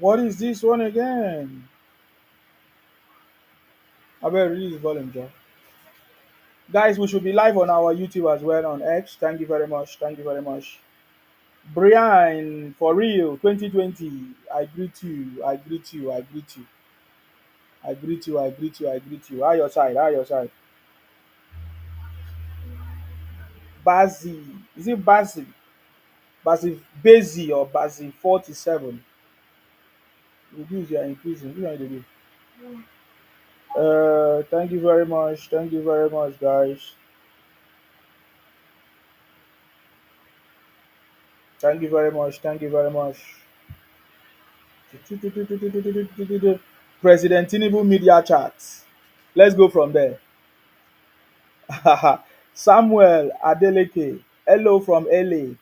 What is this one again? I better release the volume, Joe. Guys, we should be live on our YouTube as well on X. Thank you very much. Thank you very much. Brian, for real, 2020. I greet you. I greet you. I greet you. I greet you. I greet you. I greet you. How your side? How your side? Bazzi. Is it Bazzi? Bazzi Bazi or Bazzi 47? Reduce your increasing. Which one you dey do? Thank you very much. Thank you very much, guys. Thank you very much. Thank you very much. President Tinubu media chat. Let's go from there. Samuel Adeleke, hello from LA.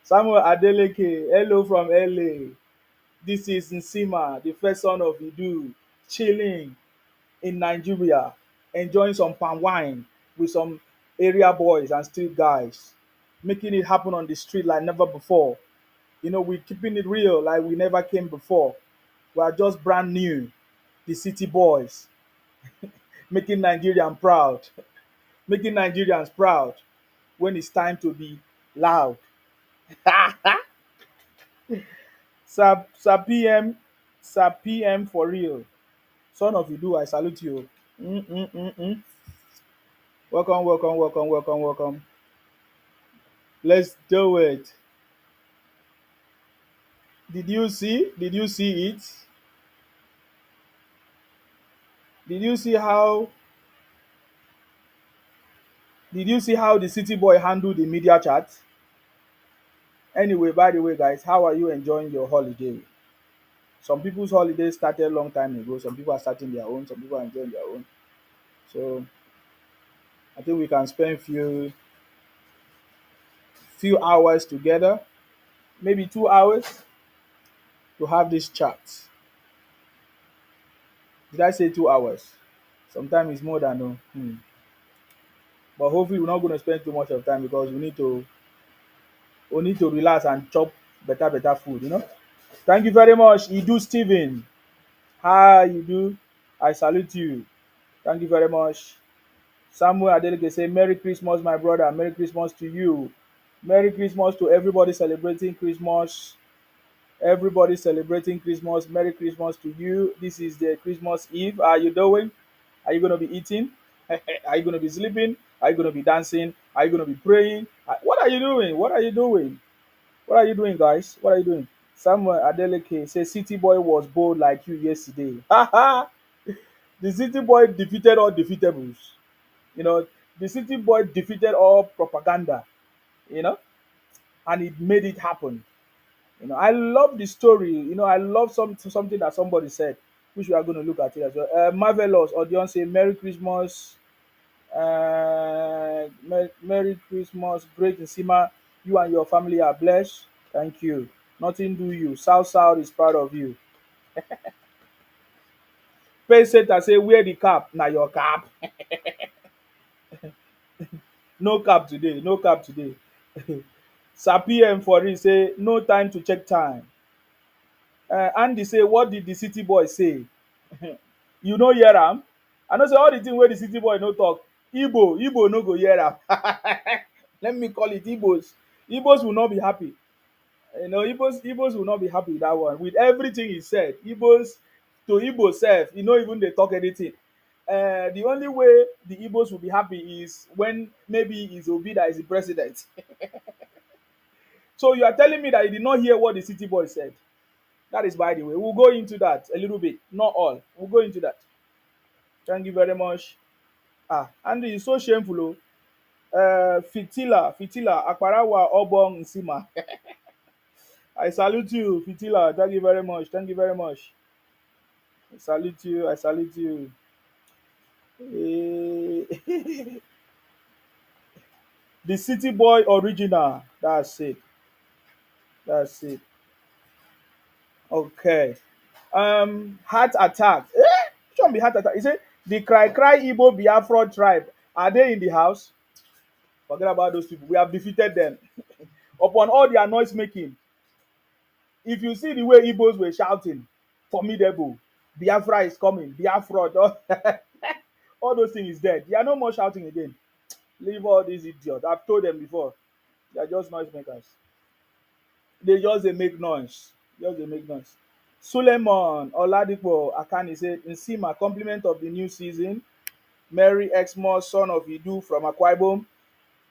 Samuel Adeleke, hello from LA. This is Nsima, the first son of Idu, chilling in Nigeria, enjoying some palm wine with some area boys and street guys, making it happen on the street like never before. We're keeping it real like we never came before. We are just brand new, the city boys, making Nigerians proud, making Nigerians proud when it's time to be loud. Sir PM, Sir PM for real. Son of Idu, I salute you. Mm-mm-mm-mm. Welcome, welcome, welcome, welcome, welcome. Let's do it. Did you see? Did you see it? Did you see how? Did you see how the city boy handled the media chat? Anyway, by the way, guys, how are you enjoying your holiday? Some people's holiday started a long time ago. Some people are starting their own. Some people are enjoying their own. So I think we can spend few hours together, maybe 2 hours, to have this chat. Did I say 2 hours? Sometimes it's more than no. But hopefully we're not going to spend too much of time because we need to relax and chop better food. Thank you very much, Idu Steven. Hi, Idu. I salute you. Thank you very much. Samuel Adeleke say, Merry Christmas, my brother. Merry Christmas to you. Merry Christmas to everybody celebrating Christmas. Everybody celebrating Christmas. Merry Christmas to you. This is the Christmas Eve. How are you doing? Are you going to be eating? Are you going to be sleeping? Are you going to be dancing? Are you going to be praying? What are you doing? What are you doing? What are you doing, guys? What are you doing? Samuel Adeleke says, City Boy was bold like you yesterday. The City Boy defeated all defeatables. You know, the City Boy defeated all propaganda, you know, and it made it happen. I love the story. I love something that somebody said, which we are going to look at it as well. Marvelous audience say Merry Christmas, Merry Christmas, great Nsima. You and your family are blessed. Thank you. Nothing do you. South South is proud of you. Pay Center say wear the cap. Now your cap. No cap today. No cap today. Sir PM for it say no time to check time. Andy say what did the city boy say? You no hear am? I know say all the thing wey the city boy no talk, Igbo no go hear am. Let me call it Igbos. Igbos will not be happy. Igbos will not be happy with that one. With everything he said, Igbos to Igbo sef, no even dey talk anything. The only way the Igbos will be happy is when maybe it's Obi that is the president. So you are telling me that you did not hear what the city boy said? That is by the way. We'll go into that a little bit, not all. We'll go into that. Thank you very much. Andy is so shameful. Fitila, Akparawa, Obong, Nsima. I salute you, Fitila. Thank you very much. Thank you very much. I salute you. I salute you. The city boy original. That's it. That's it. Okay. Heart attack. Which one be heart attack? He said the Cry Igbo Biafra tribe. Are they in the house? Forget about those people. We have defeated them. Upon all their noise making, If you see the way Igbos were shouting, formidable, Biafra is coming, Biafra, all those things is dead. They are no more shouting again. Leave all these idiots. I've told them before. They are just noise makers. They just they make noise. Just they make noise. Suleiman Oladipo Akani said, Nsima, compliment of the new season. Mary Exmore, son of Idu from Akwa Ibom.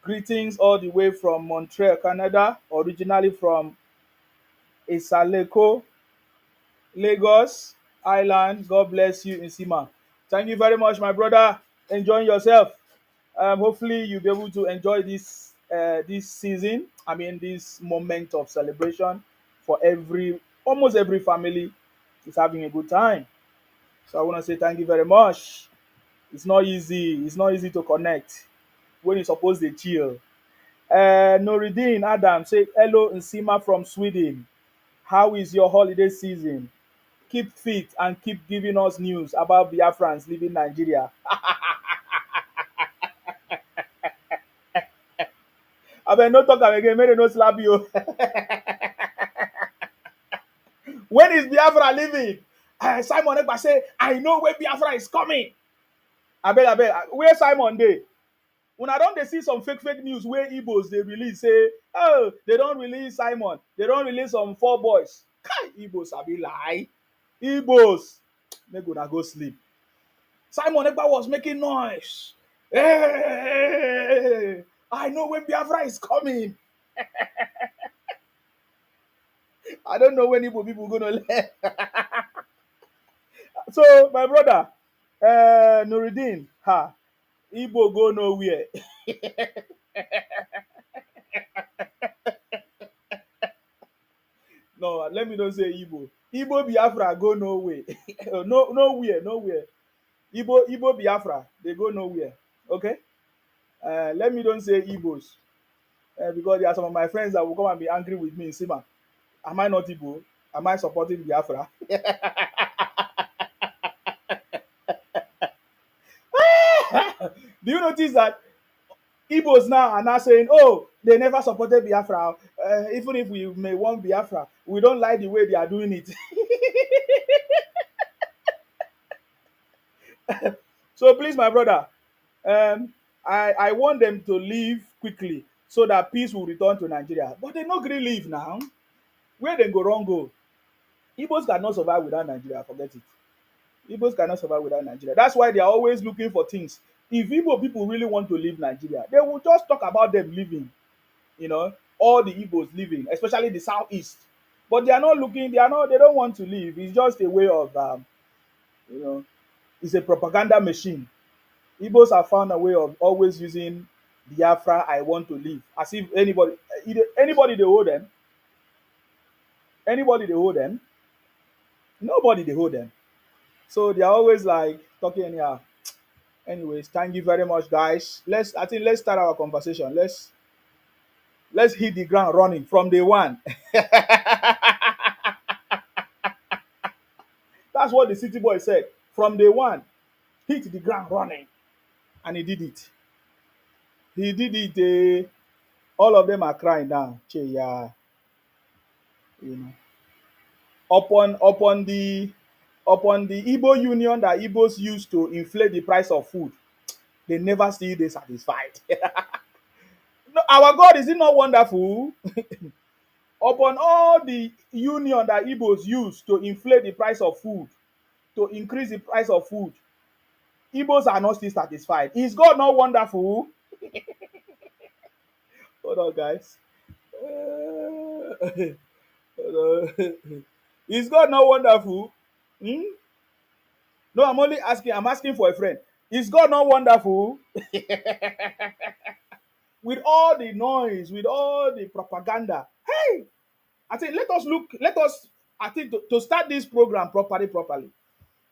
Greetings all the way from Montreal, Canada. Originally from Isaleko, Lagos Island. God bless you, Nsima. Thank you very much, my brother. Enjoying yourself. Hopefully, you'll be able to enjoy this season. I mean, this moment of celebration for almost every family is having a good time. So I want to say thank you very much. It's not easy. It's not easy to connect when you're supposed to chill. Noridin Adam say hello, Nsima from Sweden. How is your holiday season? Keep fit and keep giving us news about Biafrans leaving Nigeria. I been no talk am again, make dem no slap you. When is Biafra leaving? Simon Ekpa say, I know where Biafra is coming. Abeg, where Simon dey? Una don dey see some fake news wey Igbos dey release say, oh, they don release Simon, they don release some four boys. Kai, Igbos sabi lie. Igbos, make una go sleep. Simon Ekpa was making noise. Hey, I know when Biafra is coming. I don't know when Igbo people gonna learn. So, my brother, Nuruddin, Igbo go nowhere. No, let me not say Igbo. Igbo Biafra go nowhere. No, nowhere. Igbo Biafra, they go nowhere. Okay? Let me don't say Igbos. Because there are some of my friends that will come and be angry with me in Sima. Am I not Igbo? Am I supporting Biafra? Do you notice that Igbos now are now saying, oh, they never supported Biafra. Even if we may want Biafra, we don't like the way they are doing it. So please, my brother, I want them to leave quickly so that peace will return to Nigeria. But they no gree leave now. Where they go wrong go? Igbos cannot survive without Nigeria. Forget it. Igbos cannot survive without Nigeria. That's why they are always looking for things. If Igbo people really want to leave Nigeria, they will just talk about them leaving. All the Igbos leaving, especially the southeast. But they are not looking. They don't want to leave. It's just a way of, you know, it's a propaganda machine. Igbos have found a way of always using Biafra. I want to leave, as if anybody they hold them. Anybody they hold them. Nobody they hold them. So they are always like talking anyhow. Anyways, thank you very much, guys. Let's start our conversation. Let's hit the ground running from day one. That's what the city boy said. From day one, hit the ground running. And he did it. He did it. All of them are crying now. Yeah. You know. Upon the Igbo union that Igbos used to inflate the price of food, they never see they satisfied. No, our God, is it not wonderful? Upon all the union that Igbos use to inflate the price of food, to increase the price of food, Igbos are not still satisfied. Is God not wonderful? Hold on, guys. Hold on. Is God not wonderful? Hmm? No, I'm asking for a friend. Is God not wonderful? With all the noise, with all the propaganda. Hey, I think I think to start this program properly,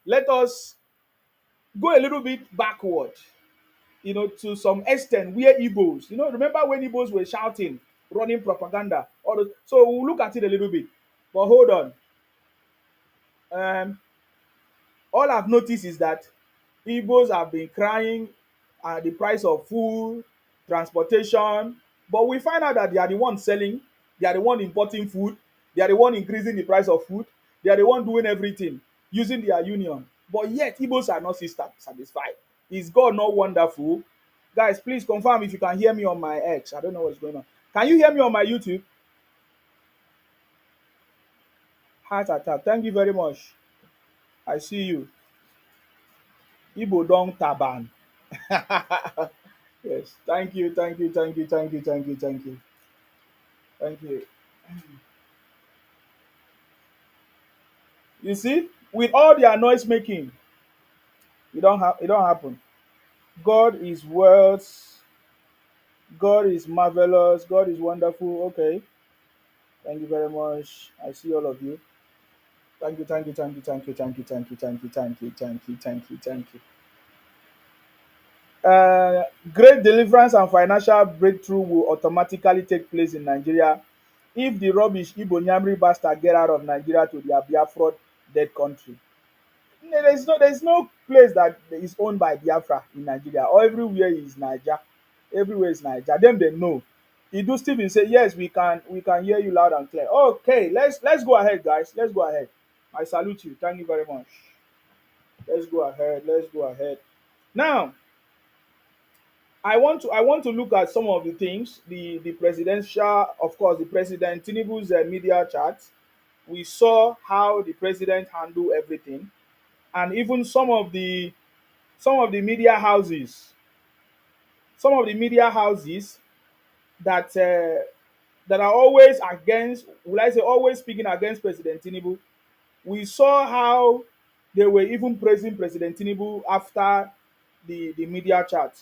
let us go a little bit backward, to some extent where Igbos, remember when Igbos were shouting, running propaganda, so we'll look at it a little bit. But hold on. All I've noticed is that Igbos have been crying at the price of food, transportation, but we find out that they are the ones selling, they are the one importing food, They are the one increasing the price of food. They are the one doing everything using their union. But yet, Igbos are not satisfied. Is God not wonderful? Guys, please confirm if you can hear me on my X. I don't know what's going on. Can you hear me on my YouTube? Heart attack. Thank you very much. I see you. Igbo don taban. Yes. Thank you. Thank you. Thank you. Thank you. Thank you. Thank you. Thank you. You see, with all their noise making, it don't happen. God is worth. God is marvelous. God is wonderful. Okay. Thank you very much. I see all of you. Thank you, thank you, thank you, thank you, thank you, thank you, thank you, thank you, thank you, thank you, thank you. Uh, Great deliverance and financial breakthrough will automatically take place in Nigeria if the rubbish Igbo Nyamri bastard get out of Nigeria to their Biafra dead country. There's no place that is owned by Biafra in Nigeria. Or everywhere is Niger. Everywhere is Niger. Them they know. Idu Stephen say yes, we can hear you loud and clear. Okay, let's go ahead, guys. Let's go ahead. I salute you. Thank you very much. Let's go ahead. Let's go ahead. Now, I want to look at some of the things the presidential, of course, the president Tinubu's media chat. We saw how the president handled everything, and even some of the media houses, some of the media houses that that are always against, will I say, always speaking against President Tinubu. We saw how they were even praising President Tinubu after the media chat,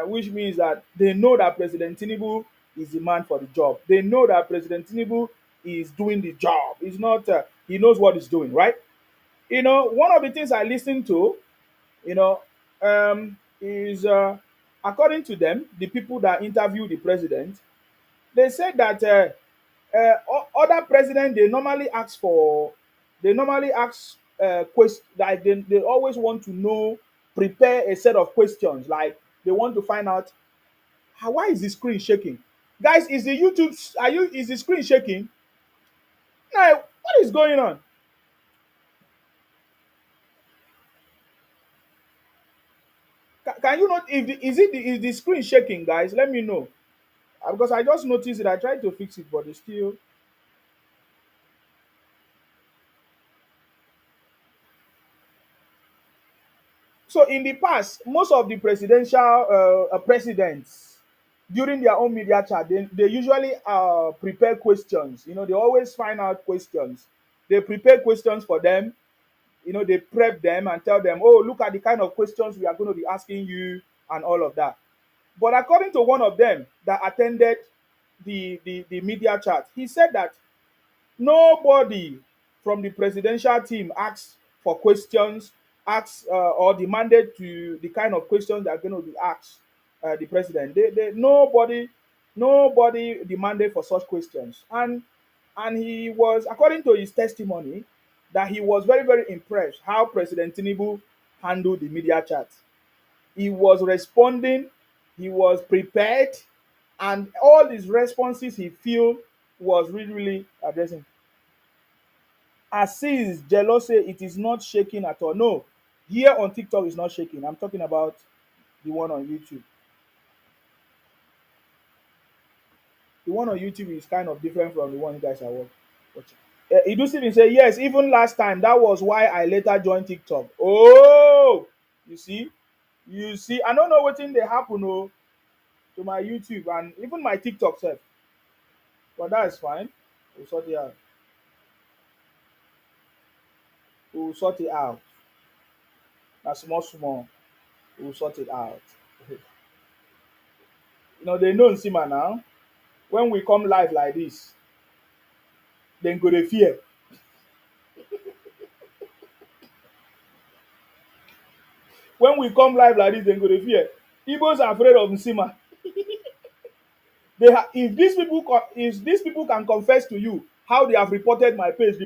which means that they know that President Tinubu is the man for the job. They know that President Tinubu is doing the job. He's not. He knows what he's doing, right? One of the things I listened to, you know, is according to them, the people that interview the president, they said that other presidents they normally ask questions, like they always want to know, prepare a set of questions, like they want to find out why is the screen shaking. Guys, is the screen shaking? Now, what is going on? Can you not, if the, is the screen shaking, guys? Let me know. Because I just noticed it. I tried to fix it, but it's still. So in the past, most of the presidential presidents, during their own media chat, they usually prepare questions. They always find out questions. They prepare questions for them. They prep them and tell them, oh, look at the kind of questions we are going to be asking you and all of that. But according to one of them that attended the media chat, he said that nobody from the presidential team asked for questions, asked or demanded to the kind of questions that are going to be asked the president. Nobody demanded for such questions, and he was, according to his testimony, that he was very very impressed how President Tinubu handled the media chat. He was responding, he was prepared, and all his responses he feel was really really addressing. Aziz jealous say it is not shaking at all. No, here on TikTok is not shaking. I'm talking about the one on YouTube. The one on YouTube is kind of different from the one you guys are watching. Idusivin say yes, even last time that was why I later joined TikTok. Oh, you see, I don't know what thing they happen to my YouTube and even my TikTok self, but that is fine. We'll sort it out. We'll sort it out. That's small, small. We'll sort it out. They know Nsima now. When we come live like this, then go to fear. When we come live like this, then go to fear. Igbos are afraid of Nsima. If these people can confess to you how they have reported my page,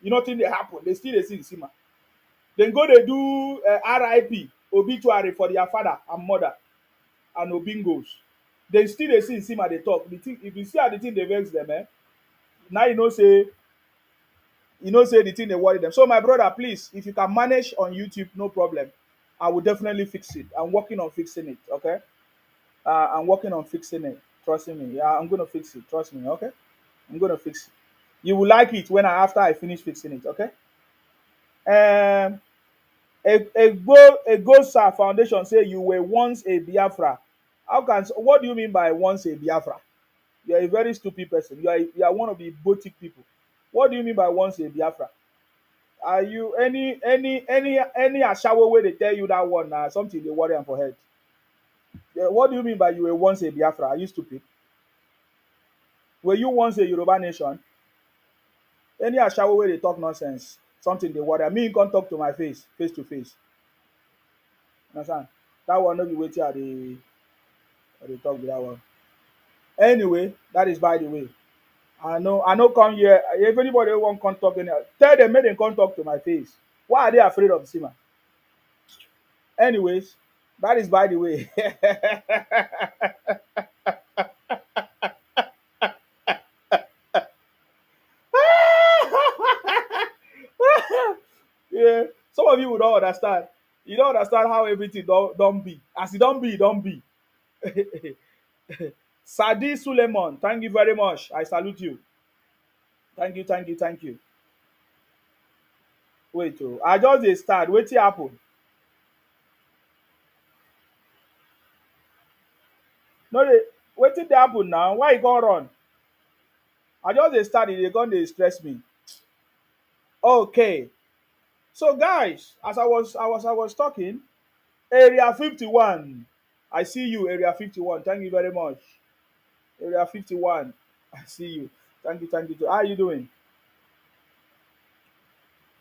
nothing they happen. They still they see Nsima. Then go they do RIP obituary for their father and mother and Obingos. They still they see Nsima they talk. If you see how the thing they vex them, now say the thing they worry them. So my brother, please, if you can manage on YouTube, no problem. I will definitely fix it. I'm working on fixing it. Okay. I'm working on fixing it. Trust me. Yeah, I'm gonna fix it. Trust me. Okay. I'm gonna fix it. You will like it when after I finish fixing it. Okay. Um, a Gosa Foundation say you were once a Biafra. What do you mean by once a Biafra? You are a very stupid person. You are one of the botic people. What do you mean by once a Biafra? Are you any ashawo way they tell you that one something they worry am for head? Yeah, what do you mean by you were once a Biafra? Are you stupid? Were you once a Yoruba nation? Any ashawo way they talk nonsense, something they worry am. Me come talk to my face to face. Understand? That one no be wetin I dey talk be that one. Anyway, that is by the way. I know come here. If anybody want come talk anyhow, tell them make dem come talk to my face. Why are they afraid of Sima? Anyways, that is by the way. Yeah, some of you would don't understand. You don't understand how everything don't be. As it don't be, it don't be. Sadi Suleiman, thank you very much. I salute you. Thank you, thank you, thank you. Wait, oh, I just dey start. Wetin happen? No, wetin dey happen now? Why you go run? I just dey start. E dey come dey stress me. Okay, so guys, as I was talking, Area 51. I see you, Area 51. Thank you very much. Area 51. I see you. Thank you, thank you. How are you doing?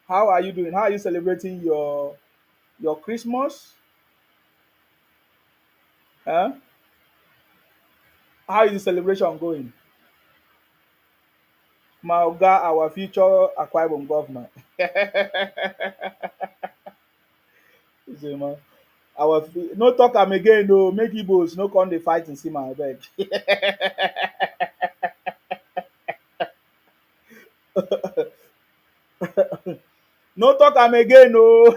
How are you doing? How are you celebrating your Christmas? Huh? How is the celebration going? My oga, our future Akwa Ibom governor. He say, man, no talk am again no, make Igbos no come dey fight in Sima abeg. No talk am again no.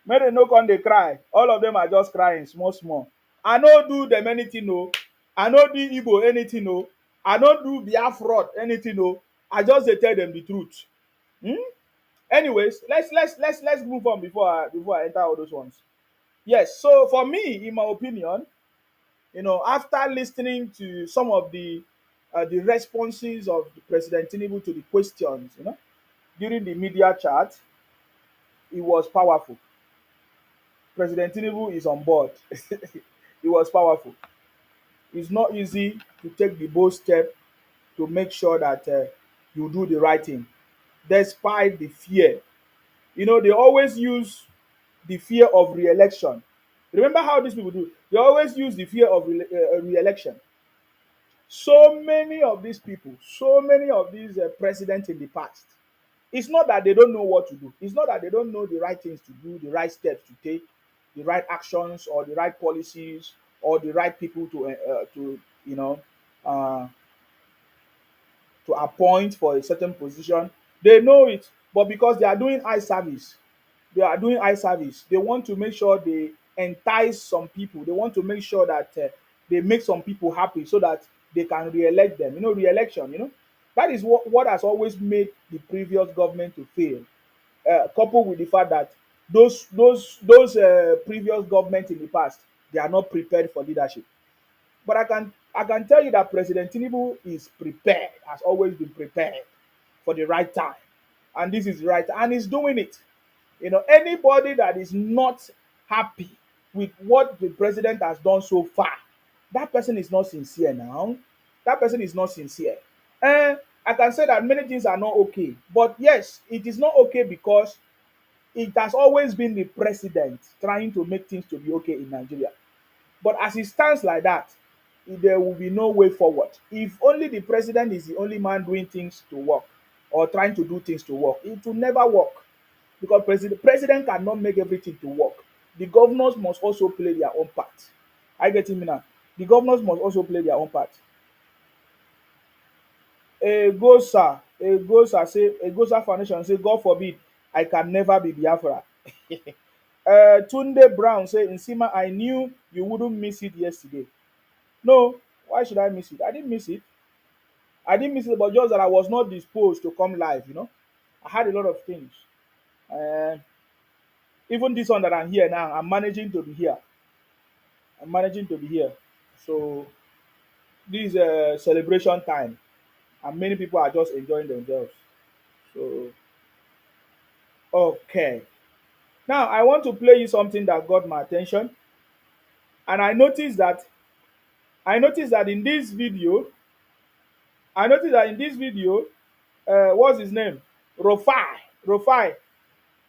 Make dem no come dey cry. All of them are just crying small small. I no do them anything o. I no do Igbo anything o. I no do Biafra anything o. I just dey tell them the truth. Hmm? Anyways, let's move on before I enter all those ones. Yes, so for me, in my opinion, after listening to some of the responses of President Tinubu to the questions, during the media chat, it was powerful. President Tinubu is on board. It was powerful. It's not easy to take the bold step to make sure that you do the right thing, despite the fear. They always use the fear of re-election. Remember how these people do? They always use the fear of re-election. So many of these people, so many of these presidents in the past, it's not that they don't know what to do. It's not that they don't know the right things to do, the right steps to take, the right actions or the right policies or the right people uh, to appoint for a certain position. They know it, but because they are doing eye service. They want to make sure they entice some people. They want to make sure that they make some people happy so that they can re-elect them. Re-election. That is what has always made the previous government to fail. Coupled with the fact that those previous government in the past, they are not prepared for leadership. But I can tell you that President Tinubu is prepared, has always been prepared for the right time, and this is the right, and he's doing it. Anybody that is not happy with what the president has done so far, that person is not sincere now. That person is not sincere. And I can say that many things are not okay. But yes, it is not okay because it has always been the president trying to make things to be okay in Nigeria. But as it stands like that, there will be no way forward. If only the president is the only man doing things to work or trying to do things to work, it will never work because president cannot make everything to work. The governors must also play their own part. I get me now. The governors must also play their own part. A Gosa Foundation say, God forbid, I can never be Biafra. Tunde Brown say, Nsima, I knew you wouldn't miss it yesterday. No, why should I miss it? I didn't miss it. I didn't miss it, but just that I was not disposed to come live. I had a lot of things. Uh, Even this one that I'm here now, I'm managing to be here. I'm managing to be here. So this is a celebration time, and many people are just enjoying themselves. So, okay. Now I want to play you something that got my attention, and I noticed that in this video, what's his name? Rofai, Rofai,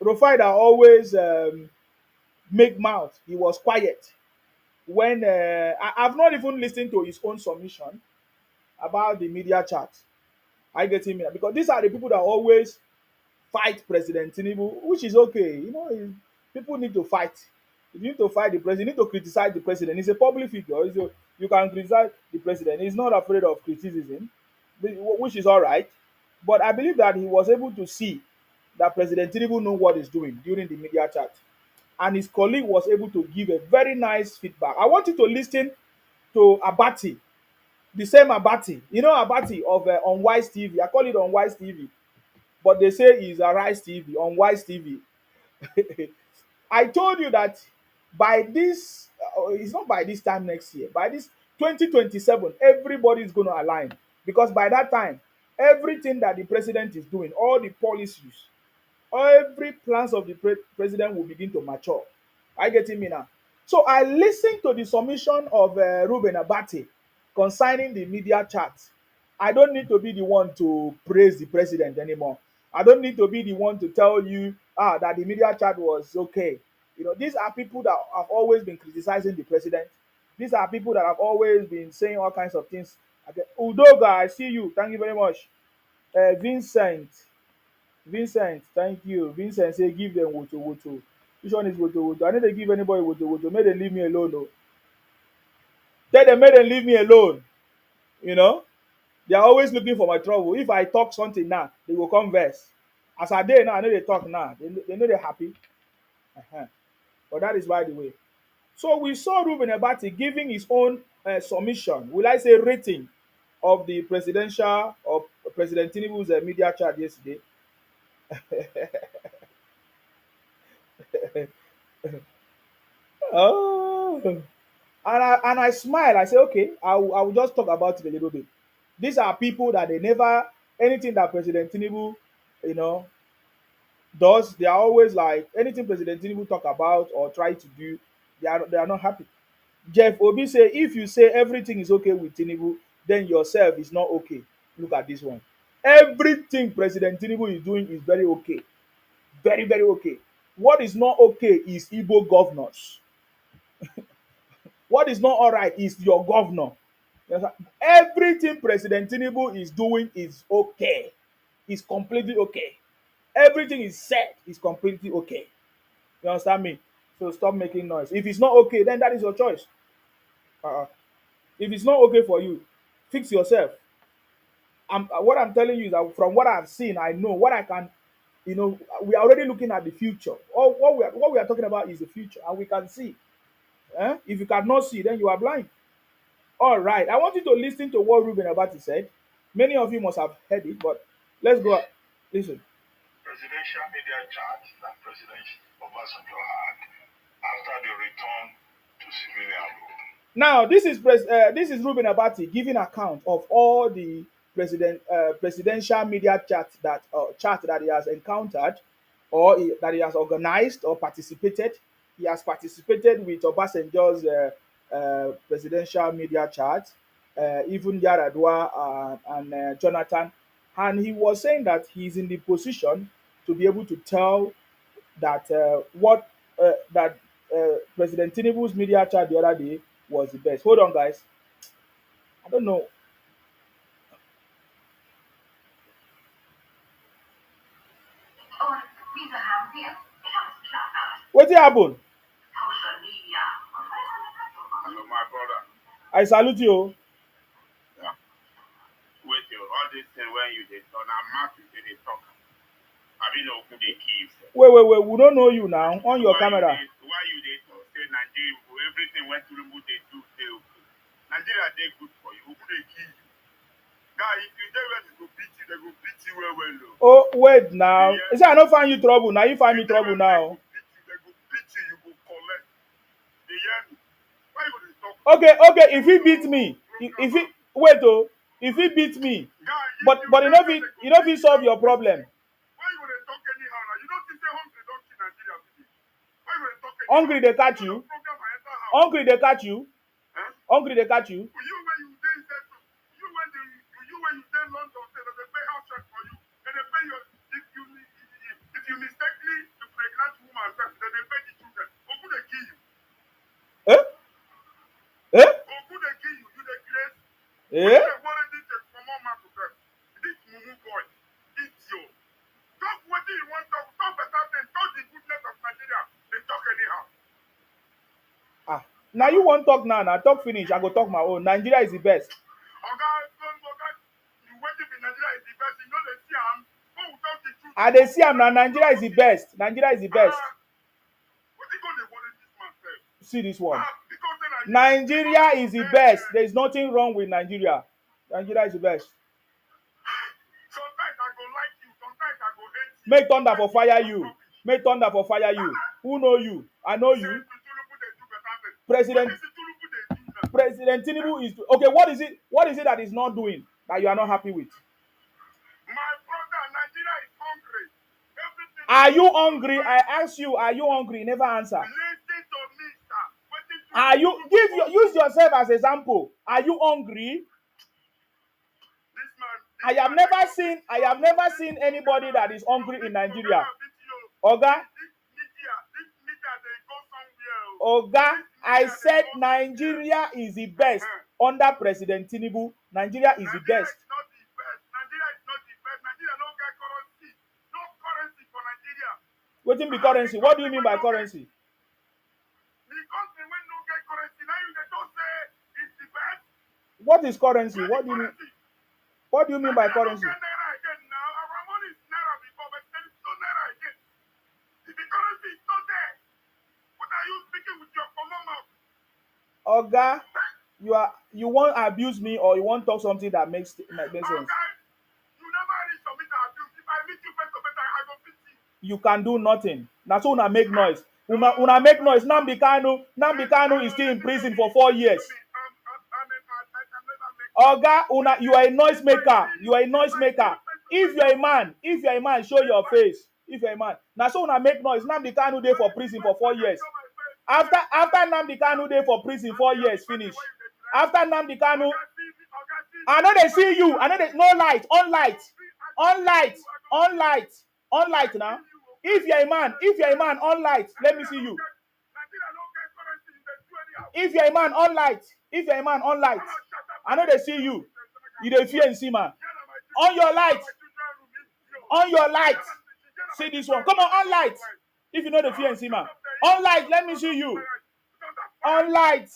Rofai that always make mouth. He was quiet when I've not even listened to his own submission about the media chat. I get him here because these are the people that always fight President Tinubu, which is okay. People need to fight. You need to fight the president. You need to criticize the president. He's a public figure. So you can criticize the president. He's not afraid of criticism, which is all right. But I believe that he was able to see that President Tinubu knew what he's doing during the media chat. And his colleague was able to give a very nice feedback. I want you to listen to Abati, the same Abati. Abati of Unwise TV. I call it Unwise TV, but they say he's a Rise TV, Unwise TV. I told you that by this, it's not by this time next year, by this 2027, everybody is going to align because by that time, everything that the president is doing, all the policies, every plans of the president will begin to mature. I get me now. So I listened to the submission of Ruben Abati concerning the media chat. I don't need to be the one to praise the president anymore. I don't need to be the one to tell you that the media chat was okay. These are people that have always been criticizing the president. These are people that have always been saying all kinds of things. Okay. Udoga, I see you. Thank you very much. Vincent, thank you. Vincent say give them woto woto. Which one is woto woto? I need to give anybody woto woto. Make them leave me alone. Oh. Tell them make them leave me alone. You know, they are always looking for my trouble. If I talk something now, they will come verse. As I did now, I know they talk now. They know they're happy. Uh-huh. But that is by the way. So we saw Ruben Abati giving his own submission. Will I say rating of the presidential of President Tinubu's media chat yesterday? Oh, and I smile. I say, okay, I will just talk about it a little bit. These are people that they never anything that President Tinubu, you know, does. They are always like anything President Tinubu talk about or try to do. They are not happy. Jeff Obi say if you say everything is okay with Tinubu, then yourself is not okay. Look at this one. Everything President Tinubu is doing is very okay, very very okay. What is not okay is Igbo governors. What is not all right is your governor. Everything President Tinubu is doing is okay. It's completely okay. Everything is said is completely okay. You understand me? So stop making noise. If it's not okay, then that is your choice. Uh, if it's not okay for you, fix yourself. What I'm telling you is that from what I've seen, I know what I can. We are already looking at the future. All what we are talking about is the future, and we can see. If you cannot see, then you are blind. All right. I want you to listen to what Ruben Abati said. Many of you must have heard it, but let's go. Listen. Presidential media chat that President Obasanjo had after the return to civilian rule. Now, this is Ruben Abati giving account of all the presidential media chat that he has encountered, or that he has organized or participated. He has participated with Obasanjo's presidential media chat, even Yaradua and Jonathan, and he was saying that he's in the position to be able to tell that what that President Tinubu's media chat the other day was the best. Hold on, guys. I don't know. What happened? Hello, my brother. I salute you. Yeah. Wait, this thing when you dey talk, na mouth you dey talk. I mean, no, who dey kill. Wait. We don't know you now. On your camera. Why you dey talk? Say Nigeria, everything when Tinubu dey do, dey okay. Nigeria dey good for you. Who dey kill you? Guy, if you dey where they go beat you, they go beat you well. Oh, wait now. You say I don't find you trouble. Now you find me trouble now. They go beat you, you go collect. They hear me? Why you dey talk? Okay. If he beat me, if he wait if he beat me, but you know if he solve your problem. Why you dey talk anyhow now? You don't think say hungry don't kill Nigeria today? Why you dey talk anyhow? Hungry they catch you. Hungry they catch you. Huh? Hungry they catch you. You when you dey London, they pay house rent for you. And they pay your if you mistakenly to pregnant woman, then they pay the children. Or who they kill you? Eh? Or who they kill you? You the grace? Eh? They wanted it from one man to them. This mumu boy, idiot. Talk what you want to talk better than talk the goodness of Nigeria. They talk anyhow. Now you won't talk now. Now talk finish. I go talk my own. Nigeria is the best. You waiting for Nigeria is the best. You know they see am. Who will talk the truth? I they see am now. Nigeria is the best. Nigeria is the best. What you gonna worry this man say? See this one. Because Nigeria is the best. There is nothing wrong with Nigeria. Nigeria is the best. Sometimes I go like you. Sometimes I go hate you. Make thunder for fire you. Make thunder for fire you. Who know you? I know you. President Tinubu is okay. What is it? What is it that he's not doing that you are not happy with? My brother, Nigeria is hungry. Everything Are you hungry? I asked you. Are you hungry? Never answer. listen to me, sir. Are you use yourself as example? Are you hungry? This man. I have never seen anybody that is hungry in Nigeria. Oga, Oga, I said Nigeria is the best. Under President Tinubu, Nigeria is the best. Nigeria is not the best. Nigeria no get currency. No currency for Nigeria. Wetin be currency? What do you mean by currency? The country when no get currency, now you don't say it's the best. What is currency? What do you mean by currency? Naira again now. Our money is naira before, but there is no naira again. The currency is not there. What are you speaking with your common mouth? Oga, you won't abuse me or you won't talk something that makes sense. You never reach for me to abuse. If I meet you face to face, I go beat you. You can do nothing. Now so una make noise. Una make noise. Nnamdi Kanu is still in prison for 4 years. Oga, you are a noise maker. You are a noise maker. If you are a man, show your face. If you are a man. Now so una make noise. Nnamdi Kanu dey for prison for 4 years. After Nnamdi Kanu dey for prison 4 years finish. After Nnamdi Kanu, I know they see you. I know they no light, on light now. If you're a man, on light. Let me see you. If you're a man, on light. I know they see you. You dey fear and see man. On your light. See this one. Come on light. If you know the fear and see man. On light, let me see you. On light.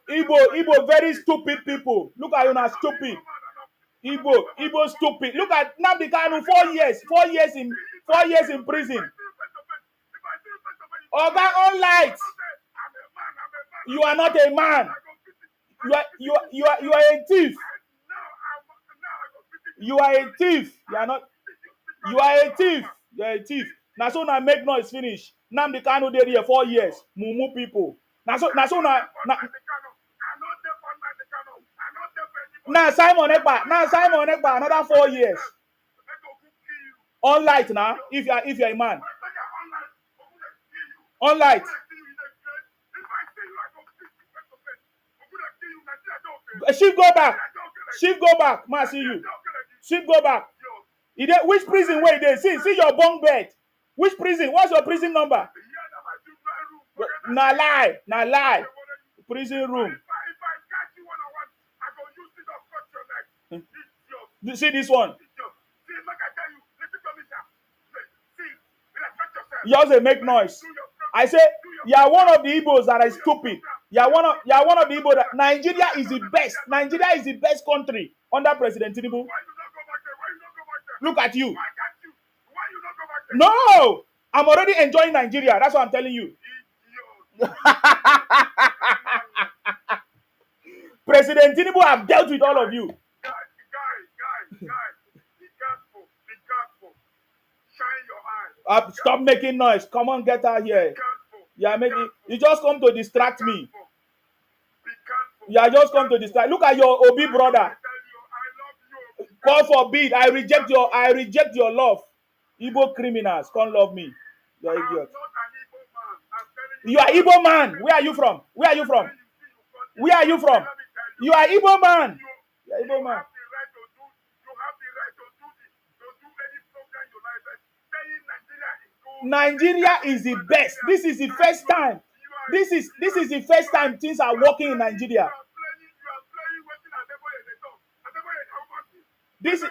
Igbo, very stupid people. Look at you now, stupid. Igbo stupid. Look at Nnamdi Kanu, 4 years in prison. Oga, on light. You are not a man. You are a thief. You are a thief. You are a thief. Now so now make noise finish. Nnamdi Kanu dey here 4 years. Mumu people. Now Simon Ekpa another 4 years. On light now. If you are a man. On light. Shift go back. Man, see you. Shift go back. Which prison where they see your bunk bed? Which prison? What's your prison number? Na lie. Prison room. See this one. You also make noise. I say you are one of the Igbos that are stupid. You are one of the Igbo. Nigeria is the best. Nigeria is the best country under President Tinubu. Why you not go back there? Why you not go back there? Look at you. Why can't you? Why you not go back there? No, I'm already enjoying Nigeria. That's what I'm telling you. President Tinubu have dealt with all of you. Guy, be careful, be careful. Shine your eyes. Stop making noise. Come on, get out here. Yeah, making. You just come to distract me. Yeah, just come to distract. Look at your Obi brother. God forbid, I reject your love. Igbo criminals can't love me. You're idiot. You are Igbo man. Where are you from? Where are you from? Where are you from? You are Igbo man. You are Igbo man. Nigeria is the best. This is the first time. This is the first time things are working in Nigeria. This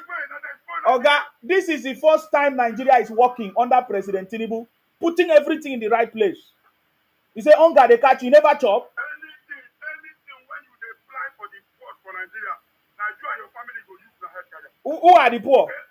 is the first time Nigeria is working under President Tinubu, putting everything in the right place. You say, hunger they catch you, never chop. Anything when you apply for the poor for Nigeria, now you and your family go use the head carrier. Who are the poor? Okay.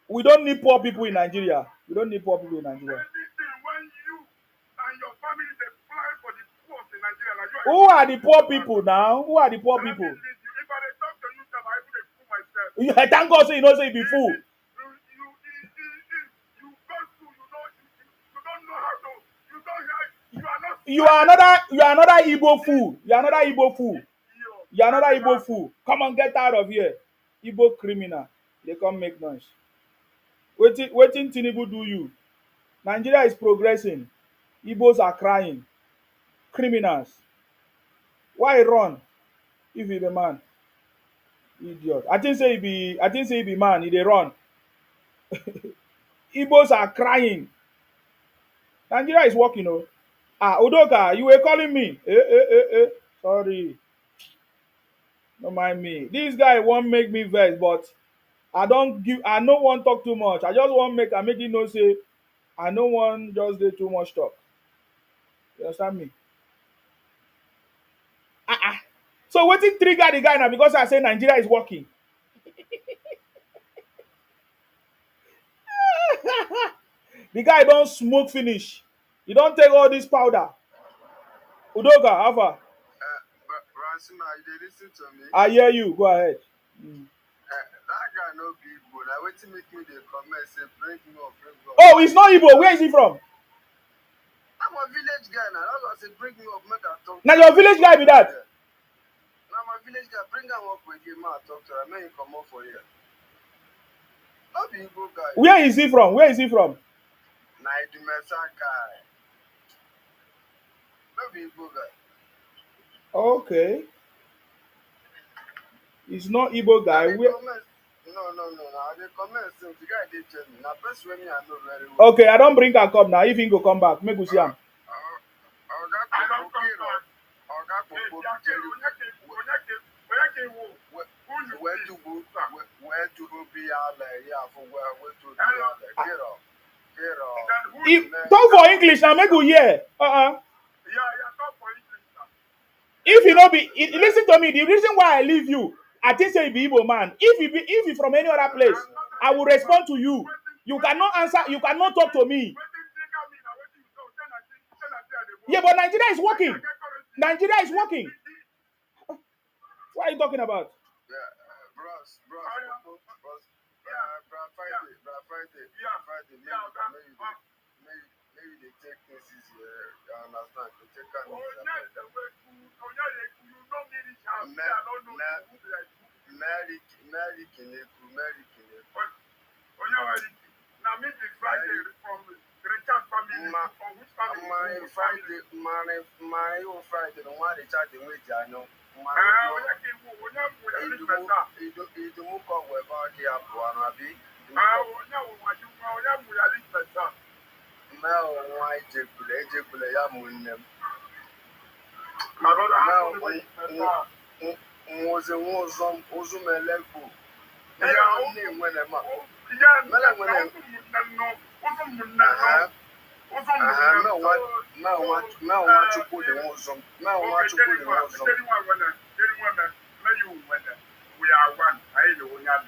We don't need poor people in Nigeria. We don't need poor people in Nigeria. Anything when you and your family apply for the poor in Nigeria, now you who are the poor people now? Who are the poor people? If I talk to you, I will fool myself. Yeah, thank God, so you know, say you be fool. You are another Igbo fool. You are another Igbo fool. You are another Igbo fool. Come on, get out of here. Igbo criminal. They come make noise. Waiting Tinubu do you. Nigeria is progressing. Igbos are crying. Criminals. Why run if he be man? Idiot. I think say he be man, he dey run. Igbos are crying. Nigeria is working, oh. Udoka, you were calling me. Sorry. Don't mind me. This guy won't make me vex, but I no want talk too much. I just want make it know say I no want just do too much talk. You understand me? So wetin trigger the guy now because I say Nigeria is working. The guy don't smoke finish. He don't take all this powder. Udoka, how far? Ransima, you listen to me? I hear you. Go ahead. That guy no be Igbo. Now wetin make me dey comment say bring me up. Oh, he's not Igbo. Where is he from? I'm a village guy now. That's why I say bring me up, make I talk. Now your village guy be that? Now my village guy, bring him up with him, I talk to him. Make him come up for here. Not be Igbo guy. Where is he from? Where is he from? Naidumesa guy. Not be Igbo guy. Okay. He's not Igbo guy. No. I comment since the guy did tell me. Now, best way me I know very well. Okay, I don't bring her come now. If he go come back, make we see him. Talk for English now. Make we hear. Yeah, talk for English now. If you know listen to me. The reason why I leave you, I think say you be Igbo man. If you from any other place, I will respond to you. You cannot answer. You cannot talk to me. Yeah, but Nigeria is working. Nigeria is working. What are you talking about? Bros. Friday. Maybe they take things easy. You understand? They take care of Now me the Friday from Richard family. From which family? My own Friday. The one they chat the way I know. Now what you put the ones on. Now what you put the ones on. We are one. I know we are.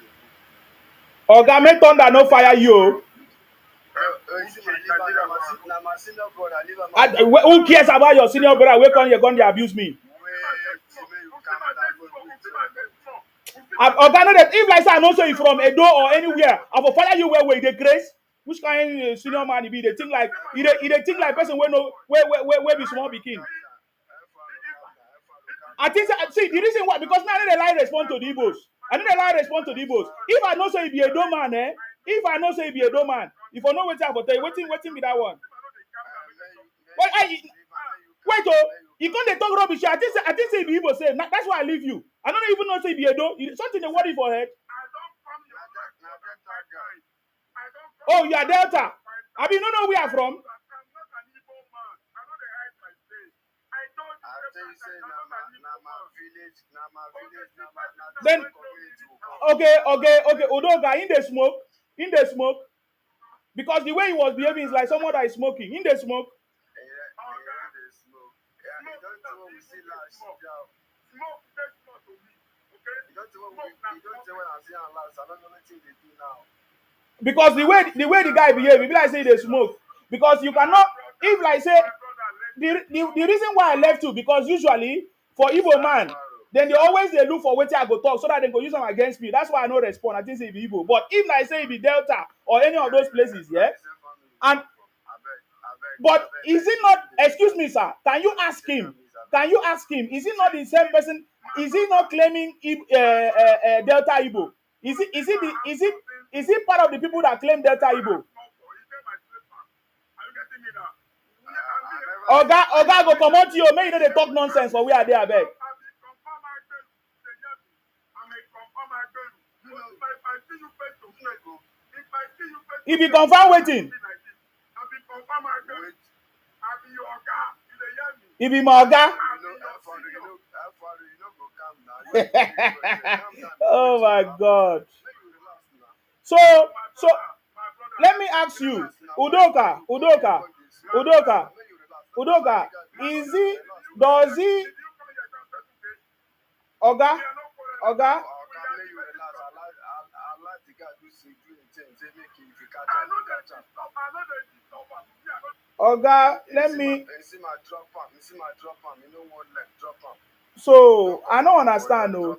Oga, make thunder no fire you. Who cares about your senior brother? Where come you going to abuse me? Oga, no, if like say I know say you from Edo or anywhere, I will fire you where they grace. Which kind of senior man be? They think like they think like person where be small begin. I think see the reason why because now I need a line respond to the Igbos. I need a line respond to the Igbos. If I know say you be a man, if I know say you be a man, if I know what I tell you, waiting be that one. But wait oh, you can't talk rubbish. I think say be Igbo say that's why I leave you. I don't even know say be Edo. Something they worry for head. Oh, you are Delta. I mean, no, where you are from. Then, okay, Udoka, in the smoke, because the way he was behaving is like someone that is smoking. In the smoke. Because the way the guy behave, if like say they smoke, because you cannot, if like say the reason why I left you because usually for Igbo man, then they always they look for wetin I go talk so that they go use them against me. That's why I no respond. I think say be Igbo. But if like say it be Delta or any of those places, yeah, and but is it not? Excuse me, sir. Can you ask him? Is he not the same person? Is he not claiming Delta Igbo? Is he part of the people that claim Delta Igbo? Oga go come out to you. May you know they talk nonsense for we are there, I beg. If you confirm waiting. If you my Oga. Oh my God. So let me ask you, Udoka, does he Oga? Oga, let me. So I don't understand though.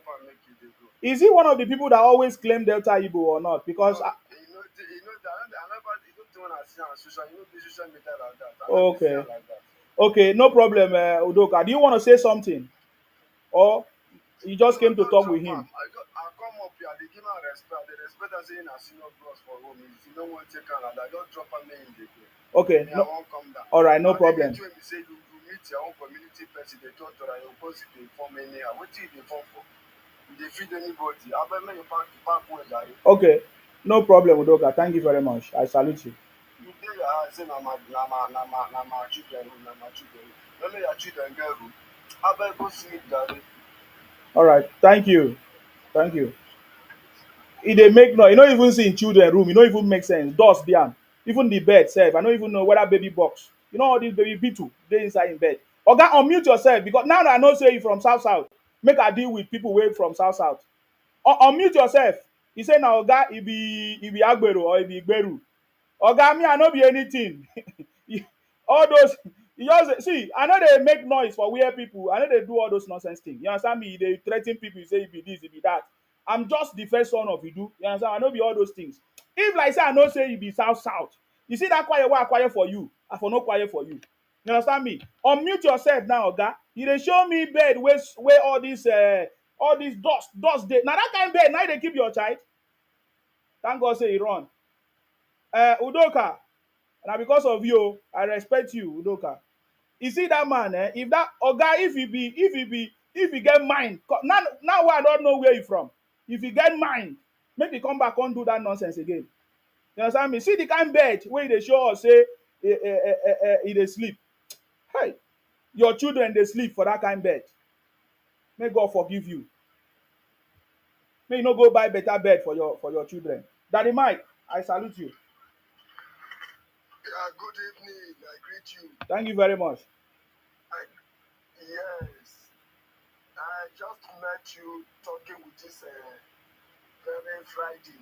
Is he one of the people that always claim Delta Igbo or not? Because okay, no problem, Udoka. Do you want to say something, or you just came to talk with him? I come up here, they give me respect. They respect us saying a senior bros for home. If you don't want to take Canada, I don't drop a name in the game. Okay. No, I won't come down. All right, no problem. When you say you meet your own community person, they talk to you, post it, inform any. What do you inform for? They feed anybody. I bet you back where they are. Okay, no problem, Udoka. Thank you very much. I salute you. You tell your house, say, my children, Let me your children get room. I bet go sleep, daddy. All right, thank you. It they make no, you don't even see in children room. You don't even make sense. Dust behind. Even the bed self. I don't even know whether baby box. You know all these baby beetle they inside in bed. Oga, unmute yourself because now that I know say you from South. Make a deal with people way from South. Unmute yourself. He say now Oga, it be Agbero or it be Igberu. Oga, me I no be anything. All those you just see, I know they make noise for weird people. I know they do all those nonsense things. You understand me? They threaten people, you say it be this, it be that. I'm just the first son of Idu. You understand? I know be all those things. If like say I know say you be South. You see that quiet why I quiet for you, I for no quiet for you. You understand me? Unmute yourself now, Oga. You dey show me bed where all this dust dey. Now that kind of bed, now they keep your child. Thank God say he run. Udoka, now because of you, I respect you, Udoka. You see that man, if that Oga, if he get mind, now I don't know where you from. If he get mind, make he come back and do that nonsense again. You understand me? See the kind bed where they show us say he dey sleep. Hey, your children they sleep for that kind bed. May God forgive you. May you no go buy better bed for your children. Daddy Mike, I salute you. Good evening. I greet you. Thank you very much. I, yes, I just met you talking with this very Friday.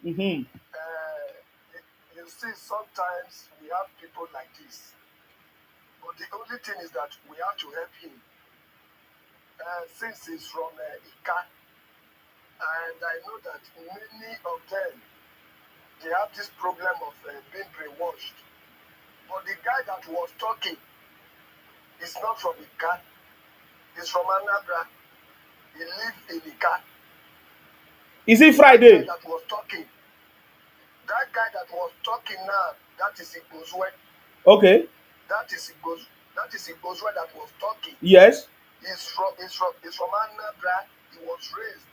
Mm-hmm. You see, sometimes we have people like this, but the only thing is that we have to help him. Since he's from Ika, and I know that many of them they have this problem of being brainwashed. But the guy that was talking is not from Ika. He's from Anambra. He lives in Ika. Is it That guy Friday? that was talking, now, that is Igozwe. Okay. That is Igozwe that was talking. Yes. He's from Anambra. He was raised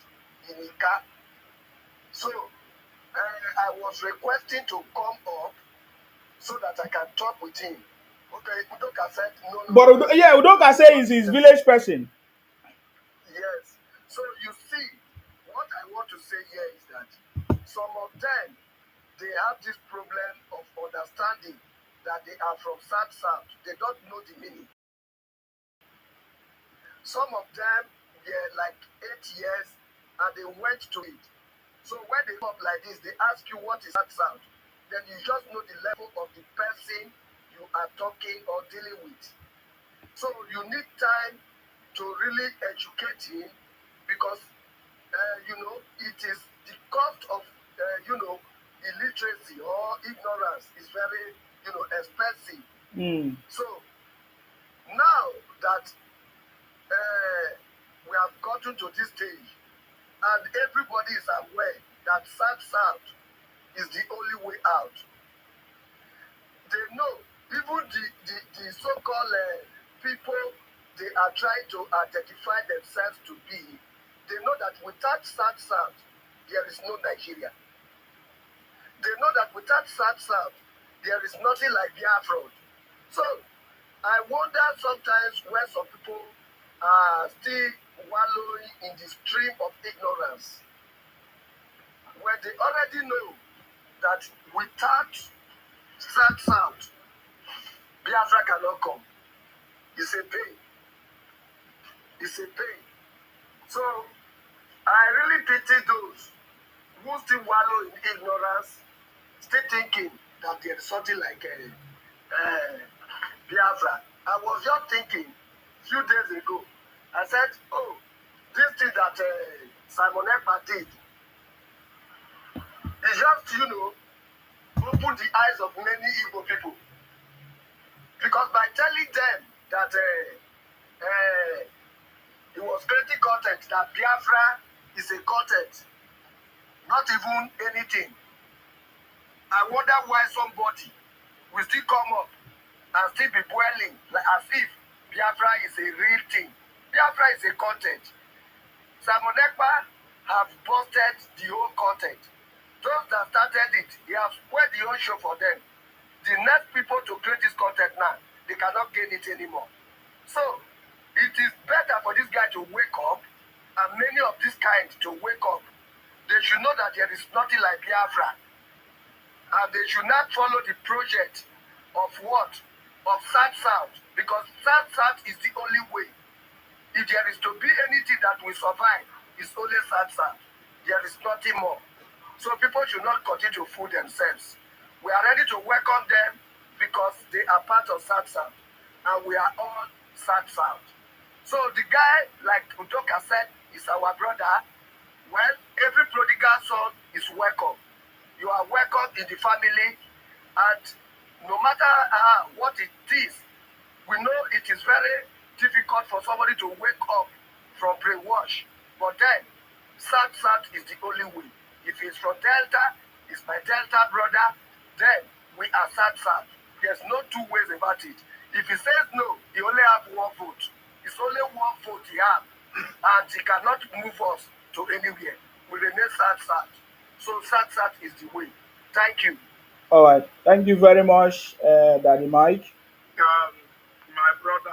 in Ika. So I was requesting to come up so that I can talk with him. Okay, Udoka said no. But yeah, Udoka say he's his village person. Yes. So you see, what I want to say here is that some of them they have this problem of understanding that they are from South. They don't know the meaning. Some of them they're like 8 years and they went to it. So when they come up like this, they ask you what is South. Then you just know the level of the person you are talking or dealing with. So you need time to really educate him because it is the cost of illiteracy or ignorance is very expensive. So now that we have gotten to this stage and everybody is aware that South is the only way out. They know, even the so-called people they are trying to identify themselves to be, they know that without South, there is no Nigeria. They know that without South, there is nothing like Biafra. So, I wonder sometimes where some people are still wallowing in the stream of ignorance, when they already know that without South, Biafra cannot come. It's a pain. It's a pain. So, I really pity those who still wallow in ignorance, still thinking that there is something like Biafra. I was just thinking a few days ago, I said, oh, this thing that Simon Ekpa did is just, open the eyes of many Igbo people. Because by telling them that he was creating content, that Biafra is a content, not even anything. I wonder why somebody will still come up and still be boiling like as if Biafra is a real thing. Biafra is a content. Simon Ekpa have busted the whole content. Those that started it, they have spoiled the whole show for them. The next people to create this content now, they cannot gain it anymore. So, it is better for this guy to wake up, and many of this kind to wake up. They should know that there is nothing like Biafra. And they should not follow the project of what? Of South. Because South is the only way. If there is to be anything that will survive, it's only South. There is nothing more. So people should not continue to fool themselves. We are ready to welcome them because they are part of South. And we are all South. So the guy, like Udoka said, is our brother. Well, every prodigal son is welcome. You are welcome in the family, and no matter what it is, we know it is very difficult for somebody to wake up from brainwash. But then, South is the only way. If he's from Delta, he's my Delta brother, then we are South. There's no two ways about it. If he says no, he only have one vote. It's only one vote he has, and he cannot move us to anywhere. We remain South. So South is the way. Thank you. All right. Thank you very much, Daddy Mike. My brother,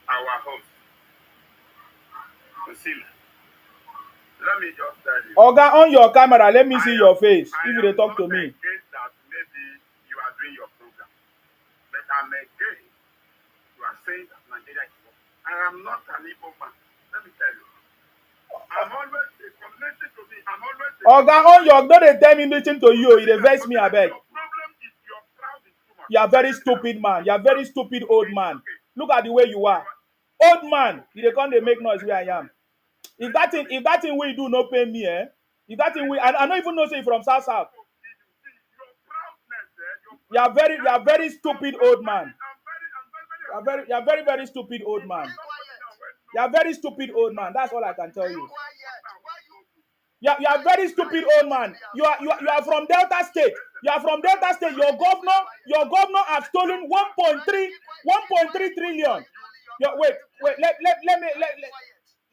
our host, Lucille, let me just tell you. Oga, on your camera, let me see your face I if you am dey talk not to me. against that maybe But I'm again. You are saying that Nigeria is wrong. I am not an Igbo man. Let me tell you. I'm always listen to me. I'm always Oga on your no dey tell me listen to you. You dey vex me abeg. Your problem is your crowd is too much. You are very stupid man. You are very stupid old man. Look at the way you are. Old man, you dey come dey make noise where I am. If that thing wey you do no pay me, eh? If that thing I don't even know say you from South. Your proudness, You are very stupid old man. You are very stupid old man. You are very stupid old man. That's all I can tell you. You are very stupid old man. You are from Delta State. You are from Delta State. Your governor have stolen 1.3 trillion. Wait.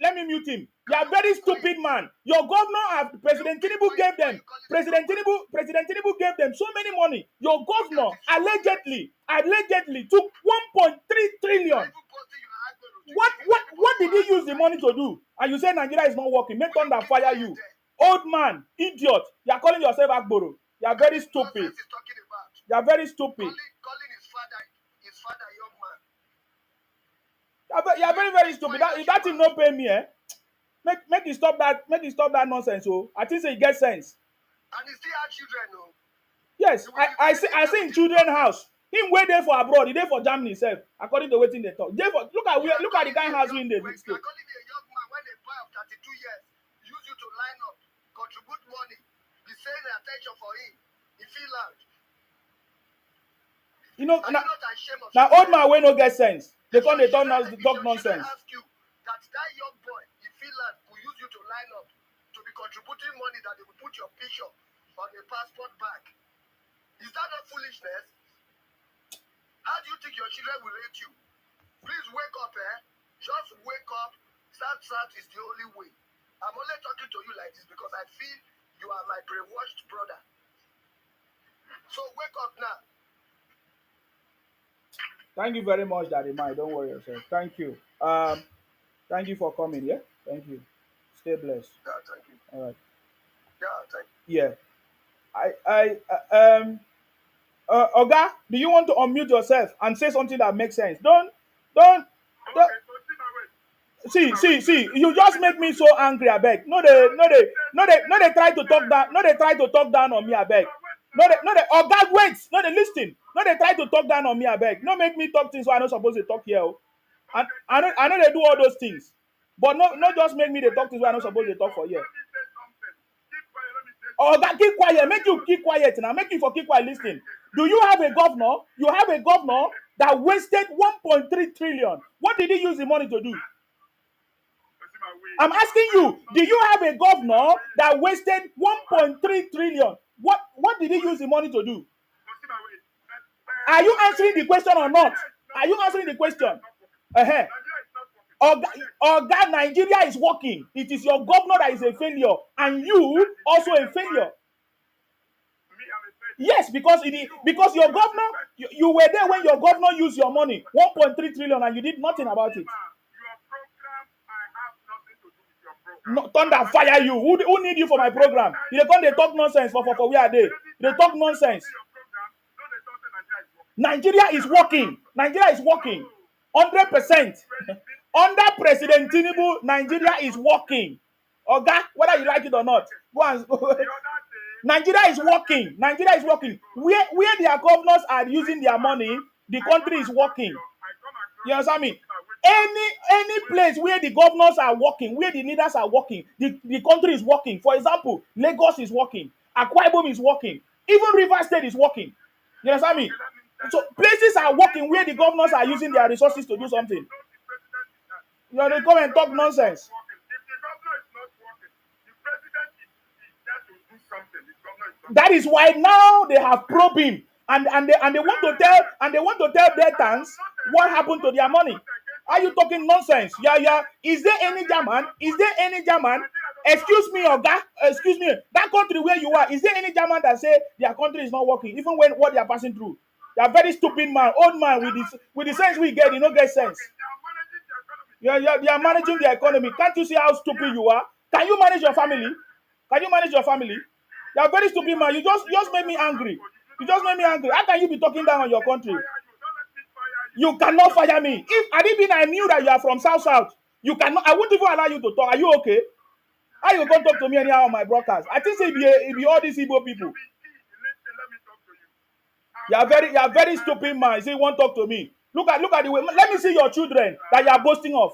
Let me mute him. You are very stupid man. Your governor have President Tinubu gave them. President Tinubu gave them so many money. Your governor allegedly took 1.3 trillion. What did he use the money to do? And you say Nigeria is not working. Make thunder fire you. Old man, idiot. You are calling yourself Agboro. You are very stupid. You are very stupid. Calling his father young man. You are very stupid. That thing no pay me, eh? Make you stop that. Make you stop that nonsense. Oh, I think say you get sense. And he still have children, no? Yes, I see in children house. Him way there for abroad, he there for Germany self. According to waiting they talk. Look at the kind of house we in the You're calling me a young man when they buy of 32 years, use you to line up, contribute money, be saying attention for him. He feel loud. You know, now old man wey no get sense. They come they talk nonsense. Ask you that young boy in Finland will use you to line up to be contributing money that they will put your picture on a passport bag. Is that not foolishness? How do you think your children will rate you? Please wake up, eh? Just wake up. Sat is the only way. I'm only talking to you like this because I feel you are my brainwashed brother. So wake up now. Thank you very much, Daddy Mike. Don't worry yourself. Thank you. Thank you for coming. Yeah. Thank you. Stay blessed. Yeah, thank you. All right. Yeah, thank you. Yeah. Oga, do you want to unmute yourself and say something that makes sense? Don't. See. You just make me so angry, abeg. No, they try to talk down. No, they try to talk down on me, abeg. No, they. Oga, wait. No, they listen. No, they try to talk down on me, abeg. No, make me talk things where I'm not supposed to talk here. Oh. And I know they do all those things, but not just make me they talk things where I'm not supposed to talk for here. Oga, keep quiet. Make you keep quiet now. Make you for keep quiet. Listen. Do you have a governor? You have a governor that wasted 1.3 trillion. What did he use the money to do? I'm asking you, do you have a governor that wasted 1.3 trillion? What did he use the money to do? Are you answering the question or not? Are you answering the question? Oga, Nigeria is working. It is your governor that is a failure, and you also a failure. Yes, because your governor, you were there when your governor used your money, 1.3 trillion, and you did nothing about it. No, thunder fire you. Who need you for my program? They talk nonsense for where are they? They talk nonsense. Nigeria is working. Nigeria is working. 100%. Under President Tinubu, Nigeria is working. Oga, whether you like it or not. Nigeria is working. Nigeria is working. Where their governors are using their money, the country is working. You understand me? Any place where the governors are working, where the leaders are working, the country is working. For example, Lagos is working. Akwa Ibom is working. Even River State is working. You understand me? So places are working where the governors are using their resources to do something. You know, they come and talk nonsense. That is why now they have probed him, and they want to tell their tanks what happened to their money. Are you talking nonsense? Yeah. Is there any German? Excuse me, Oga. Excuse me. That country where you are, is there any German that say their country is not working, even when what they are passing through? You are very stupid man, old man with the sense we get, you don't get sense. They are managing the economy. Can't you see how stupid you are? Can you manage your family? You are very stupid man. You just made me angry. How can you be talking down on your country? You cannot fire me. If I didn't I knew that you are from South South, you cannot. I wouldn't even allow you to talk. Are you okay? How you gonna talk to me anyhow on my broadcast? I think say it be all these Igbo people. Listen, let me talk to you. You are very stupid man. You say you won't talk to me. Look at the way. Let me see your children that you are boasting of.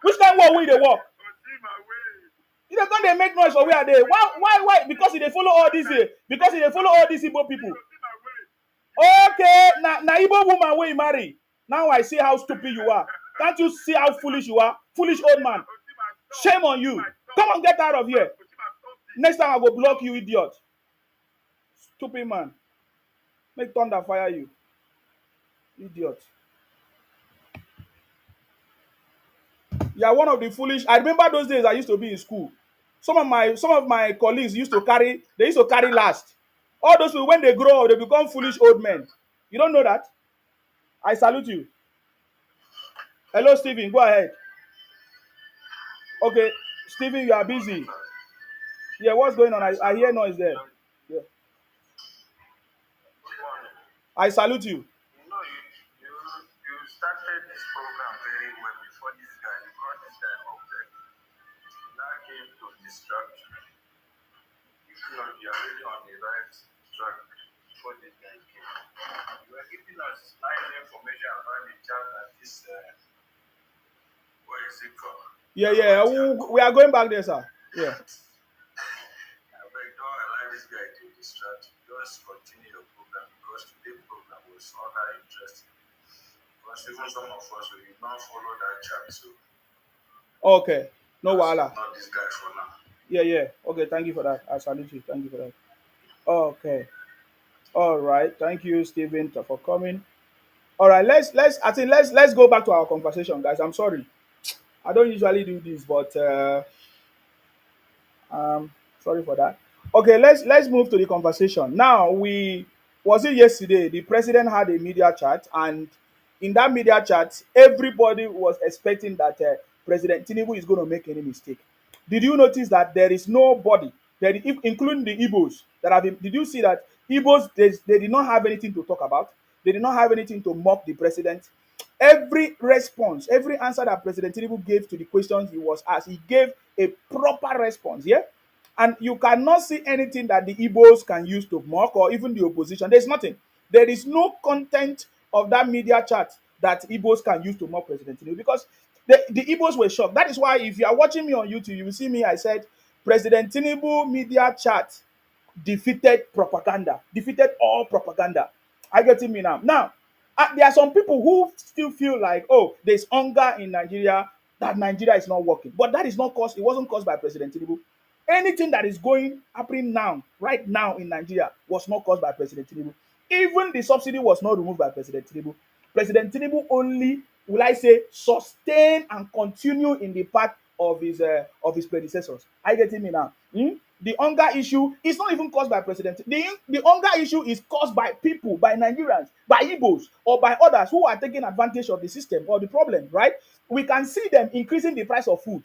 Which kind of way they walk? See my way. You know, they make noise for where are they? Why? Because they follow all these because they follow all these Igbo people. See my way. Okay, na Igbo woman where you marry. Now I see how stupid you are. Can't you see how foolish you are? Foolish old man. Shame on you. Come on, get out of here. Next time I will block you, idiot. Stupid man. Make thunder fire you. Idiot. You are one of the foolish. I remember those days I used to be in school. Some of my colleagues used to carry last. All those people, when they grow up, they become foolish old men. You don't know that? I salute you. Hello, Stephen. Go ahead. Okay, Stephen, you are busy. Yeah, what's going on? I hear noise there. Yeah. I salute you. You started this program very well before this guy. You brought this guy up there. Now came to distract you. If you are really on the right track before this guy came. You were giving us nice information about the chat and this, what is it called? Yeah. We are going back there, sir. Yeah. Don't allow this guy to distract you. Just continue your program because today's program was other interesting. Because even some of us will not follow that chat. So Okay. No wahala. not this guy for now. Yeah. Okay, thank you for that. I salute you. Thank you for that. Okay. All right. Thank you, Stephen, for coming. All right, let's go back to our conversation, guys. I'm sorry. I don't usually do this, but sorry for that. Okay, let's move to the conversation. Now, we was it yesterday? The president had a media chat, and in that media chat, everybody was expecting that President Tinubu is going to make any mistake. Did you notice that there is nobody, including the Igbos, that have been? Did you see that Igbos they did not have anything to talk about? They did not have anything to mock the president. Every response, every answer that President Tinubu gave to the questions he was asked, he gave a proper response. Yeah, and you cannot see anything that the Igbos can use to mock or even the opposition. There's nothing. There is no content of that media chat that Igbos can use to mock President Tinubu because the Igbos were shocked. That is why if you are watching me on YouTube, you will see me. I said President Tinubu media chat defeated propaganda, defeated all propaganda. I get me now. Now, there are some people who still feel like, oh, there's hunger in Nigeria, that Nigeria is not working. But that is not caused, it wasn't caused by President Tinubu. Anything that is happening now, right now in Nigeria, was not caused by President Tinubu. Even the subsidy was not removed by President Tinubu. President Tinubu only, will I say, sustain and continue in the path of his predecessors. Are you getting me now? The hunger issue is not even caused by President. The hunger issue is caused by people, by Nigerians, by Igbos, or by others who are taking advantage of the system or the problem, right? We can see them increasing the price of food.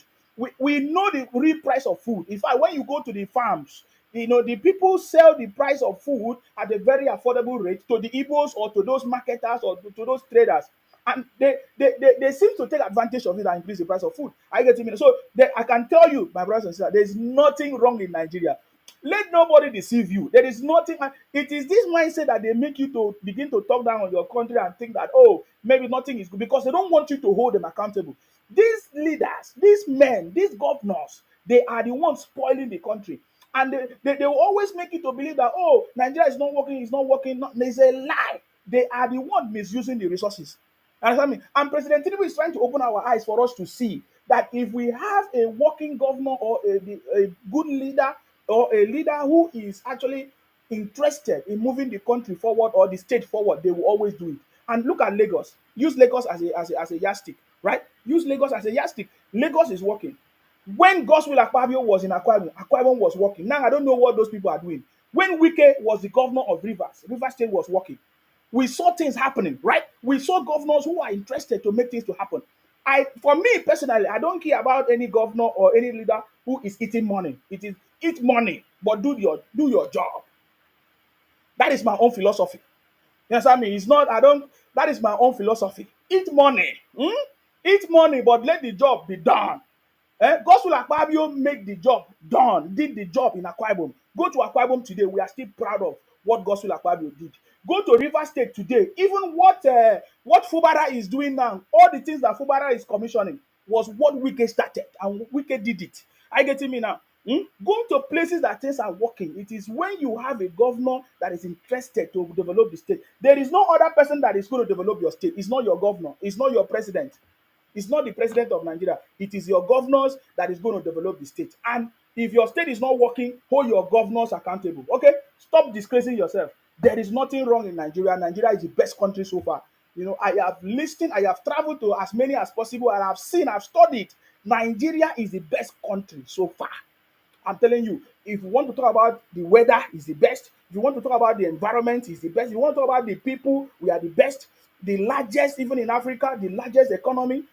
We know the real price of food. In fact, when you go to the farms, the people sell the price of food at a very affordable rate to the Igbos or to those marketers or to those traders. And they seem to take advantage of it and increase the price of food. I get it. So I can tell you, my brothers and sisters, there's nothing wrong in Nigeria. Let nobody deceive you. There is nothing. It is this mindset that they make you to begin to talk down on your country and think that, oh, maybe nothing is good because they don't want you to hold them accountable. These leaders, these men, these governors, they are the ones spoiling the country. And they will always make you to believe that, oh, Nigeria is not working, it's not working. No, there's a lie. They are the ones misusing the resources. Understand me? And President Tinubu is trying to open our eyes for us to see that if we have a working governor or a good leader or a leader who is actually interested in moving the country forward or the state forward, they will always do it. And look at Lagos. Use Lagos as a yardstick, right? Use Lagos as a yardstick. Lagos is working. When Godswill Akpabio was in Akwa Ibom was working. Now I don't know what those people are doing. When Wike was the governor of Rivers State was working. We saw things happening, right? We saw governors who are interested to make things to happen. For me personally, I don't care about any governor or any leader who is eating money. It is eat money, but do your job. That is my own philosophy. You understand me? It's not, I don't, that is my own philosophy. Eat money. Eat money, but let the job be done. Gospel Akpabio make the job done, did the job in Akwa Ibom. Go to Akwa Ibom today, we are still proud of what Gospel Akpabio did. Go to River State today, even what Fubara is doing now, all the things that Fubara is commissioning was what Wike started, and Wike did it. I get me now. Go to places that things are working. It is when you have a governor that is interested to develop the state. There is no other person that is going to develop your state. It's not your governor. It's not your president. It's not the president of Nigeria. It is your governors that is going to develop the state. And if your state is not working, hold your governors accountable. Okay? Stop disgracing yourself. There is nothing wrong in Nigeria. Nigeria is the best country so far. You know, I have listened, I have traveled to as many as possible, and I've seen, I've studied. Nigeria is the best country so far. I'm telling you, if you want to talk about the weather, is the best. If you want to talk about the environment, is the best. If you want to talk about the people, we are the best. The largest, even in Africa, the largest economy.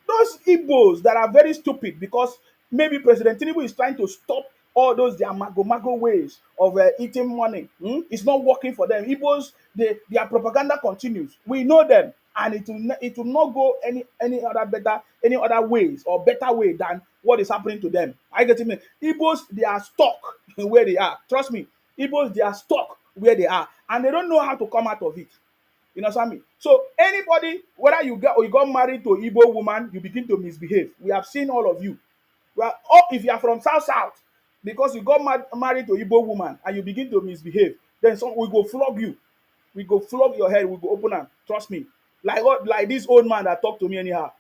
Those Igbos that are very stupid because maybe President Tinubu is trying to stop all those their mago ways of eating money. It's not working for them. Igbos, their propaganda continues. We know them, and it will not go any other ways or better way than what is happening to them. I get it. Igbos, they are stuck where they are. Trust me, Igbos, they are stuck where they are, and they don't know how to come out of it. You know what I mean? So anybody, whether you get or you got married to an Igbo woman, you begin to misbehave. We have seen all of you. Well, or if you are from South, because you got married to an Igbo woman and you begin to misbehave, then some we go flog you. We go flog your head. We go open am. Trust me. Like this old man that talk to me anyhow.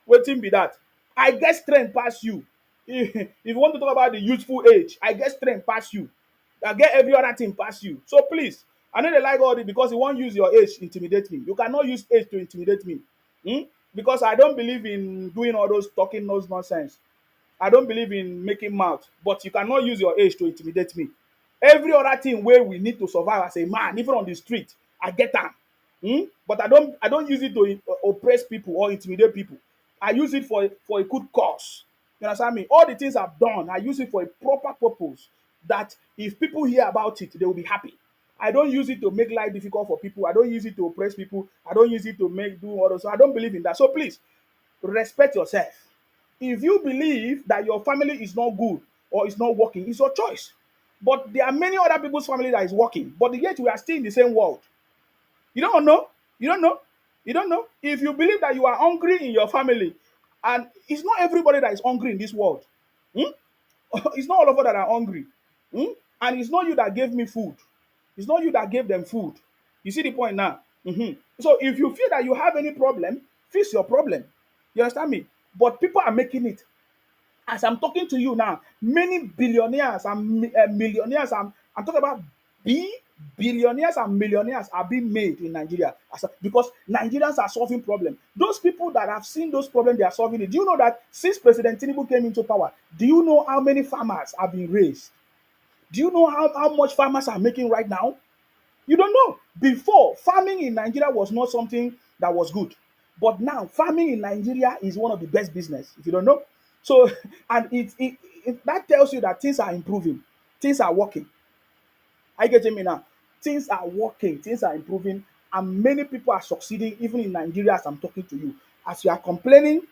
Wetin be that? I get strength past you. If you want to talk about the youthful age, I get strength past you. I get every other thing past you. So please, I know they like all this because you won't use your age to intimidate me. You cannot use age to intimidate me. Because I don't believe in doing all those talking those nonsense. I don't believe in making mouth, but you cannot use your age to intimidate me. Every other thing where we need to survive as a man, even on the street, I get am. But I don't use it to oppress people or intimidate people. I use it for a good cause. You understand me? All the things I've done, I use it for a proper purpose. That if people hear about it, they will be happy. I don't use it to make life difficult for people. I don't use it to oppress people. I don't use it to make do all those. So I don't believe in that. So please respect yourself. If you believe that your family is not good or is not working, it's your choice. But there are many other people's family that is working, but yet we are still in the same world. You don't know. You don't know. You don't know. If you believe that you are hungry in your family, and it's not everybody that is hungry in this world. Hmm? It's not all of us that are hungry. Hmm? And it's not you that gave me food. It's not you that gave them food. You see the point now? So if you feel that you have any problem, fix your problem. You understand me? But people are making it. As I'm talking to you now, many billionaires and millionaires, I'm talking about billionaires and millionaires are being made in Nigeria because Nigerians are solving problems. Those people that have seen those problems, they are solving it. Do you know that since President Tinubu came into power, do you know how many farmers have been raised? Do you know how much farmers are making right now? You don't know. Before, farming in Nigeria was not something that was good. But now, farming in Nigeria is one of the best business, if you don't know. So, and that tells you that things are improving. Things are working. Are you getting me now? Things are working. Things are improving. And many people are succeeding, even in Nigeria as I'm talking to you. As you are complaining,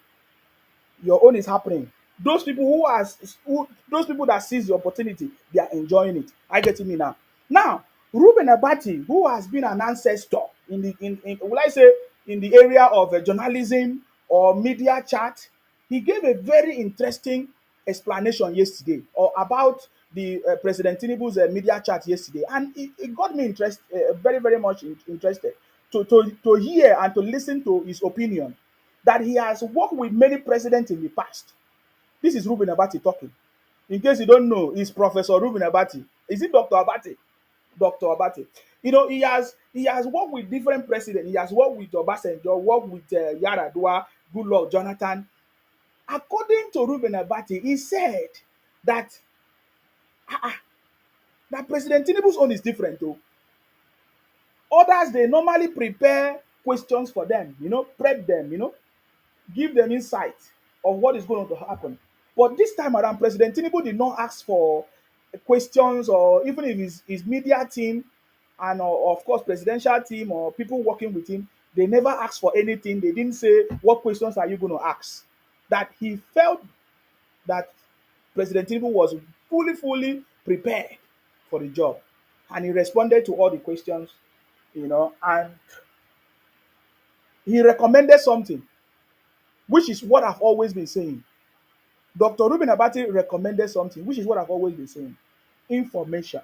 your own is happening. Those people that seize the opportunity, they are enjoying it. I get me now. Now, Ruben Abati, who has been an ancestor in the will I say in the area of journalism or media chat, he gave a very interesting explanation yesterday or about the President Tinubu's media chat yesterday, and it got me very very much interested to hear and to listen to his opinion that he has worked with many presidents in the past. This is Ruben Abati talking. In case you don't know, he's Professor Ruben Abati. Is it Dr. Abati? Dr. Abati. You know, he has worked with different presidents. He has worked with Obasanjo, worked with Yaradua, Goodluck, Jonathan. According to Ruben Abati, he said that that President Tinubu's own is different though. Others, they normally prepare questions for them, prep them, give them insight of what is going to happen. But this time around, President Tinubu did not ask for questions or even if his media team and of course presidential team or people working with him, they never asked for anything. They didn't say what questions are you going to ask. That he felt that President Tinubu was fully prepared for the job, and he responded to all the questions, and he recommended something, which is what I've always been saying. Dr. Ruben Abati recommended something, which is what I've always been saying. Information,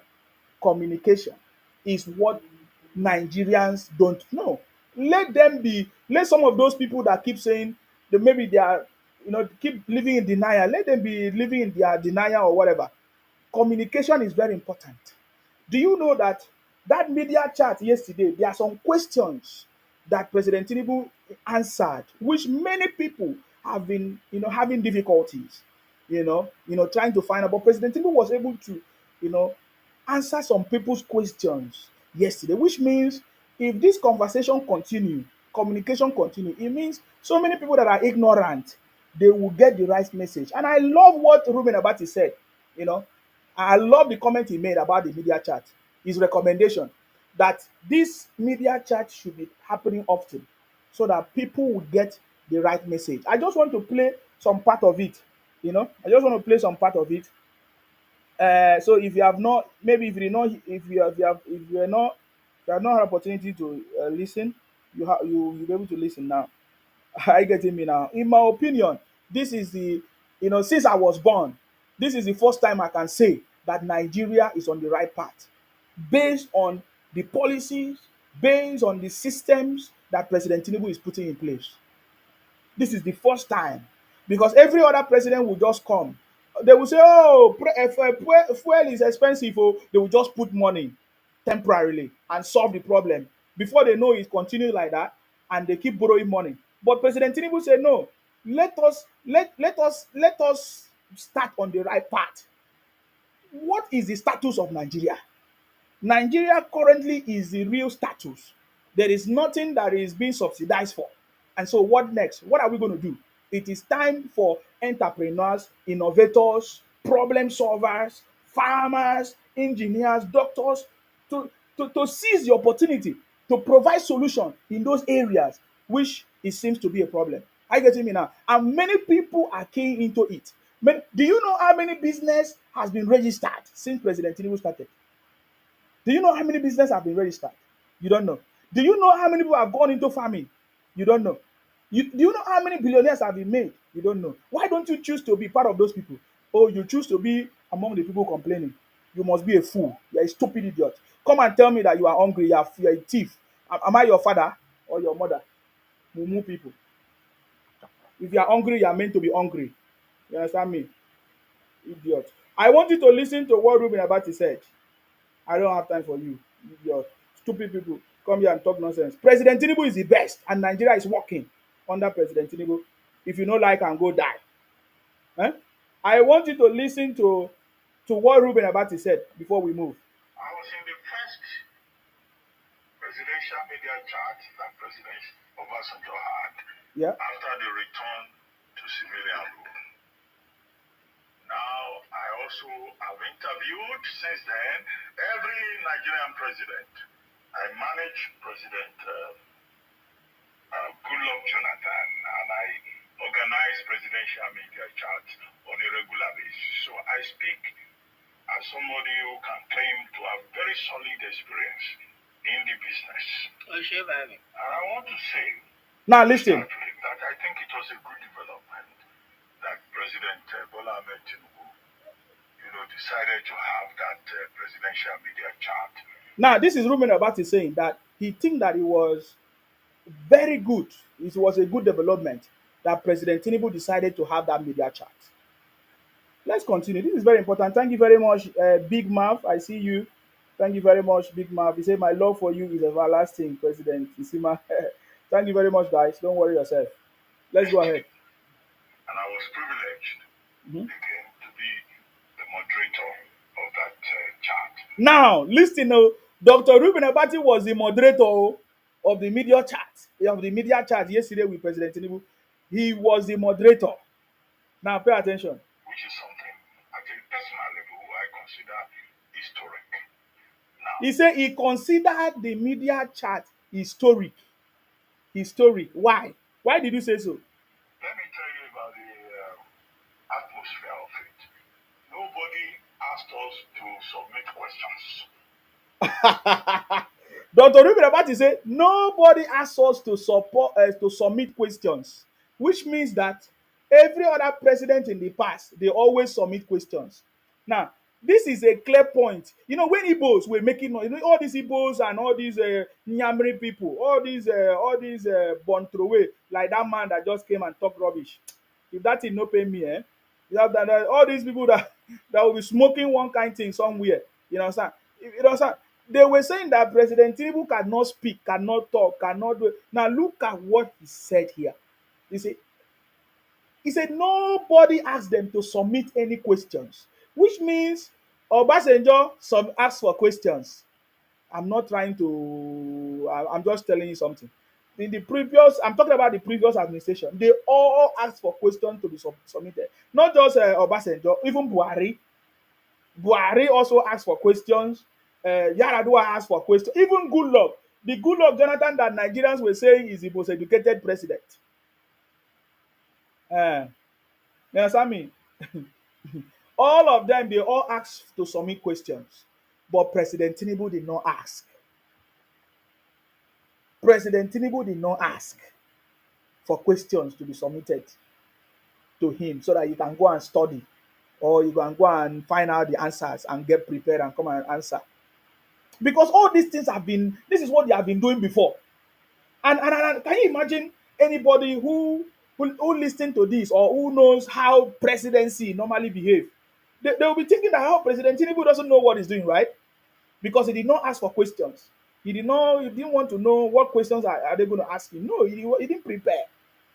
communication is what Nigerians don't know. Let some of those people that keep saying that maybe they are, keep living in denial, let them be living in their denial or whatever. Communication is very important. Do you know that media chat yesterday, there are some questions that President Tinubu answered, which many people have been, having difficulties, trying to find out. But President Tinubu was able to, you know, answer some people's questions yesterday, which means if this conversation continue, communication continue, it means so many people that are ignorant, they will get the right message. And I love what Ruben Abati said, you know. I love the comment he made about the media chat, his recommendation that this media chat should be happening often so that people will get the right message. I just want to play some part of it, I just want to play some part of it. So if you have not, maybe if you did not, if you are not, if you have not had opportunity to listen, you'll be able to listen now. Are you getting me now? In my opinion, this is since I was born, this is the first time I can say that Nigeria is on the right path based on the policies, based on the systems that President Tinubu is putting in place. This is the first time, because every other president will just come. They will say, "Oh, fuel is expensive." Oh, they will just put money temporarily and solve the problem. Before they know it, continue like that, and they keep borrowing money. But President Tinubu said, "No, let us start on the right path." What is the status of Nigeria? Nigeria currently is the real status. There is nothing that is being subsidized for. And so, what next? What are we going to do? It is time for entrepreneurs, innovators, problem solvers, farmers, engineers, doctors to seize the opportunity to provide solution in those areas which it seems to be a problem. Are you getting me now? And many people are keying into it. Do you know how many business has been registered since President Tinubu started? Do you know how many businesses have been registered? You don't know. Do you know how many people have gone into farming? You don't know. Do you know how many billionaires have been made? You don't know. Why don't you choose to be part of those people? Oh, you choose to be among the people complaining. You must be a fool. You're a stupid idiot. Come and tell me that you are hungry. You're a thief. Am I your father or your mother? Mumu people. If you are hungry, you are meant to be hungry. You understand me? Idiot. I want you to listen to what Ruben Abati said. I don't have time for you, idiot. Stupid people. Come here and talk nonsense. President Tinubu is the best, and Nigeria is working under President Tinubu. If you don't like and go die. Eh? I want you to listen to what Ruben Abati said before we move. I was in the first presidential media chat that President Obasanjo had Yeah. after the return to civilian rule. Now, I also have interviewed since then every Nigerian president. I managed President Goodluck Jonathan, and I organize presidential media chats on a regular basis. So I speak as somebody who can claim to have very solid experience in the business. And I want to say Now listen. that I think it was a good development that President Bola Ahmed Tinubu, decided to have that presidential media chat. Now this is Ruben Abati saying that he think that it was very good. It was a good development that President Tinubu decided to have that media chat. Let's continue. This is very important. Thank you very much, Big Mav. I see you. Thank you very much, Big Mav. He said, "My love for you is everlasting, President Isima." Thank you very much, guys. Don't worry yourself. Let's go ahead. And I was privileged again to be the moderator of that chat. Now, listen, Dr. Ruben Abati was the moderator of the media chat yesterday with President Tinubu. He was the moderator. Now, pay attention. Which is something at a personal level I consider historic. Now, He said he considered the media chat historic. Historic. Why? Why did you say so? Let me tell you about the atmosphere of it. Nobody asked us to submit questions. Dr. Ruben Abati said nobody asked us to submit questions, which means that every other president in the past they always submit questions. Now, this is a clear point. You know, when Igbos were making noise, you know, all these Igbos and all these Nyamri people, all these born throwaway, like that man that just came and talked rubbish. If that thing no pay me, you have that, all these people that that will be smoking one kind thing somewhere. You know what I'm saying? You know what I'm saying? They were saying that President Tinubu cannot speak, cannot talk, cannot do it. Now look at what he said here. You see, he said nobody asked them to submit any questions, which means Obasanjo asked for questions. I'm not trying to. I'm just telling you something. In the previous, I'm talking about the previous administration. They all asked for questions to be submitted. Not just Obasanjo, even Buhari. Buhari also asked for questions. Yaradua asked for questions. Even Goodluck, the Goodluck Jonathan that Nigerians were saying is the most educated president. Uh, you understand me? All of them, they all asked to submit questions. But President Tinubu did not ask. President Tinubu did not ask for questions to be submitted to him so that you can go and study or you can go and find out the answers and get prepared and come and answer. Because all these things have been, this is what they have been doing before. And can you imagine anybody who listen to this or who knows how presidency normally behave? They will be thinking that how President Tinubu doesn't know what he's doing, right? Because he did not ask for questions. He didn't want to know what questions are they going to ask him. No, he didn't prepare.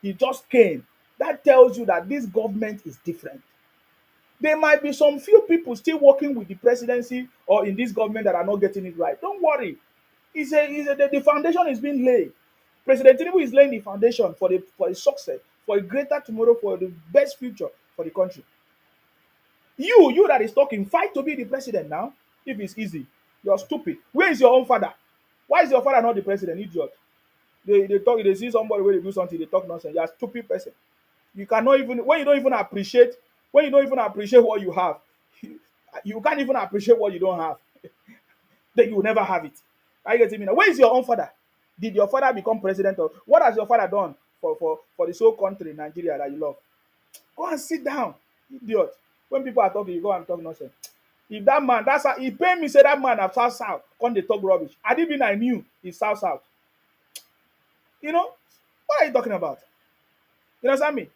He just came. That tells you that this government is different. There might be some few people still working with the presidency or in this government that are not getting it right. Don't worry. The foundation is being laid. President Tinubu is laying the foundation for the success, for a greater tomorrow, for the best future for the country. You that is talking, fight to be the president now. If it's easy, you're stupid. Where is your own father? Why is your father not the president? Idiot. They talk. They see somebody where they do something. They talk nonsense. You're a stupid person. You cannot even when you don't even appreciate what you have. You can't even appreciate what you don't have. Then you will never have it. Are you getting me now? Where is your own father? Did your father become president? Or what has your father done for the whole country, Nigeria, that you love? Go and sit down, idiot. When people are talking, you go and talk nonsense. If that man, that's how he paid me, say that man of South South, come they talk rubbish. I didn't even I knew he's South South. You know, what are you talking about? You understand me?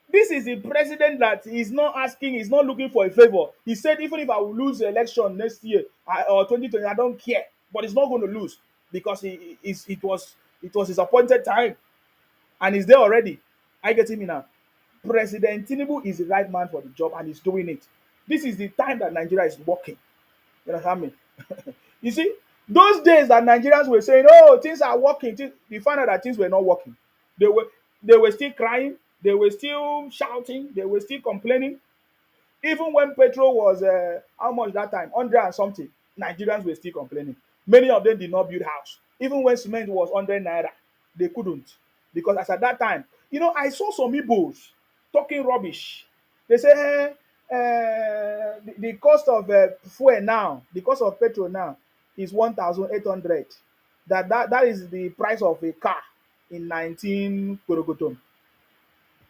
This is the president that is not asking, he's not looking for a favor. He said, even if I will lose the election next year or 2020, I don't care. But he's not going to lose because it was his appointed time and he's there already. I get me now. President Tinubu is the right man for the job and he's doing it. This is the time that Nigeria is working. You understand me? You see, those days that Nigerians were saying, "Oh, things are working," they found out that things were not working. They were they were still crying, they were still shouting, they were still complaining. Even when petrol was how much that time, 100 and something, Nigerians were still complaining. Many of them did not build house. Even when cement was 100 naira, they couldn't because as at that time, you know, I saw some Igbos talking rubbish. They say, the cost of fuel now, the cost of petrol now is 1,800. That is the price of a car in 19 Korogotom.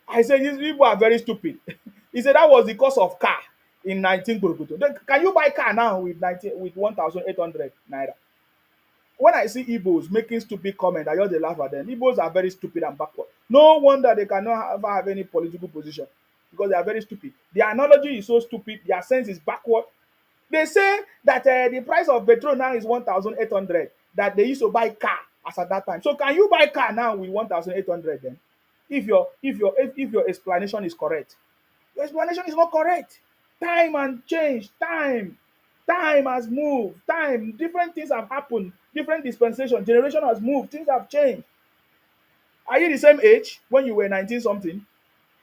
I said, these people are very stupid. He said that was the cost of car in 19 Korogotom. Can you buy car now with 1,800 naira? When I see Igbos making stupid comments, I just laugh at them. Igbos are very stupid and backward. No wonder they cannot have any political position because they are very stupid. The analogy is so stupid. Their sense is backward. They say that the price of petrol now is 1,800. That they used to buy car as at that time. So can you buy car now with 1,800 then? If your explanation is correct, your explanation is not correct. Time and change. Time has moved. Time, different things have happened. Different dispensation. Generation has moved. Things have changed. Are you the same age when you were 19 something?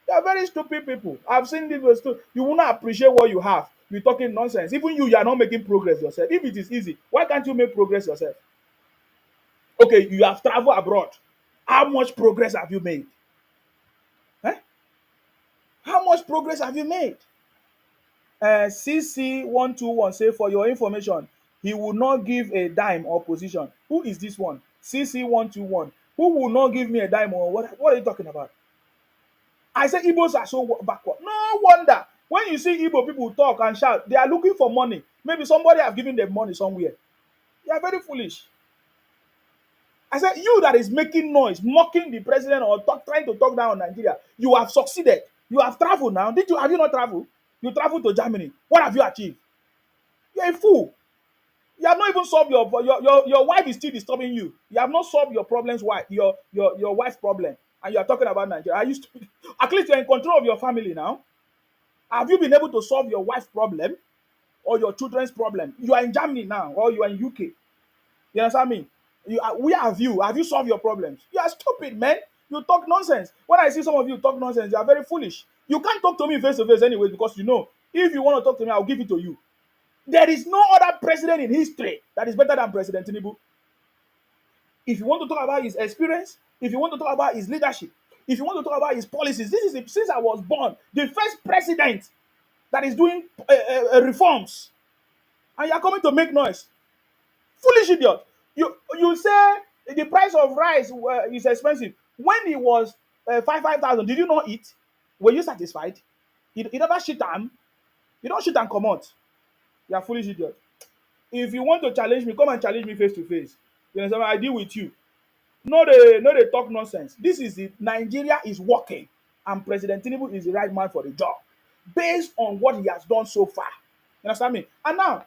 They are very stupid people. I've seen people too. You will not appreciate what you have. be talking nonsense. Even you are not making progress yourself. If it is easy, why can't you make progress yourself? Okay, you have traveled abroad. How much progress have you made? Eh? How much progress have you made? CC121 say, for your information, he will not give a dime or position. Who is this one? CC121. Who will not give me a dime or what? What are you talking about? I say Igbos are so backward. No wonder. When you see Igbo people talk and shout, they are looking for money. Maybe somebody have given them money somewhere. They are very foolish. I said, you that is making noise, mocking the president or trying to talk down on Nigeria, you have succeeded. You have traveled now. Have you not traveled? You traveled to Germany. What have you achieved? You're a fool. You have not even solved your wife is still disturbing you. You have not solved your problems. Why? Your wife's problem. And you are talking about Nigeria. Are you stupid? At least you're in control of your family now. Have you been able to solve your wife's problem or your children's problem? You are in Germany now, or you are in UK. You understand me? Where have you? Have you solved your problems? You are stupid, man. You talk nonsense. When I see some of you talk nonsense, you are very foolish. You can't talk to me face to face anyway, because you know, if you want to talk to me, I'll give it to you. There is no other president in history that is better than President Tinubu. If you want to talk about his experience, if you want to talk about his leadership, if you want to talk about his policies, this is since I was born, the first president that is doing reforms, and you are coming to make noise. Foolish idiot. You say the price of rice is expensive. When it was 5,000, did you not eat? Were you satisfied? You never shit am. You don't shit and come out. You are foolish idiot. If you want to challenge me, come and challenge me face to face. You understand? I deal with you. No, they talk nonsense. This is it. Nigeria is working, and President Tinubu is the right man for the job, based on what he has done so far. You understand me? And now,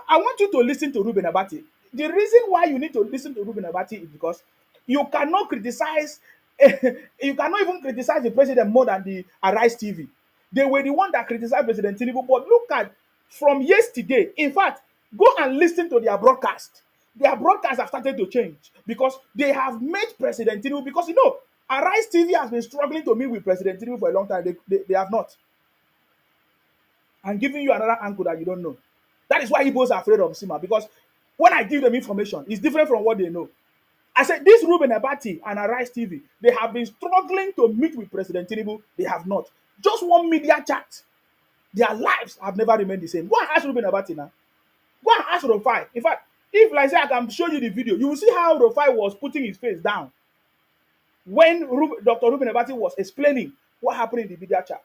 I want you to listen to Ruben Abati. The reason why you need to listen to Ruben Abati is because you cannot criticize, you cannot even criticize the president more than the Arise TV. They were the one that criticized President Tinubu. But look at from yesterday. In fact, go and listen to their broadcast. Their broadcasts have started to change because they have made President Tinubu. Because you know, Arise TV has been struggling to meet with President Tinubu for a long time. They have not. I'm giving you another angle that you don't know. That is why Igbos are afraid of Sima, because when I give them information, it's different from what they know. I said, this Ruben Abati and Arise TV, they have been struggling to meet with President Tinubu. They have not. Just one media chat. Their lives have never remained the same. Go and ask Ruben Abati now. Go and ask Rufai. In fact, if like say I can show you the video, you will see how Rufai was putting his face down when Dr. Ruben Abati was explaining what happened in the media chat.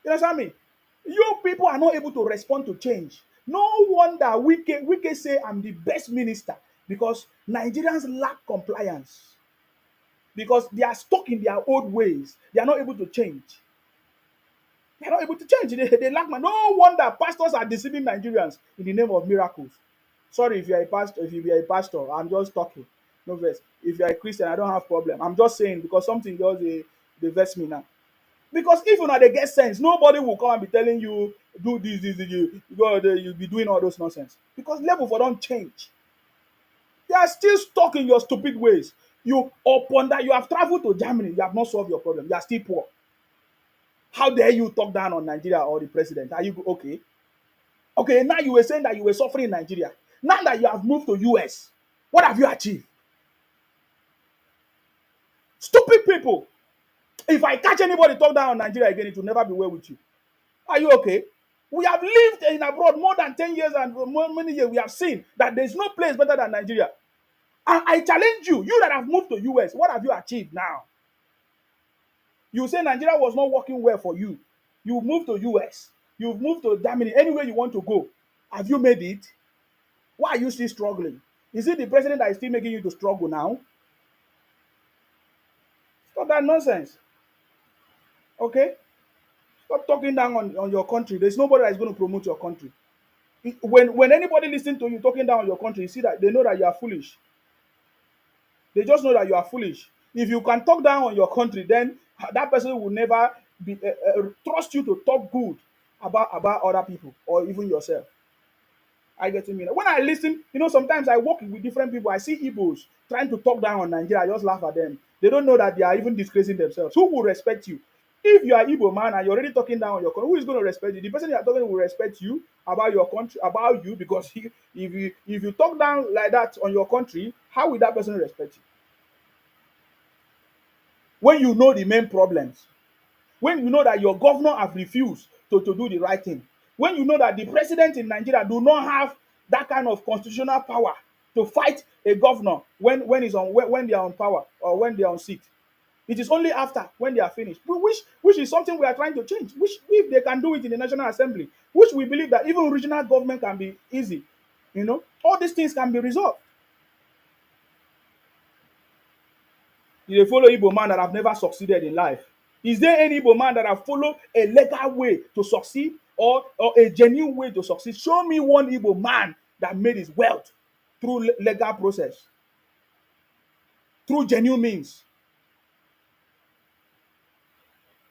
You understand me? You people are not able to respond to change. No wonder Wike say I'm the best minister, because Nigerians lack compliance. Because they are stuck in their old ways. They are not able to change. They are not able to change. They lack man. No wonder pastors are deceiving Nigerians in the name of miracles. Sorry if you are a pastor. If you are a pastor, I'm just talking. No verse. If you are a Christian, I don't have problem. I'm just saying because something just they vex me now. Because if you know they get sense, nobody will come and be telling you do this, you'll be doing all those nonsense. Because level for don't change. They are still stuck in your stupid ways. You upon that you have traveled to Germany, you have not solved your problem. You are still poor. How dare you talk down on Nigeria or the president? Are you okay? Okay, now you were saying that you were suffering in Nigeria. Now that you have moved to US, what have you achieved? Stupid people. If I catch anybody talk down on Nigeria again, it will never be well with you. Are you okay? We have lived in abroad more than 10 years and many years. We have seen that there's no place better than Nigeria. And I challenge you, you that have moved to US, what have you achieved now? You say Nigeria was not working well for you. You moved to US. You've moved to Germany. Anywhere you want to go. Have you made it? Why are you still struggling? Is it the president that is still making you to struggle now? Stop that nonsense. Okay? Stop talking down on your country. There's nobody that is going to promote your country. When anybody listens to you talking down on your country, you see that they know that you are foolish. They just know that you are foolish. If you can talk down on your country, then that person will never be trust you to talk good about other people or even yourself. I get to mean. When I listen, sometimes I work with different people. I see Igbos trying to talk down on Nigeria. I just laugh at them. They don't know that they are even disgracing themselves. Who will respect you? If you are Igbo man and you're already talking down on your country, who is going to respect you? The person you are talking to will respect you about your country, about you, because if you talk down like that on your country, how will that person respect you? When you know the main problems, when you know that your governor have refused to do the right thing, when you know that the president in Nigeria do not have that kind of constitutional power to fight a governor when they are on power or when they are on seat. It is only after when they are finished, which is something we are trying to change. Which, if they can do it in the National Assembly, which we believe that even regional government can be easy, all these things can be resolved. You dey follow Igbo man that have never succeeded in life. Is there any Igbo man that have followed a legal way to succeed, or a genuine way to succeed? Show me one Igbo man that made his wealth through legal process, through genuine means.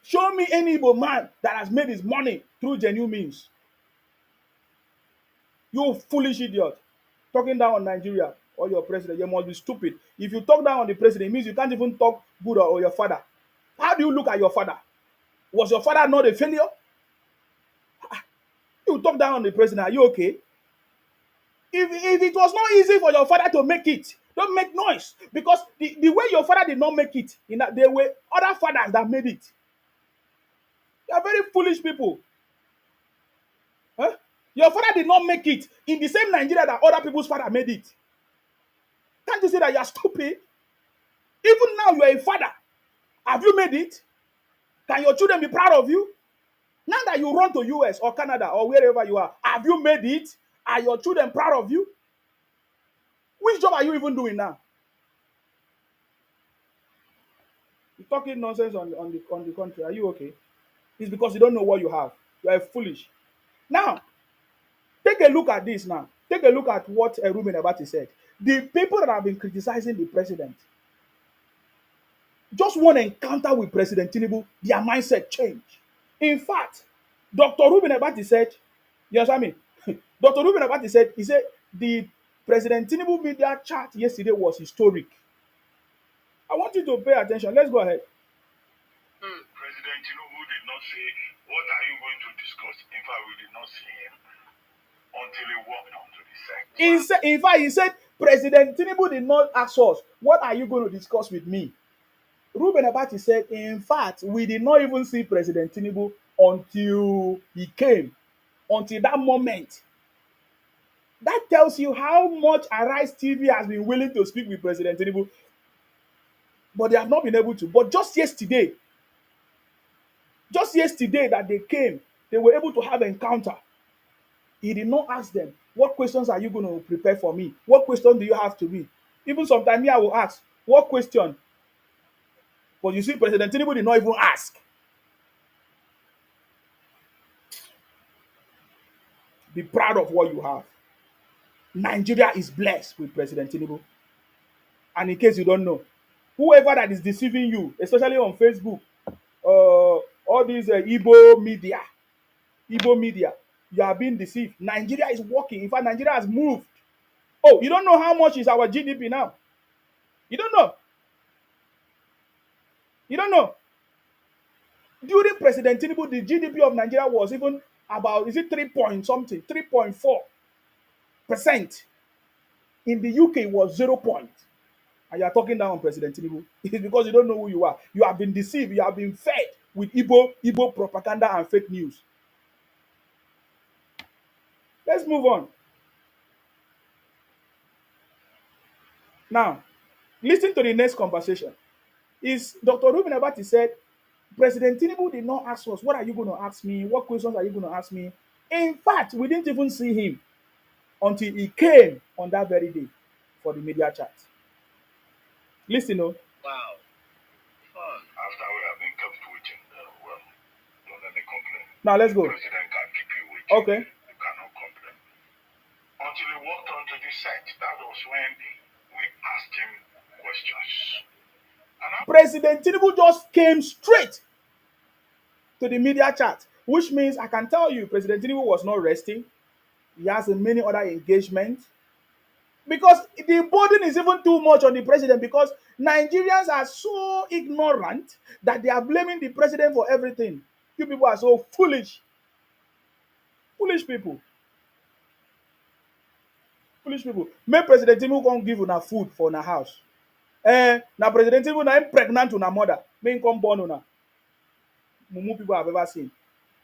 Show me any Igbo man that has made his money through genuine means. You foolish idiot. Talking down on Nigeria or your president, you must be stupid. If you talk down on the president, it means you can't even talk good or your father. How do you look at your father? Was your father not a failure? You talk down on the president, are you okay? If it was not easy for your father to make it, don't make noise. Because the way your father did not make it, there were other fathers that made it. You are very foolish people. Huh? Your father did not make it in the same Nigeria that other people's father made it. Can't you say that you are stupid? Even now you are a father. Have you made it? Can your children be proud of you? Now that you run to US or Canada or wherever you are, have you made it? Are your children proud of you? Which job are you even doing now? You're talking nonsense on the country. Are you okay? It's because you don't know what you have. You are foolish. Now, take a look at this now. Take a look at what Ruben Abati said. The people that have been criticizing the president, just one encounter with President Tinubu, their mindset changed. In fact, Dr. Ruben Abati said, you understand me? Dr. Ruben Abati said, the President Tinubu media chat yesterday was historic. I want you to pay attention. Let's go ahead. President Tinubu did not say, what are you going to discuss? In fact, we did not see him until he walked onto the set. In fact, he said, President Tinubu did not ask us, what are you going to discuss with me? Ruben Abati said, in fact, we did not even see President Tinubu until he came, until that moment. That tells you how much Arise TV has been willing to speak with President Tinubu, but they have not been able to. But just yesterday that they came, they were able to have an encounter. He did not ask them, what questions are you going to prepare for me? What question do you have to me? Even sometimes me, I will ask, what question? But you see, President Tinubu did not even ask. Be proud of what you have. Nigeria is blessed with President Tinubu. And in case you don't know, whoever that is deceiving you, especially on Facebook, all these Igbo media, you are being deceived. Nigeria is working. In fact, Nigeria has moved. Oh, you don't know how much is our GDP now? You don't know. You don't know. During President Tinubu, the GDP of Nigeria was even about, is it 3 point something, 3.4%. In the UK, it was 0 point. And you are talking down on President Tinubu. It's because you don't know who you are. You have been deceived. You have been fed with Igbo propaganda and fake news. Let's move on. Now, listen to the next conversation. Is Dr. Ruben Abati said, President Tinubu did not ask us, what are you going to ask me? What questions are you going to ask me? In fact, we didn't even see him until he came on that very day for the media chat. Listen, oh. Wow. After we have been kept waiting, well, don't let me complain. Now let's go. The president can keep you waiting. Okay. You cannot complain. Until he walked onto the set, that was when we asked him questions. President Tinubu just came straight to the media chat, which means I can tell you President Tinubu was not resting. He has many other engagements. Because the burden is even too much on the president, because Nigerians are so ignorant that they are blaming the president for everything. You people are so foolish. Foolish people. Foolish people. Make President Tinubu come give una food for una house. Now President Tinubu na him pregnant una mother. Make him come born una. Mumu people have ever seen.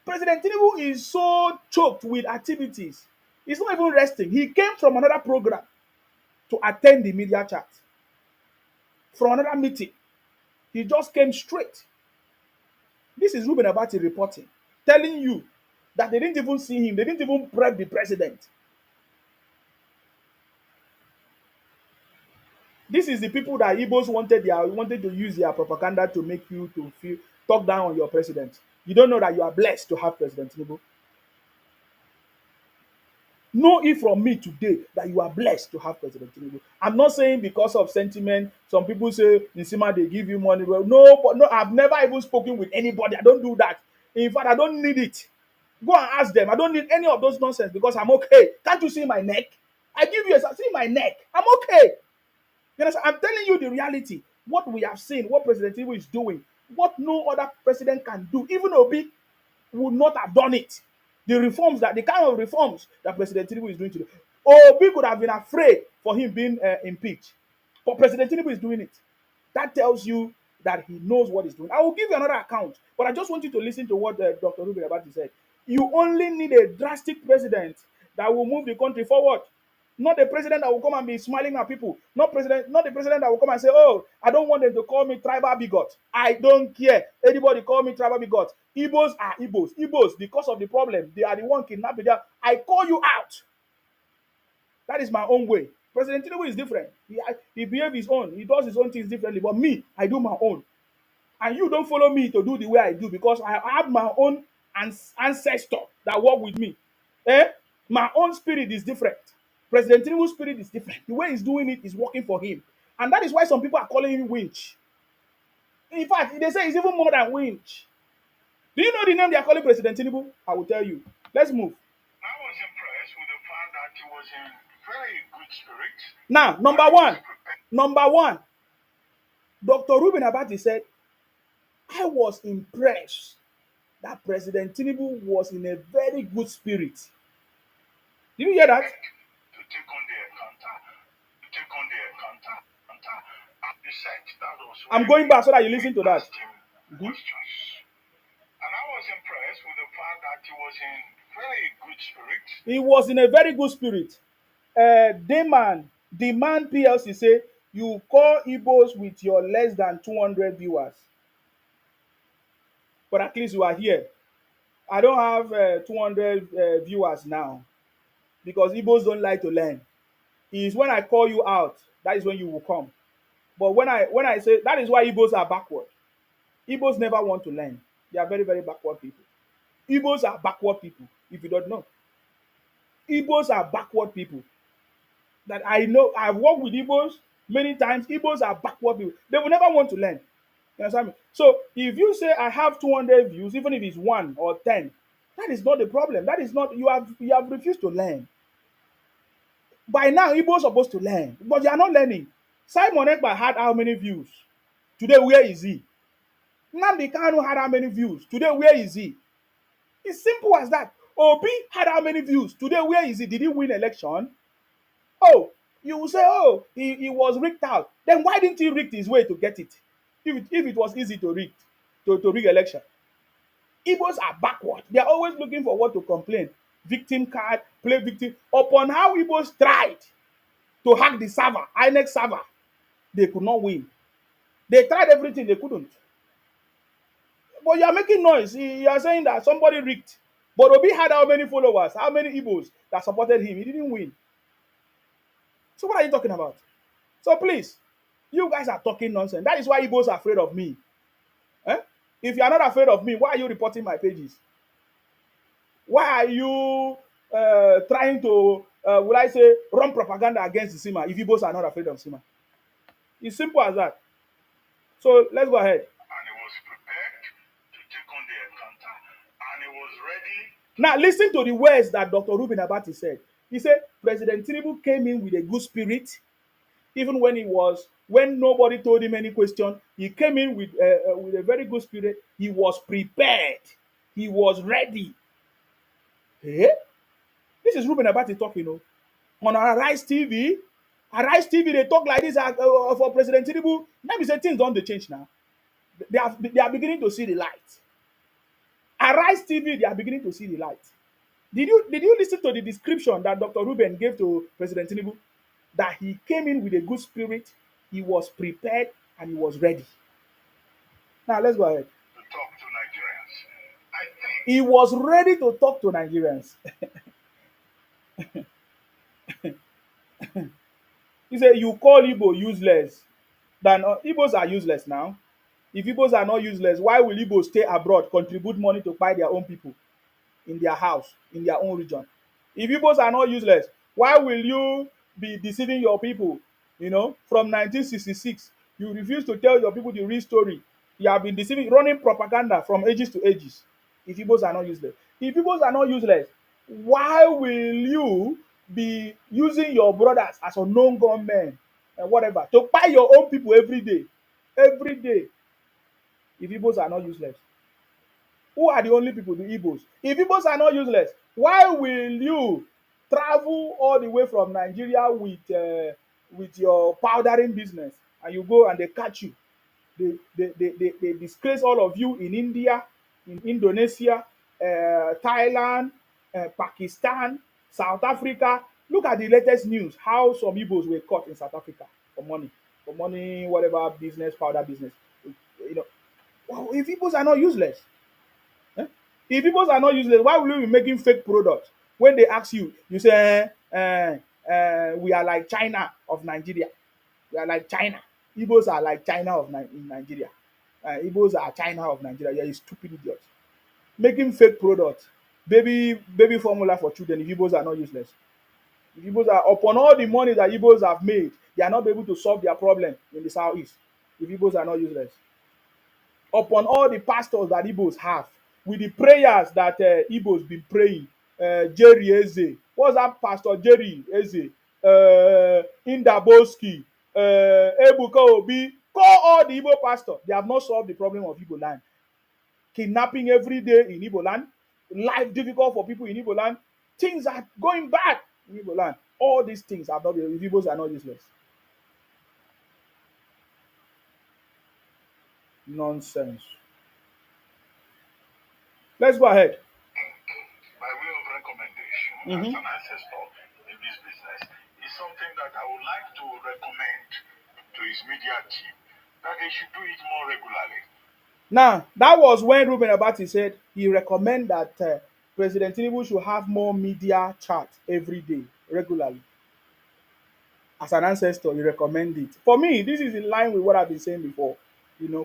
President Tinubu is so choked with activities. He's not even resting. He came from another program to attend the media chat. From another meeting. He just came straight. This is Ruben Abati reporting, telling you that they didn't even see him. They didn't even prep the president. This is the people that Igbos wanted to use their propaganda to make you to feel talk down on your president. You don't know that you are blessed to have President Tinubu. Know it from me today that you are blessed to have President Tinubu. I'm not saying because of sentiment. Some people say Nsima they give you money. Well, no, I've never even spoken with anybody. I don't do that. In fact, I don't need it. Go and ask them. I don't need any of those nonsense because I'm okay. Can't you see my neck? I give you see my neck. I'm okay. You understand? I'm telling you the reality. What we have seen, what President Tinubu is doing, what no other president can do. Even Obi would not have done it. The kind of reforms that President Tinubu is doing today. Obi could have been afraid for him being impeached. But President Tinubu is doing it. That tells you that he knows what he's doing. I will give you another account, but I just want you to listen to what Dr. Ruben Abati said. You only need a drastic president that will move the country forward. Not the president that will come and be smiling at people. Not the president that will come and say, "Oh, I don't want them to call me tribal bigot." I don't care. Anybody call me tribal bigot. Igbos are Igbos. Igbos, because of the problem, they are the one kidnapping them. I call you out. That is my own way. President Tinubu is different. He behaves his own. He does his own things differently. But me, I do my own. And you don't follow me to do the way I do because I have my own ancestor that work with me. My own spirit is different. President Tinubu's spirit is different. The way he's doing it is working for him. And that is why some people are calling him winch. In fact, they say it's even more than winch. Do you know the name they are calling President Tinubu? I will tell you. Let's move. I was impressed with the fact that he was in very good spirits. Now, number one, Dr. Ruben Abati said, I was impressed that President Tinubu was in a very good spirit. Did you hear that? To take on the encounter. And he said that was I'm going back so that you listen to that. Questions. And I was impressed with the fact that he was in very good spirit. He was in a very good spirit. The man PLC say, you call Igbos with your less than 200 viewers. But at least you are here. I don't have 200 viewers now because Igbos don't like to learn. Is when I call you out, that is when you will come. But when I say, that is why Igbos are backward. Igbos never want to learn. They are very, very backward people. Igbos are backward people, if you don't know. Igbos are backward people. That I know, I've worked with Igbos many times. Igbos are backward people. They will never want to learn. You understand me? So if you say I have 200 views, even if it's 1 or 10, that is not the problem. That is not, you have refused to learn. By now, Igbos are supposed to learn, but they are not learning. Simon Ekpa had how many views? Today, where is he? Nnamdi Kanu had how many views? Today, where is he? It's simple as that. Obi had how many views? Today, where is he? Did he win election? Oh, you will say, oh, he was rigged out. Then why didn't he rig his way to get it? If it was easy to rig election. Igbos are backward. They are always looking for what to complain. Victim card, play victim. Upon how Igbos tried to hack the server, INEC server, they could not win. They tried everything, they couldn't. But you are making noise. You are saying that somebody rigged. But Obi had how many followers? How many Igbos that supported him? He didn't win. So what are you talking about? So please, you guys are talking nonsense. That is why Igbos are afraid of me. If you are not afraid of me, why are you reporting my pages? Why are you trying to, will I say, run propaganda against Sima if Igbos are not afraid of Sima? It's simple as that. So let's go ahead. And he was prepared to take on the encounter. And he was ready. Now listen to the words that Dr. Ruben Abati said. He said President Tinubu came in with a good spirit, even when nobody told him any question. He came in with a very good spirit. He was prepared. He was ready. Eh? This is Ruben Abati talking, on Arise TV. Arise TV, they talk like this for President Tinubu. Now we say things don't they change now. They are beginning to see the light. Arise TV, they are beginning to see the light. Did you listen to the description that Dr. Ruben gave to President Tinubu? That he came in with a good spirit, he was prepared, and he was ready. Now let's go ahead. To talk to Nigerians. I think He was ready to talk to Nigerians. He said, "You call Igbo useless? Then Igbos are useless now. If Igbos are not useless, why will Igbos stay abroad, contribute money to buy their own people in their house, in their own region? If Igbos are not useless, why will you be deceiving your people? From 1966, you refuse to tell your people the real story. You have been deceiving, running propaganda from ages to ages. If Igbos are not useless, why will you be using your brothers as unknown gunmen and whatever to buy your own people every day? Every day, if Igbos are not useless, who are the only people? The Igbos. If Igbos are not useless, why will you travel all the way from Nigeria with your powdering business, and you go and they catch you? They disgrace all of you in India, in Indonesia, Thailand, Pakistan, South Africa. Look at the latest news, how some Igbos were caught in South Africa for money, whatever business, powder business. You know, well, if Igbos are not useless, eh? If Igbos are not useless, why will you be making fake products? When they ask you, you say, we are like China of Nigeria. We are like China. Igbos are like China in Nigeria. Igbos are China of Nigeria. You're a stupid idiot. Making fake products, baby formula for children. If Igbos are not useless, if Igbos are upon all the money that Igbos have made, they are not able to solve their problem in the southeast. If Igbos are not useless, upon all the pastors that Igbos have, with the prayers that Igbos been praying, Jerry Eze, what's that pastor Jerry Eze, Indaboski, Ebuka Obi, call all the Igbo pastors. They have not solved the problem of Igbo land. Kidnapping every day in Igbo land, life difficult for people in Igbo land, things are going bad in Igbo land. All these things are not, if Igbos are not useless. Nonsense. Let's go ahead. by way of recommendation, as an ancestor in this business, is something that I would like to recommend to his media team that they should do it more regularly. Now, that was when Ruben Abati said he recommend that President Tinubu should have more media chat every day, regularly. As an ancestor, he recommend it. For me, this is in line with what I've been saying before.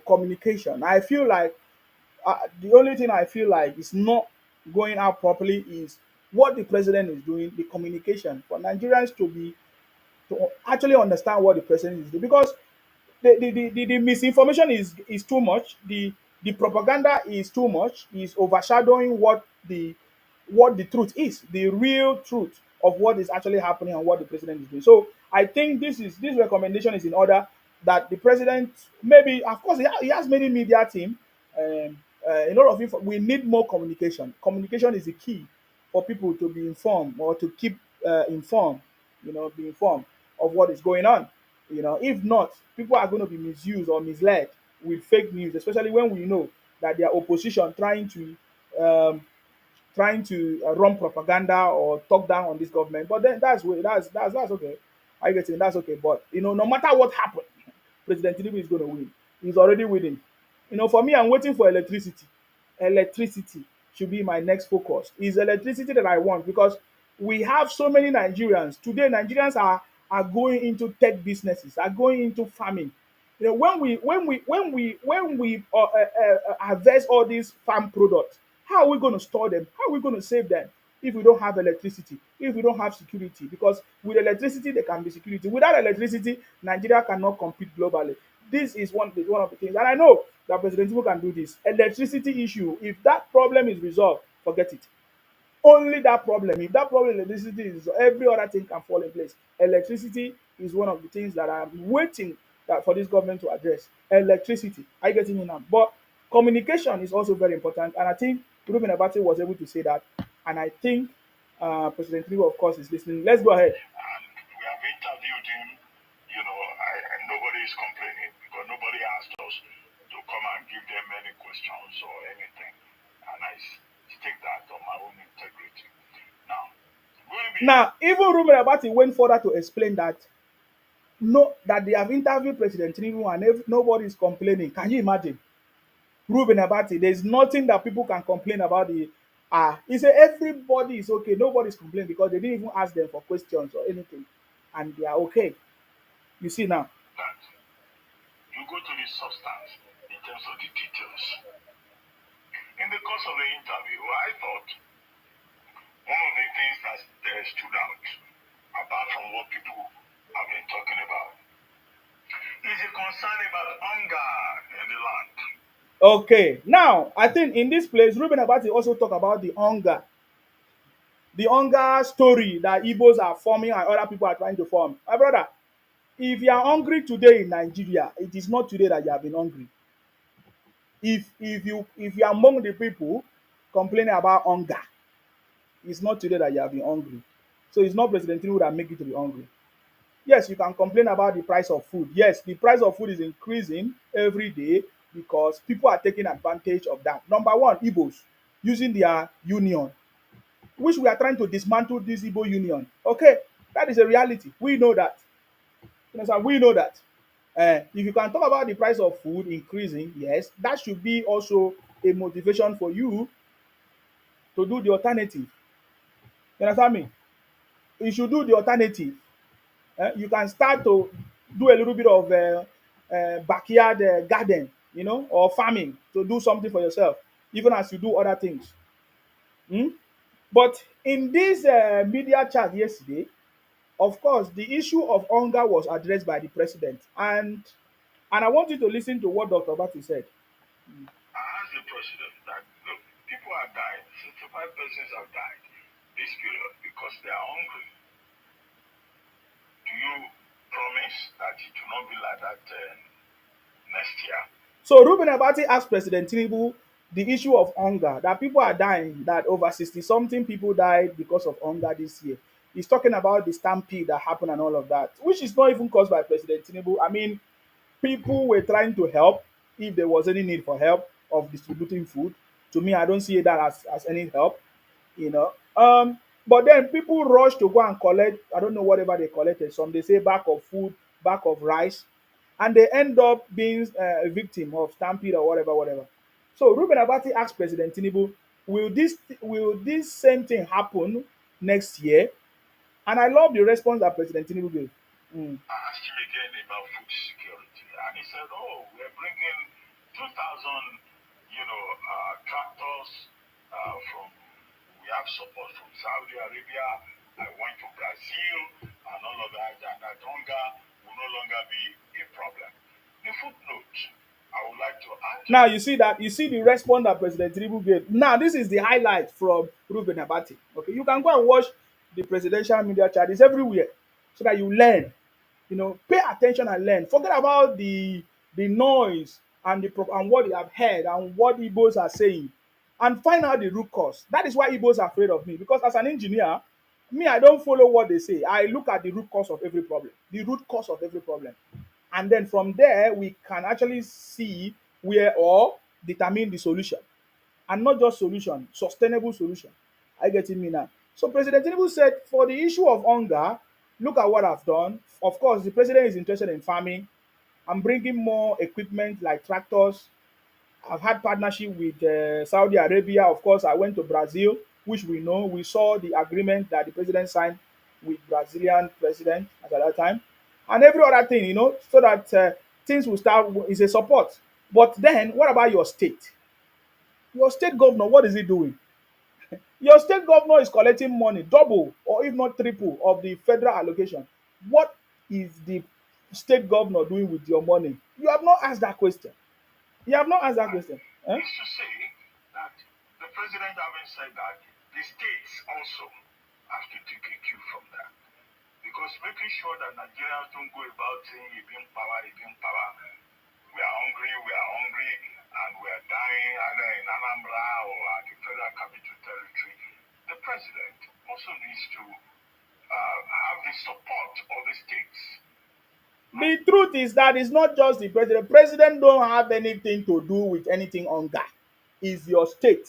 Communication. I feel like the only thing I feel like is not going out properly is what the president is doing, the communication for Nigerians to actually understand what the president is doing, because the misinformation is too much. The propaganda is too much. Is overshadowing what the truth is, the real truth of what is actually happening and what the president is doing. So I think this recommendation is in order, that the president, maybe, of course, he has many media team. A lot of info. We need more communication. Communication is the key for people to be informed, or to keep informed. Be informed of what is going on. If not, people are going to be misused or misled with fake news, especially when we know that their opposition trying to run propaganda or talk down on this government. But then that's okay. I get it. That's okay. But no matter what happens, President Tinubu is going to win. He's already winning. For me, I'm waiting for electricity. Electricity should be my next focus. Is electricity that I want, because we have so many Nigerians today. Nigerians are going into tech businesses, are going into farming. When we harvest all these farm products, how are we going to store them? How are we going to save them if we don't have electricity? If we don't have security? Because with electricity there can be security. Without electricity, Nigeria cannot compete globally. This is one of the things, and I know that President Tinubu can do this. Electricity issue, if that problem is resolved, forget it. Only that problem. If that problem electricity is, every other thing can fall in place. Electricity is one of the things that I'm waiting that for this government to address. Electricity. Are you getting me now? But communication is also very important, and I think Ruben Abati was able to say that. And I think President Tinubu, of course, is listening. Let's go ahead. And we have interviewed him. And nobody is complaining because nobody asked us to come and give them any questions or anything. And I take that on my own integrity. Now, Now, even Ruben Abati went further to explain that no, that they have interviewed President Tinubu and nobody is complaining. Can you imagine? Ruben Abati, there's nothing that people can complain about the he said everybody is okay, nobody's complaining because they didn't even ask them for questions or anything, and they are okay. You see now. that you go to the substance in terms of the details. In the course of the interview, I thought one of the things that stood out, apart from what people have been talking about, is a concern about hunger in the land. Okay, now I think in this place, Ruben Abati also talk about the hunger story that Igbos are forming and other people are trying to form. My brother, if you are hungry today in Nigeria, it is not today that you have been hungry. If you are among the people complaining about hunger, it's not today that you have been hungry. So it's not President Tinubu that make you to be hungry. Yes, you can complain about the price of food. Yes, the price of food is increasing every day because people are taking advantage of that. Number one, Igbos using their union, which we are trying to dismantle this Igbo union. Okay, that is a reality. We know that. You know, so we know that. If you can talk about the price of food increasing, yes, that should be also a motivation for you to do the alternative. You understand me? You should do the alternative. You can start to do a little bit of backyard garden, or farming to do something for yourself, even as you do other things. Hmm? But in this media chat yesterday, of course, the issue of hunger was addressed by the president, and I want you to listen to what Dr. Bati said. I asked the president that, look, people are dying, 65 persons have died this period because they are hungry. Do you promise that it will not be like that next year? So Ruben Abati asked President Tinubu the issue of hunger, that people are dying, that over 60 something people died because of hunger this year. He's talking about the stampede that happened and all of that, which is not even caused by President Tinubu. I mean, people were trying to help if there was any need for help of distributing food. To me, I don't see that as any help, you know. But then people rush to go and collect, I don't know whatever they collected. Some they say bag of food, bag of rice, and they end up being a victim of stampede or whatever, whatever. So Ruben Abati asked President Tinubu, will this same thing happen next year? And I love the response that President Tinubu gave. Mm. I asked him again about food security, and he said, "Oh, we're bringing 2,000, tractors from. We have support from Saudi Arabia. I went to Brazil, and all of that, and that hunger will no longer be a problem." The footnote I would like to add. Now you see the response that President Tinubu gave. Now this is the highlight from Ruben Abati. Okay, you can go and watch the presidential media chat. It's everywhere, so that you learn. Pay attention and learn. Forget about the noise and and what you have heard and what Igbos are saying, and find out the root cause. That is why Igbos are afraid of me, because as an engineer, me, I don't follow what they say. I look at the root cause of every problem. The root cause of every problem. And then from there, we can actually see where or determine the solution. And not just solution, sustainable solution. Are you getting me now? So President Tinubu said, for the issue of hunger, look at what I've done. Of course, the president is interested in farming. I'm bringing more equipment like tractors. I've had partnership with Saudi Arabia. Of course, I went to Brazil, which we know. We saw the agreement that the president signed with Brazilian president at that time, and every other thing, so that things will start. Is a support. But then, what about your state? Your state governor, what is he doing? Your state governor is collecting money, double or if not triple of the federal allocation. What is the state governor doing with your money? You have not asked that question. You have not asked that question. Is to say that the president having said that, the states also have to take a cue from that. Because making sure that Nigerians don't go about saying Ibim power, we are hungry, and we are dying either in Anambra or at the Federal Capital Territory. The president also needs to have the support of the states. The truth is that it's not just the president. The president don't have anything to do with anything on that. It's your state.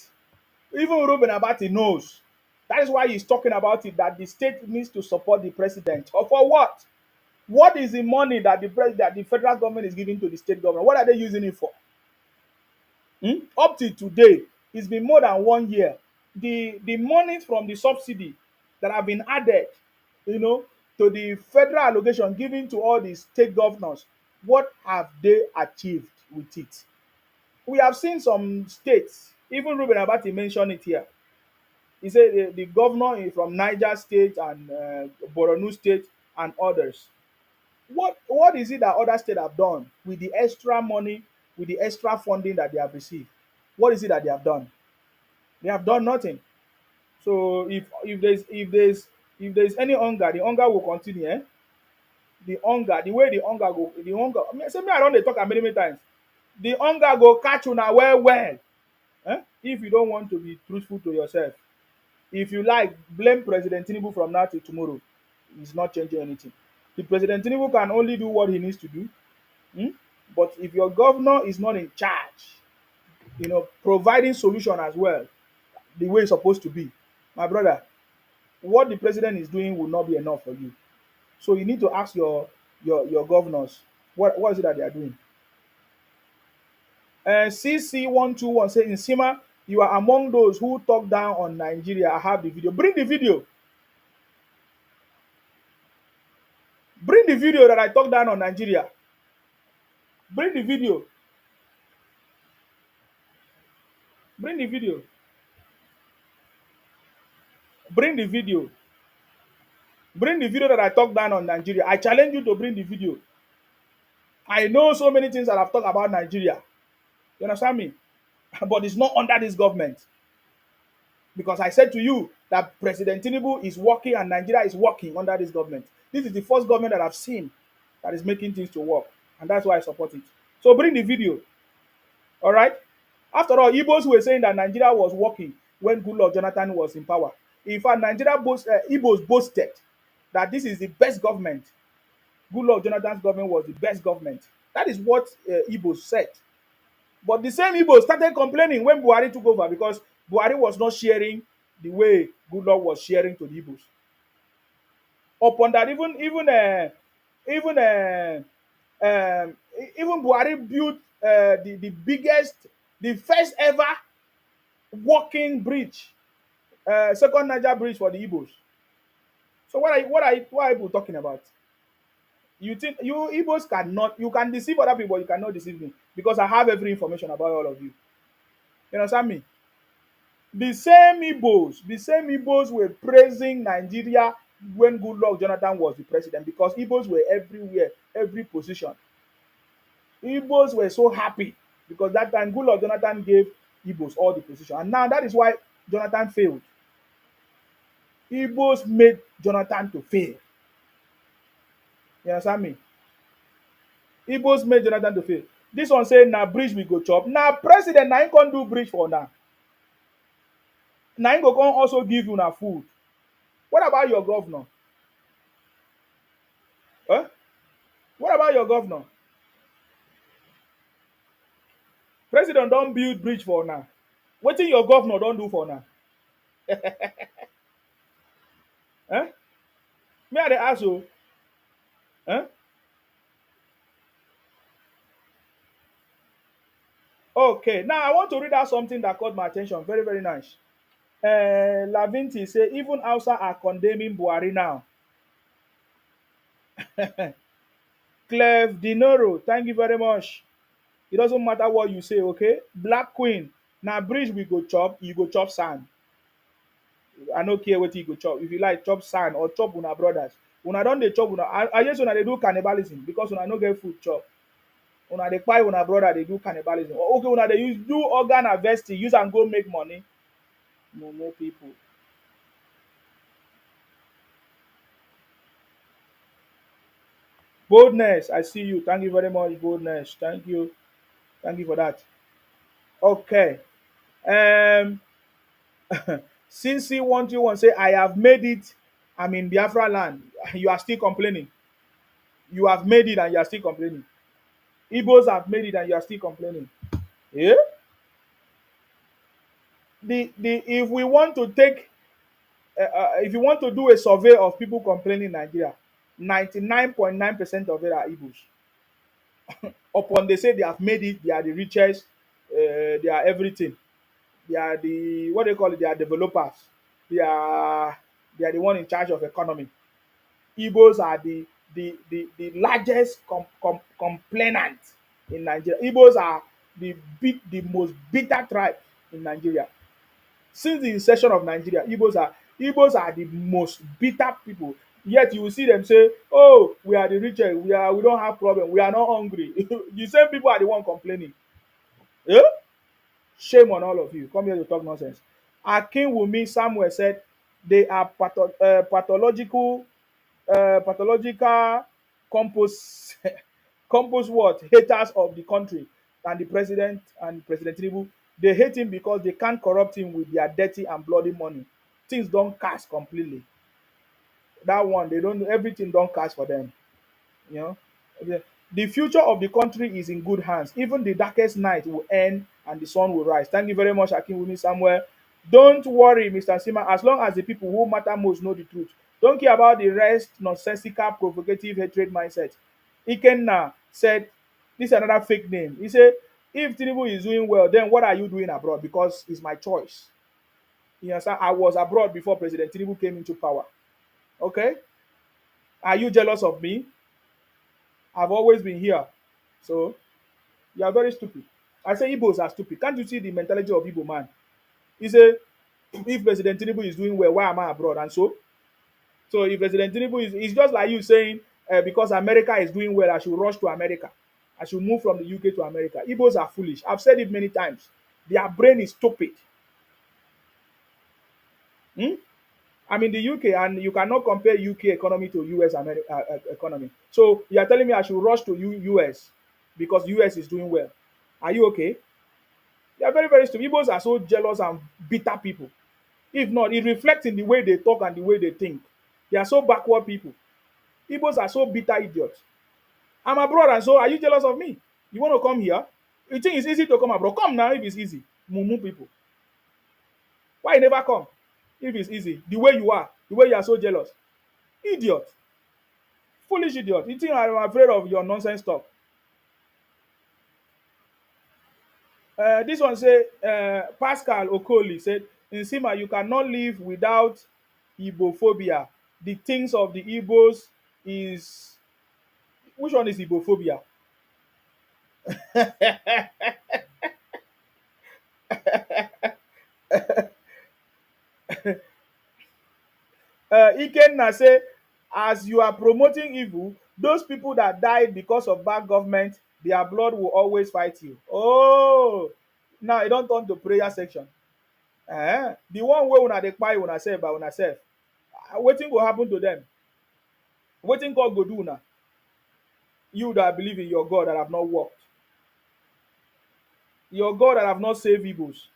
Even Ruben Abati knows. That is why he's talking about it, that the state needs to support the president. Or for what? What is the money that the federal government is giving to the state government? What are they using it for? Up to today, it's been more than 1 year. The monies from the subsidy that have been added, you know, to the federal allocation given to all the state governors, what have they achieved with it? We have seen some states, even Ruben Abati mentioned it here. He said the governor is from Niger State and Borno State and others. What is it that other states have done with the extra money, with the extra funding that they have received? What is it that they have done? They have done nothing. So if there's any hunger, the hunger will continue. The hunger, the way the hunger go, the hunger. Say me I don dey talk am many many times. The hunger go catch una well well. If you don't want to be truthful to yourself, if you like, blame President Tinubu from now till tomorrow. It's not changing anything. The President Tinubu can only do what he needs to do. Hmm? But if your governor is not in charge, providing solution as well, the way it's supposed to be, my brother, what the president is doing will not be enough for you. So you need to ask your governors what is it that they are doing. CC121 says, Nsima, you are among those who talk down on Nigeria. I have the video. Bring the video. Bring the video that I talk down on Nigeria. Bring the video. Bring the video. Bring the video. Bring the video that I talk down on Nigeria. I challenge you to bring the video. I know so many things that I've talked about Nigeria. You understand me? But it's not under this government. Because I said to you that President Tinubu is working and Nigeria is working under this government. This is the first government that I've seen that is making things to work. And that's why I support it. So bring the video. All right? After all, Igbos were saying that Nigeria was working when Goodluck Jonathan was in power. In fact, Igbos boasted that this is the best government. Goodluck Jonathan's government was the best government. That is what Igbos said. But the same Igbos started complaining when Buhari took over because Buhari was not sharing the way Goodluck was sharing to the Igbos. Upon that, even Buhari built the first ever walking bridge, second Niger bridge for the Igbos. So what are people talking about? You think you Igbos cannot? You can deceive other people, you cannot deceive me because I have every information about all of you. You understand me? The same Igbos were praising Nigeria when Goodluck Jonathan was the president because Igbos were everywhere, every position. Igbos were so happy because that time Goodluck Jonathan gave Igbos all the position, and now that is why Jonathan failed. Igbos made Jonathan to fail. You understand me? Igbos made Jonathan to fail. This one say na bridge we go chop. Na president na him can't do bridge for now. Na him go come also give you na food. What about your governor? What about your governor? President don't build bridge for now. Wetin your governor don't do for now? Me I dey ask you. Okay, now I want to read out something that caught my attention. Very, very nice. Lavinti say even Hausa are condemning Buhari now. Cleve Dinoro, thank you very much. It doesn't matter what you say, okay? Black Queen, now bridge we go chop, you go chop sand. I no care what you go chop. If you like chop sand or chop una brothers, una don dey chop una. I just una dey do cannibalism because una no get food chop. Una dey kpai una brother dey do cannibalism. Okay, una dey do organ harvesting, use and go make money. No more people. Boldness, I see you. Thank you very much, boldness. Thank you. Thank you for that. Okay. Um, since he want you want say, I have made it. I'm in Biafra land. You are still complaining. You have made it and you are still complaining. Igbos have made it and you are still complaining. Yeah. The if we want to take if you want to do a survey of people complaining in Nigeria, 99.9% of it are Igbos. Upon they say they have made it, they are the richest, they are everything. They are the what they call it, they are developers. They are they are the one in charge of economy. Igbos are the largest complainant in Nigeria. Igbos are the most bitter tribe in Nigeria. Since the inception of Nigeria, Igbos are the most bitter people. Yet you will see them say, "Oh, we are the richest. We don't have problem. We are not hungry." The same people are the one complaining. Yeah? Shame on all of you. Come here to talk nonsense. Akin Wumi Samuel said they are pathological compos compos what haters of the country and the president and President Tinubu. They hate him because they can't corrupt him with their dirty and bloody money. Things don't cast completely. That one, they don't everything don't cast for them. You know, the future of the country is in good hands. Even the darkest night will end and the sun will rise. Thank you very much, Akinwumi Samuel. Don't worry, Mr. Sima, as long as the people who matter most know the truth. Don't care about the rest, nonsensical, provocative hatred mindset. Ikenna said, this is another fake name. He said, if Tinubu is doing well, then what are you doing abroad? Because it's my choice. You understand? I was abroad before President Tinubu came into power. Okay? Are you jealous of me? I've always been here. So you are very stupid. I say Igbos are stupid. Can't you see the mentality of Igbo man? He say, if President Tinubu is doing well, why am I abroad? And so if President Tinubu is, it's just like you saying, because America is doing well, I should rush to America. I should move from the UK to America. Igbos are foolish. I've said it many times. Their brain is stupid. Hmm? I'm in the UK, and you cannot compare UK economy to US economy. So you are telling me I should rush to US because US is doing well. Are you okay? They are very, very stupid. Igbos are so jealous and bitter people. If not, it reflects in the way they talk and the way they think. They are so backward people. Igbos are so bitter idiots. I'm abroad, and so are you jealous of me? You want to come here? You think it's easy to come abroad? Come now if it's easy. Mumu people. Why you never come? If it's easy. The way you are so jealous. Idiot. Foolish idiot. You think I'm afraid of your nonsense talk? This one say Pascal Okoli said, Nsima, you cannot live without Igbophobia. The things of the Igbos is which one is Igbophobia? Ikenna say, as you are promoting evil, those people that died because of bad government, their blood will always fight you. Oh, now it don't turn to prayer section. The one wey una dey kpai una sef by una sef, wetin go happen to them? Wetin God go do una? You that believe in your God that have not worked, your God that have not saved Igbos.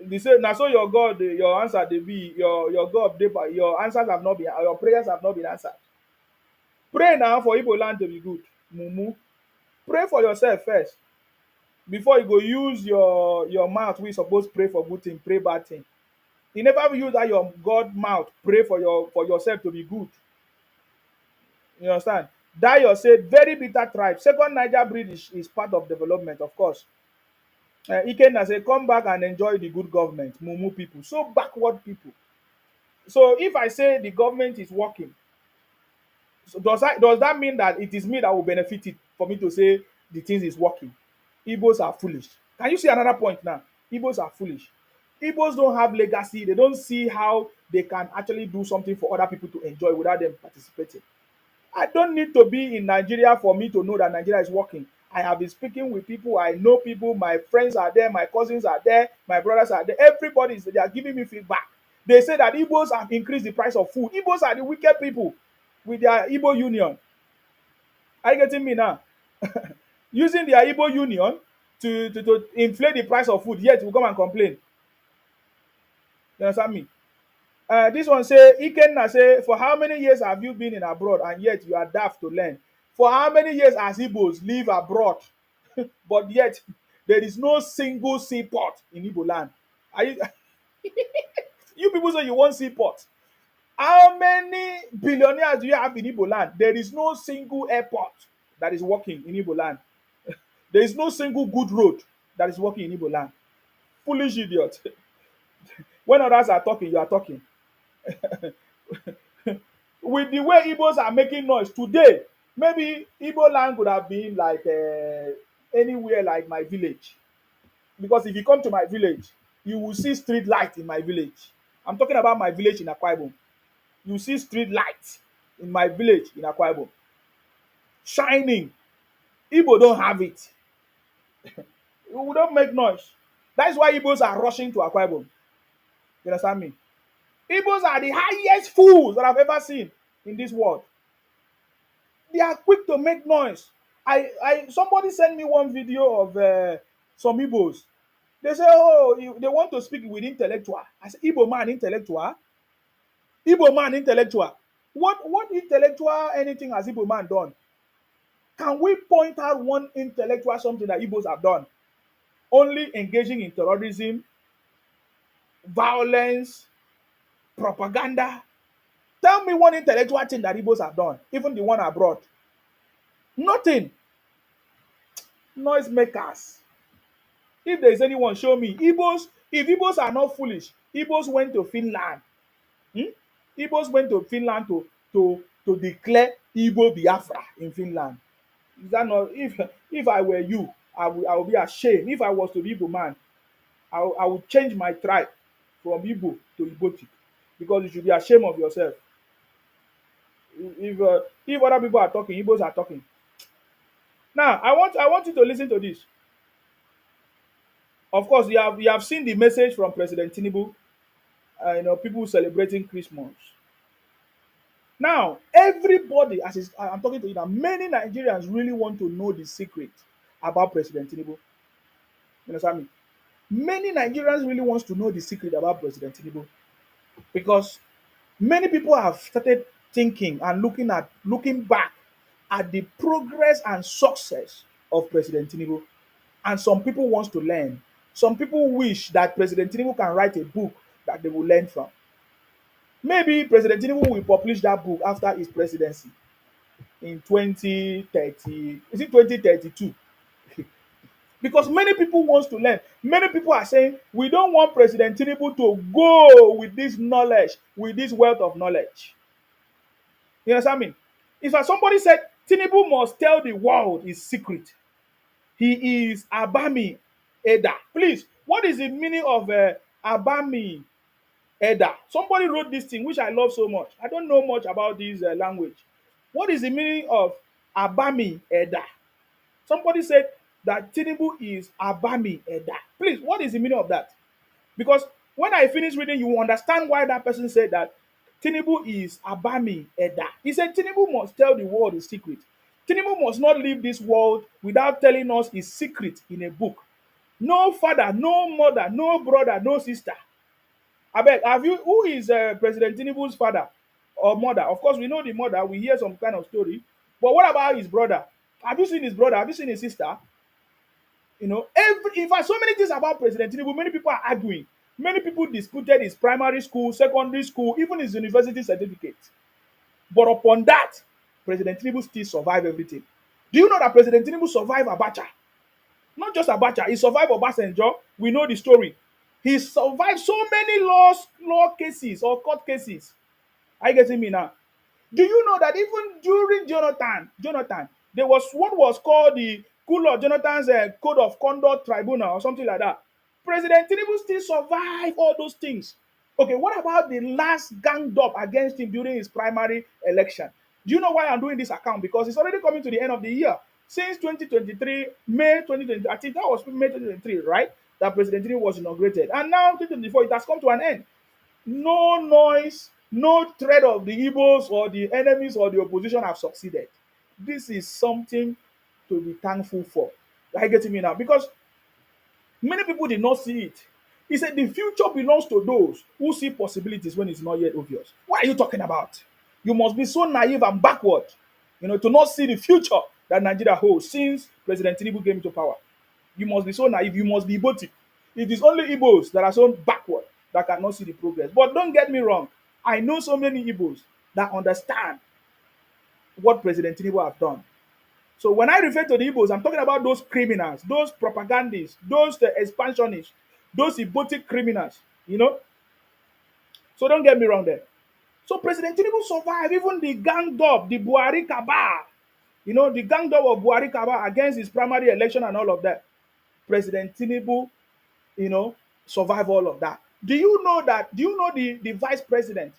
The same na so your God, your answer dey be, your God dey, your answers have not been, your prayers have not been answered. Pray now for Igbo land to be good. Mumu. Pray for yourself first before you go use your mouth wey you suppose pray for good thing, pray bad thing. You never use that your God mouth pray for yourself to be good. You understand? That you say very bitter tribe. Second Niger breed is part of development, of course. Ikenna say, come back and enjoy the good government. Mumu people, so backward people. So if I say the government is working, so does that mean that it is me that will benefit it for me to say the things is working? Igbos are foolish. Can you see another point now? Igbos are foolish. Igbos don't have legacy. They don't see how they can actually do something for other people to enjoy without them participating. I don't need to be in Nigeria for me to know that Nigeria is working. I have been speaking with people. I know people. My friends are there. My cousins are there. My brothers are there. Everybody is there. They are giving me feedback. They say that Igbos have increased the price of food. Igbos are the wicked people with their Igbo union. Are you getting me now? Using their Igbo union to inflate the price of food, yet will come and complain. You understand me? This one say, Ikenna say, for how many years have you been in abroad and yet you are daft to learn? For how many years has Igbos live abroad, but yet there is no single seaport in Igbo land? Are you, you people say you want seaport. How many billionaires do you have in Igbo land? There is no single airport that is working in Igbo land. There is no single good road that is working in Igbo land. Foolish idiot. When others are talking, you are talking. With the way Igbos are making noise today, maybe Igbo land could have been like anywhere like my village. Because if you come to my village, you will see street light in my village. I'm talking about my village in Akwa Ibom. You see street light in my village in Akwa Ibom. Shining. Igbo don't have it. We don't make noise. That's why Igbos are rushing to Akwa Ibom. You understand me? Igbos are the highest fools that I've ever seen in this world. They are quick to make noise. Somebody sent me one video of some Igbos. They say, oh, they want to speak with intellectual. I said, Igbo man intellectual? Igbo man intellectual. What intellectual anything has Igbo man done? Can we point out one intellectual something that Igbos have done? Only engaging in terrorism, violence, propaganda. Tell me one intellectual thing that Igbos have done, even the one abroad. Nothing. Noise makers. If there is anyone, show me. Igbos, if Igbos are not foolish, Igbos went to Finland. Hmm? Igbos went to Finland to declare Igbo Biafra in Finland. Is that not? If I were you, I would be ashamed. If I was to be Igbo man, I would change my tribe from Igbo to Igbotic, because you should be ashamed of yourself. If other people are talking, Igbos are talking. Now, I want you to listen to this. Of course, you have seen the message from President Tinubu. People celebrating Christmas. Now, everybody, I'm talking to you now, many Nigerians really want to know the secret about President Tinubu. You understand me? Many Nigerians really wants to know the secret about President Tinubu, because many people have started thinking and looking back at the progress and success of President Tinubu, and some people wants to learn. Some people wish that President Tinubu can write a book that they will learn from. Maybe President Tinubu will publish that book after his presidency in 2030. Is it 2032? Because many people wants to learn. Many people are saying we don't want President Tinubu to go with this knowledge, with this wealth of knowledge. You understand me? If somebody said Tinubu must tell the world his secret, he is Abami Eda. Please, what is the meaning of Abami Eda? Somebody wrote this thing, which I love so much. I don't know much about this language. What is the meaning of Abami Eda? Somebody said that Tinubu is Abami Eda. Please, what is the meaning of that? Because when I finish reading, you will understand why that person said that Tinubu is Abami Eda. He said Tinubu must tell the world his secret. Tinubu must not leave this world without telling us his secret in a book. No father, no mother, no brother, no sister. Abeg, who is President Tinubu's father or mother? Of course, we know the mother. We hear some kind of story. But what about his brother? Have you seen his brother? Have you seen his sister? In fact, so many things about President Tinubu, many people are arguing. Many people disputed his primary school, secondary school, even his university certificate. But upon that, President Tinubu still survived everything. Do you know that President Tinubu survived Abacha? Not just Abacha, he survived Obasanjo. We know the story. He survived so many law cases or court cases. Are you getting me now? Do you know that even during Jonathan, there was what was called the Kulo Jonathan's Code of Conduct Tribunal or something like that. President Tinubu still survived all those things. Okay, what about the last ganged up against him during his primary election? Do you know why I'm doing this account? Because it's already coming to the end of the year. Since 2023, May 2023, I think that was May 2023, right? That President Tinubu was inaugurated. And now, 2024, it has come to an end. No noise, no threat of the Igbos or the enemies or the opposition have succeeded. This is something to be thankful for. Are you getting me now? Because many people did not see it. He said the future belongs to those who see possibilities when it's not yet obvious. What are you talking about? You must be so naive and backward, to not see the future that Nigeria holds since President Tinubu came into power. You must be so naive. You must be Igbo. It is only Igbos that are so backward that cannot see the progress. But don't get me wrong. I know so many Igbos that understand what President Tinubu have done. So when I refer to the Igbos, I'm talking about those criminals, those propagandists, those expansionists, those Igbotic criminals, So don't get me wrong there. So President Tinubu survived even the gang up, the Buhari cabal, the gang up of Buhari cabal against his primary election and all of that. President Tinubu, survive all of that. Do you know that? Do you know the vice president?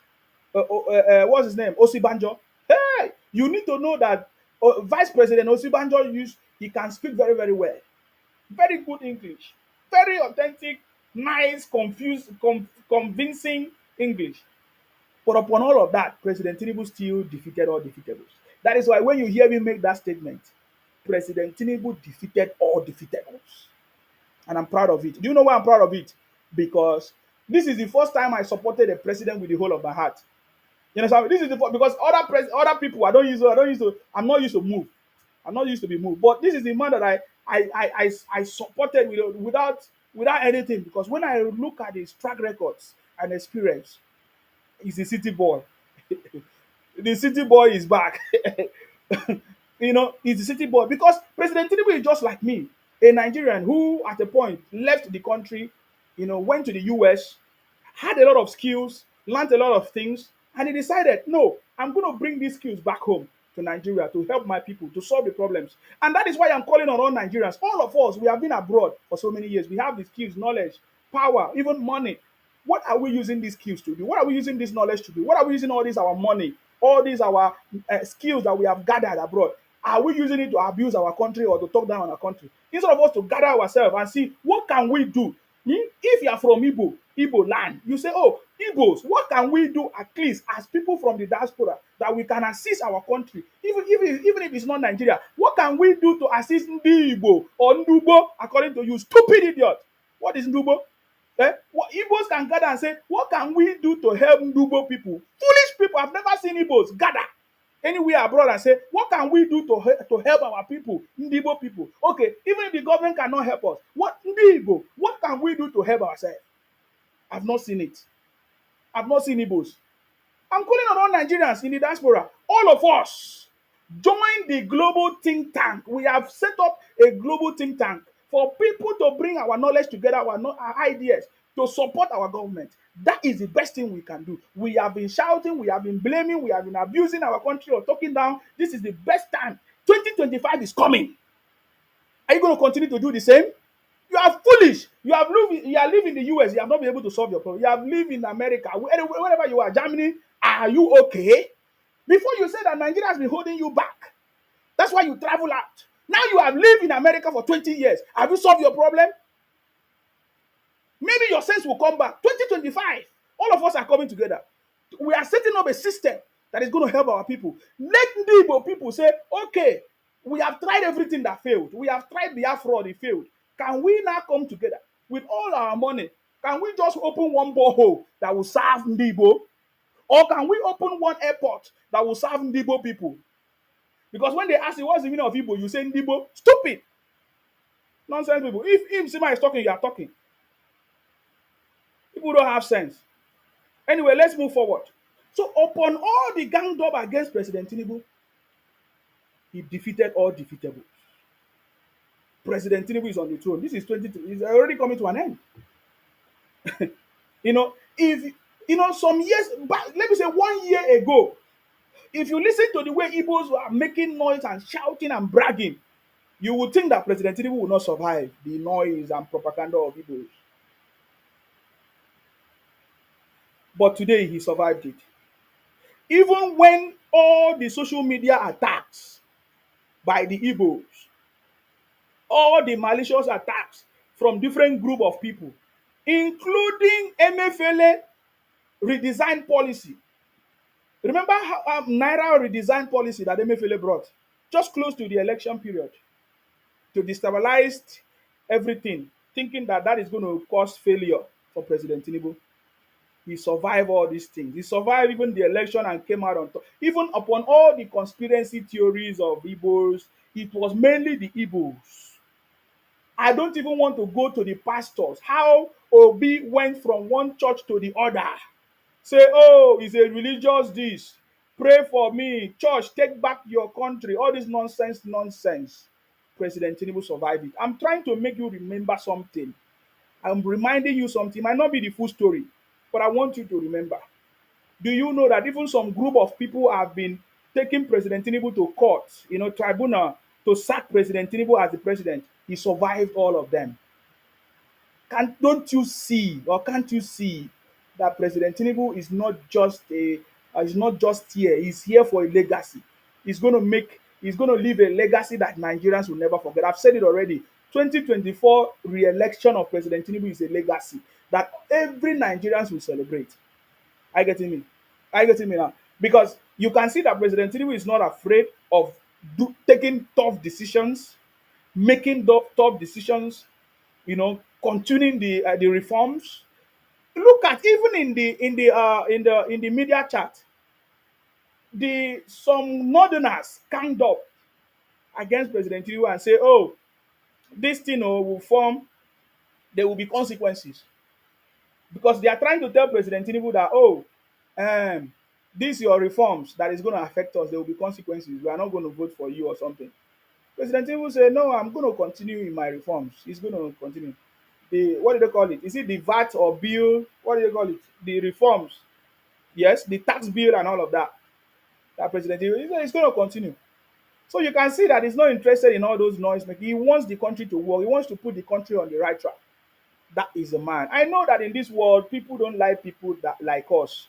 What's his name? Osibanjo. Hey, you need to know that Vice President Osibanjo he can speak very, very well. Very good English. Very authentic, nice, convincing English. But upon all of that, President Tinubu still defeated all defeatables. That is why when you hear me make that statement, President Tinubu defeated all defeatables. And I'm proud of it. Do you know why I'm proud of it? Because this is the first time I supported a president with the whole of my heart. You understand? This is because other people I'm not used to move. I'm not used to be moved. But this is the man that I supported without anything. Because when I look at his track records and experience, he's a city boy. The city boy is back. He's a city boy because President Tinubu is just like me, a Nigerian who at a point left the country, went to the US, had a lot of skills, learned a lot of things, and he decided, no, I'm going to bring these skills back home to Nigeria to help my people, to solve the problems. And that is why I'm calling on all Nigerians. All of us, we have been abroad for so many years. We have the skills, knowledge, power, even money. What are we using these skills to do? What are we using this knowledge to do? What are we using all this our money, all these our skills that we have gathered abroad? Are we using it to abuse our country or to talk down on our country? Instead of us to gather ourselves and see what can we do. If you are from Igbo land, you say, oh, Igbos, what can we do at least as people from the diaspora that we can assist our country, even if it's not Nigeria? What can we do to assist Ndi Igbo or Ndubo, according to you, stupid idiot? What is Ndubo? What Igbos can gather and say, what can we do to help Ndubo people? Foolish people. I've never seen Igbos gather anywhere abroad and say, what can we do to help our people, Ndibo people? Okay, even if the government cannot help us, what can we do to help ourselves? I've not seen it. I've not seen Igbos. I'm calling on all Nigerians in the diaspora, all of us, join the global think tank. We have set up a global think tank for people to bring our knowledge together, our ideas, to support our government. That is the best thing we can do. We have been shouting, we have been blaming, we have been abusing our country or talking down. This is the best time. 2025 is coming. Are you going to continue to do the same? You are foolish. You are living in the US. You have not been able to solve your problem. You have lived in America, wherever you are, Germany. Are you okay? Before you said that Nigeria has been holding you back. That's why you travel out. Now you have lived in America for 20 years. Have you solved your problem? Maybe your sense will come back. 2025, all of us are coming together. We are setting up a system that is going to help our people. Let the Igbo people say, okay, we have tried everything that failed. We have tried Biafra, it failed. Can we now come together with all our money? Can we just open one borehole that will serve Ndibo? Or can we open one airport that will serve Ndibo people? Because when they ask you what's the meaning of Igbo, you say Ndibo. Stupid. Nonsense people. If Sima is talking, you are talking. People don't have sense. Anyway, let's move forward. So upon all the gang up against President Tinubu, he defeated all defeatable. President Tinubu is on the throne. This is 23. It's already coming to an end. If some years back, let me say 1 year ago, if you listen to the way Igbos were making noise and shouting and bragging, you would think that President Tinubu will not survive the noise and propaganda of Igbos. But today he survived it. Even when all the social media attacks by the Igbos, all the malicious attacks from different group of people, including MFLA redesign policy. Remember how Naira redesign policy that MFLA brought? just close to the election period, to destabilize everything, thinking that that is going to cause failure for President Tinubu. He survived all these things. He survived even the election and came out on top. Even upon all the conspiracy theories of Igbos, it was mainly the Igbos. I don't even want to go to the pastors. How Obi went from one church to the other. Say, oh, it's a religious this. Pray for me. Church, take back your country. All this nonsense, nonsense. President Tinubu survived it. I'm trying to make you remember something. I'm reminding you something. It might not be the full story, but I want you to remember. Do you know that even some group of people have been taking President Tinubu to court, tribunal, to sack President Tinubu as the president? He survived all of them. Don't you see, or can't you see that President Tinubu is not just here. He's here for a legacy. He's going to leave a legacy that Nigerians will never forget. I've said it already. 2024 re-election of President Tinubu is a legacy that every Nigerians will celebrate. Are you getting me? Are you getting me now? Because you can see that President Tinubu is not afraid of taking tough decisions, making tough decisions, continuing the reforms. Look at even in the media chat, the some northerners stand up against President Tinubu and say, "Oh, this thing will form. There will be consequences," because they are trying to tell President Tinubu that, "Oh, these your reforms that is going to affect us. There will be consequences. We are not going to vote for you or something." President Tinubu said, "No, I'm going to continue in my reforms. He's going to continue." The what do they call it? Is it the VAT or bill? What do they call it? The reforms. Yes, the tax bill and all of that. That President is going to continue. So you can see that he's not interested in all those noise making. He wants the country to work. He wants to put the country on the right track. That is a man. I know that in this world, people don't like people that like us.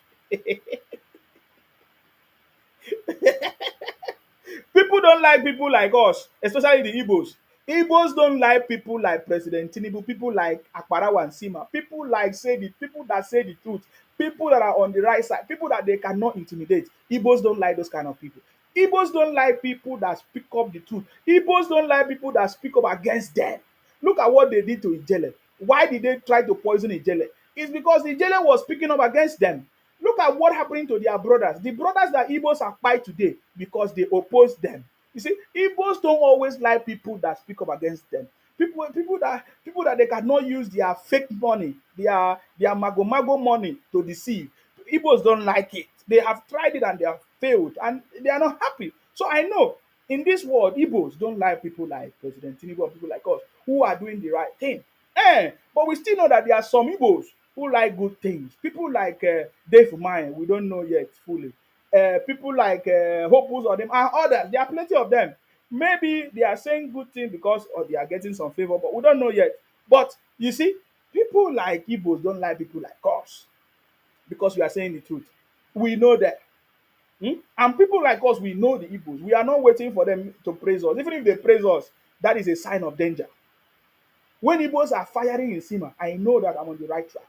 People don't like people like us, especially the Igbos. Igbos don't like people like President Tinubu, people like Akparawa and Sima, people that say the truth, people that are on the right side, people that they cannot intimidate. Igbos don't like those kind of people. Igbos don't like people that speak up the truth. Igbos don't like people that speak up against them. Look at what they did to Ijele. Why did they try to poison Ijele? It's because Ijele was speaking up against them. Look at what happened to their brothers. The brothers that Igbos are fight today because they oppose them. You see, Igbos don't always like people that speak up against them. People that they cannot use their fake money, their mago money to deceive. Igbos don't like it. They have tried it and they have failed and they are not happy. So I know in this world, Igbos don't like people like President Tinubu or people like us who are doing the right thing. But we still know that there are some Igbos who like good things. People like Dave Mine, we don't know yet fully. People like Hopus or them and others. There are plenty of them. Maybe they are saying good things because or they are getting some favor, but we don't know yet. But you see, people like Igbos don't like people like us because we are saying the truth. We know that. And people like us, we know the Igbos. We are not waiting for them to praise us. Even if they praise us, that is a sign of danger. When Igbos are firing in Sima, I know that I'm on the right track.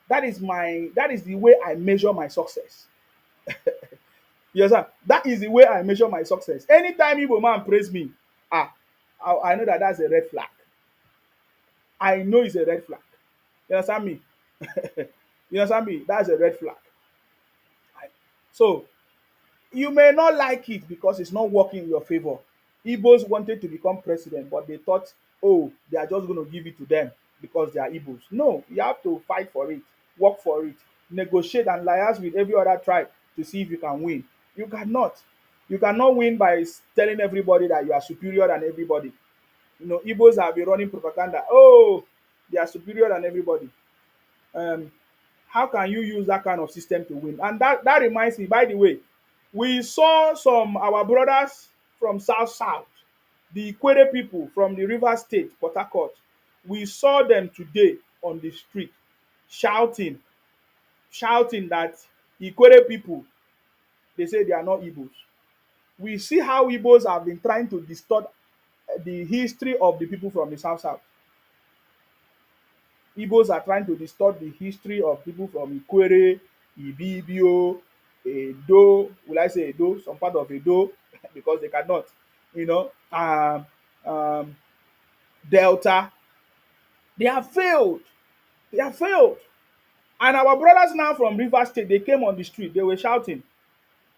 That is the way I measure my success. Yes, sir. That is the way I measure my success. Anytime Igbo man praise me, I know that that's a red flag. I know it's a red flag. You understand me? You understand me? That's a red flag. So you may not like it because it's not working in your favor. Igbos wanted to become president, but they thought, oh, they are just going to give it to them because they are Igbos. No, you have to fight for it, work for it, negotiate and liaise with every other tribe to see if you can win. You cannot. You cannot win by telling everybody that you are superior than everybody. Igbos have been running propaganda. Oh, they are superior than everybody. Um, how can you use that kind of system to win? And that reminds me, by the way, we saw some our brothers from south, the Ikwere people from the River State, Port Harcourt. We saw them today on the street shouting, shouting that Ikwere people, they say they are not Igbos. We see how Igbos have been trying to distort the history of the people from the south. Igbos are trying to distort the history of people from Ikwere, Ibibio, Edo. Will I say Edo? Some part of Edo, because they cannot. you know, um, Delta. They have failed. They have failed. And our brothers now from River State, they came on the street. They were shouting.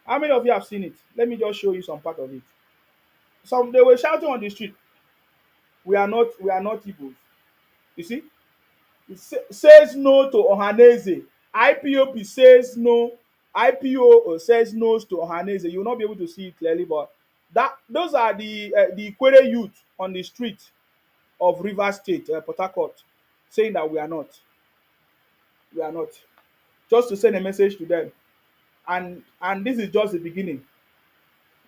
How many of you have seen it? Let me just show you some part of it. Some they were shouting on the street. We are not Igbos. You see, says no to Ohaneze. IPOP says no. IPO says no to Ohaneze. You will not be able to see it clearly, but that those are the Ikwere youth on the street of River State, Port Harcourt, saying that we are not. We are not. Just to send a message to them. And this is just the beginning.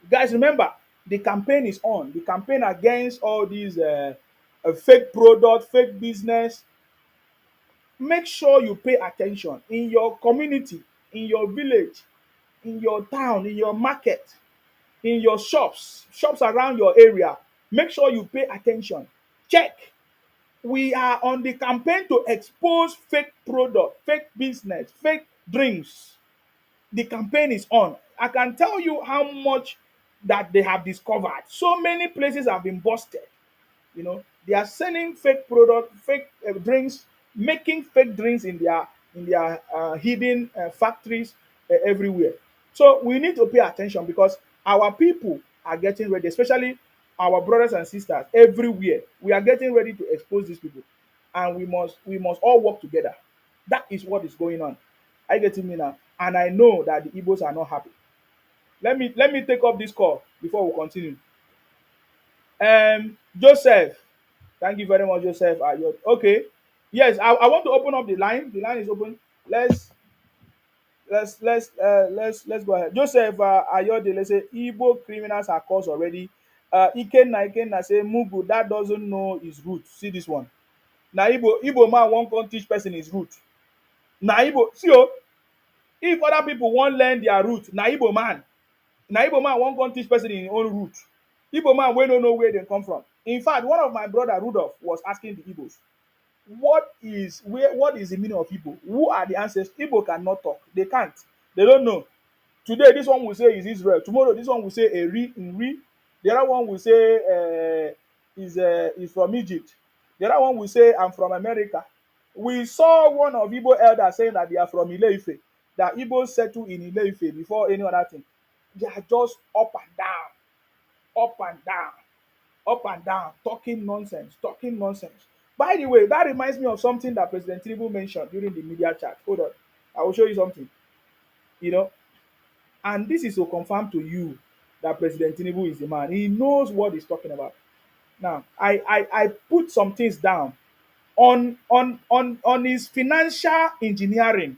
Guys, remember, the campaign is on. The campaign against all these fake product, fake business. Make sure you pay attention in your community, in your village, in your town, in your market, in your shops around your area. Make sure you pay attention. Check. We are on the campaign to expose fake product, fake business, fake drinks. The campaign is on. I can tell you how much that they have discovered. So many places have been busted. You know, they are selling fake product, fake drinks, making fake drinks in their hidden factories everywhere. So we need to pay attention because our people are getting ready, especially our brothers and sisters everywhere. We are getting ready to expose these people, and we must all work together. That is what is going on. I get me now, and I know that the Igbos are not happy. Let me take up this call before we continue. Joseph, thank you very much, Joseph. Okay. Yes, I want to open up the line. The line is open. Let's let's go ahead. Joseph Ayode, let's say Igbo criminals are caught already. Ikenna say Mugu that doesn't know his root. See this one. Now Igbo man won't come teach person his root. Now Igbo see oh, if other people won't learn their root, now Igbo man won't come teach person in his own root. Igbo man we don't know where they come from. In fact, one of my brother Rudolph was asking the Igbos, what is the meaning of Igbo? Who are the ancestors? Igbo cannot talk. They can't. They don't know. Today, this one will say is Israel. Tomorrow, this one will say Eri in Ri. The other one will say is from Egypt. The other one will say I'm from America. We saw one of Igbo elders saying that they are from Ile-Ife, that Igbos settle in Ile-Ife before any other thing. They are just up and down, up and down, up and down, talking nonsense, talking nonsense. By the way, that reminds me of something that President Tinubu mentioned during the media chat. Hold on, I will show you something. You know, and this is to confirm to you that President Tinubu is the man. He knows what he's talking about. Now, I put some things down on his financial engineering.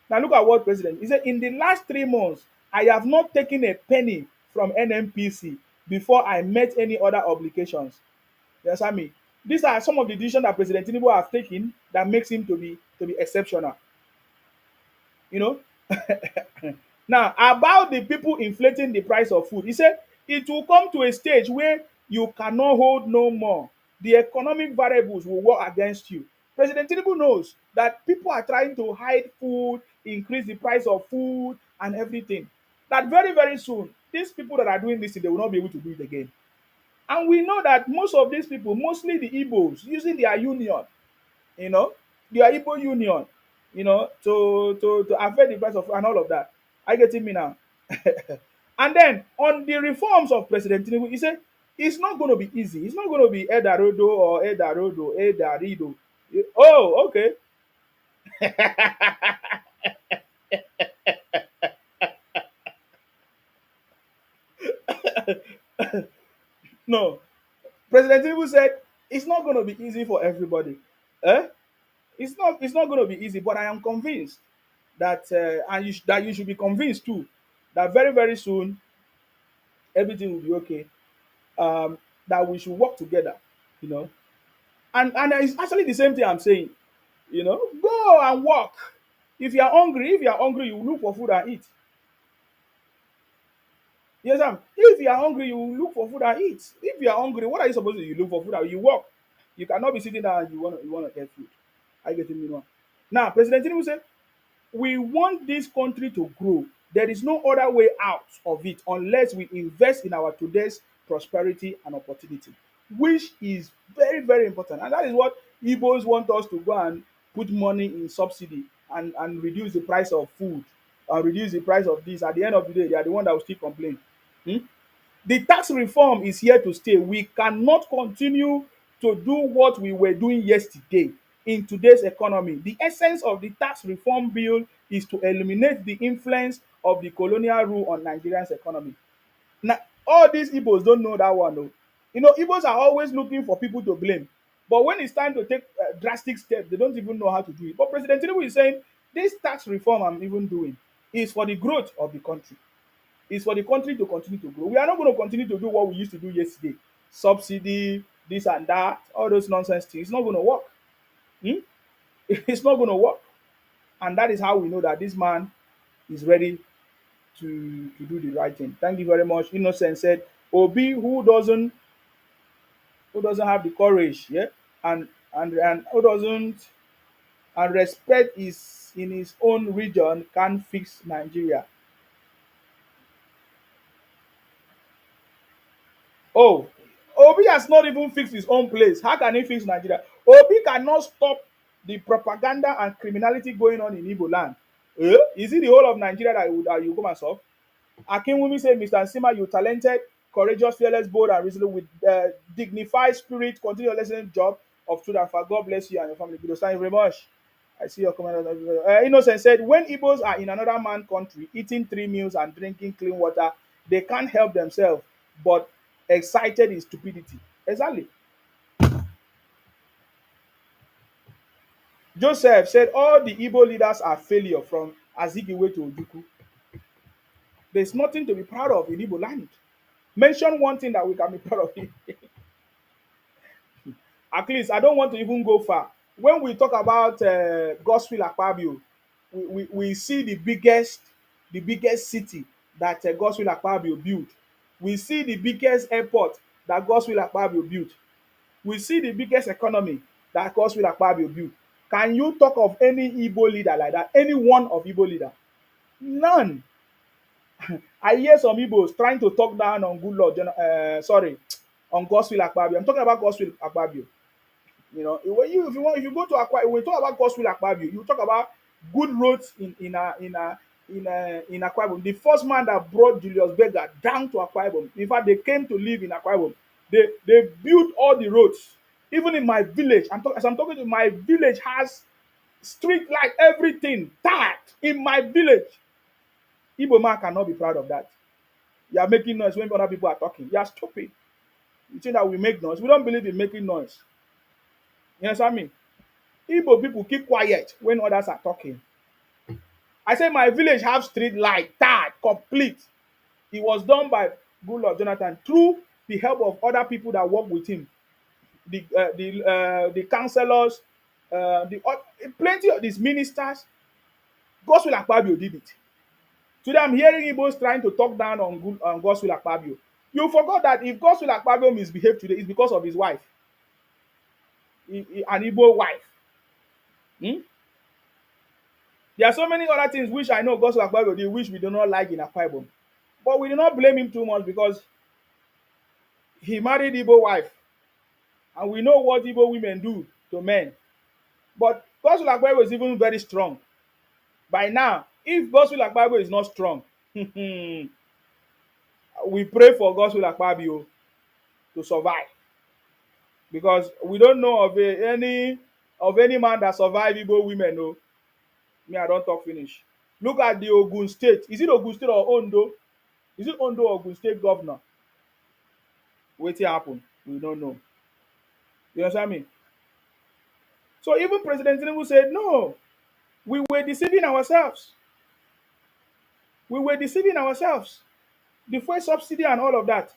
Now, look at what President he said. In the last 3 months, I have not taken a penny from NMPC before I met any other obligations. You understand me? These are some of the decisions that President Tinubu has taken that makes him to be exceptional. You know, now, about the people inflating the price of food, he said it will come to a stage where you cannot hold no more. The economic variables will work against you. President Tinubu knows that people are trying to hide food, increase the price of food, and everything. That very, very soon, these people that are doing this, they will not be able to do it again. And we know that most of these people, mostly the Igbos, using their union, you know, their Igbo union, you know, to affect the price of and all of that. I get me now. And then on the reforms of President Tinubu, he said it's not going to be easy. It's not going to be Edarodo or Edarodo, Edarido. Oh, okay. No, President Tinubu said it's not going to be easy for everybody. Eh? It's not going to be easy, but I am convinced that that you should be convinced too that very very soon everything will be okay. That we should work together, you know. And it's actually the same thing I'm saying. You know, go and work. If you are hungry, you look for food and eat. Yes, Sam. If you are hungry, you look for food and eat. If you are hungry, what are you supposed to do? You look for food and you work. You cannot be sitting down and you wanna get food. I get me wrong. Now, President Tinubu said, we want this country to grow. There is no other way out of it unless we invest in our today's prosperity, and opportunity, which is very, very important. And that is what Igbos want us to go and put money in subsidy and reduce the price of food, reduce the price of this. At the end of the day, they are the one that will still complain. Hmm? The tax reform is here to stay. We cannot continue to do what we were doing yesterday in today's economy. The essence of the tax reform bill is to eliminate the influence of the colonial rule on Nigerian's economy. Now, all these Igbos don't know that one. Oh. You know, Igbos are always looking for people to blame. But when it's time to take drastic steps, they don't even know how to do it. But President Tinubu is saying, this tax reform I'm even doing is for the growth of the country. It's for the country to continue to grow. We are not going to continue to do what we used to do yesterday. Subsidy, this and that, all those nonsense things. It's not going to work. Hmm? It's not going to work. And that is how we know that this man is ready to do the right thing. Thank you very much. Innocent said, Obi who doesn't have the courage, yeah, and who doesn't and respect is in his own region can fix Nigeria. Oh, Obi has not even fixed his own place. How can he fix Nigeria? Obi cannot stop the propaganda and criminality going on in Igbo land. Is it the whole of Nigeria that you come and solve? Akinwumi said, Mr. Nsima, you talented, courageous, fearless, bold, and resolute with dignified spirit. Continue your lesson job of truth and fact. God bless you and your family. Thank you very much. I see your comment. Innocent said, when Igbos are in another man country, eating 3 meals and drinking clean water, they can't help themselves, but excited in stupidity. Exactly. Joseph said, all the Igbo leaders are failure from Azikiwe to Ojukwu. There's nothing to be proud of in Igbo land. Mention one thing that we can be proud of. At least I don't want to even go far. When we talk about Godswill Akpabio, we see the biggest city that Godswill Akpabio built. We see the biggest airport that Godswill Akpabio built. We see the biggest economy that Godswill Akpabio built. Can you talk of any Igbo leader like that? Any one of Igbo leader? None. I hear some Igbos trying to talk down on good Lord, on Godswill Akpabio. I'm talking about Godswill Akpabio. You know, if you go to Akwa, when we talk about Godswill Akpabio, you talk about good roads in Akwa Ibom. The first man that brought Julius Berger down to Akwa Ibom, in fact, they came to live in Akwa Ibom. They built all the roads. Even in my village, as I'm talking to you, my village has street light, everything. That in my village, Igbo man cannot be proud of that. You are making noise when other people are talking. You are stupid. You think that we make noise? We don't believe in making noise. You understand me? Igbo people keep quiet when others are talking. I say my village have street light, that complete. It was done by Goodluck Jonathan through the help of other people that work with him. The councillors, plenty of these ministers. Godswill Akpabio did it. Today I'm hearing Igbos trying to talk down on Godswill Akpabio. You forgot that if Godswill Akpabio misbehaved today, it's because of his wife, an Igbo wife. Hmm? There are so many other things which I know Godswill Akpabio did, which we do not like in Akwa Ibom. But we do not blame him too much because he married Igbo wife. And we know what Igbo women do to men. But Godswill Akpabio is even very strong. By now, if Godswill Akpabio is not strong, we pray for Godswill Akpabio to survive. Because we don't know of any man that survived Igbo women. No. Me, I don't talk finish. Look at the Ogun State. Is it Ogun State or Ondo? Is it Ondo or Ogun State governor? Wetin happen? We don't know. You understand me? So even President Tinubu said, no, we were deceiving ourselves. We were deceiving ourselves. The fuel subsidy and all of that.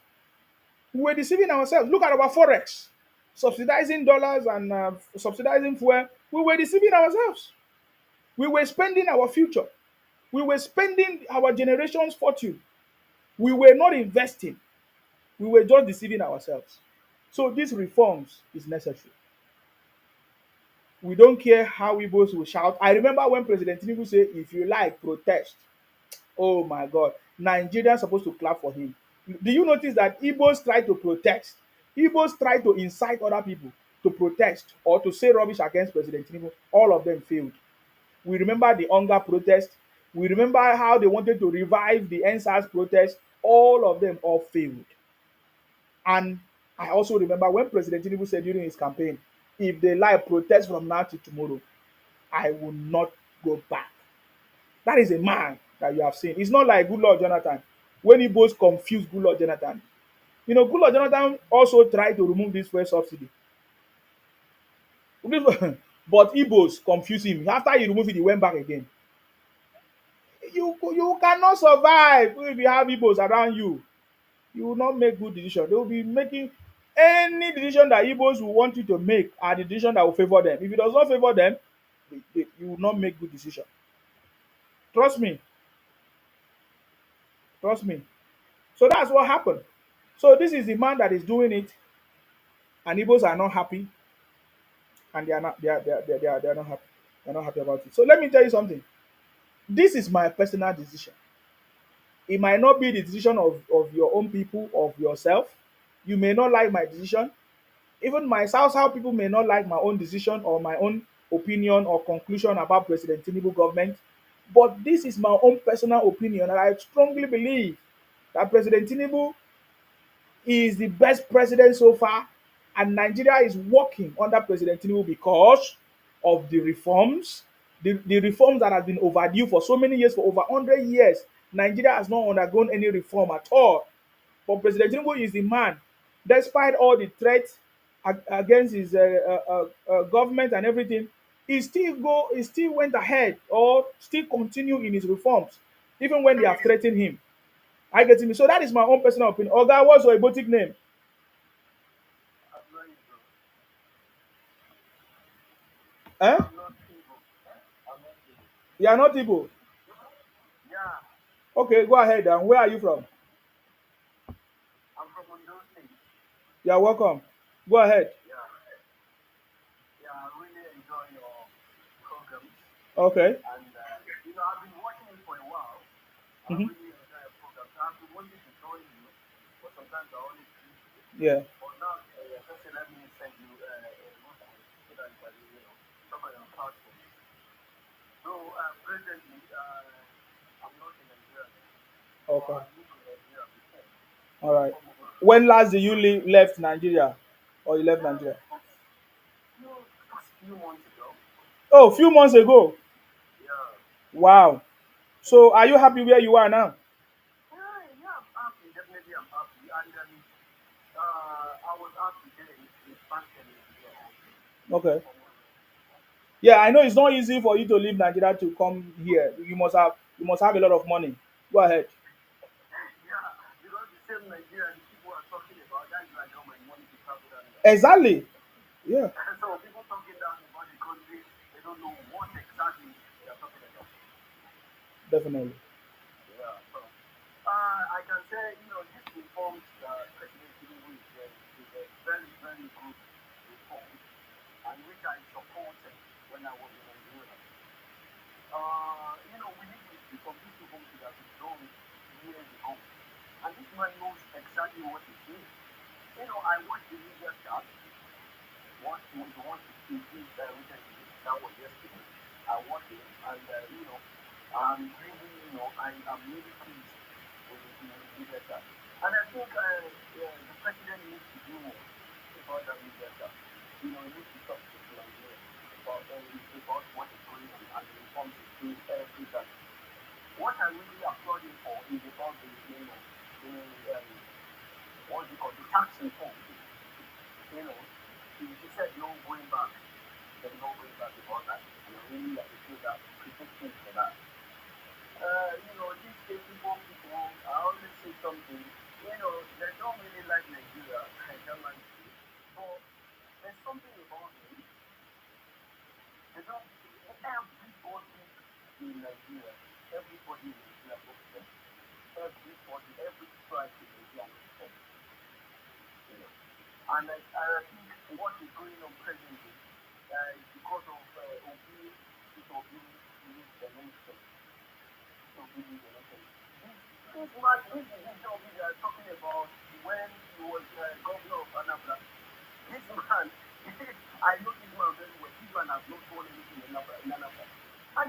We were deceiving ourselves. Look at our forex, subsidizing dollars and subsidizing fuel. We were deceiving ourselves. We were spending our future. We were spending our generation's fortune. We were not investing. We were just deceiving ourselves. So these reforms is necessary. We don't care how Igbos will shout. I remember when President Tinubu said, if you like, protest. Oh my God. Nigerians are supposed to clap for him. Do you notice that Igbos try to protest? Igbos try to incite other people to protest or to say rubbish against President Tinubu. All of them failed. We remember the hunger protest. We remember how they wanted to revive the NSAS protest. All of them all failed. And I also remember when President Tinubu said during his campaign, if they lie, protest from now to tomorrow, I will not go back. That is a man that you have seen. It's not like Good Lord Jonathan. When he both confused Good Lord Jonathan. You know, Good Lord Jonathan also tried to remove this fuel subsidy. But Igbos confused him. After he removed it, he went back again. You cannot survive if you have Igbos around you. You will not make good decision. They will be making any decision that Igbos will want you to make are the decision that will favor them. If it does not favor them, you will not make good decision. Trust me. Trust me. So that's what happened. So this is the man that is doing it, and Igbos are not happy, and they are not happy. They're not happy about it. So let me tell you something. This is my personal decision. It might not be the decision of your own people, of yourself. You may not like my decision. Even my South people may not like my own decision or my own opinion or conclusion about President Tinubu government. But this is my own personal opinion, and I strongly believe that President Tinubu is the best president so far, and Nigeria is working under President Tinubu because of the reforms, the reforms that have been overdue for so many years, for over 100 years. Nigeria has not undergone any reform at all. But President Tinubu is the man, despite all the threats against his government and everything, he still went ahead or still continue in his reforms, even when they have threatened him. I get me. So that is my own personal opinion. Oga, what's your Ibotic name? I'm not Igbo. Eh? I'm not Igbo. I'm not Igbo. You are not Igbo. Yeah, Okay, go ahead. And where are you from? I'm from Ondo State. You are welcome. Go ahead. Yeah, yeah, I really enjoy your program. Okay. And, I've been watching it for a while. I Hmm. really enjoy your program. So I've been wanting to join you, but sometimes I only see. Yeah. But now, just say, let me send you a request so that you can, talk on your platform. So, presently, I'm not in Nigeria. But Okay. I've lived in Nigeria before. All right. Come over. When last did you left Nigeria, or you left Nigeria? Just a few months ago. Oh, a few months ago. Yeah. Wow. So are you happy where you are now? Yeah, I'm happy. Definitely, I'm happy. And I was happy then in back in Nigeria. Okay. Yeah, I know it's not easy for you to leave Nigeria to come here. You must have a lot of money. Go ahead. Yeah, because the same Nigeria, the people are talking about that is like how my money to travel down there. Exactly. Yeah, So people talking down about the country, they don't know what exactly they're talking about. definitely. Yeah, so I can say, this reforms President Tinubu is a very, very good reform, and which I supported when I was in Nigeria. We need this reform. This reform should have been done years ago. And this man knows exactly what he's doing. I watched the media chat, what he did recently. That was yesterday. I watched it, and, I'm really, I'm really pleased with the media chat. And I think the president needs to do more about that media chat. He needs to talk to people about what is going on and the reforms he's doing every time. What I really applaud him for is about what do you call the tax reform. He said no going back. There's no going back about that. And I really appreciate that. Appreciate him for that. These people, I always say something. They don't really like Nigeria. I don't like it. But there's something about them. They don't. Everybody in Nigeria, everybody in Nigeria works them. Everybody, every tribe in Nigeria works them. And I think what is going on presently is because of Obi, this Obi needs the nation. Obi needs the nation. This this is this job we are talking about when he was governor of Anambra. This man, I know this man very well. This man has not done anything in Anambra. And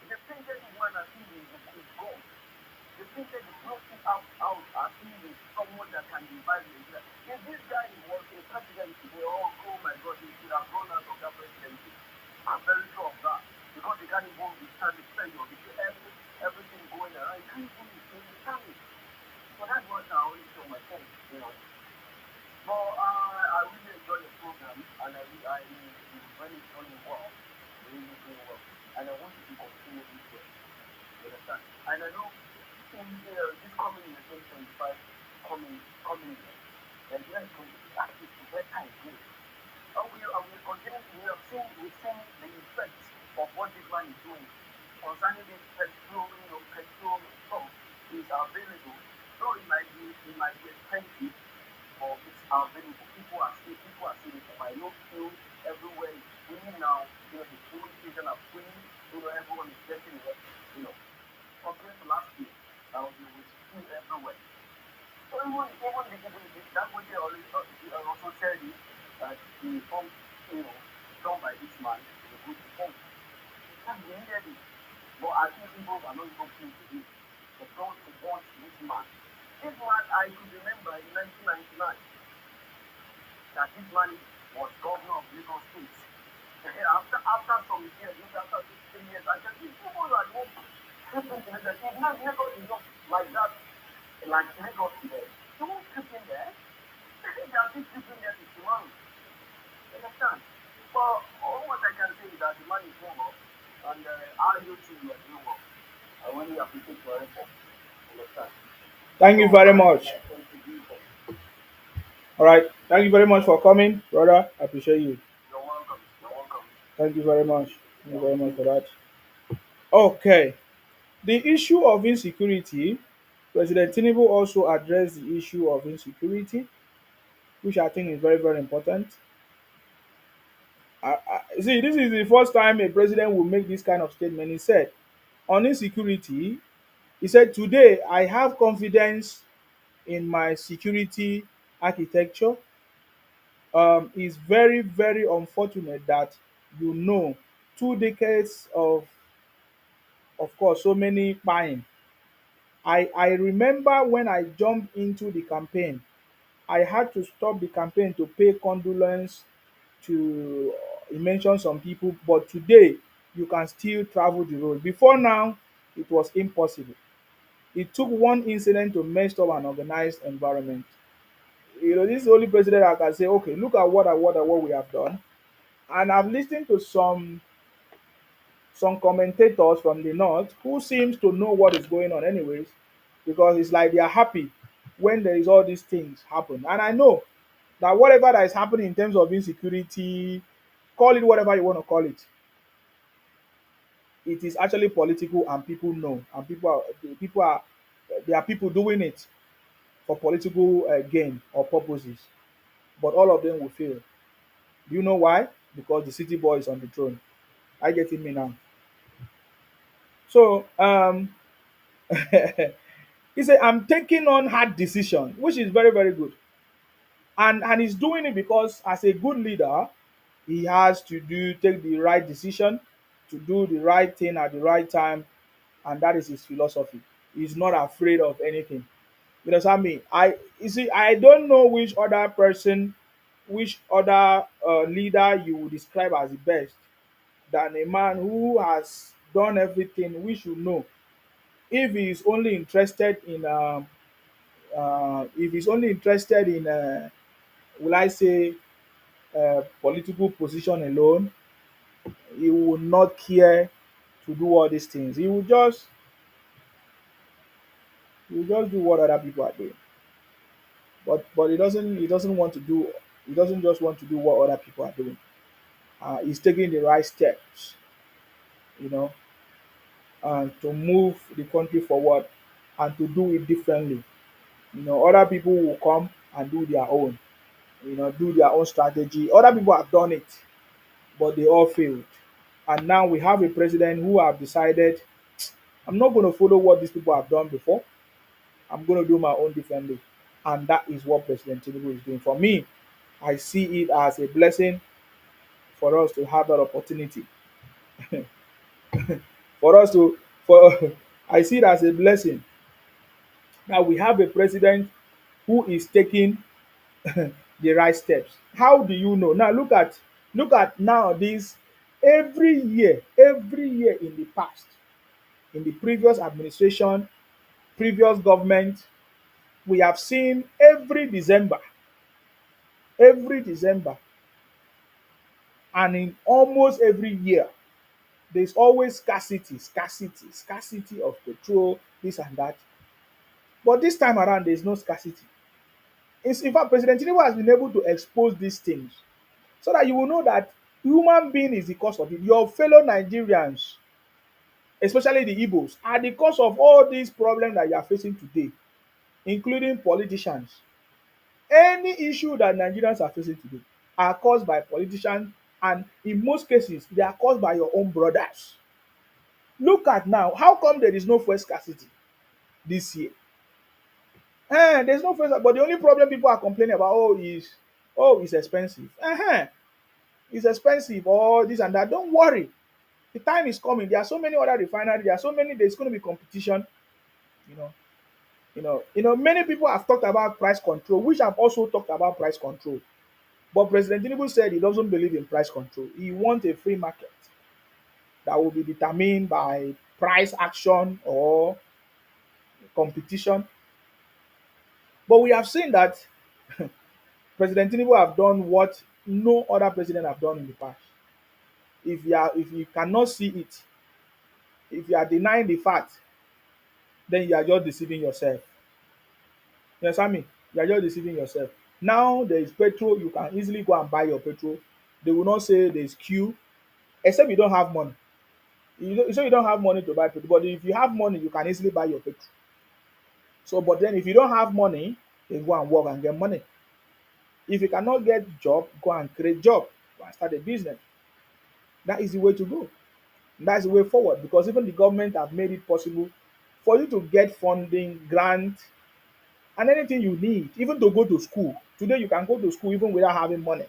the painted this man as if is God. The painted is not out as if is someone that can revive Nigeria. If this guy was a president today, oh my God, he should have gone out of that presidency. I'm very sure of that. Because he can't even withstand the pressure. Everything going around. He can't even withstand it. So that's what I always tell myself, you know. But I really enjoy the program, and I when it's going well, really doing well, and I want you to continue this way. You understand? And I know in this coming year, 2025, coming year, Nigeria is going to be active to better again. And we continue to we've seen the effects of what this man is doing concerning this petrol stuff is available. Though it might be expensive, or it's available. People are seeing it. I know fuel everywhere is free now. You know, the fuel station are free. You know, everyone is getting it. You know, compared to last year, there was fuel everywhere. So even the people, that's what they always also tell you that the reform, you know, done by this man is a good reform. That's the needed it. But I think people are not even pleased with it. They don't want this man. This man, I could remember in 1999 that this man was governor of Lagos State. After some years, after 15 years, I said, these people are not sleeping together. It's not Lagos is not like that, like Lagos today. They won't sleep in there. They are still sleeping there to tomorrow. You understand? But all what I can say is that the man is doing well, and you too are doing well. I really appreciate your effort. Understand? Thank you So very I much. contribute. All right. Thank you very much for coming, brother. I appreciate you. You're welcome. You're welcome. Thank you very much. Thank you Yeah. very much for that. Okay. The issue of insecurity, President Tinubu also addressed the issue of insecurity, which I think is very, very important. See, this is the first time a president will make this kind of statement. He said, on insecurity, he said, today I have confidence in my security architecture. It's very, very unfortunate that, you know, 2 decades of course, so many buying. I remember when I jumped into the campaign, I had to stop the campaign to pay condolence to he mentioned some people, but today you can still travel the road. Before now, it was impossible. It took one incident to mess up an organized environment. You know, this is the only president I can say, okay, look at what we have done. And I've listened to some commentators from the north who seems to know what is going on anyways, because it's like they are happy when there is all these things happen. And I know that whatever that is happening in terms of insecurity, call it whatever you want to call it is actually political, and people know, and people are there are people doing it for political gain or purposes, but all of them will fail. Do you know why? Because the city boy is on the throne. I getting me now. So he said, I'm taking on hard decision, which is very, very good. And he's doing it because as a good leader, he has to take the right decision, to do the right thing at the right time, and that is his philosophy. He's not afraid of anything. You know what I mean? You see, I don't know which other leader you would describe as the best than a man who has done everything. We should know if he is only interested in will I say political position alone, he will not care to do all these things. He will just do what other people are doing. But he doesn't want to do he doesn't just want to do what other people are doing. He's taking the right steps, you know, and to move the country forward and to do it differently. You know, other people will come and do their own, do their own strategy. Other people have done it, but they all failed. And now we have a president who have decided, I'm not going to follow what these people have done before. I'm going to do my own differently. And that is what President Tinubu is doing. For me, I see it as a blessing for us to have that opportunity. For us to, for I see it as a blessing that we have a president who is taking the right steps. How do you know? Now look at now this every year in the past, in the previous administration, previous government, we have seen every December, and in almost every year, there's always scarcity of petrol, this and that. But this time around, there's no scarcity. In fact, President Tinubu has been able to expose these things so that you will know that human being is the cause of it. Your fellow Nigerians, especially the Igbos, are the cause of all these problems that you are facing today, including politicians. Any issue that Nigerians are facing today are caused by politicians, and in most cases, they are caused by your own brothers. Look at now, how come there is no fuel scarcity this year? There's no fuel, but the only problem people are complaining about, it's expensive. It's expensive, or this and that. Don't worry, the time is coming. There are so many other refineries. There's going to be competition. You know, Many people have talked about price control, which have also talked about price control. But President Tinubu said he doesn't believe in price control. He wants a free market that will be determined by price action or competition. But we have seen that President Tinubu have done what no other president have done in the past. If you cannot see it, if you are denying the fact, then you are just deceiving yourself. You understand me? You are just deceiving yourself. Now there is petrol, you can easily go and buy your petrol. They will not say there is queue, except you don't have money. You don't have money to buy petrol, but if you have money, you can easily buy your petrol. So, but then if you don't have money, then go and work and get money. If you cannot get job, go and create job, go and start a business. That is the way to go. That's the way forward, because even the government have made it possible for you to get funding, grant, and anything you need, even to go to school. Today you can go to school even without having money.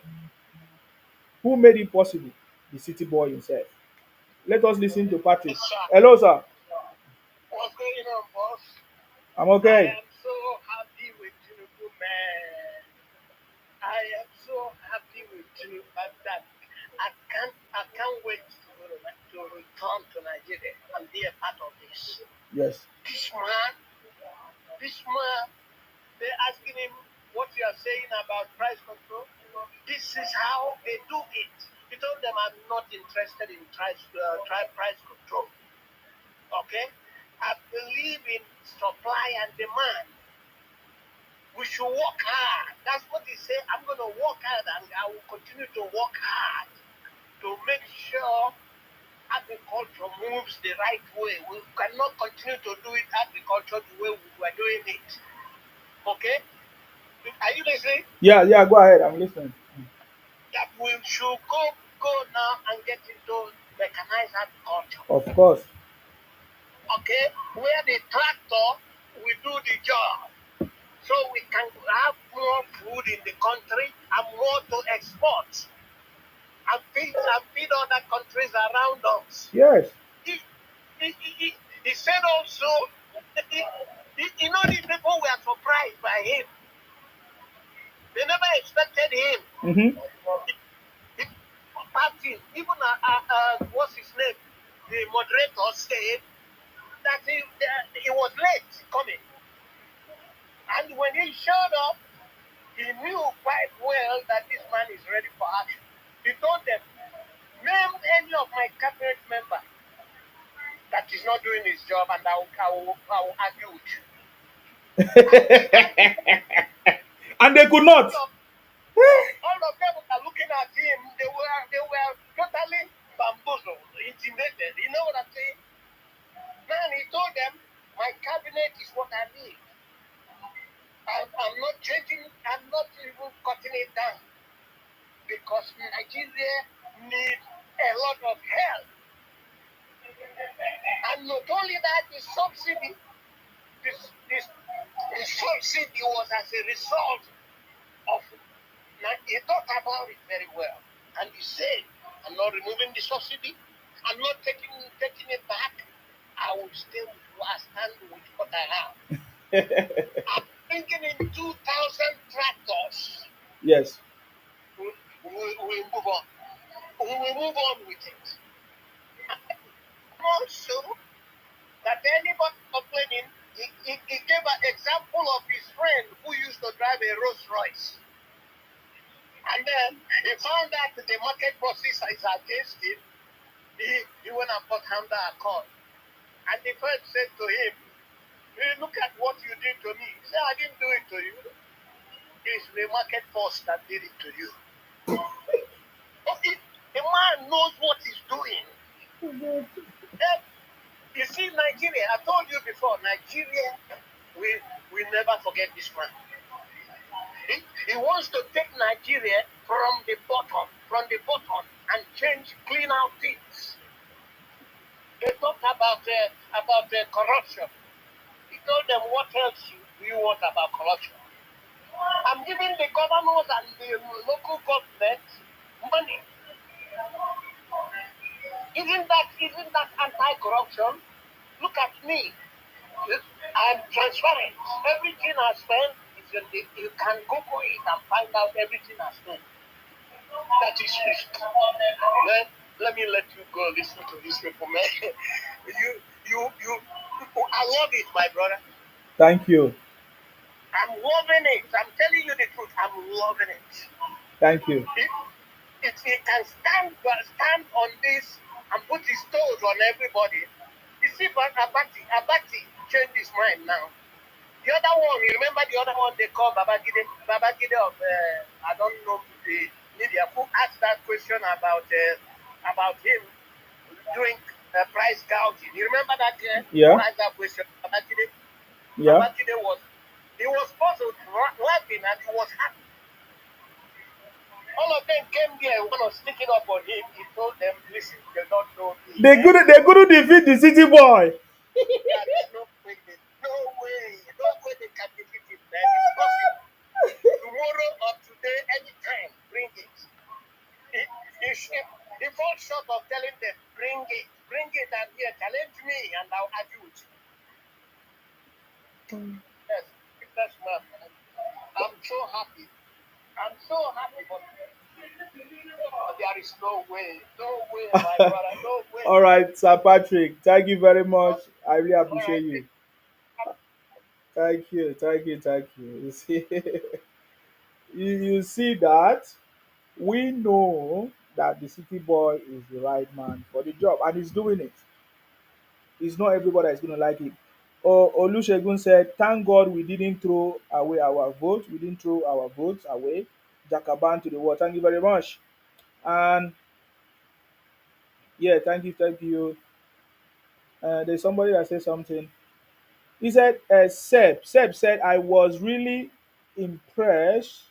Who made it possible? The city boy himself. Let us listen to Patrick. Yes, sir. Hello, sir. What's going on, boss? I'm I okay. am so happy with Tinubu, man. I am so happy with Tinubu that I can't wait to return to Nigeria and be a part of this. Yes. This man, this man, they're asking him what you are saying about price control. This is how they do it. He told them, I'm not interested in price control. Okay? I believe in supply and demand. We should work hard. That's what he said. I'm going to work hard, and I will continue to work hard to make sure agriculture moves the right way. We cannot continue to do it agriculture the way we were doing it. Okay? Are you listening? Yeah, yeah, go ahead. I'm listening. That we should go now and get into mechanized agriculture. Of course. Okay? Where the tractor will do the job. So we can have more food in the country and more to export and feed other countries around us. Yes. He said also, these people were surprised by him. They never expected him. Mm-hmm. Party, even what's his name? The moderator said that he was late coming. And when he showed up, he knew quite well that this man is ready for action. He told them, name any of my cabinet member that is not doing his job, and I will argue with you. And they could not. All of them are looking at him. They were totally bamboozled, intimidated. You know what I'm saying? Man, he told them, my cabinet is what I need. I'm not changing. I'm not even cutting it down, because Nigeria needs a lot of help. And not only that, the subsidy, this subsidy was as a result of. Now, he thought about it very well, and he said, "I'm not removing the subsidy. I'm not taking it back. I will stay with what I stand with what I have." I'm thinking in 2,000 tractors. Yes. We move on. We will move on with it. Also, that anybody complaining, he gave an example of his friend who used to drive a Rolls Royce. And then he found out that the market forces is against him. He went and bought Honda Accord. And the friend said to him, "Hey, look at what you did to me." He said, "I didn't do it to you. It's the market force that did it to you." Okay, the man knows what he's doing. Then, you see, Nigeria, I told you before, Nigeria, we never forget this man. He wants to take Nigeria from the bottom, and clean out things. They talked about corruption. He told them, "What else do you want about corruption? I'm giving the governors and the local government money. Isn't that anti-corruption? Look at me. I'm transparent. Everything I spend you can Google it and find out everything I spend. That is risk. Let me let you go listen to this people, man. you. I love it, my brother. Thank you. I'm loving it. I'm telling you the truth. I'm loving it. Thank you. He can stand on this and put his toes on everybody. You see, but Abati changed his mind now. The other one, you remember the other one they call Babagide of, I don't know the media, who asked that question about him doing price gouging. You remember that? Yeah. Who asked that question? Babagide. Yeah. Babagide he was puzzled, laughing, and he was happy. All of them came there and was sneaking up on him. He told them, "Listen, they don't know me." They couldn't defeat the city boy. There is no way they can defeat him. Man. It's possible. Tomorrow or today, anytime, bring it. He falls short of telling them, bring it and here, challenge me and I'll argue with you. Yes, that's man. I'm so happy. But there is no way, my brother, no way. All right, Sir Patrick. Thank you very much. I really appreciate you. Thank you. Thank you. Thank you. You see, you see that we know that the city boy is the right man for the job, and he's doing it. It's not everybody that's going to like it. Olusegun said, "Thank God we didn't throw away our vote. We didn't throw our votes away. Jakaban to the wall. Thank you very much." And yeah, thank you, thank you. There's somebody that said something. He said, Seb said, "I was really impressed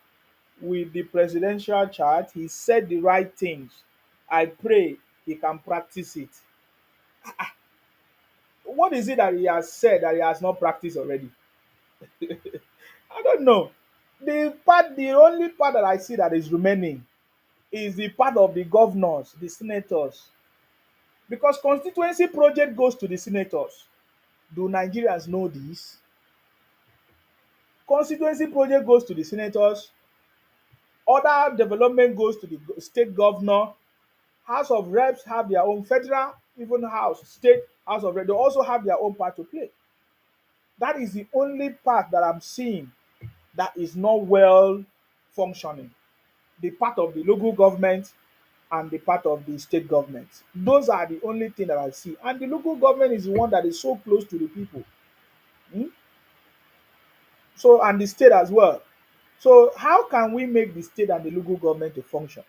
with the presidential chart. He said the right things. I pray he can practice it." What is it that he has said that he has not practiced already? I don't know. The only part that I see that is remaining is the part of the governors, the senators, because constituency project goes to the senators. Do Nigerians know this? Constituency project goes to the senators. Other development goes to the state governor. House of Reps have their own federal, even house, state house of Reps. They also have their own part to play. That is the only part that I'm seeing that is not well functioning. The part of the local government and the part of the state government. Those are the only thing that I see. And the local government is the one that is so close to the people. Hmm? So, and the state as well. So, how can we make the state and the local government to function?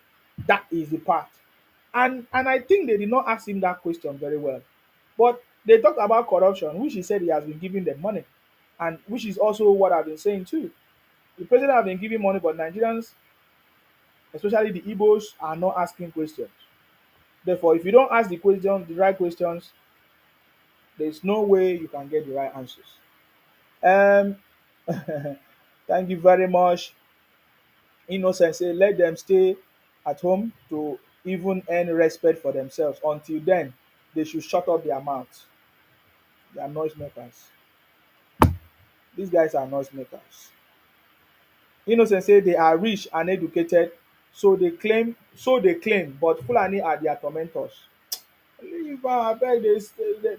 That is the part. And I think they did not ask him that question very well. But they talked about corruption, which he said he has been giving them money, and which is also what I've been saying too. The president has been giving money, but Nigerians, especially the Igbos, are not asking questions. Therefore, if you don't ask the right questions, there's no way you can get the right answers. Um, Thank you very much. Innocent say let them stay at home to even earn respect for themselves. Until then, they should shut up their mouths. They are noisemakers. These guys are noisemakers. Innocent say they are rich and educated, so they claim, but Fulani are their tormentors. Leave am, abeg,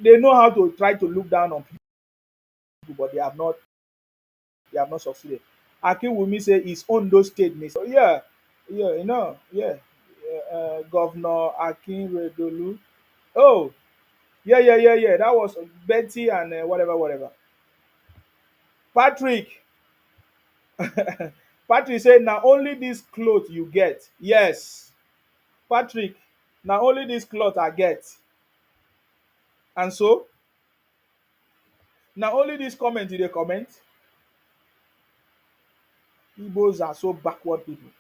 they know how to try to look down on people, but they have not succeeded. Akinwumi say his Ondo state miss. Yeah, yeah, yeah. Governor Akinredolu. Oh, yeah, yeah, yeah, yeah. That was Betty and whatever, whatever. Patrick. Patrick said, now only this cloth you get. Yes. Patrick, now only this cloth I get. And so, now only this comment you dey comment. Igbos are so backward people.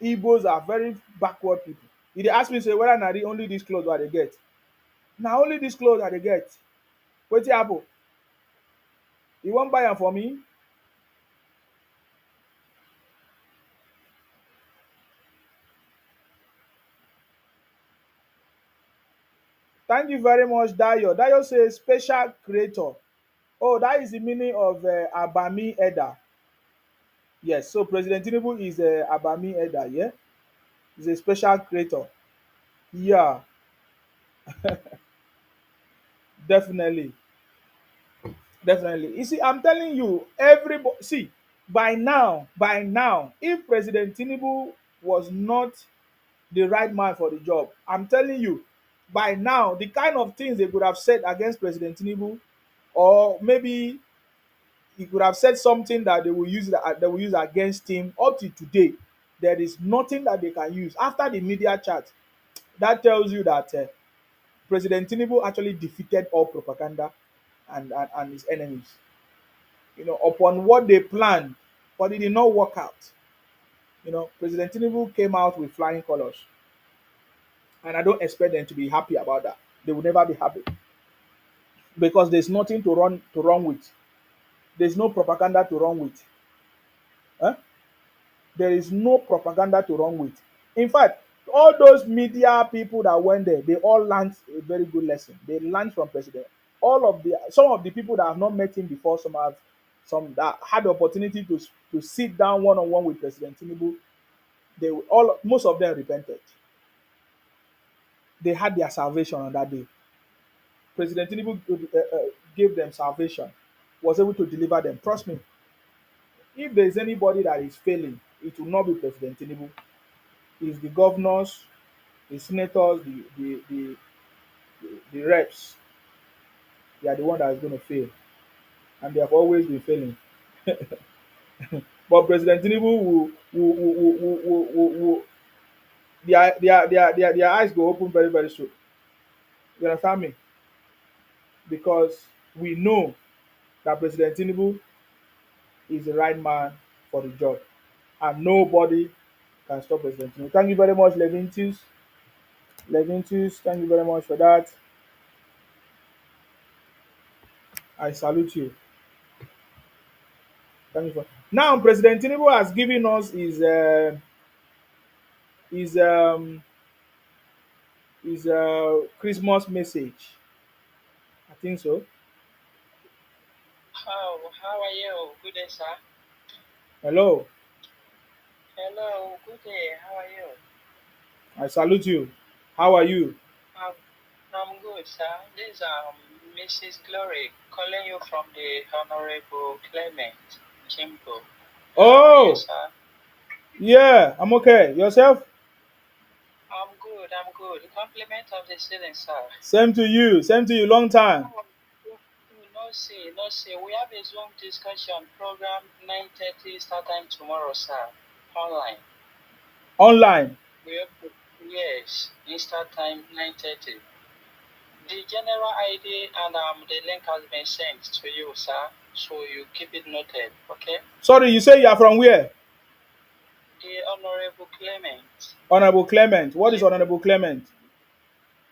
Igbos are very backward people. If they ask me, say, whether na the only this cloth I dey get. Now only this cloth I dey get. Wetin happen? You wan buy am for me? Thank you very much, Dayo. Dayo says special creator. Oh, that is the meaning of Abami Eda. Yes, so President Tinubu is Abami Eda, yeah? He's a special creator. Yeah, definitely. Definitely. You see, I'm telling you, everybody see, by now, if President Tinubu was not the right man for the job, I'm telling you, by now, the kind of things they could have said against President Tinubu, or maybe he could have said something that they will use against him up to today. There is nothing that they can use after the media chat. That tells you that President Tinubu actually defeated all propaganda and his enemies. Upon what they planned, but it did not work out. President Tinubu came out with flying colors, and I don't expect them to be happy about that. They will never be happy because there's nothing to run with. There's no propaganda to run with. Huh? There is no propaganda to run with. In fact, all those media people that went there, they all learned a very good lesson. They learned from President. Some of the people that have not met him before, some that had the opportunity to sit down one on one with President Tinubu, most of them repented. They had their salvation on that day. President Tinubu gave them salvation, was able to deliver them. Trust me, if there is anybody that is failing, it will not be President Tinubu. It's the governors, the senators, the reps. They are the one that is going to fail, and they have always been failing. But President Tinubu will their eyes go open very, very soon. You understand me? Because we know that President Tinubu is the right man for the job, and nobody can stop President Tinubu. Thank you very much, Levintius. Levintius, thank you very much for that. I salute you. Thank you for now. President Tinubu has given us his Christmas message. I think so. How are you? Good day, sir. Hello, Hello, good day. How are you? I salute you. How are you? Um, I'm good, sir. This is Mrs. Glory calling you from the Honorable Clement Kimbo. How are you, Oh, sir? yeah, I'm okay. Yourself? I'm good. I'm good. Compliment of the season, sir. Same to you. Same to you. Long time. Oh, no see, no see. We have a Zoom discussion program 9:30 start time tomorrow, sir. Online. Online. We have yes, in start time 9:30. The general ID and the link has been sent to you, sir. So you keep it noted, okay? Sorry, you say you are from where? The Honorable Clement. Honorable Clement. What is Jimbo. Honorable Clement?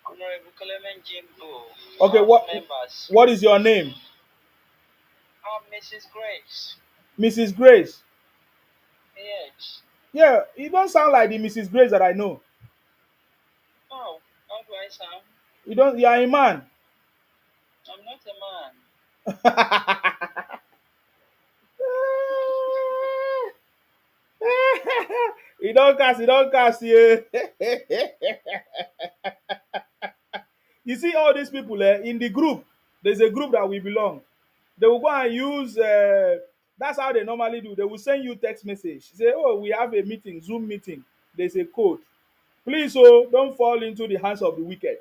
Honorable Clement Jimbo. Okay, House what members. what is your name? Mrs. Grace. Mrs. Grace. Yes. Yeah, you don't sound like the Mrs. Grace that I know. Oh, how do I sound? You don't. You are a man. I'm not a man. He don't cast. He don't cast. Yeah. You see all these people in the group. There's a group that we belong. They will go and use. That's how they normally do. They will send you text message. Say, "Oh, we have a meeting, Zoom meeting. There's a code. Please, oh, don't fall into the hands of the wicked."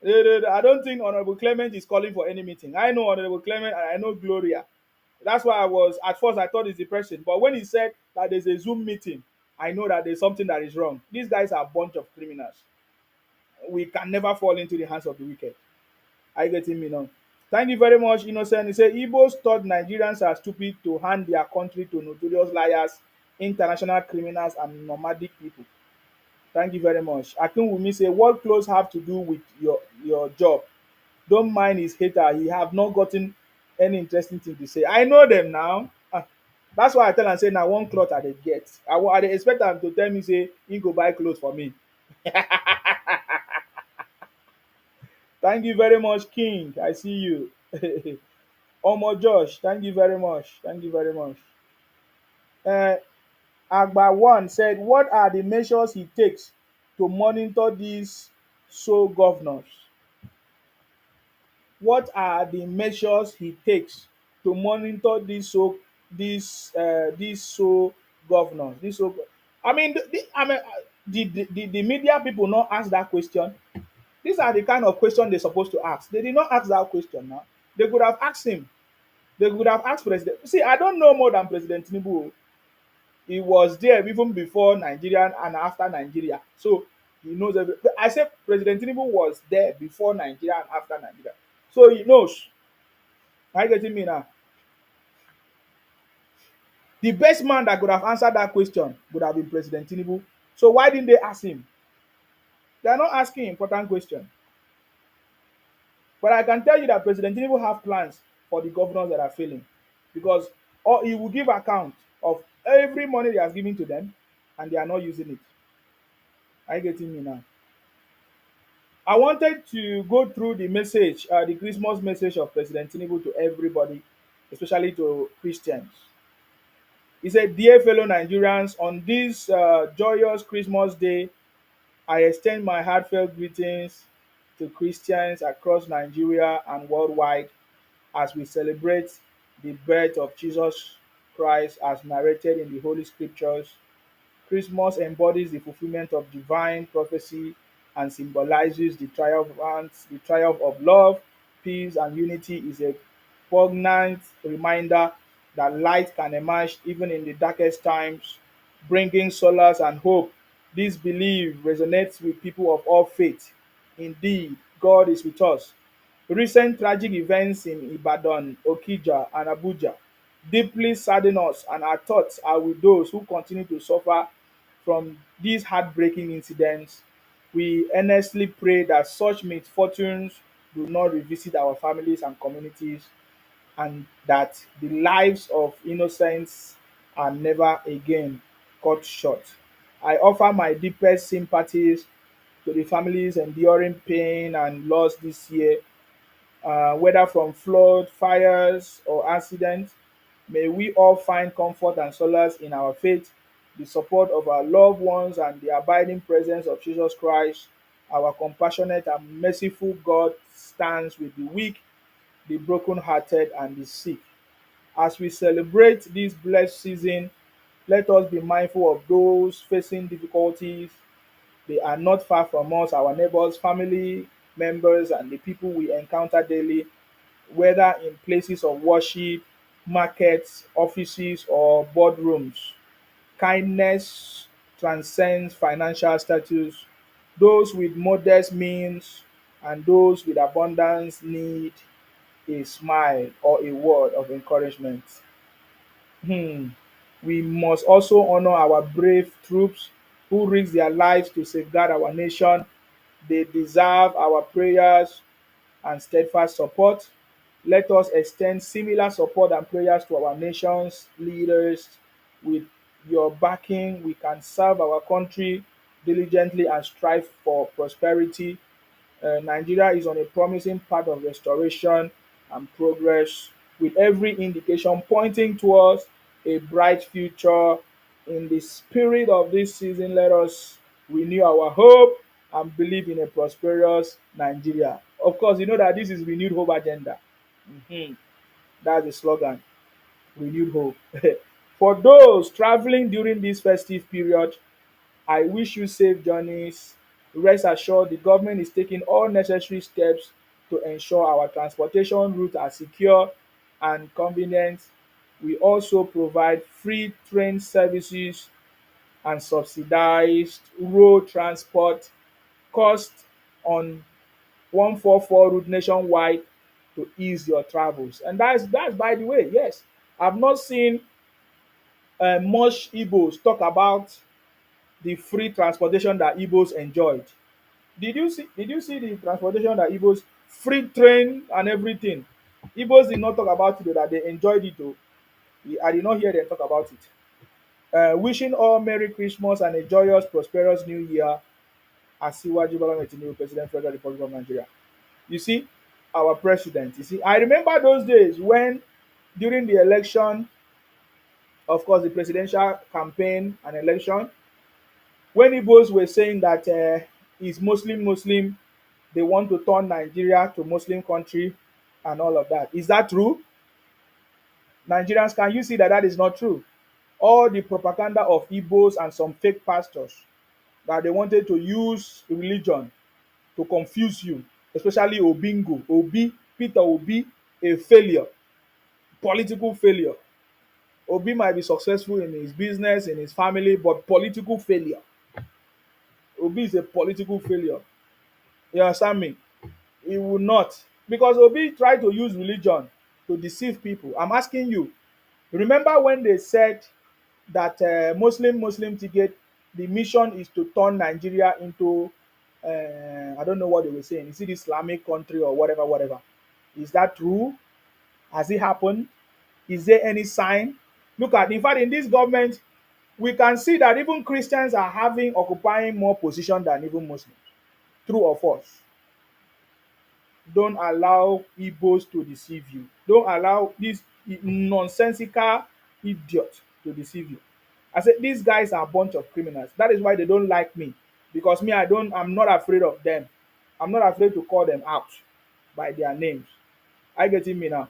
I don't think Honorable Clement is calling for any meeting. I know Honorable Clement and I know Gloria. That's why I was at first I thought it's depression. But when he said that there's a Zoom meeting, I know that there's something that is wrong. These guys are a bunch of criminals. We can never fall into the hands of the wicked. I get me now. Thank you very much, Innocent. He said Igbos thought Nigerians are stupid to hand their country to notorious liars, international criminals, and nomadic people. Thank you very much. Akinwumi say, what clothes have to do with your job? Don't mind his hater. He have not gotten any interesting thing to say. I know them now. That's why I tell am say na one cloth I dey get. I dey expect am to tell me say he go buy cloth for me. Thank you very much, King. I see you. Omo Josh, thank you very much. Thank you very much. Uh, Agba one said, what are the measures he takes to monitor these so governors? What are the measures he takes to monitor these so governors? I mean, the media people not ask that question. These are the kind of question they're supposed to ask. They did not ask that question now. They could have asked him. They could have asked President. See, I don't know more than President Tinubu. He was there even before Nigeria and after Nigeria. So he knows I said President Tinubu was there before Nigeria and after Nigeria. So he knows. Are you getting me now? The best man that could have answered that question would have been President Tinubu. So why didn't they ask him? They are not asking important questions. But I can tell you that President Tinubu have plans for the governors that are failing, because or he will give account of every money he has given to them, and they are not using it. Are you getting me now? I wanted to go through the message, the Christmas message of President Tinubu to everybody, especially to Christians. He said, "Dear fellow Nigerians, on this joyous Christmas day, I extend my heartfelt greetings to Christians across Nigeria and worldwide as we celebrate the birth of Jesus Christ as narrated in the Holy Scriptures. Christmas embodies the fulfillment of divine prophecy and symbolizes the triumph of love, peace, and unity. Is a poignant reminder that light can emerge even in the darkest times, bringing solace and hope. This belief resonates with people of all faiths. Indeed, God is with us. Recent tragic events in Ibadan, Okija, and Abuja deeply sadden us, and our thoughts are with those who continue to suffer from these heartbreaking incidents. We earnestly pray that such misfortunes do not revisit our families and communities, and that the lives of innocents are never again cut short. I offer my deepest sympathies to the families enduring pain and loss this year, whether from flood, fires, or accidents. May we all find comfort and solace in our faith, the support of our loved ones, and the abiding presence of Jesus Christ. Our compassionate and merciful God stands with the weak, the brokenhearted, and the sick. As we celebrate this blessed season, let us be mindful of those facing difficulties. They are not far from us, our neighbors, family members, and the people we encounter daily, whether in places of worship, markets, offices, or boardrooms. Kindness transcends financial status. Those with modest means and those with abundance need a smile or a word of encouragement. Hmm. We must also honor our brave troops who risk their lives to safeguard our nation. They deserve our prayers and steadfast support. Let us extend similar support and prayers to our nation's leaders. With your backing, we can serve our country diligently and strive for prosperity. Nigeria is on a promising path of restoration and progress, with every indication pointing towards a bright future. In the spirit of this season, let us renew our hope and believe in a prosperous Nigeria. Of course, you know that this is renewed hope agenda. Mhm. That's the slogan, renewed hope. For those traveling during this festive period, I wish you safe journeys. Rest assured, the government is taking all necessary steps to ensure our transportation routes are secure and convenient. We also provide free train services and subsidized road transport cost on 144 route nationwide to ease your travels. And that's by the way, yes. I've not seen much Igbos talk about the free transportation that Igbos enjoyed. Did you see the transportation that Igbos free train and everything? Igbos did not talk about it, that they enjoyed it though. I did not hear them talk about it. Wishing all Merry Christmas and a joyous, prosperous New Year. Asiwaju Bola Ahmed Tinubu, President, Federal Republic of Nigeria. You see, our president. You see, I remember those days when during the election, of course, the presidential campaign and election, when Igbos were saying that is Muslim, they want to turn Nigeria to Muslim country and all of that. Is that true? Nigerians, can you see that that is not true? All the propaganda of Igbos and some fake pastors that they wanted to use religion to confuse you, especially Obingo, Obi, Peter Obi, a failure, political failure. Obi might be successful in his business, in his family, but political failure. Obi is a political failure. You understand me? He will not. Because Obi tried to use religion to deceive people. I'm asking you, remember when they said that Muslim ticket, the mission is to turn Nigeria into, I don't know what they were saying, is it Islamic country or whatever, whatever. Is that true? Has it happened? Is there any sign? Look at, in fact, in this government, we can see that even Christians are occupying more position than even Muslims. True or false? Don't allow Igbos to deceive you. Don't allow this nonsensical idiot to deceive you. I said these guys are a bunch of criminals. That is why they don't like me. Because me, I'm not afraid of them. I'm not afraid to call them out by their names. I getting me now.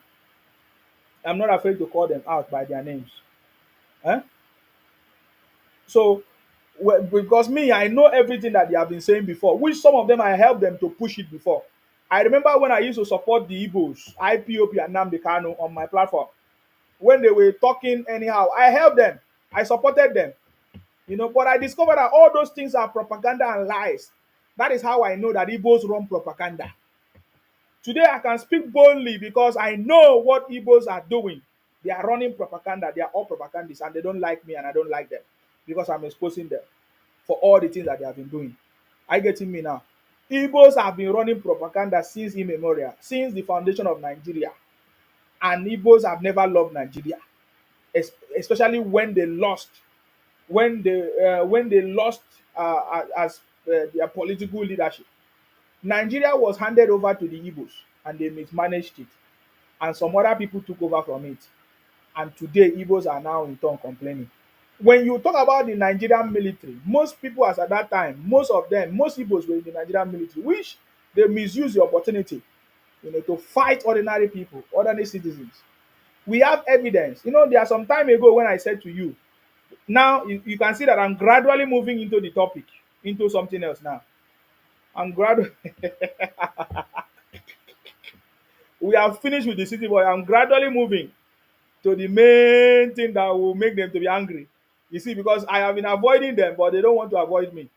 I'm not afraid to call them out by their names. Eh? So because me, I know everything that they have been saying before, which some of them I helped them to push it before. I remember when I used to support the Igbos, IPOP and Nnamdi Kanu on my platform. When they were talking anyhow, I helped them. I supported them. But I discovered that all those things are propaganda and lies. That is how I know that Igbos run propaganda. Today I can speak boldly because I know what Igbos are doing. They are running propaganda. They are all propagandists and they don't like me and I don't like them because I'm exposing them for all the things that they have been doing. Are you getting me now? Igbos have been running propaganda since immemorial, since the foundation of Nigeria. And Igbos have never loved Nigeria, especially when they lost as their political leadership. Nigeria was handed over to the Igbos and they mismanaged it. And some other people took over from it. And today, Igbos are now in turn complaining. When you talk about the Nigerian military, most people as at that time, most Igbos were in the Nigerian military, which they misuse the opportunity, to fight ordinary people, ordinary citizens. We have evidence. There are some time ago when I said to you, now you can see that I'm gradually moving into the topic, into something else now. I'm gradually, we have finished with the city boy. I'm gradually moving to the main thing that will make them to be angry. You see, because I have been avoiding them, but they don't want to avoid me.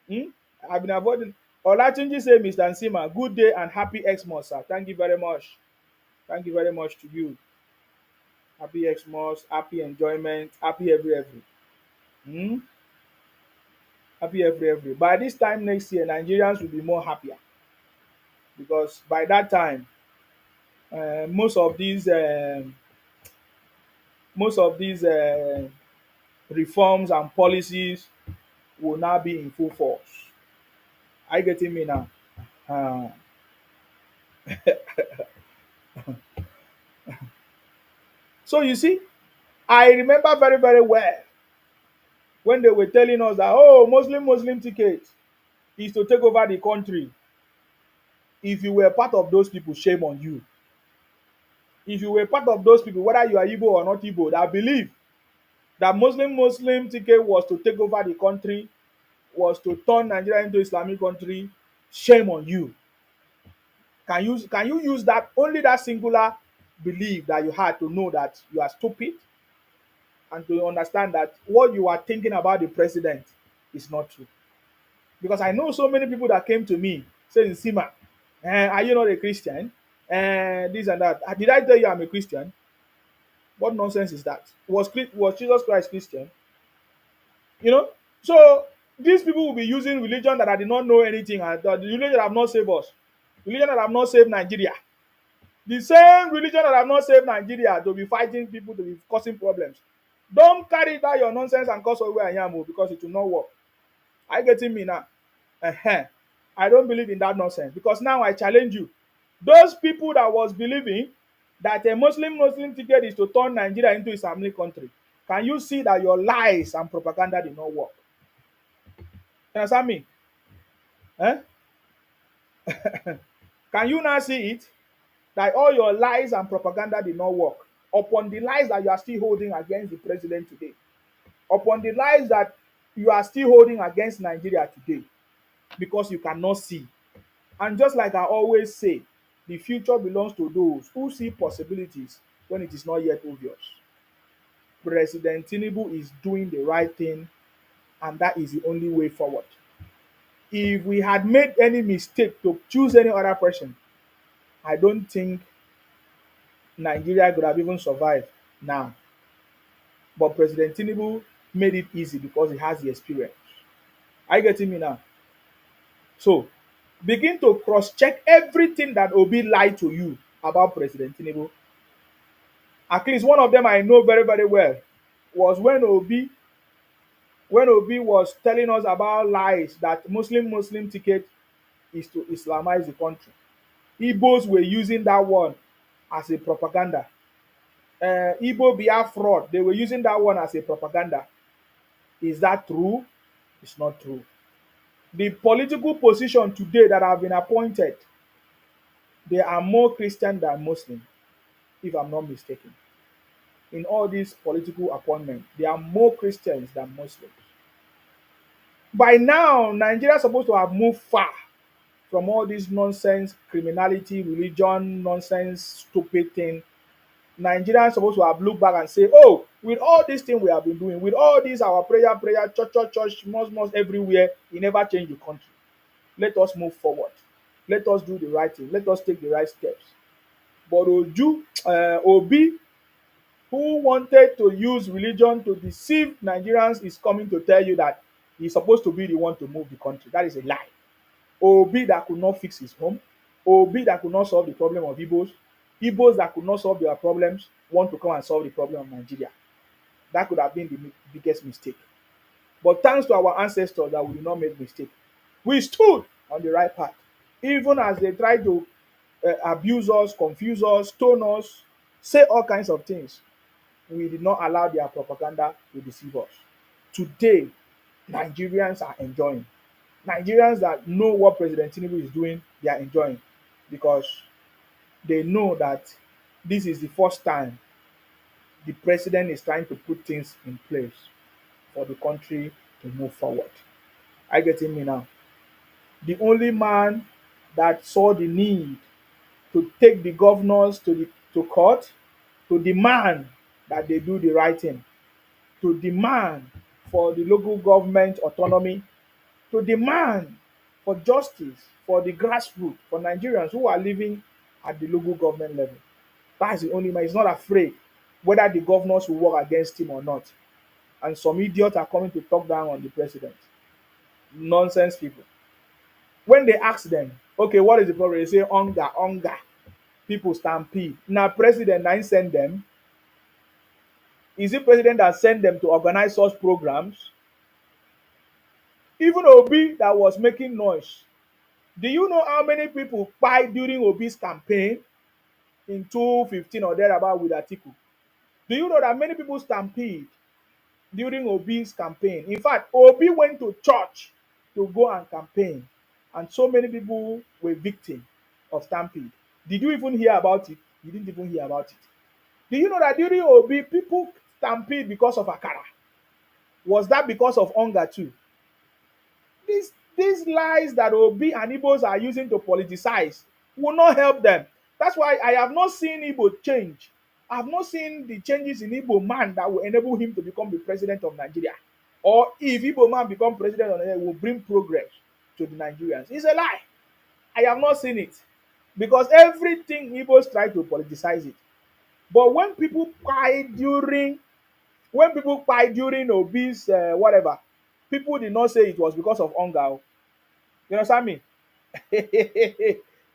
Hmm? I've been avoiding. Olatunji say, Mr. Nsima, good day and happy Xmas, sir. Thank you very much. Thank you very much to you. Happy Xmas, happy enjoyment, happy every. Hmm? Happy every. By this time next year, Nigerians will be more happier because by that time, most of these reforms and policies will now be in full force. Are you getting me now? Uh, so you see, I remember very, very well when they were telling us that, oh, Muslim ticket is to take over the country. If you were part of those people, shame on you. If you were part of those people, whether you are Igbo or not Igbo, that believe that Muslim ticket was to take over the country, was to turn Nigeria into Islamic country, shame on you. Can you use that only that singular belief that you had to know that you are stupid and to understand that what you are thinking about the president is not true? Because I know so many people that came to me saying, Sima, are you not a Christian? And this and that. Did I tell you I'm a Christian? What nonsense is that? Was Jesus Christ Christian? You know? So these people will be using religion that I did not know anything, and the religion that have not saved us, religion that have not saved Nigeria. The same religion that have not saved Nigeria to be fighting people, to be causing problems. Don't carry that your nonsense and cause where I am, because it will not work. Are you getting me now? I don't believe in that nonsense, because now I challenge you. Those people that was believing that a Muslim ticket is to turn Nigeria into Islamic country, can you see that your lies and propaganda did not work? You understand me? Eh? Can you now see it? That all your lies and propaganda did not work upon the lies that you are still holding against the president today, upon the lies that you are still holding against Nigeria today, because you cannot see. And just like I always say, the future belongs to those who see possibilities when it is not yet obvious. President Tinubu is doing the right thing, and that is the only way forward. If we had made any mistake to choose any other person, I don't think Nigeria could have even survived now. But President Tinubu made it easy because he has the experience. Are you getting me now? So begin to cross-check everything that Obi lied to you about President Tinubu. At least one of them I know very, very well was when Obi was telling us about lies that Muslim ticket is to Islamize the country. Igbos were using that one as a propaganda. Igbo Biafra fraud, they were using that one as a propaganda. Is that true? It's not true. The political position today that have been appointed, they are more Christian than Muslim, if I'm not mistaken. In all these political appointments, they are more Christians than Muslims. By now, Nigeria is supposed to have moved far from all this nonsense, criminality, religion, nonsense, stupid thing. Nigerians supposed to have looked back and say, oh, with all these things we have been doing, with all this our prayer, church, mosque everywhere, we never change the country. Let us move forward. Let us do the right thing. Let us take the right steps. But Obi, who wanted to use religion to deceive Nigerians, is coming to tell you that he's supposed to be the one to move the country. That is a lie. Obi that could not fix his home, Obi that could not solve the problem of Igbos, Igbos that could not solve their problems want to come and solve the problem of Nigeria. That could have been the biggest mistake. But thanks to our ancestors that we did not make mistake. We stood on the right path. Even as they tried to abuse us, confuse us, stone us, say all kinds of things, we did not allow their propaganda to deceive us. Today, Nigerians are enjoying. Nigerians that know what President Tinubu is doing, they are enjoying, because they know that this is the first time the president is trying to put things in place for the country to move forward. Are you getting me now? The only man that saw the need to take the governors to court, to demand that they do the right thing, to demand for the local government autonomy, to demand for justice for the grassroots, for Nigerians who are living at the local government level. That's the only man. He's not afraid whether the governors will work against him or not. And some idiots are coming to talk down on the president. Nonsense people. When they ask them, okay, what is the problem? They say hunger, hunger. people stampede. Now president na send them. Is it president that sent them to organize such programs? Even Obi that was making noise. Do you know how many people died during Obi's campaign in 2015 or thereabout with Atiku? Do you know that many people stampede during Obi's campaign? In fact, Obi went to church to go and campaign, and so many people were victims of stampede. Did you even hear about it? You didn't even hear about it. Do you know that during Obi, people stampede because of Akara? Was that because of hunger too? These lies that Obi and Igbos are using to politicize will not help them. That's why I have not seen Igbo change. I have not seen the changes in Igbo man that will enable him to become the president of Nigeria. Or if Igbo man become president of Nigeria, will bring progress to the Nigerians. It's a lie. I have not seen it. Because everything Igbos try to politicize it. But when people died during Obi's whatever, people did not say it was because of hunger. You understand me?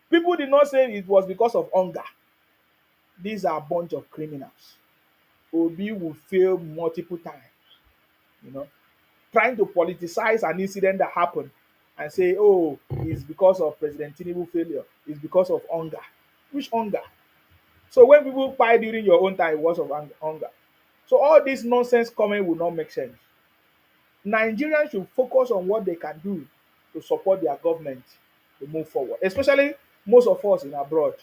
People did not say it was because of hunger. These are a bunch of criminals. Obi will fail multiple times, you know, trying to politicize an incident that happened and say, oh, it's because of President Tinubu failure. It's because of hunger. Which hunger? So when people buy during your own time, it was of hunger. So all this nonsense comment will not make sense. Nigerians should focus on what they can do to support their government to move forward. Especially most of us in abroad.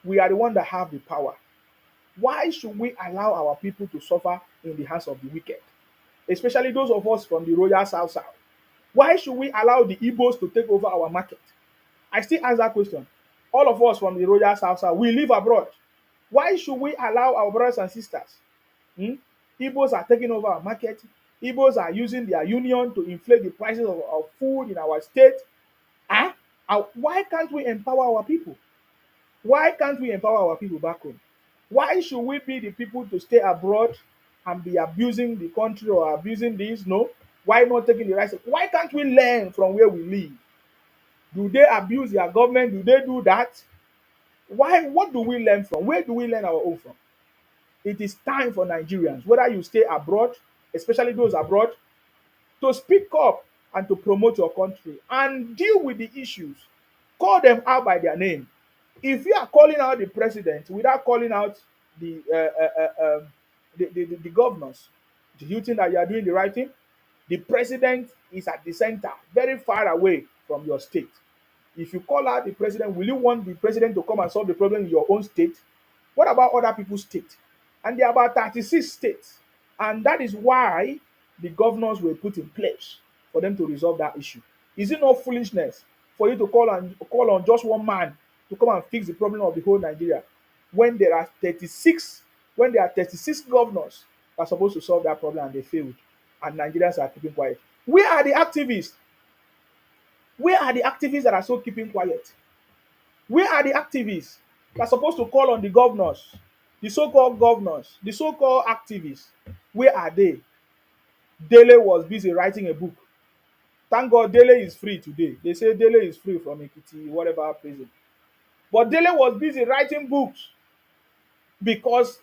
We are the ones that have the power. Why should we allow our people to suffer in the hands of the wicked? Especially those of us from the royal South. Why should we allow the Igbos to take over our market? I still ask that question. All of us from the royal South, we live abroad. Why should we allow our brothers and sisters? Igbos are taking over our market. Igbos are using their union to inflate the prices of food in our state. Why can't we empower our people? Why can't we empower our people back home? Why should we be the people to stay abroad and be abusing the country or abusing this? No. Why not taking the rights? Why can't we learn from where we live? Do they abuse their government? Do they do that? Why? What do we learn from? Where do we learn our own from? It is time for Nigerians, whether you stay abroad, especially those abroad, to speak up and to promote your country and deal with the issues. Call them out by their name. If you are calling out the president without calling out the the governors, do you think that you are doing the right thing? The president is at the center, very far away from your state. If you call out the president, will you want the president to come and solve the problem in your own state? What about other people's state? And there are about 36 states. And that is why the governors were put in place for them to resolve that issue. Is it not foolishness for you to call on just one man to come and fix the problem of the whole Nigeria when there are 36 governors that are supposed to solve that problem and they failed and Nigerians are keeping quiet? Where are the activists? Where are the activists that are so keeping quiet? Where are the activists that are supposed to call on the governors, the so-called governors, the so-called activists? Where are they? Dele was busy writing a book. Thank God Dele is free today. They say Dele is free from Ekiti, whatever prison. But Dele was busy writing books because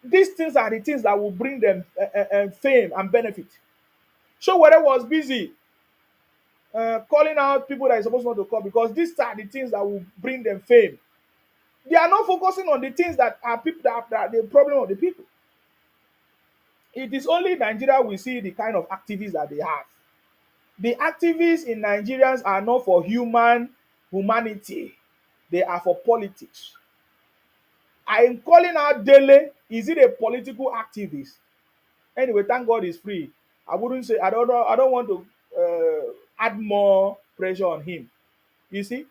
these things are the things that will bring them fame and benefit. Showore was busy calling out people that are supposed not to call because these are the things that will bring them fame. They are not focusing on the things that are people that are the problem of the people. It is only Nigeria we see the kind of activists that they have. The activists in Nigerians are not for humanity. They are for politics. I am calling out Dele. Is it a political activist? Anyway, thank God he's free. I wouldn't say I don't know. I don't want to add more pressure on him. You see,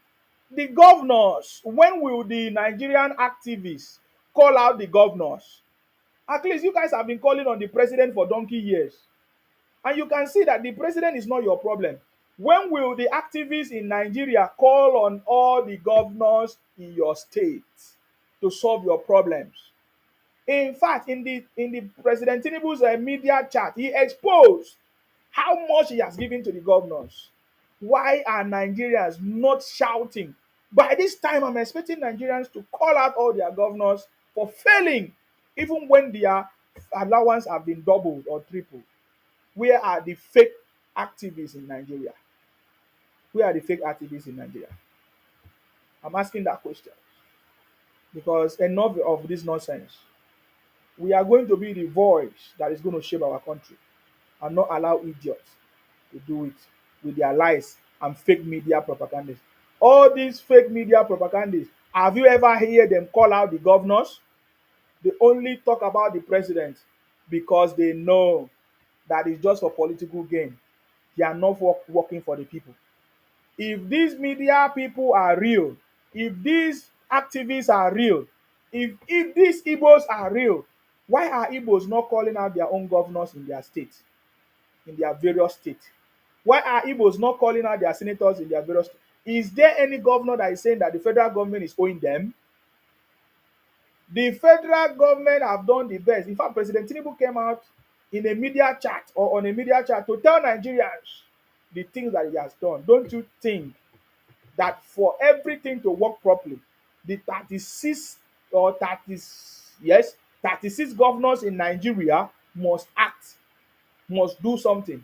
the governors. When will the Nigerian activists call out the governors? At least you guys have been calling on the president for donkey years. And you can see that the president is not your problem. When will the activists in Nigeria call on all the governors in your state to solve your problems? In fact, in the President Tinubu's media chat, he exposed how much he has given to the governors. Why are Nigerians not shouting? By this time, I'm expecting Nigerians to call out all their governors for failing, even when their allowance have been doubled or tripled. Where are the fake activists in Nigeria? Where are the fake activists in Nigeria? I'm asking that question because enough of this nonsense. We are going to be the voice that is going to shape our country and not allow idiots to do it with their lies and fake media propaganda. All these fake media propaganda, have you ever heard them call out the governors? They only talk about the president because they know that it's just for political gain. They are not working for the people. If these media people are real, if these activists are real, if these Igbos are real, why are Igbos not calling out their own governors in their states, in their various states? Why are Igbos not calling out their senators in their various states? Is there any governor that is saying that the federal government is owing them? The federal government have done the best. In fact, President Tinubu came out in a media chat or on a media chat to tell Nigerians the things that he has done. Don't you think that for everything to work properly, the 36 or 30, yes, 36 governors in Nigeria must act, must do something?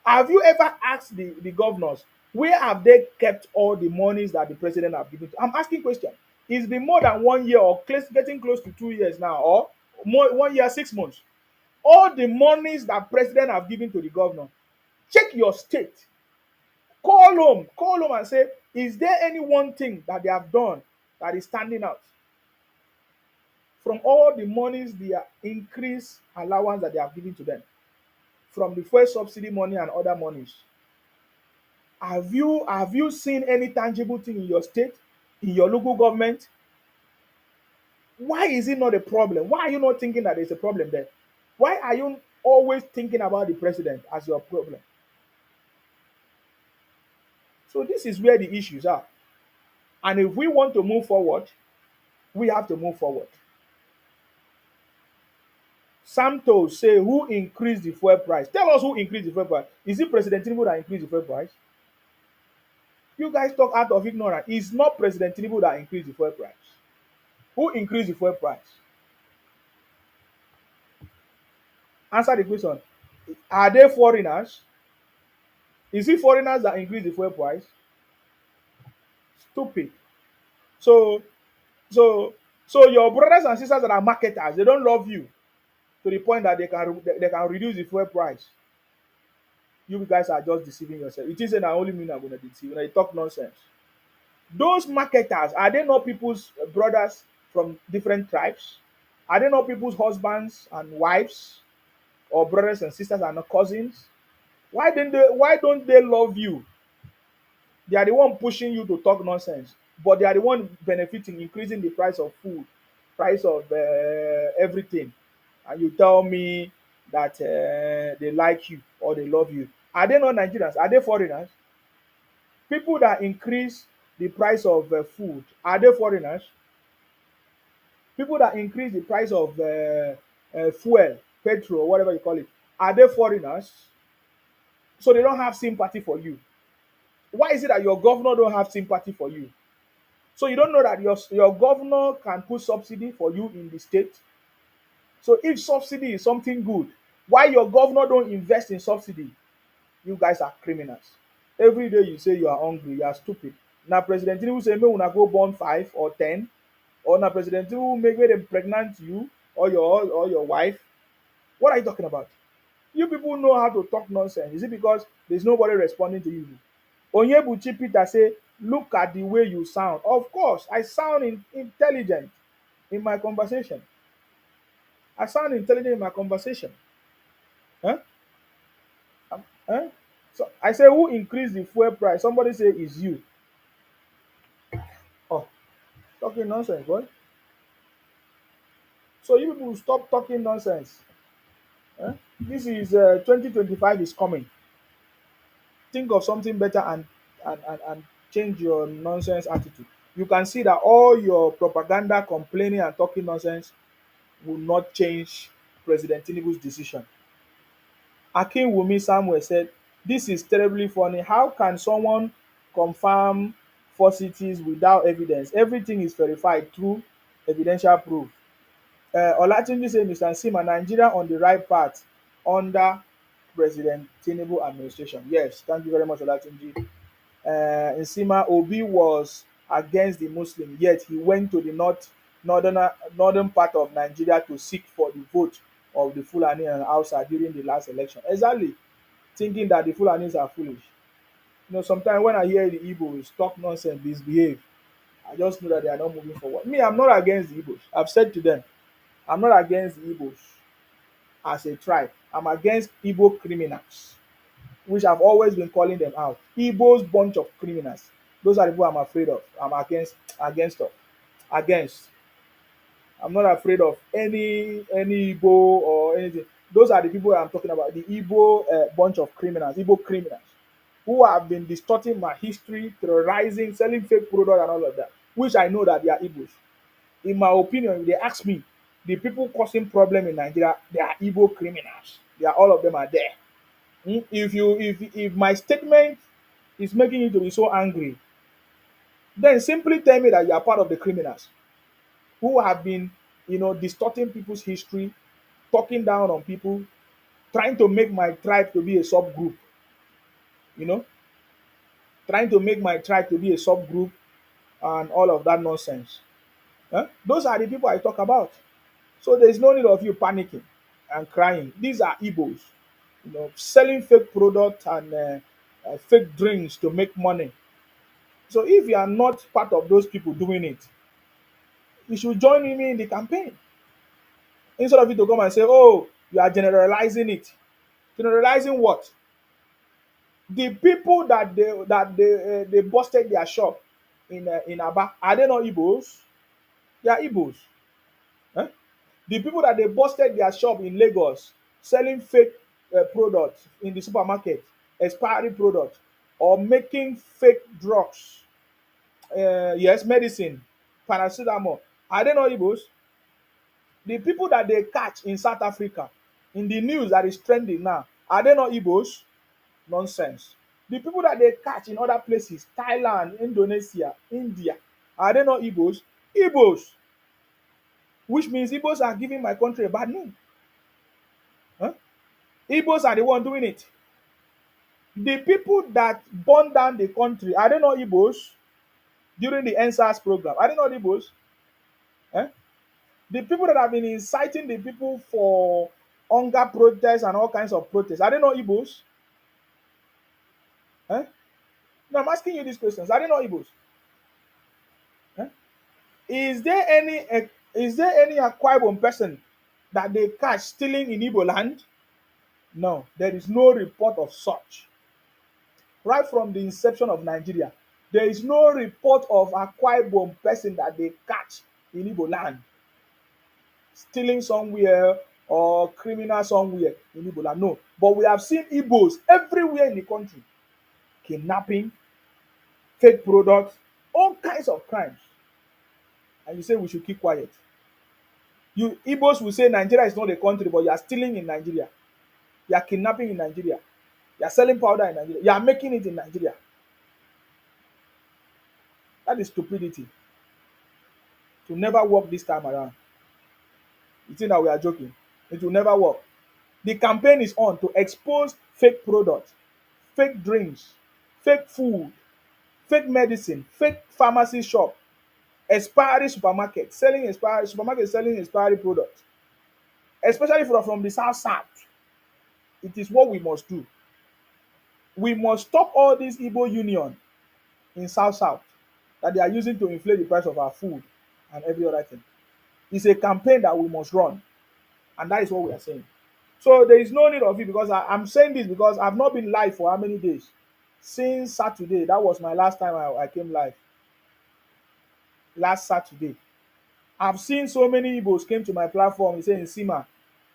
Have you ever asked the governors where have they kept all the monies that the president have given to? I'm asking question. It's been more than 1 year or getting close to 2 years now, or more 1 year, 6 months. All the monies that president have given to the governor. Check your state. Call home and say, is there any one thing that they have done that is standing out? From all the monies, the increased allowance that they have given to them, from the first subsidy money and other monies, have you seen any tangible thing in your state, in your local government? Why is it not a problem? Why are you not thinking that there's a problem there? Why are you always thinking about the president as your problem? So this is where the issues are. And if we want to move forward, we have to move forward. Santos say, who increased the fuel price? Tell us who increased the fuel price. Is it President Tinubu that increased the fuel price? You guys talk out of ignorance. It's not President Tinubu that increased the fuel price. Who increased the fuel price? Answer the question. Are they foreigners? Is it foreigners that increase the fuel price? Stupid. So, so, so your brothers and sisters that are marketers, they don't love you to the point that they can reduce the fuel price. You guys are just deceiving yourself. It isn't only me that are gonna deceive. They talk nonsense. Those marketers, are they not people's brothers from different tribes? Are they not people's husbands and wives, or brothers and sisters and cousins? Why don't they love you? They are the one pushing you to talk nonsense, but they are the one benefiting, increasing the price of food, price of everything, and you tell me that they like you or they love you. Are they not Nigerians? Are they foreigners? People that increase the price of food, are they foreigners? People that increase the price of fuel, petrol, whatever you call it, are they foreigners? So they don't have sympathy for you. Why is it that your governor don't have sympathy for you? So you don't know that your governor can put subsidy for you in the state? So if subsidy is something good, why your governor don't invest in subsidy? You guys are criminals. Every day you say you are hungry, you are stupid. Now President Tinubu say make una go born 5 or 10, or now President Tinubu make them pregnant you or your wife. What are you talking about? You people know how to talk nonsense. Is it because there's nobody responding to you? Onyebuchi Peter say, look at the way you sound. Of course, I sound intelligent in my conversation. I sound intelligent in my conversation. Huh? Huh? So I say, who increased the fuel price? Somebody say it's you. Oh, talking nonsense, boy. So you people stop talking nonsense. Huh? This is 2025 is coming. Think of something better and change your nonsense attitude. You can see that all your propaganda, complaining, and talking nonsense will not change President Tinubu's decision. Akinwumi Samuel said, this is terribly funny. How can someone confirm falsities without evidence. Everything is verified through evidential proof. Olatunji say Mr. Nsima, Nigeria on the right path under President Tinubu administration. Yes, thank you very much, Olatunji. Nsima, Obi was against the Muslim, yet he went to the northern part of Nigeria to seek for the vote of the Fulani and Hausa during the last election. Exactly, thinking that the Fulanis are foolish. Sometimes when I hear the Igbos talk nonsense, misbehave, I just know that they are not moving forward. Me, I'm not against the Igbos. I've said to them, I'm not against the Igbos as a tribe. I'm against Igbo criminals, which I've always been calling them out. Igbo's bunch of criminals. Those are the people I'm afraid of. I'm against them. Against. I'm not afraid of any Igbo or anything. Those are the people I'm talking about. The Igbo bunch of criminals, Igbo criminals, who have been distorting my history, terrorizing, selling fake products and all of that, which I know that they are Igbos. In my opinion, if they ask me, the people causing problem in Nigeria, they are Igbo criminals. They are all of them are there. If my statement is making you to be so angry, then simply tell me that you are part of the criminals who have been, distorting people's history, talking down on people, trying to make my tribe to be a subgroup, you know, trying to make my tribe to be a subgroup and all of that nonsense. Those are the people I talk about. So there is no need of you panicking and crying. These are Igbos, selling fake products and fake drinks to make money. So if you are not part of those people doing it, you should join me in the campaign. Instead of you to come and say, oh, you are generalizing it. Generalizing what? The people that they busted their shop in Aba, are they not Igbos? They are Igbos. Eh? The people that they busted their shop in Lagos selling fake products in the supermarket, expiry products, or making fake drugs, yes, medicine, paracetamol, are they not Igbos? The people that they catch in South Africa, in the news that is trending now, are they not Igbos? Nonsense. The people that they catch in other places, Thailand, Indonesia, India, are they not Igbos? Igbos. Which means Igbos are giving my country a bad name. Huh? Igbos are the one doing it. The people that burned down the country, are they not Igbos? During the NSAS program, are they not Igbos? Eh? The people that have been inciting the people for hunger protests and all kinds of protests, are they not Igbos? Eh? No, I'm asking you these questions. Are they not Igbos? Eh? Is there any Akwa Ibom person that they catch stealing in Igbo land? No, there is no report of such. Right from the inception of Nigeria, there is no report of Akwa Ibom person that they catch in Igbo land stealing somewhere or criminal somewhere in Igbo land. No, but we have seen Igbos everywhere in the country kidnapping, fake products, all kinds of crimes. And you say we should keep quiet. You Igbos will say Nigeria is not a country, but you are stealing in Nigeria. You are kidnapping in Nigeria. You are selling powder in Nigeria. You are making it in Nigeria. That is stupidity. To never work this time around. You think that we are joking? It will never work. The campaign is on to expose fake products, fake drinks, fake food, fake medicine, fake pharmacy shop, expiry supermarket selling expiry products, especially from the south. It is what we must do. We must stop all this Igbo union in south that they are using to inflate the price of our food and every other thing. It's a campaign that we must run, and that is what we are saying. So there is no need of it, because I'm saying this because I've not been live for how many days? Since Saturday. That was my last time I came live. Last Saturday. I've seen so many Igbos came to my platform and saying, Sima,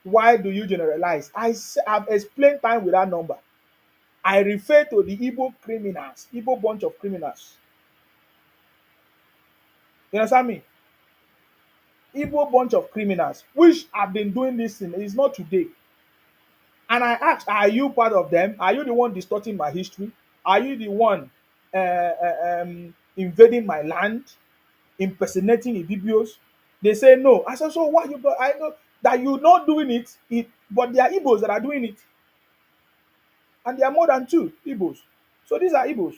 why do you generalize? I've explained time without number. I refer to the Igbo criminals, Igbo bunch of criminals. You understand me? Igbo bunch of criminals, which have been doing this thing. It's not today. And I asked, are you part of them? Are you the one distorting my history? Are you the one, invading my land, impersonating Ibibios. They say no. I said, so what you got? I know that you're not doing it, but there are Igbos that are doing it. And there are more than two Igbos. So these are Igbos.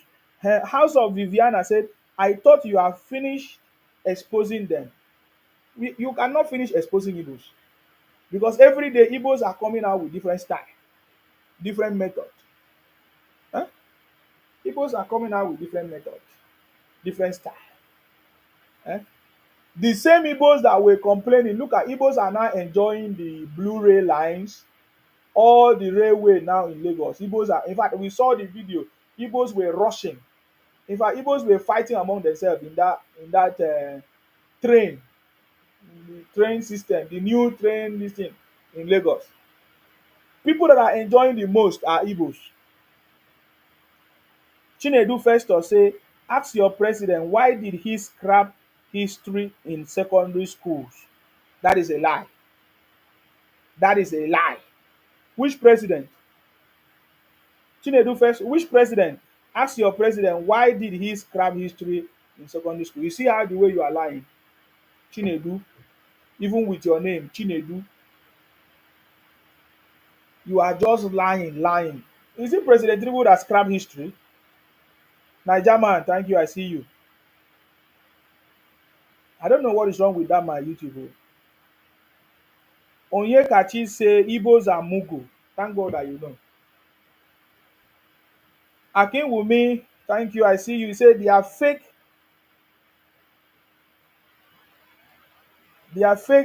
House of Viviana said, I thought you have finished exposing them. You cannot finish exposing Igbos because every day Igbos are coming out with different style, different method. Huh? Igbos are coming out with different method, different style. Eh? The same Igbos that were complaining, look at Igbos are now enjoying the Blu-ray lines, all the railway now in Lagos. Igbos are, in fact, we saw the video. Igbos were rushing. In fact, Igbos were fighting among themselves in that train, the train system, the new train system in Lagos. People that are enjoying the most are Igbos. Chinedu Festus say, ask your president why did he scrap history in secondary schools? That is a lie. That is a lie. Which president? Chinedu first, which president? Ask your president why did he scrap history in secondary school? You see how the way you are lying, Chinedu, even with your name, Chinedu, you are just lying, lying. Is it President Tinubu that scrapped history? Niger man, thank you, I see you. I don't know what is wrong with that my YouTube. Onyekachi say Igbos are Mugu. Thank God that you know. Akinwumi, thank you, I see you. You say they are fake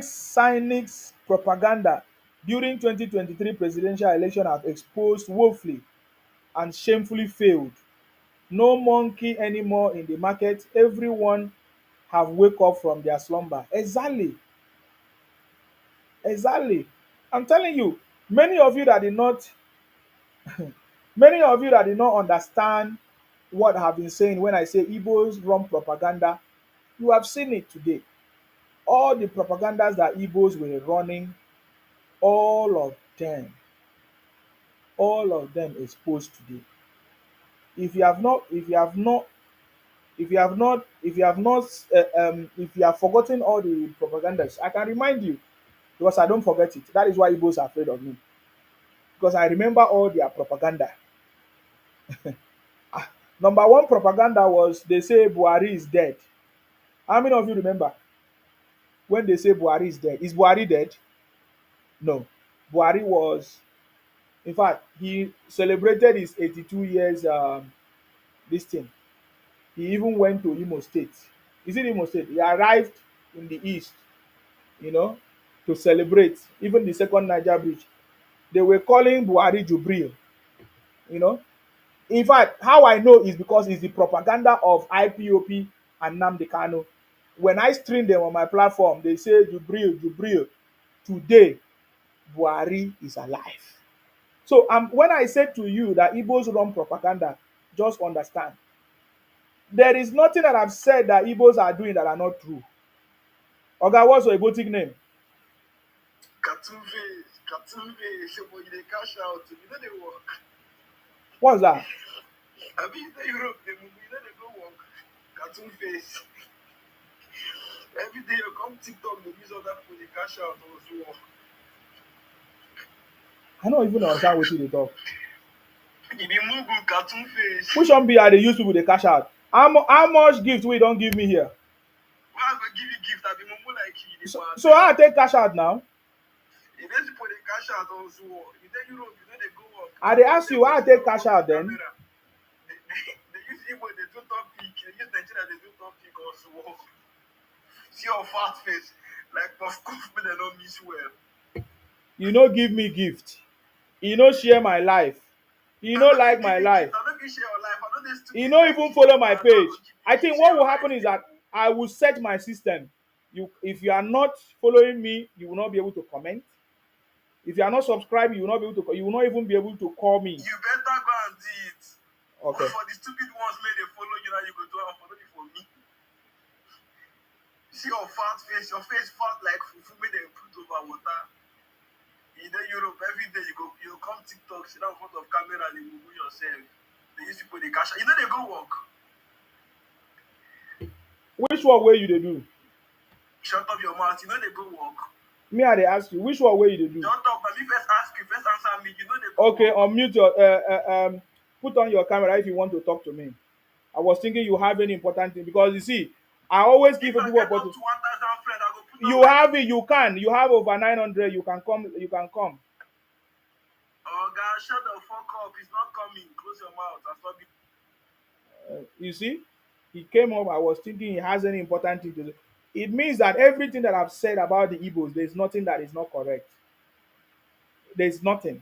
cynics propaganda during 2023 presidential election have exposed woefully and shamefully failed. No monkey anymore in the market. Everyone have wake up from their slumber. Exactly. Exactly. I'm telling you, many of you that did not many of you that did not understand what I have been saying when I say Igbos run propaganda, you have seen it today. All the propagandas that Igbos were running, all of them exposed today. If you have not, if you have not, if you have not, if you have not, if you have forgotten all the propagandas, I can remind you because I don't forget it. That is why Igbos are afraid of me because I remember all their propaganda. Number one propaganda was they say Buhari is dead. How many of you remember when they say Buhari is dead? Is Buhari dead? No. Buhari was, in fact, he celebrated his 82 years this thing. He even went to Imo State. Is it Imo State? He arrived in the east, you know, to celebrate even the second Niger bridge. They were calling Buhari Jubril, you know. In fact, how I know is because it's the propaganda of IPOP and Nnamdi Kanu. When I stream them on my platform, they say Jubril, Jubril. Today, Buhari is alive. So when I say to you that Igbos run propaganda, just understand. There is nothing that I've said that Igbos are doing that are not true. Oga, what's your Igbotic name? Cartoon face, but you dey cash out, you know they work. What's that? I mean, in Europe, they move, you know they go work. Cartoon face. Every day you come TikTok, they use other people, they cash out also. I don't even understand what you talk. You dey move with cartoon face. Which one be I dey use people dey cash out? How much gift wey you don give me here? Why I go give you gift? I be mumu like you. So how I take cash out now? You dey people dey cash out also. You dey Europe, you know they go work. I dey ask you how I take cash out then? They use Igbo, they do topic. They use Nigeria, they do topic also. See your fat face. Like puff puff, but they don't miss well. You no give me gift. You no share my life. You no like my life. I don't share your life. I don't dey stupid. You no even follow my page. I think what will happen is that I will set my system. If you are not following me, you will not be able to comment. If you are not subscribed, you will not be able to. You will not even be able to call me. You better go and do it. Okay. For the stupid ones, may they follow you now. You go do it for for me. See your fat face. Your face fat like fufu. May they put over water. In Europe, every day you come TikTok, sit down in front of camera, and you move yourself. They use people they cash. You know they go work. Which one wey you dey do? Shut up your mouth. You know they go work. Me I dey ask you, which one wey you dey do? Shut up. Let me first ask you. First answer me. You know they go Okay, work. unmute your put on your camera if you want to talk to me. I was thinking you have any important thing because you see, I always give If I people get up opportunity. to 1,000 friends, I go put on You my... have it, you can. You have over 900. You can come. You can come. Oh, God, shut the fuck up. It's not coming. Close your mouth. That's not... You see, he came up. I was thinking he has any important thing to say. It means that everything that I've said about the Igbos, there's nothing that is not correct. There's nothing.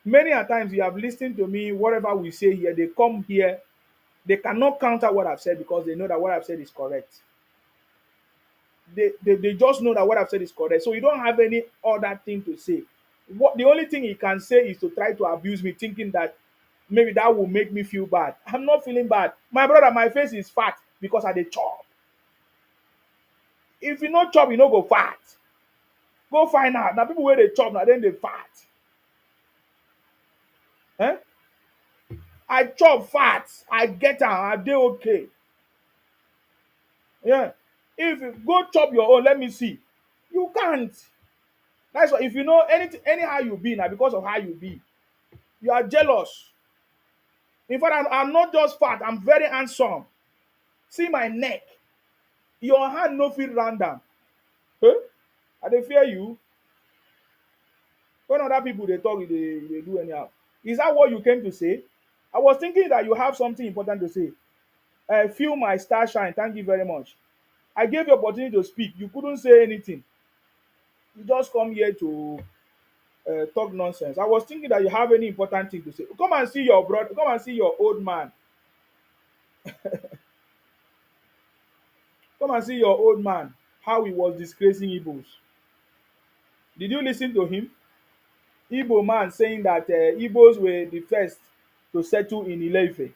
Many a times you have listened to me, whatever we say here, they come here, they cannot counter what I've said because they know that what I've said is correct. They just know that what I've said is correct. So you don't have any other thing to say. What the only thing he can say is to try to abuse me, thinking that maybe that will make me feel bad. I'm not feeling bad. My brother, my face is fat because I dey chop. If you no chop, you no go fat. Go find out. Now people where they chop, now then they fat. Eh? I chop fat. I get am. I dey okay. Yeah. If you go chop your own, let me see. You can't. That's why if you know anything, anyhow you be now because of how you be, you are jealous. In fact, I'm not just fat. I'm very handsome. See my neck. Your hand no fit round am. Huh? I dey fear you. When other people they talk, they do anyhow. Is that what you came to say? I was thinking that you have something important to say. Feel my star shine. Thank you very much. I gave you opportunity to speak. You couldn't say anything. You just come here to talk nonsense. I was thinking that you have any important thing to say. Come and see your brother. Come and see your old man. Come and see your old man. How he was disgracing Igbos. Did you listen to him? Igbo man saying that Igbos were the first to settle in Ileife.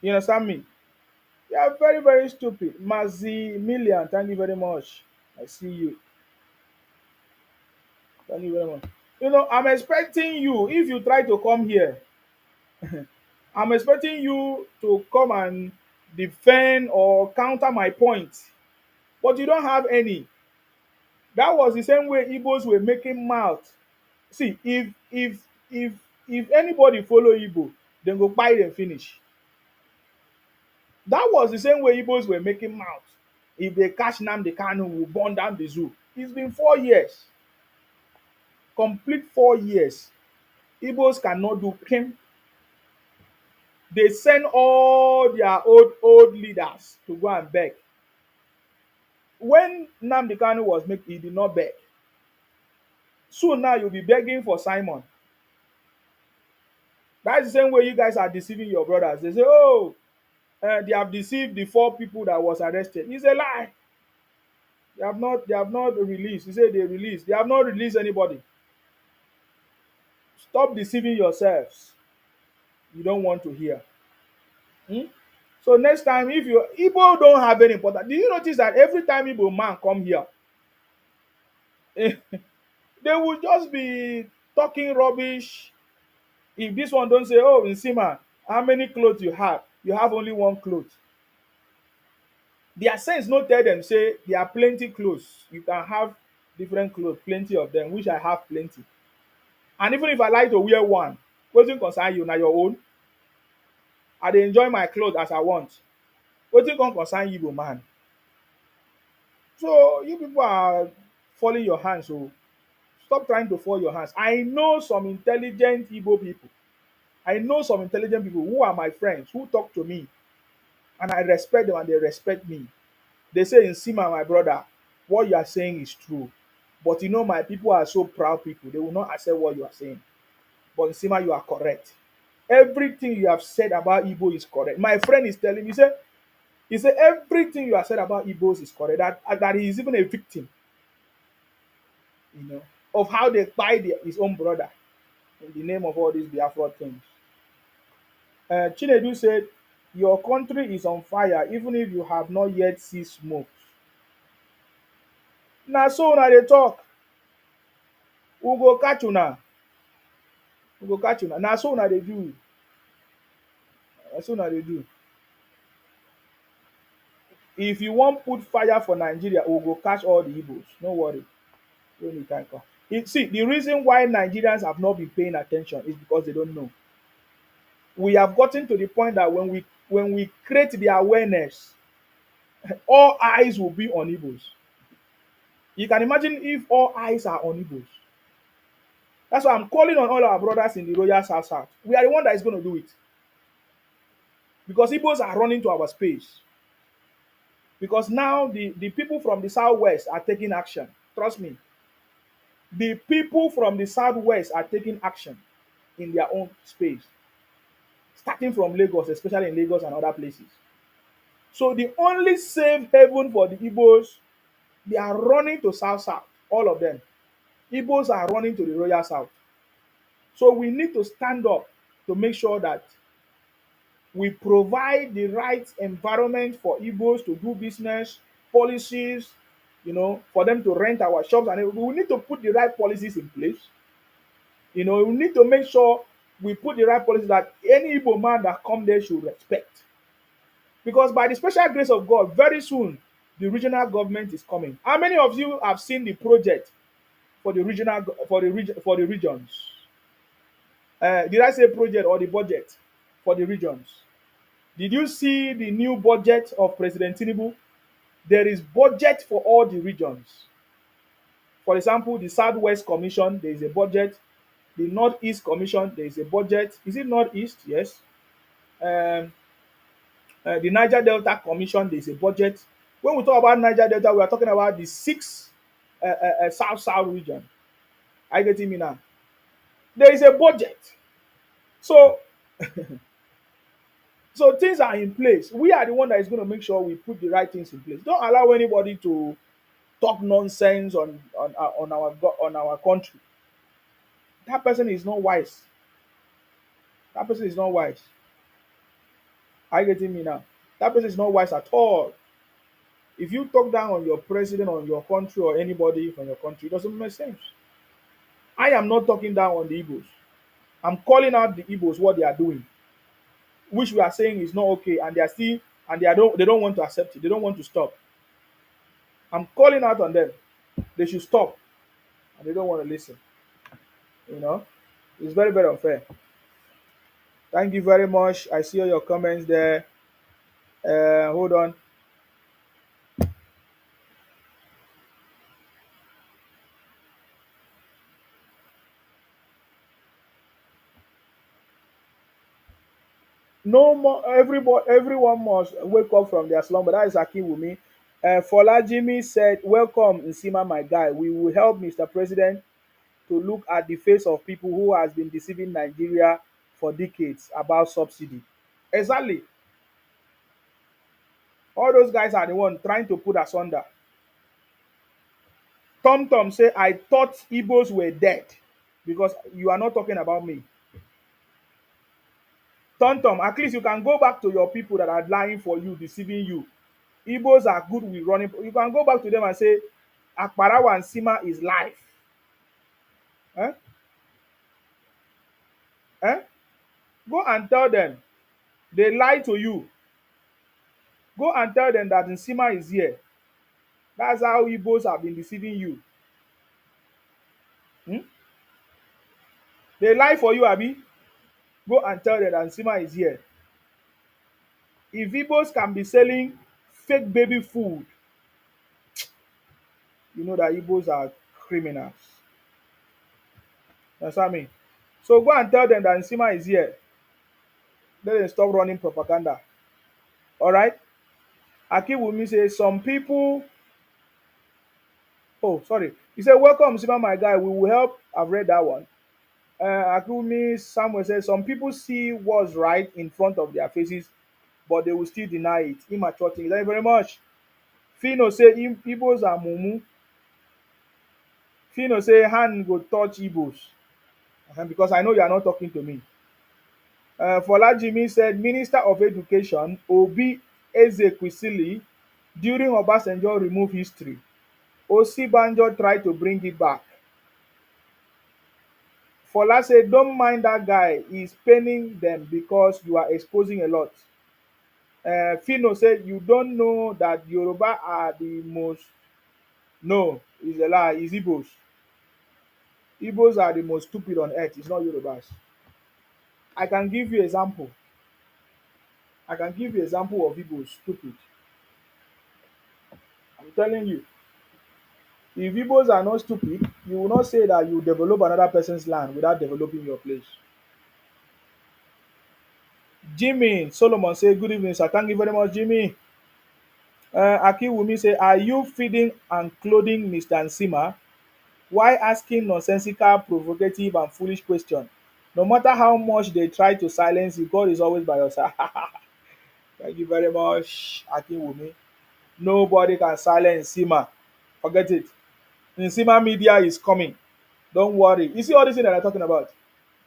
You understand me? You are very, very stupid. Mazi Million, thank you very much. I see you. Thank you very much. You know, I'm expecting you, if you try to come here, I'm expecting you to come and defend or counter my point. But you don't have any. That was the same way Igbos were making mouth. See, if anybody follow Igbo, then go buy them finish. That was the same way Igbos were making mouth. If they catch Nnamdi Kanu, will burn down the zoo. It's been 4 years. Complete 4 years. Igbos cannot do him. They send all their old leaders to go and beg. When Nnamdi Kanu was made, he did not beg. Soon now you'll be begging for Simon. That's the same way you guys are deceiving your brothers. They say, oh, they have deceived the 4 people that was arrested. It's a lie. They have not released. He said they released. They have not released anybody. Stop deceiving yourselves. You don't want to hear. Hmm? So next time, if you Igbo don't have any important, do you notice that every time Igbo man come here, they will just be talking rubbish. If this one don't say, oh, Nsima, how many clothes you have? You have only one cloth. Their sense no tell them say there are plenty clothes. You can have different clothes, plenty of them, which I have plenty. And even if I like to wear one, wetin concern you na your own. I dey enjoy my clothes as I want. Wetin come concern you, man? So you people are falling your hands. So stop trying to fall your hands. I know some intelligent Igbo people. I know some intelligent people who are my friends who talk to me, and I respect them and they respect me. They say, Nsima, my brother, what you are saying is true. But you know, my people are so proud people. They will not accept what you are saying. But Nsima, you are correct. Everything you have said about Igbo is correct. My friend is telling me, he said everything you have said about Igbos is correct. That he is even a victim, of how they buy his own brother in the name of all these Biafra things. Chinedu said, your country is on fire even if you have not yet seen smoke. Na so na dey talk. We go catch una. We go catch una. Na so na dey do. Na so na dey do. If you want put fire for Nigeria, we will go catch all the Igbos. No worry. When the time come. See, the reason why Nigerians have not been paying attention is because they don't know. We have gotten to the point that when we create the awareness, all eyes will be on Igbos. You can imagine if all eyes are on Igbos. That's why I'm calling on all our brothers in the Royal South. We are the one that is going to do it. Because Igbos are running to our space. Because now the people from the Southwest are taking action. Trust me. The people from the Southwest are taking action in their own space. Starting from Lagos, especially in Lagos and other places. So the only safe haven for the Igbos, they are running to South. All of them. Igbos are running to the Royal South. So we need to stand up to make sure that we provide the right environment for Igbos to do business, policies, for them to rent our shops. And we need to put the right policies in place. We need to make sure we put the right policies that any Igbo man that come there should respect. Because by the special grace of God, very soon, the regional government is coming. How many of you have seen the project for the regions? Did I say project or the budget for the regions? Did you see the new budget of President Tinubu? There is budget for all the regions. For example, the Southwest Commission, there is a budget. The Northeast Commission, there is a budget. Is it Northeast? Yes. Um, the Niger Delta Commission, there is a budget. When we talk about Niger Delta, we are talking about the six South region. Are you getting me now? There is a budget. So, so things are in place. We are the one that is going to make sure we put the right things in place. Don't allow anybody to talk nonsense on our country. That person is not wise. That person is not wise. Are you getting me now? That person is not wise at all. If you talk down on your president, on your country, or anybody from your country, it doesn't make sense. I am not talking down on the Igbos. I'm calling out the Igbos what they are doing, which we are saying is not okay, and they are still and they don't want to accept it. They don't want to stop. I'm calling out on them. They should stop, and they don't want to listen. It's very, very unfair. Thank you very much. I see all your comments there. Hold on. No more. Everyone must wake up from their slumber. That is Akinwumi. Folajimi said, "Welcome, Nsima, my guy. We will help Mr. President to look at the face of people who has been deceiving Nigeria for decades about subsidy." Exactly. All those guys are the one trying to put us under. Tom Tom say, "I thought Igbos were dead because you are not talking about me." Tom Tom, at least you can go back to your people that are lying for you, deceiving you. Igbos are good with running. You can go back to them and say, Akparawa and Sima is life. Eh? Eh? Go and tell them. They lie to you. Go and tell them that Nsima is here. That's how Igbos have been deceiving you. Hmm? They lie for you, Abi. Go and tell them that Nsima is here. If Igbos can be selling fake baby food, you know that Igbos are criminals. That's what I mean. So go and tell them that Nsima is here. Let them stop running propaganda. All right? Akiwumi says some people. Oh, sorry. He said, "Welcome, Nsima, my guy. We will help." I've read that one. Akiwumi Samuel says some people see what's right in front of their faces, but they will still deny it. Immature things. Thank you very much. Fino say Igbos are mumu. Fino say hand go touch Igbos. Because I know you are not talking to me. Folajimi said Minister of Education Obi Ezekwesili during Obasanjo remove history. Osibanjo tried to bring it back. Fola said don't mind that guy. He's paining them because you are exposing a lot. Fino said, you don't know that Yoruba are the most. No, it's a lie. It's Igbos. Igbos are the most stupid on earth. It's not Yorubas. I can give you example. I can give you example of Igbos stupid. I'm telling you. If Igbos are not stupid, you will not say that you develop another person's land without developing your place. Jimmy Solomon say, good evening, sir. Thank you very much, Jimmy. Akiwumi say, are you feeding and clothing Mr. Nsima? Why asking nonsensical, provocative, and foolish questions? No matter how much they try to silence you, God is always by your side. Thank you very much, Akiwumi. Nobody can silence Nsima. Forget it. Nsima media is coming. Don't worry. You see all this thing that I'm talking about?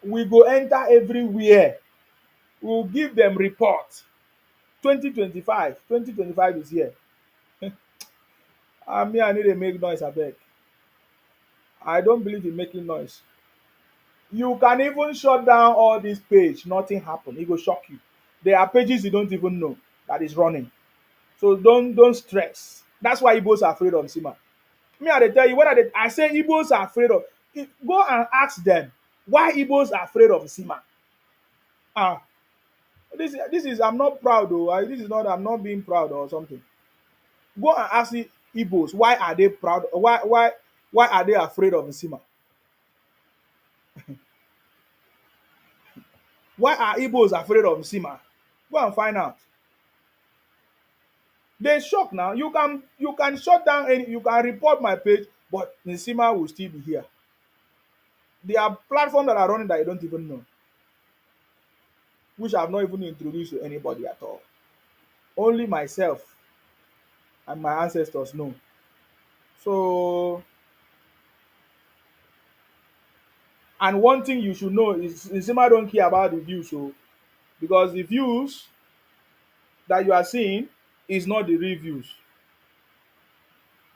We go enter everywhere. We'll give them report. 2025. 2025 is here. Me, I need to make noise, I beg. I don't believe in making noise. You can even shut down all this page, nothing happen. It will shock you. There are pages you don't even know that is running. So don't stress. That's why Igbos are afraid of Nsima. Me, I dey tell you, what I say Igbos are afraid of. Go and ask them why Igbos are afraid of Nsima. Ah, this is I'm not proud though. This is not I'm not being proud or something. Go and ask the Igbos why are they proud? Why are they afraid of Nsima? Why are Igbos afraid of Nsima? Go and find out. They shock now. You can shut down any you can report my page, but Nsima will still be here. There are platforms that are running that you don't even know, which I've not even introduced to anybody at all. Only myself and my ancestors know. So, and one thing you should know is Nsima don't care about the views, so because the views that you are seeing is not the real views.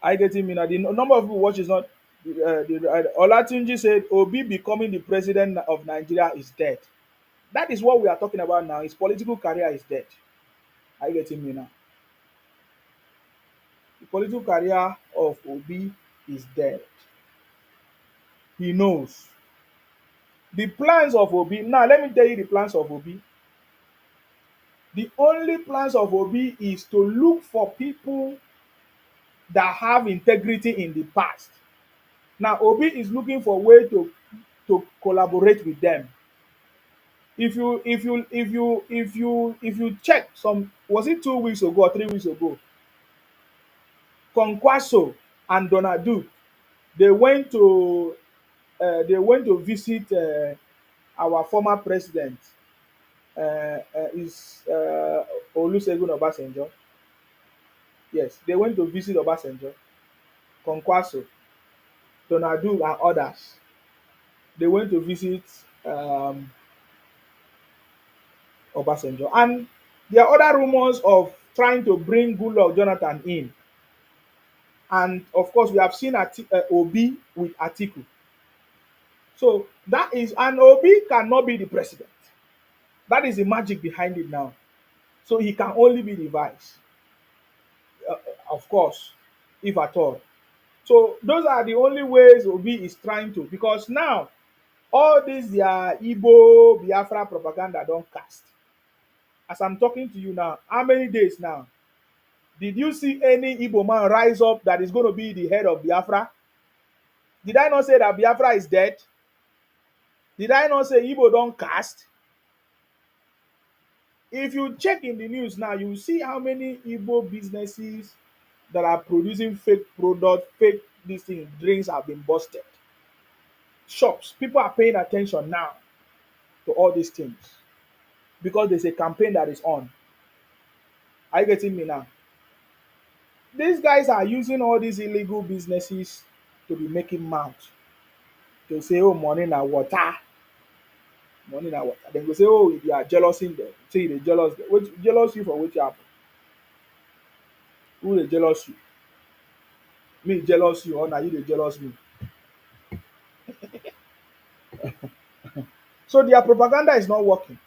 I get me now. The number of people watch is not. Olatunji said Obi becoming the president of Nigeria is dead. That is what we are talking about now. His political career is dead. Are you getting me now? The political career of Obi is dead. He knows. The plans of Obi. Now, let me tell you the plans of Obi. The only plans of Obi is to look for people that have integrity in the past. Now, Obi is looking for a way to collaborate with them. If you check some, was it 2 weeks ago or 3 weeks ago, Kwankwaso and Donadu, they went to visit our former president, is Olusegun Obasanjo. Yes, they went to visit Obasanjo, Kwankwaso, Donadu, and others. They went to visit um, Obasanjo, and there are other rumors of trying to bring Goodluck Jonathan in. And of course, we have seen Obi with Atiku. So that is, and Obi cannot be the president. That is the magic behind it now. So he can only be the vice, of course, if at all. So those are the only ways Obi is trying to, because now all this their Igbo Biafra propaganda don't cast. As I'm talking to you now, how many days now? Did you see any Igbo man rise up that is going to be the head of Biafra? Did I not say that Biafra is dead? Did I not say Igbo don't cast? If you check in the news now, you will see how many Igbo businesses that are producing fake product, fake this thing, drinks have been busted. Shops, people are paying attention now to all these things because there's a campaign that is on. Are you getting me now? These guys are using all these illegal businesses to be making mouth. To say, oh, money na water. Money na water. Then go say, oh, you are jealous in them. Say they jealous. Which jealous you for which happen? Who they jealous you? Me jealous you, or now you they jealous me? So their propaganda is not working.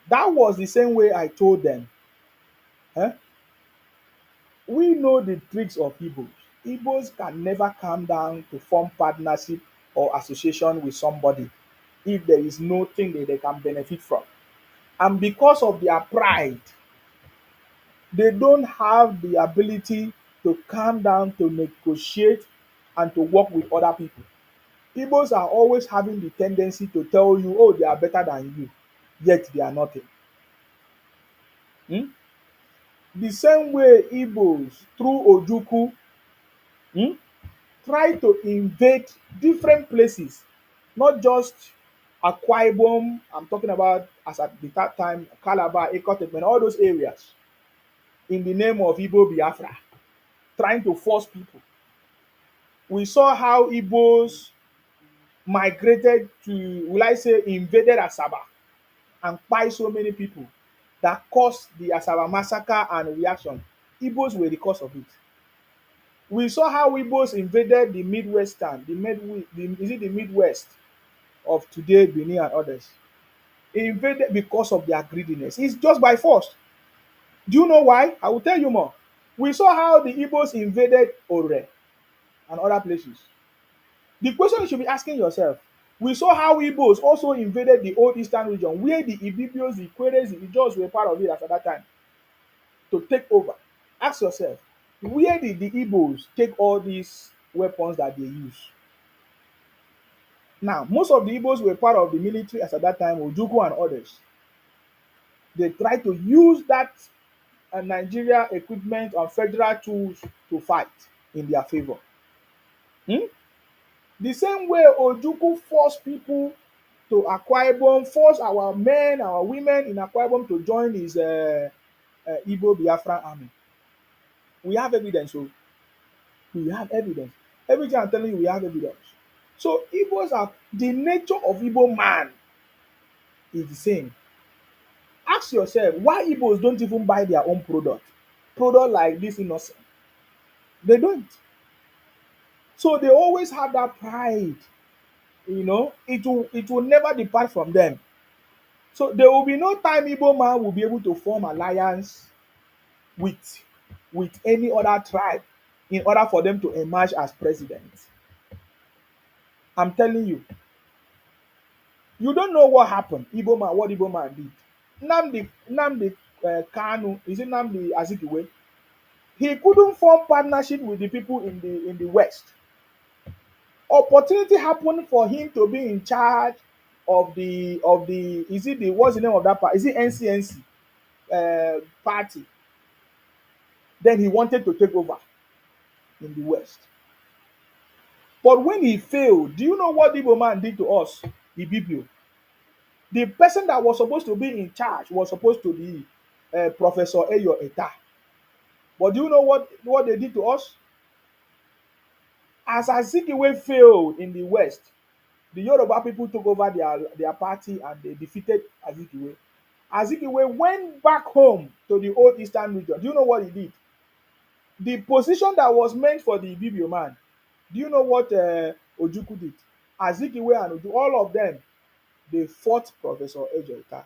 That was the same way I told them. Eh? We know the tricks of Igbos. Igbos can never come down to form partnership or association with somebody if there is nothing that they can benefit from. And because of their pride, they don't have the ability to calm down to negotiate and to work with other people. Igbos are always having the tendency to tell you, oh, they are better than you, yet they are nothing. Hmm? The same way Igbos through Ojukwu hmm, try to invade different places, not just Akwa Ibom, I'm talking about as at that time, Calabar, Ekotepin, all those areas, in the name of Igbo Biafra, trying to force people. We saw how Igbos migrated to, will I say, invaded Asaba and kpai so many people that caused the Asaba massacre and reaction. Igbos were the cause of it. We saw how Igbos invaded the Midwestern, is it the Midwest of today, Benin and others. Invaded because of their greediness. It's just by force. Do you know why? I will tell you more. We saw how the Igbos invaded Ore and other places. The question you should be asking yourself, we saw how Igbos also invaded the old eastern region where the Ibibios, the Ikweres, the Ijos were part of it at that time to take over. Ask yourself, where did the Igbos take all these weapons that they use? Now, most of the Igbos were part of the military as at that time, Ojukwu and others. They tried to use that Nigeria equipment and federal tools to fight in their favor. Hmm? The same way Ojukwu forced people to Akwa Ibom, force our men, our women in Akwa Ibom to join his Igbo Biafra army. We have evidence, so we have evidence. Everything I'm telling you, we have evidence. So Igbos are the nature of Igbo man is the same. Ask yourself why Igbos don't even buy their own product. Product like this innocent. They don't. So they always have that pride. It will never depart from them. So there will be no time Igbo man will be able to form alliance with any other tribe in order for them to emerge as president. I'm telling you, you don't know what happened. What Igbo man did. Namdi Kanu, is it Namdi Azikiwe? He couldn't form partnership with the people in the West. Opportunity happened for him to be in charge of the is it the what's the name of that party? Is it NCNC party? Then he wanted to take over in the West. But when he failed, do you know what the Igbo man did to us? Ibibio. The person that was supposed to be in charge was supposed to be Professor Eyo Eta. But do you know what they did to us? As Azikiwe failed in the West, the Yoruba people took over their party and they defeated Azikiwe. Azikiwe went back home to the old eastern region. Do you know what he did? The position that was meant for the Ibibio man, do you know what Ojukwu did? Azikiwe and Ojukwu, all of them, they fought Professor Ejota.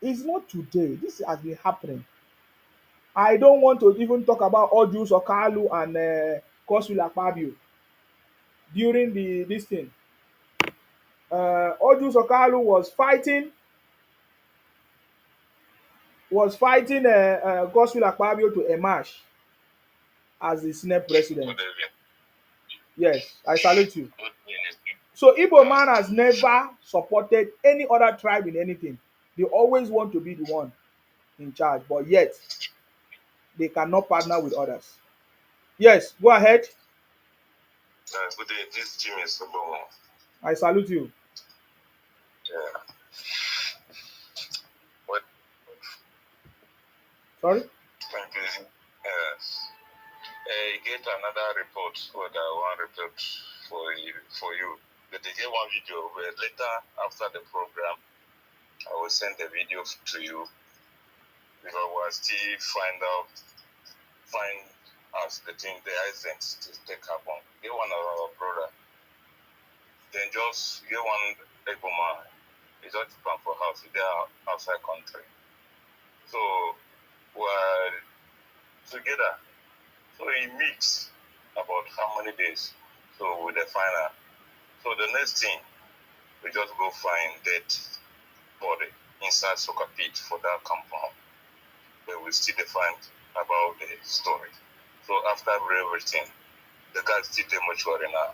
It's not today. This has been happening. I don't want to even talk about Ojus Okalu and Kosula Akpabio during this thing. Ojus Okalu was fighting Godswill Akpabio to emerge as the Senate president. Yes, I salute you. So Igbo man has never supported any other tribe in anything. They always want to be the one in charge, but yet they cannot partner with others. Yes, go ahead. Good day. This team is Obomo. I salute you. Yeah. What? Sorry? Thank you. Yes. You get another report, or the one report for you. But they get one video where later after the program, I will send the video to you because I will still find out the thing the accident to take happen. Get one of our brother. Then just get one Egoma. It's just plan for house. They are outside country. So we're together. So he meets about how many days. So with the final. So the next thing, we just go find dead body inside soccer pit for that compound. But we still find about the story. So after everything, the guy still the mortuary now.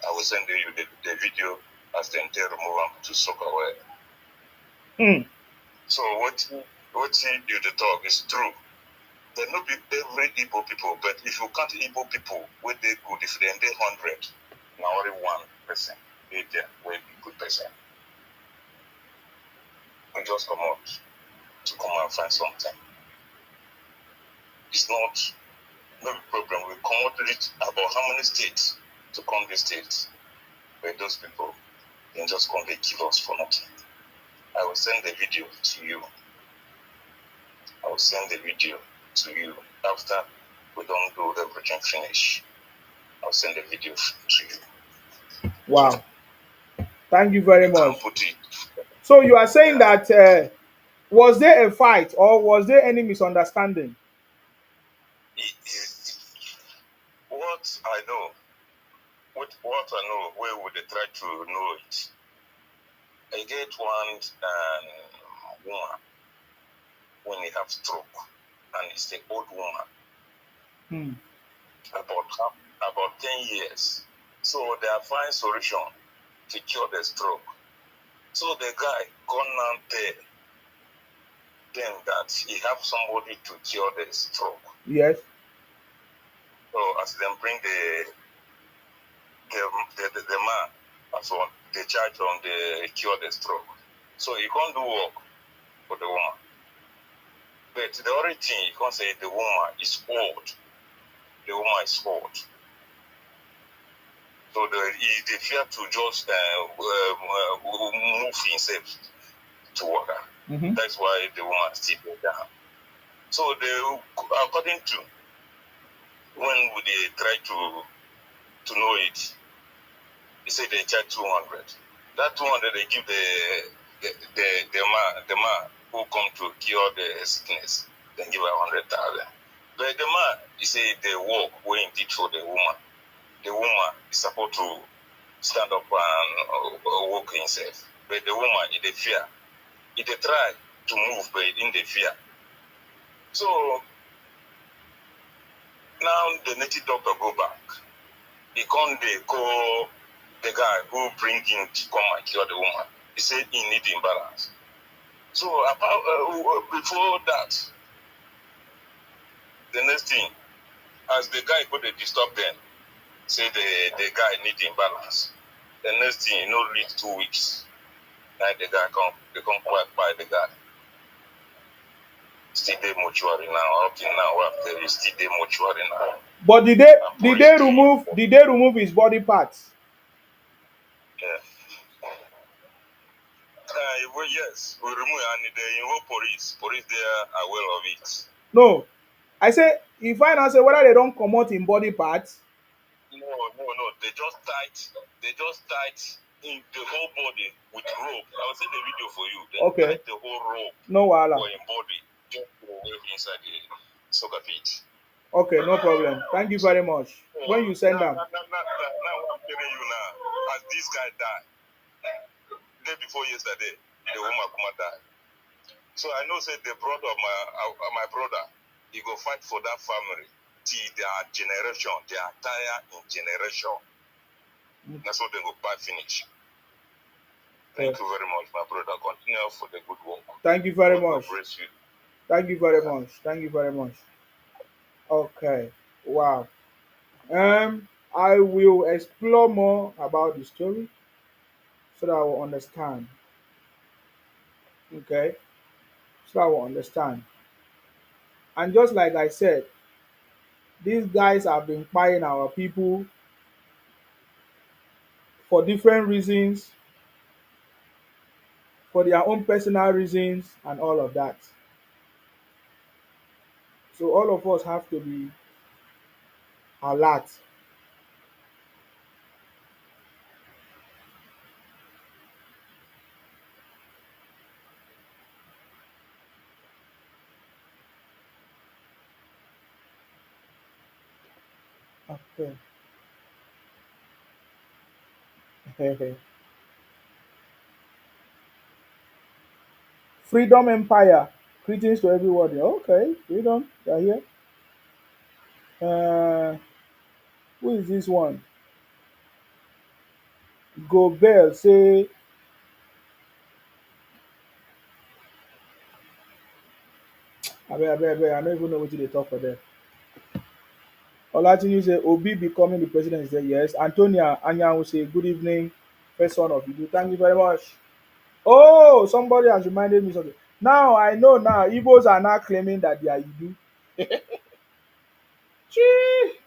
I will send you the video as the entire remove to soccer wear. Hmm. So what you the talk is true. There no be every Igbo people, but if you count Igbo people, where they good, if they 100, now only one person, they there, where be good person. We just come out to come and find something. It's not no problem. We come out with it about how many states to come these states, where those people they just come they kill us for nothing. I will send the video to you. I will send the video to you after we don't do everything finish. I'll send the video to you. Wow. Thank you very You can much. put it. So you are saying Yeah. that was there a fight or was there any misunderstanding? What I know, what I know, where would they try to know it? I get one woman when he have stroke, and it's the old woman Hmm. about 10 years. So they are find solution to cure the stroke. So the guy gone out there, then that he have somebody to cure the stroke. Yes. So as them bring the man as well, the charge on the cure the stroke. So he can't do work for the woman. But the only thing you can't say the woman is old. The woman is old. So they fear to just move himself to water. Mm-hmm. That's why the woman still go down. So they, according to when they try to know it, they say they charge 200. That 200 they give the man who come to cure the sickness. They give 100,000. But the man, he say the work we did for the woman. The woman is supposed to stand up and walk himself. But the woman, in the fear, he they try to move, but in the fear. So now the native doctor go back. He come they call the guy who bring him to come and cure the woman. He said he need imbalance. So about before that, the next thing, as the guy go they disturb them, say the guy need imbalance. The next thing, you know, reach 2 weeks. Now the guy come, they come quite by the guy. Still they mortuary now. Up till now, after is still they mortuary now. But did they remove his body parts? Yeah. Well, yes, we remove and the involve police. Police there are aware of it. No. I say if I now say whether they don't come out in body parts. No. They just tied in the whole body with rope. I will send the video for you. They Okay. tied the whole rope No wahala. for his body just to wave inside the soccer pit. Okay, no problem. Thank you very much. When you send them. Now I'm telling you now, as this guy died, day before yesterday, the woman kuma died. So I know say the brother of my brother, he go fight for that family till their generation, their entire generation. That's what they go buy finish. Thank you very much, my brother. Continue for the good work. Thank you very God much. bless you. Thank you very much. Thank you very much. Okay. Wow. I will explore more about the story so that I will understand. Okay. So I will understand. And just like I said, these guys have been buying our people for different reasons, for their own personal reasons, and all of that. So all of us have to be alert. Okay. Freedom Empire. Greetings to everybody. Okay, freedom. You're here. Uh, who is this one? Go Bell say, I don't even know what they talk for there. Olatini say, Obi becoming the president. He said, yes. Antonia Anya will say, good evening, first son of Ibu. Thank you very much. Oh, somebody has reminded me something. Now I know now, Igbos are now claiming that they are Ibu. Chee!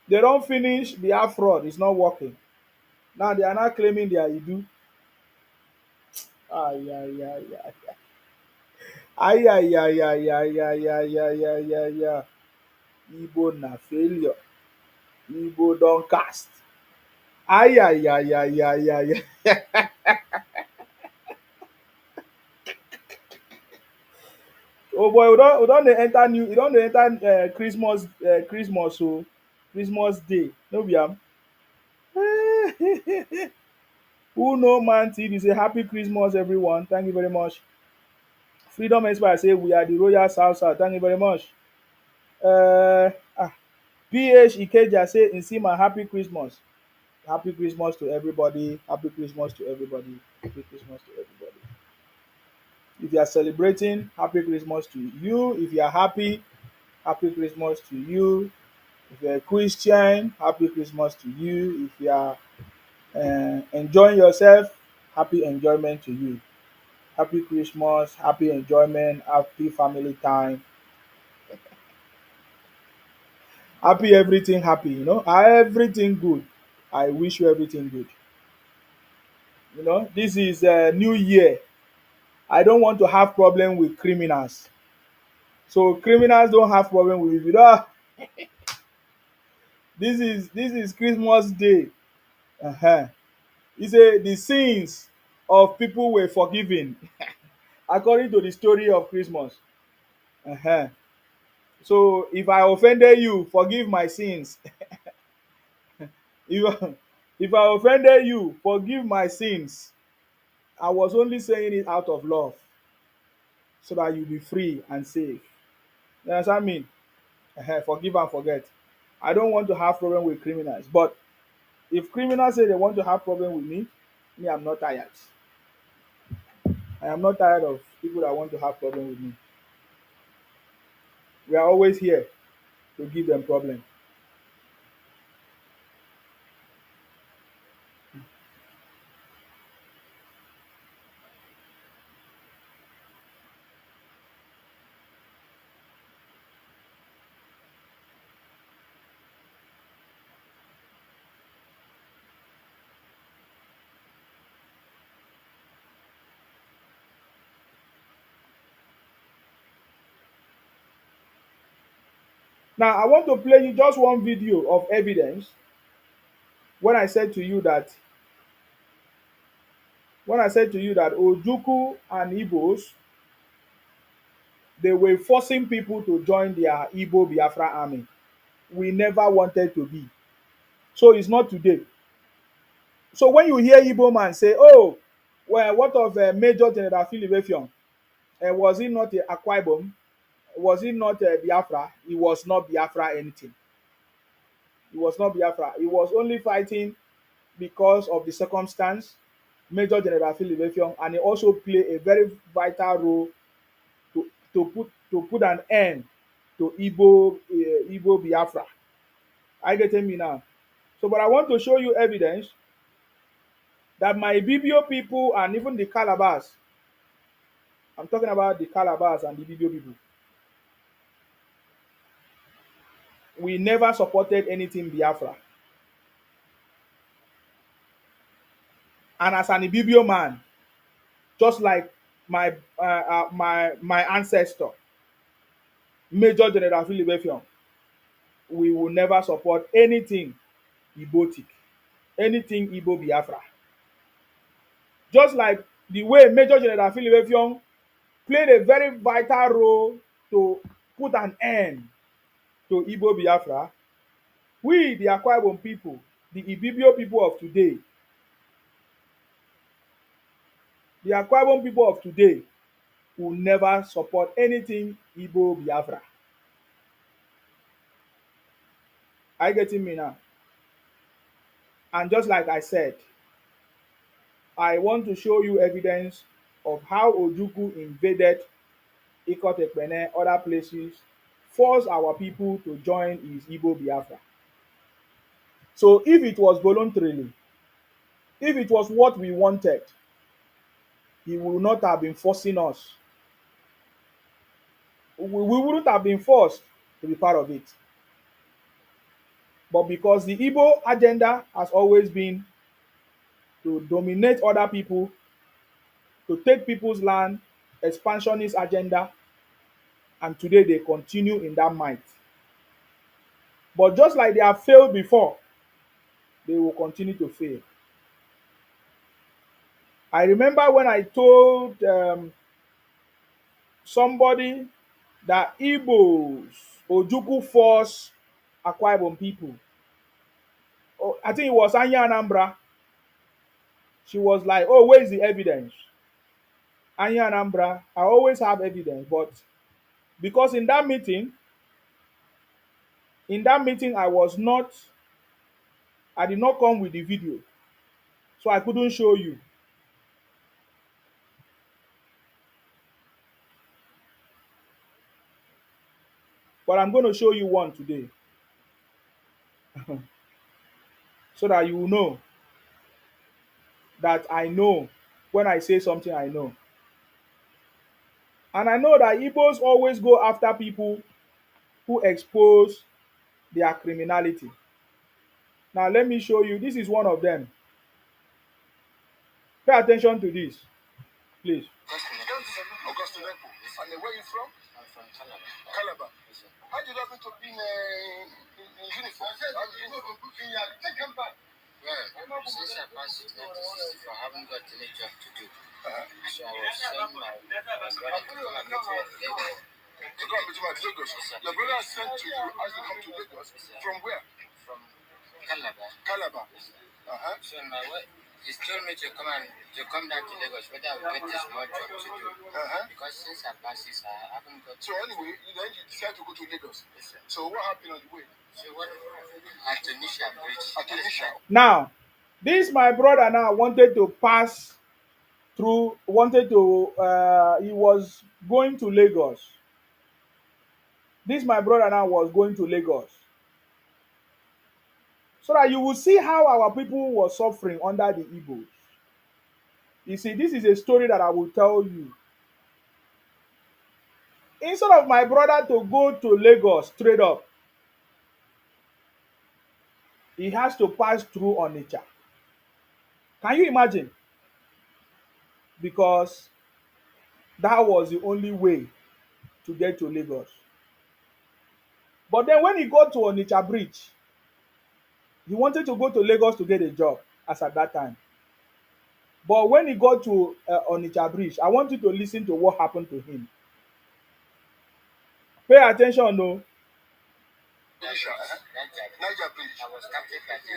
They don't finish the fraud. It's not working. Now they are not claiming they are Idu. Ay, ay, ay, ay. Ay, ay, ay, ay, ay, ay, ay, ay, ay, ay, ay. Igbo na failure. Igbo don cast. Ay, ay, ay, ay, ay, ay, ay. Oh boy, we don't dey enter new, we don dey enter Christmas, Christmas o, Christmas day. No be am. Who know man TV say happy Christmas everyone. Thank you very much. Freedom Expire say we are the royal South South. Thank you very much. Uh, ah, PH Ikeja say Nsima happy Christmas. Happy Christmas to everybody. Happy Christmas to everybody. Happy Christmas to everybody. If you are celebrating, happy Christmas to you. If you are happy, happy Christmas to you. If you're a Christian, happy Christmas to you. If you are enjoying yourself, happy enjoyment to you. Happy Christmas, happy enjoyment, happy family time, happy everything happy, everything good. I wish you everything good. This is a new year. I don't want to have problem with criminals. So criminals don't have problem with you. This is Christmas day. Uh-huh. He say the sins of people were forgiven according to the story of Christmas. Uh-huh. So if I offended you, forgive my sins. if, if I offended you, forgive my sins. I was only saying it out of love so that you be free and safe. You understand me? Forgive and forget. I don't want to have problem with criminals. But if criminals say they want to have problem with me, I'm not tired. I am not tired of people that want to have problem with me. We are always here to give them problem. Now I want to play you just one video of evidence when I said to you that Ojuku and Igbos, they were forcing people to join their Igbo Biafra army. We never wanted to be. So it's not today. So when you hear Igbo man say, oh, well, what of Major General Philip Effiong? Was he not Akwa Ibom? Was he not Biafra? He was not Biafra anything. He was not Biafra. He was only fighting because of the circumstance, Major General Philip Effiong, and he also played a very vital role to put an end to Igbo Biafra. I getting me now. So, but I want to show you evidence that my Bibio people and even the Calabars, I'm talking about the Calabars and the Bibio people, we never supported anything Biafra. And as an Ibibio man, just like my ancestor, Major General Philip Effiong, we will never support anything Igbotic, anything Igbo Biafra. Just like the way Major General Philip Effiong played a very vital role to put an end to Igbo Biafra, We, the Akwa Ibom people, the Ibibio people of today, the Akwa Ibom people of today will never support anything Igbo Biafra. Are you getting me now? And just like I said, I want to show you evidence of how Ojukwu invaded Ikot Ekpene, other places, forced our people to join his Igbo Biafra. So if it was voluntarily, if it was what we wanted, he would not have been forcing us. We wouldn't have been forced to be part of it. But because the Igbo agenda has always been to dominate other people, to take people's land, expansionist agenda, and today they continue in that might. But just like they have failed before, they will continue to fail. I remember when I told somebody that Igbos, Ojukwu force Akwa Ibom people. Oh, I think it was Anya Anambra. She was like, "Oh, where is the evidence?" Anya Anambra, I always have evidence, but because in that meeting, I did not come with the video, so I couldn't show you. But I'm going to show you one today, so that you will know that I know when I say something, I know. And I know that Igbos always go after people who expose their criminality. Now, let me show you. This is one of them. Pay attention to this, please. Augustine, and where are you from? I'm from Calabar. Calabar. Yes, how did you happen to be in uniform? Take him back. Well, since I passed 1964, I haven't got any job to do. So I was sent my brother to come and meet me at Lagos. To come and meet you at Lagos? Yes, your brother sent to you as you come to Lagos? Yes, from where? From Calabar. Calabar. Yes, so my wife, he's told me to come down to Lagos, whether I will get a small job to do. Because since I passed this, I haven't got. So anyway, then you decided to go to Lagos. Yes, sir. So what happened on the way? So what? At Tunisia Bridge. At Tunisia. Now, this my brother now wanted to pass through, he was going to Lagos. This my brother now was going to Lagos. So that you will see how our people were suffering under the Igbos. You see, this is a story that I will tell you. Instead of my brother to go to Lagos straight up, he has to pass through Onitsha. Can you imagine? Because that was the only way to get to Lagos. But then when he got to Onitsha Bridge, he wanted to go to Lagos to get a job as at that time. But when he got to Onitsha Bridge, I want you to listen to what happened to him. Pay attention, no. Niger Bridge. I was captured by the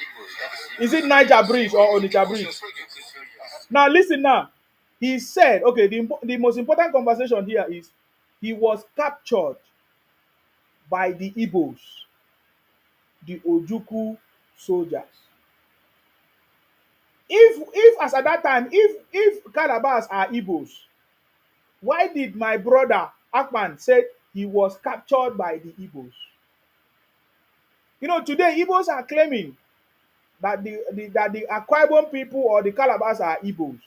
Igbos. Is it Niger Bridge or Onitsha Bridge? Now listen now. He said, okay, the most important conversation here is he was captured by the Igbos, the Ojukwu soldiers. If as at that time, if Calabars are Igbos, why did my brother Akpan say he was captured by the Igbos? You know, today Igbos are claiming that the Akwa Ibom people or the Calabars are Igbos,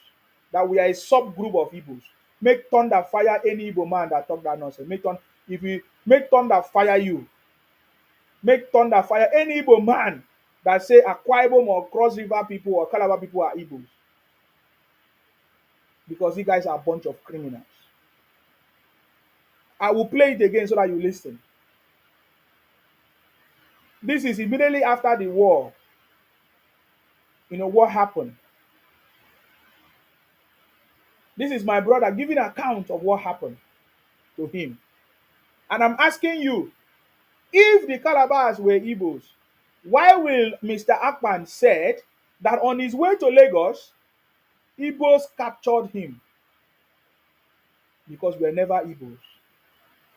that we are a subgroup of Igbos. Make thunder fire any Igbo man that talk that nonsense. If we make thunder fire you, make thunder fire any Igbo man that say Akwa Ibom or Cross River people or Calabar people are Igbos. Because you guys are a bunch of criminals. I will play it again so that you listen. This is immediately after the war. You know what happened? This is my brother giving account of what happened to him. And I'm asking you, If the Calabars were Igbos, why will Mr. Akpan said that on his way to Lagos, Igbos captured him? Because we're never Igbos.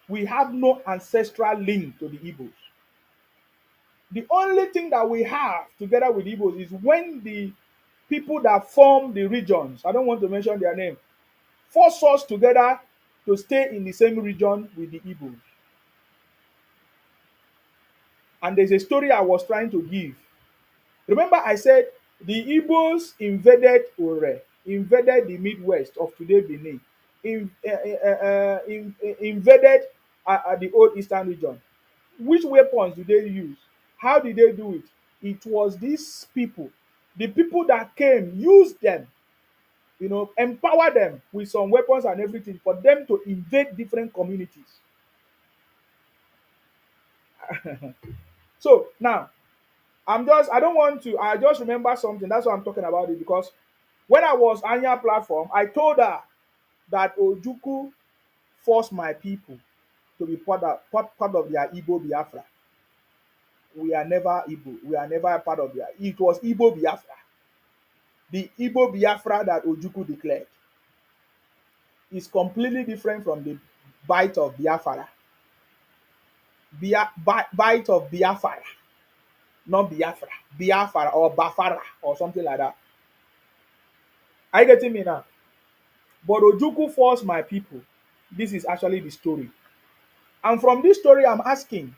We have no ancestral link to the Igbos. The only thing that we have together with Igbos is when the people that form the regions, I don't want to mention their name, force us together to stay in the same region with the Igbos. And there's a story I was trying to give. Remember, I said the Igbos invaded Ore, invaded the Midwest of today Benin, invaded the old Eastern region. Which weapons did they use? How did they do it? It was these people, the people that came, used them, empower them with some weapons and everything for them to invade different communities. So now, I don't want to, I just remember something. That's why I'm talking about it because when I was on your platform, I told her that Ojuku forced my people to be part of their Igbo Biafra. We are never Igbo. We are never a part of their. It was Igbo Biafra. The Igbo Biafra that Ojuku declared is completely different from the bite of Biafra. Bite of Biafra, not Biafra. Biafra or Bafara or something like that. Are you getting me now? But Ojuku forced my people. This is actually the story. And from this story, I'm asking,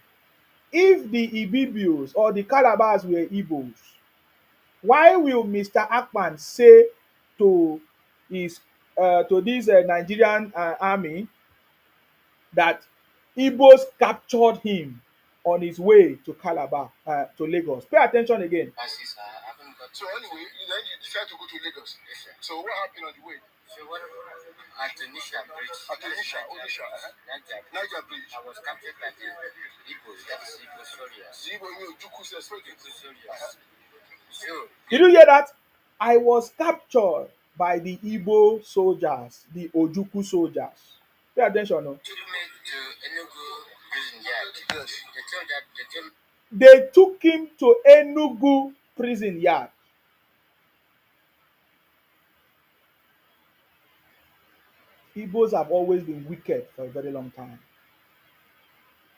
if the Ibibios or the Calabars were Igbos, why will Mr. Akpan say to his to this Nigerian army that Igbos captured him on his way to Calabar, to Lagos? Pay attention again. So anyway, then you decide to go to Lagos. Yes, sir. So what happened on the way? So what at Onisha Bridge. At Onisha, Niger Bridge. I was captured by the Igbos. That is Igbo soldiers. The Igbo, Juku soldiers. So did you hear that? I was captured by the Igbo soldiers, the Ojuku soldiers. Pay attention, no? Took me to Enugu prison yard. Yes. They took him to Enugu prison yard. Igbos have always been wicked for a very long time.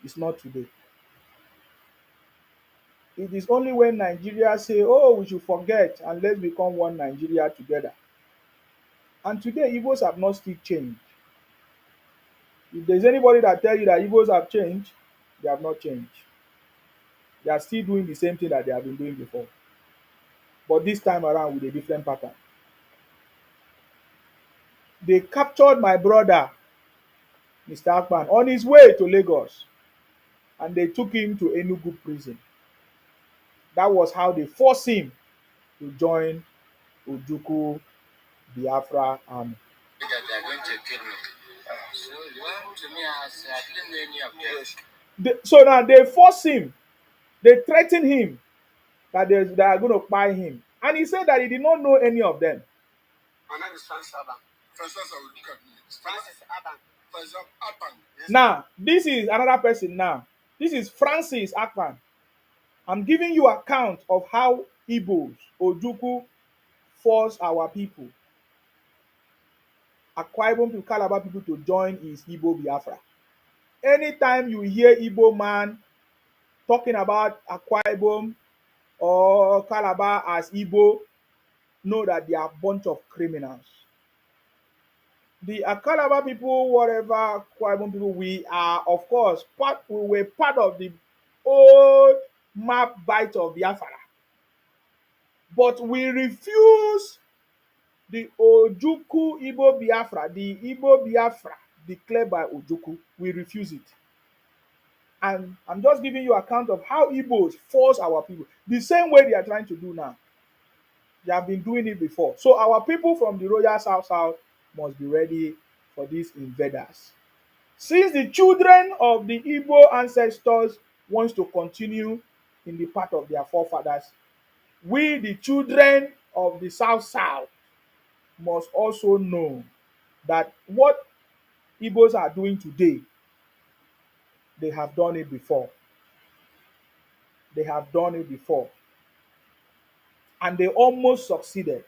It's not today. It is only when Nigeria say, oh, we should forget and let's become one Nigeria together. And today, Igbos have not still changed. If there's anybody that tell you that Igbos have changed, they have not changed. They are still doing the same thing that they have been doing before. But this time around with a different pattern. They captured my brother, Mr. Akpan, on his way to Lagos. And they took him to Enugu prison. That was how they forced him to join Ojuku Biafra army. That they are going to kill me. So well, to me, I didn't know any of them. So now they force him, they threaten him that they are going to buy him. And he said that he did not know any of them. My name is Francis Aban. Francis Aban. Francis Aban. Now, this is another person now. This is Francis Akpan. I'm giving you account of how Igbos, Ojuku, force our people, Akwa Ibom people, Calabar people to join his Igbo Biafra. Anytime you hear Igbo man talking about Akwa Ibom or Calabar as Igbo, know that they are a bunch of criminals. The Calabar people, whatever Akwa Ibom people, we are, of course, we were part of the old map bite of Biafra. But we refuse the Ojuku Igbo Biafra, the Igbo Biafra declared by Ojuku. We refuse it. And I'm just giving you account of how Igbos force our people. The same way they are trying to do now. They have been doing it before. So our people from the Royal South must be ready for these invaders. Since the children of the Igbo ancestors wants to continue in the path of their forefathers, we, the children of the South, must also know that what Igbos are doing today, they have done it before. They have done it before, and they almost succeeded.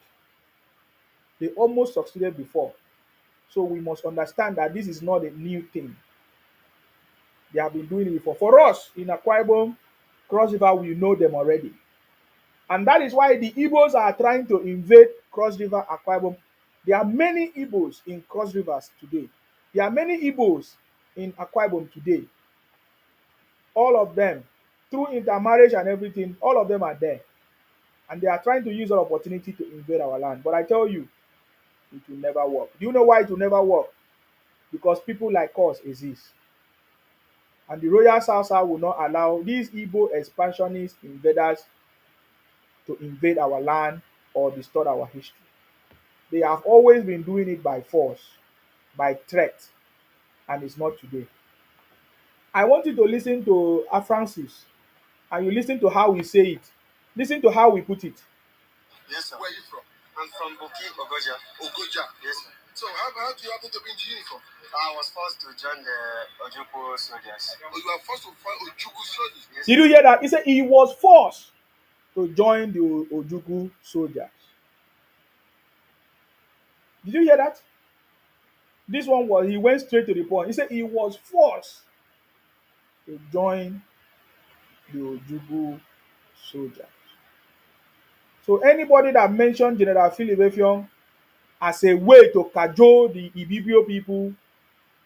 They almost succeeded before. So we must understand that this is not a new thing. They have been doing it before. For us in Akwa Ibom, Cross River, we know them already. And that is why the Igbos are trying to invade Cross River, Akwa Ibom. There are many Igbos in Cross Rivers today. There are many Igbos in Akwa Ibom today. All of them, through intermarriage and everything, all of them are there. And they are trying to use that opportunity to invade our land. But I tell you, it will never work. Do you know why it will never work? Because people like us exist. And the Royal Salsa will not allow these Igbo expansionist invaders to invade our land or distort our history. They have always been doing it by force, by threat, and it's not today. I want you to listen to Francis, and you listen to how we say it. Listen to how we put it. Yes, sir. Where are you from? I'm from Boki, Ogoja. Ogoja? Yes, sir. So how do you happen to be in the uniform? I was forced to join the Ojukwu soldiers. Oh, you were forced to fight Ojukwu soldiers? Yes, Did you hear that? He said he was forced to join the Ojukwu soldiers. Did you hear that? This one was, he went straight to the point. He said he was forced to join the Ojukwu soldiers. So anybody that mentioned General Philip Effiong as a way to cajole the Ibibio people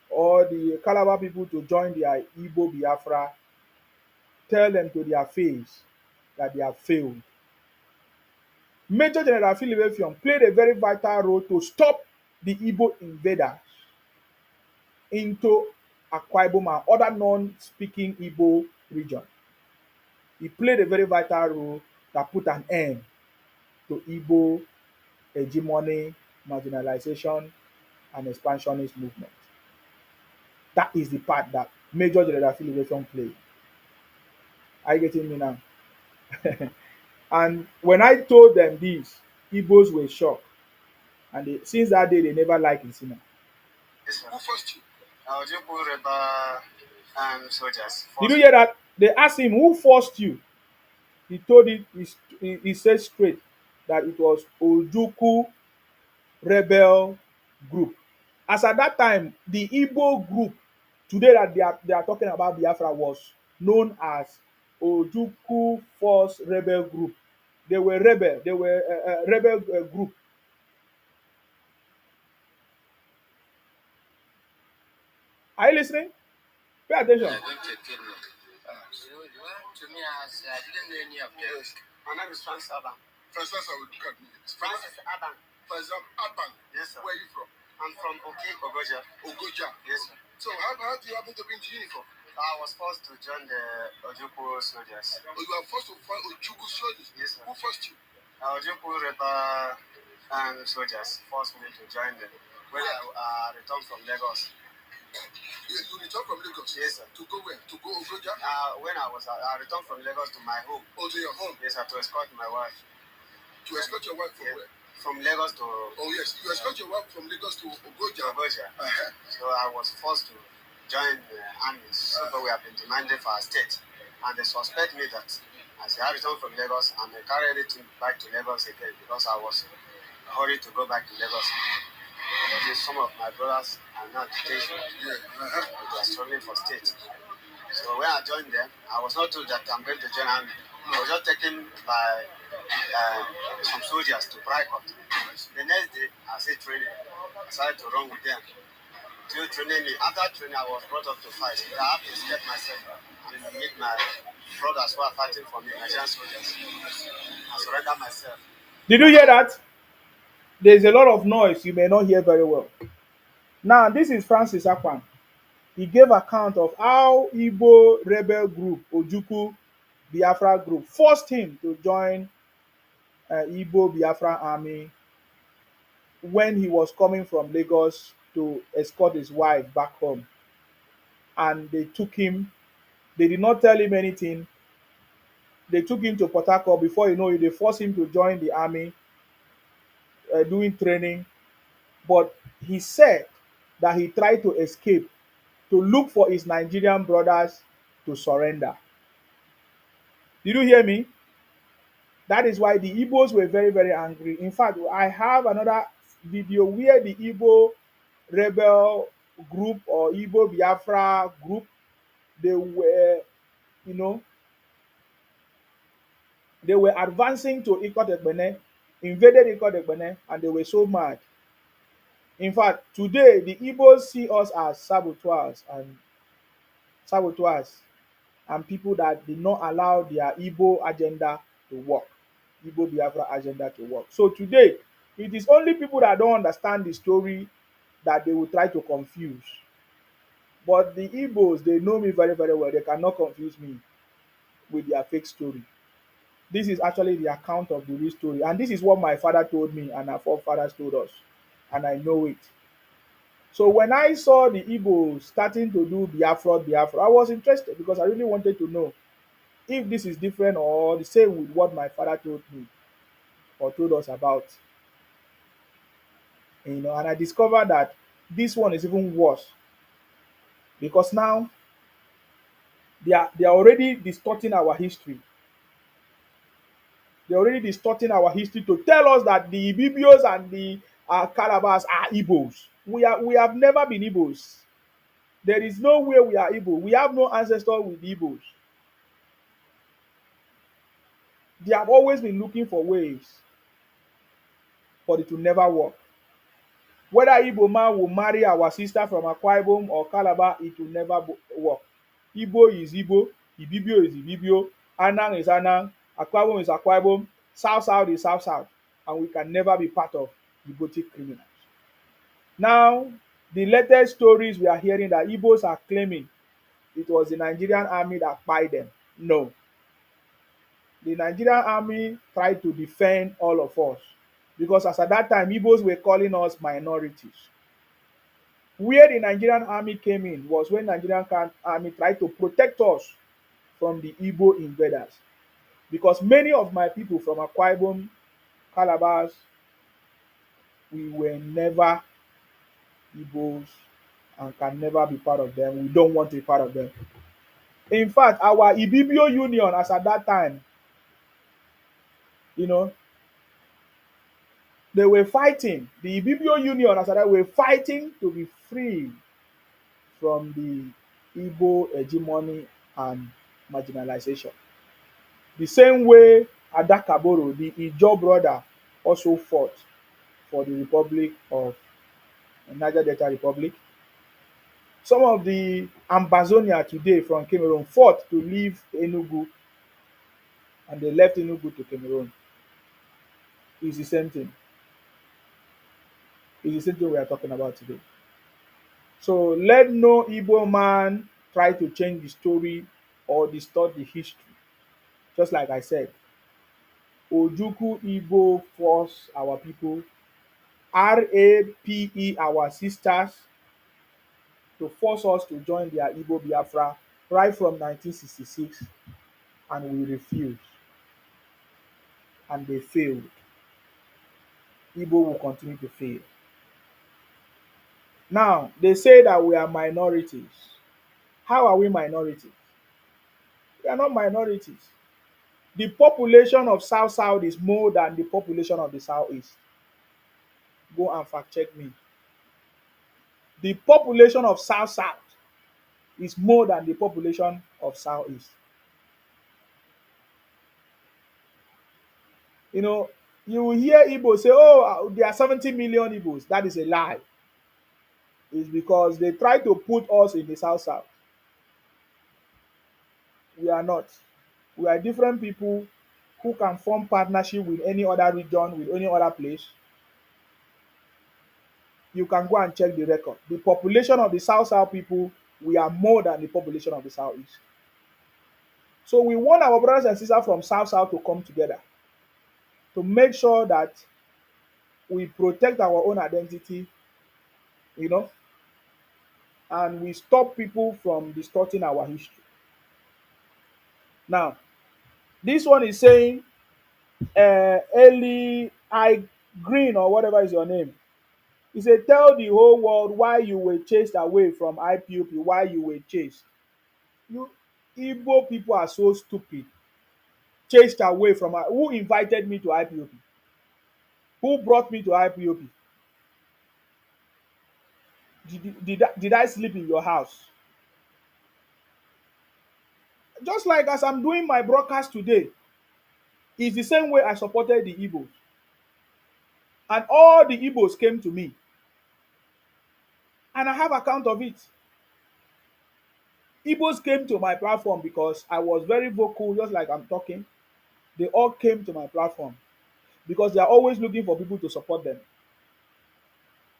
or the Calabar people to join their Igbo Biafra, tell them to their face that they have failed. Major General Philip Effiong played a very vital role to stop the Igbo invaders into Akwa Ibom and other non-speaking Igbo region. He played a very vital role that put an end to Igbo hegemony, marginalization, and expansionist movement. That is the part that Major General Philip Effiong played. Are you getting me now? And when I told them this, Igbos were shocked. And since that day, they never liked Nsina. Yes, sir. Who forced you? Ojukwu rebel soldiers. Did you hear that? They asked him, who forced you? He told it, he said straight that it was Ojukwu rebel group. As at that time, the Igbo group today that they are talking about Biafra was known as Ojukwu Force Rebel Group. They were rebel. They were a rebel group. Are you listening? Pay attention. You're going to kill me. To me, I didn't know any of this. My name is Francis Aban. Francis, I will look at me. Francis Aban. Francis Aban. Yes, sir. Where are you from? I'm from Ogoja. Ogoja? Yes, sir. So how do you happen to be in the uniform? I was forced to join the Ojukwu soldiers. Oh, you were forced to fight Ojukwu soldiers? Yes, sir. Who forced you? Ojukwu rebel soldiers forced me to join them when I returned from Lagos. You returned from Lagos? Yes, sir. To go where? To go Ogoja? When I returned from Lagos to my home. Oh, to your home? Yes, sir, to escort my wife. To escort your wife from where? From Lagos to... Oh, yes. You escort your wife from Lagos to Ogoja? Ogoja. So I was forced to join the army. So we have been demanding for our state. And they suspect me that as I returned from Lagos, I may carry it back to Lagos again because I was hurried to go back to Lagos. Some of my brothers are not stationed. They are struggling for state. So when I joined them, I was not told that I'm going to join army. I was just taken by some soldiers to Pricot. The next day, I said training. I started to run with them. Till training me. After training, I was brought up to fight. I have to escape myself and meet my brothers who are fighting for me, Nigerian soldiers. I surrender myself. Did you hear that? There's a lot of noise you may not hear very well. Now, this is Francis Akpan. He gave account of how Igbo rebel group, Ojukwu Biafra group, forced him to join Igbo Biafra army when he was coming from Lagos to escort his wife back home. And they took him, they did not tell him anything. They took him to Port Harcourt. Before you know it, they forced him to join the army, doing training. But he said that he tried to escape to look for his Nigerian brothers to surrender. Did you hear me? That is why the Igbos were very, very angry. In fact, I have another video where the Igbo rebel group or Igbo Biafra group, they were, you know, they were advancing to Ikotekbene, invaded Ikotekbene, and they were so mad. In fact, today the Igbos see us as saboteurs and people that did not allow their Igbo agenda to work, Igbo Biafra agenda to work. So today, it is only people that don't understand the story that they will try to confuse. But the Igbos, they know me very, very well. They cannot confuse me with their fake story. This is actually the account of the real story. And this is what my father told me and our forefathers told us. And I know it. So when I saw the Igbos starting to do Biafra, I was interested because I really wanted to know if this is different or the same with what my father told me or told us about. And I discovered that this one is even worse because now they are already distorting our history. They're already distorting our history to tell us that the Ibibios and the Calabars are Igbos. We have never been Igbos. There is no way we are Igbo. We have no ancestor with Igbos. They have always been looking for ways, but it will never work. Whether Igbo man will marry our sister from Akwa Ibom or Calabar, it will never work. Igbo is Igbo, Ibibio is Ibibio, Anang is Anang, Akwa Ibom is Akwa Ibom, South South is South South, and we can never be part of Igbotic criminals. Now, the latest stories we are hearing that Igbos are claiming it was the Nigerian army that spied them. No. The Nigerian army tried to defend all of us because as at that time, Igbos were calling us minorities. Where the Nigerian army came in was when Nigerian army tried to protect us from the Igbo invaders. Because many of my people from Akwa Ibom, Calabars, we were never Igbos and can never be part of them. We don't want to be part of them. In fact, our Ibibio Union, as at that time, you know, they were fighting. The Ibibio Union, as at that, were fighting to be free from the Igbo hegemony and marginalization. The same way Adakaboro, the Ijo brother, also fought for the Republic of Niger Delta Republic. Some of the Ambazonia today from Cameroon fought to leave Enugu and they left Enugu to Cameroon. It's the same thing. It's the same thing we are talking about today. So let no Igbo man try to change the story or distort the history. Just like I said, Ojuku Igbo force our people, RAPE our sisters, to force us to join their Igbo Biafra right from 1966, and we refused. And they failed. Igbo will continue to fail. Now, they say that we are minorities. How are we minorities? We are not minorities. The population of South South is more than the population of the Southeast. Go and fact check me. The population of South South is more than the population of Southeast. You will hear Igbo say, oh, there are 70 million Igbos. That is a lie. It's because they try to put us in the South South. We are not. We are different people who can form partnership with any other region, with any other place. You can go and check the record. The population of the South South people, we are more than the population of the Southeast. So we want our brothers and sisters from South South to come together to make sure that we protect our own identity, and we stop people from distorting our history. Now, this one is saying, Eli I Green or whatever is your name. He said, tell the whole world why you were chased away from IPOP, why you were chased. You Igbo people are so stupid. chased away from who invited me to IPOP? Who brought me to IPOP? Did I sleep in your house? Just like as I'm doing my broadcast today, it's the same way I supported the Igbos. And all the Igbos came to me. And I have account of it. Igbos came to my platform because I was very vocal, just like I'm talking. They all came to my platform because they are always looking for people to support them.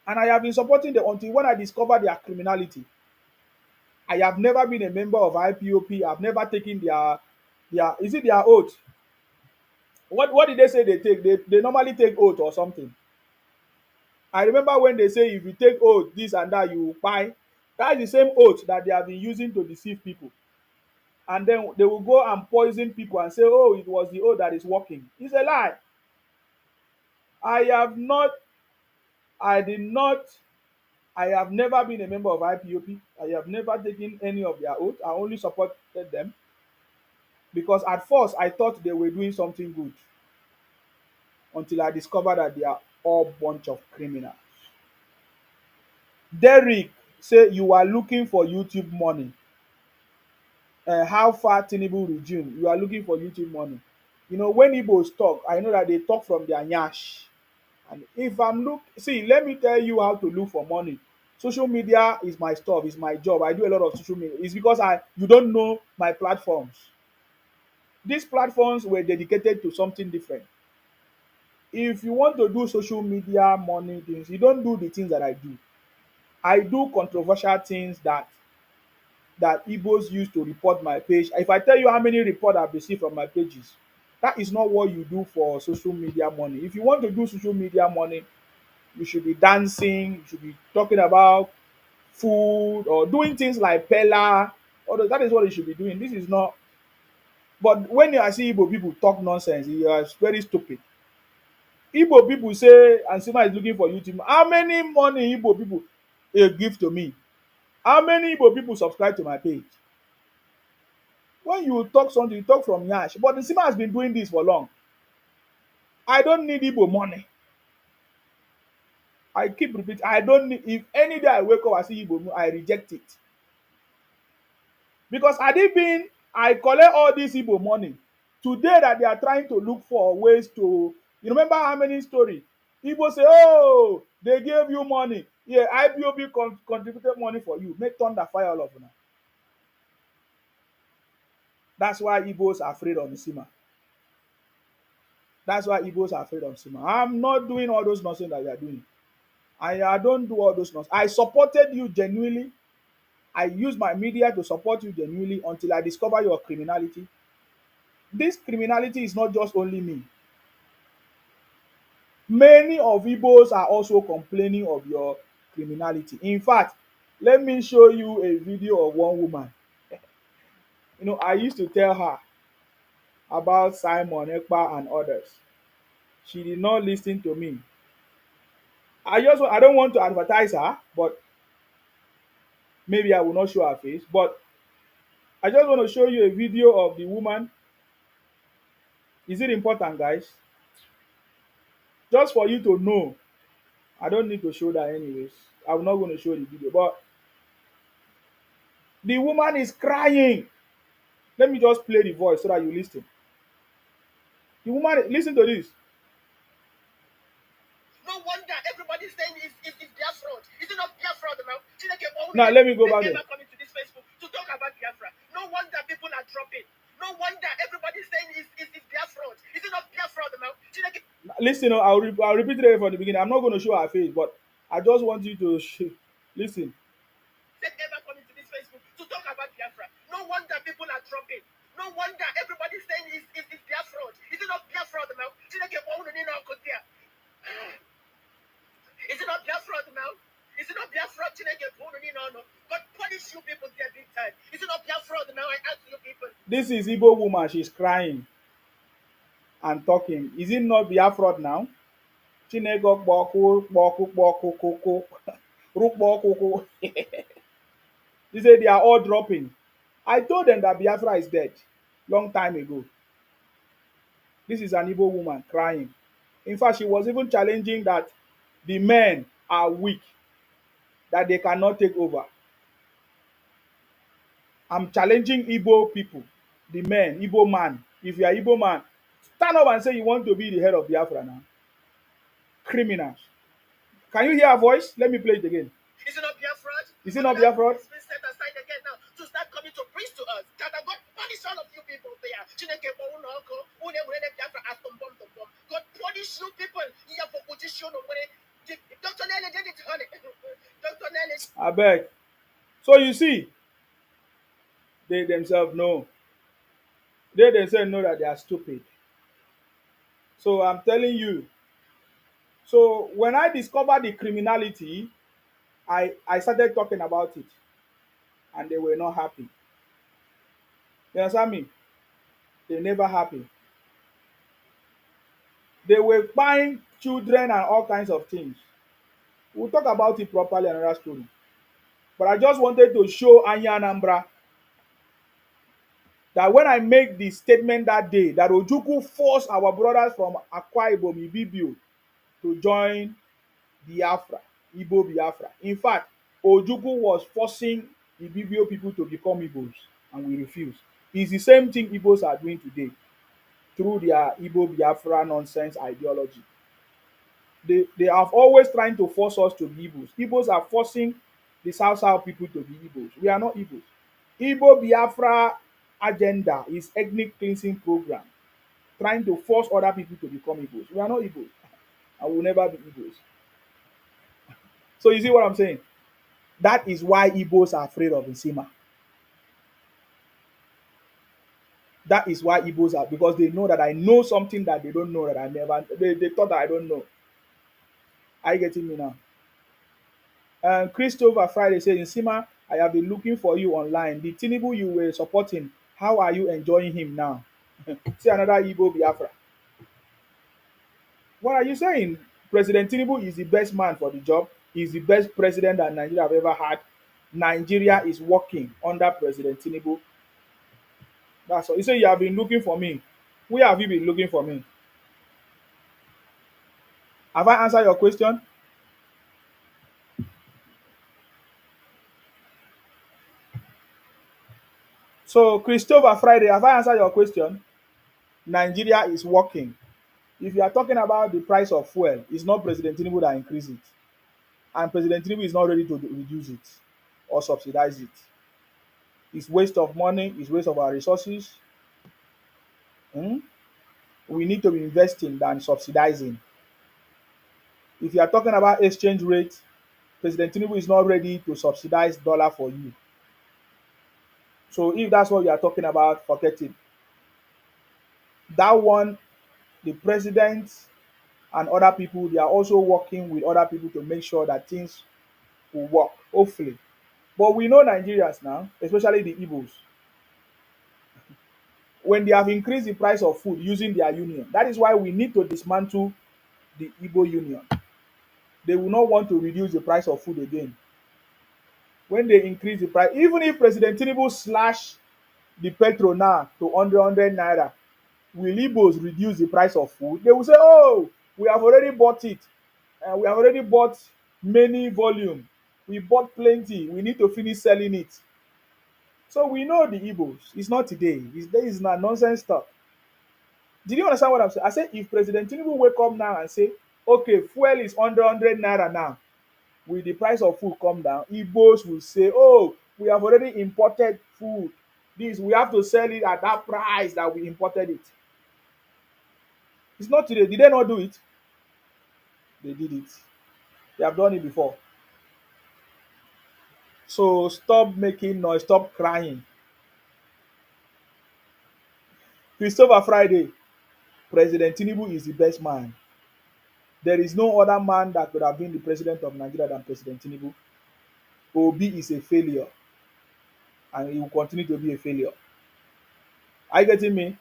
And I have been supporting them until when I discovered their criminality. I have never been a member of IPOP. I've never taken their is it their oath? What did they say they take? They normally take oath or something. I remember when they say if you take oath, this and that, you buy. That's the same oath that they have been using to deceive people. And then they will go and poison people and say, oh, it was the oath that is working. It's a lie. I have not, I did not, I have never been a member of IPOP. I have never taken any of their oath. I only supported them because at first I thought they were doing something good until I discovered that they are all bunch of criminals. Derek say you are looking for YouTube money. How far Tinubu regime? You are looking for YouTube money. You know, when Igbos talk, I know that they talk from their nyash. And if I'm see, let me tell you how to look for money. Social media is my stuff, is my job. I do a lot of social media. It's because you don't know my platforms. These platforms were dedicated to something different. If you want to do social media money things, you don't do the things that I do. I do controversial things that Igbos use to report my page. If I tell you how many reports I've received from my pages, that is not what you do for social media money. If you want to do social media money, you should be dancing, you should be talking about food or doing things like Pella. Although that is what you should be doing. This is not. But when you see Igbo people talk nonsense, you are very stupid. Igbo people say Ansima is looking for YouTube. How many money Igbo people give to me? How many Igbo people subscribe to my page? When you talk something, you talk from Yash. But Nsima has been doing this for long. I don't need Igbo money. I keep repeating, I don't need, if any day I wake up, I see Igbo money, I reject it. Because had it been, I collect all this Igbo money, today that they are trying to look for ways to, you remember how many stories? Igbo say, oh, they gave you money. Yeah, IPOB contributed money for you. Make thunder fire all of them. That's why Igbos are afraid of Nsima. That's why Igbos are afraid of Nsima. I'm not doing all those nonsense that you are doing. I don't do all those nonsense. I supported you genuinely. I use my media to support you genuinely until I discover your criminality. This criminality is not just only me. Many of Igbos are also complaining of your criminality. In fact, let me show you a video of one woman. You know, I used to tell her about Simon Ekpa and others. She did not listen to me. I don't want to advertise her, but maybe I will not show her face. But I just want to show you a video of the woman. Is it important, guys? Just for you to know. I don't need to show that anyways. I'm not going to show the video. But the woman is crying. Let me just play the voice so that you listen. The woman, listen to this. No wonder everybody's saying it's their fraud. Is it not their fraud now? Now let me go back there. Coming to this Facebook to talk about Biafra. No wonder people are dropping. No wonder everybody's saying it's their fraud. Is it not their fraud now? Listen, I'll repeat it from the beginning. I'm not going to show her face, but I just want you to listen. Ever coming to this Facebook to talk about Biafra. No wonder people are dropping. No wonder everybody's saying it's their fraud. Is it not their fraud now? Is it not their fraud now? Is it not their fraud? God punish you people there big time. Is it not their fraud now? I ask you people. This is Igbo woman. She's crying and talking. Is it not their fraud now? Chinego boku boku boku koko boku. They say they are all dropping. I told them that Biafra is dead long time ago. This is an Igbo woman crying. In fact, she was even challenging that the men are weak, that they cannot take over. I'm challenging Igbo people, the men, Igbo man. If you are Igbo man, stand up and say you want to be the head of Biafra now. Criminals. Can you hear her voice? Let me play it again. Is it not Biafra? Is it not Biafra? It's been set aside again now to start coming to preach to us. That God punish all of you people there. Chineke bo unu ọkụ, unu ewere Biafra as tom bom tom bom. God punish you people. You have opposition over it. Dr. Nelly did it, honey. Dr. Nelly. I beg. So you see, they themselves know. They themselves know that they are stupid. So I'm telling you. So when I discovered the criminality, I started talking about it, and they were not happy. You understand me? They never happy. They were buying children and all kinds of things. We'll talk about it properly in another story. But I just wanted to show Anya Anambra that when I make the statement that day that Ojukwu forced our brothers from Akwa Ibom, Ibibio, to join Biafra, Igbo Biafra. In fact, Ojukwu was forcing Ibibio people to become Igbos, and we refused. It's the same thing Igbos are doing today through their Igbo Biafra nonsense ideology. They have always trying to force us to be Igbos. Igbos are forcing the South people to be Igbos. We are not Igbos. Igbo Biafra agenda is ethnic cleansing program, trying to force other people to become Igbos. We are not Igbos, and will never be Igbos. So you see what I'm saying? That is why Igbos are afraid of Nsima. That is why Igbos are, because they know that I know something that they don't know, that I never, they thought that I don't know. Are you getting me now? Christopher Friday says, Nsima, I have been looking for you online. The Tinubu you were supporting, how are you enjoying him now? See another Igbo Biafra. What are you saying? President Tinubu is the best man for the job. He's the best president that Nigeria have ever had. Nigeria is working under President Tinubu. That's all. You say you have been looking for me. Where have you been looking for me? Have I answered your question? So, Christopher Friday, have I answered your question? Nigeria is working. If you are talking about the price of fuel, it's not President Tinubu that increased it. And President Tinubu is not ready to reduce it or subsidize it. It's waste of money, it's waste of our resources. Hmm? We need to be investing than subsidizing. If you are talking about exchange rate, President Tinubu is not ready to subsidize dollar for you. So if that's what you are talking about, forget it. That one, the president and other people, they are also working with other people to make sure that things will work, hopefully. But we know Nigerians now, especially the Igbos, when they have increased the price of food using their union, that is why we need to dismantle the Igbo union. They will not want to reduce the price of food again. When they increase the price, even if President Tinubu slash the petrol now to 100 naira, will Igbos reduce the price of food? They will say, oh, we have already bought it. We have already bought many volume. We bought plenty. We need to finish selling it. So we know the Igbos. It's not today. It's not nonsense stuff. Did you understand what I'm saying? I said if President Tinubu wake up now and say, okay, fuel is under 100 naira now, will the price of food come down? Igbos will say, oh, we have already imported food. This, we have to sell it at that price that we imported it. It's not today. Did they not do it? They did it. They have done it before. So stop making noise. Stop crying. Christopher Friday, President Tinubu is the best man. There is no other man that could have been the president of Nigeria than President Tinubu. Obi is a failure, and he will continue to be a failure. Are you getting me?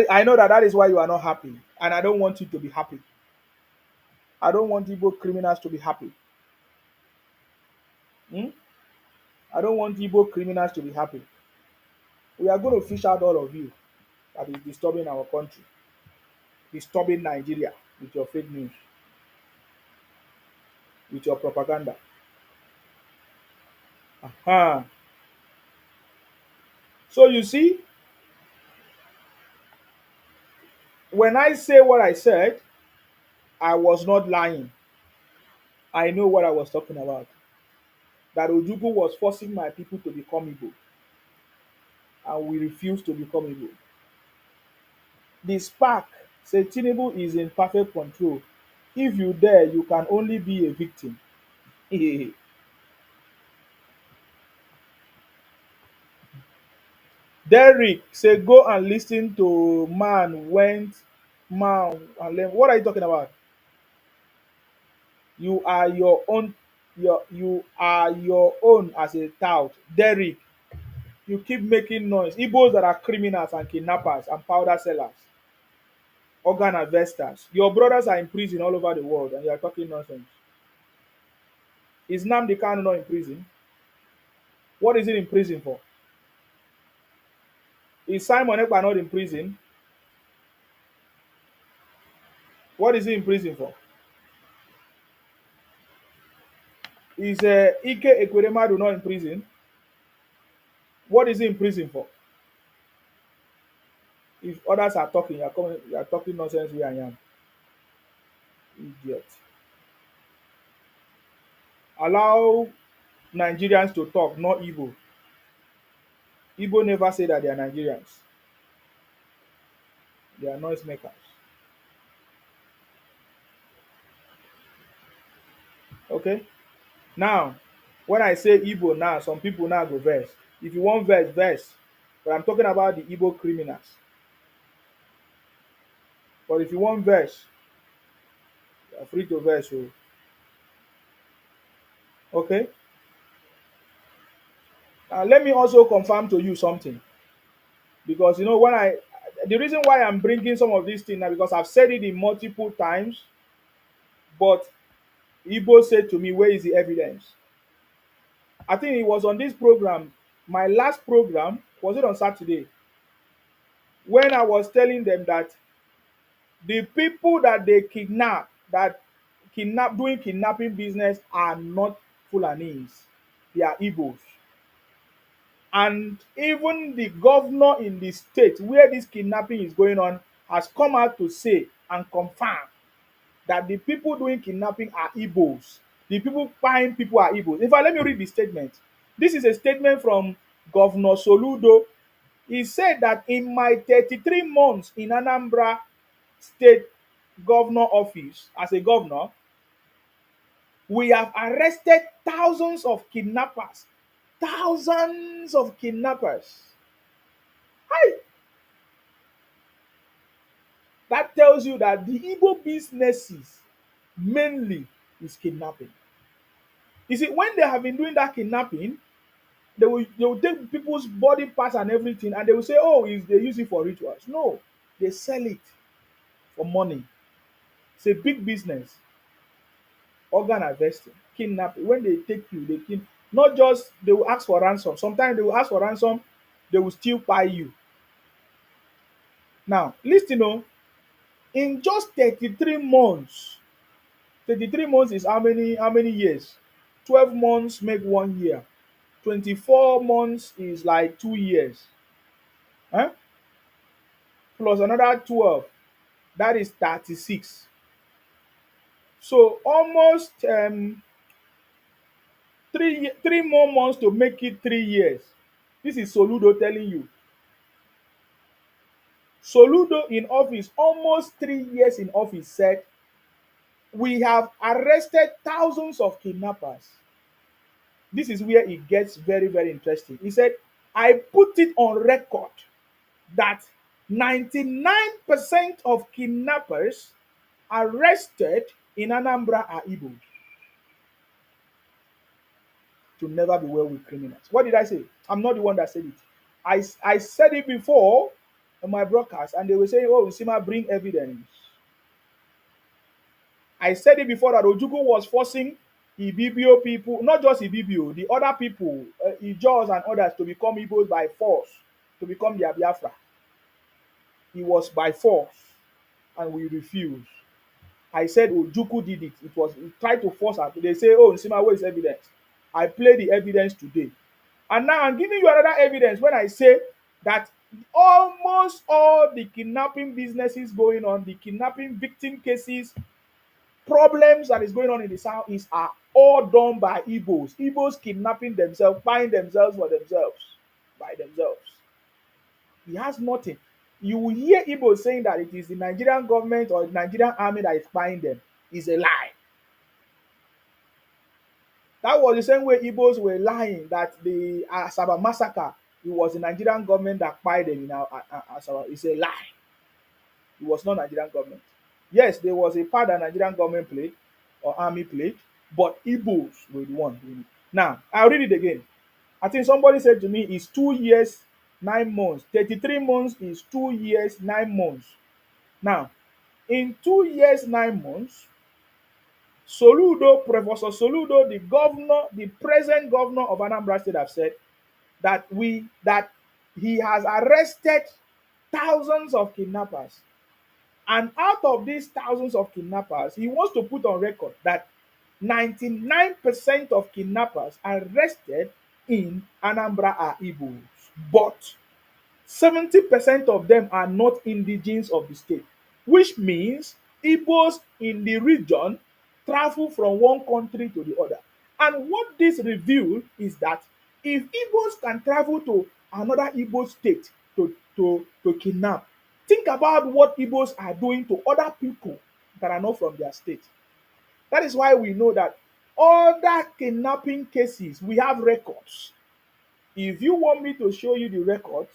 I know that is why you are not happy, and I don't want you to be happy. I don't want Igbo criminals to be happy. Hmm? I don't want Igbo criminals to be happy. We are going to fish out all of you that is disturbing our country, disturbing Nigeria with your fake news, with your propaganda. Aha. So you see, when I say what I said, I was not lying. I know what I was talking about. That Ojukwu was forcing my people to become Igbo, and we refused to become Igbo. The spark say Tinubu is in perfect control. If you dare, you can only be a victim. Derrick say go and listen to man went man and learn. What are you talking about? You are your own you are your own as a tout. Derrick, you keep making noise. Igbos that are criminals and kidnappers and powder sellers, organ harvesters. Your brothers are in prison all over the world and you are talking nonsense. Is Nnamdi Kanu not in prison? What is he in prison for? Is Simon Ekpa not in prison? What is he in prison for? Is Ike Ekweremadu not in prison? What is he in prison for? If others are talking, you are talking nonsense where I am. Idiot. Allow Nigerians to talk, not Igbo. Igbo never say that they are Nigerians. They are noise makers. Okay? Now, when I say Igbo now, some people now go verse. If you want verse, verse. But I'm talking about the Igbo criminals. But if you want verse, you are free to verse. So, okay? Now, let me also confirm to you something. Because, the reason why I'm bringing some of these things now, because I've said it in multiple times, but Igbo said to me, where is the evidence? I think it was on this program, my last program, was it on Saturday, when I was telling them that the people that they doing kidnapping business are not Fulanis, they are Igbos. And even the governor in the state where this kidnapping is going on has come out to say and confirm that the people doing kidnapping are Igbos. The people buying people are Igbos. In fact, let me read the statement. This is a statement from Governor Soludo. He said that in my 33 months in Anambra State Governor office as a governor, we have arrested thousands of kidnappers. Thousands of kidnappers. Hi. That tells you that the Igbo businesses mainly is kidnapping. You see, when they have been doing that kidnapping, they will take people's body parts and everything, and they will say, "Oh, they use it for rituals." No, they sell it for money. It's a big business. Organ harvesting, kidnapping. When they take you, they kill. Not just they will ask for ransom. Sometimes they will ask for ransom. They will still buy you. Now, listen, in just 33 months, 33 months is how many years? 12 months make 1 year. 24 months is like 2 years. Huh? Plus another 12. That is 36. So almost three more months to make it 3 years. This is Soludo telling you. Soludo in office, almost 3 years in office, said, we have arrested thousands of kidnappers. This is where it gets very, very interesting. He said, I put it on record that 99% of kidnappers arrested in Anambra are Igbos. To never be well with criminals. What did I say? I'm not the one that said it. I said it before on my broadcast, and they were saying, oh, Sima, bring evidence. I said it before that Ojukwu was forcing Ibibio people, not just Ibibio, the other people, Ijaws and others, to become Igbos by force, to become their Biafra. It was by force, and we refused. I said Ojuku did it. He tried to force us. They say, oh, Nsima, where is evidence? I play the evidence today. And now I'm giving you another evidence when I say that almost all the kidnapping businesses going on, the kidnapping victim cases, problems that is going on in the Southeast are all done by Igbos. Igbos kidnapping themselves, buying themselves for themselves, by themselves. He has nothing. You will hear Igbos saying that it is the Nigerian government or the Nigerian army that is buying them. It's a lie. That was the same way Igbos were lying that the Asaba massacre, it was the Nigerian government that bought them in Asaba. It's a lie. It was not Nigerian government. Yes, there was a part that Nigerian government played or army played, but Igbos were the one doing it. Now, I'll read it again. I think somebody said to me, it's 2 years, 9 months. 33 months is 2 years, 9 months. Now, in 2 years, 9 months, Professor Soludo, the governor, the present governor of Anambra State, have said that he has arrested thousands of kidnappers. And out of these thousands of kidnappers, he wants to put on record that 99% of kidnappers arrested in Anambra are Igbos, but 70% of them are not indigenes of the state, which means Igbos in the region travel from one country to the other. And what this reveals is that if Igbos can travel to another Igbo state to kidnap, think about what Igbos are doing to other people that are not from their state. That is why we know that other kidnapping cases, we have records. If you want me to show you the records,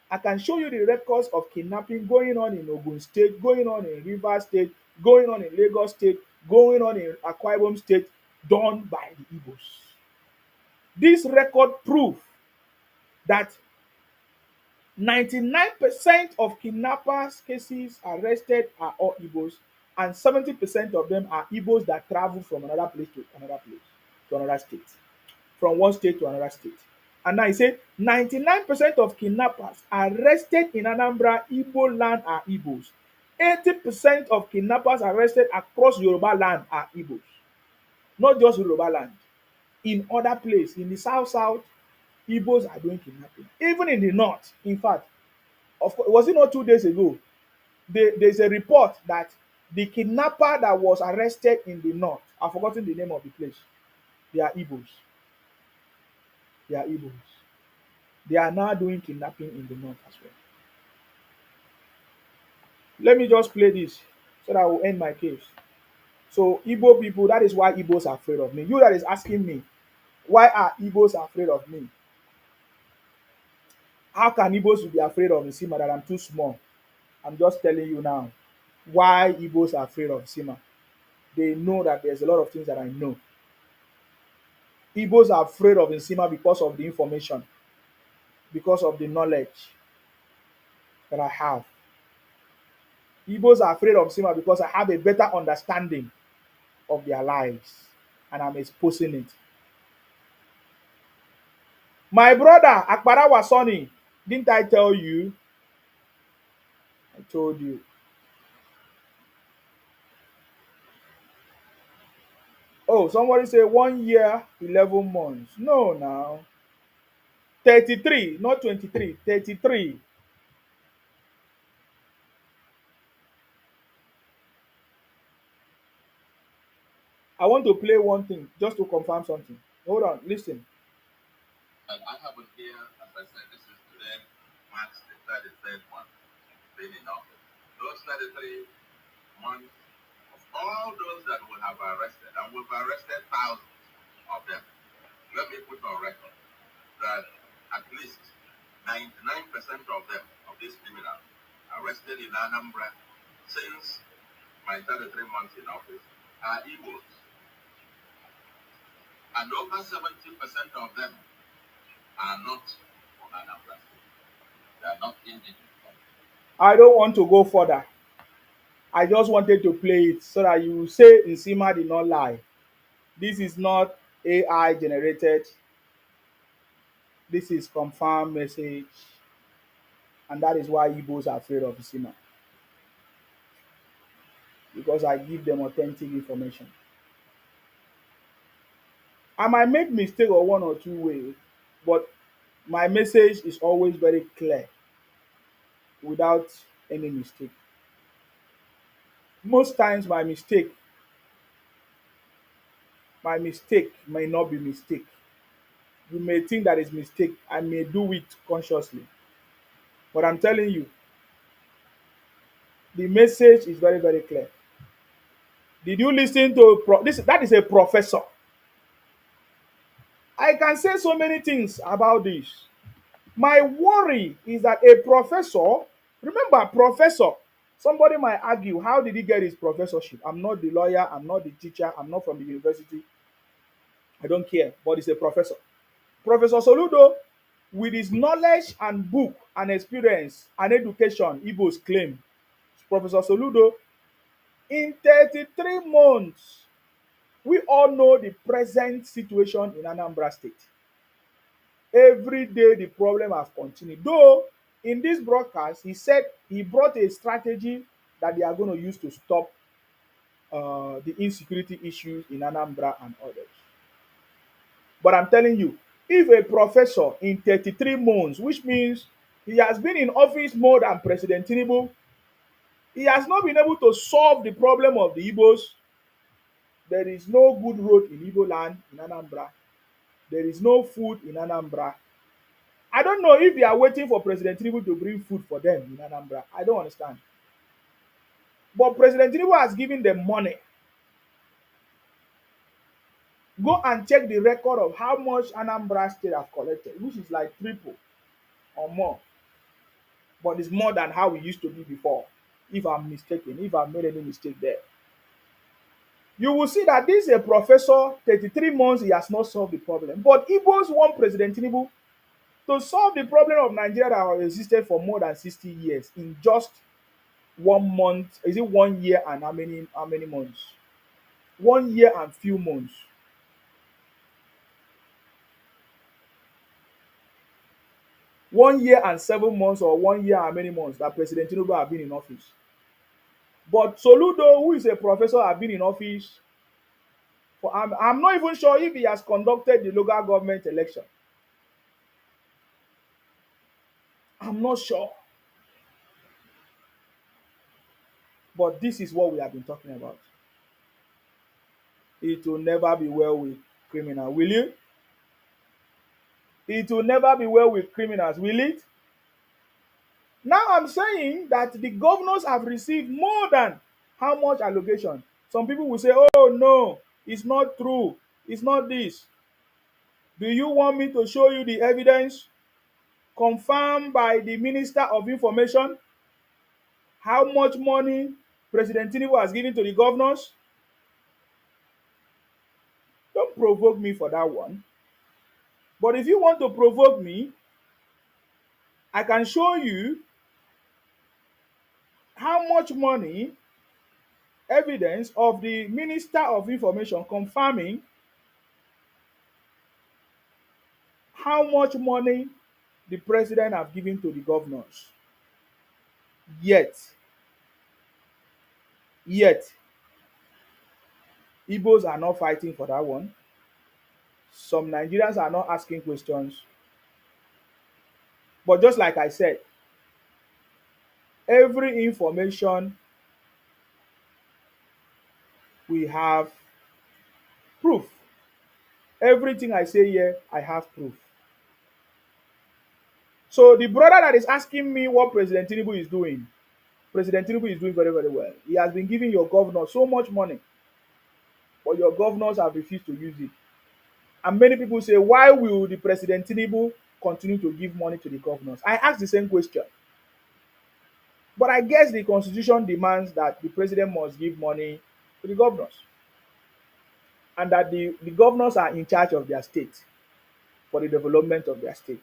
I can show you the records of kidnapping going on in Ogun State, going on in Rivers State, going on in Lagos State, going on in Akwa Ibom State, done by the Igbos. This record proves that 99% of kidnappers cases arrested are all Igbos, and 70% of them are Igbos that travel from another place to another place, to another state, from one state to another state. And now he said 99% of kidnappers arrested in Anambra Igbo land are Igbos. 80% of kidnappers arrested across Yoruba land are Igbos. Not just Yoruba land. In other places, in the south, Igbos are doing kidnapping. Even in the north, in fact, of course, was it not 2 days ago? There's a report that the kidnapper that was arrested in the north, I've forgotten the name of the place, they are Igbos. They are Igbos. They are now doing kidnapping in the north as well. Let me just play this so that I will end my case. So, Igbo people, that is why Igbos are afraid of me. You that is asking me, why are Igbos afraid of me? How can Igbos be afraid of Nsima that I'm too small? I'm just telling you now why Igbos are afraid of Nsima. They know that there's a lot of things that I know. Igbos are afraid of Nsima because of the information, because of the knowledge that I have. Igbos are afraid of Nsima because I have a better understanding of their lives and I'm exposing it. My brother, Akbara Wasoni, didn't I tell you? I told you. Oh, somebody say 1 year, 11 months. No, now. 33, not 23, 33. I want to play one thing just to confirm something. Hold on, listen. And I have it here, as I said, this is today, March the 33rd month, being in office. Those 33 months of all those that we have arrested, and we've arrested thousands of them. Let me put on record that at least 99% of them, of these criminals, arrested in Anambra since my 33 months in office, are Igbos. And over 70% of them are not from Anambra. They are not indigenous. I don't want to go further. I just wanted to play it so that you say Nsima did not lie. This is not AI generated. This is confirmed message, and that is why Igbos are afraid of Isima, because I give them authentic information. I might make mistake or one or two ways, but my message is always very clear without any mistake. Most times my mistake may not be mistake. You may think that is mistake. I may do it consciously. But I'm telling you, the message is very, very clear. Did you listen to this? That is a professor. I can say so many things about this. My worry is that a professor, remember, professor, somebody might argue, how did he get his professorship? I'm not the lawyer, I'm not the teacher, I'm not from the university. I don't care, but he's a professor. Professor Soludo, with his knowledge and book and experience and education, Igbos claim, Professor Soludo, in 33 months, we all know the present situation in Anambra State. Every day the problem has continued. Though in this broadcast, he said he brought a strategy that they are going to use to stop the insecurity issues in Anambra and others. But I'm telling you, if a professor in 33 months, which means he has been in office more than President Tinubu, he has not been able to solve the problem of the Igbos. There is no good road in Igbo land in Anambra. There is no food in Anambra. I don't know if they are waiting for President Tinubu to bring food for them in Anambra. I don't understand. But President Tinubu has given them money. Go and check the record of how much Anambra State have collected, which is like triple or more. But it's more than how it used to be before. If I'm mistaken, if I've made any mistake there. You will see that this is a professor, 33 months, he has not solved the problem. But Igbos want President Tinubu to solve the problem of Nigeria that has existed for more than 60 years in just 1 month. Is it 1 year and how many months? 1 year and few months. 1 year and 7 months, or 1 year and many months that President Tinubu have been in office. But Soludo, who is a professor, have been in office for I'm not even sure if he has conducted the local government election. I'm not sure. But this is what we have been talking about. It will never be well with criminals, will you? It will never be well with criminals, will it? Now I'm saying that the governors have received more than how much allocation. Some people will say, oh no, it's not true. It's not this. Do you want me to show you the evidence confirmed by the Minister of Information? How much money President Tinubu has given to the governors? Don't provoke me for that one. But if you want to provoke me, I can show you how much money, evidence of the Minister of Information confirming how much money the president have given to the governors. Yet, Igbos are not fighting for that one. Some Nigerians are not asking questions. But just like I said, every information we have proof. Everything I say here, I have proof. So the brother that is asking me what President Tinubu is doing, President Tinubu is doing very, very well. He has been giving your governor so much money, but your governors have refused to use it. And many people say, why will the President Tinubu continue to give money to the governors? I ask the same question. But I guess the constitution demands that the president must give money to the governors. And that the governors are in charge of their state for the development of their state.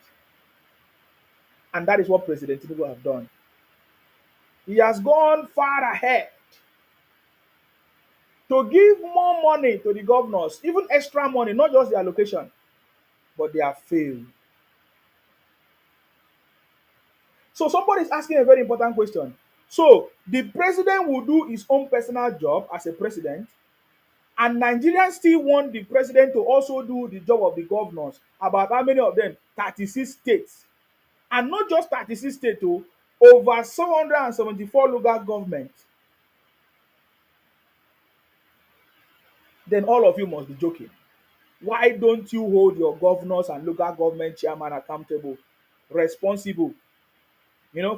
And that is what President Tinubu has done. He has gone far ahead to give more money to the governors, even extra money, not just the allocation, but they have failed. So somebody is asking a very important question. So the president will do his own personal job as a president, and Nigerians still want the president to also do the job of the governors. About how many of them? 36 states. And not just 36 states, oh, over 774 local governments. Then all of you must be joking. Why don't you hold your governors and local government chairman accountable, responsible,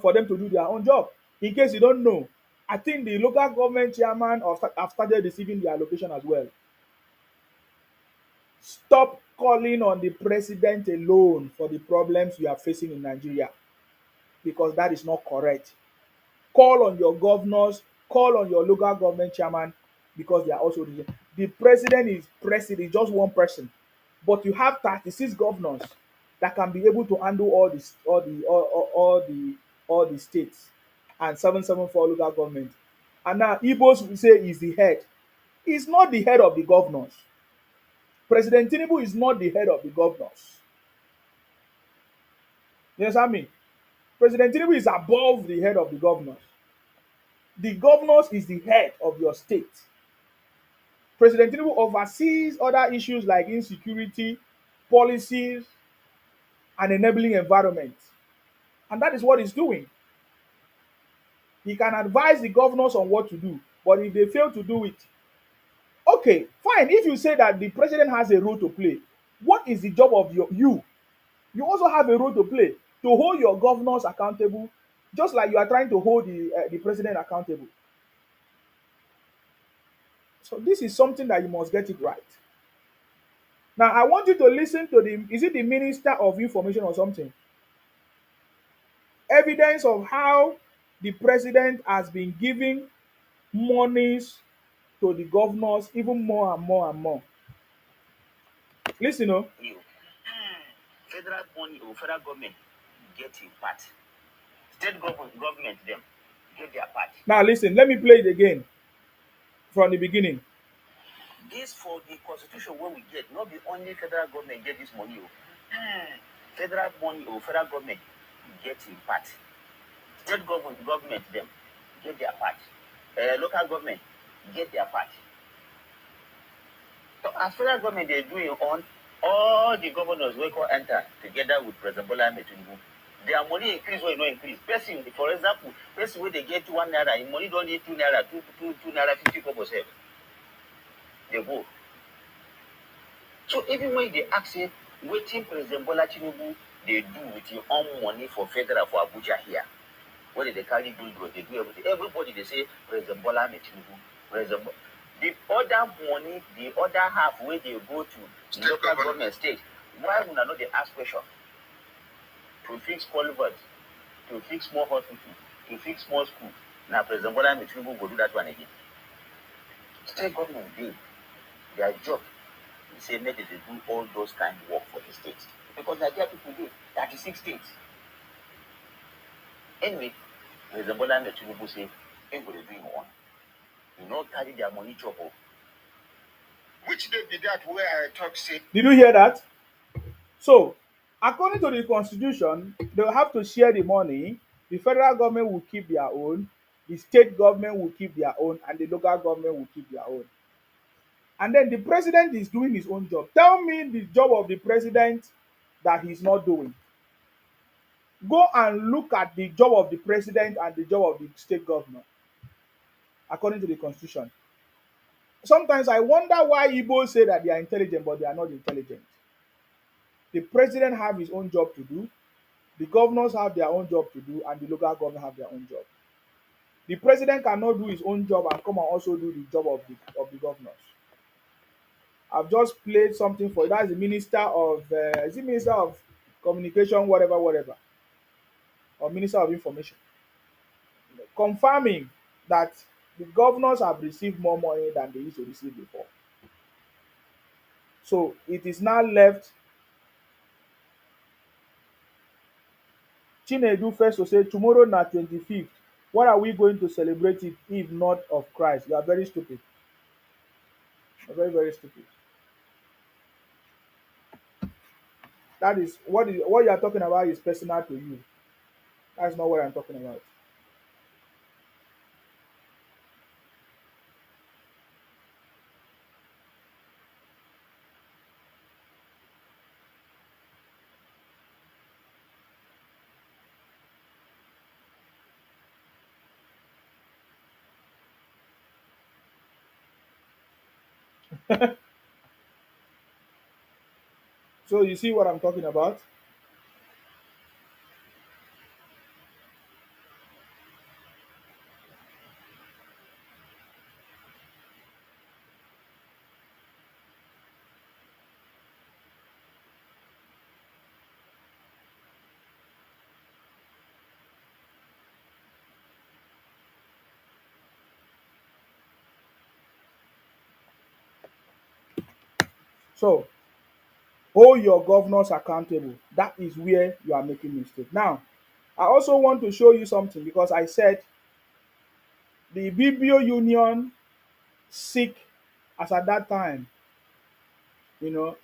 for them to do their own job? In case you don't know, I think the local government chairman have started receiving the allocation as well. Stop calling on the president alone for the problems you are facing in Nigeria, because that is not correct. Call on your governors, call on your local government chairman, because they are also the president is president, just one person. But you have 36 governors that can be able to handle all the states, and 774 local government. And now Igbos will say he's the head. He's not the head of the governors. President Tinubu is not the head of the governors. You understand me? President Tinubu is above the head of the governors. The governors is the head of your state. President Tinubu oversees other issues like insecurity, policies, and enabling environment. And that is what he's doing. He can advise the governors on what to do, but if they fail to do it, okay, fine. If you say that the president has a role to play, what is the job of you? You also have a role to play to hold your governors accountable, just like you are trying to hold the president accountable. So this is something that you must get it right. Now I want you to listen to is it the Minister of Information or something? Evidence of how the president has been giving monies to the governors even more and more and more. Listen, federal money or federal government get a part. State government them get their part. Now listen, let me play it again from the beginning. This for the constitution where we get, not the only federal government get this money. Federal money or federal government get a part. State government them get their part. Local government get their part. So as federal government they doing on all the governors will go enter together with President Bola Ahmed Tinubu. Their money increase or no increase. Person, for example, person where they get 1 naira, in money don't need 2 naira, 2 naira 50 kobo save. They go. So even when they ask it, waiting President Bola Tinubu, they do with your own money for federal for Abuja here. When they carry build, they do everything. Everybody they say President Bola Ahmed Tinubu, President. The other money, the other half where they go to the local government state, why would not they ask question? To fix culverts, to fix more hospitals, to fix more schools. Now President Bola Ahmed Tinubu will do that one again. State government do their job. They say maybe they do all those kind of work for the states. Because Nigeria people do 36 states. Anyway, President Bola Ahmed Tinubu say, everybody doing one. You not carry their money chop up. Which day be that where I talk say? Did you hear that? So, according to the constitution, they will have to share the money. The federal government will keep their own, the state government will keep their own, and the local government will keep their own. And then the president is doing his own job. Tell me the job of the president that he's not doing. Go and look at the job of the president and the job of the state government, according to the constitution. Sometimes I wonder why Igbo say that they are intelligent, but they are not intelligent. The president have his own job to do, the governors have their own job to do, and the local government have their own job. The president cannot do his own job and come and also do the job of the governors. I've just played something for you. That's the minister of is it minister of communication, whatever, or minister of information, confirming that the governors have received more money than they used to receive before. So it is now left Chinedu first to say tomorrow na 25th. What are we going to celebrate it if not of Christ? You are very stupid. You're very, very stupid. That is what you are talking about is personal to you. That's not what I'm talking about. So you see what I'm talking about? So hold your governors accountable. That is where you are making mistake. Now, I also want to show you something because I said the BBO union seek as at that time, you know,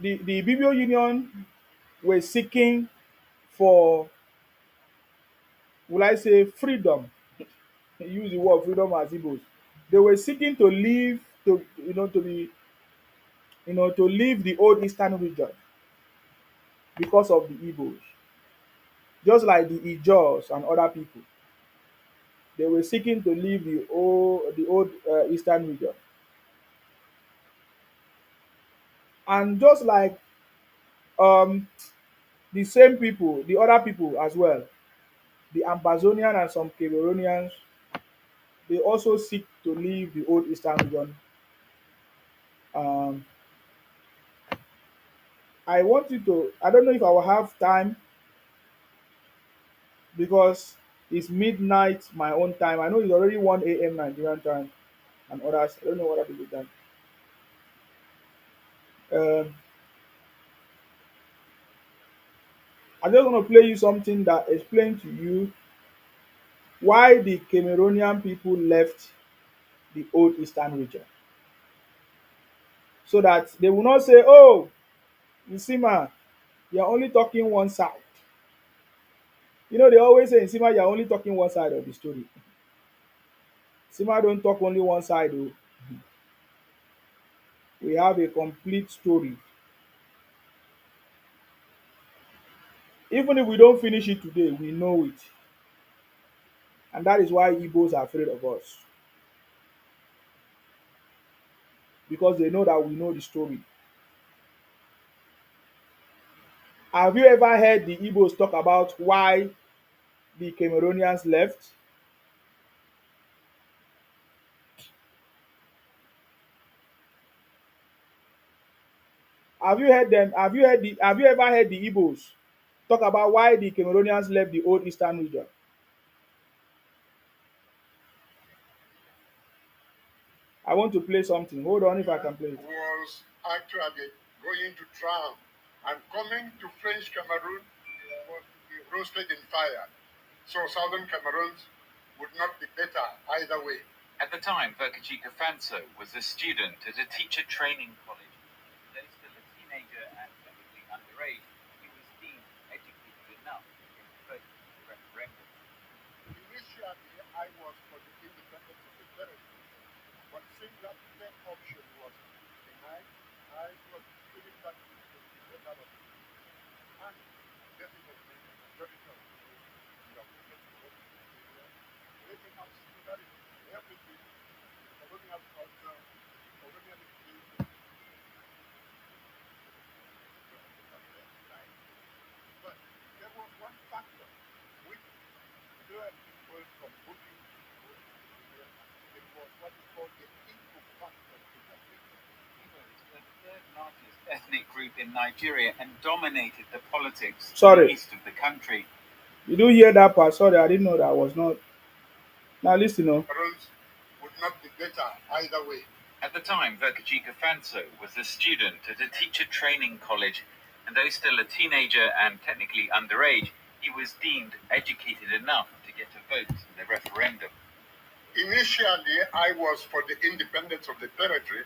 the BBO union were seeking for, will I say, freedom. Use the word freedom as Igbos. They were seeking to leave, to to be, to leave the old eastern region because of the Igbos, just like the Ijaws and other people. They were seeking to leave the old eastern region, and just like um the same people, the other people as well, the Ambazonian and some Cameroonians, they also seek to leave the old eastern region. Um, I want you to. I don't know if I will have time because it's midnight my own time. I know it's already 1 a.m. Nigerian time and others. I don't know what other people time. Um, I just want to play you something that explains to you why the Cameroonian people left the old eastern region, so that they will not say, "Oh, you see, man, you're only talking one side." They always say, "Sima, you're only talking one side of the story." Sima don't talk only one side. Oh, we have a complete story. Even if we don't finish it today, we know it. And that is why Igbos are afraid of us, because they know that we know the story. Have you ever heard the Igbos talk about why the Cameroonians left? Have you ever heard the Igbos talk about why the Cameroonians left the old eastern region? I want to play something. Hold on if I can play it. Was actually going to drown, and coming to French Cameroon was to be roasted in fire. So southern Cameroons would not be better either way. At the time, Verkajika Fanso was a student at a teacher training college. Though still a teenager and technically underage, he was deemed educated enough to vote in the referendum. Initially, I was for the independence of the territory, but since that third option was denied, I was feeling that it would be better off. And definitely, the majority of people would have wanted to vote in Nigeria. Let me have similarity, everything, colonial culture, colonialism, but there was one factor which deterred people from voting for Nigeria. It was what is called the Igbo factor in that region. Igbos were the third largest ethnic group in Nigeria and dominated the politics in Sorry, the east of the country. you do hear that part? Sorry, I didn't know that was not. Now listen, oh. Cameroons would not be better either way. At the time, Verkajika Fanso was a student at a teacher training college, and though still a teenager and technically underage, he was deemed educated enough to get a vote in the referendum. Initially, I was for the independence of the territory,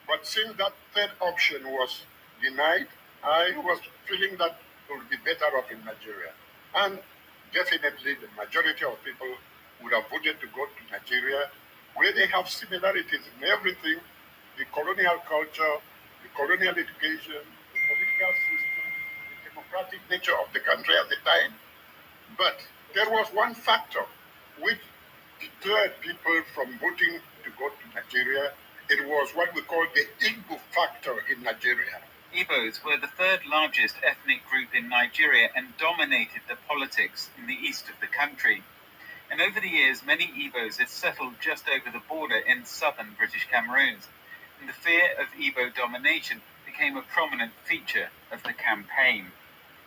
but since that third option was denied, I was feeling that it would be better off in Nigeria. And definitely the majority of people would have voted to go to Nigeria, where they have similarities in everything, the colonial culture, the colonial education, the political system, the democratic nature of the country at the time. But there was one factor which deterred people from voting to go to Nigeria. It was what we call the Igbo factor in Nigeria. Igbos were the third largest ethnic group in Nigeria and dominated the politics in the east of the country. And over the years, many Igbos had settled just over the border in southern British Cameroon, and the fear of Igbo domination became a prominent feature of the campaign.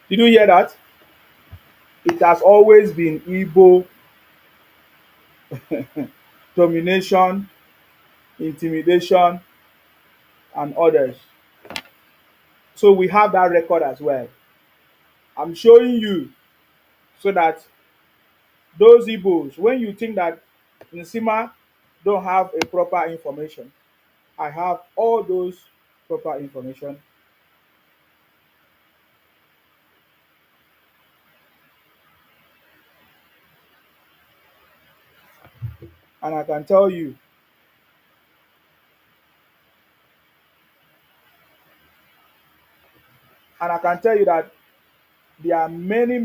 Did you hear that? It has always been Igbo domination, intimidation, and others. So we have that record as well. I'm showing you so that those Igbos, when you think that Nsima don't have a proper information, I have all those proper information. And I can tell you, and I can tell you that there are many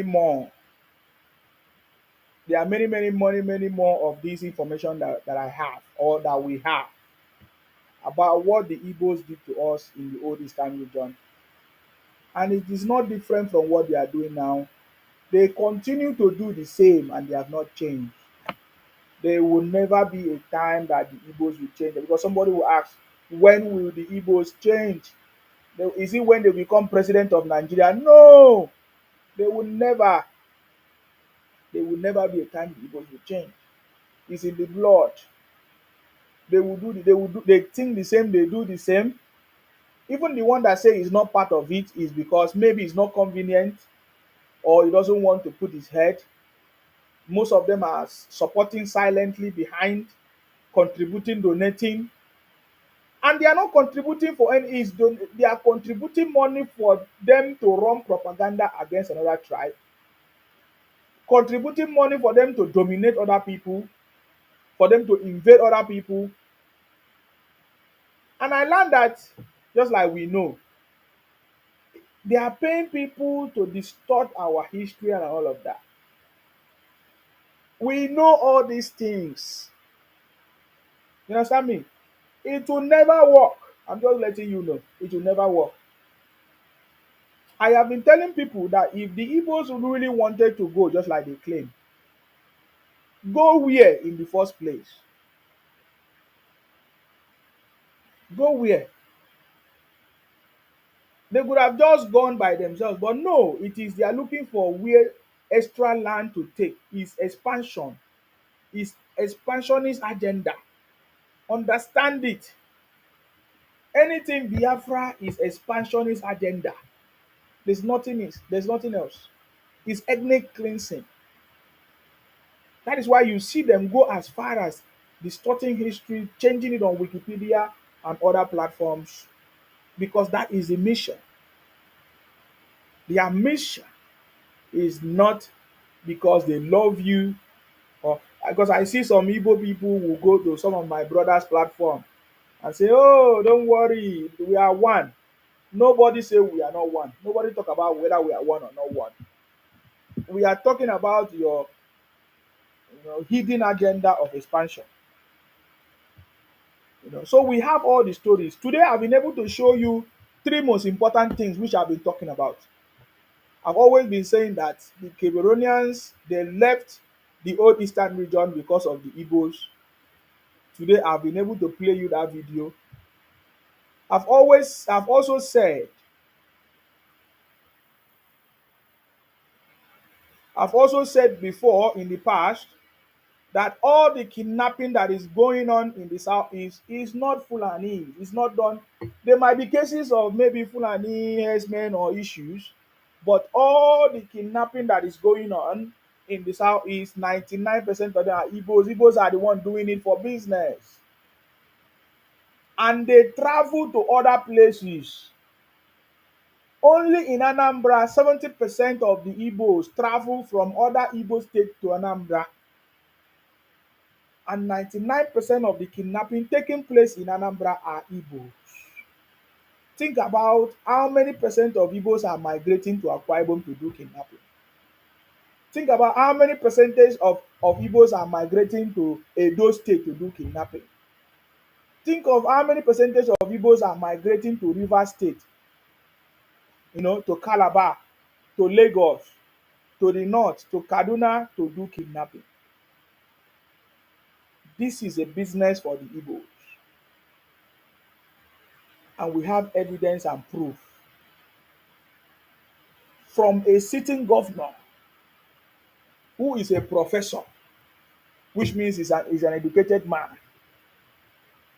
more. There are many more of this information that I have or that we have about what the Igbos did to us in the old Eastern region. And it is not different from what they are doing now. They continue to do the same and they have not changed. There will never be a time that the Igbos will change. Because somebody will ask, when will the Igbos change? Is it when they become president of Nigeria? No, they will never. There will never be a time the Igbos will change. It's in the blood. They think the same, they do the same. Even the one that say is not part of it is because maybe it's not convenient or he doesn't want to put his head. Most of them are supporting silently behind, contributing, donating, and they are not contributing for any is they are contributing money for them to run propaganda against another tribe, contributing money for them to dominate other people, for them to invade other people. And I learned that, just like we know, they are paying people to distort our history and all of that. We know all these things. You understand me? It will never work. I'm just letting you know. It will never work. I have been telling people that if the Igbos really wanted to go just like they claim, go where in the first place? Go where? They could have just gone by themselves, but no, it is they are looking for where extra land to take. Is expansion. Is expansionist agenda. Understand it. Anything Biafra is expansionist agenda. There's nothing else. It's ethnic cleansing. That is why you see them go as far as distorting history, changing it on Wikipedia and other platforms, because that is the mission. Their mission is not because they love you or because I see some Igbo people will go to some of my brothers' platform and say, "Oh, don't worry, we are one." Nobody say we are not one. Nobody talk about whether we are one or not one. We are talking about your hidden agenda of expansion. So we have all the stories. Today I've been able to show you three most important things which I've been talking about. I've always been saying that the Cameroonians, they left the old eastern region because of the Igbos. Today I've been able to play you that video. I've also said, before in the past that all the kidnapping that is going on in the southeast is not Fulani. It's not done. There might be cases of maybe Fulani herdsmen or issues, but all the kidnapping that is going on in the southeast, 99% of them are Igbos. Igbos are the one doing it for business. And they travel to other places. Only in Anambra, 70% of the Igbos travel from other Igbo states to Anambra. And 99% of the kidnapping taking place in Anambra are Igbos. Think about how many percent of Igbos are migrating to Akwa Ibom to do kidnapping. Think about how many percentage of Igbos are migrating to Edo State to do kidnapping. Think of how many percentage of Igbos are migrating to Rivers State, to Calabar, to Lagos, to the north, to Kaduna to do kidnapping. This is a business for the Igbos. And we have evidence and proof from a sitting governor who is a professor, which means he's an educated man,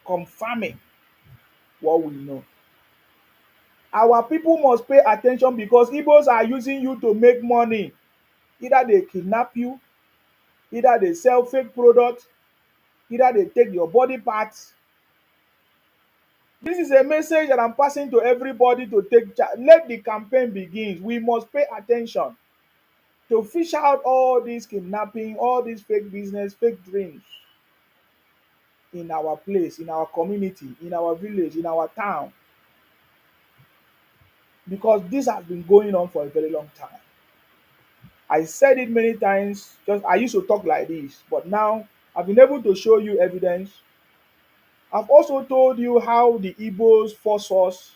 confirming what we know. Our people must pay attention because Igbos are using you to make money. Either they kidnap you, either they sell fake products, either they take your body parts. This is a message that I'm passing to everybody to take charge. Let the campaign begin. We must pay attention to fish out all this kidnapping, all this fake business, fake dreams in our place, in our community, in our village, in our town. Because this has been going on for a very long time. I said it many times, just I used to talk like this, but now I've been able to show you evidence. I've also told you how the Igbos force us,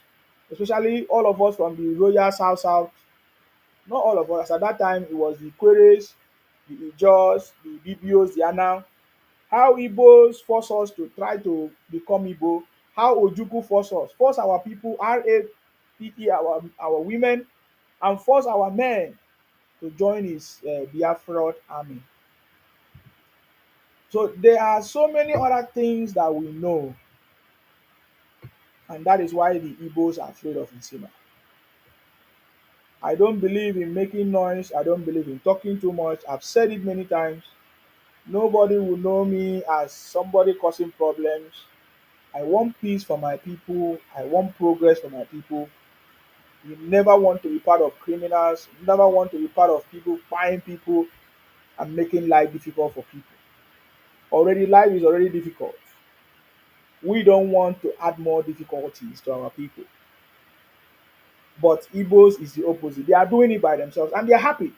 especially all of us from the Royal South, not all of us, at that time it was the Queres, the Ijos, the Bibios, the Anam, how Igbos force us to try to become Igbo, how Ojukwu force our people, RAPE, our women, and force our men to join his Biafra army. So there are so many other things that we know, and that is why the Igbos are afraid of Nsima. I don't believe in making noise. I don't believe in talking too much. I've said it many times. Nobody will know me as somebody causing problems. I want peace for my people. I want progress for my people. We never want to be part of criminals. We never want to be part of people buying people and making life difficult for people. Already, life is already difficult. We don't want to add more difficulties to our people. But Igbos is the opposite. They are doing it by themselves and they are happy.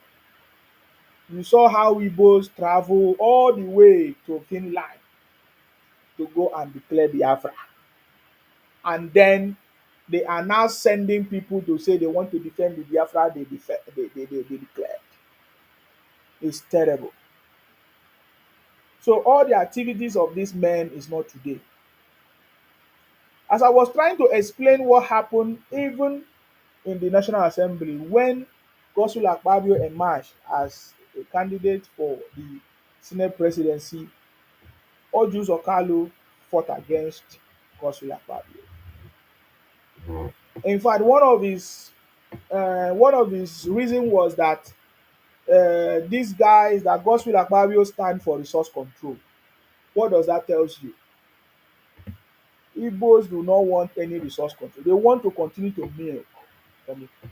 You saw how Igbos travel all the way to Finland to go and declare Biafra. And then they are now sending people to say they want to defend the Biafra they declared. It's terrible. So all the activities of these men is not today. As I was trying to explain what happened even in the National Assembly when Godswill Akpabio emerged as a candidate for the Senate presidency, Ojus Okalu fought against Godswill Akpabio. In fact, one of his reasons was that these guys that Godswill Akpabio stand for resource control. What does that tell you? Igbos do not want any resource control. They want to continue to milk.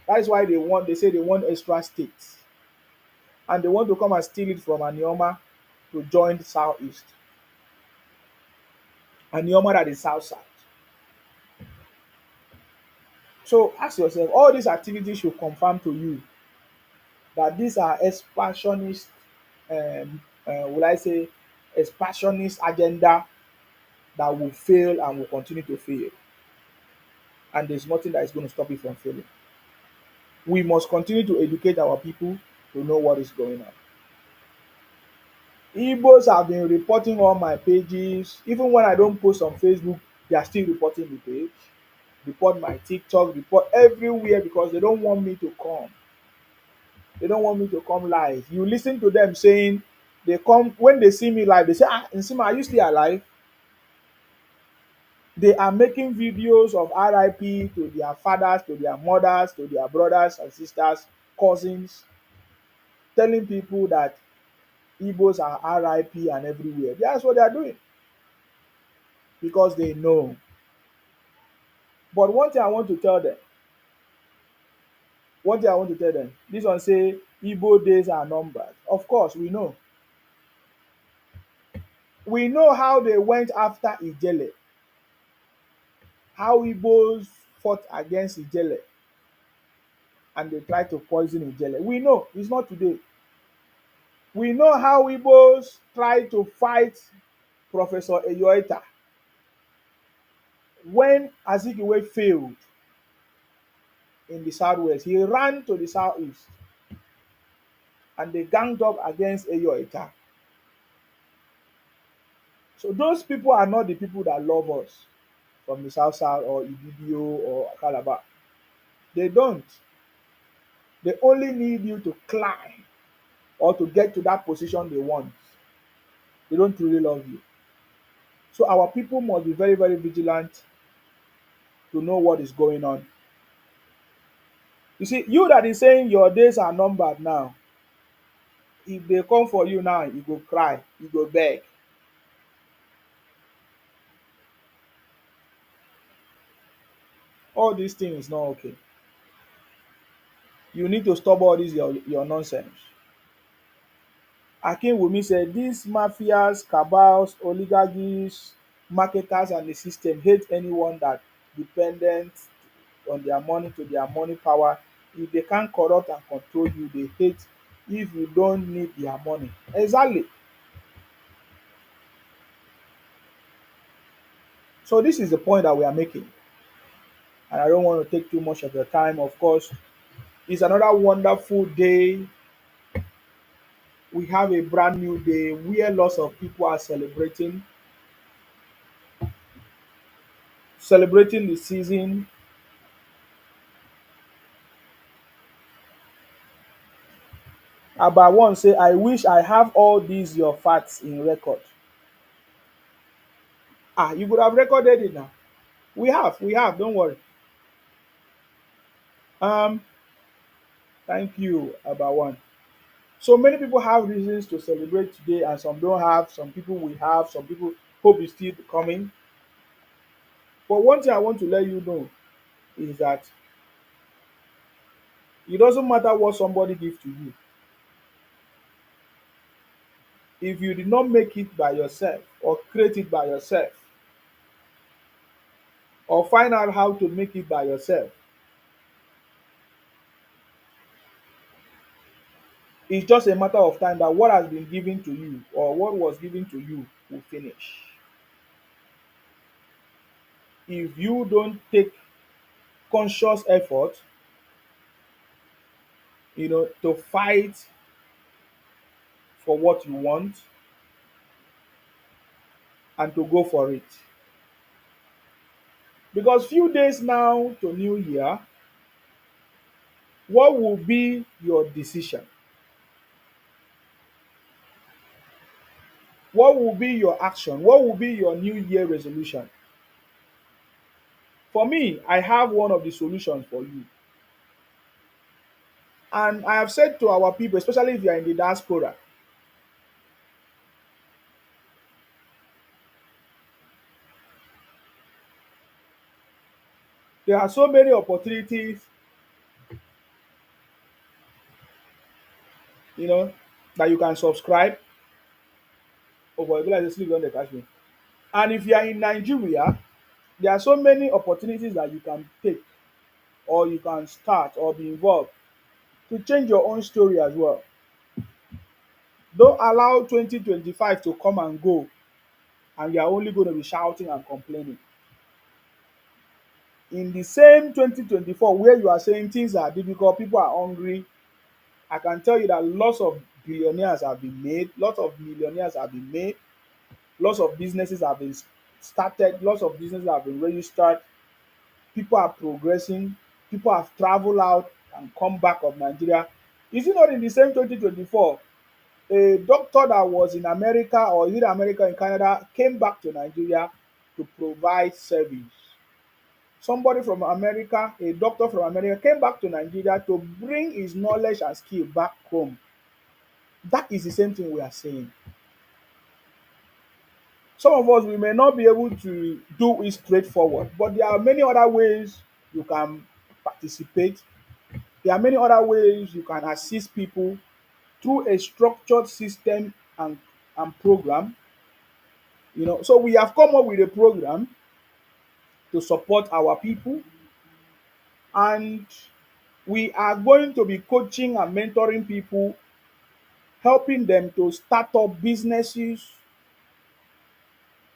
That is why they say they want extra states. And they want to come and steal it from Anioma to join the Southeast. Anioma that is South Side. So ask yourself, all these activities should confirm to you that these are expansionist, will I say, expansionist agenda that will fail and will continue to fail. And there's nothing that is going to stop it from failing. We must continue to educate our people to know what is going on. Igbos have been reporting on my pages. Even when I don't post on Facebook, they are still reporting the page. Report my TikTok, report everywhere because they don't want me to come. They don't want me to come live. You listen to them saying they come when they see me live, they say, Nsima, are you still alive? They are making videos of RIP to their fathers, to their mothers, to their brothers and sisters, cousins, telling people that Igbos are RIP and everywhere. That's what they are doing because they know. But one thing I want to tell them, this one say Igbo days are numbered. Of course, we know. We know how they went after Ijele, how Igbos fought against Ijele and they tried to poison Ijele. We know, it's not today. We know how Igbos tried to fight Professor Eyoeta when Azikiwe failed in the southwest. He ran to the southeast and they ganged up against Eyoeta. So those people are not the people that love us from the south south or Ibibio or Calabar. They don't. They only need you to climb or to get to that position they want. They don't really love you. So our people must be very, very vigilant to know what is going on. You see, you that is saying your days are numbered now, if they come for you now, you go cry, you go beg. All these things is not okay. You need to stop all this your nonsense. Akinwumi said, these mafias, cabals, oligarchies, marketers, and the system hate anyone that dependent on their money to their money power. If they can't corrupt and control you, they hate if you don't need their money. Exactly. So this is the point that we are making. And I don't want to take too much of your time. Of course, it's another wonderful day. We have a brand new day where lots of people are celebrating the season. About one say, I wish I have all these your facts in record. Ah, you could have recorded it now. We have, don't worry. Um, Thank you, about one. So many people have reasons to celebrate today, and some don't have, some people will have, some people hope is still coming. But one thing I want to let you know is that it doesn't matter what somebody gives to you. If you did not make it by yourself or create it by yourself or find out how to make it by yourself, it's just a matter of time that what has been given to you or what was given to you will finish. If you don't take conscious effort, to fight for what you want and to go for it. Because few days now to New Year, what will be your decision? What will be your action? What will be your New Year resolution? For me, I have one of the solutions for you. And I have said to our people, especially if you are in the diaspora, there are so many opportunities, you know, that you can subscribe. Oh boy, like they sleep on the catch me. And if you are in Nigeria, there are so many opportunities that you can take or you can start or be involved to change your own story as well. Don't allow 2025 to come and go and you are only going to be shouting and complaining. In the same 2024 where you are saying things are difficult, people are hungry, I can tell you that lots of billionaires have been made, lots of millionaires have been made, lots of businesses have been started, lots of businesses have been registered, people are progressing, people have traveled out and come back of Nigeria. Is it not in the same 2024? A doctor that was in America or is it America in Canada came back to Nigeria to provide service. Somebody from America, a doctor from America, came back to Nigeria to bring his knowledge and skill back home. That is the same thing we are saying. Some of us we may not be able to do it straightforward, but there are many other ways you can participate. There are many other ways you can assist people through a structured system and program. So we have come up with a program to support our people, and we are going to be coaching and mentoring people, helping them to start up businesses,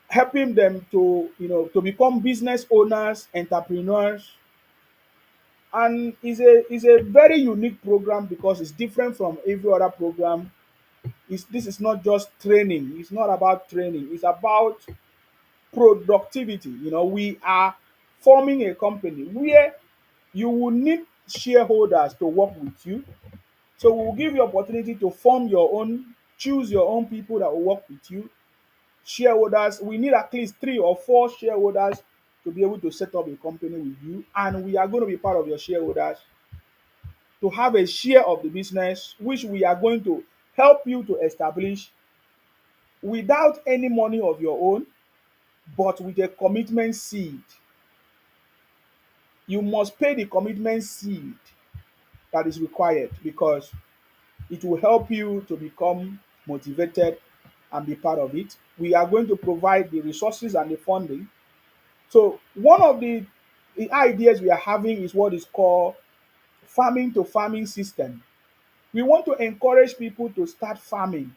helping them to become business owners, entrepreneurs. And is a very unique program because it's different from every other program. This is not just training. It's not about training. It's about productivity. We are forming a company where you will need shareholders to work with you. So we will give you opportunity to form your own, choose your own people that will work with you. Shareholders, we need at least 3 or 4 shareholders to be able to set up a company with you, and we are going to be part of your shareholders to have a share of the business, which we are going to help you to establish without any money of your own, but with a commitment seed. You must pay the commitment seed that is required because it will help you to become motivated and be part of it. We are going to provide the resources and the funding. So one of the ideas we are having is what is called farming to farming system. We want to encourage people to start farming.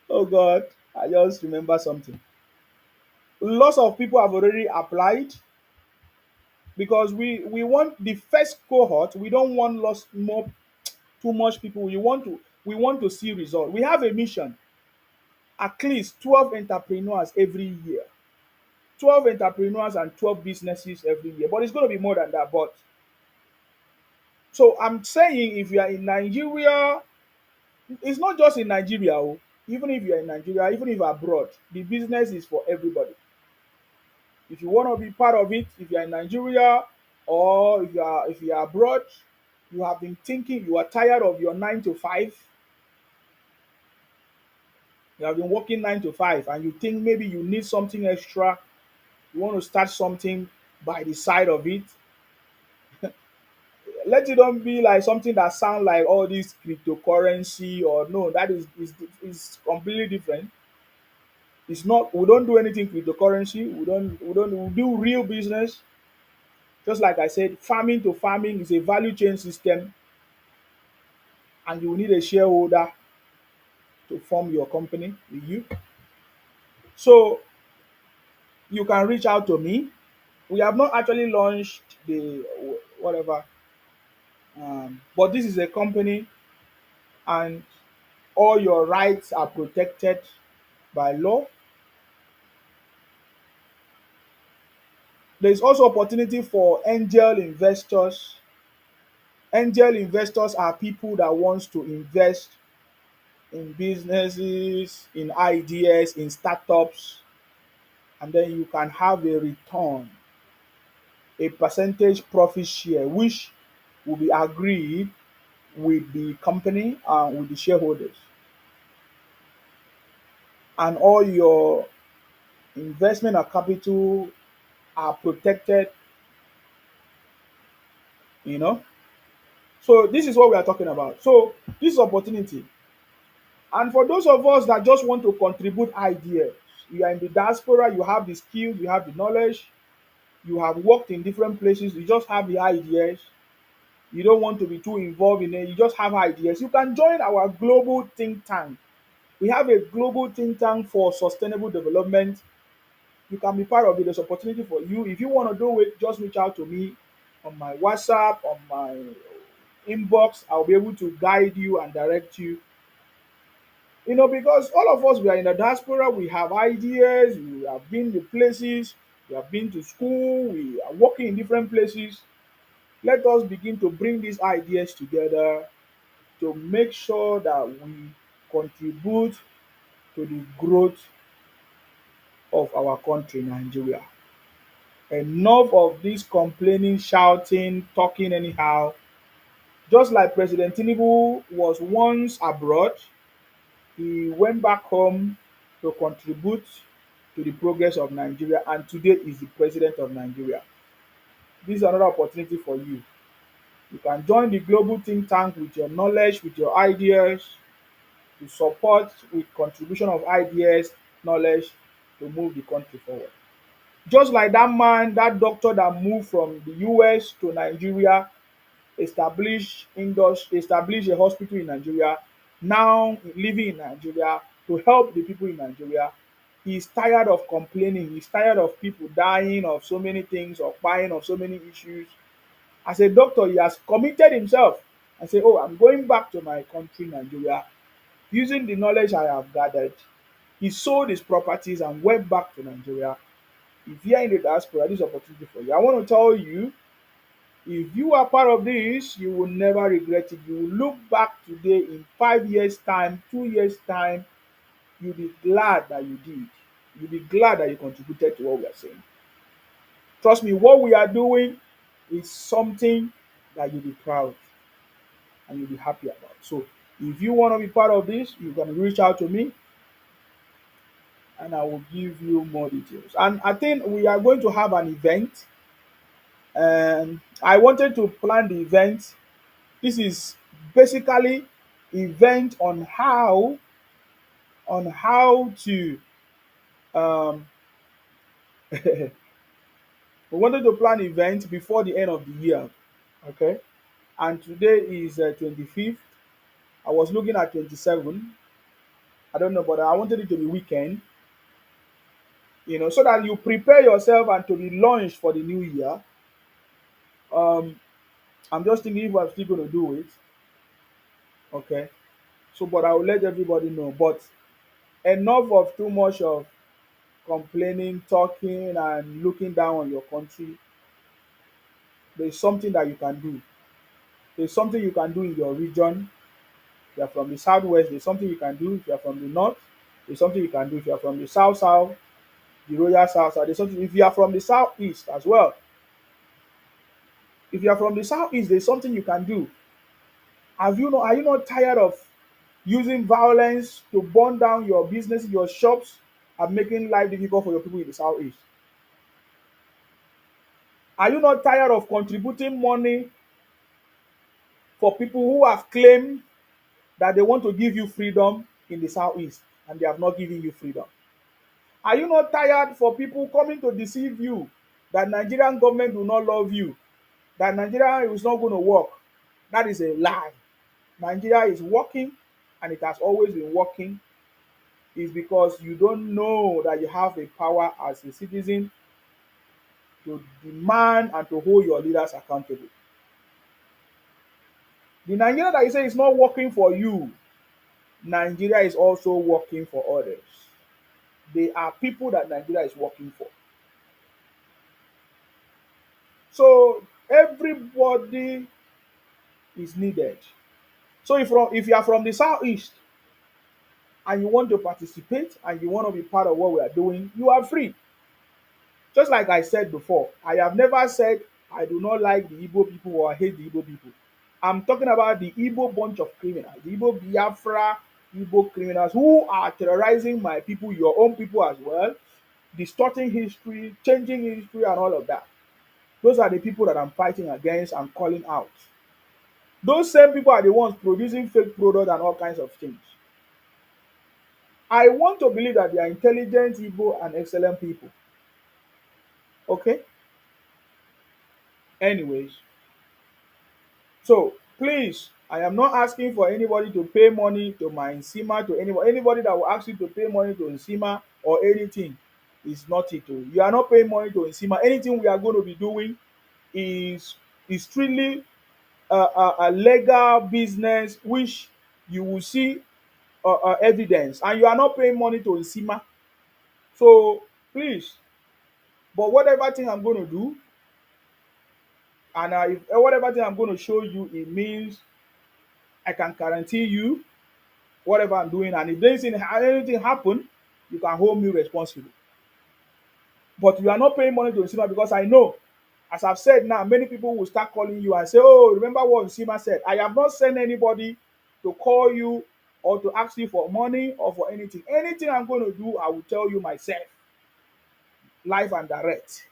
Oh God, I just remember something. Lots of people have already applied because we want the first cohort. We don't want lots more too much people. We want to see result. We have a mission, at least 12 entrepreneurs every year. 12 entrepreneurs and 12 businesses every year. But it's going to be more than that. But so I'm saying if you are in Nigeria, it's not just in Nigeria. Oh. Even if you're in Nigeria, even if you're abroad, the business is for everybody. If you want to be part of it, if you're in Nigeria or if you are abroad, you have been thinking you are tired of your 9 to 5, you have been working 9 to 5, and you think maybe you need something extra, you want to start something by the side of it. Let it don't be like something that sound like all this cryptocurrency or no, that is completely different. It's not. We don't do anything cryptocurrency. We don't we do real business. Just like I said, farming to farming is a value chain system, and you will need a shareholder to form your company with you. So you can reach out to me. We have not actually launched the whatever, but this is a company, and all your rights are protected by law. There is also opportunity for angel investors. Angel investors are people that wants to invest in businesses, in ideas, in startups, and then you can have a return, a percentage profit share, which will be agreed with the company and with the shareholders. And all your investment and capital are protected, you know. So this is what we are talking about. So this is opportunity. And for those of us that just want to contribute ideas, you are in the diaspora, you have the skills, you have the knowledge, you have worked in different places, you just have the ideas, you don't want to be too involved in it, you just have ideas. You can join our global think tank. We have a global think tank for sustainable development. You can be part of it. There's opportunity for you. If you want to do it, just reach out to me on my WhatsApp, on my inbox. I'll be able to guide you and direct you. Because all of us, we are in the diaspora, we have ideas, we have been to places, we have been to school, we are working in different places. Let us begin to bring these ideas together to make sure that we contribute to the growth of our country, Nigeria. Enough of this complaining, shouting, talking anyhow. Just like President Tinubu was once abroad, he went back home to contribute to the progress of Nigeria, and today is the president of Nigeria. This is another opportunity for you. You can join the global think tank with your knowledge, with your ideas, to support with contribution of ideas, knowledge to move the country forward. Just like that man, that doctor that moved from the US to Nigeria, establish a hospital in Nigeria, now living in Nigeria to help the people in Nigeria. He's tired of complaining. He's tired of people dying of so many things or dying of so many issues. As a doctor, he has committed himself and say, "Oh, I'm going back to my country, Nigeria, using the knowledge I have gathered." He sold his properties and went back to Nigeria. If you are in the diaspora, this is opportunity for you. I want to tell you, if you are part of this, you will never regret it. You will look back today in 5 years' time, 2 years' time, you'll be glad that you did. You'll be glad that you contributed to what we are saying. Trust me, what we are doing is something that you'll be proud and you'll be happy about. So if you want to be part of this, you can reach out to me and I will give you more details. And I think we are going to have an event. And I wanted to plan the event. This is basically event on how to um we wanted to plan event before the end of the year. Okay. And today is 25th. I was looking at 27. I don't know, but I wanted it to be weekend, so that you prepare yourself and to be launched for the new year. Um, I'm just thinking if I'm still going to do it. Okay. So, but I will let everybody know. But enough of too much of complaining, talking, and looking down on your country. There's something that you can do. There's something you can do in your region. If you're from the southwest, there's something you can do. If you're from the north, there's something you can do. If you're from the south, the royal south, there's something. If you are from the southeast as well, if you are from the southeast, there's something you can do. Are you not tired of using violence to burn down your business, your shops, and making life difficult for your people in the southeast? Are you not tired of contributing money for people who have claimed that they want to give you freedom in the southeast and they have not given you freedom? Are you not tired for people coming to deceive you that Nigerian government will not love you, that Nigeria is not going to work? That is a lie. Nigeria is working and it has always been working. It's because you don't know that you have a power as a citizen to demand and to hold your leaders accountable. The Nigeria that you say is not working for you, Nigeria is also working for others. They are people that Nigeria is working for. So everybody is needed. So if you are from the southeast and you want to participate and you want to be part of what we are doing, you are free. Just like I said before, I have never said I do not like the Igbo people or I hate the Igbo people. I'm talking about the Igbo bunch of criminals, the Igbo Biafra Igbo criminals who are terrorizing my people, your own people as well, distorting history, changing history, and all of that. Those are the people that I'm fighting against and calling out. Those same people are the ones producing fake products and all kinds of things. I want to believe that they are intelligent Igbo and excellent people. Okay? Anyways, so please, I am not asking for anybody to pay money to my Nsima, to anybody that will ask you to pay money to Nsima or anything is not it. You are not paying money to Nsima. Anything we are going to be doing is strictly a legal business which you will see evidence, and you are not paying money to Nsima. So please, but whatever thing I'm going to do, and whatever thing I'm going to show you, it means I can guarantee you whatever I'm doing, and if anything happen, you can hold me responsible. But you are not paying money to Nsima because I know, as I've said now, many people will start calling you and say, "Oh, remember what Nsima said?" I have not sent anybody to call you or to ask you for money or for anything. Anything I'm going to do, I will tell you myself, live and direct.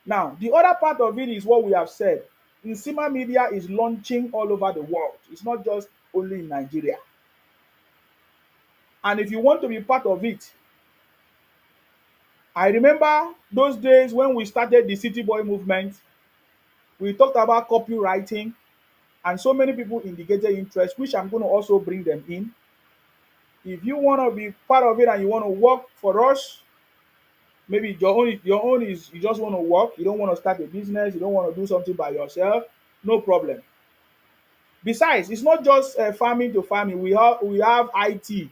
Now, the other part of it is what we have said. Nsima Media is launching all over the world. It's not just only in Nigeria. And if you want to be part of it, I remember those days when we started the City Boy movement, we talked about copywriting, and so many people indicated interest, which I'm going to also bring them in. If you want to be part of it and you want to work for us, maybe your own is you just want to work, you don't want to start a business, you don't want to do something by yourself, no problem. Besides, it's not just farming to farming. We have IT.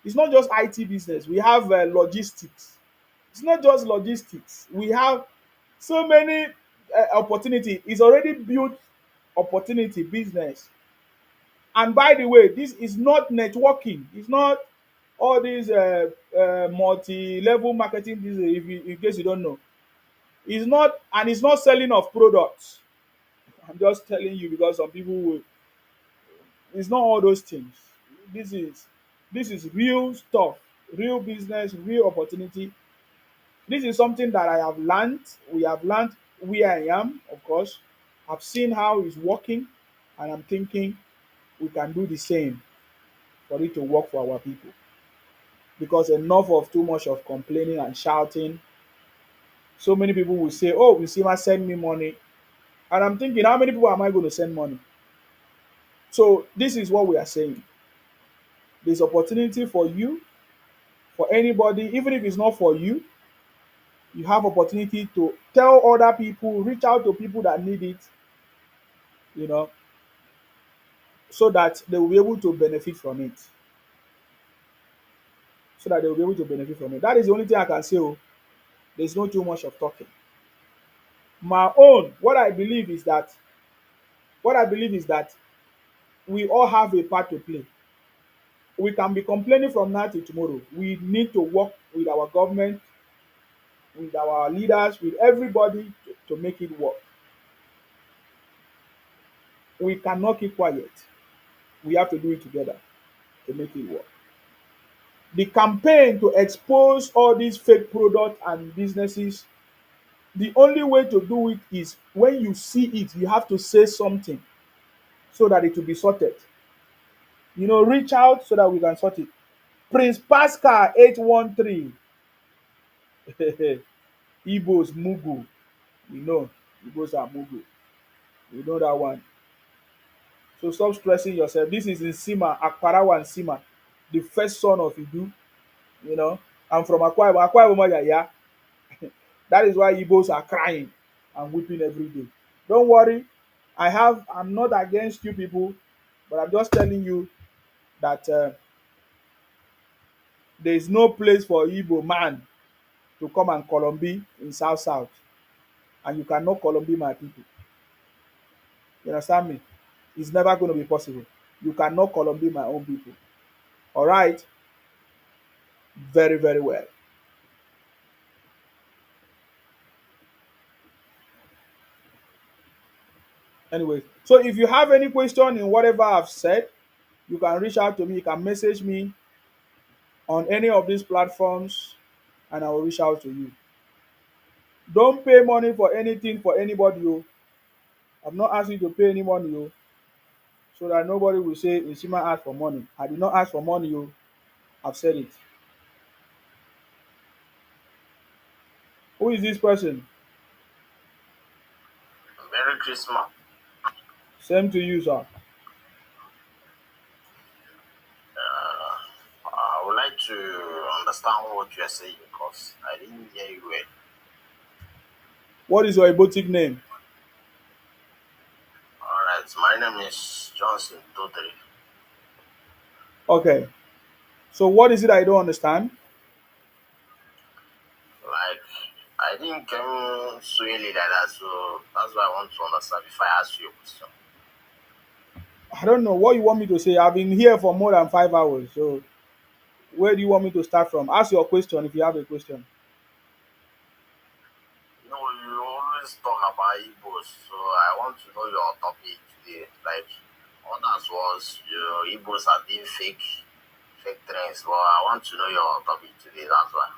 It's not just IT business. We have logistics. It's not just logistics. We have so many opportunity. It's already built opportunity business. And by the way, this is not networking. It's not all these multi-level marketing business. If you, in case you don't know, it's not, and it's not selling of products. I'm just telling you because some people will. It's not all those things. This is this is real stuff, real business, real opportunity. This is something that I have learned. We have learned where I am, of course. I've seen how it's working, and I'm thinking we can do the same for it to work for our people. Because enough of too much of complaining and shouting. So many people will say, "Oh, Wisima, send me money," and I'm thinking, how many people am I going to send money? So this is what we are saying. There's opportunity for you, for anybody, even if it's not for you. You have opportunity to tell other people, reach out to people that need it, you know, so that they will be able to benefit from it. So that they will be able to benefit from it. That is the only thing I can say. Oh, there's not too much of talking. My own, what I believe is that we all have a part to play. We can be complaining from now to tomorrow. We need to work with our government, with our leaders, with everybody to make it work. We cannot keep quiet. We have to do it together to make it work. The campaign to expose all these fake products and businesses, the only way to do it is when you see it, you have to say something so that it will be sorted. Reach out so that we can sort it. Prince Pascal 813. Igbos Mugu. You know, Igbos are Mugu. You know that one. So stop stressing yourself. This is in Sima, Akparawa Sima, the first son of Idu. I'm from Akwa Ibom. Akwa Ibom, yeah. That is why Igbos are crying and weeping every day. Don't worry. I'm not against you people, but I'm just telling you that there is no place for Igbo man to come and Colombi in South South, and you cannot Colombi my people. You understand me? It's never going to be possible. You cannot Colombi my own people. All right? Very, very well. Anyway, so if you have any question in whatever I've said, you can reach out to me. You can message me on any of these platforms, and I will reach out to you. Don't pay money for anything for anybody. Oh. I'm not asking you to pay any money. Oh. So that nobody will say Nsima asked for money. I did not ask for money. Oh. I've said it. Who is this person? Merry Christmas. Same to you, sir. I would like to understand what you are saying because I didn't hear you well. What is your erotic name? Alright, my name is Johnson Totally. Okay. So what is it I don't understand? Like, I didn't come so early like that, so that's why I want to understand before I ask you a question. I don't know what you want me to say. I've been here for more than 5 hours. So where do you want me to start from? Ask your question if you have a question. always talk about Igbos, so I want to know your topic today. Like others was Igbos are being fake trends, but I want to know your topic today. That's why.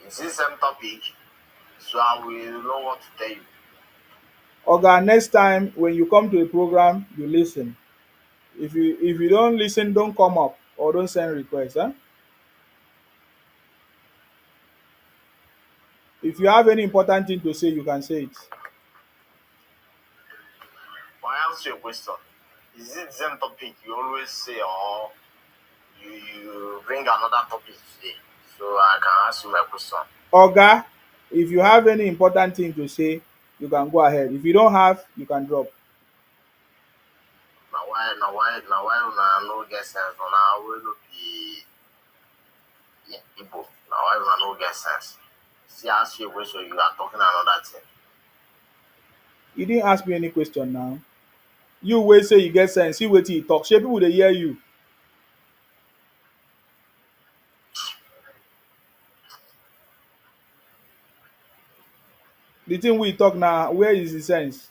It's the same topic, so I will know what to tell you. Oga, next time when you come to a program, you listen. If you don't listen, don't come up or don't send requests. Huh? If you have any important thing to say, you can say it. But I answer your question. Is it the same topic you always say, or you bring another topic today? So I can ask you my question. Oga, if you have any important thing to say, you can go ahead. If you don't have, you can drop. Now why una no get sense? Una wey no be Igbo. Now why una no get sense? See, ask you a question, you are talking another thing. You didn't ask me any question now. You wait say you get sense, see wetin you talk. Shey people dey hear you. The thing we talk now, where is the sense?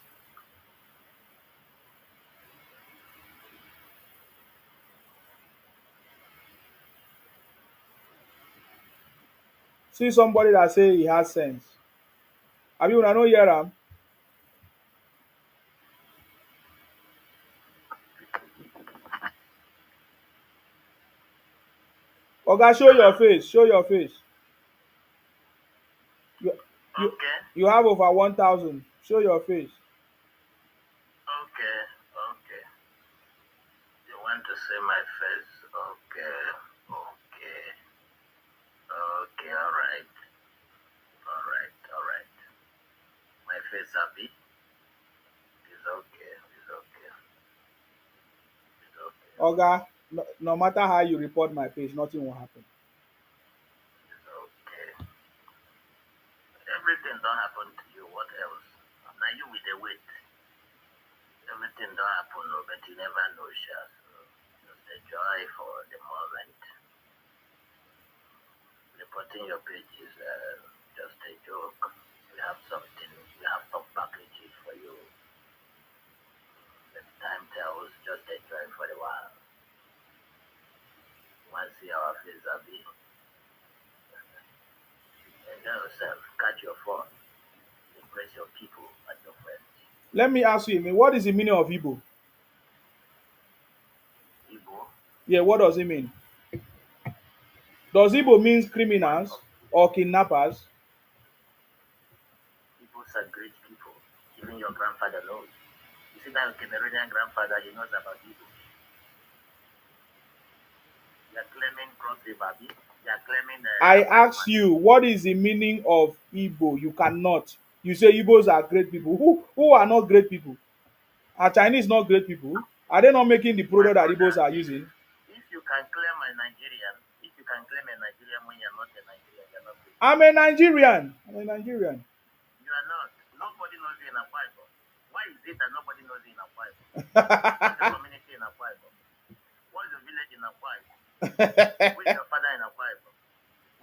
See somebody that say he has sense. Abi una no hear am? Oga, show your face. Show your face. You you Okay, you have over 1,000. Show your face. okay. You want to see my face? Okay, alright. My face happy? It's okay, it's okay, Oga, no matter how you report my page, nothing will happen. it's okay. Everything don't happen to you, what else? Now you with the weight. Everything don't happen, no, but you never know, Sha. So just enjoy for the moment. Reporting your page is just a joke. We have something, we have some packages for you. When time tells, just enjoy for a while. Once see our face happy, enjoy yourself, catch your phone, impress your people and your friends. Let me ask you, what is the meaning of Igbo? Igbo, Yeah, what does it mean? Does Igbo means criminals or kidnappers? Igbos are great people. Even your grandfather knows. You see that Cameroonian grandfather, he knows about Igbo. They are claiming cross river, they are claiming. I ask you, what is the meaning of Igbo? You cannot. You say Igbos are great people. Who are not great people? Are Chinese not great people? Are they not making the My product that Igbos brother, are using? if you can claim a Nigerian, if you can claim a Nigerian when you're not a Nigerian, you're not great. I'm a Nigerian. I'm a Nigerian. You are not. Nobody knows you in Akwa Ibom. Why is it that nobody knows you in Akwa Ibom? What's the community in Akwa Ibom? What's the village in Akwa Ibom? Who is your father in Akwa Ibom?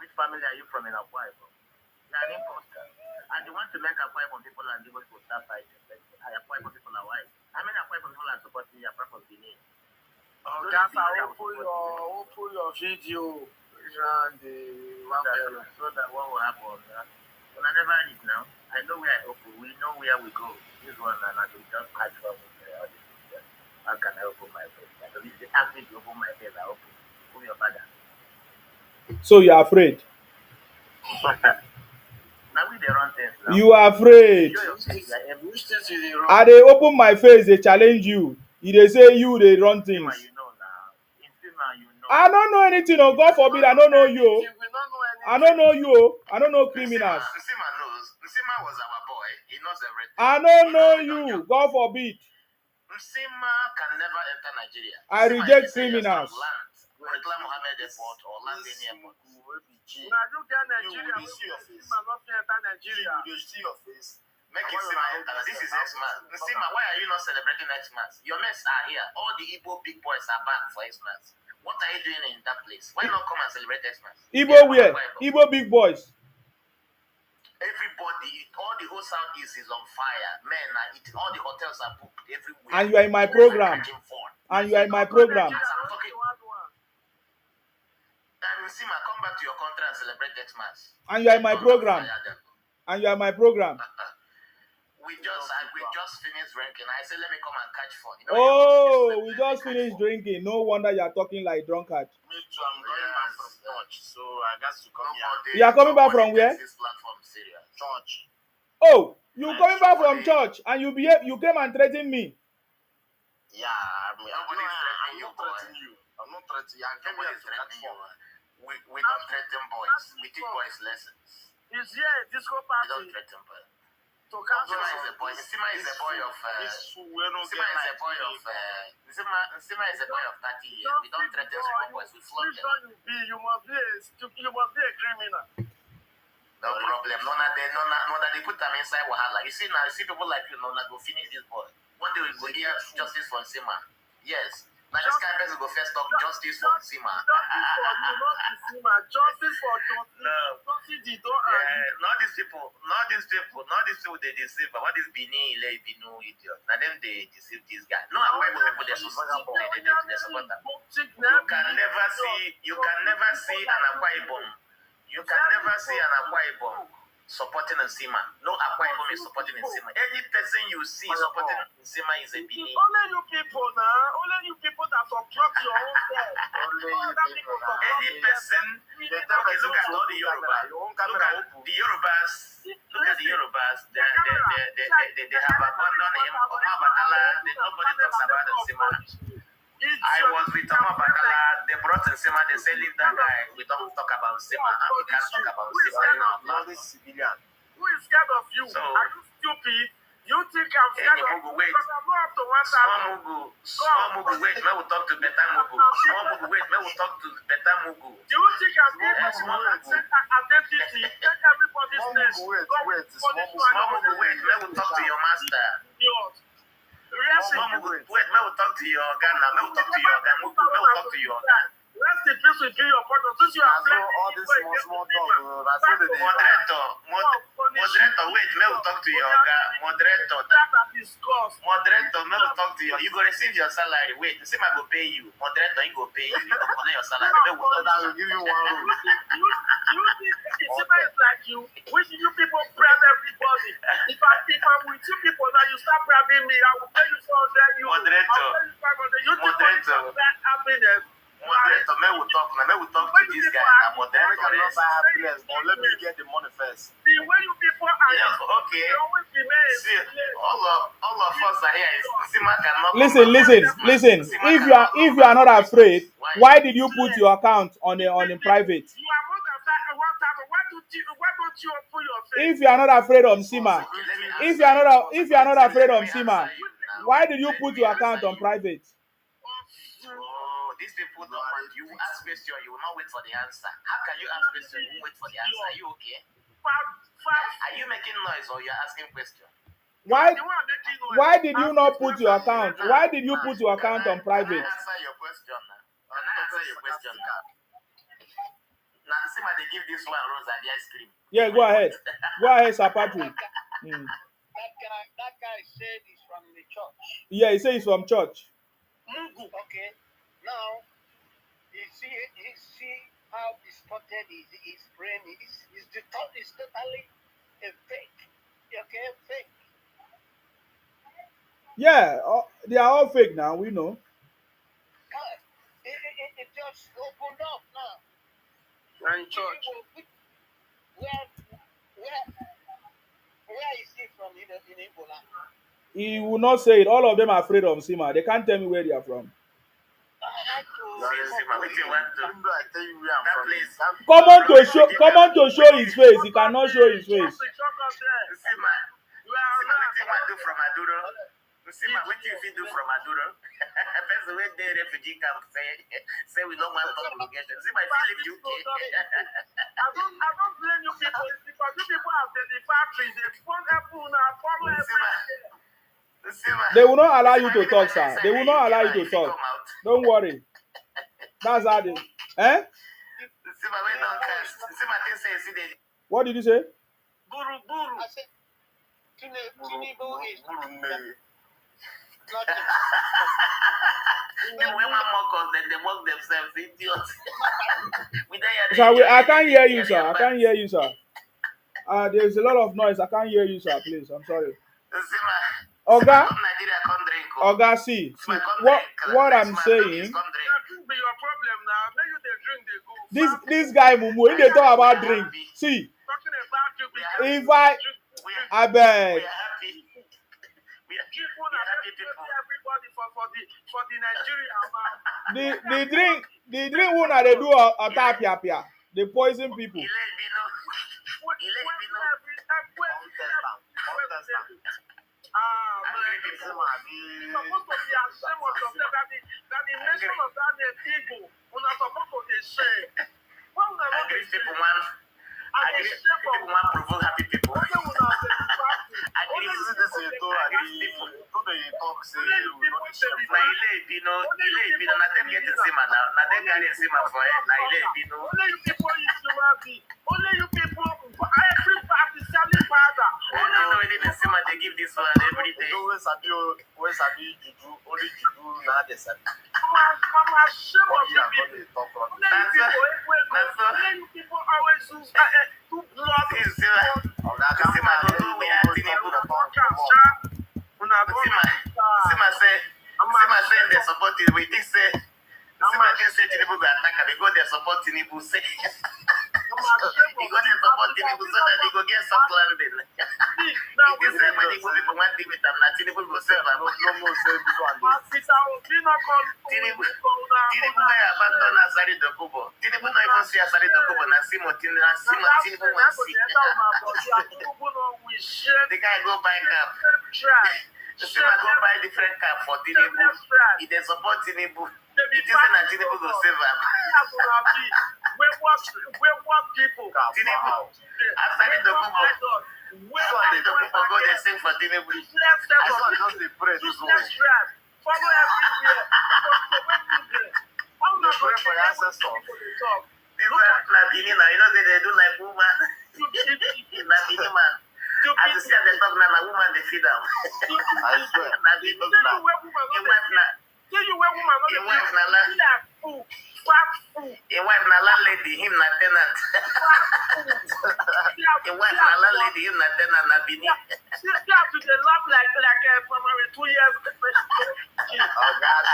Which family are you from in Akwa Ibom? You are an imposter. And you want to make Akwa Ibom people and Igbo people start fighting. Akwa Ibom people are white. How many Akwa Ibom people are supporting you apart from Benin? That's how open your video and the so that what will happen. When I never read now, I know where I open. We know where we go. This one and I will just catch up with all this. How can I open my face? I don't need to ask me to open my face. I open. Who your father? So you're afraid? Now we the run things now. You are afraid? Show your face. Which things you dey run? I dey open my face, they challenge you. They say you they run things. You know now. In Fima, you know. I don't know anything. Oh, God forbid, I don't know you. You will not know anything. I don't know you. I don't know criminals. Nsima knows. Nsima was our boy. He knows everything. I don't know you. God forbid. Nsima can never enter Nigeria. I reject criminals. Murtala Mohammed Airport or Landing Airport. Now you get Nigeria, You will see your face. not enter Nigeria. You will see your face. Make it Nsima enter. This is Xmas. Nsima, why are you not celebrating Xmas? Your mates are here. All the Igbo big boys are back for Xmas. What are you doing in that place? Why not come and celebrate Xmas? Igbo where? Igbo big boys. Everybody, all the whole southeast is on fire. Man, all the hotels are booked everywhere. And you are in my program. And you are in my program. And Sima, come back to your country and celebrate Xmas. And you are in my program. And you are in my program. We just finished drinking. I said, let me come and catch fun. We just finished drinking. No wonder you are talking like drunkard. Me too, I'm going back from church, so I got to come here. You are coming back from where? This platform serious. Church. Oh, you coming back from church and you came and threatened me. Yeah, I'm not threatening you. I'm not threatening you. I came here to catch fun. We don't threaten boys. We teach boys lessons. Is here a disco party? We don't threaten boys. Sima is a boy of Sima is a boy of 30 years. We don't threaten small boys. We flog them. You must be a criminal. No problem. No, they put them inside Wahala. You see people like you know that will finish this boy. One day we go hear justice for Sima. Yes. Now this kind of person go first talk justice for Sima. Justice for Justice. No. Not these people they deceive. But what is Bini idiot? Now them they deceive this guy. No, why people they support them. You can never see an Akwa Ibom. You can never see an Akwa Ibom supporting Nsima. No Akwa Ibom is supporting Nsima. Any person you see supporting Nsima is a Bini. Only you people that support your own self. Any person. Okay, look at all the Yorubas. Look at the Yorubas. They have abandoned him. Nobody talks about Nsima. I was with Omo Batala. They brought Nsima. They say, leave that guy. We don't talk about Nsima. And we can't talk about Nsima. Who is scared of you? Are you stupid? You think I'm scared of you? Wait. Because I'm not up to one time. Small Mugu, wait. May we talk to better Mugu. Small Mugu, wait. May we talk to better Mugu. Do you think I'm giving you identity? Take everybody's name. Small Mugu, wait. May we talk to your master. Small Mugu, wait. May we talk to your organ now. May we talk to your organ. Mugu, may we talk to your organ. Rest in peace with your partner. Since you are playing all this small moderator, wait, may we talk to your organ. Moderator, may we talk to your. You go receive your salary. Wait, see, I go pay you. Moderator, you go pay you. You go collect your salary. May we talk to you. Give you one room. You think Sima is like you? Which you people bribe everybody? If I'm with you people now, you start bribing me. I will pay you 400 you. Moderator. You think happiness? Moderator, may we talk to this guy. Moderator, let me get the money first. The way you people are, okay. See, all of us are here. Sima cannot. Listen. If you are not afraid, why did you put your account on the private? You are more than that. Why don't you open your face? If you are not afraid of Sima, if you are not afraid of Sima, why did you put your account on private? These people don't want you ask question, you will not wait for the answer. How can you ask question and wait for the answer? Are you okay? Are you making noise or you're asking question? Why did you not put your account? Why did you put your account on private? Can I answer your question now? Now, see my they give this one rose and the ice cream. Yeah, go ahead. Sir Patrick. That guy said he's from the church. Yeah, he said he's from church. Okay. Now, you see how distorted his brain is. It's totally a fake. Okay, fake. Yeah, they are all fake now. We know. It just opened up now. We're in church. Where is he from in Ebola? He will not say it. All of them are afraid of Sima. They can't tell me where they are from. Come on to show his face. He cannot show his face. What do you do from Maduro? Person when they refugee camp say we don't want congregation. See my feeling UK. I don't blame you people. It's because you people have the factory. They phone Apple now, phone everything. They will not allow you to talk, sir. They will not allow you to talk. Don't worry. That's how they. What did you say? Buru buru. I said, Tinubu is not Then when one mock us, then they mock themselves, idiots. Sir, I can't hear you, sir. I can't hear you, sir. There's a lot of noise. I can't hear you, sir. Please, I'm sorry. Oga, Oga, see what I'm saying. This guy Mumu, when they talk about drink, see, if I beg. The drink one they do a tapia, they poison people. The guy go buy cap. The same go buy different cap for Tinubu. If they support Tinubu, it isn't that Tinubu go save him. Tinubu, after the Kubo, go they sing for Tinubu. I saw just the praise. Follow everywhere. They pray for your ancestors. You know they do like woman. Man. As you see at the top now, a woman they feed them. I swear. Your wife na landlady, him na tenant. Your wife na landlady, him na tenant na bini. She got to the love like from 2 years. Oh God,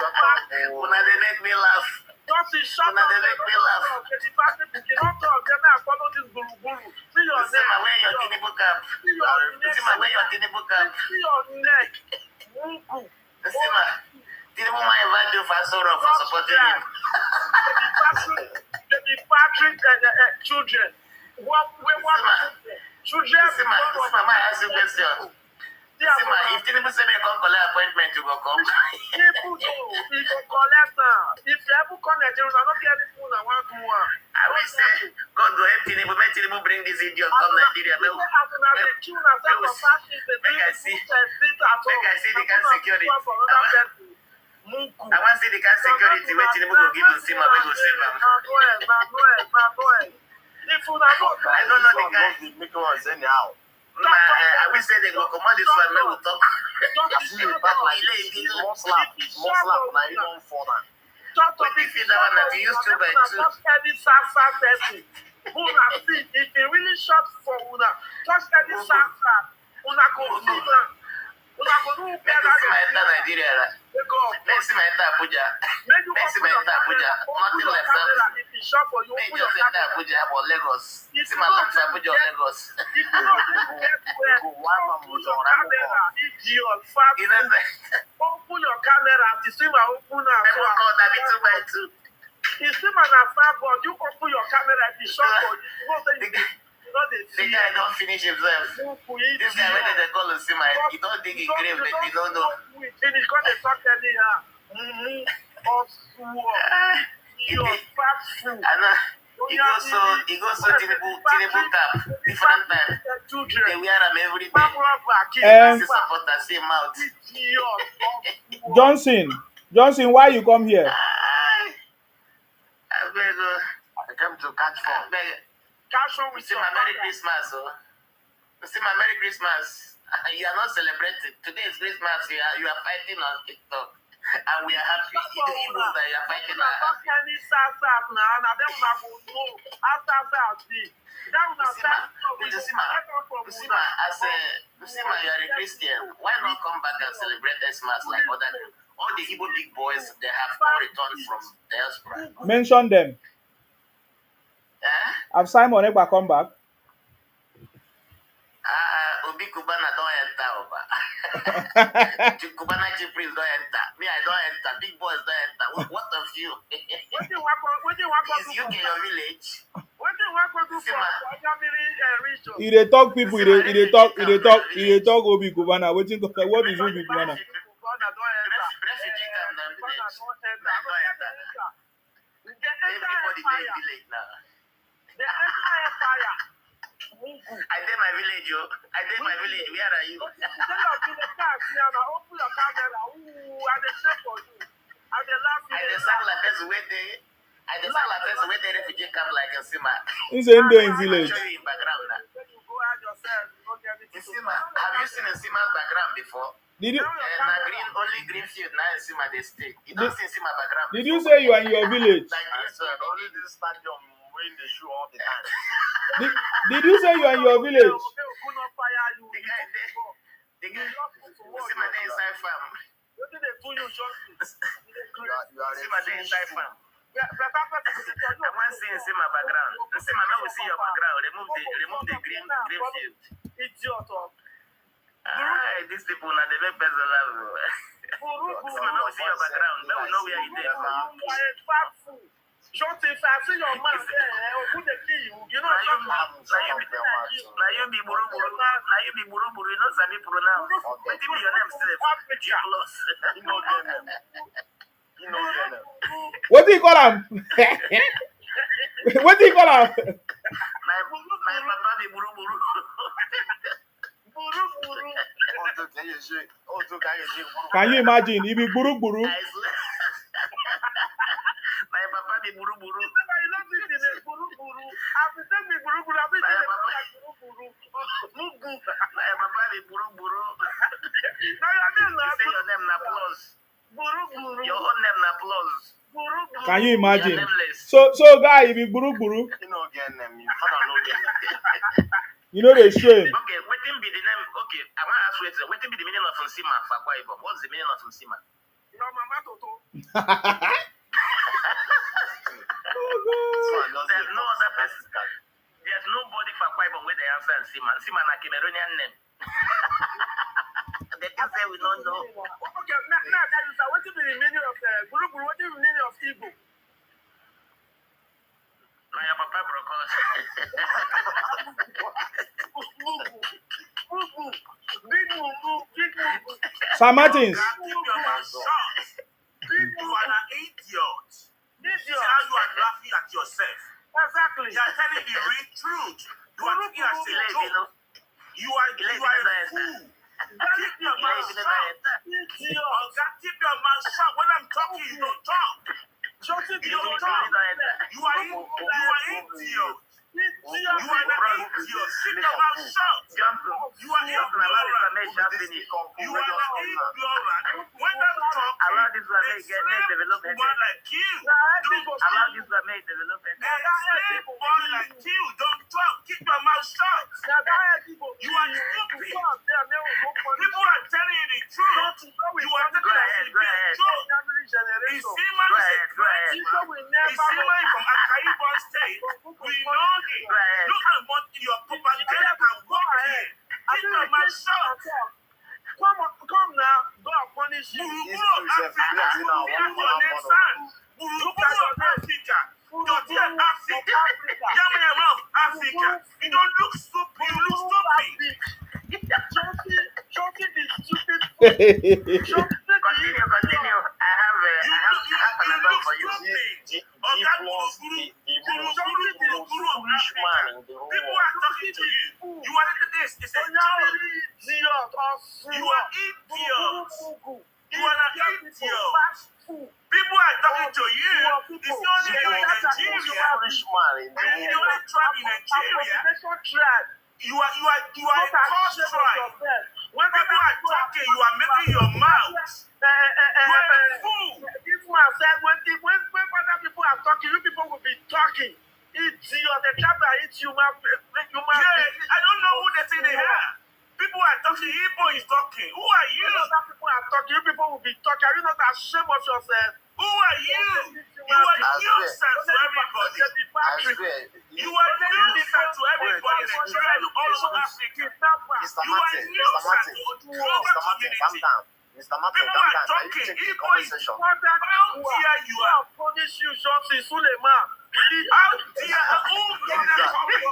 una they make me laugh. Don't see shut Una they make me laugh. The person who cannot talk, they now follow this guru guru. See your neck. See my way your Tinubu cap. See my way your Tinubu cap. See your neck. See my Tinubu might invite you for sorrow for supporting him. They be patrick children. What children? See my ask you question. See my if Tinubu say me come collect appointment, you go come. People do. If you collect if you ever connect, you will not get anything I want to one. I will say, God go help Tinubu, make Tinubu bring this idiot come Nigeria. Make I see the kind security. I want to see the kind security where Tinubu go give us him and we go save him. I don't know the guy. I will say they go come on this one, we will talk. But if you don't want to use 2 by 2. If you really shot for Una, just any Sasa, Una go Nigeria. Next time I enter Abuja. Nothing left out. May just enter Abuja or Lagos. See my lunch Abuja or Lagos. If you don't get where, open your camera, idiot, fat. Open your camera to see my open now. I won't call that 2 by 2. You see my fat, but you open your camera and be shot for you. The guy don't finish himself. This guy when they call him, see my, he don't dig in grave, but he don't know. Finish, because they talk anyhow. He goes so Tinubu cap, different time. They wear them every day. Support the same mouth. Johnson, why you come here? I came to catch phone. Catch on with See your my Merry father. Christmas, oh. See my Merry Christmas. You are not celebrating. Today is Christmas. You are fighting on TikTok. And we are happy. The Igbos that you are fighting are happy. You are a Christian. Why not come back and celebrate Christmas like other people? All the Igbo big boys, they have all returned from diaspora. Mention them. Have Simon Ekpa come back? Obi Kubana don't enter. Kubana chief priest don't enter. Me, I don't enter. Big boys don't enter. What of you? Is UK your village? He dey talk people. He dey talk Obi Kubana. What is Obi Kubana? Refugee camp na village. Everybody dey village now. I did my village, yo. I did my village. Where are you? I dey sound like this way they refugee camp like in Sima. He's in the village. I'll show you in background now. In Sima, have you seen in Sima's background before? Did you? Only green field now in Sima they stay. You don't see Sima background. Did you say you are in your village? Like this one, only this stadium when they show all the time. Did you say you are in your village? The guy, Sima they inside farm. Sima they inside farm. I want to see Sima background. Sima now we see your background. Remove the green field. These people now they make better love. Sima now we see your background. Now we know where you there. Short if I see your man there, I'll put the key. You know, now you be buru. You know Zani Puru now. What do you mean your name still? What do you call him? What do you call him? My papa be buru. Can you imagine? He be buru. My papa be buru. My papa be buru. Say your name na plus. Your own name na plus. Can you imagine? You're So guy, he be buru. You know get name. You father know get name. You know they shame. Okay, what be the name? Okay, I want to ask you what be the meaning of Nsima for Akwa Ibom? What's the meaning of Nsima? Your mama Toto. There's no other person. There's nobody for Akwa Ibom where they answer Nsima. Nsima na Cameroonian name. They can say we don't know. Okay, now that is what is the meaning of Guru? What is the meaning of Igbo? Now your papa broke us. Big Mumu. Sir Martins. You are an idiot. See how you are laughing at yourself. Exactly. You are telling the real truth. You are looking at the joke. You are a fool. Keep your mouth shut. Keep your mouth shut. When I'm talking, you don't talk. You don't talk. You are idiot. You are an idiot. Keep your mouth shut. You are ignorant. You are an ignorant. When I'm talking, Allow this one they make develop slap one like you. Allow this one make develop They slap one like you. Don't talk. Keep your mouth shut. You are stupid. People are telling you the truth. You are taking a big joke. Is Sima is a great man. Is Sima from Akwa State. We know him. Look at what your propaganda can work here. Keep your mouth shut. Come now. God punish you. Africa. Your dear Africa. Africa. You don't look stupid. You look stupid. Joking is stupid. Continue. I have a number for you. People are talking to you. You are this. It's a joke. You are idiots. You are an idiot. People are talking to you. It's only you in Nigeria. And the only tribe in Nigeria. You are a cursed tribe. When people are talking, you are making your mouth. You are a fool. This man said when other people are talking, you people will be talking. It's the chapter, it's human. Yeah, I don't know who they say they are. People are talking, Igbo is talking. Who are you? Other people are talking, you people will be talking. Are you not ashamed of yourself? Who are you? You are nuisance to everybody. You are nuisance to everybody in Nigeria and all over Africa. You are nuisance to the global community. Mr. Martin, People are talking. Igbo is how dare you are. Punish you, Johnson Suleiman. How dare who did that coming?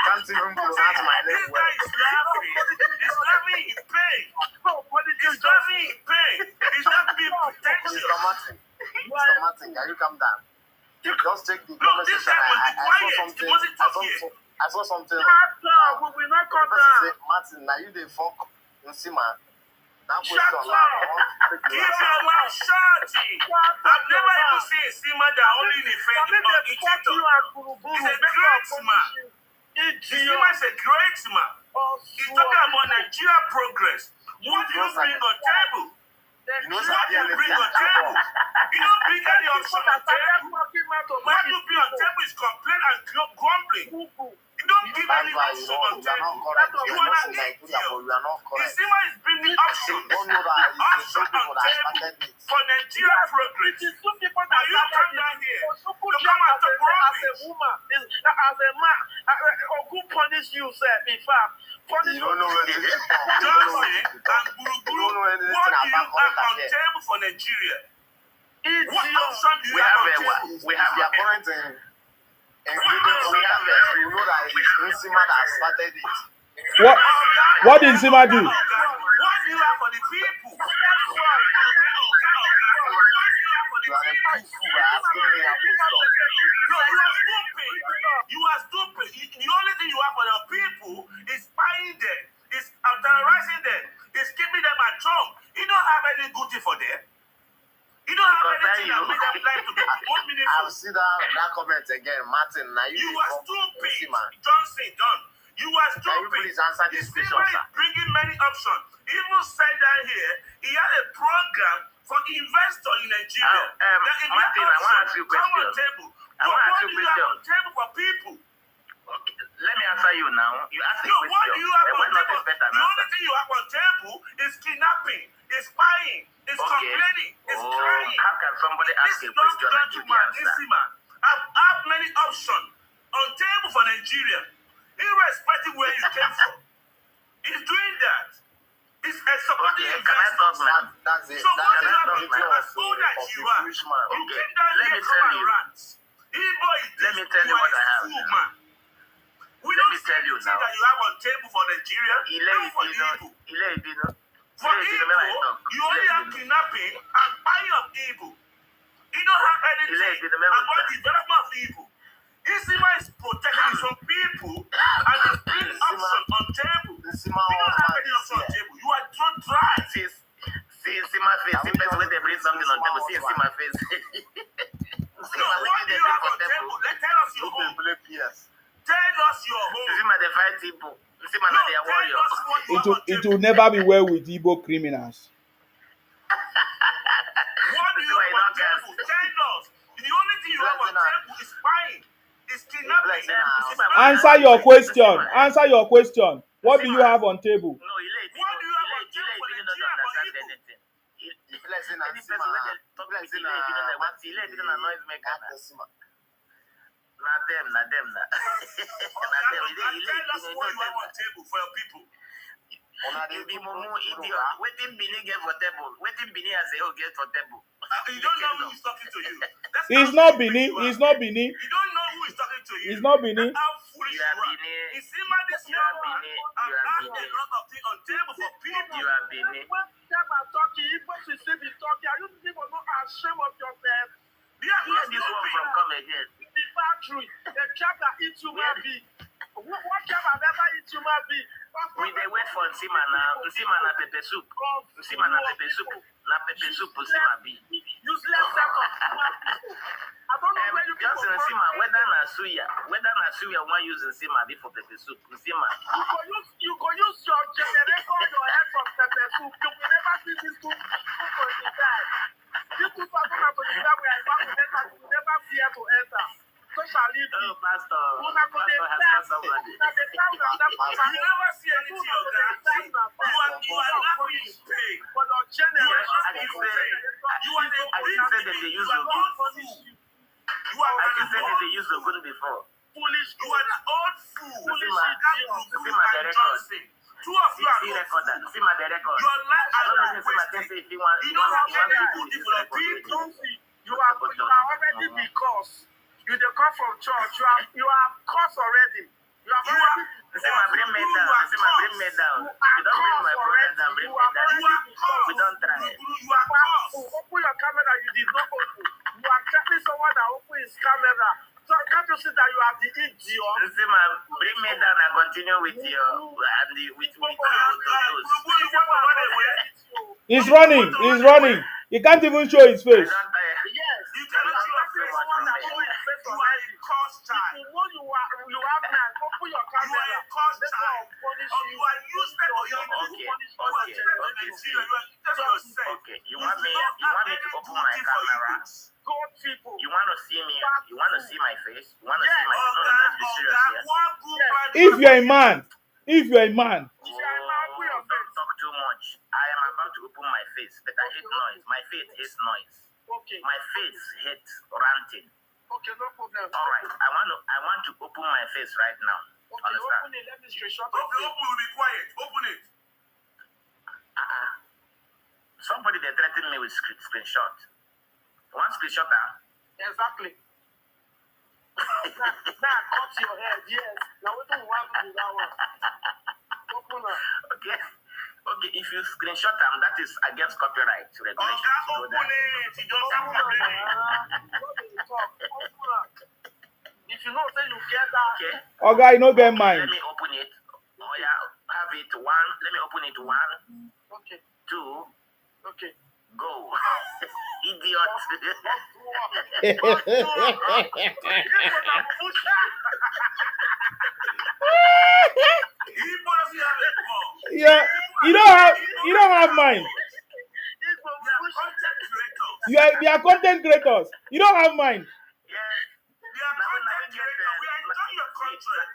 Can't even pronounce my This name guy well. is laughing. He's laughing in pain. He's laughing in pain. He's not being pretentious. Mr. Martin, can you calm down? Just take the No, this conversation. guy must be quiet. He wasn't talking. I saw something. We will not come down. Say, Martin, now you the fuck Nsima. That Shut question up! Give your mouth shorty! I've never even seen a Sima that only in effect on each other. He's a great man. Sima is a great man. He's talking about Nigeria progress. What do you bring on table? What do you bring on table? You don't bring any option on table. What you bring on table is complaint and grumbling. You don't give any option on table. You are an idiot. Isima is bringing options. Option on table for Nigeria progress. Now you come down here to come and talk rubbish. As a woman, as a man, who punish you, sir? In fact, punish You don't know where this is from. Johnson and Guru, what do you have on table for Nigeria? What option do you have on table? We have their current ingredient. You know that it's Nsima that started it. What did Nsima do? What do you have for the people? You are the people who are asking me about stuff. No, you are stupid. You are stupid. The only thing you have for the people is buying them, is terrorizing them, is keeping them at home. You don't have any good thing for them. You don't have anything that makes them life to be more meaningful. I'll see that comment again, Martin. Now You are stupid. Nsima. Johnson, John. You are stupid. Can you please answer this question, Nsima sir? is bringing many options. He even said down here, he had a program for investor in Nigeria. Martin, I want to ask you a Come on question. table. I want to ask What you do a you have question. on table for people? Okay, let me answer you now. You asked a No, what question. do you have and on why not table? expect an The only answer? thing you have on table is kidnapping, is spying, is complaining, is crying. How can somebody ask a question and give the answer? I have many options on table for Nigeria, irrespective where you came from. He's doing that. He's supporting Okay, can I talk investors. now? That's it. So what do you have on That's table? it. As old as you are, Foolish man. you Okay, came down let here me come tell and you. rant. Igbo is Let me this, tell you are what a I have fool, now. man. We Let don't me see tell you anything now. that you have on table for Nigeria, even for the Igbo. For Igbo, you only have kidnapping and buying of Igbo. You don't have anything about the development of Igbo. Isima is protecting some people and is bringing option on table. Nsima You don't have any option on here. table. You are so dry. See my face. See person when they bring something on table. See my face. So what do you have on table? Tell us your Who dey home. play PS? Tell us your home. See my they fight people. See my No, they are tell warrior. us what you have on It table. will never be well with Igbo criminals. What do you have on table? Tell us. The only thing you have on table is buying, is kidnapping. Answer your question. Answer your question. What do you have on table? No, Ile What do you have on table for didn't Nigeria for understand Igbo? anything. Blessing Any and person Nsima. when they talk with Ile didn't know what Ile didn't know noise maker. Nsima. Na them. Na them. Tell us what you have on table for your people. You be mumu idiot. Waiting Bini get for table. Waiting Bini as a get for table. You don't know who is talking to you. That's He's how not stupid Bini. you are. He's not Bini. You don't know who is talking to you. He's not Bini. That's how foolish You you are are. Bini. Isima this You are young man Bini. and You are have Bini. a lot of things on table for people. You are Bini. When them are talking, Igbo should still be talking. Are you people not ashamed of yourself? They are Where not this one stupid. from come again? The factory, the job that eats human being. What kind of ever eat human being? We they wait for Nsima na pepper soup. Nsima na pepper soup. Na pepper soup Nsima be. Useless set of human people. I don't know where you just people Nsima, whether na suya one use Nsima be for pepper soup. Nsima. You go use your generator, your head from pepper soup. You will never see these two people in the time. These 2025 we are about to enter, you will never fear to enter. So shall it be. Oh, Pastor has got somebody. You never see anything of that. You are laughing in pain. For your generation, You are the I didn't say that they use the old fool. You are I an didn't say that old they use the gun before. foolish. You are an old fool. Nsima, That Nsima the and record. Johnson. Two of you are See not record that. Nsima the record. Your life I don't know is Nsima can wasted. say if you want You don't have any to good use for record people. already. You are already because you dey come from church. You are cursed already. You are already. Nsima bring me down. Nsima bring me down. You don't bring my brother down. Bring me down. We don't try. You are cursed. Open your camera. You did not open. You are telling someone that open his camera. So can't you see that you are the idiot? Nsima, bring me down and continue with your with those. He's running. He's running. He can't even show his face. Yes. You cannot see your face. You are a cursed child. You know you have man. Open your You camera. are a cursed Let child. God punish Or you. you are useless or you Okay. You want me to open my camera? God people. You want to see me? You want to see my face? You want to see my face? No, let's be serious here. If you're a man, if you're a man, Don't talk too much. I am about to open my face, but I hate noise. My face hates noise. Okay. My face hates ranting. Okay, no problem. All right. I want to open my face right now. Okay, Understand? open it. Let me screenshot Okay, it. open, will be quiet. Open it. Somebody they threatened me with screenshot. One screenshot, Exactly. Now cut your head. Yes. Now we don't want to do that one. Open up. Okay. Okay, if you screenshot them, that is against copyright regulations. You know Open that. it. You don't have to do it. Open up. If you know, then you get that. Okay. Oga, you no get Let mind. me open it. Oh yeah, have it one. Let me open it. 1, Okay. 2, Okay. go. Idiot. He doesn't have a phone. Yeah, you don't have mind. They are content creators. You are content creators. You don't have mind. Yes. They are content creators. We are enjoying your content.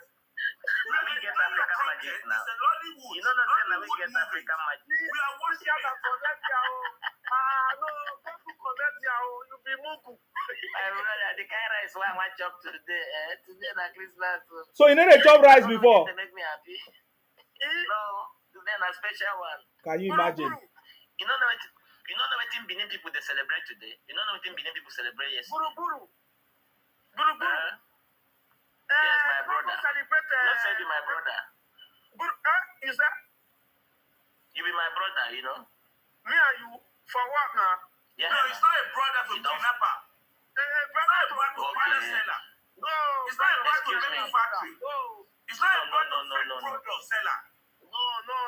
We are enjoying your content. It's a Hollywood. You know what I'm saying? We Hollywood get movie. African magic. We are watching it. No, don't connect you be mugu. My brother, the kind of rice I want chop today. Today na Christmas. So you know they chop rice before. They make me happy. No, today na special one. Can you imagine? You know what Benin people they celebrate today? You know what Benin people celebrate yesterday? Buru. Yes, my brother. Celebrate. Not say be my brother. Is that You be my brother, you know? me and you for what now? Yeah. No, it's not a brother to You don't- kidnapper. It's not a brother to Okay. seller. No. It's not a brother to Excuse me. manufacturing. No. It's not a No, brother no, to no. product seller. No.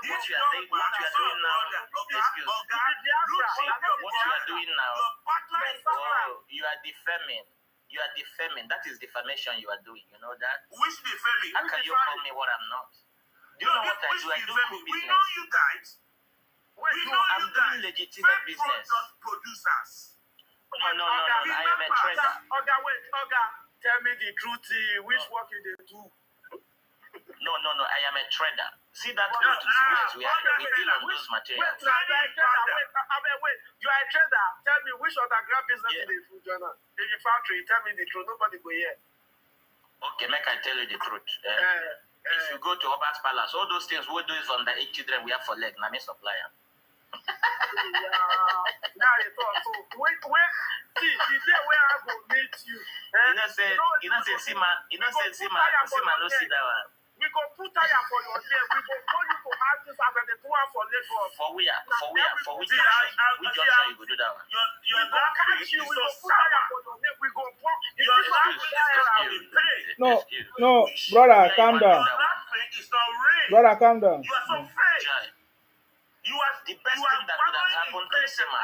What you are doing now, excuse me. What you are doing now, Your partner is you are defaming. You are defaming. That is defamation you are doing. You know that? which be family. How can you call me what I'm not? Do you know what I do? I do good We business. know you guys. We know I'm you doing guys. legitimate Fake business. product producers. No. I am a trader. Oga, wait. Oga, tell me the truth. Which work you dey do? No. I am a trader. See that clothes we deal on those materials. Wait. You are a trader. Tell me which underground business Yeah. you dey do, Jonah? In the factory, tell me the truth. Nobody go here. Okay, make I tell you the truth. If you go to Oba's Palace, all those things we do is on the 8 children we have for leg. Na me supplier. Now you talk. So wait. See, the day where I go meet you. You know say Sima no see that one. We go put tire for your leg. We go call you to artists as the one for Lagos. For which junction you go do that one? Your We go catch you. We go put tire for your leg. We go walk. Your Your laughing is not pain. No, no, brother, calm down. Your laughing is not rain. Brother, calm down. You are so fake. You are The best thing that could have happened to Sima,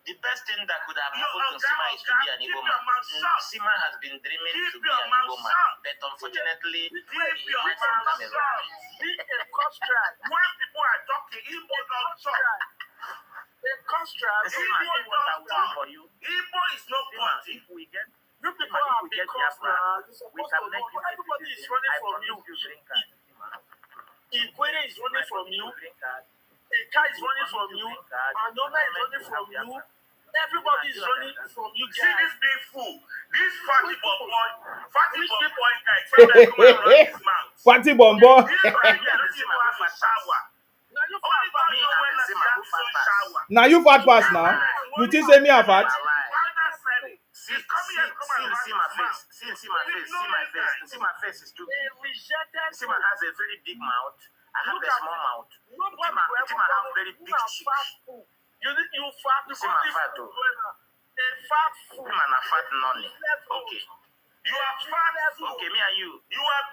the best thing that could have happened to Sima is to be an Igbo man. Sima has been dreaming to be an Igbo man, but unfortunately, he went from Cameroon. Be a construct. When people are talking, Igbo don't talk. A construct. Sima, see what I will do for you. Igbo is not Sima, party. if we get You people have been construct. we can make you Everybody is running from you. green card. Ikwere is running from you. Green card. Eka is running from you. Anona is running from you. Everybody is running from you See this guys. big fool. This fatty boy guy tell me to come and run his mouth. Fatty Bombo. This guy doesn't even have a shower. Now you Only God find know when I see my shower. Now you fat pass now. You think say me a fat? Father said it. He's coming here to come and run See my his mouth. face. See my face. See my face is too a big. rejected Sima has a very big mouth. I have a small mouth. Nobody Sima will ever have very who big are cheeks. fat fool. You fat You because see my this fat, fool oh. going on. A fat fool. Sima na fat nonny. Okay. You are fat. Okay, me and you. You are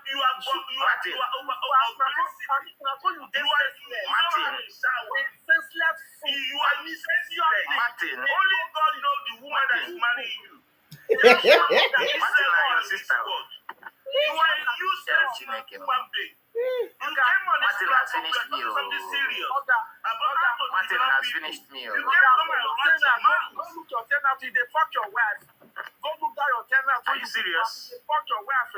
over obesity. You are in shower. Senseless fool. You are senseless. Martin. Only God knows the woman that is marrying you. Martin and your sister. You are a useless Chineke. human being. You came on this Martin has platform finished to me, do something oh. serious. Oga, About how to Martin develop has people. finished me. You Oh. can't come and run your mouth. go look your tenant. If they fuck your wife, go look down your tenant. Are you serious? They fuck your wife,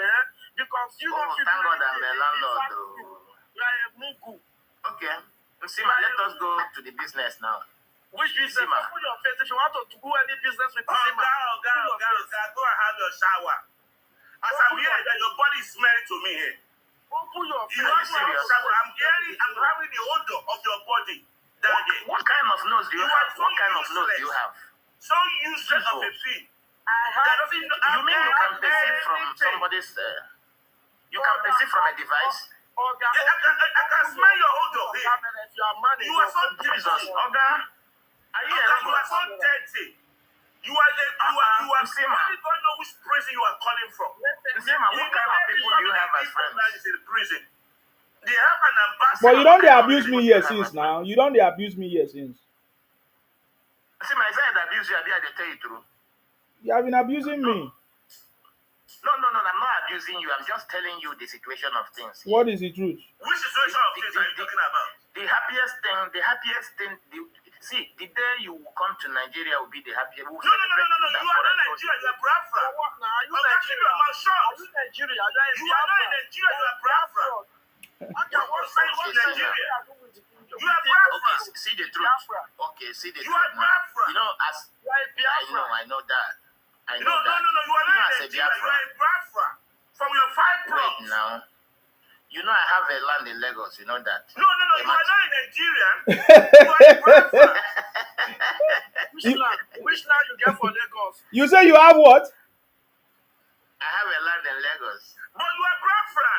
because you Oh, don't feel thank God I'm anything. the landlord. You Oh. are a mugu. Okay. Sima, let us go to the business now. Which business? Sima. Open your face. If you want to do any business with Oh, Sima, go and have your shower. As I'm here, that your body is smelling to me here. open your You face. have to have a shower. I'm having the odor of your body down here. What kind of nose do you You have? are so What kind of nose do you have? So useless of a thing. I That have. doesn't You mean you can perceive from anything. somebody's... you can perceive from a device? Oga, Yeah, I can smell your odor here. If you are man, You are so Jesus, dirty. Oga. Are you a You are robot? so dirty. You are Sima. only God know which prison you are calling from. Sima, what kind of people do you have as friends? Is in prison. They have an ambassador. But you don't dey abuse me here since now. You don't dey abuse me here since. Sima, is that abuse you? I did tell you true. You have been abusing me. No, I'm not abusing you. I'm just telling you the situation of things. What is the truth? Which situation of things are you talking about? The happiest thing, see, the day you come to Nigeria will be the happiest. No. You are not Nigeria. You are Biafra. Are you I'm asking you about short. Are you Nigeria? You are not in Nigeria. You are Biafra. You are one side of Nigeria. You are Biafra. Okay, see the truth. Okay, see the You truth are now. Biafra. You know, as I know that. I know No. that. You are not in as a Nigeria. You Biafra. are in Biafra. From your 5 Wait plots. now. You know I have a land in Lagos. You know that. No. You are not in Nigeria. You are in Biafra. Which land you get for Lagos? You say you have what? I have a land in Lagos. But you are Biafra.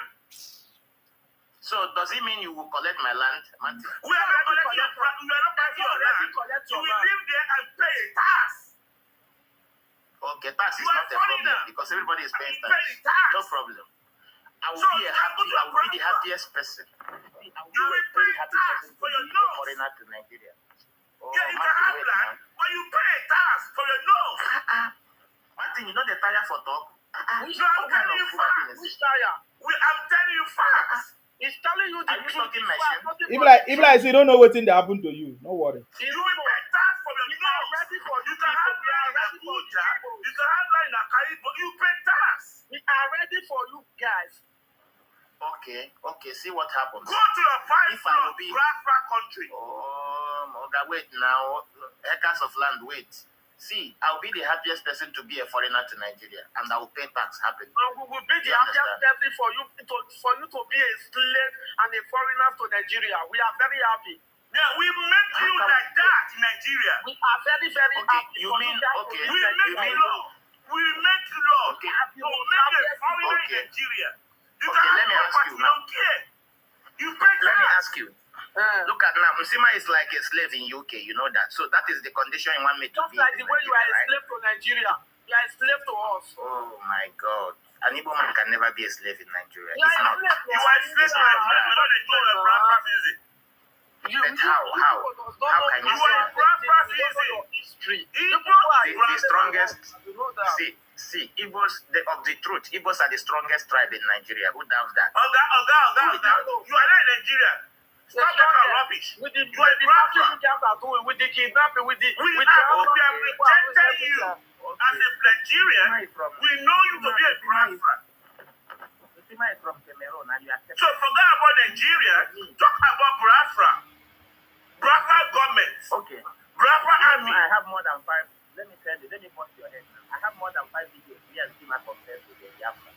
So does it mean you will collect my land, Martin? We are not collecting your land. You are not collecting your land. You will live there and pay a tax. Okay, tax is You are not a foreigner. problem because everybody is paying You pay tax. tax. No problem. I will So be you a can happy. go to I will be the Biafra. happiest person. I will You be a will very pay happy tax person to for be your a nose. foreigner to Nigeria. Oh, Yeah, you can Martin, have wait land, now. but you pay a tax for your nose. Martin, you know the tire for talk? No, I'm telling you facts. Which tire? I'm telling you facts. He's telling you the Are you truth. talking machine? If like you don't know what thing that happened to you, no worry. You will pay tax for your nose. ready for You can have land in Abuja. You can have land in Akari, but you pay tax. We are ready for you guys. Okay, see what happens. Go to your 5 If I floor will be- Biafra country. Okay, wait now. Acres of land, wait. See, I'll be the happiest person to be a foreigner to Nigeria, and I will pay tax happily. And we will be the You happiest understand? person for you to be a slave and a foreigner to Nigeria. We are very happy. Yeah, we make you come- like that in Nigeria. We are very, very Okay, happy. you for mean- guys to okay, be We in make Nigeria. law. We make law. Okay. To make a foreigner in Okay. Nigeria. You Okay, can let me have ask property, you you now. don't care. You pay Let me tax. ask you. Look at now, Musima is like a slave in UK, you know that. So that is the condition you want me to Just be like in the way you are Nigeria, a slave to Nigeria. You are a slave to us. Oh my God. An Igbo man can never be a slave in Nigeria. You are It's a not. slave to You us. are slave to Nigeria. You don't enjoy your Biafra music. But how? How can you You are say? a Biafra music. History. The strongest. You know that. See, Igbos, of the truth, Igbos are the strongest tribe in Nigeria. Who doubts that? Oga. You are not in Nigeria. Stop talking rubbish. With the You are a Biafra. with the kidnapping, with the We have rejected you as a Nigerian. We know you to be a Biafra. Fatima is from Cameroon, and you accept. So forget about Nigeria. Talk about Biafra. Biafra government. Okay. Biafra army. I have more than 5. Let me tell you. Let me point your head now. I have more than 5 videos here and Fatima compared to the Biafra.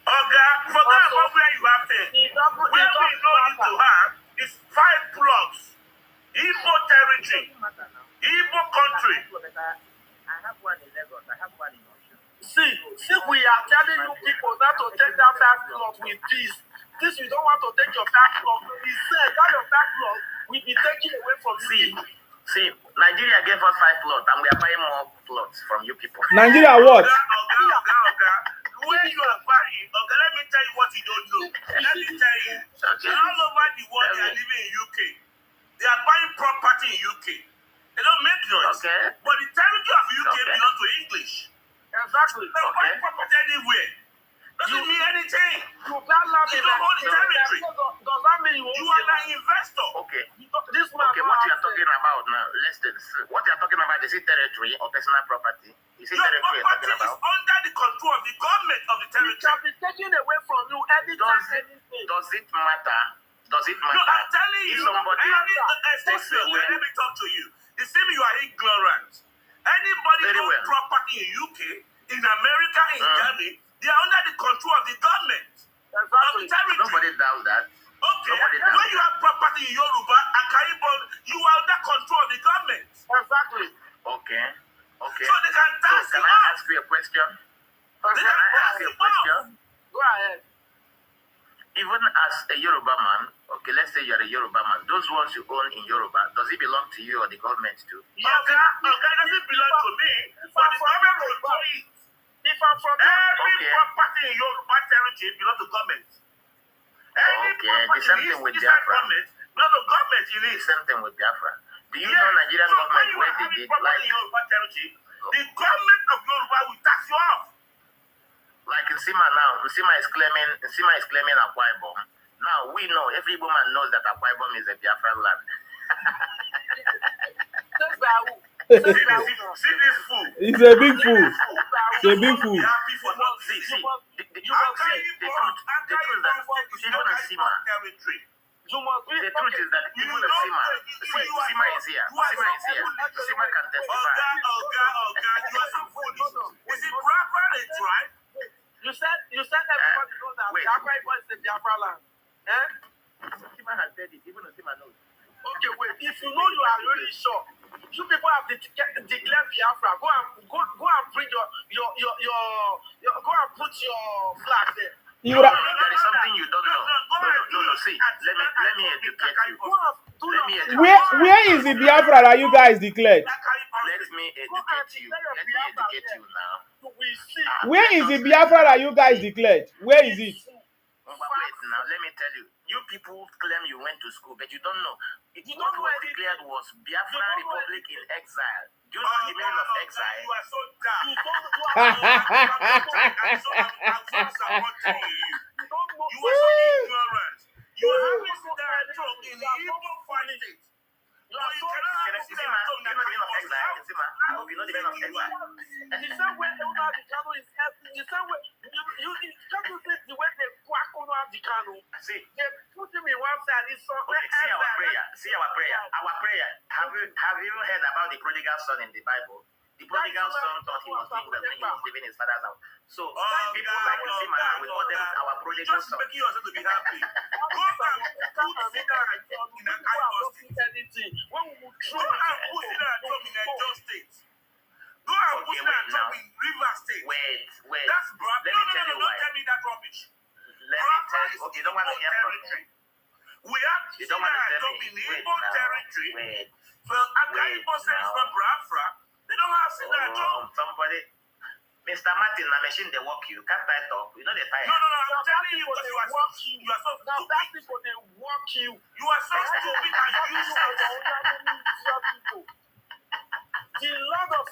Oga, forget about where you have been. Where we know you to have is 5 plots. Igbo territory. Igbo country. I have one in Lagos. I have one in Osun. See, we are telling you people not to take that fast clock with this. This you don't want to take your fast clock. We said that your fast clock will be taken away from you. See, Nigeria gave us 5 plots, and we are buying more plots from you people. Nigeria what? Oga. Where you are buying, Oga, let me tell you what you don't know. Let me tell you. Okay. All over the world, they are living in UK. They are buying property in UK. They don't make noise. Okay. But the territory of UK Okay. belongs to English. Exactly. They buy property anywhere. Doesn't mean anything. You can't laugh You in don't own the Nigeria. territory. Does that mean you You are an investor. Okay. This man Okay, what you are talking about now, listen. What you are talking about, is it territory or personal property? Is it Your territory you're property talking is about? under the control of the government of the It can territory. be taken away from you anytime, anything. Does it matter? Does it No, matter? I'm telling If you. somebody takes Let away, me talk to you. It seems you are ignorant. Anybody Very own well. property in UK, in America, in Germany, they are under the control of the government of Exactly. the territory. nobody doubts that. Okay, Nobody when doubts you have property in Yoruba and Caribbean, you are under control of the government. Exactly. Okay. So they can So tax can you I off. ask you a question? They Can can I tax ask you you a question? Go ahead. Even as a Yoruba man, okay, let's say you're a Yoruba man, those ones you own in Yoruba, does it belong to you or the government too? Oga, it doesn't belong to me, but the government control it. If I'm from Every Okay. property in Yoruba territory belongs to government. Any Okay, the property same in thing with inside Biafra. government, not the government you The need. same thing with Biafra. Do you Yes. know Nigerian So government when you where are they having did property in Yoruba territory, the government of Yoruba will tax you off. like Nsima now, Nsima is claiming Akwa Ibom. Now we know, every woman knows that Akwa Ibom is a Biafran land. See this fool. It's a big fool. It's a big fool. Be happy for not See, see. the truth that even Nsima, territory. You must be the truth is that even Nsima, Nsima is here. Nsima can testify. Oga, you are so foolish. Is it proper a tribe? You said everybody knows that wait. Biafra is the Biafra land. Eh? Nsima has said it, even Nsima knows. Okay, wait. If you know you are really sure, you people have declared Biafra. Go and bring your go and put your flag there. You would have, There is something you don't know. No, see, let me educate you. where is the Biafra that you guys declared? Let me educate you now. We see. Where is the Biafra that you guys declared? Where is it? Wait, now let me tell you. You people claim you went to school, but you don't know. What was declared was Biafra Republic in exile. Do you know the meaning of exile? You are so dumb. You are so ignorant. You are having that talk in the Igbo fighting. You are so I hope you know the meaning of exile. I hope you know the meaning of exile. The same way Nnamdi Kanu is helping. The same way you can't you see the way they quack Nnamdi Kanu. See, They put him in one side. It's so okay, see our prayer. Our prayer. Have you heard about the prodigal son in the Bible? The prodigal son thought he was doing well when he was leaving his father's house. So people like Nsima now, we call them our prodigal just son. making yourself to be happy. Go and put Sida and Tom in an Iowa state. anything. When we will Go throw and put Sida and Tom in Edo state. Go and put Sida and Tom in River State. Wait. That's bad. Let me tell you Don't why. tell me that rubbish. Let me tell you. Okay, you don't want to hear from me. We have You Sida don't want to and tell Tom me. in Wait Igbo now. territory. Wait. For Akaibo says now. for Biafra. They don't have Sida and Tom. Somebody. Mr. Martin, na machine they work you. Can't I talk? You know they tire. No, I'm telling you because you are so Now stupid. black people they work you. You are so stupid and useless. The Lord of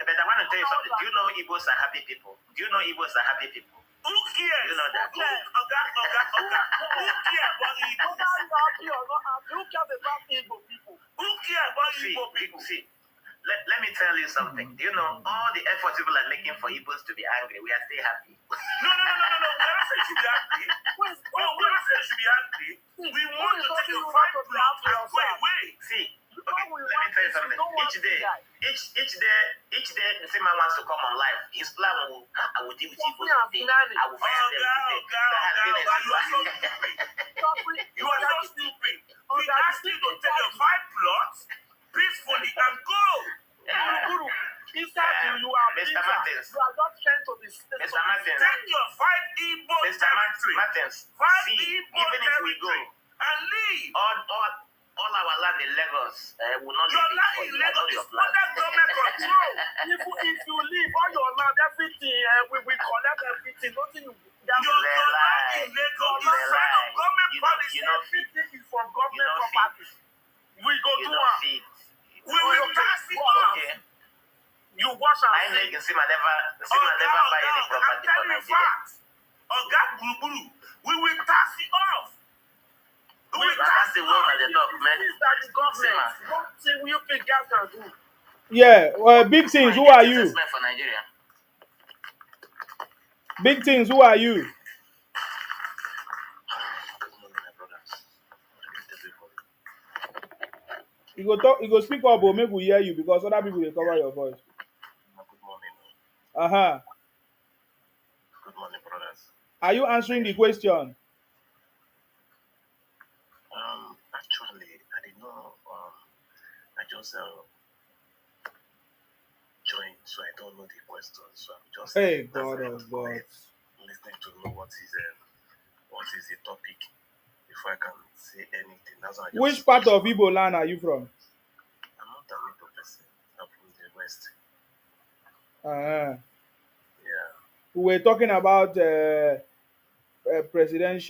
But I want to tell you something. Do you know Igbos are happy people? Do you know Igbos are happy people? Who cares? You know that. Who cares about Igbo? Who cares about Igbo people? Who cares about Igbo people? See. Let me tell you something. Do you know all the efforts people are making for Igbos to be angry? We are still happy. No. We never say you should be angry. We never say you should be angry. We want to take your fight block and go away. See, okay, let me tell you something. Each day, the same man wants to come on live. His plan will, I will deal with Igbos today. I will fire them today. You are so stupid. We asked you to take your fight plots peacefully and go. Inside you are Mr. Martins. You are not trying to be Mr. Martins. Take your 5 Igbo Mr. Martins. See, Even if we go and leave. All our land in Lagos will not Your leave land in Lagos is under government control. if you leave all your land, everything, we will collect everything. Nothing you your land in Lagos is sign of government policy. Everything is from government property. We go do it. We will pass it off. You wash and I make Sima never buy any property for Nigeria. Oga Guru, we will pass it off. We will pass the it one off. at the document. What thing you think guys can do? Yeah, big things. Who are you? For Nigeria. Big things. Who are you? You go talk. You go speak up, but make we hear you because other people will cover your voice. Good morning. Good morning, brothers. Are you answering the question? Actually, I did not. I just joined, so I don't know the question. So I'm just. Hey, God of God. Listening to know what is the topic before I can say anything. That's why. Which part of Igbo land are you from? I'm not an Igbo person. I'm from the West. Yeah. We were talking about President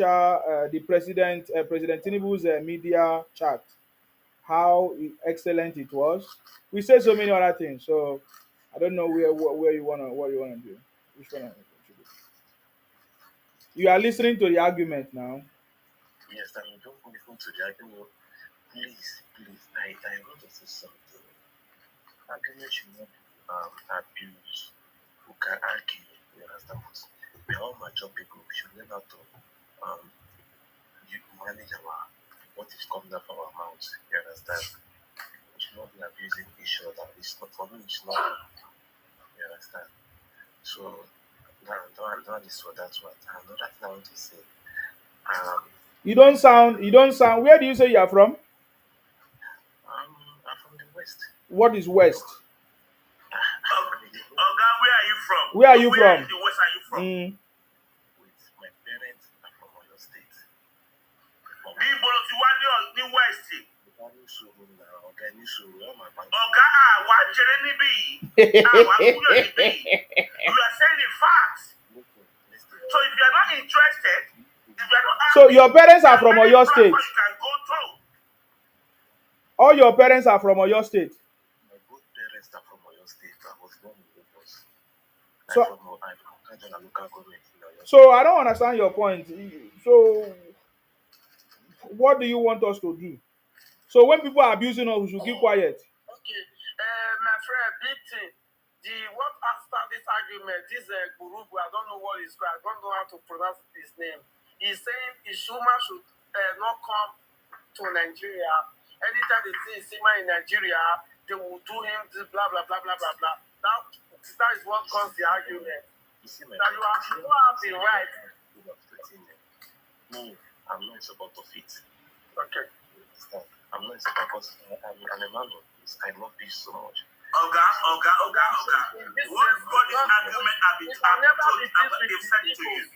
Tinubu's media chat, how excellent it was. We said so many other things, so I don't know what you wanna do. Which one? You are listening to the argument now. Yes, I'm just listening to the argument. Please, I want to say something. Argument should not abuse. Who can argue? You understand? We are all mature people. We should learn how to manage what is coming up from our mouths. You understand? We should not be abusing each other. It's not for me. It's not. You understand? So that is what that's what. Another thing I want to say. You don't sound. Where do you say you are from? I'm from the West. What is West? Oga, where are you from? Where are you from? Where in the West are you from? With my parents are from Oyo State. Ní Ìbòlò ti wá ní West. Oga, wà á jẹrẹ níbí yìí. Wà á kúrò níbí yìí. You are saying the facts. So if you are not interested, if you are not so your parents are from Oyo State. You can go through. All your parents are from Oyo State. My both parents are from Oyo State. I was born in Lagos. So I don't understand your point. So what do you want us to do? So when people are abusing us, we should keep quiet. Okay, my friend, big thing. What after this argument, this Gurubu, I don't know what he's called. I don't know how to pronounce his name. He's saying Ishuma should not come to Nigeria. Anytime they see Isima in Nigeria, they will do him this blah blah blah blah blah blah. That is what caused the argument. That you have the right. No, I'm not in support of it. Okay. I'm not in support because I'm a man of peace. I love peace so much. Oga. What this argument they've said to you?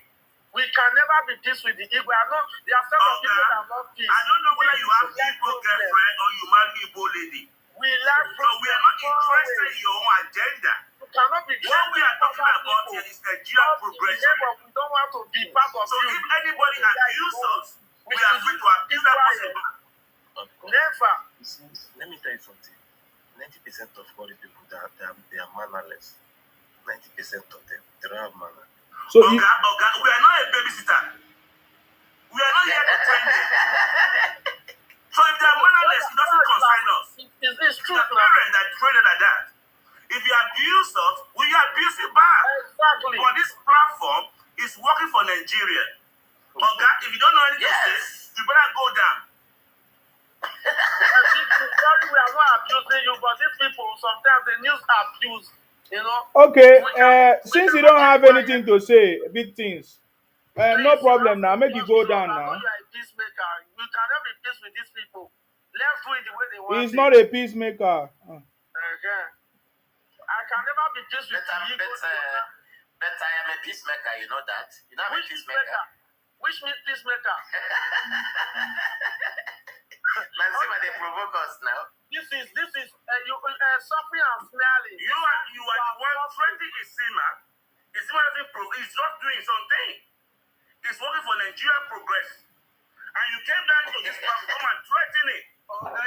We can never be peace with the Igbo. I know there are several people that love peace. I don't know whether you have Igbo girlfriend or you marry Igbo lady. We lack So we are not interested in your own agenda. You cannot be What we are talking about here is Nigeria progression. We don't want to be part of So you. if anybody abuses us, we are free to abuse that person back. Never. Let me tell you something. 90% of all the people that they are mannerless. 90% of them, they don't have manner. So Okay, we are not a babysitter. We are not here to train them. So if they are mannerless, it doesn't concern us. It's true. The parents that train them like that. If you abuse us, we abuse you back. Exactly. But this platform is working for Nigeria. Okay, if you don't know anything to say, you better go down. Sorry, we are not abusing you, but these people sometimes they use abuse. You know. okay, since you don't have anything to say, big things. No problem now. Make you go down now. You are a peacemaker. You cannot be peace with these people. Let's do it the way they want. He's not a peacemaker. I can never be peace with you. But I am a peacemaker, you know that. You know I'm a peacemaker. Which means peacemaker? Man, see why they provoke us now. This is you suffering and smelling. You are the one threatening Isima. Isima is not doing something. It's working for Nigeria progress. And you came down to this platform and threaten it.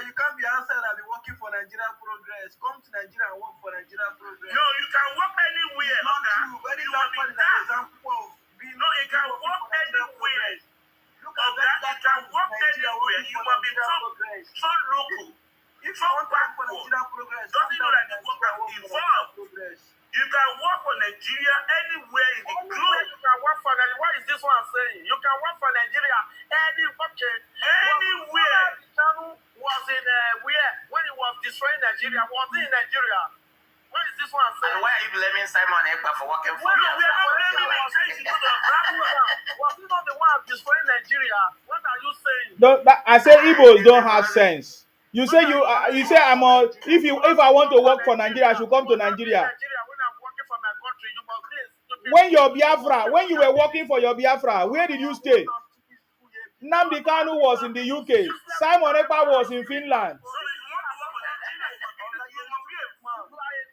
You can't be outside and be working for Nigeria progress. Come to Nigeria and work for Nigeria progress. No, you can work anywhere. Not true. Very You will be down. No, you can work anywhere. Look at that. You can work anywhere. You will be so local. If you want to work for backward. Nigeria progress, Don't you know that the work has evolved? You can work for Nigeria anywhere in the globe. You can work for Nigeria. What is this one saying? You can work for Nigeria Anywhere. Channel was in where when it was destroying Nigeria. Was it in Nigeria? What is this one saying? And why are you blaming Simon Ekpa for working for No, we are not blaming him. Saying she should have Was he not the one destroying Nigeria? What are you saying? I say Igbos don't have sense. You say I'm a, if I want to work for Nigeria, I should come to Nigeria. When I'm working for my country, you must be stupid. When you were working for your Biafra, where did you stay? Nnamdi Kanu was in the UK. Simon Ekpa was in Finland. So if you want to work for Nigeria,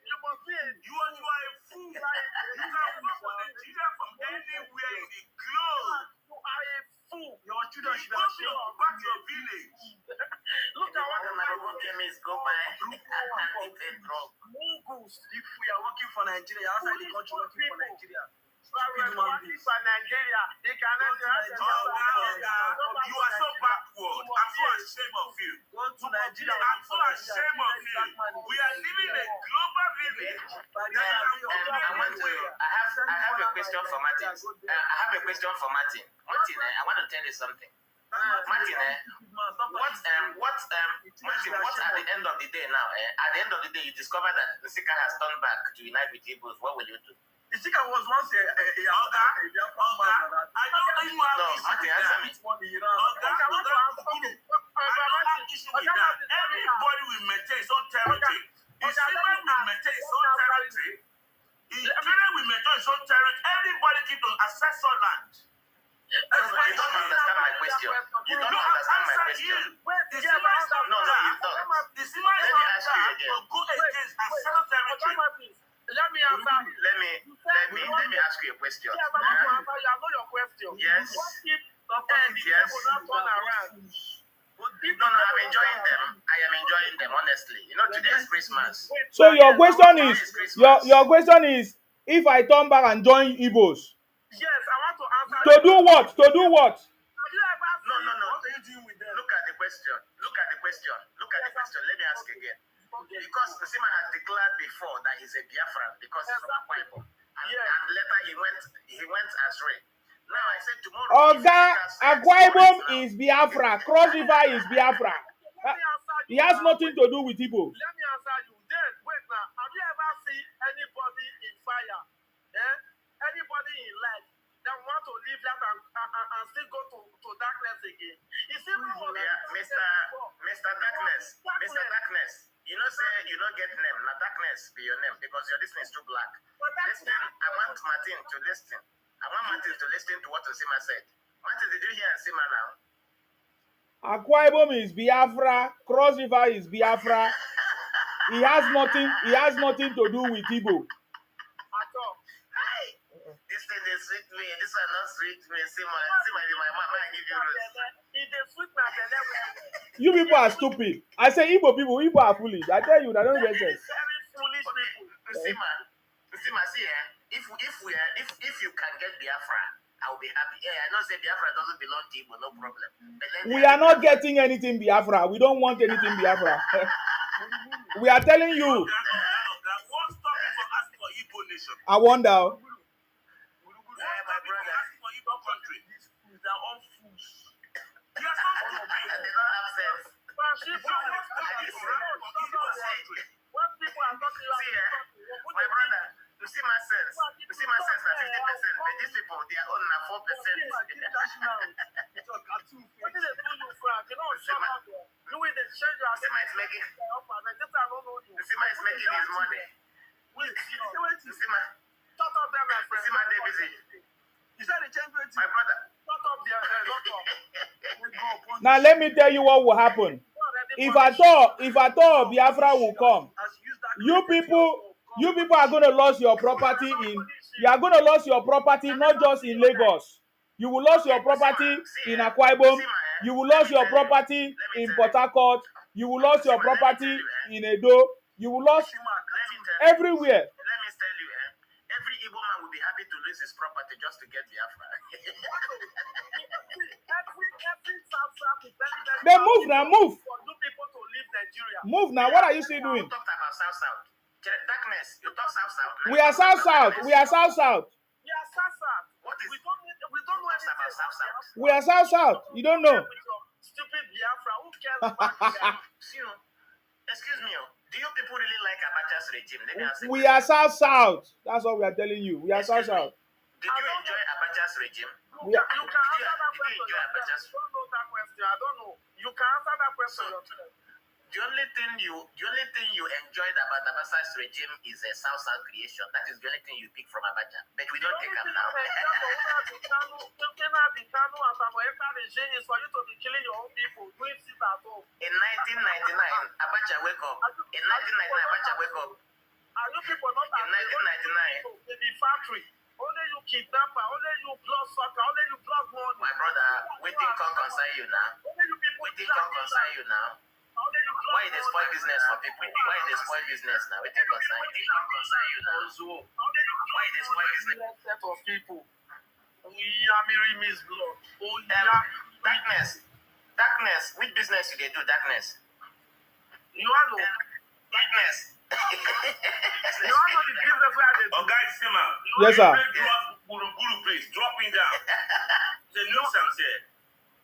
you must be a fool. You are a fool. You can work for Nigeria from anywhere in the globe. You are a fool. Your children should Go have to your village. Look at what go by and eat a drug. Mongols. If we are working for Nigeria, outside the country working for Nigeria. You are so backward. I'm so ashamed of you. Go to Nigeria. I'm so ashamed of you. We are living in a global village. I have a question for Martin. Martin, I want to tell you something. Martin, what at the end of the day now? At the end of the day, you discover that the Sika has turned back to unite with Igbos. What will you do? The Sika was once a I don't even have issue with that. Everybody will maintain his own territory. Isima will maintain his own territory. Nigeria will maintain his own territory. Everybody keep to access our land. You don't understand my question. You don't understand my question. The Sima is not No, you don't. The Sima is Let me not ask you that again. to go against access territory. Let me answer. Let me ask you a question. Yeah, but I want to answer you. I know your question. Yes. What if Yes. people not turn around? No, I'm enjoying them. I am enjoying them, honestly. You know, today is Christmas. So your question is, if I turn back and join Igbos, Yes, I want to answer. to do what? To do what? Have you ever No. What are you doing with them? Look at the question. Let me ask again. Because Nsima has declared before that he's a Biafran because he's from Akwa Ibom. And later he went Azure. Now I said tomorrow. Oga, Akwa Ibom is Biafra. Cross River is Biafra. He has nothing to do with Igbo. Let me answer you. Then, wait now. Have you ever seen anybody in fire? Anybody in life that want to live that and still go to darkness again? You see, Mr. Darkness. You know, say you don't get name. Now darkness be your name because your listening is too black. Listen, I want Martin to listen. To what Nsima said. Martin, did you hear Nsima now? Akwa Ibom is Biafra. Cross River is Biafra. He has nothing to do with Igbo. At all. This thing is sweet me. This one not sweet me. See my mama give you rose. It is sweet my belly. You people are stupid. I say Igbo are foolish. I tell you, that don't make sense. Very foolish people. See ma, see if you can get Biafra, I'll be happy. Yeah, I know say Biafra doesn't belong to Igbo, no problem. We are not getting anything Biafra. We don't want anything Biafra. We are telling you. What's stopping for asking for Igbo nation? I wonder. My brother, asking for Igbo country. They are all fools. They are so stupid. They don't have sense. When people are talking My brother, you see my sense. You see my sense na 50%, but these people they are on na 4%. what did they do you, Frank? You know, shut up there. Louis, they change your Usima is making his money. Usima, Shut up there, my friend. Usima they busy. You said they changed it. My brother. Shut up there, doctor. Now let me tell you what will happen. If at all Biafra will come, you people are going to lose your property you are going to lose your property not just in Lagos. You will lose your property in Akwa Ibom. You will lose your property in Port Harcourt. You will lose your property in Edo. You will lose everywhere. Let me tell you, every Igbo man will be happy to lose his property just to get Biafra. Then move now, move. For new people to leave Nigeria. Move now. What are you still doing? You talked about South. Darkness, you talk South. We are South. We are South. We are South. What is We don't know anything about South? We are South. You don't know. Stupid Biafra. Who cares about them? Excuse me, do you people really like Abacha's regime? Let me ask you. We are South. That's what we are telling you. We are South. Did you enjoy Abacha's regime? We are, You can answer that Did you question enjoy yourself. Abacha's? I don't know that question. I don't know. You can answer that question So, yourself. The only thing you enjoyed about Abacha's regime is a South creation. That is the only thing you pick from Abacha. But we don't take them now. Regime is for you to be killing your own people, doing shit at home. In 1999, Abacha wake up. In 1999, Abacha wake up. Are you people not In 1999. in the factory? Only you kidnapper, only you blood sucker, only you blood money. My brother, waiting can concern you now. Only you people Waiting can concern you now. only you blood Why they spoil business for people? Why they spoil business now? Waiting concern you now. Why they spoil business? set of people. Yamiri miss blood. Oh yeah. Darkness. Which business you they do? Darkness. You are no. Darkness. You are not the business where they do. Oh, guys, Sima. Yes, sir. Drop Guru, please. Dropping down. The nuisance here.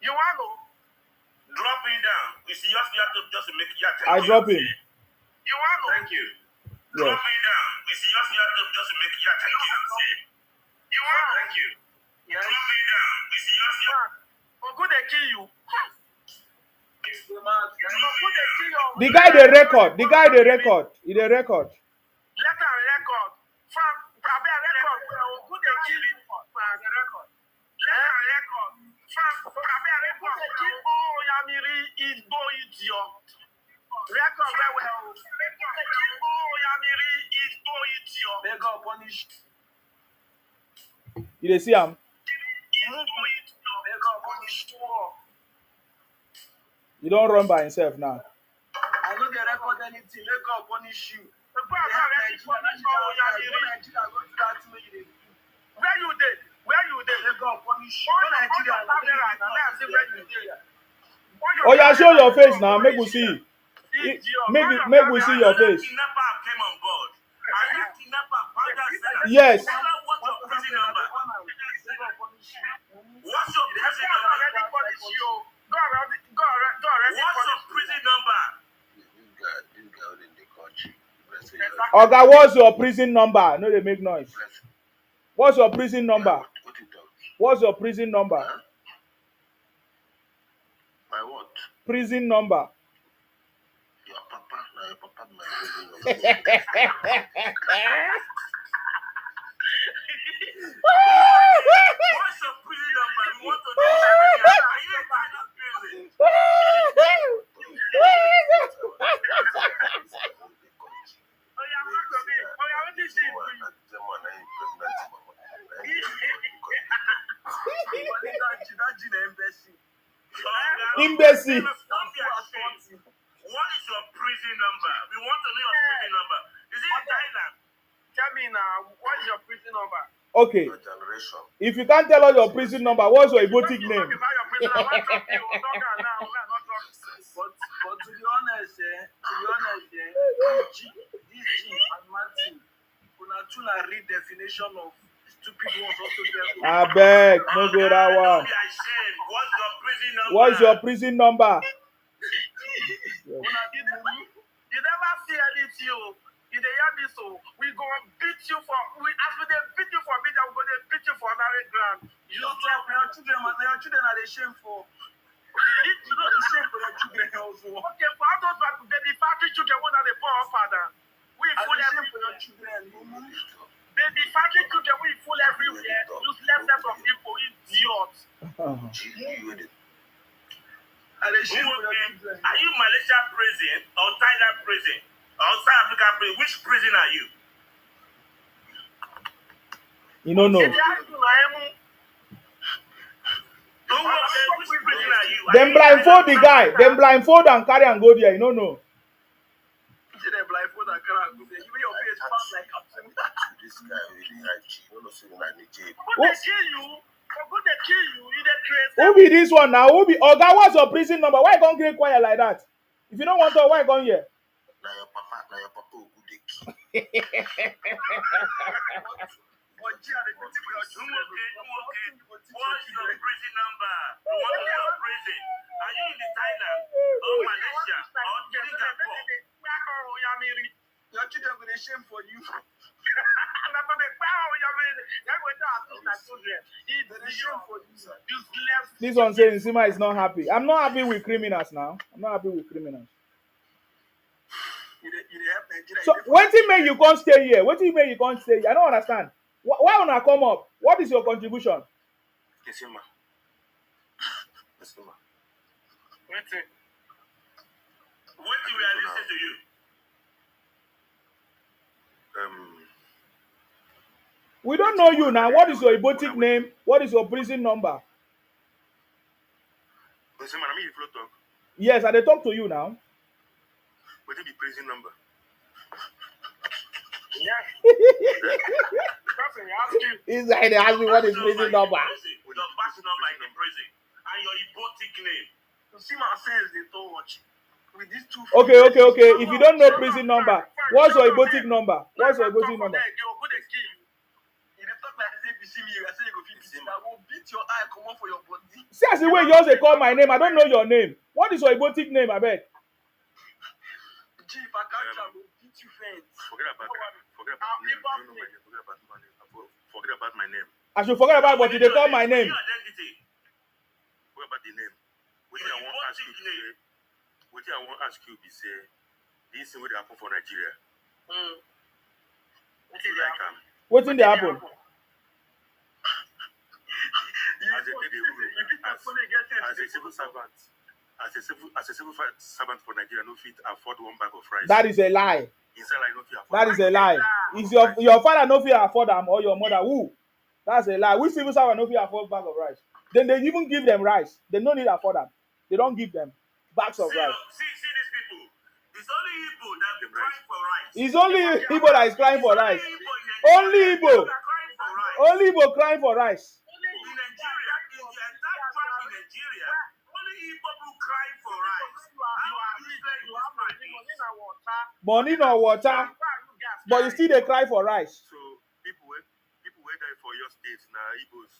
You are no. Dropping down. You see, you have to just make it. I drop him. You are no. Thank you. Yes. Dropping down. You see, you have to just make it. Thank you. You are. Thank you. Dropping down. You see, you have to. For good they kill you. For good they kill you. The guy they record. He they record. Let her record. From Prabe record. For good they kill you. Record. Let her record. From Prabe record. They kill all Yamiri Igbo idiot. Record very well. They kill all Yamiri Igbo idiot. They go punish. You they see him? Igbo idiot. They go punish. He don't run by himself now. I know they record anything. They go punish you. Where you did? They go punish you. Oh yeah, show your face now. Make we see. Make we see your face. Kidnapper came on board. Are you kidnapper? Yes. What's your prison number? What's your prison number? What's your prison number? This girl in the country. Oga, what's your prison number? No, they make noise. What's your prison number? What you talk? What's your prison number? Huh? My what? Prison number. Your papa. No, your papa my prison What's your prison number? We want to know. Are you in prison? Imbecile. Don't be ashamed. What is your prison number? We want to know your prison number. Is it in Thailand? Tell me now, what is your prison number? Okay. Your generation. If you can't tell us your prison number, what's your erotic name? But to be honest, this G and Martin, una two na read definition of stupid ones also there. I beg, no go that Don't one. be ashamed. What's your prison number? What's your prison number? You never see anything. You dey hear me so? We go beat you for as we dey beat you for media, we go dey beat you for marriage ground. Your children are the shame for. It's not the shame for your children also. Okay, for all those baby factory children, what are they poor father? We full everywhere. For your children, baby factory children, we full everywhere. Useless set of people, idiots. Are you Malaysia prison or Thailand prison or South Africa prison? Which prison are you? You don't know. Which prison are you? Them blindfold the guy. Them blindfold and carry and go there. You don't know. They blindfold and carry and go there. Even your face fast like Captain. This guy really like G. You know, so like the J. When they kill you, when they kill you, you dey crazy. Who be this one now? Who be? Oh, that was your prison number. Why you gonna get quiet like that? If you don't want to, why you gonna here? Now your papa who dey kill. What's your prison number? What's your prison? Are you in the Thailand or Malaysia or Singapore? Your children will be shame for you. This one saying Sima is not happy. I'm not happy with criminals now. I'm not happy with criminals. So when you make you can't stay here? What do you make you can't stay here? I don't understand. Why wanna come up? What is your contribution? Kesima. What do we listen to you? We don't know you now. What is your erotic name? What is your prison number? Yes, I they talk to you now. What is the prison number? He's like they ask me what is prison number. With your batch number in the prison and your erotic name. You see my friends, they don't watch. With these two. Okay. If you don't know prison number, what's your erotic number? What's your erotic number? See as the way you also call my name. I don't know your name. What is your erotic name, I beg? Forget about my name. I should forget about what they call my name. Forget about the name. What I want to ask you be say this thing will happen for Nigeria. What thing they happen? As a civil servant, as a civil servant for Nigeria, no fit afford one bag of rice. That is a lie. Inside, I no fit afford. That is a lie. Is your father no fit afford them or your mother? Who? That's a lie. Which civil servant no fit afford bag of rice? Then they even give them rice. They don't need afford them. They don't give them bags of rice. See these people. It's only Igbo that be crying for rice. It's only Igbo that is crying for rice. Only Igbo. Only Igbo crying for rice. In Nigeria, in the entire tribe in Nigeria, only Igbo people crying for rice. Money no water. But you still they cry for rice. So people wait die for your state now Igbos.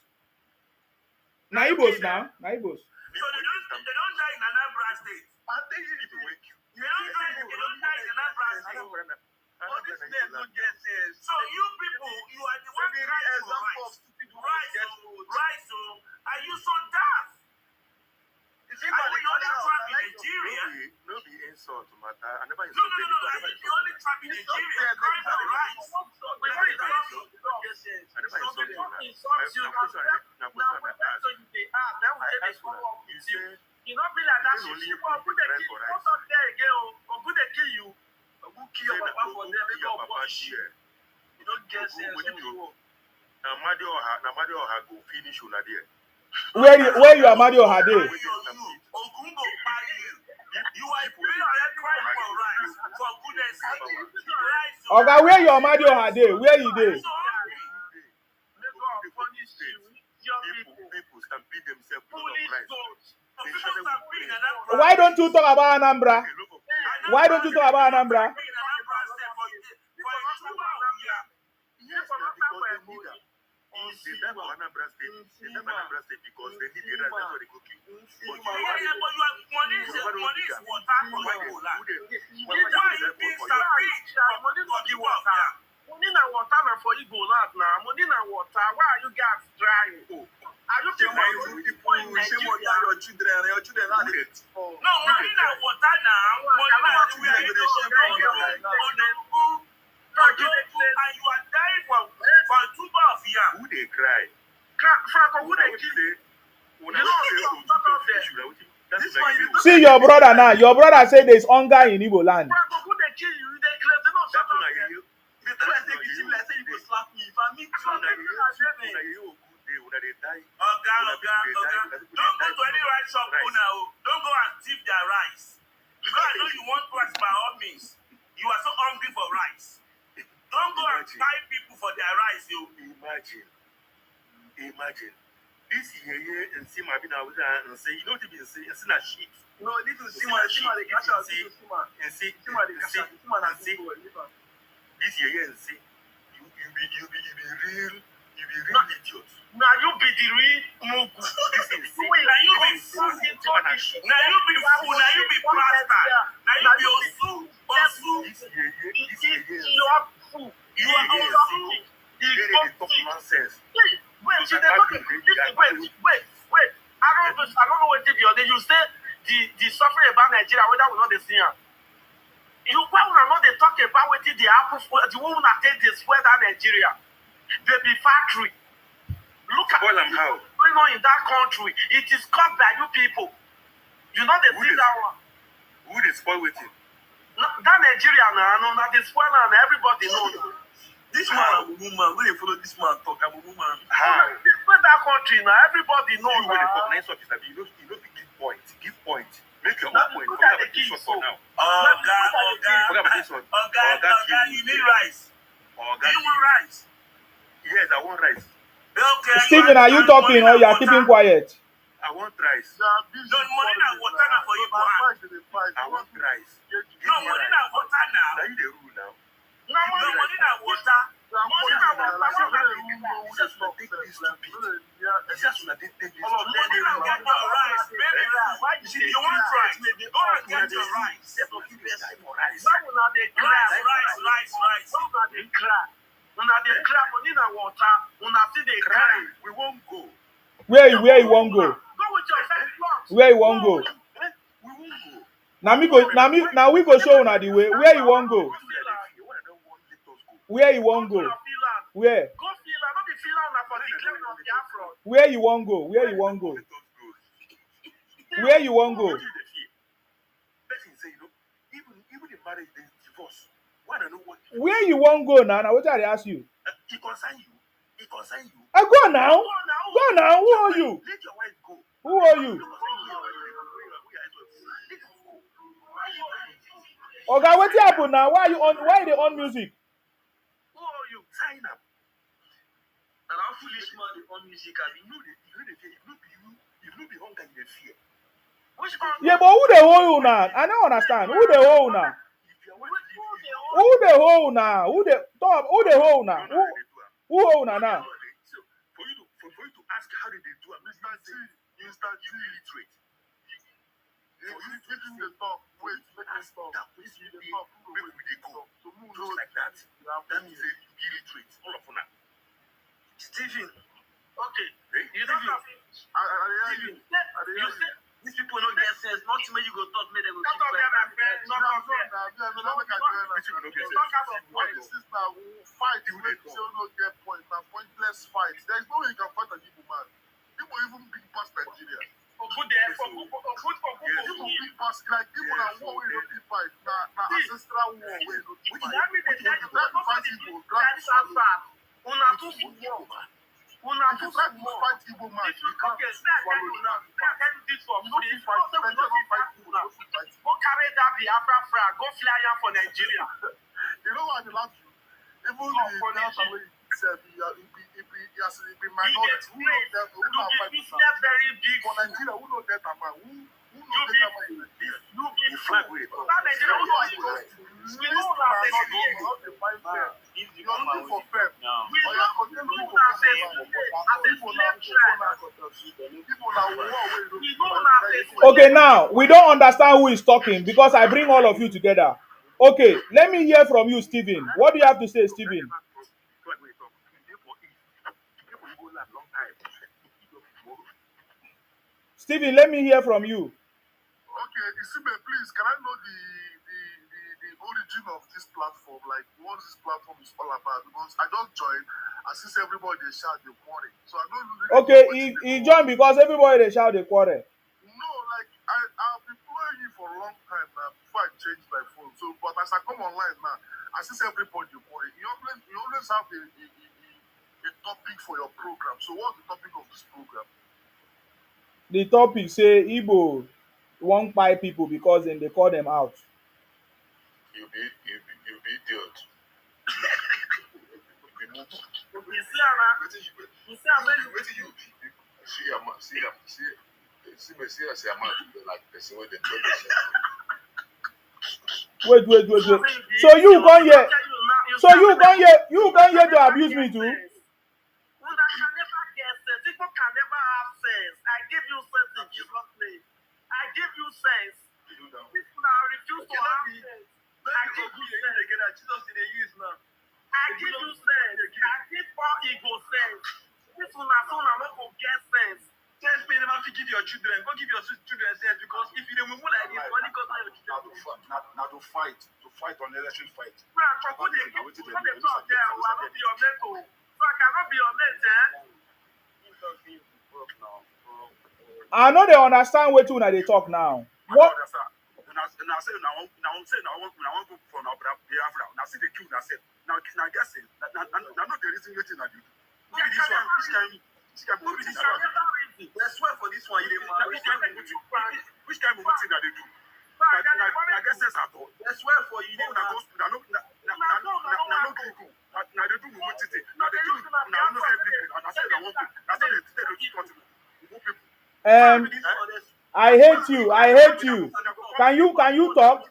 Na Igbos now. Na Igbos. So they don't die in Anambra State. People wake you. They don't die in Anambra State. So you people, you are the one crying for rice. Are you so daft? Are we the only tribe in Nigeria? No be insult matter. I never No. Are you the only tribe in Nigeria crying for rice? You not be like that. She will put the kill. What's up there again? Or put the kill you. Who kill your papa for them? They don't push you. You don't get sense. Now Madio Oha go finish una there. Where you are Mario Hade? You Ogungo buy you. You are paying your price for rice. For goodness sake. Oga, where you are Mario Hade? Where you dey? People stampede themselves full of rice. Why don't you talk about Anambra? Why don't you talk about Anambra? Yes, because they need them. They die for Anambra State. They die for Anambra State because they need the rice. That's why they go kill. But Money is water for you. Why you being stampede for the water? Money na water na for Igbo land now. Money na water. Why are you guys trying? Are you people your children? Your children are it. No, money na water now. Money na we are and you are dying for tuber of yam. who they cry? Franco, who they kill? See your brother now. Your brother say there's hunger in Igbo land. Franco, who they kill you? They claim they don't shut up. They try to take it like say you go slap me. If I meet you, don't go to any rice shop now. Don't go and thief their rice. Because I know you want rice by all means. You are so hungry for rice. Don't go and buy people for their rice, you. Imagine. This year and see my bin and say, you know what it is, it's not sheep. No, this is Sima. They catch us. This is Sima. And see, Sima. this year and see, you be real idiot. Now you be the real Mugu. Now you be fool. Now you be fool. Now you be bastard. Now you be Osu. This year, You are fool. You are fool. they talk nonsense. Wait. I don't know what it is. You say the suffering about Nigeria, whether we know the same. You why we not they talk about what the apple the one that take this weather Nigeria. They be factory. Look at what's going on in that country. It is caused by you people. You know they see that one. Who they spoil with it? That Nigeria now, not the spoil and everybody knows. This man, woman, when you follow this man talk, I'm a woman. This that country now, everybody knows. You know the nice officer, you know give point. Make your own point. Forget about this one for now. Forget about this one. You need rice. You want rice? Yes, I want rice. Okay. Stephen, are you talking or you are keeping quiet? I want rice. No, money na water na for you. I want rice. No, money na water now. Now you the rule now. No, money na water. Money na water. It's just when they take this. Money na get your rice, baby. You want rice? Go and get your rice. Rice. Una dey cry, money na water. Una still dey cry. We won't go. Where you won't go? Go with your first plot. Where you won't go? We won't go. Now we go show una the way. Where you won't go? Where you won't go? Where? Go feel am, no be feel am na for the claim of the Afro. Where you won't go? Where you won't go? Where you won't go? Person say, you know, even the marriage, there's divorce. Why don't know what? Where you won't go now? Now what I ask you? It concern you. It concern you. I go now. Go now. Who are you? Let your wife go. Who are you? Okay, what happened now? Why they on music? Who are you? Sign up. And how foolish man dey on music and You know the fear. You know the hunger in the fear. which man? Yeah, but who they hold you now? I don't understand. Who they hold now? If your wife Who they hold now? Who they hold now? Who hold now? So for you to ask how did they do it, you illiterate. For you to give the talk, wait, make us talk. That place you dey talk, where we dey go. Just like that. That means you illiterate. All of una. Stephen. Okay. You You say these people don't get sense. Nothing when you go talk, make them go keep quiet. Fight you make say no get point. Na pointless fight. There is no way you can fight an Igbo man. Igbo even big past Nigeria. Good there for good for Igbo big past like Igbo na war wey no fit fight. Na ancestral war wey no fit fight. Una too football. Una una If too you try to small. fight Igbo man, If you you can't okay, swallow it. this for You don't free. fit fight You plenty know, of fight fight people. una. You don't fit fight. Go carry that Biafra flag, go fly am for Nigeria. You know why they laugh you? Even No, the for Delta Nigeria. way it be You minority. get Who know that? Who You know be fight business very big. for Nigeria? Who know Delta man? Who You know be Delta man in Nigeria? you be The flag wey dey come. That Nigeria who know You it. just We know list that man they not create. know how they find fair. If the You are looking for fair. We Or you are know continuing that to they fight. create as a People now, slave tribe. people now war wey you We don't know fight. that they Okay, now we don't understand who is talking because I bring all of you together. Okay, let me hear from you, Stephen. What do you have to say, Stephen? Stephen, let me hear from you. Okay, Isime, please, can I know the origin of this platform? Like, what this platform is all about? Because I just joined, and since everybody they shout, they quarrel. So I don't really Okay, know wetin he dey go on. joined because everybody they shout they quarrel. No, like, I've been following you for a long time now before I changed my phone. So, but as I come online now, and since everybody they quarrel, you always have a topic for your program. So what's the topic of this program? The topic say Igbo won't buy people because then they call them out. You be idiot. You see, Anna? You see, Anna? Wetin you be? See am see am like person wey dey tell themselves. Wait. So you come here. So you come here to abuse me too. Una can never get sense. People can never have sense. I give you sense in Jesus' name. I give you sense. People now refuse to have sense. I give you sense. I give you sense. I give all ego sense. This una so una no go get sense. Sense may never fit give your children. Go give your children sense because if you dey move like this, money goes to your children. Now to fight on election fight. Bro, I talk there. I no be your mentor. So I cannot be your mate, eh? I know they understand what una they talk now. What? Now say now want go for now Biafra. Now see the queue now say now guess it. Now no the reason wetin na do. Who be this one? Which kind of thing? They swear for this one. Which kind of thing that they do? Now guess this at all. They swear for you. Now go now no Google. Now they do what it is. Now they do now no say people. And I say now one people. I say they do people. I hate you. Can you talk?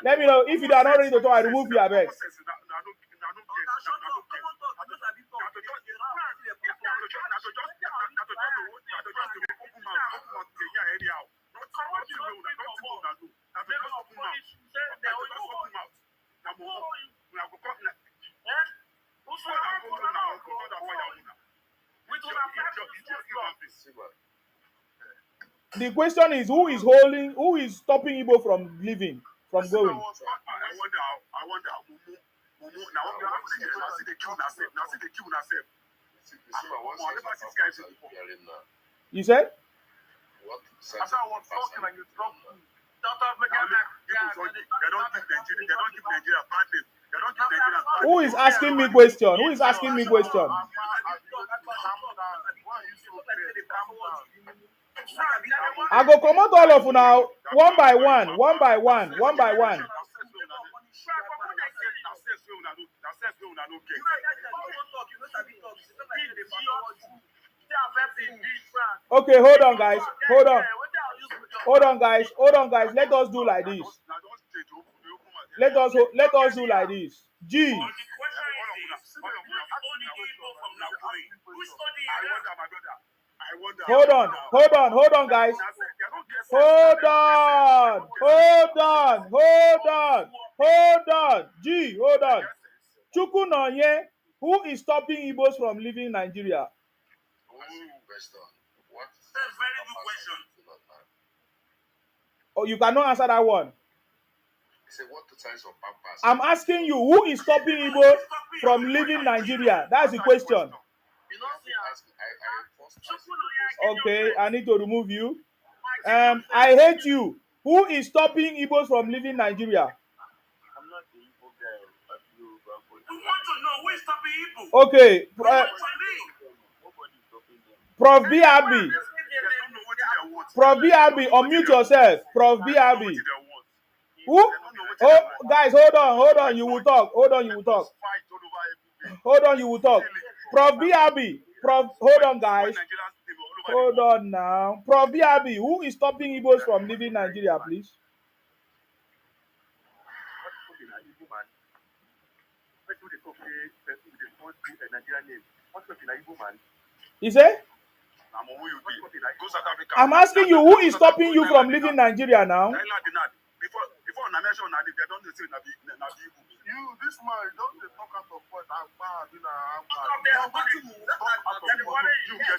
Let me know if you are not ready to talk. I remove you, I beg. The question is who is stopping Igbo from leaving, from going? I wonder. Now see the queue now say. You said? What? I said I was talking like you talk. They don't give Nigeria bad name. They don't give Nigeria bad name. Who is asking me question? Who is asking me question? I go comot all of you now, one by one. Okay, hold on, guys. Let us do like this. G. Hold on, guys. Hold on. G, hold on. Chukwu Nonye, who is stopping Igbos from leaving Nigeria? That's a very good question. Oh, you cannot answer that one. What the size of pampas? I'm asking you, who is stopping Igbo from leaving Nigeria? That's the question. Okay, I need to remove you. I hate you. Who is stopping Igbos from leaving Nigeria? I'm not the Igbo guy. We want to know who is stopping Igbo. Okay. Prof. BRB. They don't know what they want. Prof. BRB, unmute yourself. Prof. BRB. They want. Who? Oh, guys, hold on. You will talk. Hold on, you will talk. Fight all over everywhere. Hold on, you will talk. Prof. BRB. Prof. Hold on, guys. Hold on now. Prof. BRB, who is stopping Igbos from leaving Nigeria, please? He said? I'm asking you, who is stopping you from leaving Nigeria now? Before I mention that, they don't say You, this man, don't they talk out of point. I'm bad, you know, I'm bad. You get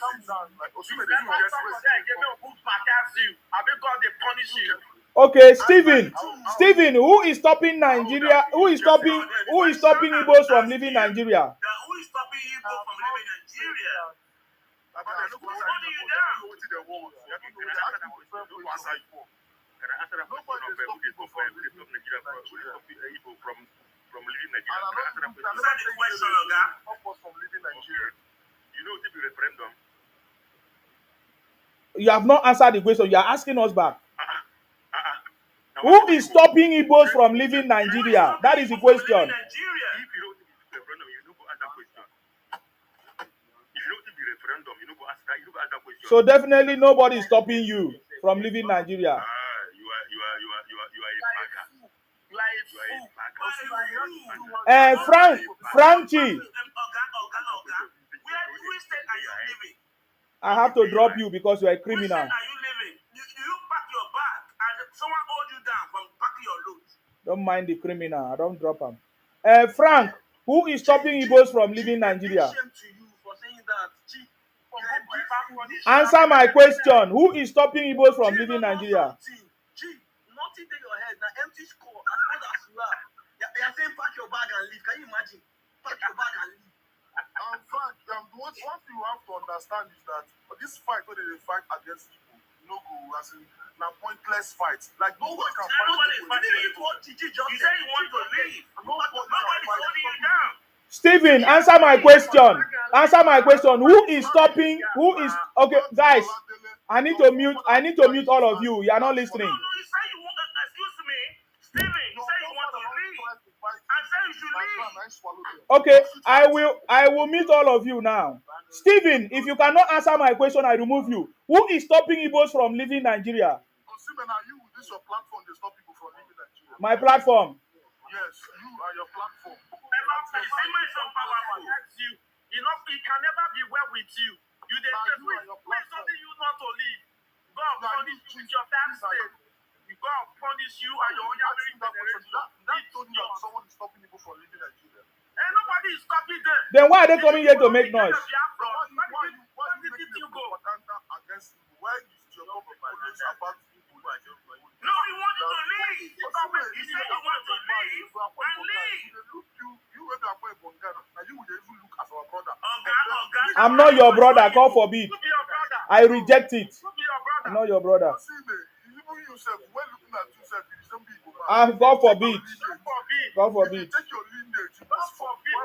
it. Okay, Stephen, who is stopping Nigeria? Who is stopping Igbos from leaving Nigeria? Who is stopping Igbo from leaving Nigeria? Can I answer that question of who they stop Nigeria from leaving Nigeria? Answer the question, Oga. From leaving Nigeria. You know, the referendum. You have not answered the question. You are asking us back. Who is stopping Igbos from leaving Nigeria? That is the question. If you don't think it's referendum, you don't go ask that question. If you don't think the referendum, you don't go ask that question. So definitely nobody is stopping you from leaving Nigeria. Franchi. I have to drop you because you are a criminal. Where are you living? You pack your bag and someone hold you down from packing your loot. Don't mind the criminal. I don't drop him. Frank, who is stopping Igbos from leaving Nigeria? Answer my question. Who is stopping Igbos from leaving Nigeria? Nothing in your head. Now empty score. As old as you are. You're saying pack your bag and leave. Can you imagine? Pack your bag and leave. Frank, what you have to understand is that this fight, whether they fight against people, no go as in now pointless fights. Like nobody can fight. You said you want to leave. Nobody's holding you down. Stephen, answer my question. Answer my question. Who is stopping? Who is okay, guys? I need to mute all of you. You are not listening. No, you say you want. Excuse me, Stephen. You say you want to leave. I say you should leave. Okay, I will mute all of you now. Stephen, if you cannot answer my question, I remove you. Who is stopping Igbos from leaving Nigeria? This your platform. They stop people from leaving Nigeria. My platform. Yes, you are your platform. It can never be well with you. You say something you not to leave. God punish you with your tax state. God punish you and your own generation. That told you that someone is stopping people from leaving Nigeria. And nobody is stopping them. Then why are they coming here to make noise? Why did you go against people? Why is your government always about people? No, you want to leave. You say you want to leave and leave. You were the appointment from Ghana, and you would even look as our brother. I'm not your brother. God forbid. I reject it. I'm not your brother. God forbid. God forbid.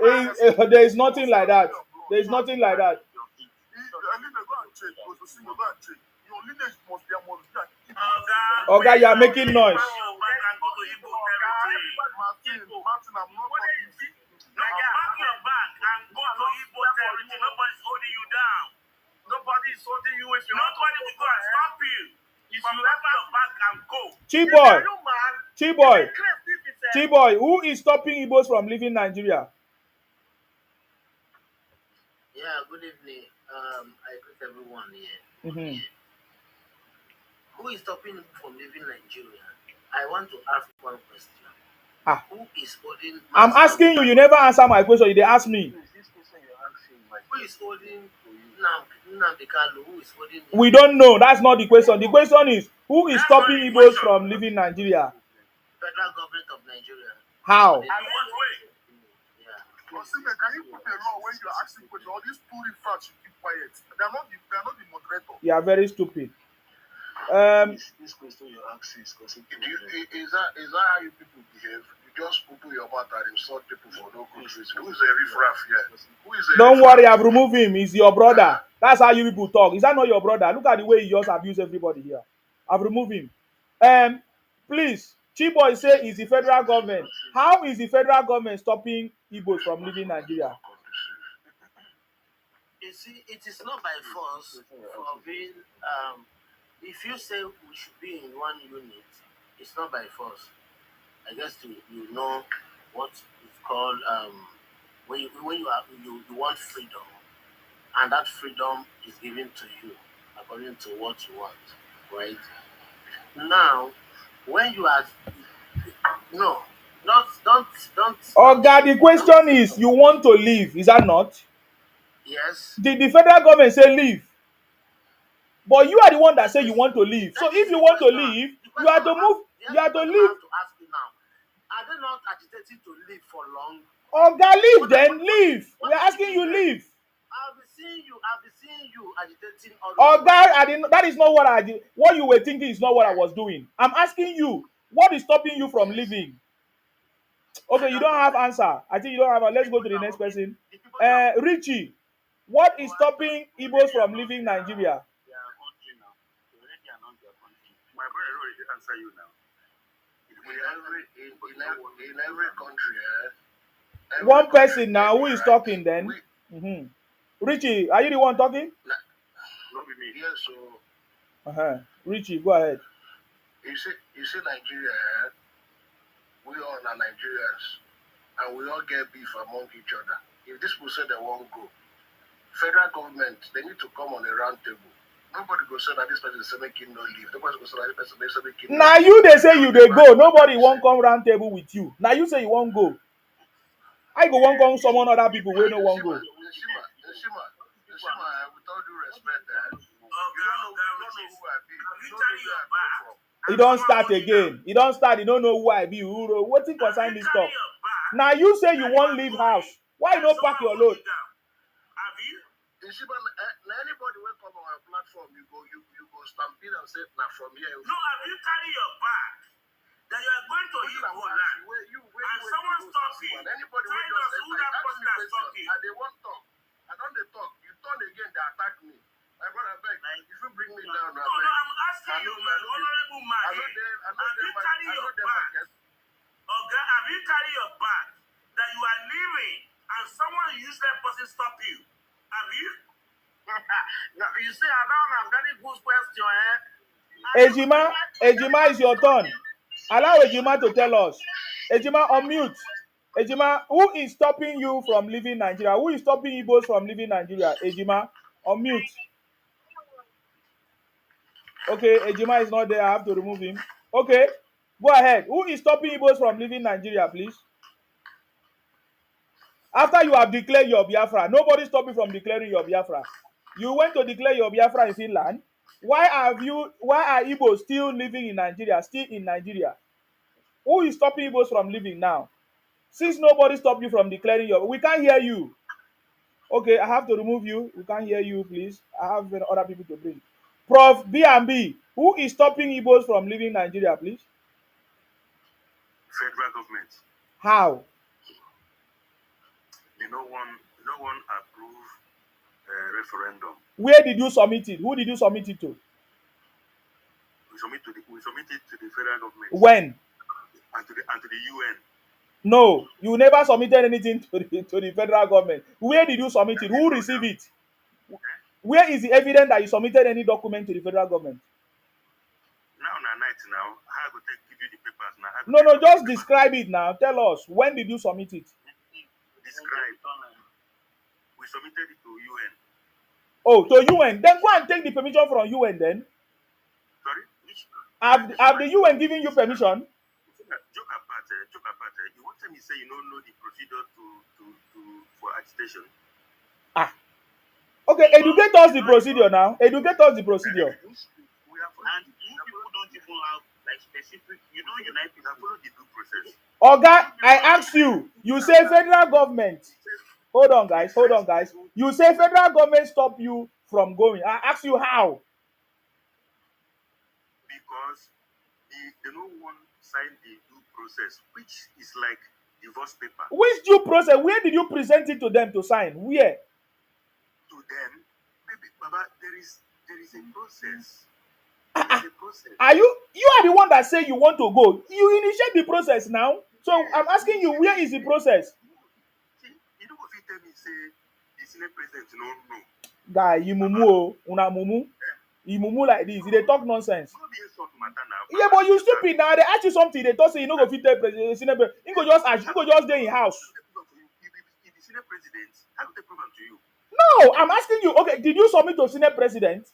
There is nothing like that. There is nothing like that. Okay, you are making noise. Nobody's holding you. If nobody will go and stop you. If you ever your back and go. T-boy, who is stopping Igbos from leaving Nigeria? Yeah, good evening. I greet everyone here. Mm-hmm. Who is stopping from leaving Nigeria? I want to ask one question. Who is holding? I'm asking you. You never answer my question. You ask me. Who is holding Nnamdi Kanu? Who is holding? We don't know. That's not the question. The question is, who is stopping Igbos from leaving Nigeria? Federal government of Nigeria. How? Can you put a law when you are asking questions? All these two facts should keep quiet. They are not the moderator. You are very stupid. This question you ask is that how you people behave? just open your mouth and insult people for no good reason. Who is a riffraff here? Who is a Don't riffraff? worry, I've removed him. He's your brother. That's how you people talk. Is that not your brother? Look at the way he just abused everybody here. I've removed him. Please, Chiboy say is the federal government. How is the federal government stopping Igbos from leaving Nigeria? You see, it is not by force for being. If you say we should be in one unit, it's not by force. I guess you know what it's called when you want freedom, and that freedom is given to you according to what you want, right? Now, when you are no, don't. Oh God, the question is, you want to leave? Is that not? Yes. The federal government say leave, but you are the one that say you want to leave. So if you want to leave, you have to move. You have to leave. I have to ask you now. Are they not agitating to leave for long? Oh God, leave then, leave. We are asking you leave. I'll be seeing you agitating all Oh God, that is not what I did. What you were thinking is not what I was doing. I'm asking you, what is stopping you from leaving? Okay, you don't have answer. I think you don't have. Let's go to the next person. Richie, what is stopping Igbos from leaving Nigeria? My brother already answer you now. In every country, One person now who is talking then. Richie, are you the one talking? Not with me. Yes, so. Richie, go ahead. You see Nigeria, we all are Nigerians, and we all get beef among each other. If this people say they won't go, federal government, they need to come on a round table. Nobody go say that this person is making no leave. Nobody go say that this person is making no leave. Now you they say you they go. Nobody won't come round table with you. Now you say you won't go. I go won't come summon other people where no one go. With all due respect, you don't know who I be. He don't start again. He don't start. He don't know who I be. What thing concern this stuff? Now you say you won't leave house. Why you don't pack your load? Anybody will come on our platform, you go stampede and say, "Now from here." No, have you carry your bag that you are going to Igbo land, and someone stops you? Anybody Tell us who that person that's talking. And they won't talk. I don't they talk. You turn again, they attack me. My brother beg, if you bring me down, no, I'm asking you, man, honorable man. Have you carry your bag? Okay, have you carry your bag that you are leaving, and someone useless person stop you? Have you? No, you see, I don't have very good question, Ejima, is your turn. Allow Ejima to tell us. Ejima, unmute. Ejima, who is stopping you from leaving Nigeria? Who is stopping Igbos from leaving Nigeria? Ejima, unmute. Okay, Ejima is not there. I have to remove him. Okay, go ahead. Who is stopping Igbos from leaving Nigeria, please? After you have declared your Biafra, nobody stopped you from declaring your Biafra. You went to declare your Biafra in Finland. Why are Igbos still living in Nigeria, still in Nigeria? Who is stopping Igbos from living now? Since nobody stopped you from declaring we can't hear you. Okay, I have to remove you. We can't hear you, please. I have other people to bring. Prof. B&B, who is stopping Igbos from leaving Nigeria, please? Federal government. How? No one approved referendum. Where did you submit it? Who did you submit it to? We submitted to the federal government. When? And to the UN. No, you never submitted anything to the federal government. Where did you submit it? Who received it? Where is the evidence that you submitted any document to the federal government? Now, how I go give you the papers now? No, just describe it now. Tell us, when did you submit it? Describe. We submitted it to UN. Oh, to UN. Then go and take the permission from UN then. Sorry? Have the UN given you permission? Joke apart. You want me to say you don't know the procedure for agitation? Okay, educate us the procedure now. Educate us the procedure. And you people don't even have specific, you don't unite people, follow the due process. Oga, I asked you. You say federal government. Hold on, guys. You say federal government stop you from going. I asked you how. Because they no one signed the due process, which is like divorce paper Which due process? Where did you present it to them to sign? Where? to them. Maybe, Baba, there is a process. There is a process. Are you are the one that say you want to go? You initiate the process now. So I'm asking you, where is the process? See, you don't go fit tell me say the Senate president no. Guy, you mumu o, una mumu. You mumu like this. They talk nonsense. No be insult matter now. Yeah, but you stupid now. They ask you something. They talk say you no go fit tell president. You go just ask. You go just stay in house. If the Senate president, how could they prove am to you? No, I'm asking you. Okay, did you submit to Senate president?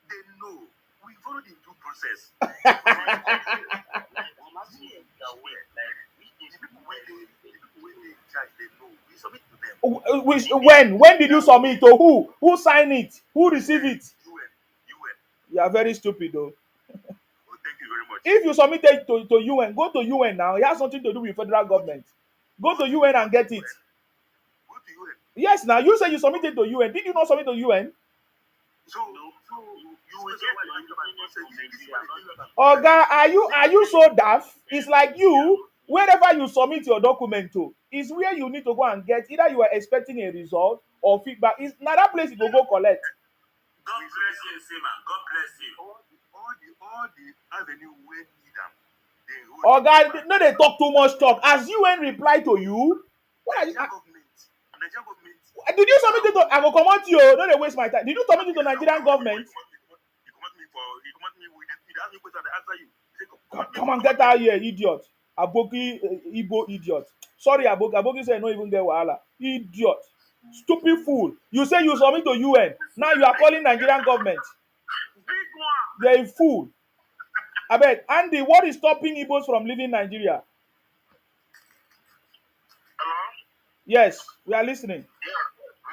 They know. We followed the due process. I'm asking you, you're aware, like, The people wey dey in charge, they know. We submit to them. When did you submit to who? Who signed it? Who received it? UN. You are very stupid though. Oh, thank you very much. If you submit it to UN, go to UN now. It has something to do with federal government. Go to UN and get it. Go to UN. Yes, now you say you submitted to UN. Did you not submit to UN? So you will get your independence. Oga, are you so daft? It's like you, wherever you submit your document to, is where you need to go and get. Either you are expecting a result or feedback. Is now that place you go collect. God bless you, Sima. God bless you. All the avenue where need them. Oga, no, they talk too much talk. As UN reply to you, what are you? Nigerian government. Did you submit it to? I go come out to you. Don't they waste my time. Did you submit it to Nigerian government? You come at me with the ask me question, I answer you. Come on, get out here, idiot. Aboki, Igbo idiot. Sorry, Aboki. Aboki said no even get wahala. Idiot. Stupid fool. You say you submit to UN. Now you are calling Nigerian government. Big one. You're a fool. I beg. Andy, what is stopping Igbos from leaving Nigeria? Hello? Yes, we are listening. Yeah.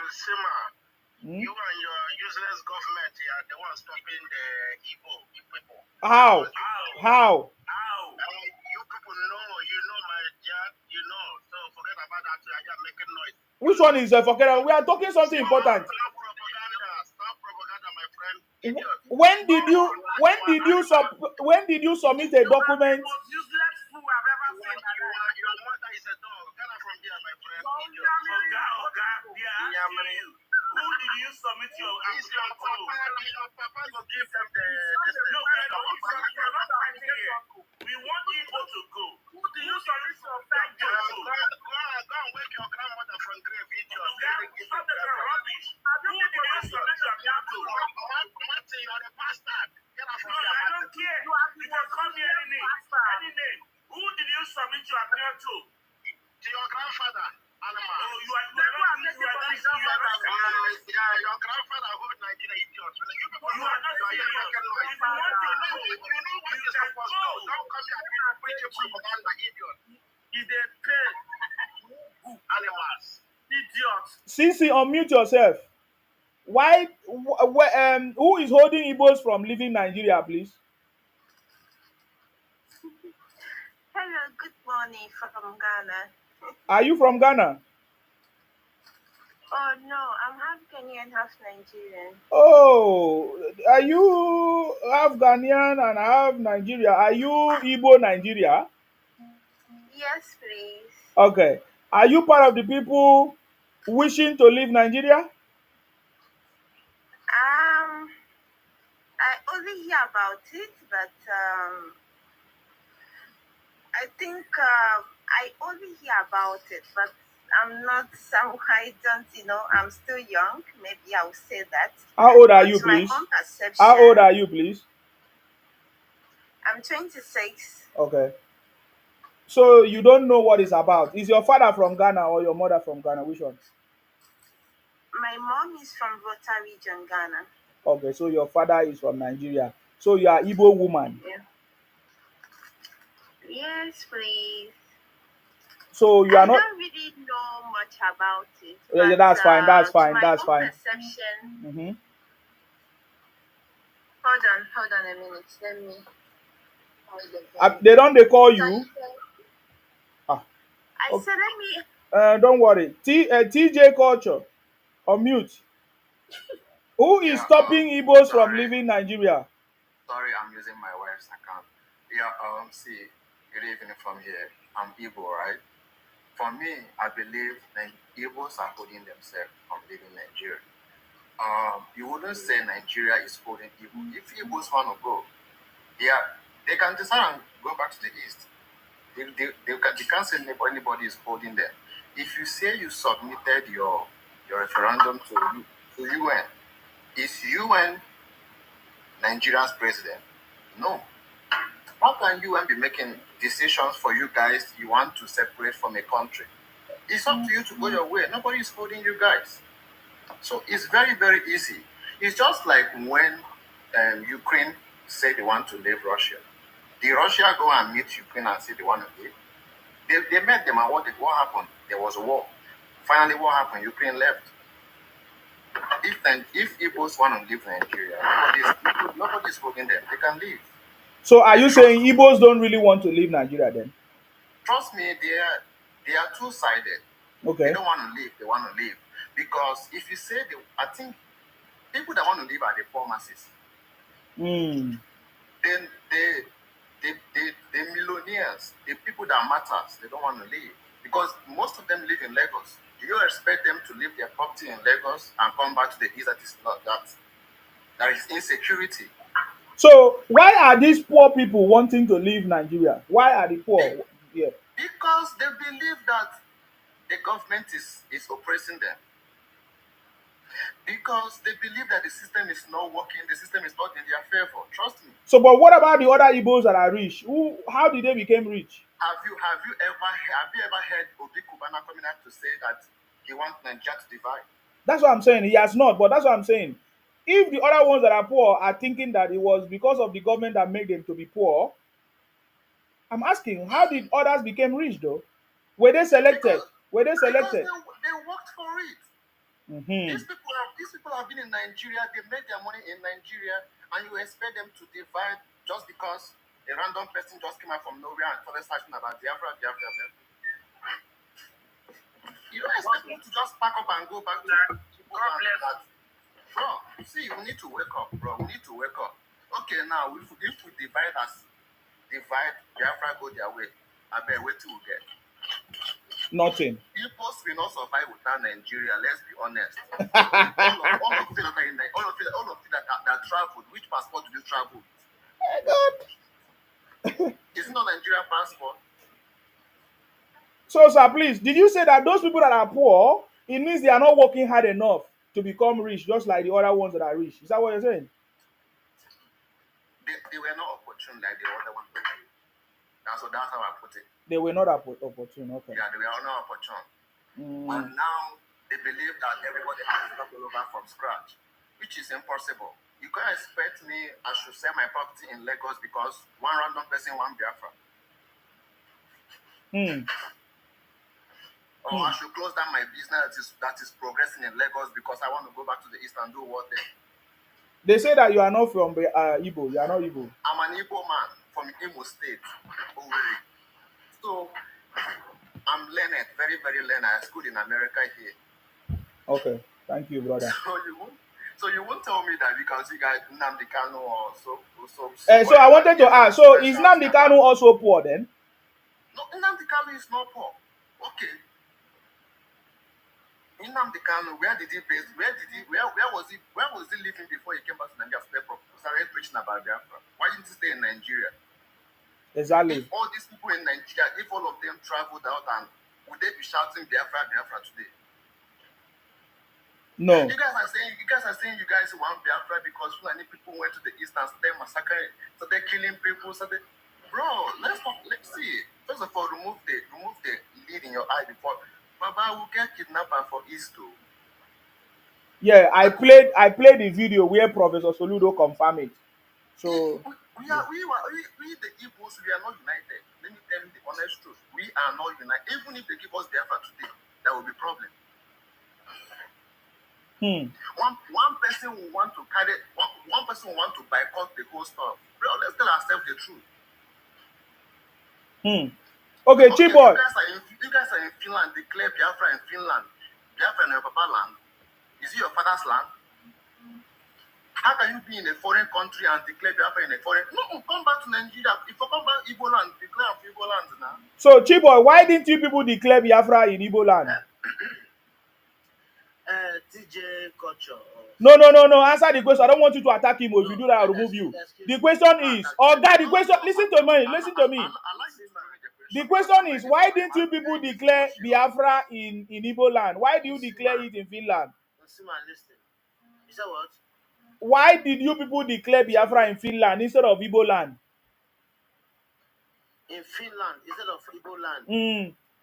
Sima, Hmm? you and your useless government are the ones stopping the Igbo people. How? You people know, my job, so forget about that. I am making noise. Which one is forget? We are talking something important. Stop propaganda, my friend. Idiot. When did you submit a document? Useless fool I've ever seen. Your mother is a dog. Get her from here, my friend. Idiot. Oga, we are asking you. Who did you submit your It's your application to? your papa will give them the No, we're not fighting here. We want people to go. Who do you submit your application to? Go and wake your grandmother from grave, idiot. Stop the rubbish. Who did you submit your application to? Martin, you're the bastard. Get her from No, here. I don't care. You can call me any name. Who did you submit your application to? To your grandfather, animal. Oh, you are not Your grandfather hold Nigeria, idiot. You people You are not serious. making noise. If you want to know, You know what you you're can supposed go. to do. Don't come here and preach propaganda, idiot. If they pay, Animals. idiots. Sisi, unmute yourself. Who is holding Igbos from leaving Nigeria, please? Hello, good morning from Ghana. Are you from Ghana? Oh no, I'm half Kenyan, half Nigerian. Oh, are you half Ghanaian and half Nigeria? Are you Igbo Nigeria? Yes, please. Okay. Are you part of the people wishing to leave Nigeria? I only hear about it, but I think I only hear about it, but I'm not I don't, I'm still young. Maybe I'll say that. How old are you, But my please? own perception. How old are you, please? I'm 26. Okay. So you don't know what it's about. Is your father from Ghana or your mother from Ghana? Which one? My mom is from Volta region, Ghana. Okay, so your father is from Nigeria. So you are Igbo woman. Yeah. Yes, please. So you are I not. don't really know much about it. Yeah, But, that's fine. That's fine. my That's own fine. Perception. Mm-hmm. Hold on a minute. Let me. They call you. Ah, I okay. said, let me. Don't worry. TJ Culture, on mute. Who is stopping Igbos from leaving Nigeria? Sorry, I'm using my wife's account. Yeah, see, Good evening from here. I'm Igbo, right? For me, I believe Igbos are holding themselves from leaving Nigeria. You wouldn't say Nigeria is holding Igbo. If Igbos want to go, they can decide and go back to the east. They can't say anybody is holding them. If you say you submitted your referendum to UN, is UN Nigeria's president? No. How can UN be making decisions for you guys you want to separate from a country? It's up to you to go your way. Nobody is holding you guys. So it's very, very easy. It's just like when Ukraine say they want to leave Russia. Did Russia go and meet Ukraine and say they want to leave? They met them, and what happened? There was a war. Finally, what happened? Ukraine left. If Igbos want to leave Nigeria, nobody's holding them. They can leave. So are you saying Igbos don't really want to leave Nigeria then? Trust me, they are two-sided. Okay. They don't want to leave. They want to leave. Because if you say, I think people that want to leave are the poor masses. Then the millionaires, the people that matters, they don't want to leave. Because most of them live in Lagos. Do you expect them to leave their property in Lagos and come back to the east? That is not that. There is insecurity. So why are these poor people wanting to leave Nigeria? Why are the poor? Because they believe that the government is oppressing them. Because they believe that the system is not working, the system is not in their favor. Trust me. So, but what about the other Igbos that are rich? How did they become rich? Have you ever heard Obi Kubana coming out to say that he wants Nigeria to divide? That's what I'm saying. He has not, but that's what I'm saying. If the other ones that are poor are thinking that it was because of the government that made them to be poor, I'm asking, how did others become rich though? Were they selected? Because they worked for it. These people have been in Nigeria, they made their money in Nigeria, and you expect them to divide just because a random person just came out from nowhere and started searching about Biafra. You don't expect them to just pack up and go back to people that. Bro, see, we need to wake up, bro. We need to wake up. Okay, now, if we divide Biafra go their way, I bet wait till we get. Nothing. Igbos will not survive without Nigeria, let's be honest. all of you that traveled, which passport did you travel with? It's not Nigerian passport. So, sir, please, did you say that those people that are poor, it means they are not working hard enough to become rich, just like the other ones that are rich? Is that what you're saying? They were not opportune like the other ones. That's how I put it. They were not opportune, okay. Yeah, they were not opportune. And now they believe that everybody has to start all over from scratch, which is impossible. You can't expect me, I should sell my property in Lagos because one random person want Biafra. Or I should close down my business that is progressing in Lagos because I want to go back to the east and do what there. They say that you are not from Igbo. You are not Igbo. I'm an Igbo man from Imo State. So I'm learned, very, very learned. I schooled in America here. Okay, thank you, brother. So you won't tell me that because you guys Nnamdi Kanu or so. So I wanted to ask. So is Nnamdi Kanu also poor then? No, Nnamdi Kanu is not poor. Okay. Nnamdi Kanu, where was he living before he came back to Nigeria? Started preaching about Biafra. Why didn't he stay in Nigeria? Exactly. If all these people in Nigeria, if all of them traveled out, and would they be shouting Biafra today? No. You guys are saying you guys want Biafra because Fulani people went to the east and started massacring, started killing people, bro, let's see. First of all, remove the lead in your eye before Baba will get kidnapped for East too. Yeah, I played the video where Professor Soludo confirmed it. So we the Igbos, we are not united. Let me tell you the honest truth. We are not united. Even if they give us Biafra today, there will be problem. One person will want to carry one person will want to boycott the whole stuff. Bro, let's tell ourselves the truth. Okay, cheap boy. You guys are in Finland. Declare Biafra in Finland. Biafra in your papa land. Is it your father's land? How can you be in a foreign country and declare Biafra in a foreign? No, come back to Nigeria. If you come back Igbo land, declare Igbo land now. So, Chiboy, why didn't you people declare Biafra in Igbo land? TJ culture. No. Answer the question. I don't want you to attack him. If you do that, I'll remove you. The question is, the question, listen to me. The question is, why didn't you people declare Biafra in Igbo land? Why do you declare it in Finland? Listen. You said what? Why did you people declare Biafra in Finland instead of Igbo land? In Finland instead of Igbo land.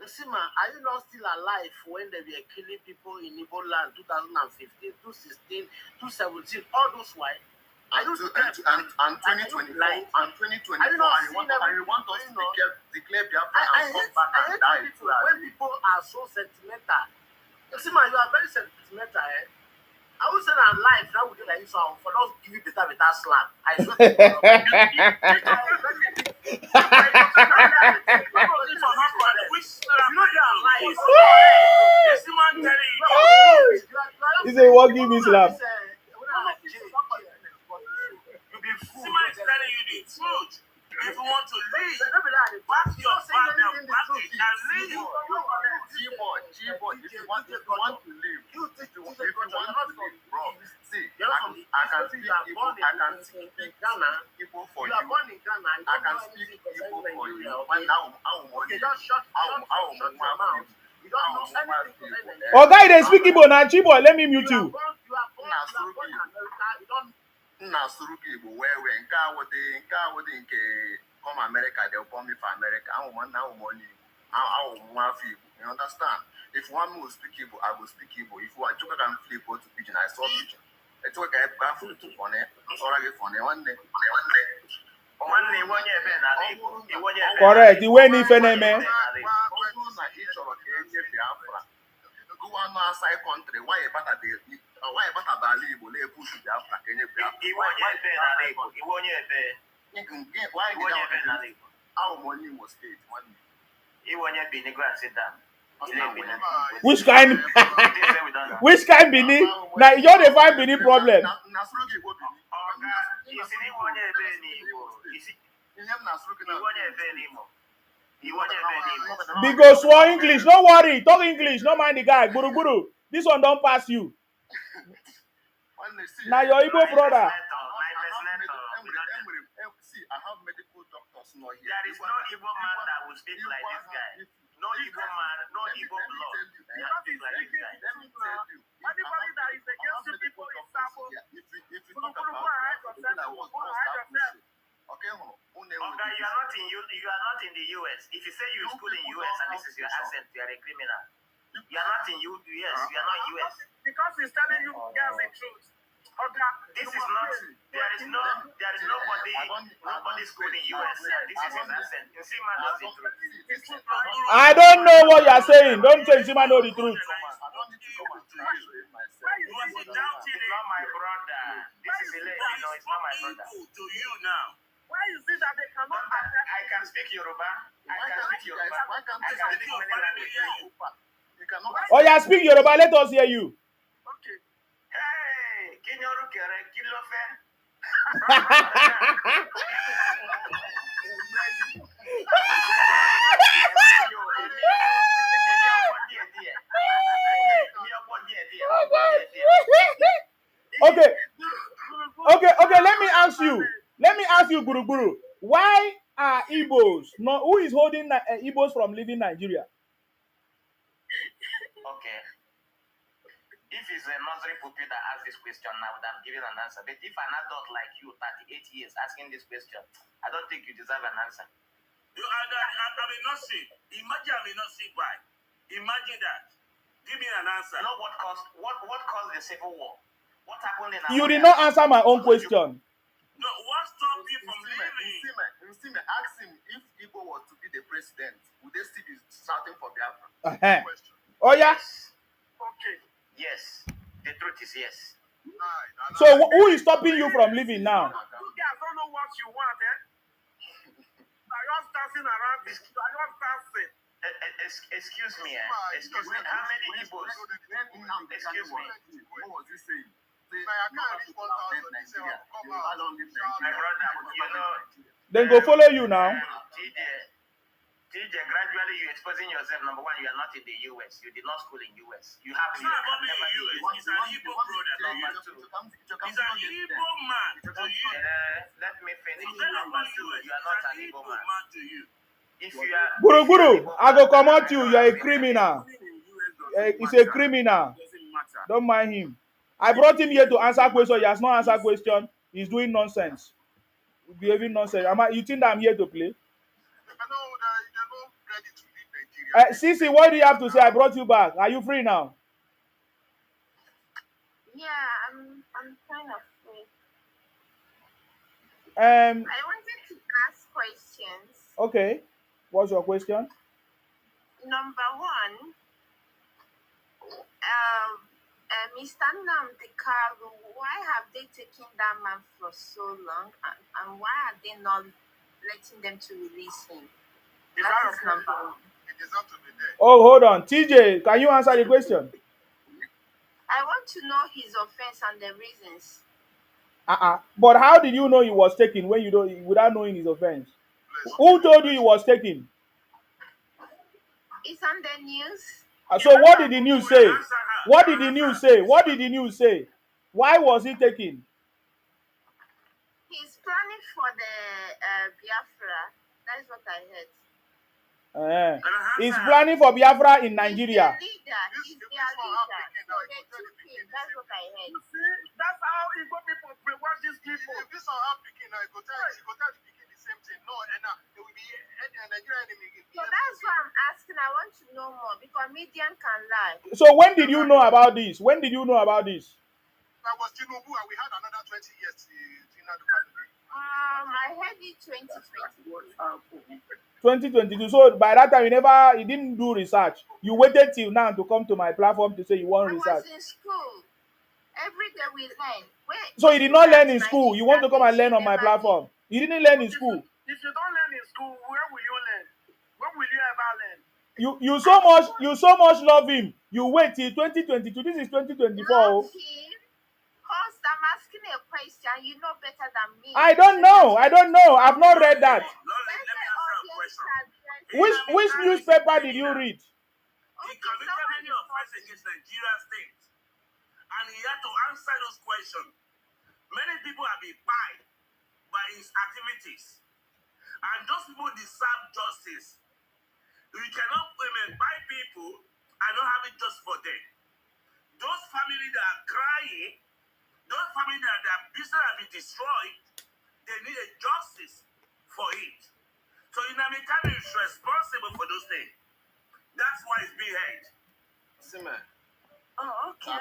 Are you not still alive when they were killing people in Igbo land 2015, 2016, 2017, all those why? And 2024 and 2024, and you want us to declare Biafra and come back and die. When people are so sentimental. You are very sentimental, eh? I would say that life now would be like this for not give you better slap. I swear to God. He said, "What give me slap?" If you want to leave, pack your bag and pack it and leave. G-boy, if you want to leave, bro, see, I can speak Igbo for you. I can speak Igbo for you. Oh, guy, they speak Igbo now. Chiboy, let me mute you. Nna Suruki Igbo where nke awode nke come America, they'll call me for America. I want money. You understand? If one will speak Igbo, I will speak Igbo. If one took can flip to pigeon, I saw pigeon. I took a bathroom to phone it. One day. Correct. The way ni feneme. Go on outside country. Why about Bali? Will push you Biafra? Can you our money was state money. Which kind? Which kind Bini? Now you're the five Bini problem. Because swore English, don't worry, talk English, don't mind the guy. Guru. This one don't pass you. Now your Igbo brother. See, I have medical doctors not here. There is no Igbo man that will speak like this guy. No Igbo man, no Igbo blood that speak like this guy. Let me tell you. Anybody that is against you people is Sabo. If you talk about okay, okay, you are not in the US. If you say you school in US and this is your accent, you are a criminal. You are not in US. You are not US. Because he's telling you guys the truth. Okay, this is not. There is nobody school in US. And this is his accent. You see, man, knows the truth. I don't know what you are saying. Don't say Sima know the truth. You are doubting it. Not my brother. This is a lady. No, it's not my brother. To you now. Why is it that they cannot? I can speak Yoruba. I can speak Yoruba. I can speak many languages. Oh yeah, speak Yoruba. Let us hear you. Okay. Hey, Kinyoru Kere, Kilofe. Okay. Let me ask you, Guru. Why are Igbos? No, who is holding Igbos from leaving Nigeria? Okay. If it's a nursery pupil that asks this question, I would have given an answer. But if an adult like you, 38 years, asking this question, I don't think you deserve an answer. I may not see. Imagine I may not see why. Imagine that. Give me an answer. You know what caused the civil war? What happened in You did not answer my own question. No, what stopped you from leaving? Ask him if Igbo was to be the president, would they still be shouting for Biafra? Oh yeah. Okay. Yes. The truth is yes. So who is stopping you from leaving now? You guys don't know what you want, eh? Are you dancing around this? Are you dancing? Excuse me, How many Igbos? Excuse me. What was he saying? Then go follow you now. TJ, gradually you're exposing yourself. Number one, you are not in the US. You did not school in US. You have It's not about being in US. He's an Igbo brother. He's an Igbo man to you. Let me finish. Forget about US. You are not an Igbo man. To you. If you are Guru Guru, I go come out you. You're a criminal. He's a criminal. Don't mind him. I brought him here to answer questions. He has not answered question. He's doing nonsense. Behaving nonsense. You think that I'm here to play? Sisi, what do you have to say? I brought you back. Are you free now? Yeah, I'm kind of free. I wanted to ask questions. Okay. What's your question? Number one, Mr. Nnamdi, why have they taken that man for so long, and why are they not letting them to release him? That is number one. Oh, hold on. TJ, can you answer the question? I want to know his offense and the reasons. But how did you know he was taken when you don't, without knowing his offense? Who told you he was taken? It's on the news. So what did the news say? What did the news say? What did the news say? Why was he taken? He's planning for the Biafra. That's what I heard. He's planning for Biafra in Nigeria. He's their leader. So they took him. That's what I heard. That's how Igbo people watch these people. If this are African, I go tell the same thing. No, and it will be Nigerian enemy. So that's why I'm asking. I want to know more because media can lie. So when did you know about this? When did you know about this? That was Tinubu, and we had another 20 years to I heard it 2020. 2022. So by that time, you didn't do research. You waited till now to come to my platform to say you want research. I was in school. Every day we learn. So you did not learn in school. You want to come and learn on my platform. You didn't learn in school. If you don't learn in school, where will you learn? When will you ever learn? You so much love him. You wait till 2022. This is 2024. Love him. Because I'm asking a question, you know better than me. I don't know. I've not read that. Let me answer a question. Which newspaper did you read? He committed many offenses against Nigeria state, and he had to answer those questions. Many people have been fined by his activities, and those people deserve justice. We cannot buy people and not have it just for them. Those families that are crying, those families that their business have been destroyed, they need a justice for it. So Nnamdi is responsible for those things. That's why it's being held. Sima. Oh, okay.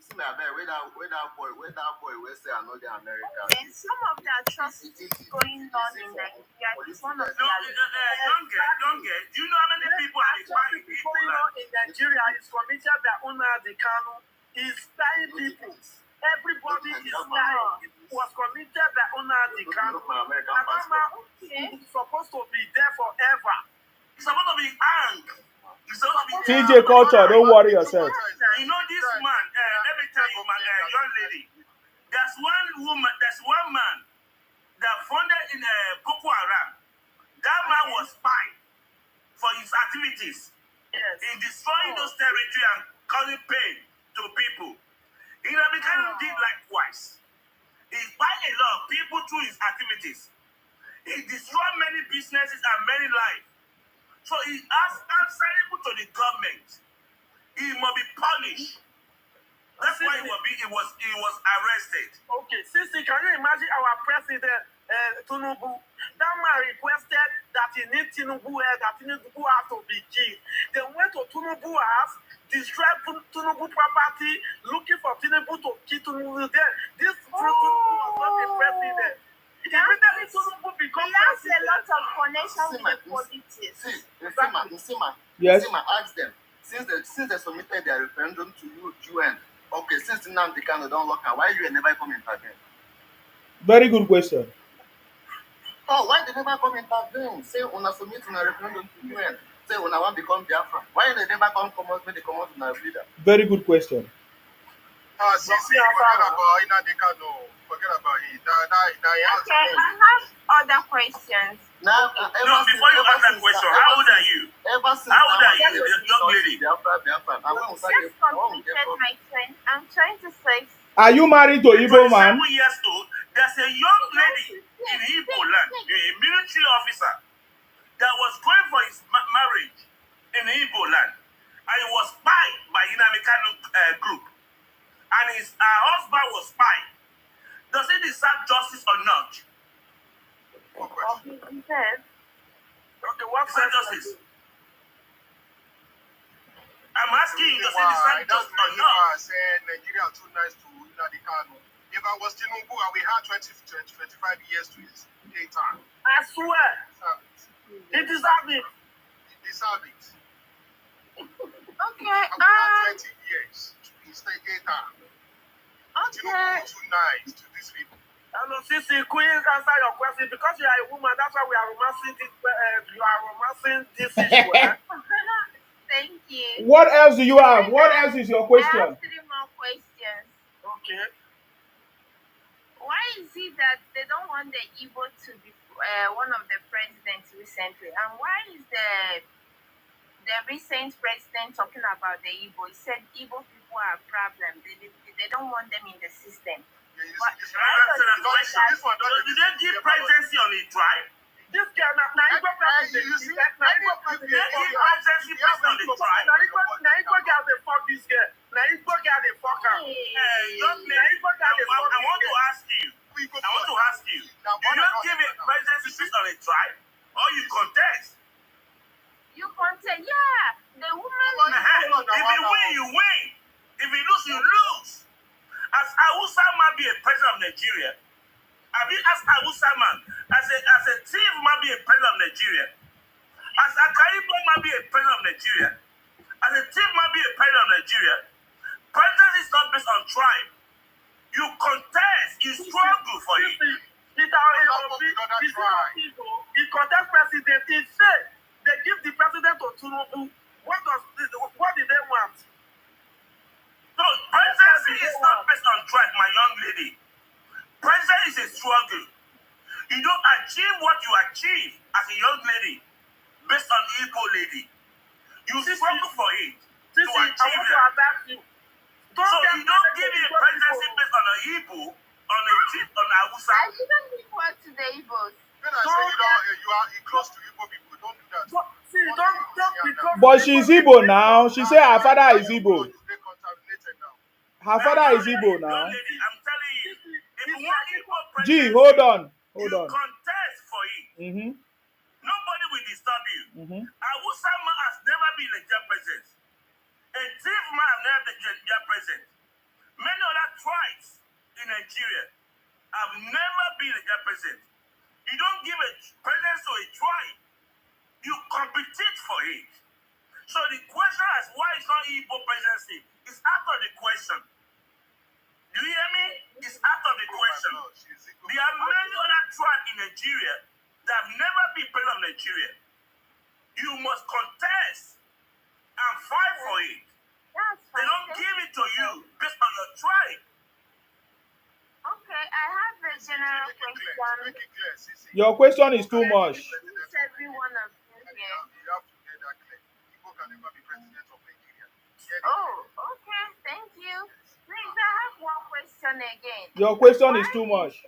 Sima, where that boy will say another America. And some of the atrocities going on in Nigeria is one of the don't get. Do you know how many people are buying people in Nigeria is committed by Nnamdi Kanu is buying people. Everybody is dying. Was committed by Nnamdi Kanu. He's supposed to be there forever. He's supposed to be hanged. TJ culture, don't worry yourself. You know this man, let me tell you, young lady, there's one man that funded in Boko Haram. That man was fined for his activities in destroying those territories and causing pain to people. Nnamdi Kanu did likewise. He fined a lot of people through his activities. He destroyed many businesses and many lives. So he is answerable to the government. He must be punished. That's why he was arrested. Okay, Sisi, can you imagine our president Tinubu? That man requested that he need Tinubu that Tinubu has to be killed. They went to Tinubu house, destroyed Tinubu property, looking for Tinubu to kill Tinubu there. This Tinubu was not the president. He has a lot of connection with the politics. Nsima, Yes. Nsima, ask them. Since they submitted their referendum to UN, okay, since Nnamdi Kanu don't lock her, why you never come intervene? Very good question. Oh, why they never come intervene? Say una submit a referendum to UN. Say una want become Biafra. Why they never come out when they come out with a leader? Very good question. See, forget about Inadeka, no. Forget about it. Okay, I have other questions. No, before you ask that question, how old are you? How old are you, young lady? Just completed my 20. I'm 26. Are you married to Igbo man? 27 years old. There's a young lady in Igbo land, a military officer, that was going for his marriage in Igbo land, and he was spied by Inamikano group, and her husband was spied. Does he deserve justice or not? Okay, what justice? I'm asking you, does he deserve justice or not? I said Nigeria are too nice to Inadekano. If I was Tinubu, I would have 25 years to his daytime. I swear. He deserves it. He deserves it. Okay. I would have 20 years to his daytime. Okay. Tinubu too nice to these people. Hello, Sisi, Queen, answer your question. Because you are a woman, that's why we are romancing this. You are romancing this issue. Thank you. What else do you have? What else is your I question? have 3 more questions. Okay. Why is it that they don't want the Igbo to be one of the presidents recently? And why is the recent president talking about the Igbo? He said Igbo people are a problem. They don't want them in the system. So did they give presidency on a tribe? This girl, now Igbo president. They give presidency based on the tribe. Now Igbo girl, they fuck this girl. Now Igbo girl, they fuck her. Young lady, I want to ask you. Do you give a presidency based on a tribe, or you contest? You contest, yeah. The woman. If you win, you win. If you lose, you lose. As Awusa man be a president of Nigeria, have you asked Awusa man as a thief man be a president of Nigeria? As a Kaibo man be a president of Nigeria? As a thief man be a president of Nigeria? President is not based on tribe. You contest, you struggle for it. He contest president. He said they give the president to Tinubu. What did they want? No, presidency is not based on tribe, my young lady. President is a struggle. You don't achieve what you achieve as a young lady based on Igbo lady. You struggle for it to achieve it. So you don't give me a presidency based on an Igbo, on a chief, on a Hausa. I didn't give word to the Igbos. When I say you are close to Igbo people, don't do that. See, don't But she's Igbo now. She said her father is Igbo. Her father is Igbo now. I'm telling you, if you want Igbo president, Gee, hold on. You contest for it. Nobody will disturb you. Hausa man has never been a Nigerian president. A thief man has never been a Nigerian president. Many other tribes in Nigeria have never been a Nigerian president. You don't give a president to a tribe. You compete for it. So the question is why it's not Igbo presidency is out of the question. Do you hear me? It's out of the question. There are many other tribes in Nigeria that have never been president of Nigeria. You must contest and fight for it. They don't give it to you based on your tribe. Okay, I have a general question. Your question is too much. Every one of you here. You have to get that clear. Igbo can never be president of Nigeria. Oh, okay. Thank you. Please, I have one question again. Your question is too much.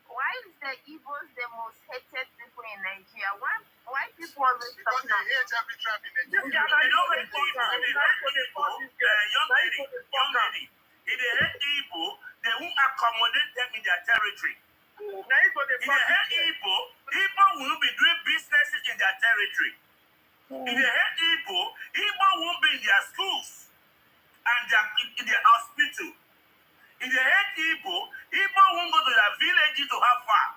Why is the Igbos the most hated people in Nigeria? Why people always because they hate every tribe in Nigeria. They don't hate Igbo. If they hate Igbo, young lady, if they hate Igbo, they won't accommodate them in their territory. If they hate Igbo, Igbo will be doing businesses in their territory. If they hate Igbo, Igbo won't be in their schools and in their hospital. If they hate Igbo, Igbo won't go to their villages to have fun.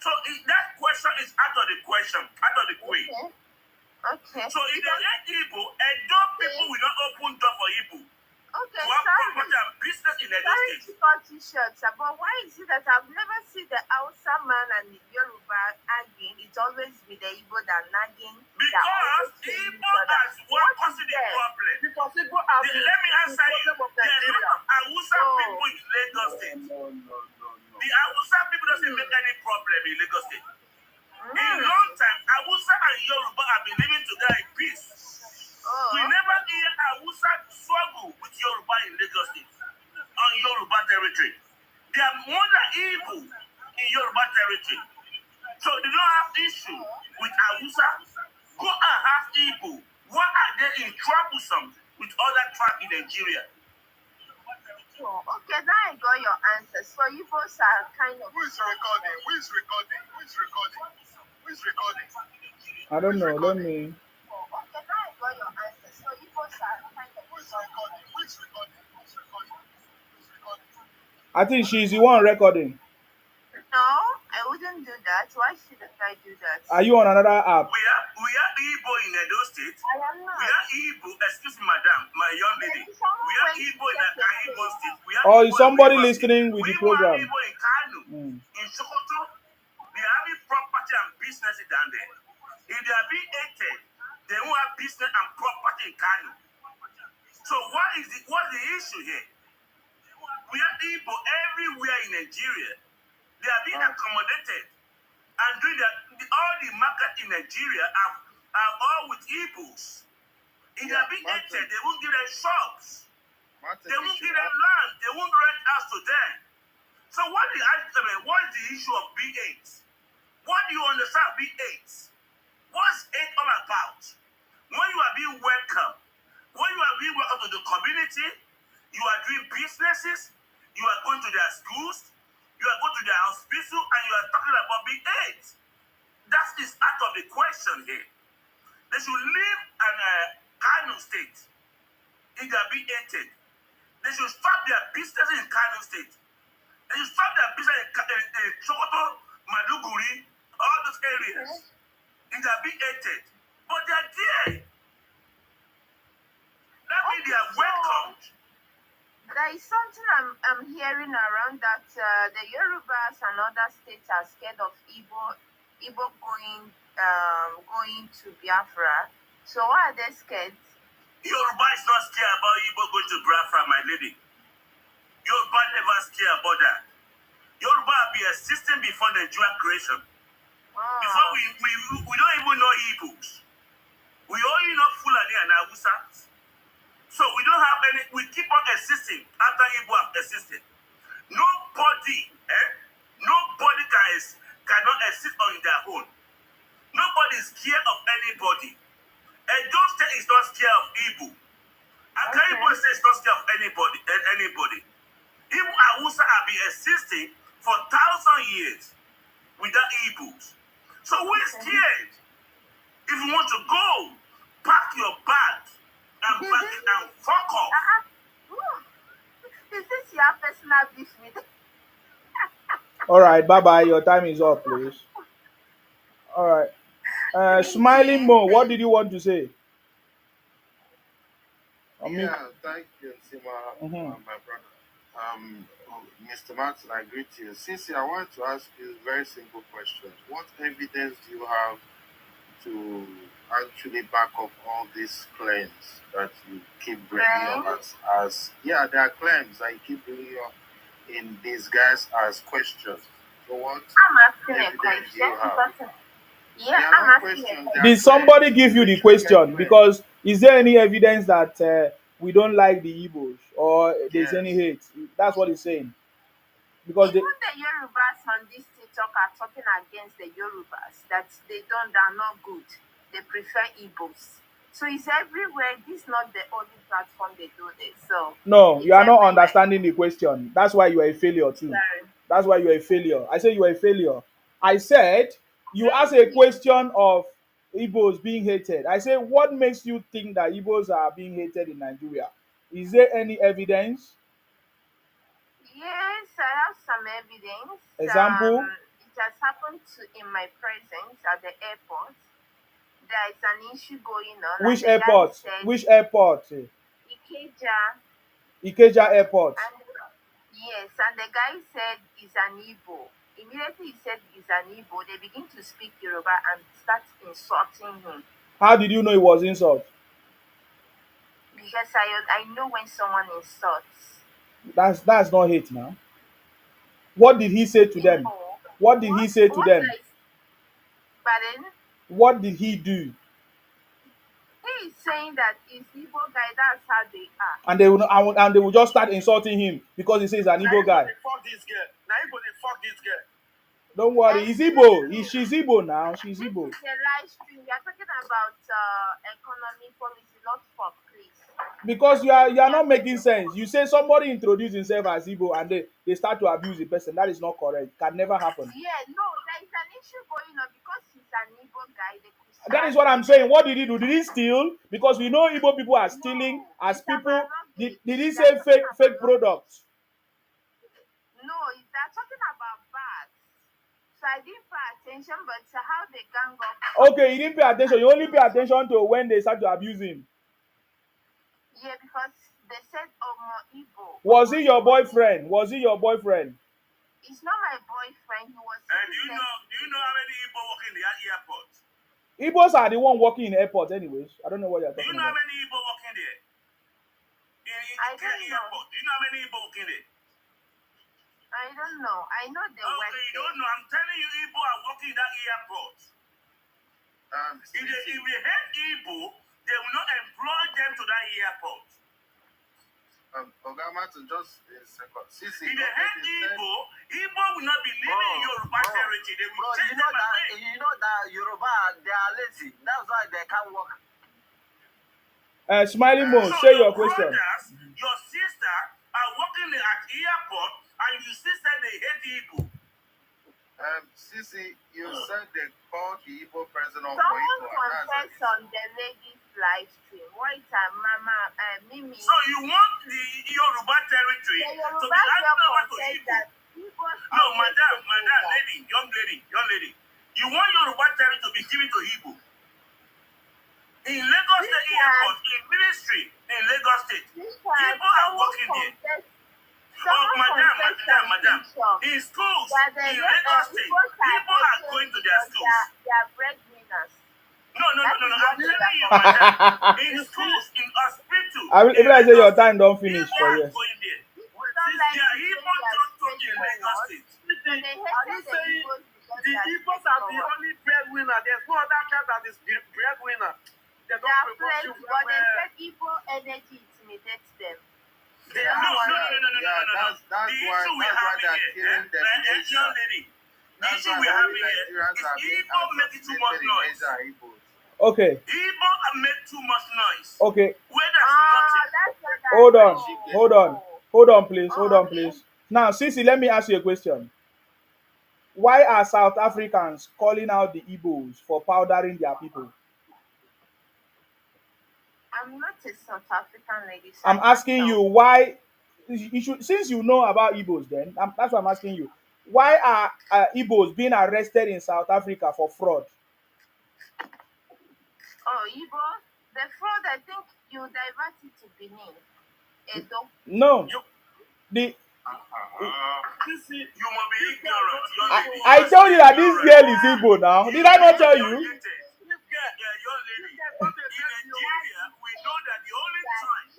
So that question is out of the question, out of the quiz. Okay. So if they hate Igbo, Edo people will not open door for Igbo. Okay, to have promoted business in Edo Sorry State. to cut you short, sir, but why is it that I've never seen the Hausa man and the Yoruba arguing? It's always be the Igbo that nagging. Because Igbo has one causing the problem. Because Igbo have Let me answer you. problem of There's a Nigeria. lot of Hausa No. people in Lagos State. No. The Hausa people doesn't make any problem in Lagos State. In Mm. long time, Hausa and Yoruba have been living together in peace. Oh. We never hear Hausa struggle with Yoruba in Lagos State on Yoruba territory. They are more than Igbo in Yoruba territory. So they don't have issue with Hausa. Go and have Igbo. Why are they in troublesome with other tribes in Nigeria? Oh, okay, now I got your answer. So you both are kind of. Who is recording? Who is recording? Who is recording? Who is recording? I don't know. Let me. Oh, okay, now I got your answer. So you both are kind of. Who is recording? Who is recording? Who is recording? Who is recording? I think she's the one recording. No, I wouldn't do that. Why should I do that? Are you on another app? We are Igbo in Edo State. I am We not. are Igbo, excuse me, madam, my young lady. There's someone We are waiting Igbo in to check Igbo your State. We are Or Igbo is somebody in Rivers State. listening with We the are program? Igbo in Kano, Mm. in Sokoto. They are having property and business down there. If they are being hated, they won't have business and property in Kano. So what's the issue here? We are Igbo everywhere in Nigeria. They are being accommodated. And doing all the market in Nigeria are all with Igbos. If they are being hated, they won't give them shops. They won't give them land. They won't rent house to them. So what is the issue of B8? What do you understand B8? What's 8 all about? When you are being welcome, when you are being welcome to the community, you are doing businesses, you are going to their schools, you are going to their hospital, and you are talking about B8. That is out of the question here. They should live in Kano State if they are being hated. They should stop their business in Kano State. They should stop their business in Sokoto, Maduguri, all those areas. If they are being hated. But they are there. That means they are welcomed. There is something I'm hearing around that the Yorubas and other states are scared of Igbo going to Biafra. So why are they scared? Yoruba is not scared about Igbo going to Biafra, my lady. Yoruba never scared about that. Yoruba have been existing before Nigerian creation. Before we don't even know Igbos. We only know Fulani and Hausa. So we don't have any, we keep on existing after Igbo have existed. Nobody cannot exist on their own. Nobody is scared of anybody. And those State is not scared of Igbo. Igbo State is not scared of anybody. Igbo and Hausa have been existing for 1,000 years without Igbos. So who is scared? If you want to go, pack your bag and fuck off. Is this your personal beef with? All right, bye bye. Your time is up, please. All right. Smiling Mo, what did you want to say? Yeah, thank you, Sima, my brother. Mr. Martin, I greet you. Since I want to ask you a very simple question. What evidence do you have to actually back up all these claims that you keep bringing up as there are claims that you keep bringing up in disguise as questions. So what I'm asking a evidence do you have? question. They are I'm not asking questions, a they are Did somebody claims. give you the Legitimate question? claims. Because is there any evidence that we don't like the Igbos or there's any Yes. hate? That's what he's saying. Because Even the Yorubas on this TikTok are talking against the Yorubas that they're not good. They prefer Igbos. So it's everywhere. This is not the only platform they do this. So no, it's you are not everywhere. understanding the question. That's why you are a failure too. Sorry. That's why you are a failure. I say you are a failure. I said you asked a question of Igbos being hated. I say, what makes you think that Igbos are being hated in Nigeria? Is there any evidence? Yes, I have some evidence. Example? It has happened in my presence at the airport. There is an issue going on. Which and the guy airport? said, Which airport? Ikeja. Ikeja Airport. And Yes, and the guy said he's an Igbo. Immediately he said he's an Igbo, they begin to speak Yoruba and start insulting him. How did you know it was insult? Because I know when someone insults. That's not hate now. What did he say to them? No. What did he say to them? Pardon? What did he do? He is saying that he's Igbo guy, that's how they are. And they will just start insulting him because he says an Igbo guy. Fuck this girl. Now Igbo dey fuck this girl. Don't worry, he's Igbo. She's Igbo now. She's Igbo. This is a live stream. We are talking about economic policy, not fuck, please. Because you are not making sense. You say somebody introduced himself as Igbo and they start to abuse the person. That is not correct. Can never happen. Yeah, no, there is an issue going on because he's an Igbo guy. That is what I'm saying. What did he do? Did he steal? Because we know Igbo people are stealing as people. Did he say fake products? No, they're talking about bags. So I didn't pay attention, but how they gang up. Okay, you didn't pay attention. You only pay attention to when they start to abuse him. Yeah, because they said Igbo. Was he your boyfriend? Was he your boyfriend? It's not my boyfriend. He was. And do you know how many Igbo work in the airport? Igbos are the one working in airports anyways. I don't know what you're talking about. Do you know how many Igbo working there? I don't know. Airport. Do you know how many Igbo working there? I don't know. I know they work. Okay, you don't know. I'm telling you, Igbo are working in that airport. If they hate Igbo, they will not employ them to that airport. Oga Martin, just a second. If they hate Igbo will not be living in Yoruba territory. They will change them away. You know that Yoruba, they are lazy. That's why they can't work. Smiling Moon, say your question. Brothers, your sister are working at airport and you still say they hate Igbo. Sisi, you said they called the Igbo president for Someone Igbo. confessed on the lady's live stream. What is her mama, Mimi? So you want the Yoruba territory The to be Yoruba handed over to said Igbo? that Igbo. No, madam, young lady. You want Yoruba territory to be given to Igbo? In Lagos State Airport, in ministry, in Lagos State, people are working there. Oh, madam. In schools, in Lagos State, people are going to their schools. They are breadwinners. No. I'm telling you, madam. In schools, in hospitals. If I say your time don't finish for you. Since they are Igbo talking in Lagos State. Are you saying the Igbos are the only breadwinner? There's no other tribe that is the breadwinner. They don't propose you But they said Igbo energy intimidates them. No. That's why they are killing them. The issue we're having here is Igbo making too much noise. Okay. Igbo are make too much noise. Okay. Where there's nothing. Hold on, please. Now, Sisi, let me ask you a question. Why are South Africans calling out the Igbos for powdering their people? I'm not a South African lady. So I'm asking you why. Since you know about Igbos, then that's what I'm asking you. Why are Igbos being arrested in South Africa for fraud? Oh, Igbo, the fraud. I think you divert it to Benin. Edo. No. You must be ignorant. I told you that this girl is Igbo now. Did I not tell you? In Nigeria, we know that the only tribe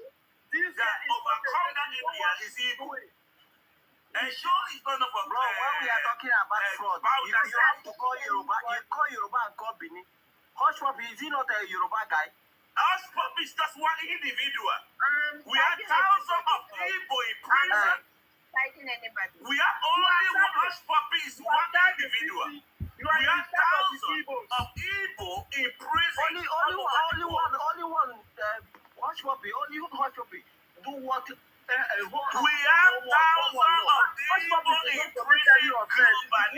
that overcome that area is Igbo. And sure, it's not about Bro, when we are talking about fraud, you have to call Yoruba. You call Yoruba and call Benin. Hush Puppy, is he not a Yoruba guy? Hush Puppy is just one individual. We have thousands of Igbo in prison. We have only one Hush Puppy is one individual. We have thousands of Igbo in prison. Only one. Hush Puppy, only Hush Puppy. Do what? We have thousands of Igbo in prison globally.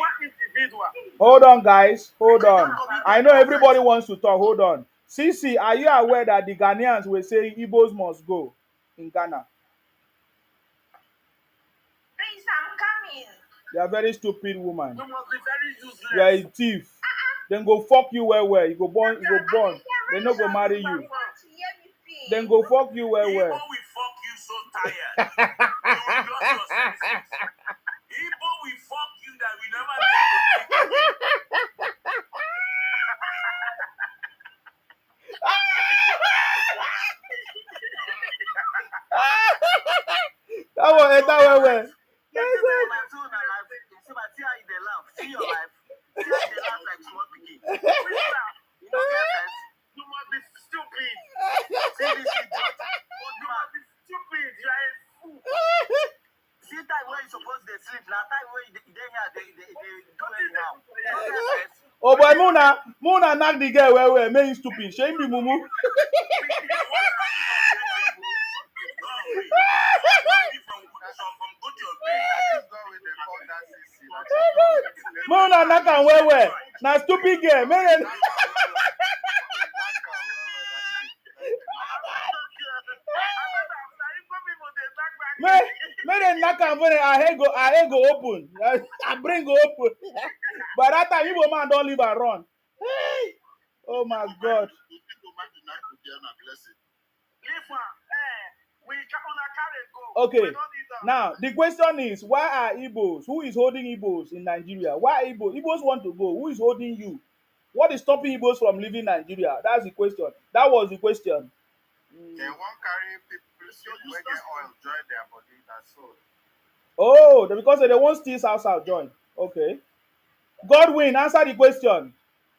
Hold on, guys. Hold on. I know everybody wants to talk. Hold on. Sisi, are you aware that the Ghanaians will say Igbos must go in Ghana? Please, I'm coming. You are a very stupid woman. You must be very useless. You are a thief. Then go fuck you well. You go born. They no go marry you. Then go fuck you well. Igbo will fuck you so tired. You will lose your senses. sleep. Now time when they here, they do it now. Oh boy, Muna knock the girl where make him stupid. Shame be mumu. Muna knock am where. Na stupid girl. Make them knock am when her head go open. Her brain go open. By that time, Igbo man don't leave and run. Hey! Oh my God. Okay. Now the question is, why are Igbos? Who is holding Igbos in Nigeria? Why Igbos? Igbos want to go. Who is holding you? What is stopping Igbos from leaving Nigeria? That's the question. That was the question. They won't carry people where get oil join their body. That's all. Oh, because they won't steal South join. Okay. Godwin, answer the question.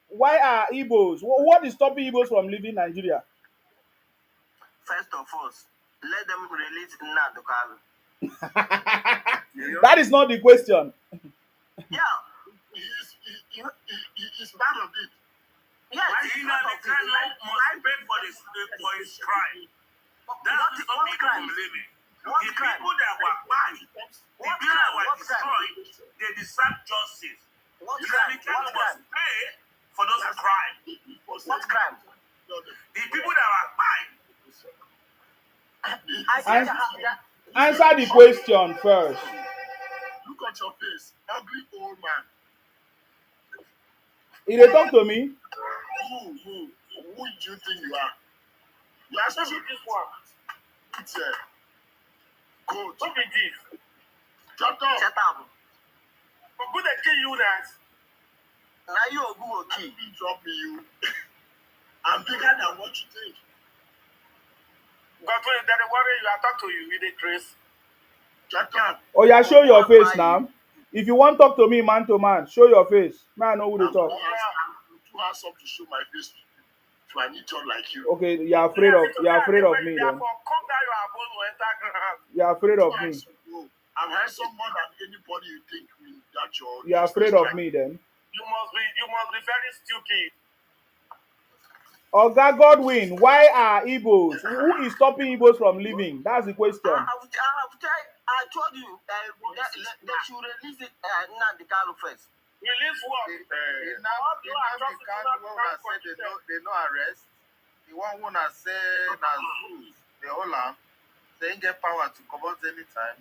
Why are Igbos? What is stopping Igbos from leaving Nigeria? First of all, let them release Nnamdi Kanu. That is not the question. Yeah. He's part of it. Yes. Why Nnamdi Kanu must pay for his crime? That's not crime. The people that were banned, the people that were destroyed, they deserve justice. Nnamdi Kanu must pay for those crimes. What crime? The people that were banned. Answer the question first. Look at your face, ugly old man. If they talk to me, Who do you think you are? You are supposed to this one. It's a goat. What is this? Shut up. Shut up. But good at kill you that. Now you are good key. Drop me, you. I'm bigger than what you think. God will that worry you. I talk to you with the Chris. Shut up. oh yeah, show your face now. If you want to talk to me man to man, show your face. Man, I know who to talk. I'm too handsome to show my face to an idiot like you. Okay, you're afraid of me then. You're afraid of me. I'm handsome more than anybody you think. That's your. You're afraid of me then. You must be very stupid. Oga Godwin, why are Igbos? Who is stopping Igbos from leaving? That's the question. I told you they should release it Nnamdi Kanu first. Release what? Nnamdi Kanu wanna say they no arrest. The one wanna say that Zeus, they hold am. They ain't get power to come out anytime.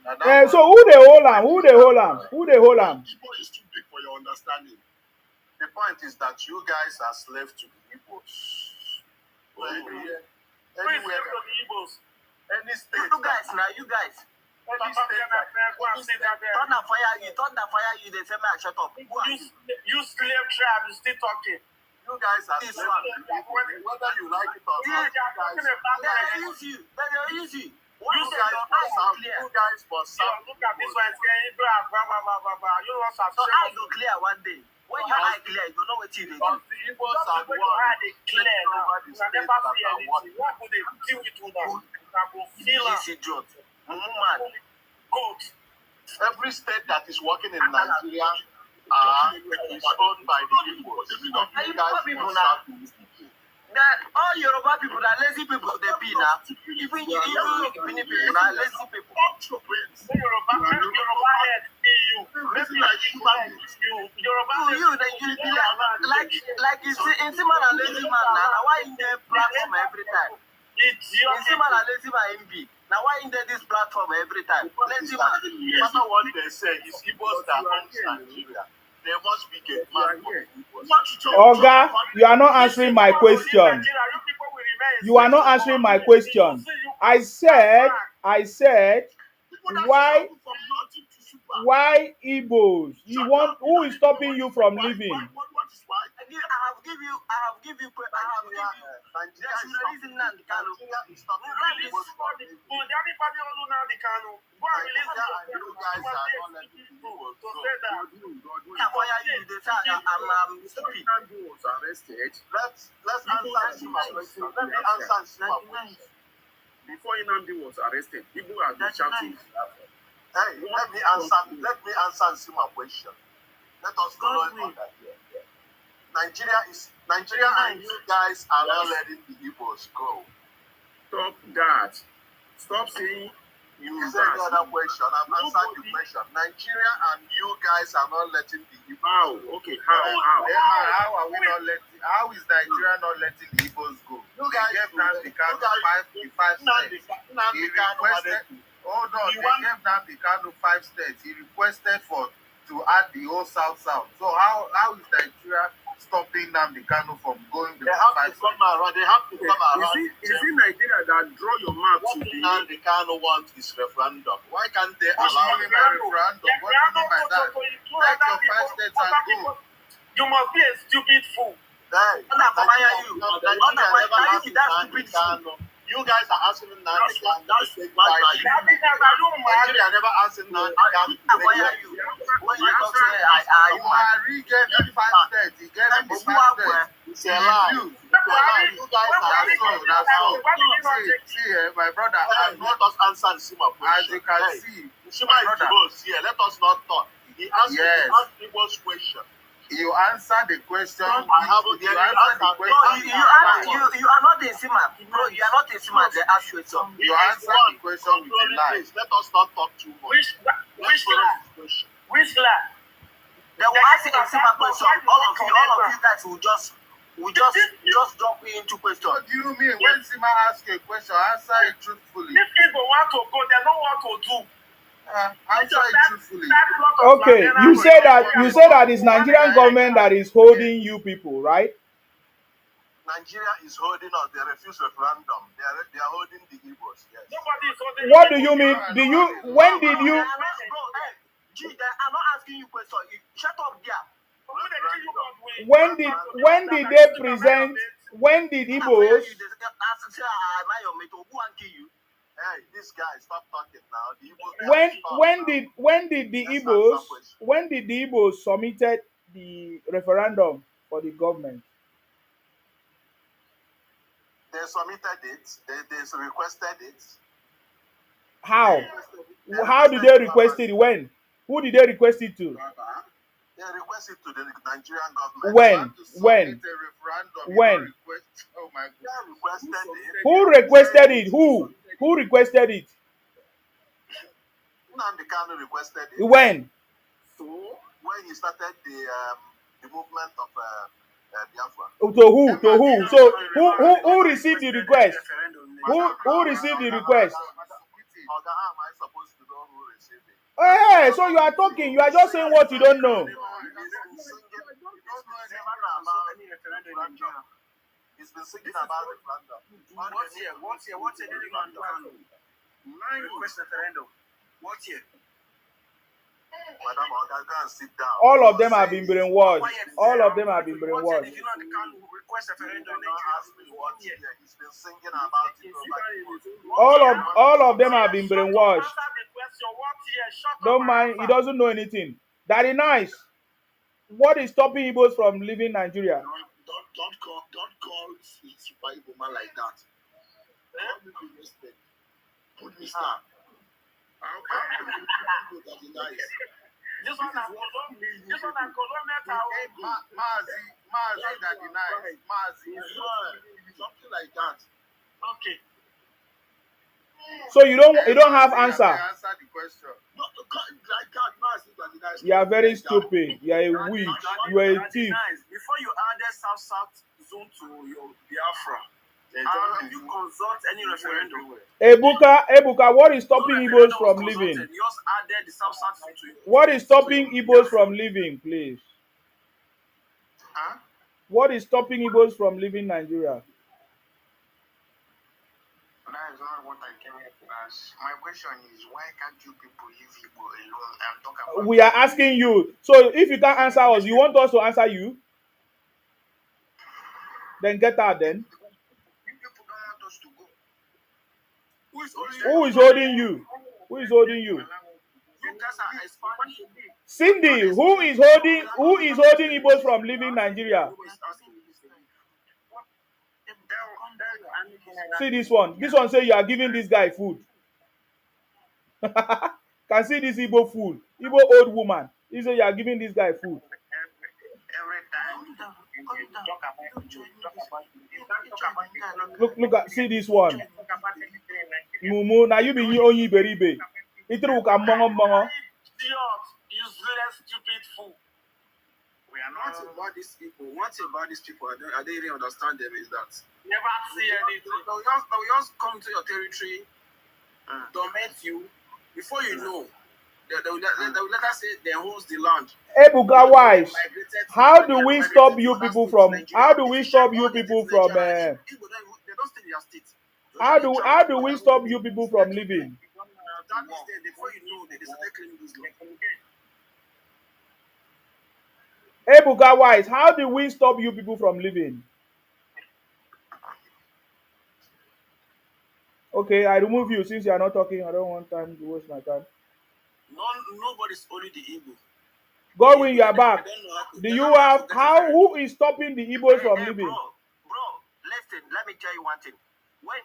So who they hold am? Who they hold am? Igbo is too big for your understanding. The point is that you guys are slaves to the Igbos. Anywhere, any state. You guys. Turn the fire, you they say man shut up. You slave tribe, you still talking. You guys are slaves. Whether you like it or not, They use you. you guys must serve. Look at this one, you don't So I go clear one day. When your eye clear, you know what you do. The Igbos are the ones clear now. You can never see anything. What would they deal with you now? This idiot. Man. Goat. Every state that is working in Nigeria is owned by the Igbos. You guys must serve. All Yoruba people are lazy people. They be now. Even Benin people are lazy people. Yoruba head be you. Maybe like Yoruba head. You be like in Simon and lazy man now. Why in the platform every time? In Simon and lazy man MB. Now why in this platform every time? Lazy man. No matter what they say, it's Igbos that owns Nigeria. There must be a man for Igbos. Oga, you are not answering my question. You are not answering my question. I said, why Igbos? Who is stopping you from leaving? I have give you. They should release Nnamdi Kanu. Let's answer my question. Let me answer my question. Before Nnamdi was arrested, people have been shouting. Hey, let me answer and see my question. Let us go on that here. Nigeria and you guys are not letting the Igbos go. Stop that. Stop saying you Is there any other question? I've answered the question. Nigeria and you guys are not letting the Igbos How? go. Okay, how? How are we not letting? How is Nigeria not letting the Igbos go? You guys They gave Nnamdi Kanu five states. He requested. Hold on, they gave Nnamdi Kanu 5 states. He requested to add the whole South. So how is Nigeria stopping Nnamdi Kanu from going to They have 5 to come around. They have to come around. Is it Nigeria that draw your map What to the Nnamdi Kanu wants is referendum. Why can't they What do allow you mean by referendum? What do you mean by that? Take your 5 states and go. You must be a stupid fool. Hey, you guys are asking Nnamdi Kanu. Nigeria never asked Nnamdi Kanu. Buhari gave him 5 states. He gave him the 5 states. It's a lie. You guys are See, my brother, let us answer and see my question. as you can see, Shima is the boss here. Let us not talk. He asked people's question. you answer the question. I have You answer the question. You are not a Sima. No, you are not a Sima. They ask you some. You answer the question with a lie. Let us not talk too much. Which lie? They will ask a Sima question. All of you guys will just drop into question. What do you mean? When Sima asks you a question, answer it truthfully. If people want to go, they know what to do. Answer it truthfully. Okay, you say that it's Nigerian government that is holding you people, right? Nigeria is holding us. They refuse referendum. They are holding the Igbos. Yes. Nobody is holding. What do you mean? When did you? They are not asking you question. Shut up there. When did they present? When did Igbos? Hey, this guy, stop talking now. The Igbos When did the Igbos submitted the referendum for the government? They submitted it. They requested it. How? How did they request it? When? Who did they request it to? They requested to the Nigerian government. When? Oh my They God. requested it. Who requested it? Who requested it? Nnamdi Kanu requested it. When? When he started the movement of Biafra. To who? So who received the request? Who received the request? How am I supposed to know who received it? Hey, so you are talking. You are just saying what you don't know. He's been singing about referendum. What's here? Nine request referendum. What year? Madam, go and sit down. All of them have been brainwashed. All of them have been brainwashed. Did you know the can request referendum? Ask me what year. He's been singing about it. All of them have been brainwashed. Don't mind. He doesn't know anything. That is nice. What is stopping Igbos from leaving Nigeria? Don't call Super Igbo man like that. Put me down. This one is Colombia Tower. Mazi that denies. Mazi. Something like that. Okay. So you don't have answer. Answer the question. No, like that, Mazi that denies. You are very stupid. You are a witch. You are a thief. Before you added South zone to your Biafra, have you consult any referendum? Ebuka, what is stopping Igbos from leaving? You just added the South zone to it. What is stopping Igbos from leaving, please? Huh? What is stopping Igbos from leaving Nigeria? That is not what I came here to ask. My question is, why can't you people leave Igbo alone and talk about... We are asking you. So if you can't answer us, you want us to answer you? Then get out then. You people don't want us to go. Who is holding you? Who is holding you? You guys are expanding. Cindy, who is holding Igbos from leaving Nigeria? See this one. This one say you are giving this guy food. Can see this Igbo food, Igbo old woman. You say you are giving this guy food. Every time you talk about Look at see this one. Mumu, now you be only beribe. Itru ka mongo mongo. useless, stupid fool. We are not about these people. One thing about these people, I don't really understand them is that Never see anything. they'll just come to your territory, torment you. Before you know, they'll let us say they owns the land. Ebuka wives, how do we stop you people from? How do we stop you people from? They don't stay in their state. How do we stop you people from living? That is there. Before you know, they started claiming this land. Ebuka wives, how do we stop you people from living? Okay, I remove you since you are not talking. I don't want time to waste my time. Nobody's only the Igbo. Godwin, you are back. Do you have who is stopping the Igbos from living? Bro, listen, let me tell you one thing. When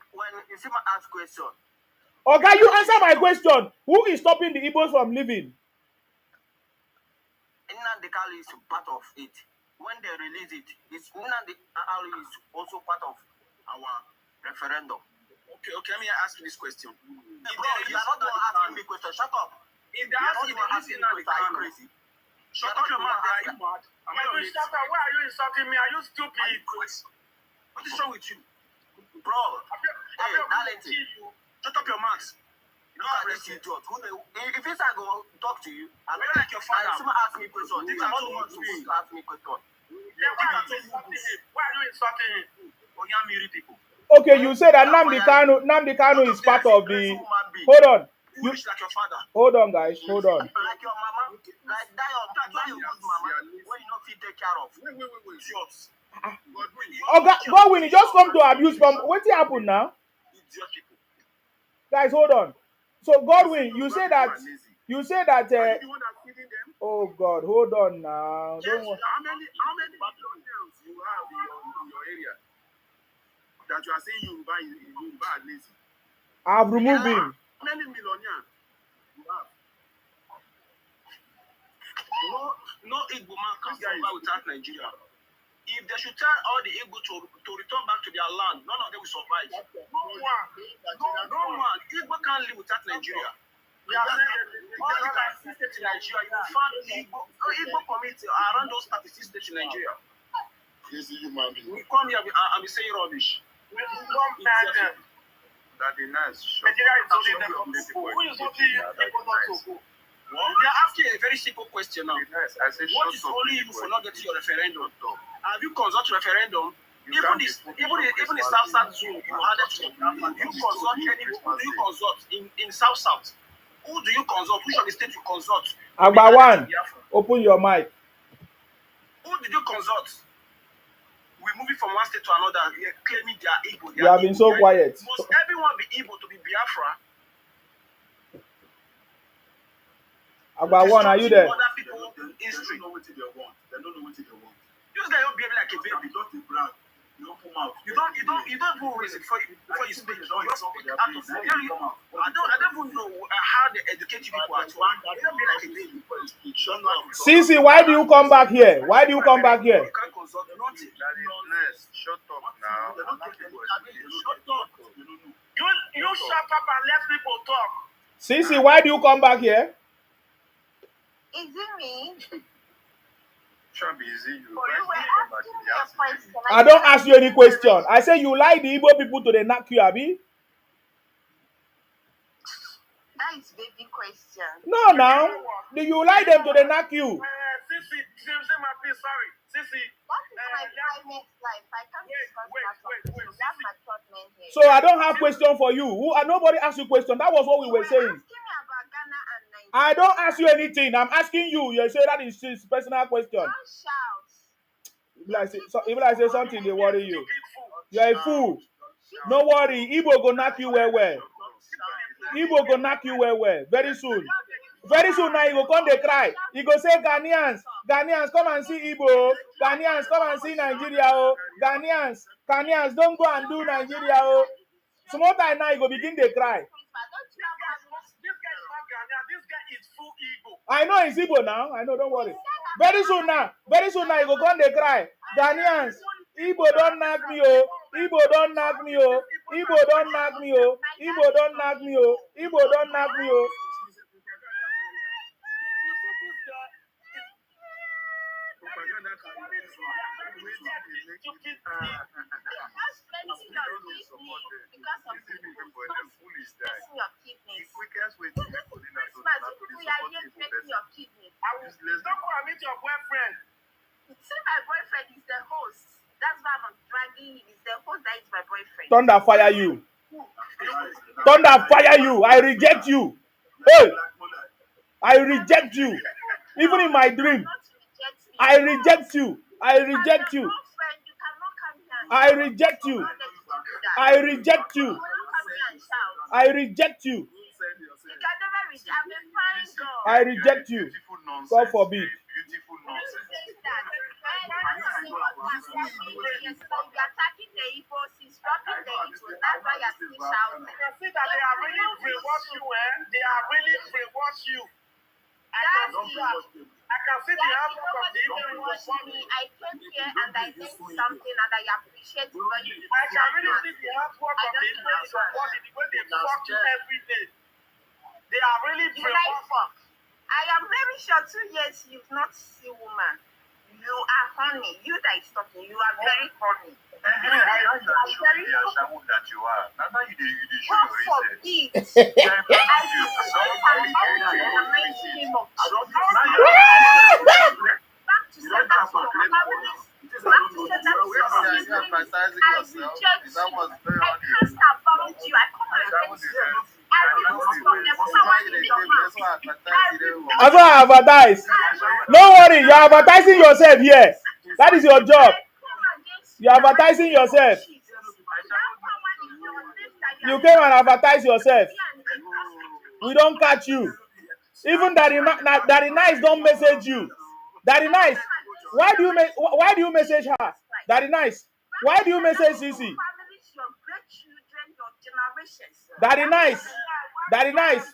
you see my ask question. Okay, you answer my question. Who is stopping the Igbos from living? Nnamdi Kanu is part of it. When they release it, Nnamdi Kanu is also part of our referendum. Okay, let me ask you this question. Bro, you are not asking me question. Shut up. If they ask you, asking me question, are you crazy? Shut up your mouth. Are you mad? Why are you insulting me? Are you stupid? What is wrong with you? Bro, hey, darling, shut up your mouth. Look at this idiot. If it's I go talk to you, I'm not like your father. Someone ask me question. Think I'm not the one to ask me question. Why are you insulting him? Onyamiri people. Okay, you said that Nnamdi Kanu is part of the. Hold on. You wish like your father. Hold on, guys. Hold on. Like your mama, like that your good mama, when you not fit take care of. Wait. Idiots. Okay, Godwin, you just come to abuse from. What happened now? Idiot people. Guys, hold on. So Godwin, you say that. Oh God, hold on now. Don't worry. How many Babylonians you have in your area that you are saying you are lazy? I've removed him. How many millionaires you have? No Igbo man can survive without Nigeria. If they should tell all the Igbo to return back to their land, none of them will survive. No one. Igbo can't live without Nigeria. All the 36 states in Nigeria, you will find Igbo community around those 36 states in Nigeria. We come here and be saying rubbish. We don't bad them. That is nice. Nigeria is only the who is only Igbo not to go. They are asking a very simple question now. I say, what is only you for not getting your referendum? Have you consulted referendum? Even the South Zone, you had it. You consult in South. Who do you consult? Which of the states you consult? Agbawan, open your mic. Who did you consult? We moving from one state to another. They are claiming they are Igbo. You have been so quiet. Must everyone be able to be Biafra? Agbawan, are you there? Other people in history. They don't know what they want. This guy don't behave like a baby. You don't even reason before you speak. You just speak out of fear. I don't even know how they educate you people at all. You don't be like a baby. Sisi, why do you come back here? Why do you come back here? You can't consult nothing. Shut up now. You shut up and let people talk. Sisi, why do you come back here? Is it me? Sure, busy. You were asking me a question. I don't ask you any question. I say you like the Igbo people to the knock you, Abi. That is baby question. No, now. Do you like them to the knock you? Sisi, sorry. Sisi. That is my private life. I can't discuss that. That's my third man here. So I don't have question for you. Nobody asked you question. That was what we were saying. Asking me about Ghana and Nigeria. I don't ask you anything. I'm asking you. You say that is his personal question. Don't shout. If I say something, they worry you. You're a fool. No worry. Igbo go knock you well. Igbo go knock you well. Very soon. Very soon now, he go come, they cry. He go say, Ghanaians, come and see Igbo. Ghanaians, come and see Nigeria. Oh. Ghanaians, don't go and do Nigeria. Oh. Small time now, he go begin to cry. This guy is not Ghanaian. This guy I know it's Igbo now. I know, don't worry. Very soon now, you go come dey cry. Ghanaians, Igbo don't knock me, oh. Igbo don't knock me, oh. Igbo don't knock me, oh. Igbo don't knock me, oh. Igbo don't knock me, oh. Don't go and meet your boyfriend. See, my boyfriend is the host. That's why I'm dragging him. He's the host that is my boyfriend. Thunder fire you. Thunder fire you. I reject you. Hey, I reject you. Even in my dream, I reject you. I reject you. I reject you. I reject you. I reject you. I reject you. God forbid. Beautiful nonsense. See that they are really brainwash you, eh? They are really brainwash you. I can see the outlook of the me. I came here and I did something and I appreciate the way you. I can really see the outlook of the influence of body, the way they fuck you every day. They are really brainwash. I am very sure 2 years you've not seen woman. You are honey. You that is talking, you are very honey. That you are. Now you show your research. That's why I advertise. Don't worry, you're advertising yourself here. That is your job. You're advertising yourself. You came and advertise yourself. We don't catch you. Even Daddy Nice don't message you. Daddy Nice, why do you message her? Daddy Nice, why do you message Sisi? Daddy Nice, Daddy Nice,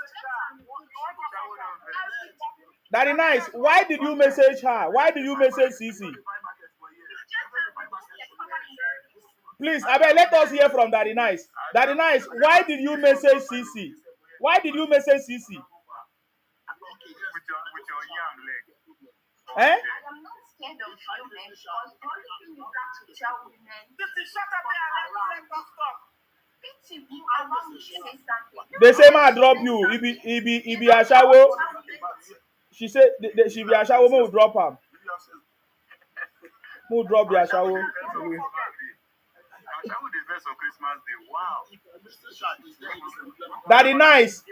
Daddy Nice, why did you message her? Why did you message Sisi? Please, Abel, let us hear from Daddy Nice. Daddy Nice, why did you message Sisi? Why did you message Sisi? With your young leg. Eh? I am not scared of you, man. The only thing you got to tell women. This is shut up there and let us stop. Pity you, I want to say something. They say, "Ma, drop you. He be a shower." She said, "She be a shower. We'll drop him. We'll drop the shower." Daddy Nice,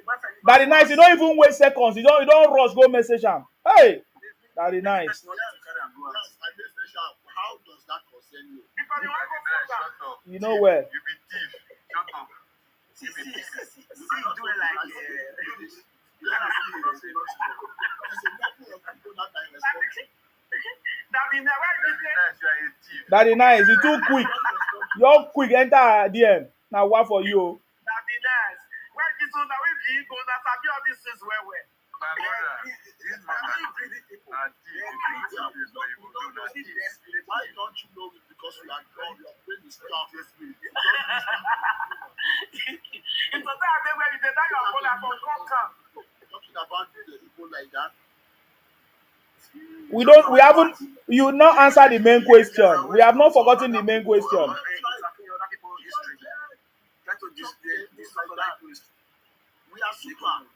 Daddy Nice. You don't even waste seconds. You don't rush. Go message him. Hey, Daddy Nice. How does that concern you? You know where? You be thief. Shut up. See, do it like Daddy Nice, you too quick. You're quick. Enter DM. Now what for you? Daddy Nice. Where this one that we be go that sabi all these things where. My brother, this man are thief. Why don't you know it? Because you are grown, your brain is dark. It's a time where you say that your phone from Conquer. Talking about the people like that. We haven't, you not answer the main question. We have not forgotten the main question. We are super.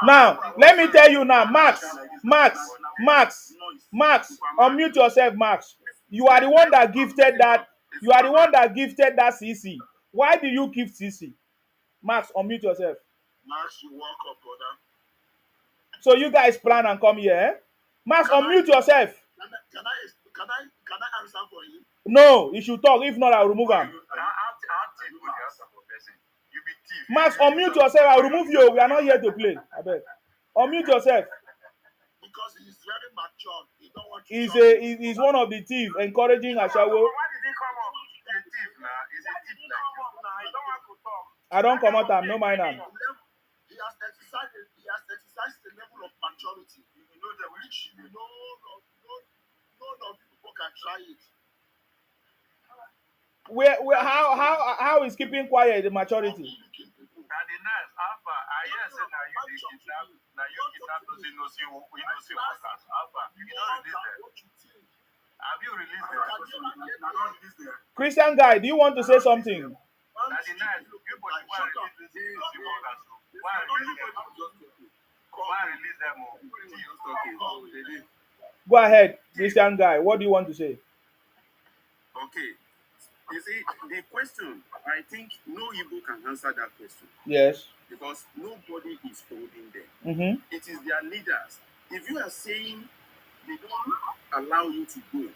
Now, let me tell you now, Max, unmute yourself, Max. You are the one that gifted that. You are the one that gifted that CC. Why do you give CC? Max, unmute yourself. Max, you walk up, brother. So you guys plan and come here, eh? Max, unmute yourself. Can I answer for you? No, you should talk. If not, I'll remove him. Max, unmute yourself. I'll remove you. We are not here to play. I bet. Unmute yourself. Because he is very mature. He don't want to He's one of the thieves encouraging Ashawo. Why did he come up? He's a thief now. He's a thief like you. I don't want to talk. I don't come out. I'm no mind him. He has exercised which none of people can try it. How is keeping quiet the maturity? That the nice Alpha, I hear say now you dey kidnap, now you kidnap those innocent workers. Alpha, you don't release them. Have you released them? I don't release them. Christian guy, do you want to say something? That the nice, you put why release these innocent workers? Why release them? Why release them? Go ahead, Christian guy. What do you want to say? Okay. You see, the question, I think no Igbo can answer that question. Yes. Because nobody is holding them. Mm-hmm. It is their leaders. If you are saying they don't allow you to go,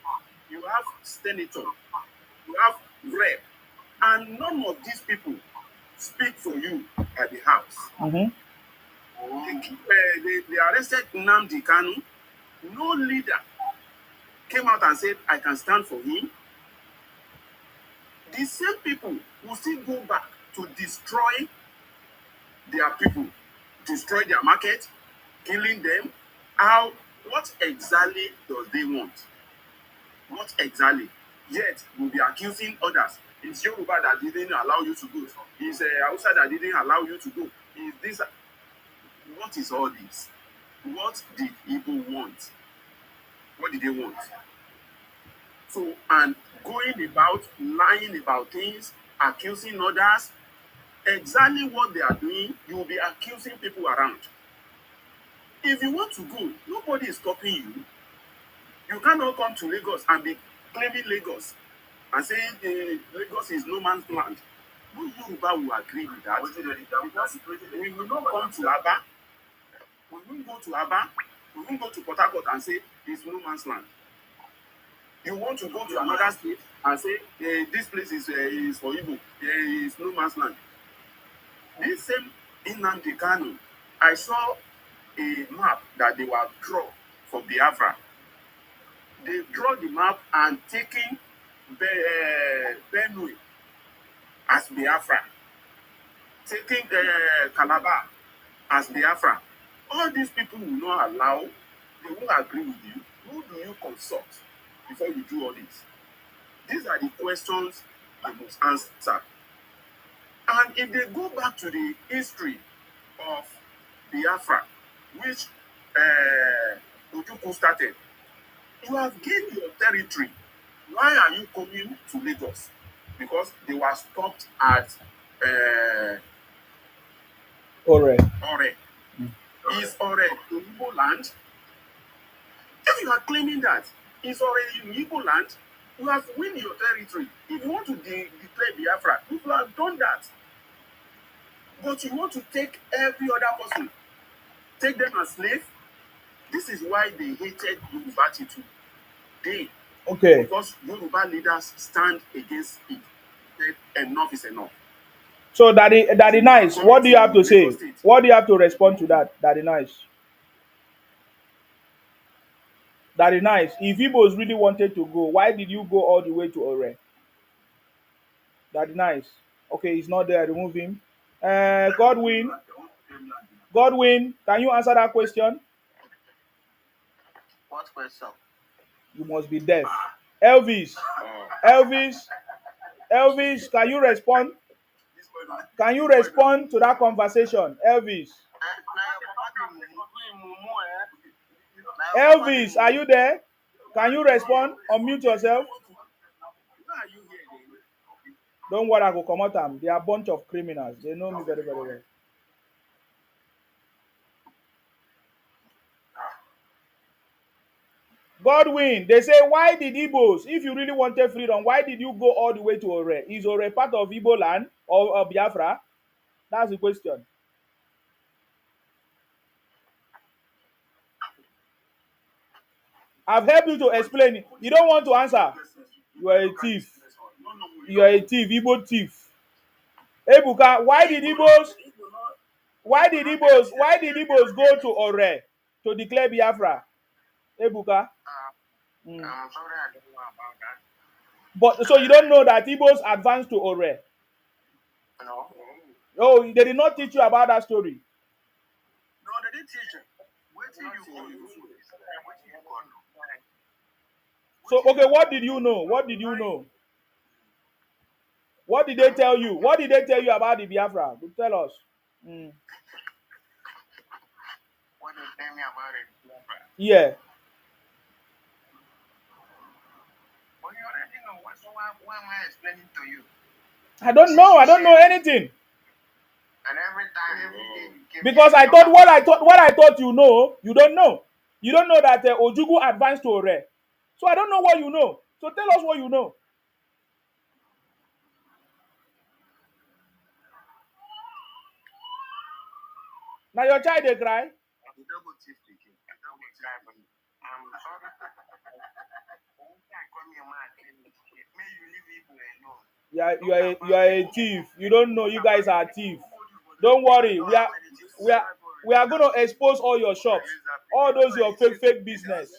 you have senator, you have rep, and none of these people speak for you at the house. Mm-hmm. They arrested Nnamdi Kanu. No leader came out and said, I can stand for him. The same people will still go back to destroy their people, destroy their market, killing them. What exactly does they want? What exactly? Yet we'll be accusing others. It's Yoruba that didn't allow you to go. It's Hausa that didn't allow you to go. It's this. What is all this? What did Igbo want? What did they want? So, and going about, lying about things, accusing others, exactly what they are doing, you will be accusing people around. If you want to go, nobody is stopping you. You cannot come to Lagos and be claiming Lagos and saying Lagos is no man's land. No Yoruba will agree with that. Because we will not come to Aba. We won't go to Aba. We won't go to Port Harcourt and say it's no man's land. You want to go to another state and say this place is for Igbo. It's no man's land. This same Nnamdi Kanu, I saw a map that they were drawn for Biafra. They draw the map and taking Benue as Biafra, taking Calabar as Biafra. All these people will not allow, they won't agree with you. Who do you consult before you do all this? These are the questions you must answer. And if they go back to the history of Biafra, which Ojukwu started, you have gained your territory. Why are you coming to Lagos? Because they were stopped at Ore. Is Ore in Igbo land? If you are claiming that is Ore in Igbo land, you have win your territory. If you want to declare Biafra, you have done that. But you want to take every other person, take them as slaves. This is why they hated Yoruba attitude. Because Yoruba leaders stand against it. Enough is enough. So Daddy Nice, what do you have to say? What do you have to respond to that, Daddy Nice? Daddy Nice, if Igbos really wanted to go, why did you go all the way to Ore? Daddy Nice. Okay, he's not there. Remove him. Godwin, can you answer that question? What question? You must be deaf. Elvis, can you respond? Can you respond to that conversation, Elvis? Elvis, are you there? Can you respond? Unmute yourself. Don't worry, I will come out. They are a bunch of criminals. They know me very, very well. Godwin, they say, why did Igbos, if you really wanted freedom, why did you go all the way to Ore? Is Ore part of Igbo land or Biafra? That's the question. I've helped you to explain it. You don't want to answer. You are a thief. You are a thief, Igbo thief. Ebuka, why did Igbos go to Ore to declare Biafra? Ebuka? I'm sorry, I don't know about that. But so you don't know that Igbos advanced to Ore? No. Oh, they did not teach you about that story. No, they didn't teach you. Wait till you go. So, okay, what did you know? What did you know? What did they tell you? What did they tell you about the Biafra? Tell us. Mm. What they tell me about it? Yeah. But you already know what, so why am I explaining to you? I don't know. I don't know anything. And every day you give Because me I thought what I thought you know, you don't know. You don't know that Ojugu advanced to Ore. So I don't know what you know. So tell us what you know. Now your child they cry. You don't go thief again. You don't go cry for me. I'm sorry. Call me a man. May you leave people alone. You are a thief. You don't know you guys are thief. Don't worry. We are gonna expose all your shops. All those your fake business.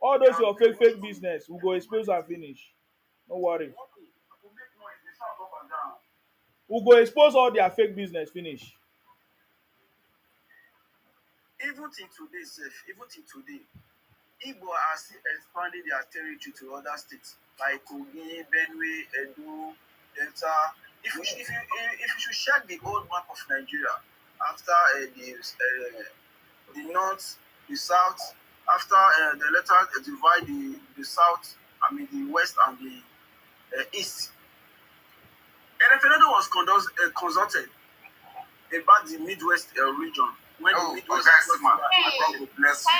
All those your fake business. We go expose and finish. Don't worry. We go expose all their fake business. Finish. Even till today, Igbo are still expanding their territory to other states like Kogi, Benue, Edo, Delta. If you should check the old map of Nigeria after the north, the south, after the later divide the south, the west and the east. A referendum was consulted about the Midwest region. When the Midwest man, God will bless you.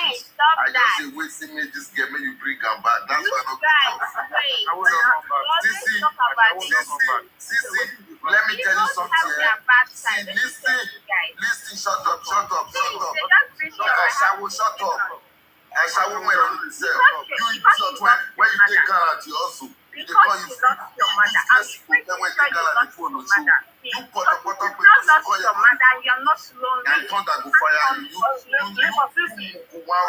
I just say, wait, see me this game, may you bring them back. That's why I'm not Sisi, let me tell you something. See, listen, shut up. Shut up. I shall when yourself. You idiot when you take Ghana to also. Because you useless people when they Ghana the phone on show. You put up your mother, you're not lonely. And thunder go fire you. You wow.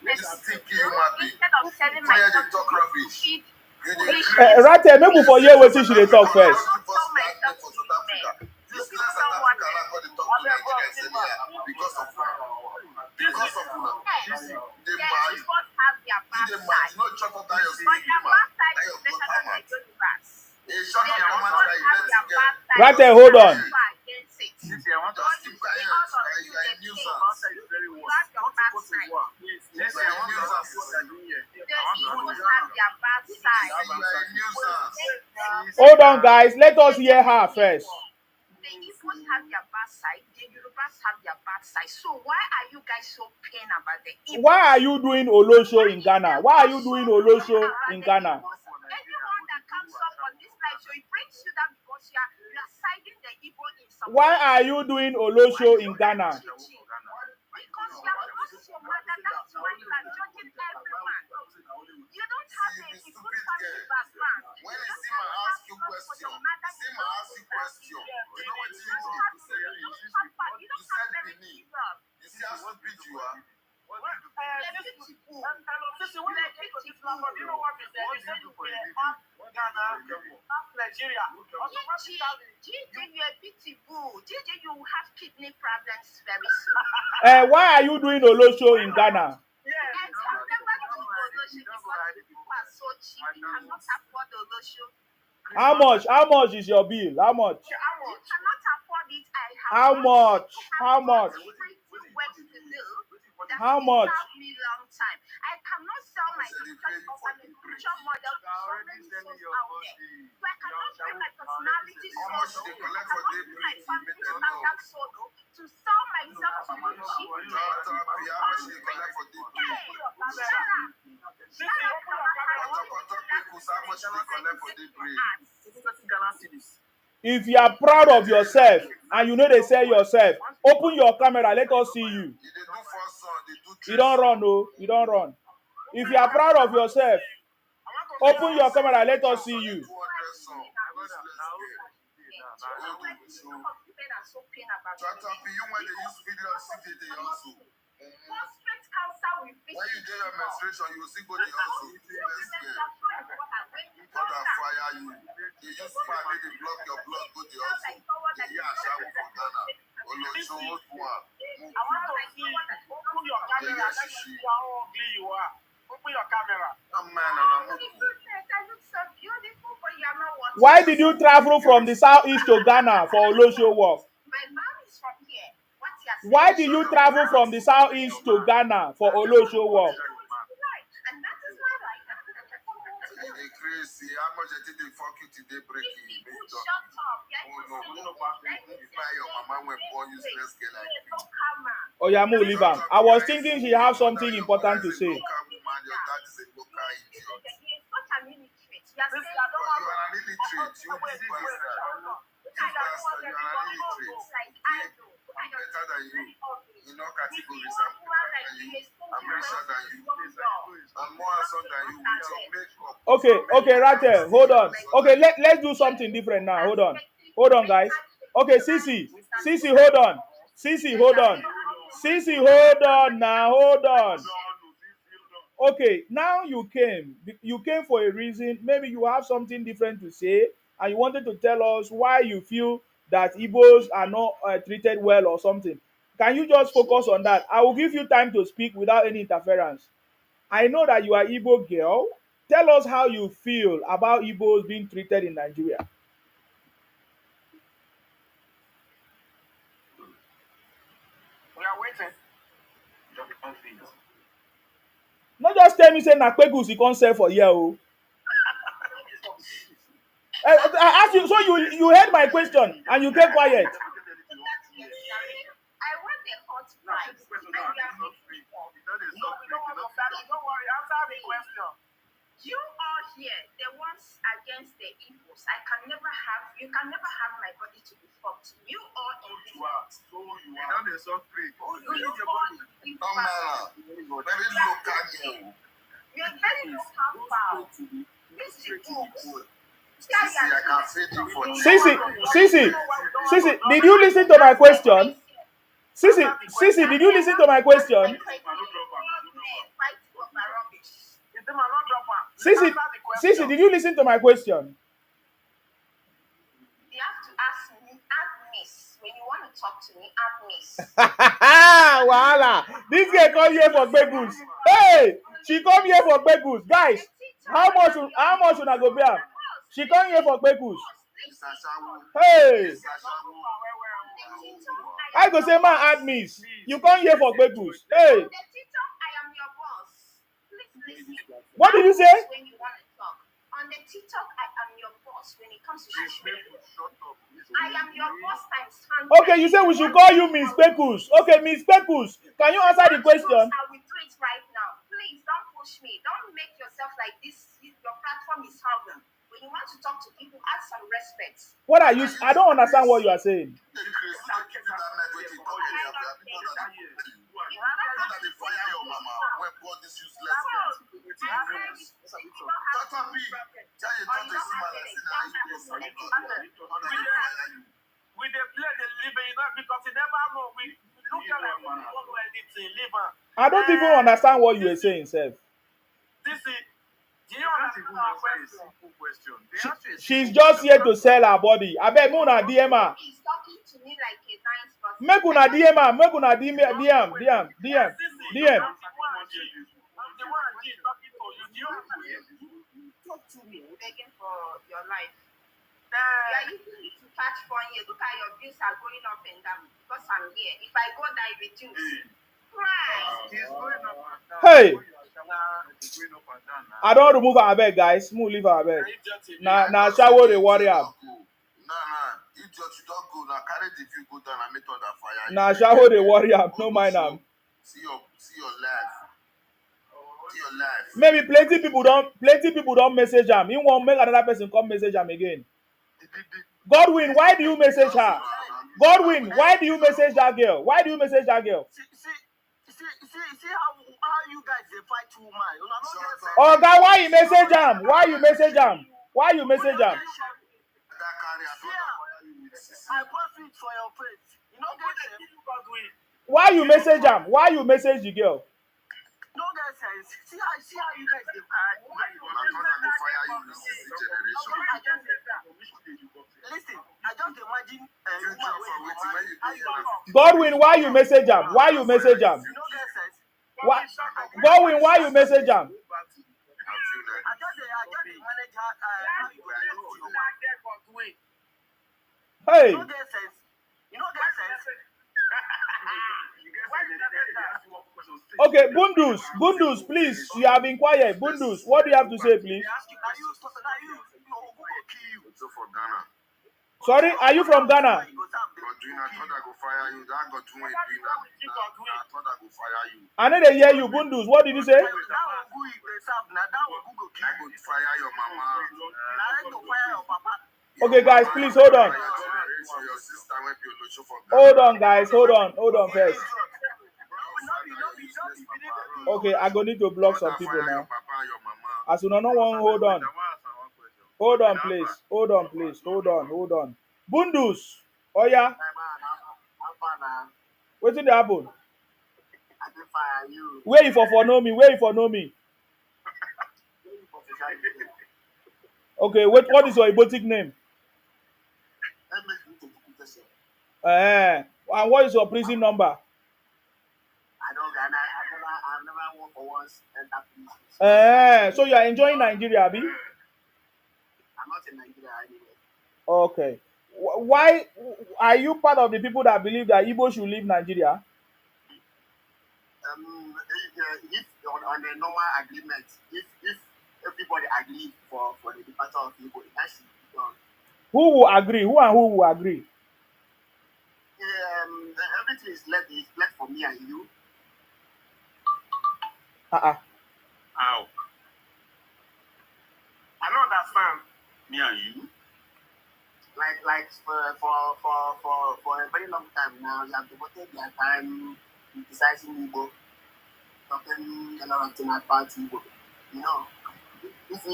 This stinky human being. Why they talk rubbish? Right here, maybe for you, what should they talk first? Right there, hold on. Hold on, guys. Let us hear her first. The Igbos have their bad side, the Yorubas have their bad side. So why are you guys so pain about the Igbos? Why are you doing Olosho in Ghana? Why are you doing Olosho in Ghana? Anyone that comes up on this live show, it brings you down because you are siding the Igbo in some Why are you doing Olosho in Ghana? Because you have lost your mother, that's why you are judging everyone. You don't have a good family background. When Sima ask you question, you know what you said? You said Benin. You see how stupid you are? Gigi, you have kidney problems very soon. Why are you doing Olosho in Ghana? How much is your bill? How much? You cannot afford it. How much? How much? How much? Me long time. I cannot sell my pictures of an inclusion model to so many souls out there. So I cannot bring my personality solo, my family standard solo to sell myself to you cheap. If you are proud of yourself and you know they sell yourself, open your camera, let us see you. You don't run, no. You don't run. If you are proud of yourself, open your camera, let us see you. When you get your menstruation, you will see go to the hospital. God will fire you. They use fire, they block your blood, go to the hospital. Yeah, shower for Ghana. I want to see, open your camera, let me see how ugly you are. your camera. Why did you travel from the southeast to Ghana for Olosho work? My mom is from here. What you are saying? Why did you travel from the southeast to Ghana for Olosho work? And that is my right. Crazy. How much did they fuck you today, breaking? Shut up. Your mama went born useless girl like me. Oh yeah, Mo leave am. I was thinking she have something important to say. Your dad is a local idiot. You are an illiterate. You bastard. You are an illiterate. I'm better than you. In all categories, I'm richer than you. I'm more handsome than you with your makeup. Okay, Rate, hold on. Okay, let's do something different now. Hold on, guys. Okay, Sisi, hold on. Sisi, hold on. Okay, now you came for a reason. Maybe you have something different to say, and you wanted to tell us why you feel that Igbos are not treated well or something. Can you just focus on that? I will give you time to speak without any interference. I know that you are Igbo girl. Tell us how you feel about Igbos being treated in Nigeria. We are waiting. Not just tell me say Nakpegus you can't sell for here. Oh. I asked you, so you heard my question and you kept quiet. I want a hot price. Don't worry, answer the question. You are here, the ones against the Igbos. You can never have my body to be fucked. You are in this. You don't deserve free. You need your body. Very local girl. You're very local foul. This is good. I can feed you for Sisi, did you listen to my question? Sisi, did you listen to my question? Sisi, did you listen to my question? You have to ask me, miss. When you want to talk to me, miss. Voila! This girl come here for Begus. Hey! She come here for Begus. Guys, how much una go pay am? She come here for Begus. Hey! I go say man add miss. You come here for Begus. Hey! On the TikTok, I am your boss. Please listen. What did you say? When you want to talk. On the TikTok, I am your boss. When it comes to I am your boss times 100. Okay, you say we should call you Miss Bekus. Okay, Miss Bekus. Can you answer the question? I will do it right now. Please don't push me. Don't make yourself like this. Your platform is harmful. When you want to talk to people, add some respect. What are you? I don't understand what you are saying. We dey play the living, because you never know. We look at like we don't know anything. I don't even understand what you are saying, sir. This is. Do you understand our question? She's just here to sell her body. I bet Muna DM her. He's talking to me like a nice person. Make una DM her. Make una DM. I'm the one she's talking to you. Do you understand? Talk to me. Begging for your life. You are using it to catch fun here. Look at your views are going up and down because I'm here. If I go down, it reduce. Right. He's going up and down. Hey. I don't remove her bed, guys. Move leave her bed. Now shower the warrior. Nah. If you don't go, now carry the view go down and make all that fire. Now shower the warrior. No mind them. See your life. See your life. Maybe plenty people don't message him. He won't make another person come message him again. Godwin, why do you message her? Godwin, why do you message that girl? Why do you message that girl? See how you guys they fight too much. Oh God, why you message him? Why you message him? Why you message him? I post it for your page. You know guys. Why you message him? Why you message the girl? No guys, see how you guys they fight. Listen, I just imagine Godwin, why you message him? Why you message him? Godwin, why you message him? how you go to your wife. Hey. You don't get sense. You don't get sense. Okay, Bundus, please. You have been quiet. Bundus, what do you have to say, please? So for Ghana. Sorry, are you from Ghana? Godwin, I thought I go fire you. That Godwin I thought I go fire you. I know they hear you, Bundus. What did you say? I go fire your mama. Okay, guys, please hold on. Hold on, guys. Hold on first. Okay, I go need to block some people now. As you know, no one, hold on. Hold on, please. Hold on. Bundus. Oh, yeah. What did happen? Where you for know me? Okay, wait, what is your Ibotic name? And what is your prison number? I've never worked for once enter prison. So you are enjoying Nigeria, Abi? I'm not in Nigeria anyway. Okay. Why are you part of the people that believe that Igbo should leave Nigeria? If on a normal agreement, if everybody agrees for the departure of Igbo, that should be done. Who will agree? Who will agree? Everything is left for me and you. How? I don't understand. Me and you? Like for a very long time now, you have devoted their time criticizing Igbo, talking a lot of things about Igbo. You know, if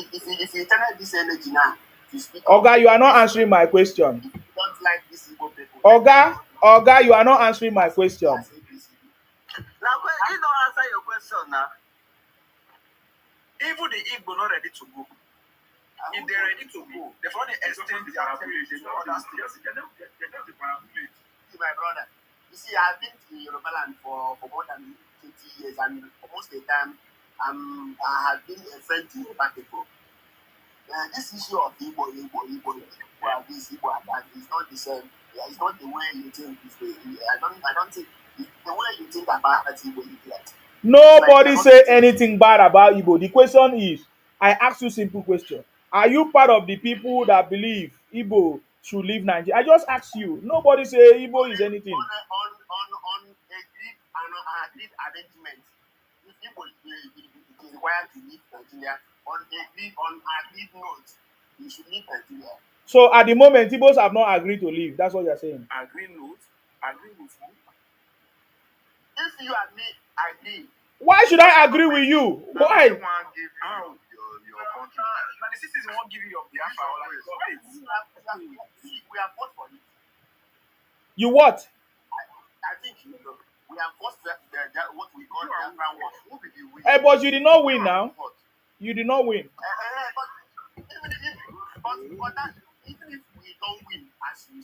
you channel this energy now to speak. Oga, you are not answering my question. If you don't like these Igbo people. Oga, you are not answering my question. Now, you don't answer your question now. Even the Igbo not ready to go. If they're ready to go, they've already extend their affiliation to other states. See, my brother, you see, I've been to Yoruba land for more than 20 years, and most of the time, I have been a friend to Yoruba people. This issue of Igbo, this Igbo, that is not the same. It's not the way you think. I don't think the way you think about Igbo is like. Nobody say anything bad about Igbo. The question is, I ask you a simple question. Are you part of the people that believe Igbo should leave Nigeria? I just asked you. Nobody say Igbo is anything. On agreed arrangement, if Igbo is required to leave Nigeria, on agreed note, you should leave Nigeria. So at the moment, Igbos have not agreed to leave. That's what you're saying. Agree note? Agree with who? If you and me agree. Why should I agree with you? Why? The citizens won't give you your Biafra. We have fought for it. You what? I think you know. We have fought what we call Biafra war. Who did you win? Hey, but you did not win now. You did not win. But even if we don't win, as you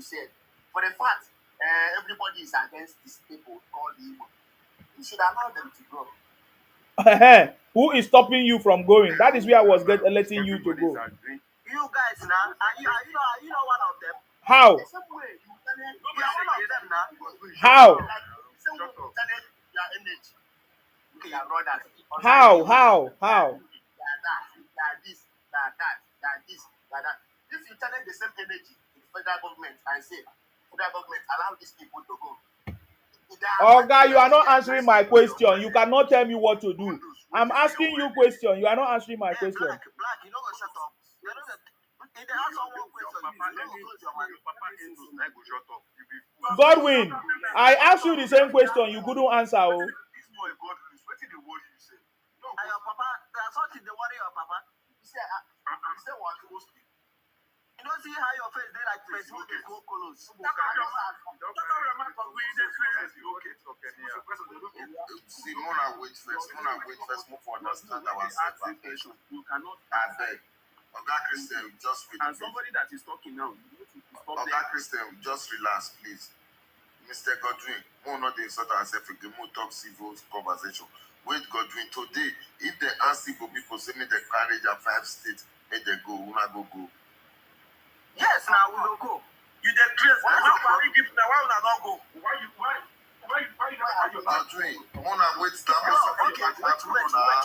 said, for the fact everybody is against these people called Igbo, you should allow them to go. Who is stopping you from going? That is where I was letting you to go. You guys now, are you not one of them? How? The same way you are one of them now. How? Same way you channel your energy. Okay, your brothers. How? That. If you channel the same energy to the federal government and say, federal government allow these people to go. Oga, you are not answering my question. You cannot tell me what to do. I'm asking you question. You are not answering my question. Black, you don't go shut up. You don't if they ask someone question, Godwin, I asked you the same question. You couldn't answer. Oh. Your papa, that's what is the worry of papa. You say what? You don't see how your face they like Facebook is go colors. See, Mona wait first. Move for understand ourselves. You cannot beg. Oga Christian, just wait. And somebody that is talking now, Oga Christian, just relax, please. Mr. Godwin, more not the insult ourselves again, more talk civil conversation. Wait, Godwin, today, if they ask Igbo people, say me the carriage of 5 states, may they go, una go. Yes, now we will go. You the crazy. Why would I not go? Why you Godwin, Mona wait, stand for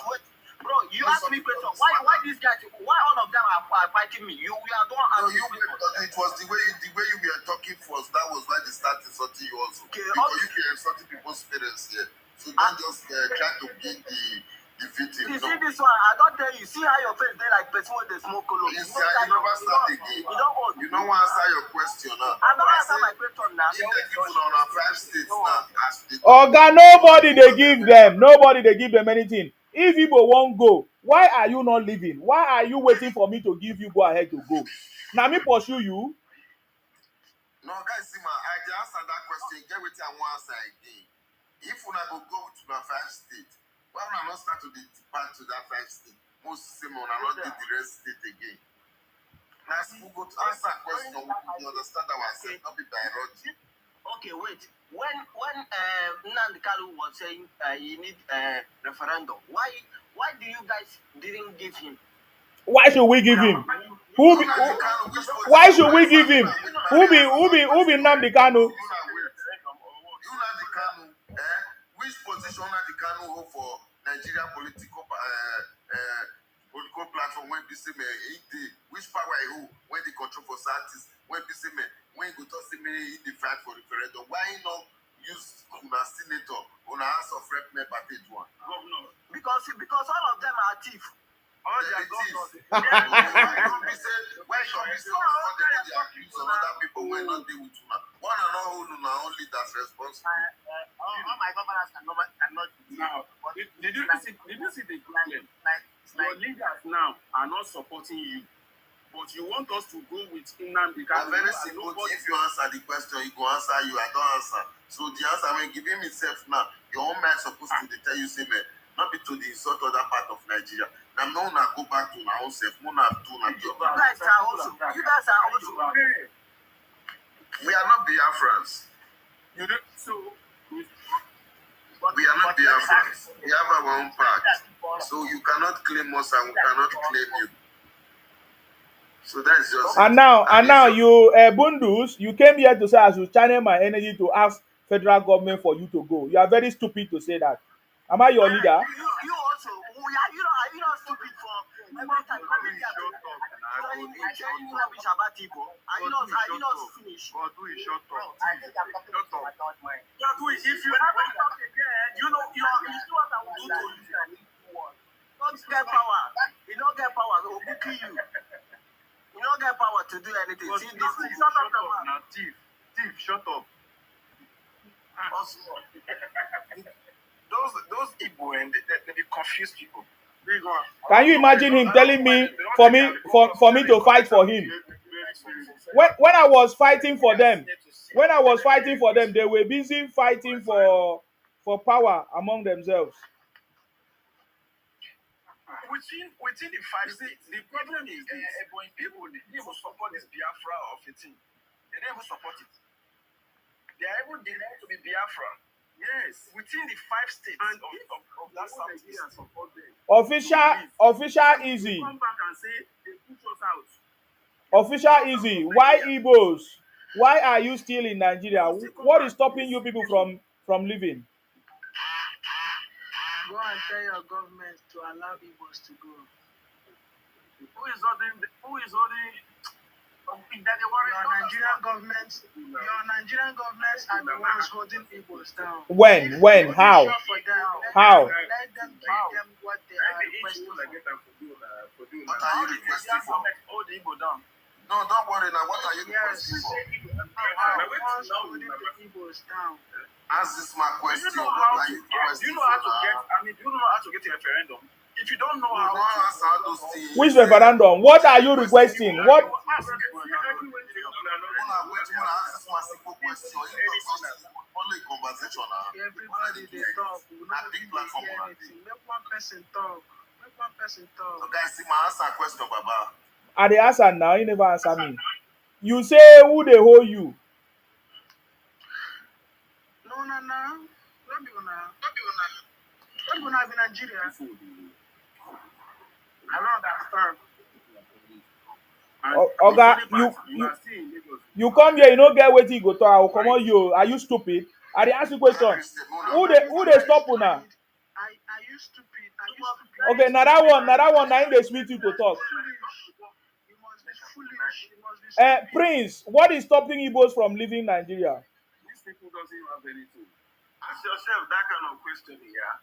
Wait. Bro, you asked me question. Why these guys? Why all of them are fighting me? You are the one asking me. It was the way you were talking first. That was why they started insulting you also. Okay, because you were insulting people's parents here. So don't just try to get the victim. You see this one? I don't tell you. See how your face they like person with the smoke color. You see, you never start again. You don't want to answer your question now. I don't answer my question now. If they give you on our 5 states now, as they Oga, nobody they give them. Nobody they give them anything. If Igbo won't go, why are you not leaving? Why are you waiting for me to give you go ahead to go? Now me pursue you. No, guys, see, I just answered that question. Get with you and one answer again. If we go to the 5 states, why would I not start to depart to that 5 states? Most say, I not do the rest state again. Now, we go to answer a question, we understand that ourselves, not be biology. Okay, wait. When Nnamdi Kanu was saying he need a referendum, why do you guys didn't give him? Why should we give him? Why should we give him? Who be Nnamdi Kanu? Nnamdi Kanu, which position Nnamdi Kanu hold for Nigeria political platform when be say which power he hold when they control for artists when be say when go to say he fight for referendum, why he not use una senator una house of rep member page one? Because all of them are thief. All they are thieves. Why don't be say why don't be say they accuse some other people when not deal with una? One and all una only that's responsible. All my governors cannot now. Did you see the problem? Your leaders now are not supporting you. But you want us to go with Nnamdi Kanu. Very simple. If you answer the question, he go answer you. I don't answer. So the answer I'm giving myself now. Your own man supposed to tell you say, man, not be to the insult other part of Nigeria. Now, no, now go back to my own self. No, now do not do. You guys are also. We are not Biafrans. You know, so we are not Biafrans. We have our own part. So you cannot claim us and we cannot claim you. So that's just and now you Bundus, you came here to say I should channel my energy to ask federal government for you to go. You are very stupid to say that. Am I your leader? You also, are you not stupid for every time coming here sharing rubbish about people? Are you not finished? God, do it, shut up. I think I'm talking about mine. Yeah, do it. If you ever talk again, you know what I will do to you. Don't get power. You don't get power. They will kill you. You don't get power to do anything. See this thing. Shut up now, thief, shut up. Those Igbo and they confuse people. Can you imagine him telling me for me to fight for him? When I was fighting for them, they were busy fighting for power among themselves. Within the 5 states, the problem is this: people they will support this Biafra of a thing. They never support it. They are even denying to be Biafra. Yes, within the 5 states and of that southeast. Official easy. Come back and say they push us out. Official easy. Why Igbos? Why are you still in Nigeria? What is stopping you people from leaving? Go and tell your government to allow Igbos to go. Who is holding? Your Nigerian governments are the ones holding Igbos down. When? How? How? Let them give them what they are requesting for. What are you requesting for? Hold Igbo down. No, don't worry now. What are you requesting for? Once holding the Igbos down. Ask this my question. Do you know how to get a referendum? If you don't know how to answer those things. Which referendum? What are you requesting? What? Everybody they talk. We not hear anything. Make one person talk. Guys, see my answer question, Baba. I dey answer now. You never answer me. You say who they hold you? una now. Don't be una. Don't be una in Nigeria. I don't understand. Oga, you come here, you no get wetin you go talk. I will comot you. Are you stupid? I dey ask you question. Who dey stop una? Are you stupid? Are you stupid? Okay, na that one, na him dey sweet you to talk. You must be foolish. You must be stupid. Prince, what is stopping Igbos from leaving Nigeria? These people doesn't have anything. Ask yourself that kind of question, yeah.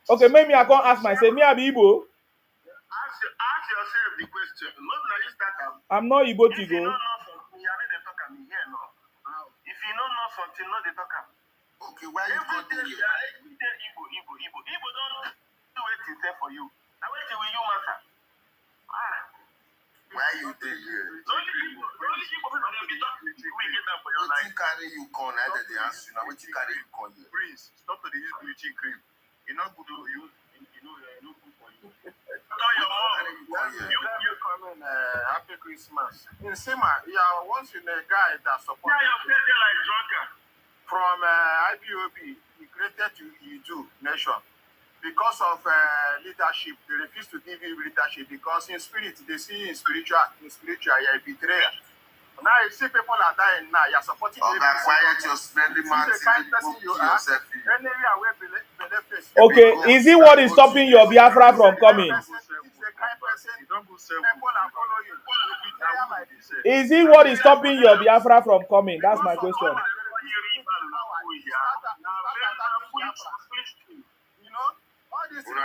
Okay, maybe I can't ask myself. Me, I be Igbo. Ask yourself the question. Not like you start. I'm not Igbo If you Tigo. don't know something, you are not talk am here, no. If you don't know something, not the talk am. Okay, why you go there? Every day Igbo. Igbo don't do anything say for you. Now wait till you matter. Why you there here? Only people for them be talking. We get that for your What life. you carry you con? Either they ask you now. What you carry you con here? Prince, stop to the use bleaching cream. You know good for you. You know good for you. Tell your mom. You come in. Happy Christmas. In Sima, you are once in a guy that supports. Yeah, your face dey like drunkard. From IPOB, he created you nation. Because of leadership, they refuse to give him leadership because in spirit, they see in spiritual, you are a betrayer. Now you see people are dying now, you are supporting the quiet your smelly mouth. Okay, is it what is stopping your Biafra from coming? Is it what is stopping your Biafra from coming? That's my question. You know, all these things.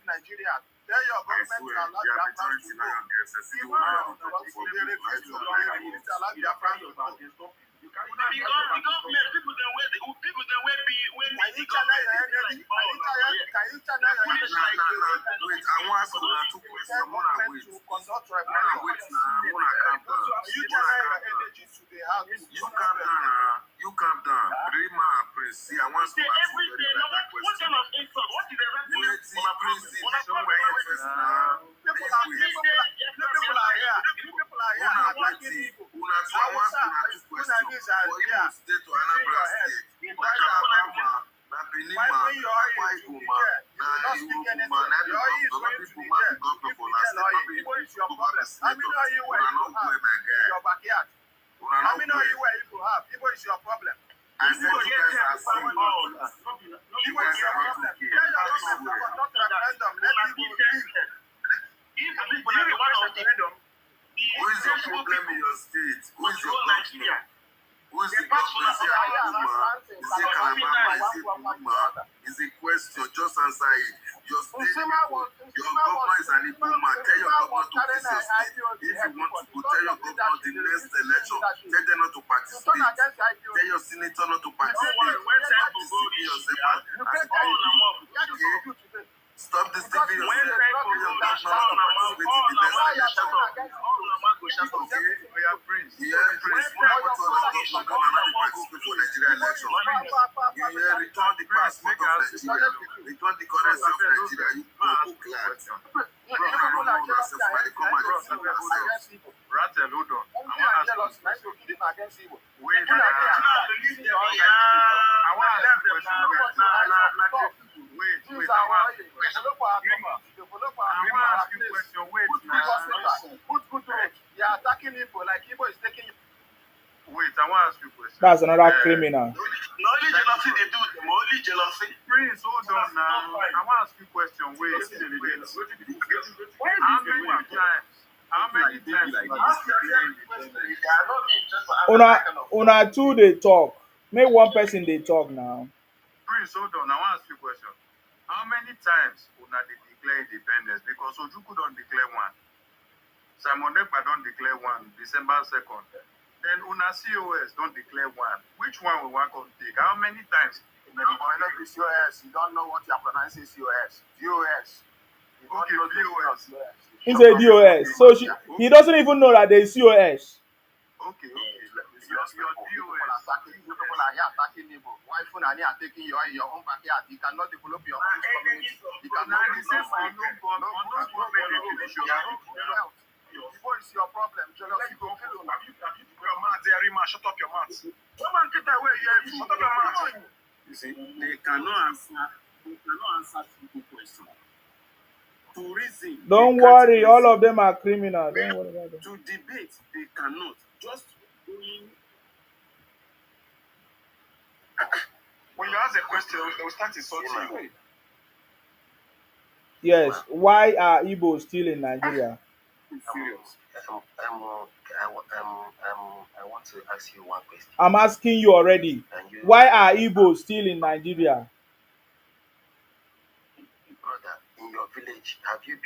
Nigeria. Tell your government to allow Biafra to go. You calm down. Rima and Prince. See, I want to every day. What kind of insult? What is the How many of you where you have? Igbo is your problem. I said you guys are seeing Igbo is your problem. Tell your government to conduct referendum. Let people leave. Who is your problem in your state? Who is your governor? Who is the governor? Is it Kalama? Is it Kalamama? Is it Puma? Is it question? Just answer it. Your state, your governor is an Igbo man. Tell your governor to fix your state. If you want to go, tell your governor the next election. Tell them not to participate. Tell your senator not to participate. Stop this TV yourself. Tell your governor not to participate in the next election. Prince, for Nigeria election. You return the passport of Nigeria. Return the currency of Nigeria. You go glad. Rattle, hold on. That's another criminal. Only jealousy they do them. Only jealousy. Prince, hold on now. I want to ask you a question. How many times? Una two they talk. Make one person they talk now. Prince, hold on. I want to ask you a question. How many times una they declare independence? Because Ojuku don't declare one. Simon Ekpa don't declare one. December 2nd. Then una COS don't declare one. Which one we want to take? How many times? COS. You don't know what you are pronouncing COS. DOS. Okay, DOS. He said DOS. So he doesn't even know that there is COS. Okay. Your people are here attacking Igbo. Why are taking your own backyard? You cannot develop your own community. What is your problem? Jealousy go kill you. Have you put your mouth there, Rima? Shut up your mouth. Come on, get away here. Shut up your mouth. You see, they cannot answer simple questions. To reason. Don't worry, all of them are criminals. Don't worry about them. To debate, they cannot. Just going. When you ask a question, they will start insulting you. Yes. Why are Igbo still in Nigeria? Serious. I want to ask you one question. I'm asking you already. Why are Igbo still in Nigeria? Brother, in your village, have you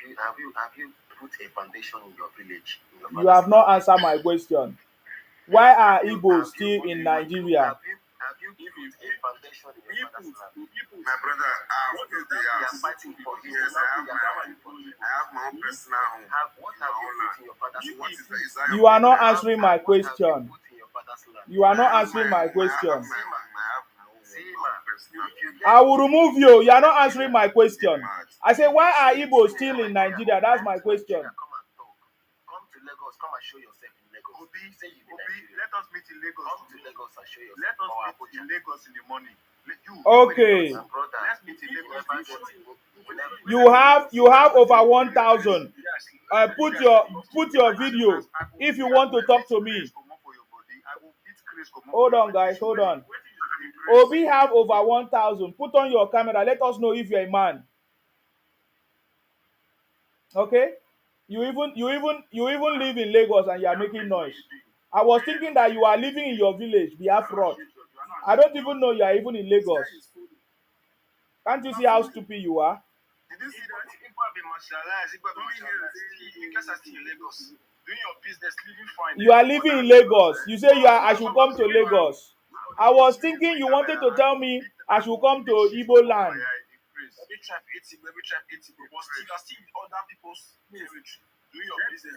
put a foundation in your village? You have not answered my question. Why are Igbo still in Nigeria? Have you put a foundation in your father's land? My brother, They are fighting for you. Yes, I have my own personal home. What have you put in your father's land? You are not answering my question. You are not answering my question. I will remove you. You are not answering my question. I say, why are Igbo still in Nigeria? That's my question. Come to Lagos. Come and show yourself in Lagos. Obi, let us meet in Lagos. Come to Lagos and show yourself. Let us meet in Lagos in the morning. Okay. Let's meet in Lagos. You have over 1,000. Put your video if you want to talk to me. Hold on, guys. Hold on. Obi have over 1,000. Put on your camera. Let us know if you're a man. Okay. You even live in Lagos and you are making noise. I was thinking that you are living in your village, Biafra. I don't even know you are even in Lagos. Can't you see how stupid you are? Did you see that? People have been marginalized. People have been marginalized. You guys are still in Lagos, doing your business, living fine. You are living in Lagos. You say I should come to Lagos. I was thinking you wanted to tell me I should come to Igbo land. Every tribe 80, but still you are still in other people's territory, doing your business.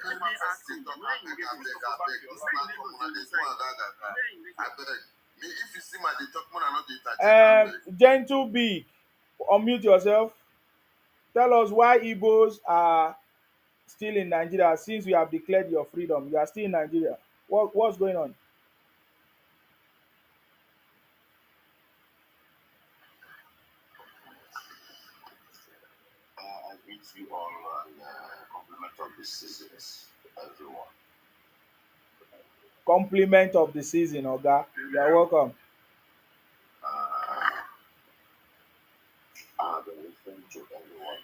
If you see my talk more than not Gentle Big, unmute yourself. Tell us why Igbos are still in Nigeria since you have declared your freedom. You are still in Nigeria. What's going on? I greet you all and compliment of the seasons, everyone. Compliment of the season, Oga. You are welcome. I've been listening to everyone,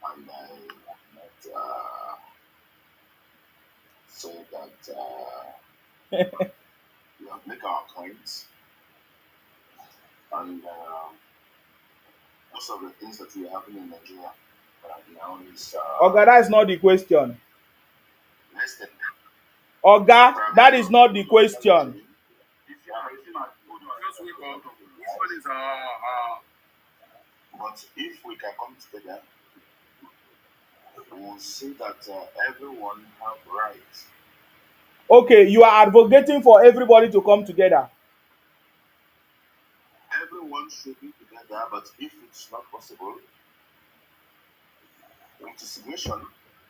and I would not say that we have made our points, and most of the things that we have in Nigeria now is Oga, that is not the question. listen. Oga, that is not the question. But if we can come together, we will see that everyone have rights. Okay, you are advocating for everybody to come together. Everyone should be together, but if it's not possible, with submission.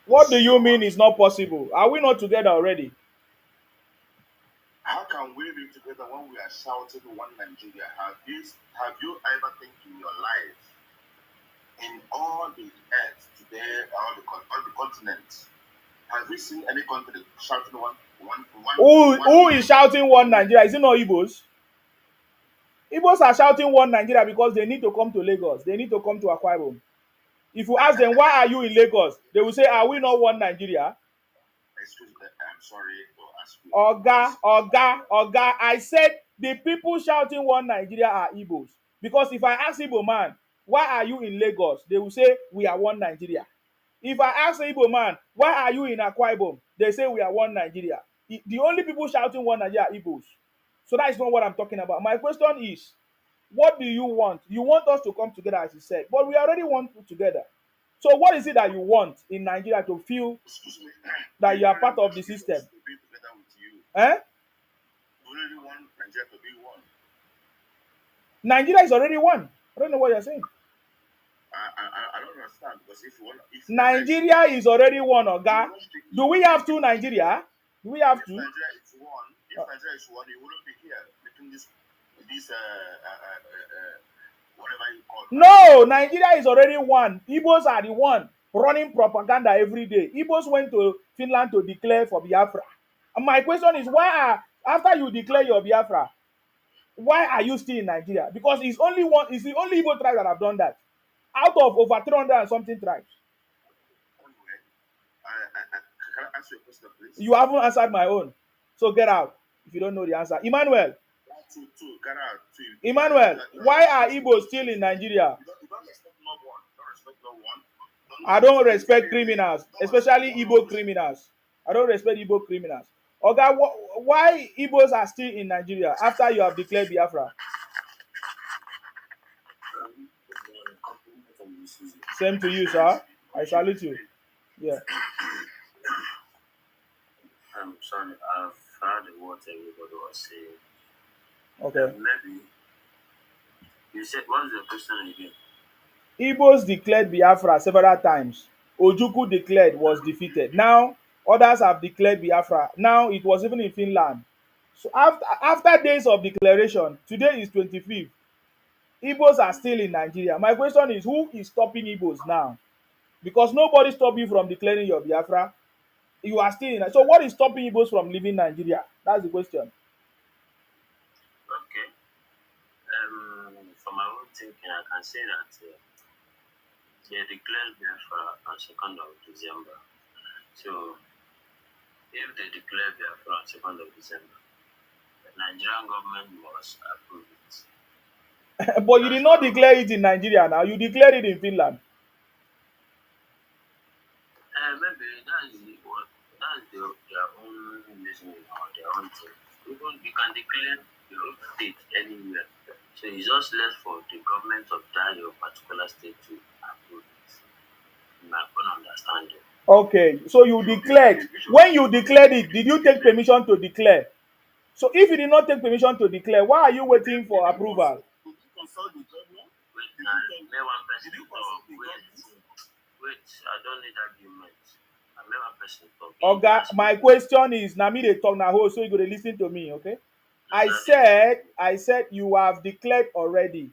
What do you mean it's not possible? Are we not together already? How can we be together when we are shouting one Nigeria? Have you ever think in your life, in all the earth today, all the continents, have you seen any country shouting one? Who is shouting one Nigeria? Is it not Igbos? Igbos are shouting one Nigeria because they need to come to Lagos. They need to come to Akwa Ibom. If you ask them, why are you in Lagos? They will say, are we not one Nigeria? Excuse me, I'm sorry to ask you. Oga, I said the people shouting one Nigeria are Igbos. Because if I ask Igbo man, why are you in Lagos? They will say, we are one Nigeria. If I ask Igbo man, why are you in Akwa Ibom? They say, we are one Nigeria. The only people shouting one Nigeria are Igbos. So that is not what I'm talking about. My question is, what do you want? You want us to come together, as you said, but we already want to together. So what is it that you want in Nigeria to feel that you are part of the system? Eh? Nigeria is already one. I don't know what you're saying. I don't understand, because if you want, if Nigeria is already one, Oga. Do we have two Nigeria? Do we have if two? Nigeria is one, it wouldn't be here between this whatever you call it. No, Nigeria is already one. Igbos are the one running propaganda every day. Igbos went to Finland to declare for Biafra. And my question is, after you declare your Biafra, why are you still in Nigeria? Because it's the only Igbo tribe that have done that. Out of over 300 and something tribes. Anyway, can I answer your question, please? You haven't answered my own. So get out if you don't know the answer. Emmanuel, Get out. Emmanuel, why are Igbos still in Nigeria? You don't respect no one. Don't respect no one. I don't respect criminals, especially Igbo criminals. I don't respect Igbo criminals. Oga, why Igbos are still in Nigeria after you have declared Biafra? Same to you, sir. I salute you. Yeah. I'm sorry, I've heard what everybody was saying. Okay. Maybe you said, what was your question again? Igbos declared Biafra several times. Ojukwu declared, was defeated. Now others have declared Biafra. Now it was even in Finland. So after days of declaration, today is 25th. Igbos are still in Nigeria. My question is, who is stopping Igbos now? Because nobody stopped you from declaring your Biafra. You are still in. So what is stopping Igbos from leaving Nigeria? That's the question. Okay. For my own thinking, I can say that they declared Biafra on 2nd of December. So if they declare Biafra on 2nd of December, the Nigerian government must approve it. But you did not declare it in Nigeria now. You declared it in Finland. Maybe that's their own reasoning or their own thing. Even you can declare your state anywhere. So it's just left for the government of that your particular state to approve it. In my own understanding. Okay, so you declared. When you declared it, did you take permission to declare? So if you did not take permission to declare, why are you waiting for approval? Wait, may one person talk. Wait, I don't need argument. I may one person talk. Oga, my question is, na me dey talk na ho, so you go dey listen to me, okay? I said you have declared already.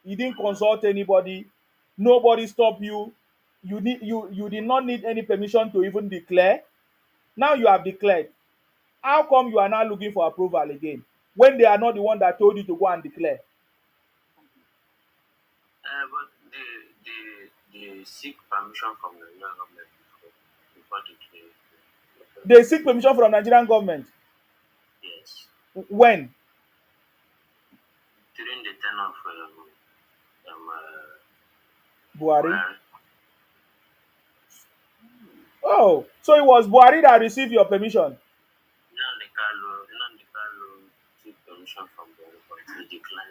You didn't consult anybody. Nobody stopped you. You did not need any permission to even declare. Now you have declared. How come you are now looking for approval again when they are not the one that told you to go and declare? But they seek permission from the Nigerian government before declaring. They seek permission from Nigerian government. Yes. When? During the tenure of Buhari. Oh, so it was Buhari that received your permission.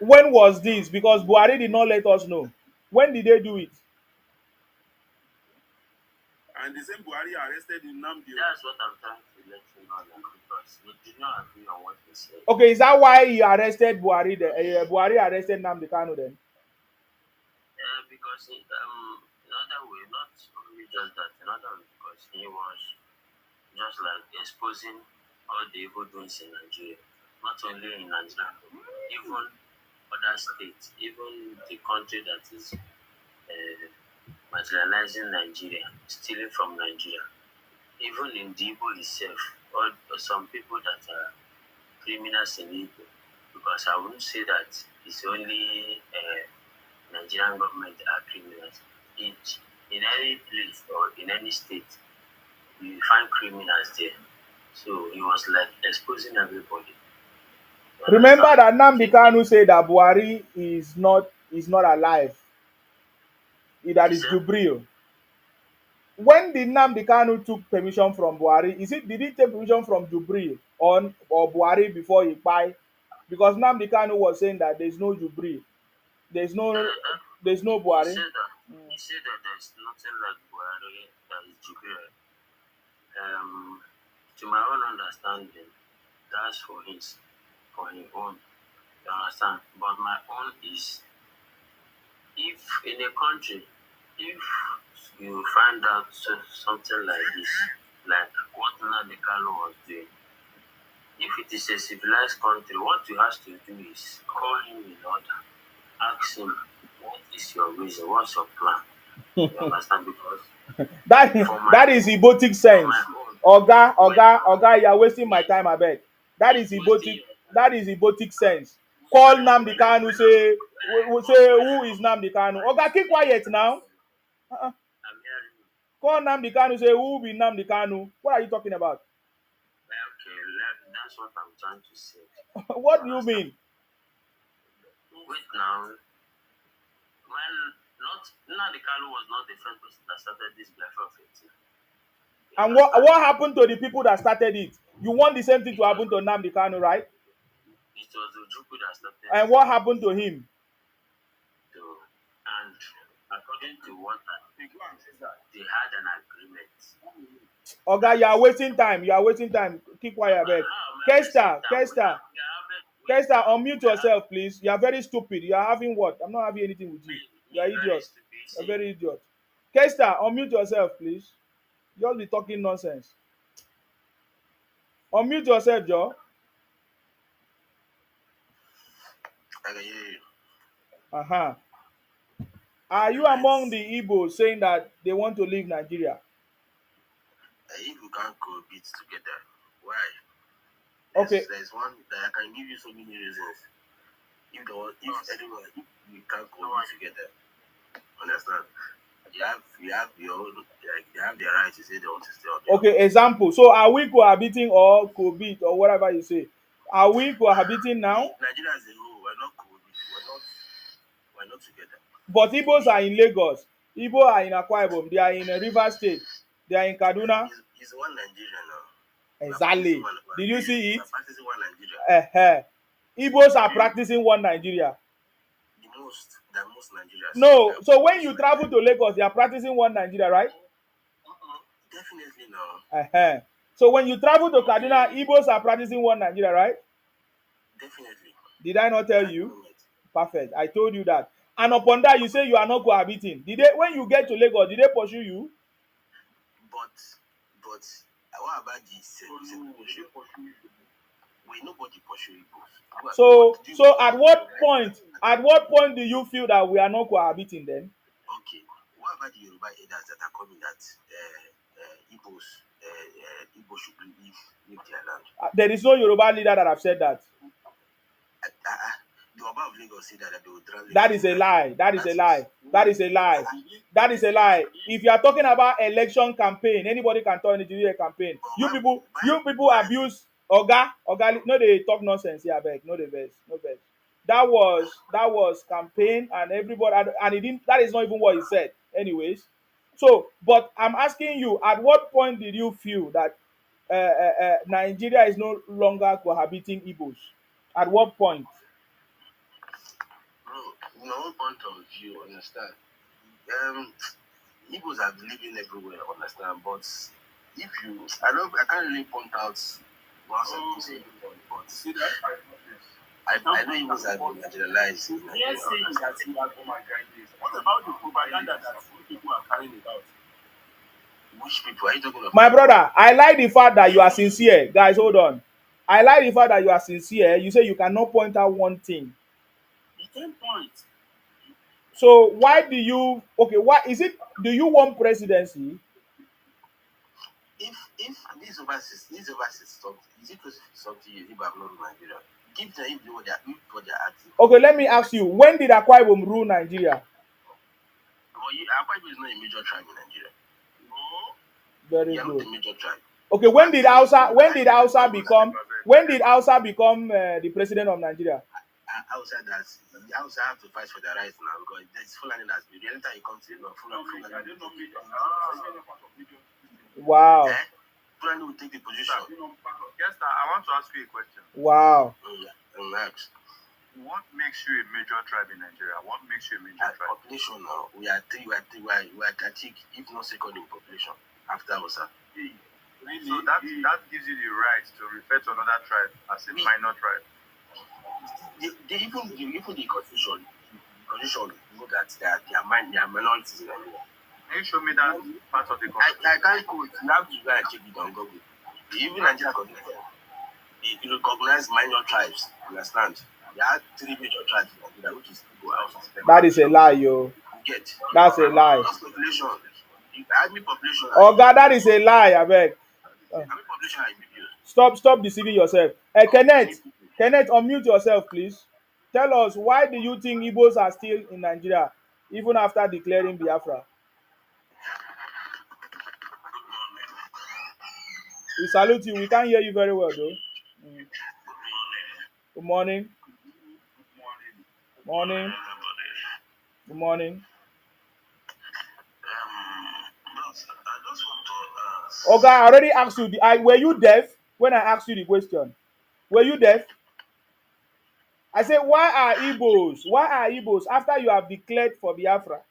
When was this? Because Buhari did not let us know. When did they do it? And the same Buhari arrested in Namdi. That's what I'm trying to let you know, because we did not agree on what he said. Okay, is that why he arrested Buhari? Buhari arrested Nnamdi Kanu then? Because another way, not only just that, another way, because he was just like exposing all the evil doings in Nigeria, not only in Nigeria, even other states, even the country that is materializing Nigeria, stealing from Nigeria, even in the Igbo itself, or some people that are criminals in Igbo, because I wouldn't say that it's only Nigerian government that are criminals. In any place or in any state, you find criminals there. So he was like exposing everybody. Remember that Nnamdi Kanu said that Buhari is not alive. That is Jubril. When did Nnamdi Kanu took permission from Buhari? Did he take permission from Jubril or Buhari before he died? Because Nnamdi Kanu was saying that there's no Jubril. There's no Buhari. He said that there's nothing like Buhari that is Jubril. To my own understanding, that's for his own. You understand? But my own is, if in a country if you find out something like this, like what Nnamdi Kanu was doing, if it is a civilized country, what you have to do is call him in order, ask him, what is your reason, what's your plan? You understand? Because that is egotic sense. Oga, you are wasting my time, I beg. That is egotic sense. Call Nnamdi Kanu, say who is Nnamdi Kanu? Oga, keep quiet now. I'm hearing you. Call Nnamdi Kanu, say who be Nnamdi Kanu? What are you talking about? Okay, that's what I'm trying to say. What do you mean? Wait now. When Nnamdi Kanu was not the first person that started this Biafra thing. And what happened to the people that started it? You want the same thing to happen to Nnamdi Kanu, right? It was Ojukwu that started. And what happened to him? And according to what they had an agreement. Oga, you are wasting time. You are wasting time. Keep quiet, beg. Kester, unmute yourself, please. You are very stupid. You are having what? I'm not having anything with you. You are idiot. You are very idiot. Kester, unmute yourself, please. You all be talking nonsense. Unmute yourself, Joe. I can hear you. Uh-huh. Are you among the Igbos saying that they want to leave Nigeria? If we can't cohabit together, why? Okay. There's one that I can give you so many reasons. If we can't cohabit together, understand? You have your own, they have their right to say they want to stay up. Okay, example. So are we cohabiting or cohabit or whatever you say? Are we cohabiting now? Nigeria as a whole, we're not cohabiting. We're not together. But Igbos are in Lagos. Igbo are in Akwa Ibom. They are in Rivers State. They are in Kaduna. It's one Nigeria now. Exactly. Did you see it? We're practicing one Nigeria. Igbos are practicing one Nigeria. The most Nigeria. No. So when you travel to Lagos, they are practicing one Nigeria, right? Definitely no. So when you travel to Kaduna, Igbos are practicing one Nigeria, right? Definitely. Did I not tell you? Perfect. I told you that. And upon that, you say you are not cohabiting. When you get to Lagos, did they pursue you? But what about this? Nobody pursue you. So at what point do you feel that we are not cohabiting then? Okay. What about the Yoruba elders that are coming that Igbos should leave their land? There is no Yoruba leader that have said that. The Oba of Lagos said that they would drown. That is a lie. That is a lie. That is a lie. That is a lie. If you are talking about election campaign, anybody can turn it into a campaign. You people abuse Oga. No, they talk nonsense here, beg. No, the verse. No verse. That was campaign, and everybody, and he didn't. That is not even what he said. Anyways, so but I'm asking you, at what point did you feel that Nigeria is no longer cohabiting Igbos? At what point? Bro, my own point of view, understand? Igbos are living everywhere, understand? But if you, I can't really point out one certain but see that. I know Igbos have been marginalized. Yes, saying that you are what about the propaganda that people are carrying about? Which people are you talking about? My brother, I like the fact that you are sincere. Guys, hold on. I like the fact that you are sincere. You say you cannot point out one thing. The 10 points. So why do you what is it? Do you want presidency? If these overseas stop, is it something you think about Nigeria? Give them what they are asking. Okay, let me ask you, when did Akwa Ibom rule Nigeria? Akwa Ibom is not a major tribe in Nigeria. No. Very good. Not a major tribe. Okay, when did Hausa become the president of Nigeria? Hausa have to fight for their rights now because it's Fulani that's been. The anytime it comes to Fulani. Wow. Fulani will take the position. Yes, sir, I want to ask you a question. Wow. Next. What makes you a major tribe in Nigeria? What makes you a major tribe? Population now. We are I think, if not second in population after Hausa. Really? So that gives you the right to refer to another tribe as a minor tribe. Even the constitution constitution, you know that they are minorities in Nigeria. Can you show me that part of the constitution? I can't quote. You have to go and check it on Google. Even Nigeria constitution, it recognizes minor tribes. Understand? There are 3 major tribes in Nigeria, which is Igbo, Hausa, That is a lie, yo. Get. That's a lie. That's population. The army population. Oh God, that is a lie, I beg. Army population are reduced. Stop deceiving yourself. Kenneth, unmute yourself, please. Tell us, why do you think Igbos are still in Nigeria, even after declaring Biafra? We salute you. We can't hear you very well, though. Good morning. Morning. Good morning. Okay, I already asked you. Were you deaf when I asked you the question? Were you deaf? I said, why are Igbos, after you have declared for Biafra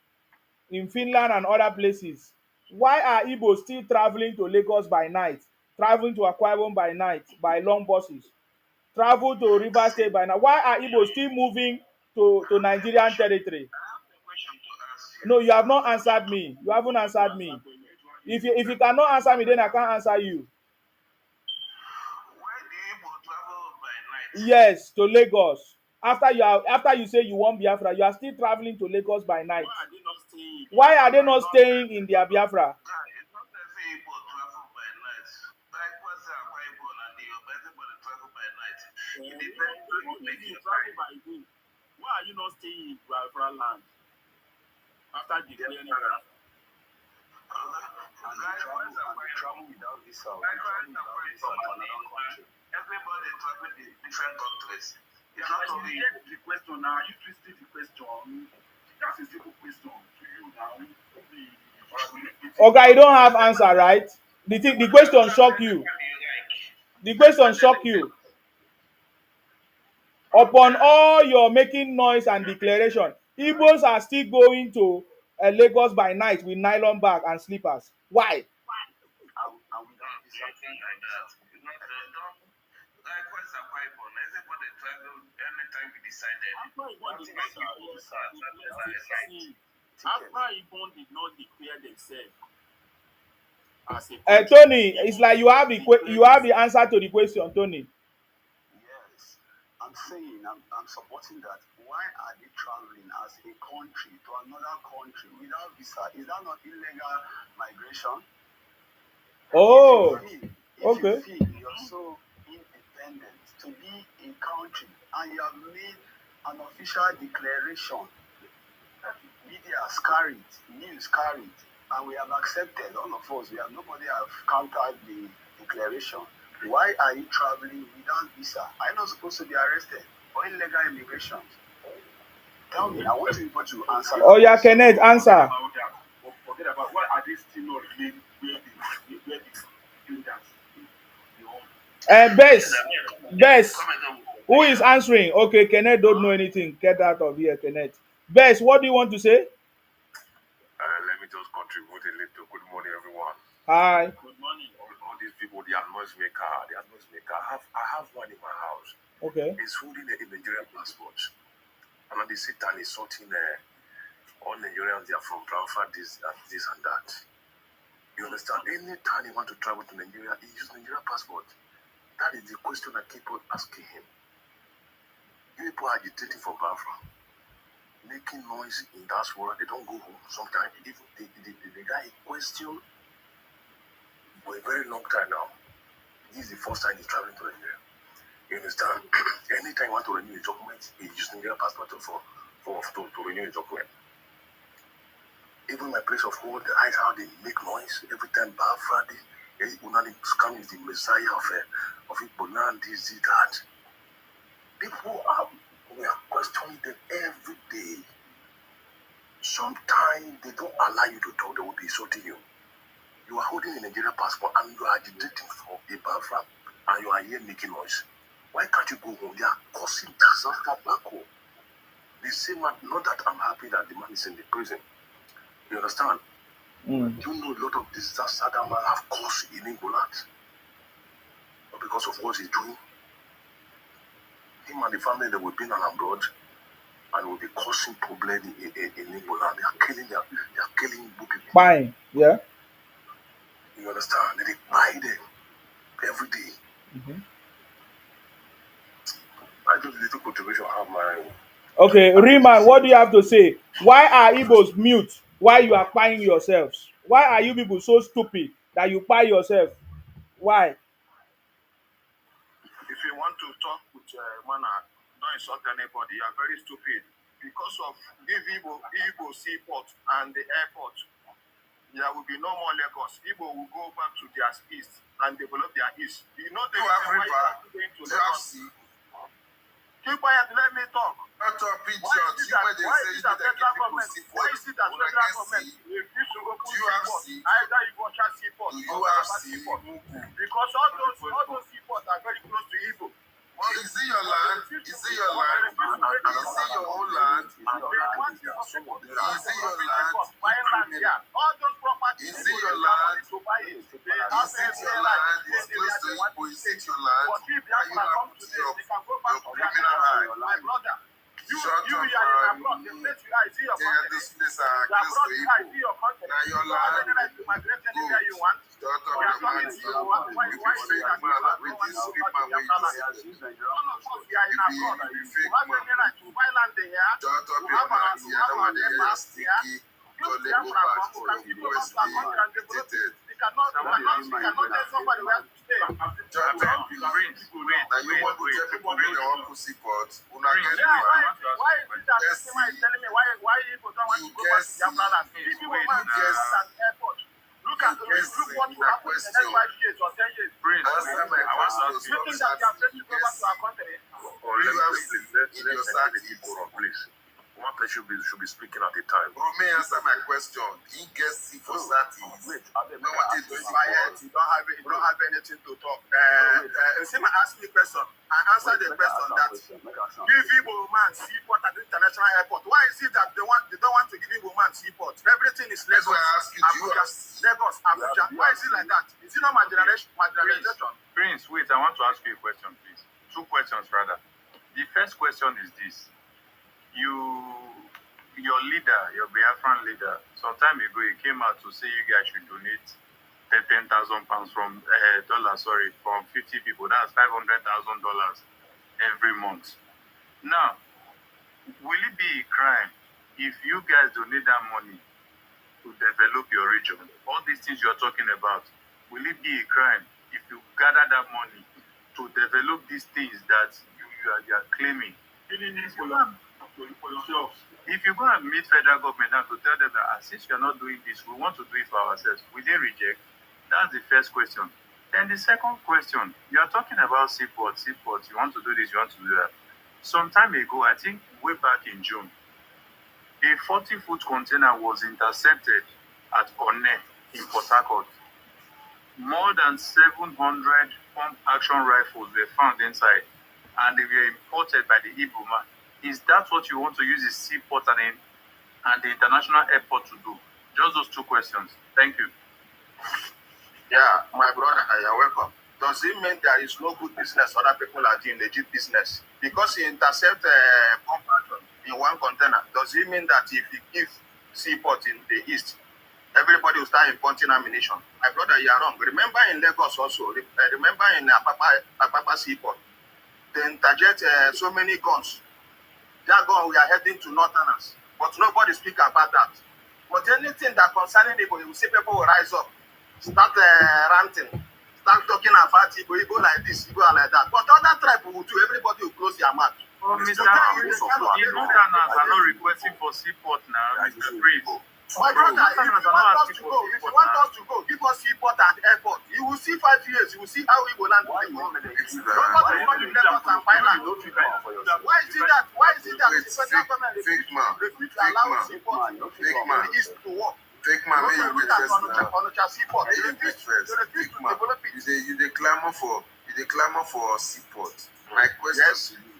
in Finland and other places, why are Igbos still traveling to Lagos by night, traveling to Akwa Ibom by night, by long buses, travel to Rivers State by night? Why are Igbos still moving to Nigerian territory? No, you have not answered me. You haven't answered me. If you cannot answer me, then I can't answer you. Why do you travel by night? Yes, to Lagos. After you say you want Biafra, you are still traveling to Lagos by night. Why are they not staying in their Biafra? It's not that people travel by night. Likewise, Akwa Ibom and everybody travel by night. It depends on you making a travel by day. Why are you not staying in Biafra land after declaring Biafra? Travel without visa. Everybody travel in different countries. It's not only the question now. You twisted the question. That's a simple question to you now. Okay, you don't have answer, right? The question shock you. The question shock you. Upon all your making noise and declaration, Igbos are still going to Lagos by night with nylon bag and slippers. Why? Likewise, Akwa Ibom. Everybody travel anytime we decided. Akwa Ibom did not declare themselves as a Tony, it's like you have the answer to the question, Tony. Yes, I'm saying, I'm supporting that. Why are they traveling as a country to another country without visa? Is that not illegal migration? Oh, if okay. you feel you're so independent to be a country and you have made an official declaration, media has carried, news carried, and we have accepted, all of us, nobody have countered the declaration. Why are you traveling without visa? Are you not supposed to be arrested for illegal immigration? Tell me, I want people to answer. Oh yeah, Kenneth, answer. Forget about why are they still not remaining where they do that? Bess, who is answering? Okay, Kenneth don't know anything. Get out of here, Kenneth. Bess, what do you want to say? Let me just contribute a little. Good morning, everyone. Hi. Good morning. All these people, they are noisemaker. I have one in my house. Okay. He's holding a Nigerian passport. And on the sit and he's sorting all Nigerians, they are from Biafra, this and that. You understand? Anytime you want to travel to Nigeria, he uses Nigerian passport. That is the question I keep on asking him. You people are agitating for Biafra, making noise in diaspora. They don't go home. Sometimes even the guy in question for a very long time now. This is the first time he's traveling to Nigeria. You understand? Anytime you want to renew a document, he uses Nigerian passport to renew a document. Even my place of hold, the eyes how they make noise every time Biafra, Unani Scam is the messiah of Igbo land, this, that. People we are questioning them every day. Sometimes they don't allow you to talk, they will be insulting you. You are holding a Nigerian passport and you are agitating for a Biafra and you are here making noise. Why can't you go home? They are causing disaster back home. The same man, not that I'm happy that the man is in the prison. You understand? You know a lot of disaster that man have caused in Igbo land. But because of what he's doing, him and the family, they will be in abroad and will be causing problem in Igbo land. They are killing Igbo people. Fine. Yeah. You understand? They buy them every day. Mm-hmm. I do the little contribution I have my own. Okay, Riemann, what do you have to say? Why are Igbos mute? Why you are buying yourselves? Why are you people so stupid that you buy yourself? Why? If you want to talk with manner, don't insult anybody. You are very stupid. Because of give Igbo seaport and the airport, there will be no more Lagos. Igbo will go back to their east and develop their east. You know the reason why you are going to Lagos. Keep quiet, let me talk. Why is it that federal government refuse to open seaport? Either you go to seaport or seaport. Because all those seaports are very close to Igbo. Is it your land? Is it your land? Is it your own land? Is it your land? All those properties. Is it your land? Is it your land? Is close to Igbo? Is it your land? But if Biafra come to them, they can go back to their country. My brother. You are in abroad. The place you are, is your country. This place are close to Igbo. Now your land. You are talking about you. Why is that? With this fake man where you just said. All of us, we are in abroad. You have any right to buy land there. You have a sticky. You cannot tell somebody where to stay. Now you want to tell people they want to support. Why is it that this man is telling me why people don't want to go back to their brothers? If you want to at airport, look what will happen in the next 5 years or 10 years. Do you think that you are ready to go back to our country? One person should be speaking at a time. Bro, may answer my question. He gets C for Satis. Wait, you don't have anything to talk. Sima asked me a question. I answered the question that give Igbo man seaport at the international airport. Why is it that they don't want to give Igbo man seaport? Everything is Lagos, Lagos, Abuja. Why is it like that? Is it not marginalization? Prince, wait, I want to ask you a question, please. 2 questions, rather. The first question is this. Your leader, your Biafran leader, some time ago, he came out to say you guys should donate 10,000 pounds from 50 people. That's $500,000 every month. Now, will it be a crime if you guys donate that money to develop your region? All these things you're talking about, will it be a crime if you gather that money to develop these things that you are claiming? For yourselves. If you go and meet federal government now to tell them that since you're not doing this, we want to do it for ourselves, will they reject? That's the first question. Then the second question, you are talking about seaport, you want to do this, you want to do that. Some time ago, I think way back in June, a 40-foot container was intercepted at One in Port Harcourt. More than 700 pump action rifles were found inside, and they were imported by the Igbo man. Is that what you want to use the seaport and the international airport to do? Just those 2 questions. Thank you. Yeah, my brother, you're welcome. Does it mean there is no good business other people are doing legit business? Because he intercept pump action in one container, does it mean that if you give seaport in the east, everybody will start importing ammunition? My brother, you are wrong. Remember in Lagos also, remember in Apapa seaport, they interject so many guns. That gun, we are heading to Northerners, but nobody speak about that. But anything that concerning Igbo, you see people will rise up, start ranting, start talking about Igbo like this, Igbo like that. But other tribe will do, everybody will close their mouth. Oh, Mr. Northerners are not requesting for seaport now, Mr. Prince. My brother, if you want us to go, give us seaport and airport. You will see 5 years, you will see how we will land. Why is it that the federal government refuse to allow seaport in the east to work? Fake man, may you request seaport. You declare for seaport. My question to you,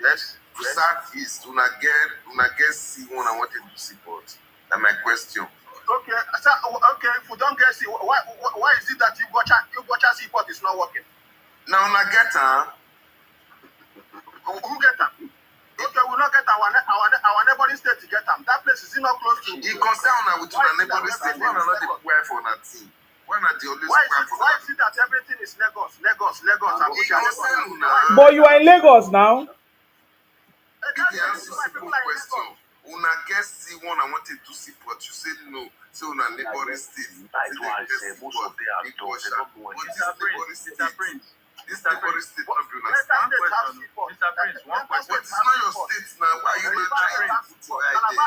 Yes. To Southeast, una get C1 I wanted to seaport. That's my question. Okay, if we don't get C, why is it that you gotcha seaport is not working? Now una get Who get them? Okay, we not get our neighboring state to get them. That place is not close to. He concern now with the neighboring state. Why not the where for that thing? Why not the always why is it that everything is Lagos? But you are in Lagos now. If you answer simple question, una guess see one I wanted to see, but you say no. So una neighboring state. Most of them are those. This neighboring state not be una Mr. Prince, one question. But it's not your state now. Why you not trying to put your idea?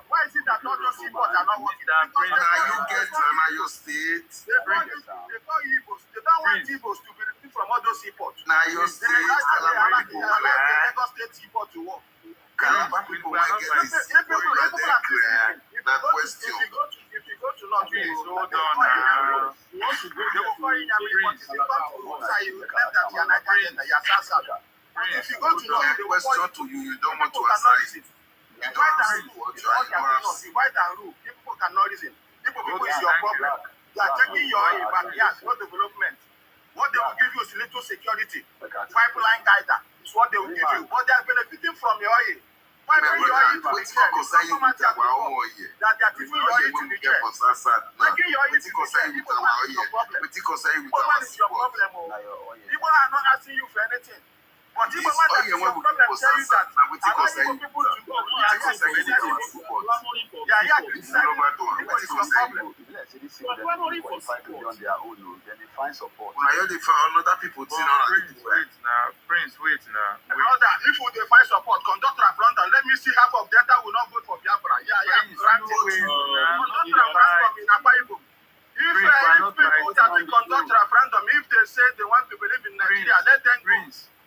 Why is it that all those seaports are not working? Now you get now your state. They don't want Igbos to be removed from all those seaports. Now your state. Lagos State seaport to work. Calabar people might get this. That question. If you go to North, Please hold on now. they will call you Prince. If you go to Usa, you claim that you are Nigerian, you are Sasa. If you go to North, they will call Question to you, you don't want to answer it. You don't answer what you are divide and rule. People cannot reason. People is your problem. You are taking your backyard, no development. What they will give you is little security. Pipeline guider is what they will give you. But they are benefiting from your oil. Why bring your oil to Nigeria? That they are giving your oil to Nigeria. Bringing your oil to Nigeria, people have your problem. What is your problem? People are not asking you for anything. But people want to your problem tell you that allowing people to go. Yeah, criticize people is your problem. Another people Wait now, Prince, wait now. Another, if they find support, conductor of London, let me see half of them that will not vote for Biafra. Conductor of random in Akwa Ibom. If people that will conduct referendum, if they say they want to believe in Nigeria, let them go.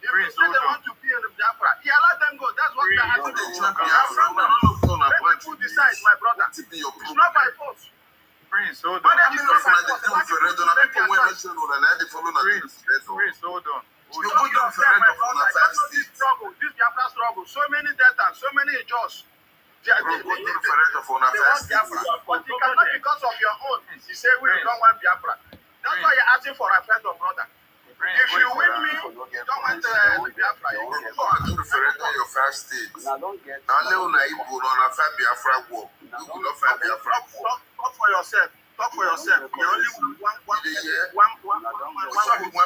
If they say they want to be in Biafra, let them go. That's what they have to do. Let people decide, my brother. It's not by force. Prince, hold on. Prince, hold on. You put your referendum on a this Biafra struggle, so many data, so many injustices. They want Biafra, but you cannot because of your own. You say we don't want Biafra. That's why you're asking for a referendum, brother. If you win me, you don't want Biafra. You do referendum your first state. Now let una Igbo on a Biafra war. You will not find Biafra war. Talk for yourself. Talk for yourself. You only one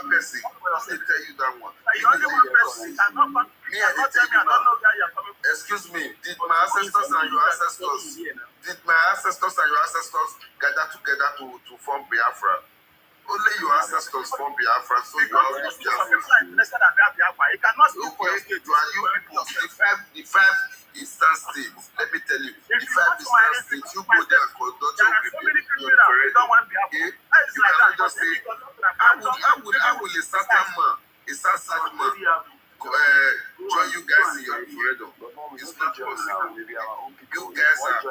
person. They tell you that one. You only one person. Me, I don't know where you're coming from. Excuse me. Did my ancestors and your ancestors gather together to form Biafra? Only your ancestors form Biafra, so you are Biafra. You cannot speak for your state. You people, the five eastern states. Let me tell you, the five eastern states. You go there and conduct your referendum. Okay? You cannot just say, how will a certain man join you guys in your referendum? It's not possible. You guys are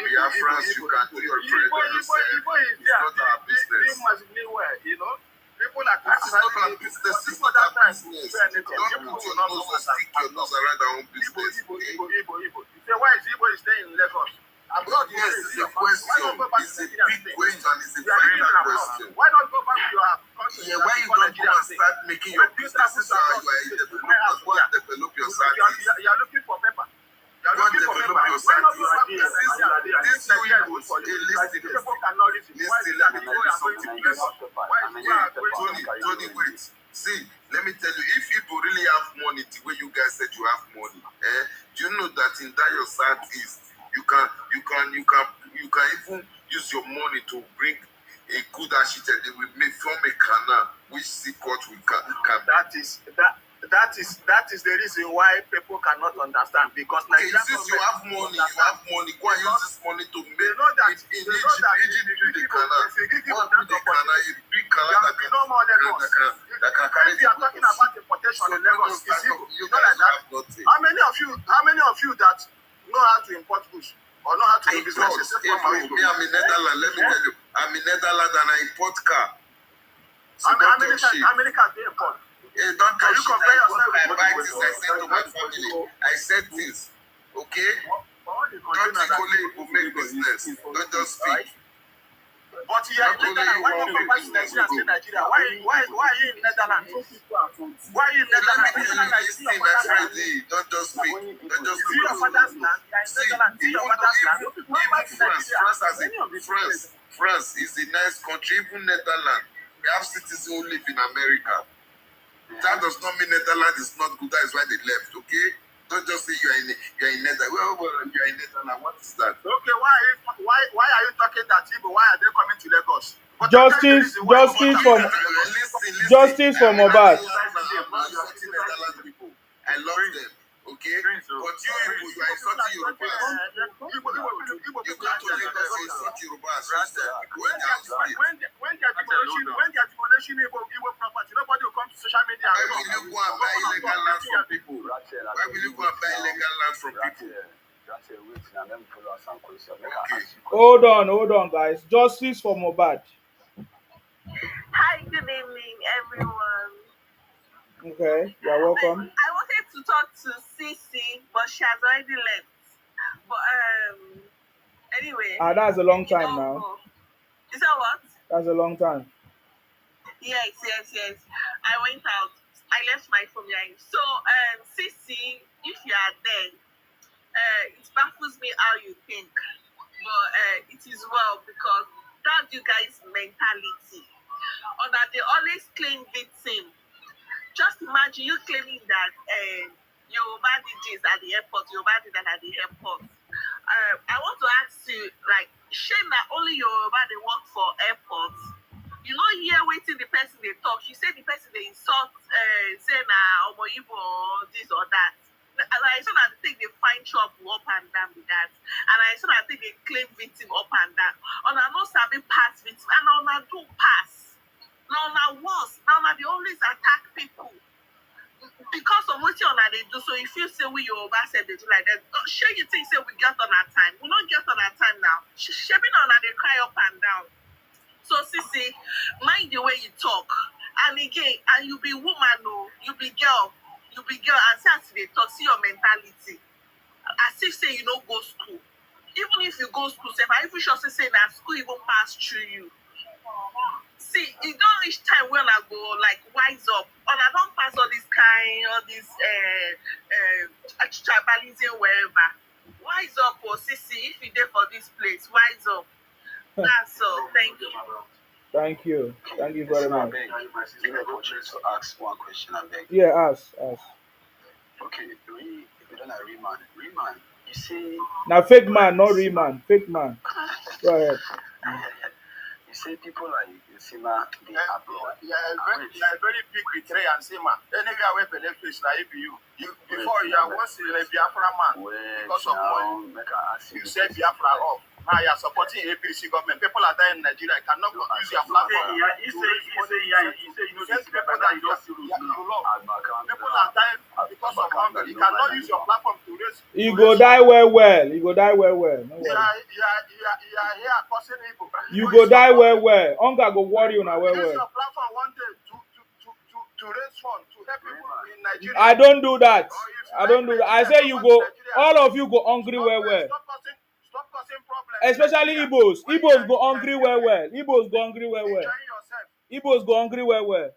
Biafrans. You can do your referendum yourself. It's not our business. People are It's not our business. It's not our business. Don't put your nose or stick your nose around our own business. Say, why is Igbo staying in Lagos? Abroad, yes, it's a question. It's a big question. It's a vital question. Why not go back to your country? Yeah, why you don't go and start making your businesses how you are a developer? Go and develop your service. You are looking for paper. Go and develop your service. This you Igbos, listen. Listen, let me tell you something, please. Tony, wait. See, let me tell you, if people really have money the way you guys said you have money, do you know that in that your southeast, you can even use your money to bring a good ashit and they will make from a canal which seaport we can. That is the reason why people cannot understand because Nigeria. Since you have money, go and use this money to make Egypt do the canal. What do the canal? A big canal that can carry. If you are talking about importation in Lagos, you know like that. How many of you that know how to import goods or know how to do business? Me, I'm in Netherlands. Let me tell you, I'm in Netherlands and I import car. How many cars do you import? Hey, don't can you compare yourself? I buy things, I send to my family. I sell things. Okay? Don't think only people make business. Don't just speak. But you are in Netherlands. Why not come back to Nigeria and stay in Nigeria? Why are you in Netherlands? Why are you in Netherlands? Netherlands is your father's land. Don't just speak. Don't just Is your father's land? You are in Netherlands. Is your father's land? France is a nice country. Even Netherlands, we have citizens who live in America. That does not mean Netherlands is not good. That is why they left. Okay. Don't just say you are in Netherlands. Well, you are in Netherlands. What is that? Okay, why are you talking that people? Why are they coming to Lagos? But Justice for Mohbad. I love them. Okay, but you are insulting Yoruba. You go to Lagos, you insult Yoruba. When they are demolishing Igbo property, nobody will come to social media. Why will you go and buy illegal land from people? Why will you go and buy illegal land from people? Hold on, guys. Justice for Mohbad. Hi, good evening, everyone. Okay, you're welcome. I wanted to talk to Cece, but she has already left. But anyway. That's a long time now. Is that what? That's a long time. Yes. I went out. I left my phone behind. So, Cece, if you are there, it baffles me how you think. But it is well because that's you guys' mentality. Or that they always claim victim. Just imagine you claiming that Yoruba DJs at the airport, Yoruba did that at the airport. I want to ask you, like, shame that only Yoruba they work for airports. You know, here waiting the person they talk. You say the person they insult, say na Omo Igbo or this or that. And I saw that they find trouble up and down with that. And I saw that they claim victim up and down. And I know sabi pass victim, and now I do pass. Now worse. Now they always attack people because of what they do. So if you say we Yoruba said they do like that, sure you think say we get on our time. We don't get on our time now. Shaping on they cry up and down. So Sissy, mind the way you talk. And again, and you be woman, no, you be girl, and say they talk, see your mentality. As if say you don't go school. Even if you go school, say if you should say that school even pass through you. See, it don't reach time when I go like wise up. And I don't pass all this tribalism wherever. Wise up, or Sissy, if you're there for this place, wise up. That's all. Thank you. Thank you. Thank you very much. To ask one question, I beg. Yeah, ask. Okay, we don't have Riemann. You say now fake man, not real man. Fake man. Go ahead. You say people like Sima, they are abroad. Yeah, a very big betrayer and Sima. Anywhere where the left is like you. Before you are once a Biafra man because of money. You said Biafra off. Now you are supporting APC government. People are dying in Nigeria. You cannot use your platform. You say you know this people that you don't see you love. People are dying because of hunger. You cannot use your platform to raise. You go die well. You go die well. No you are here causing evil. You go die well. Hunger go worry you now well. Use your platform one day to raise funds to help people in Nigeria. I don't do that. I say you go. All of you go hungry well. Stop causing problems. Especially Igbos. Igbos go hungry well. Igbos go hungry well. Igbos go hungry well. You love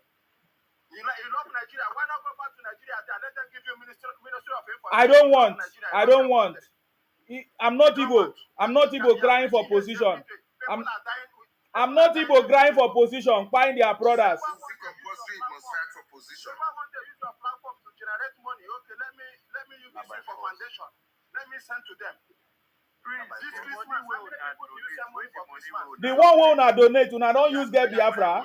Nigeria. Why not go back to Nigeria and let them give you Ministry of Information? I don't want. I'm not Igbo. I'm not Igbo crying for position. I'm not Igbo crying for position. Find their brothers. Use your platform to generate money. Okay, let me use this for foundation. Let me send to them. The one wey una donate, una don use get Biafra.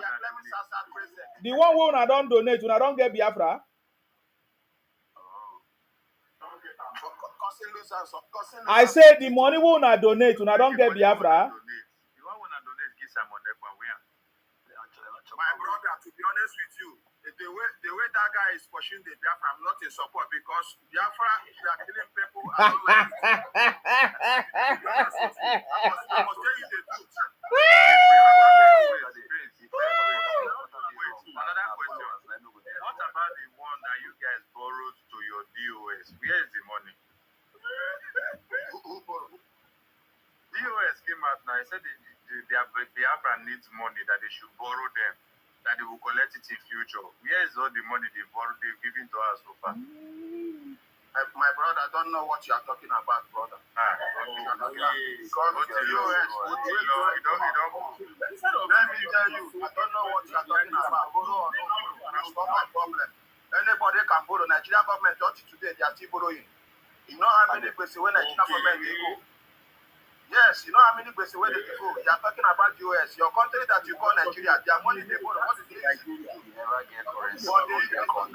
The one wey una don donate, una don get Biafra. I say the money wey una donate, una don get Biafra. My brother, to be honest with you, the way that guy is pushing the Biafra, I'm not in support because Biafra, they are killing people. I must tell you the truth. Another question. What about the one that you guys borrowed to your DOS? Where is the money? Who borrowed? DOS came out now. I said Biafra needs money, that they should borrow them, that they will collect it in future. Where is all the money they borrowed, they've given to us so far? My brother, I don't know what you are talking about, brother. Let me tell you, I don't know what you are talking about. Borrow or no, it's not my problem. Anybody can borrow. Nigerian government, today, they are still borrowing. You know how many places when Nigerian government they go? Yes, you know how many places where they go. You are talking about US. Your country that you call Nigeria, their money they borrow. What is it? You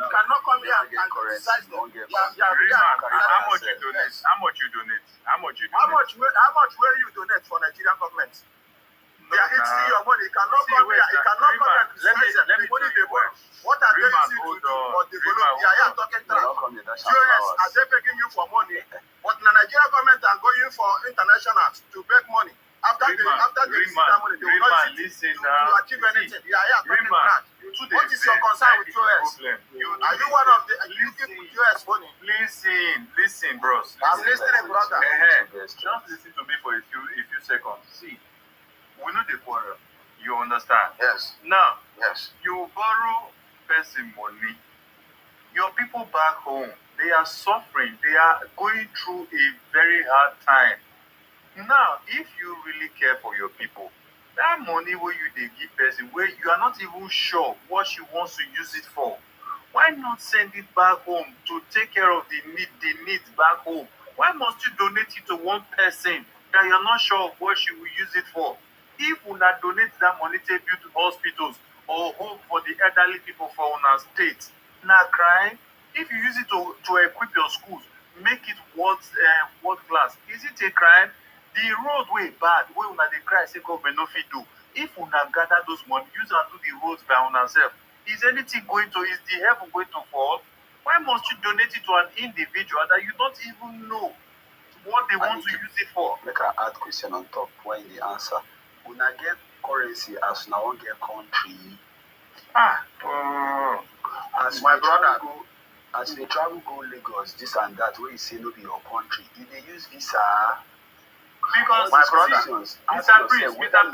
cannot come here and criticize them. How much you donate? How much you donate? How much you donate? How much will you donate for Nigerian government? They are eating your money. You cannot come here. You cannot come here and criticize them. The money they borrow. What are they using to do or develop? They are here talking trash. US, are they begging you for money? But the Nigerian government are going for internationals to beg money. After they receive that money, they will not use it to achieve anything. They are here talking trash. What is your concern with US? Are you one of the you give US money? Listen, bros. I'm listening, brother. Just listen to me for a few seconds. See, we know the quarrel. You understand? Yes. Now, yes. You borrow person money. Your people back home, they are suffering. They are going through a very hard time. Now, if you really care for your people, that money where you they give person, where you are not even sure what she wants to use it for, why not send it back home to take care of the needs back home? Why must you donate it to one person that you're not sure of what she will use it for? If we not donate that money to build hospitals or home for the elderly people for our state, not crime. If you use it to equip your schools, make it world class, is it a crime? The road way bad, where una dey cry say government no fit do. If una gather those money, use and do the roads by una self, is the heaven going to fall? Why must you donate it to an individual that you don't even know what they want to use it for? Make I add question on top when the answer. Una get currency as una wan get country. As my brother go, as they travel go Lagos, this and that, where you say no be your country, if they use visa. Because my brother, Mr. Prince, let me tell you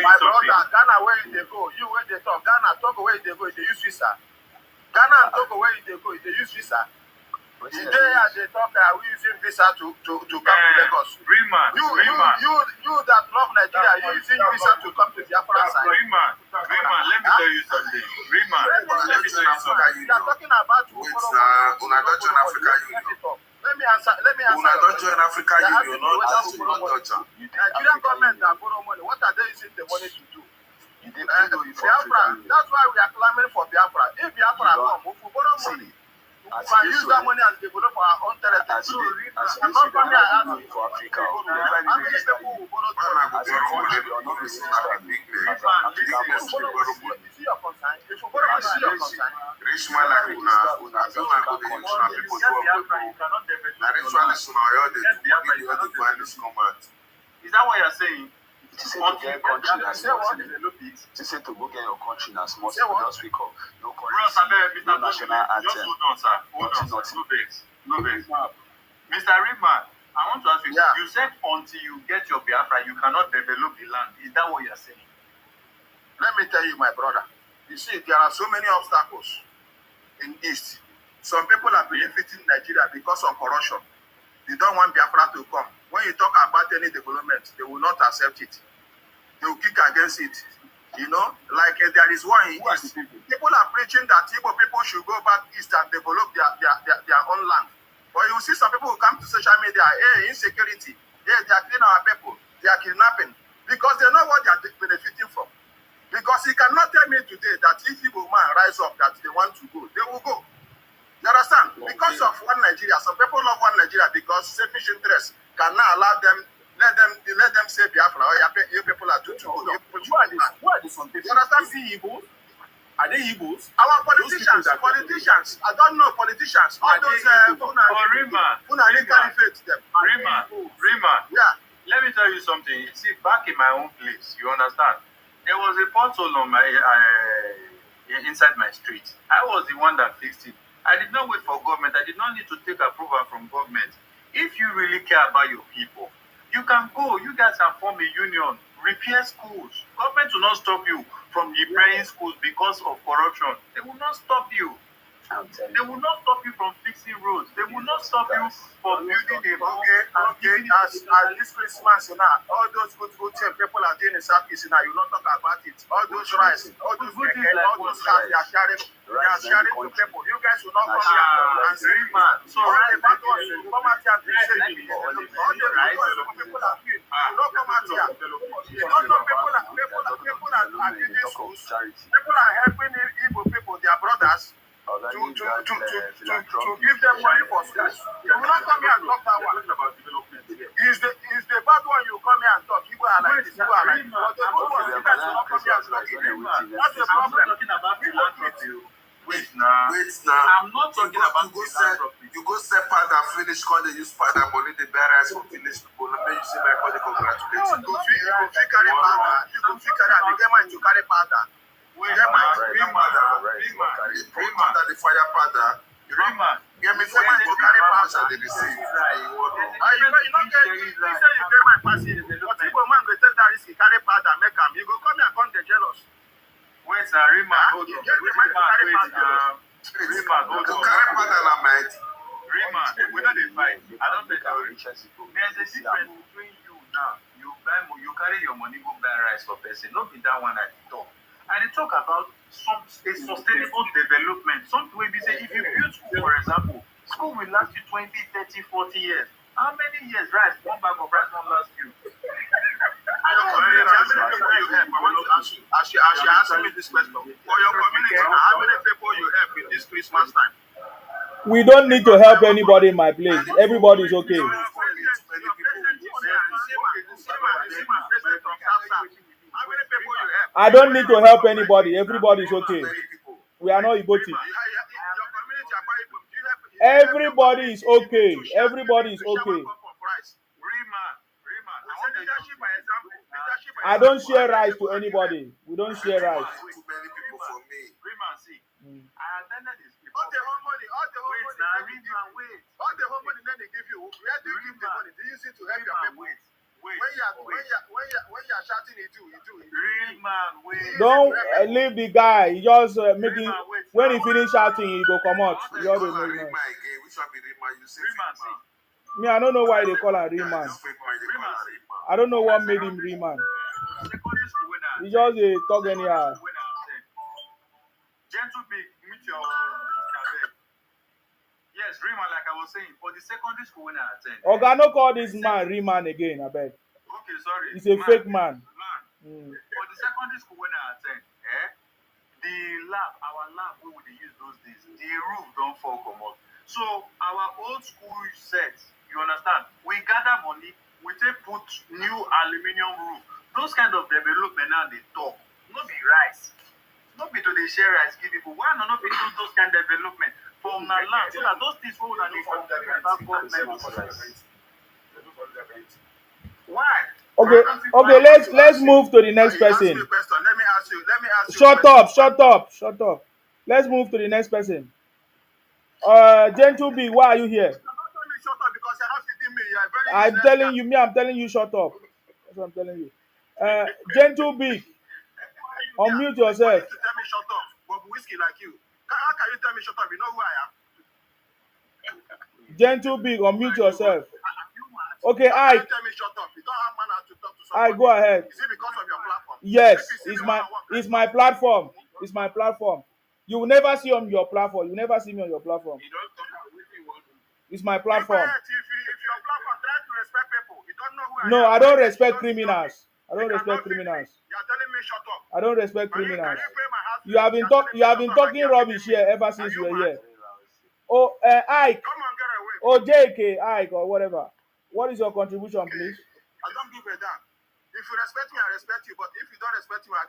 my something. My brother, Ghana where they go, you where they talk, Ghana, Togo where they go, they use visa. Ghana and Togo where they go, they use visa. Today they talk we using visa to come to Lagos. You that love Nigeria, you using visa to come to the African side. Rima, let me tell you something. Rima, let me tell you something. You are talking about una don't join Africa Union. Let me answer. Una don't join Africa Union, not touch am. Nigerian government are borrow money. What are they using the money to do? Biafra. That's why we are clamoring for Biafra. If Biafra come, we borrow money. We can use that money and develop our own territory. I'm not coming here asking for Africa. How many people will borrow money? See your concern. If you borrow money, see your concern. Rich man like una go dey use una people to work. Na ritualist una all dey do, make the other values come out. Is that what you're saying? To say to get country na small thing. To say to go get your country na small thing. Just wake up. No currency, no national anthem. No vex. Mr. Rima, I want to ask you, you said until you get your Biafra, you cannot develop the land. Is that what you're saying? Let me tell you, my brother. You see, there are so many obstacles in East. Some people are benefiting Nigeria because of corruption. They don't want Biafra to come. When you talk about any development, they will not accept it. They will kick against it. You know, like there is one in East. People are preaching that Igbo people should go back East and develop their own land. But you see some people who come to social media, insecurity, they are killing our people, they are kidnapping, because they know what they are benefiting from. Because you cannot tell me today that if Igbo man rise up, that they want to go, they will go. You understand? Because of one Nigeria, some people love one Nigeria because selfish interest cannot allow them, let them say Biafra, or you people are too good. Who are these some people? You understand? Is he Igbos? Are they Igbos? Our politicians, I don't know politicians, all those caliphate them. Rima, yeah. Let me tell you something. You see, back in my own place, you understand? There was a pothole on my inside my street. I was the one that fixed it. I did not wait for government. I did not need to take approval from government. If you really care about your people, You can go. You guys can form a union, repair schools. Government will not stop you from repairing schools because of corruption. They will not stop you. They will not stop you from fixing roads. They will not stop you from building a house. Okay. As this Christmas now, all those good things people are doing in Southeast now, you not talk about it. All those rice, all those keke, all those cars they are sharing to people. You guys will not come here and say, So right the bad ones will come out here and say, all the people are doing, you not come out here. You don't know people are building schools. People are helping Igbo people, their brothers. To give them money for schools. You will not come here and talk that one. Is the bad one you come here and talk. People are like this, people are like this. But the good ones, you guys will not come here and talk it. That's the problem. Wait now. I'm not talking about you go sell powder, finish call they use powder money, the barrels for finish people. Let me you see my body congratulate you. You go fit carry powder. You go fit carry and get mine to carry powder. Bring powder, the fire powder. Get me for mine to carry powder they receive. You not get you say you get my passing. But people man go take that risk carry powder make am. You go come here and come dey jealous. Wait, Rima, hold on. Rima, hold on. Carry powder na might. Rima, we don't dey fight. I don't think there's a difference between you now. You carry your money go buy rice for person. Not be that one at the top. And they talk about a sustainable development. Something where we say if you build school, for example, school will last you 20, 30, 40 years. How many years rice, one bag of rice won't last you? I want to ask you, as you answer me this question, for your community, how many people you help in this Christmas time? We don't need to help anybody in my place. Everybody is okay. I don't need to help anybody. Everybody is okay. We are not Iboti. Everybody is okay. Everybody is okay. I don't share rice to anybody. We don't share rice. All the whole money then they give you. Where do you give the money? Do you use it to help your people? When you're shouting, you do. Don't leave the guy. He just making. When he finish shouting, he go come out. Me, I don't know why they call him Reman. I don't know what made him Reman. He just talk anyhow. Gentle big, meet your yes, Riemann, like I was saying, for the secondary school when I attend. Okay, no call this man Riemann again, I beg. Okay, sorry. He's a fake man. For the secondary school when I attend, our lab, we would use those days. The roof don't fall come up. So our old school set, you understand? We gather money, we take put new aluminium roof. Those kind of development now they talk. Not be rice. Not be to the share rice give people. Why not be do those kind of development from the land so that those things will not why? Okay, let's move to the next person. Let me ask you. Shut up. Let's move to the next person. Gentle B, why are you here? I'm telling you, shut up. That's what I'm telling you. Gentle B, unmute yourself. Tell me shut up. But whiskey like you. How can you tell me shut up? You know who I am. Gentle B, unmute yourself. Okay, Tell me shut up. You don't have manner to talk to somebody. Go ahead. Is it because of your platform? Yes, it's my platform. It's my platform. You will never see on your platform. You never see me on your platform. It's my platform. If your platform try to respect people, you don't know who I am. No, I don't respect criminals. I don't respect criminals. You are telling me shut up. I don't respect criminals. You have been talking rubbish here ever since you were here. Oh, Ike. Come on, get away. Oh, JK, Ike, or whatever. What is your contribution, please? I don't give a damn. If you respect me, I respect you. But if you don't respect me, I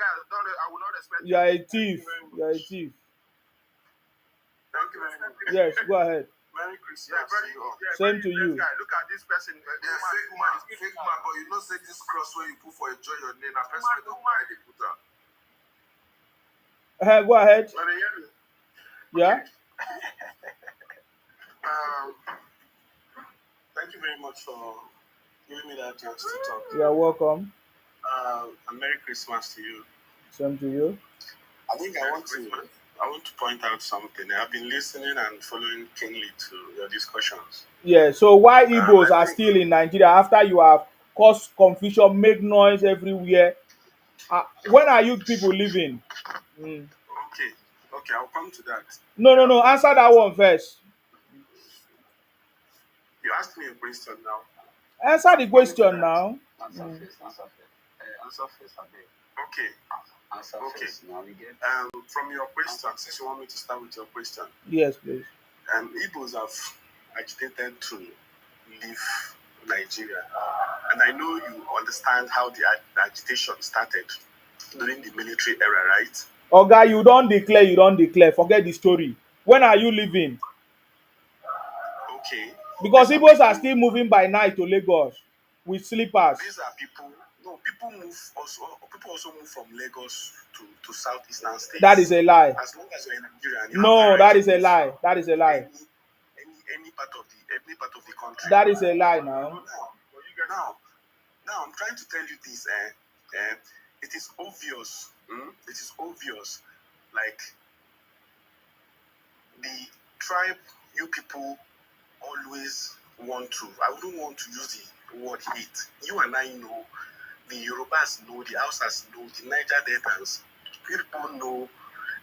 will not respect you. You are a thief. You are a thief. Thank you very much. Yes, go ahead. Merry Christmas. Same to you. Look at this person. Fake man. But you know, say this cross where you put for enjoy your name. A person don't buy the put out. Go ahead. Yeah. Thank you very much for giving me that chance to talk. You're welcome. And Merry Christmas to you. Same to you. I think I want to point out something. I've been listening and following keenly to your discussions. Yeah, so why Igbos are still in Nigeria after you have caused confusion, make noise everywhere? When are you people leaving? Okay, I'll come to that. No, answer that one first. You asked me a question now. Answer the question now. Answer first, I beg. Okay. Answer first. Now we get. From your question, since you want me to start with your question. Yes, please. Igbos have agitated to leave Nigeria, and I know you understand how the agitation started during the military era, right? Oga, you don't declare. Forget the story. When are you leaving? Okay. Because Igbos are still moving by night to Lagos with sleepers. These are people. No, people also move from Lagos to southeastern states. That is a lie. As long as you're in Nigeria. No, that is a lie. That is a lie. Any part of the country. That is a lie now. Now I'm trying to tell you this. It is obvious. It is obvious. Like the tribe you people always want to. I wouldn't want to use the word hate. You and I know. The Yorubas know, the Hausas know, the Niger Deltans. People know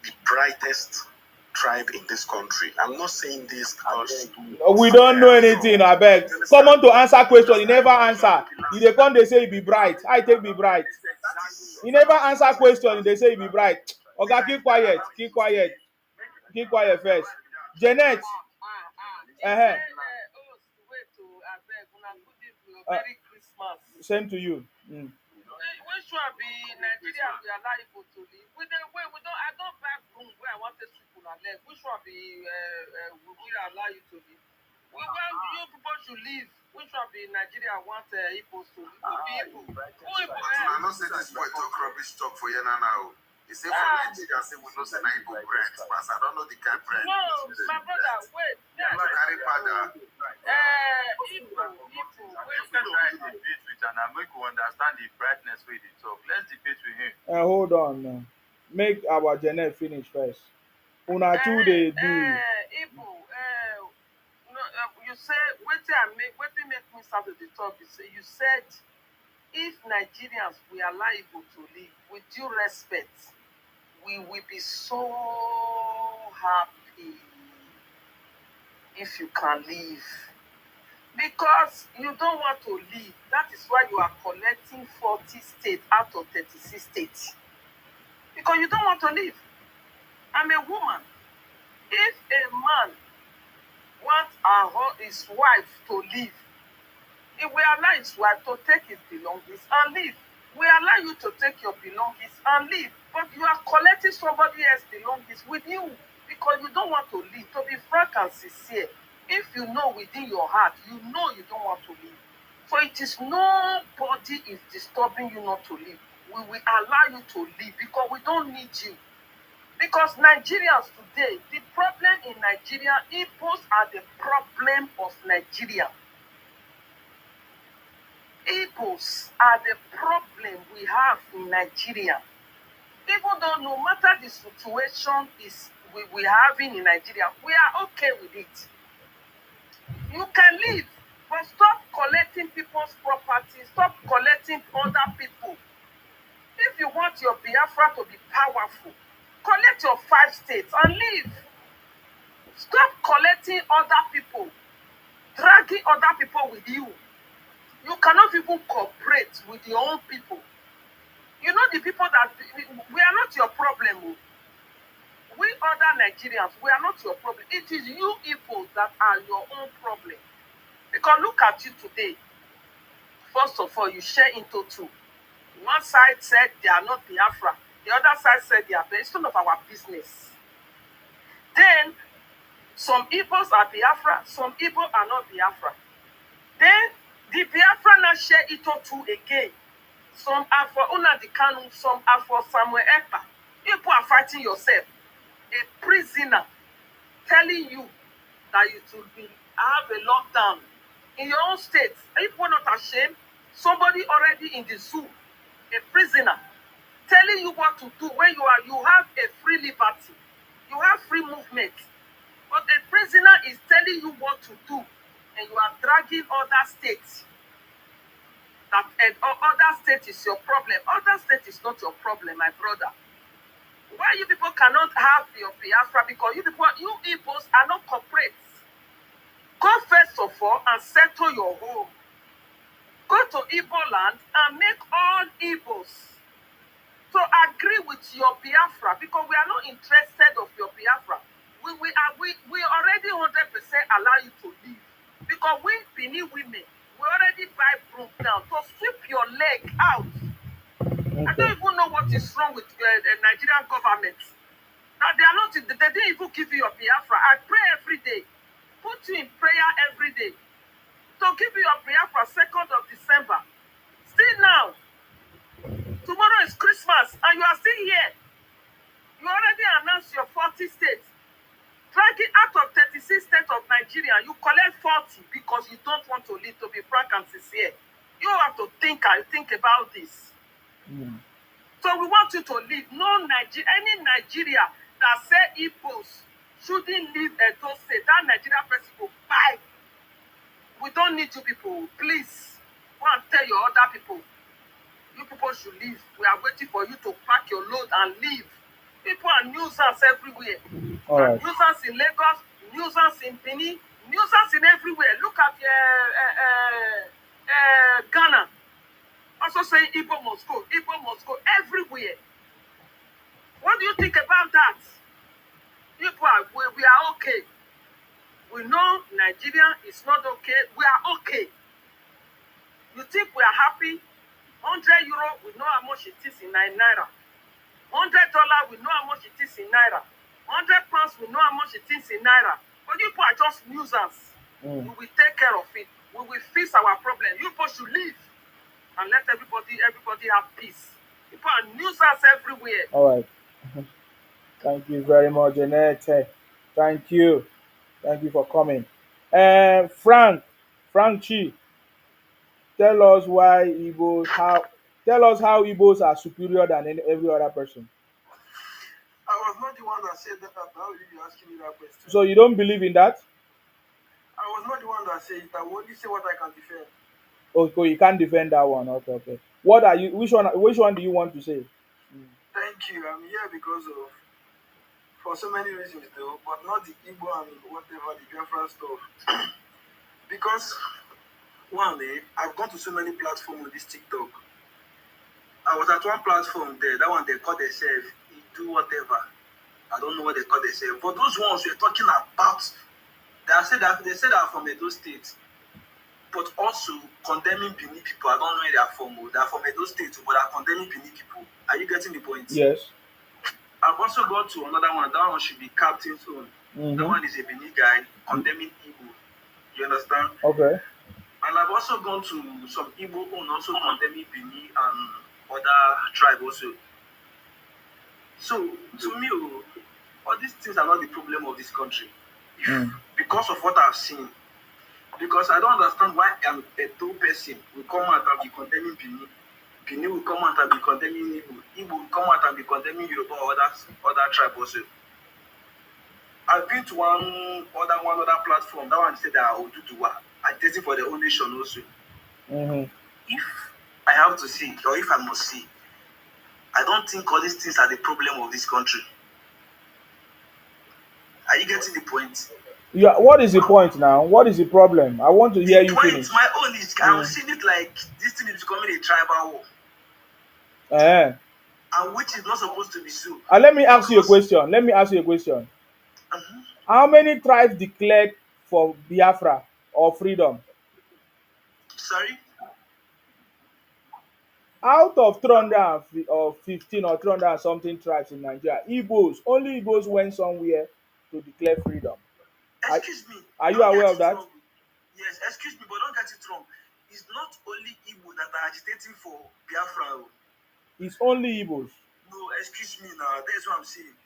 the brightest tribe in this country. I'm not saying this because we don't know anything, I beg. Come on to answer question, he never answer. If they come, they say he be bright. I take be bright. He never answer question, they say he be bright. Okay, keep quiet first. Janet. Merry Christmas. Same to you. Which one be Nigeria we allow people to live? We don't. I don't back room where I want to people to live. Which one be we will allow you to live? We want you people to live. Which one be Nigeria want people to live? Who people? I don't say this boy talk rubbish talk for you now. He say for Nigeria, say we don't say na Igbo bread, but I don't know the kind bread. No, my brother, wait. I'm not carry father. Igbo. Let's try debate with and I make you understand the brightness with it talk. Let's debate with him. Hold on. Make our Janet finish first. Una two they do. Igbo, you say wetin make me start with the talk. You said if Nigerians we allow Igbo to live with due respect, we will be so happy if you can live. Because you don't want to leave. That is why you are collecting 40 states out of 36 states. Because you don't want to leave. I'm a woman. If a man wants his wife to leave, if we allow his wife to take his belongings and leave, we allow you to take your belongings and leave. But you are collecting somebody else's belongings with you because you don't want to leave. To be frank and sincere, if you know within your heart, you know you don't want to leave. So it is nobody is disturbing you not to leave. We will allow you to leave because we don't need you. Because Nigerians today, the problem in Nigeria, Igbos are the problem of Nigeria. Igbos are the problem we have in Nigeria. Even though no matter the situation we're having in Nigeria, we are okay with it. You can leave, but stop collecting people's property. Stop collecting other people. If you want your Biafra to be powerful, collect your 5 states and leave. Stop collecting other people, dragging other people with you. You cannot even cooperate with your own people. You know the people that we are not your problem. We other Nigerians, we are not your problem. It is you people that are your own problem. Because look at you today. First of all, you share into two. One side said they are not Biafra. The other side said they are Biafra. It's none of our business. Then, some Igbos are Biafra, some Igbo are not Biafra. Then, the Biafra now share into two again. Some are for Nnamdi Kanu, some are for Samuel Ekpa. People are fighting yourself. A prisoner telling you that you should have a lockdown in your own state. Are you people not ashamed? Somebody already in the zoo, a prisoner, telling you what to do when you have a free liberty, you have free movement. But a prisoner is telling you what to do, and you are dragging other states. That other state is your problem. Other state is not your problem, my brother. Why you people cannot have your Biafra? Because you Igbos are not corporates. Go first of all and settle your home. Go to Igbo land and make all Igbos to agree with your Biafra, because we are not interested of your Biafra. We already 100% allow you to leave, because we Benin women, we already buy broom now to sweep your leg out. Okay. I don't even know what is wrong with the Nigerian government. Now they are not. They didn't even give you your Biafra. I pray every day, put you in prayer every day, to give you your Biafra 2nd of December. Still now, tomorrow is Christmas and you are still here. You already announced your 40 states. Dragging out of 36 states of Nigeria, you collect 40 because you don't want to leave, to be frank and sincere. You have to think about this. So we want you to leave. Any Nigeria that say Igbos shouldn't leave Edo State, that Nigerian person will buy. We don't need you people. Please, go and tell your other people. You people should leave. We are waiting for you to pack your load and leave. People are nuisance everywhere. All right. Nuisance in Lagos, nuisance in Benin, nuisance in everywhere. Look at Ghana. Also saying Igbo must go everywhere. What do you think about that? People we are okay. We know Nigeria is not okay. We are okay. You think we are happy? €100, we know how much it is in Naira. $100, we know how much it is in Naira. £100, we know how much it is in Naira. But you people are just nuisance. We will take care of it. We will fix our problem. You people should leave and let everybody have peace. People are nuisance everywhere. All right. Thank you very much, Jeanette. Thank you for coming. Frank Chi, tell us how Igbos are superior than every other person. I was not the one that said that. How will you be asking me that question? So you don't believe in that? I was not the one that said it. I will only say what I can defend. Okay, you can't defend that one. Okay. What are you? Which one do you want to say? Thank you. I'm here because of, for so many reasons though, but not the Igbo and whatever the Biafra stuff. Because one day I've gone to so many platforms with this TikTok. I was at one platform there. That one they call themselves do whatever. I don't know what they call themselves. But those ones we're talking about, they said that from Edo State, but also condemning Benin people. I don't know where they are from. They are from Edo State, but they are condemning Benin people. Are you getting the point? Yes. I've also gone to another one. That one should be Captain's own. That one is a Benin guy condemning Igbo. You understand? Okay. And I've also gone to some Igbo own also condemning Benin and other tribe also. So, to me, all these things are not the problem of this country. Because of what I've seen. Because I don't understand why a two person will come out and be condemning Benin. Benin will come out and be condemning Igbo. Igbo will come out and be condemning Yoruba or other tribe also. I've been to one other platform. That one said that Oduduwa are testing for their own nation also. If I have to see, or if I must see, I don't think all these things are the problem of this country. Are you getting the point? Yeah. What is the point now? What is the problem? I want to hear you finish. My own is I'm seeing it like this thing is becoming a tribal war. And which is not supposed to be so. Let me ask you a question. How many tribes declared for Biafra or freedom? Sorry? Out of 315 or 300 something tribes in Nigeria, only Igbos went somewhere to declare freedom. Excuse me. Are you aware of that? Yes, excuse me, but don't get it wrong. It's not only Igbo that are agitating for Biafra. It's only Igbos. No, excuse me now. That's what I'm saying.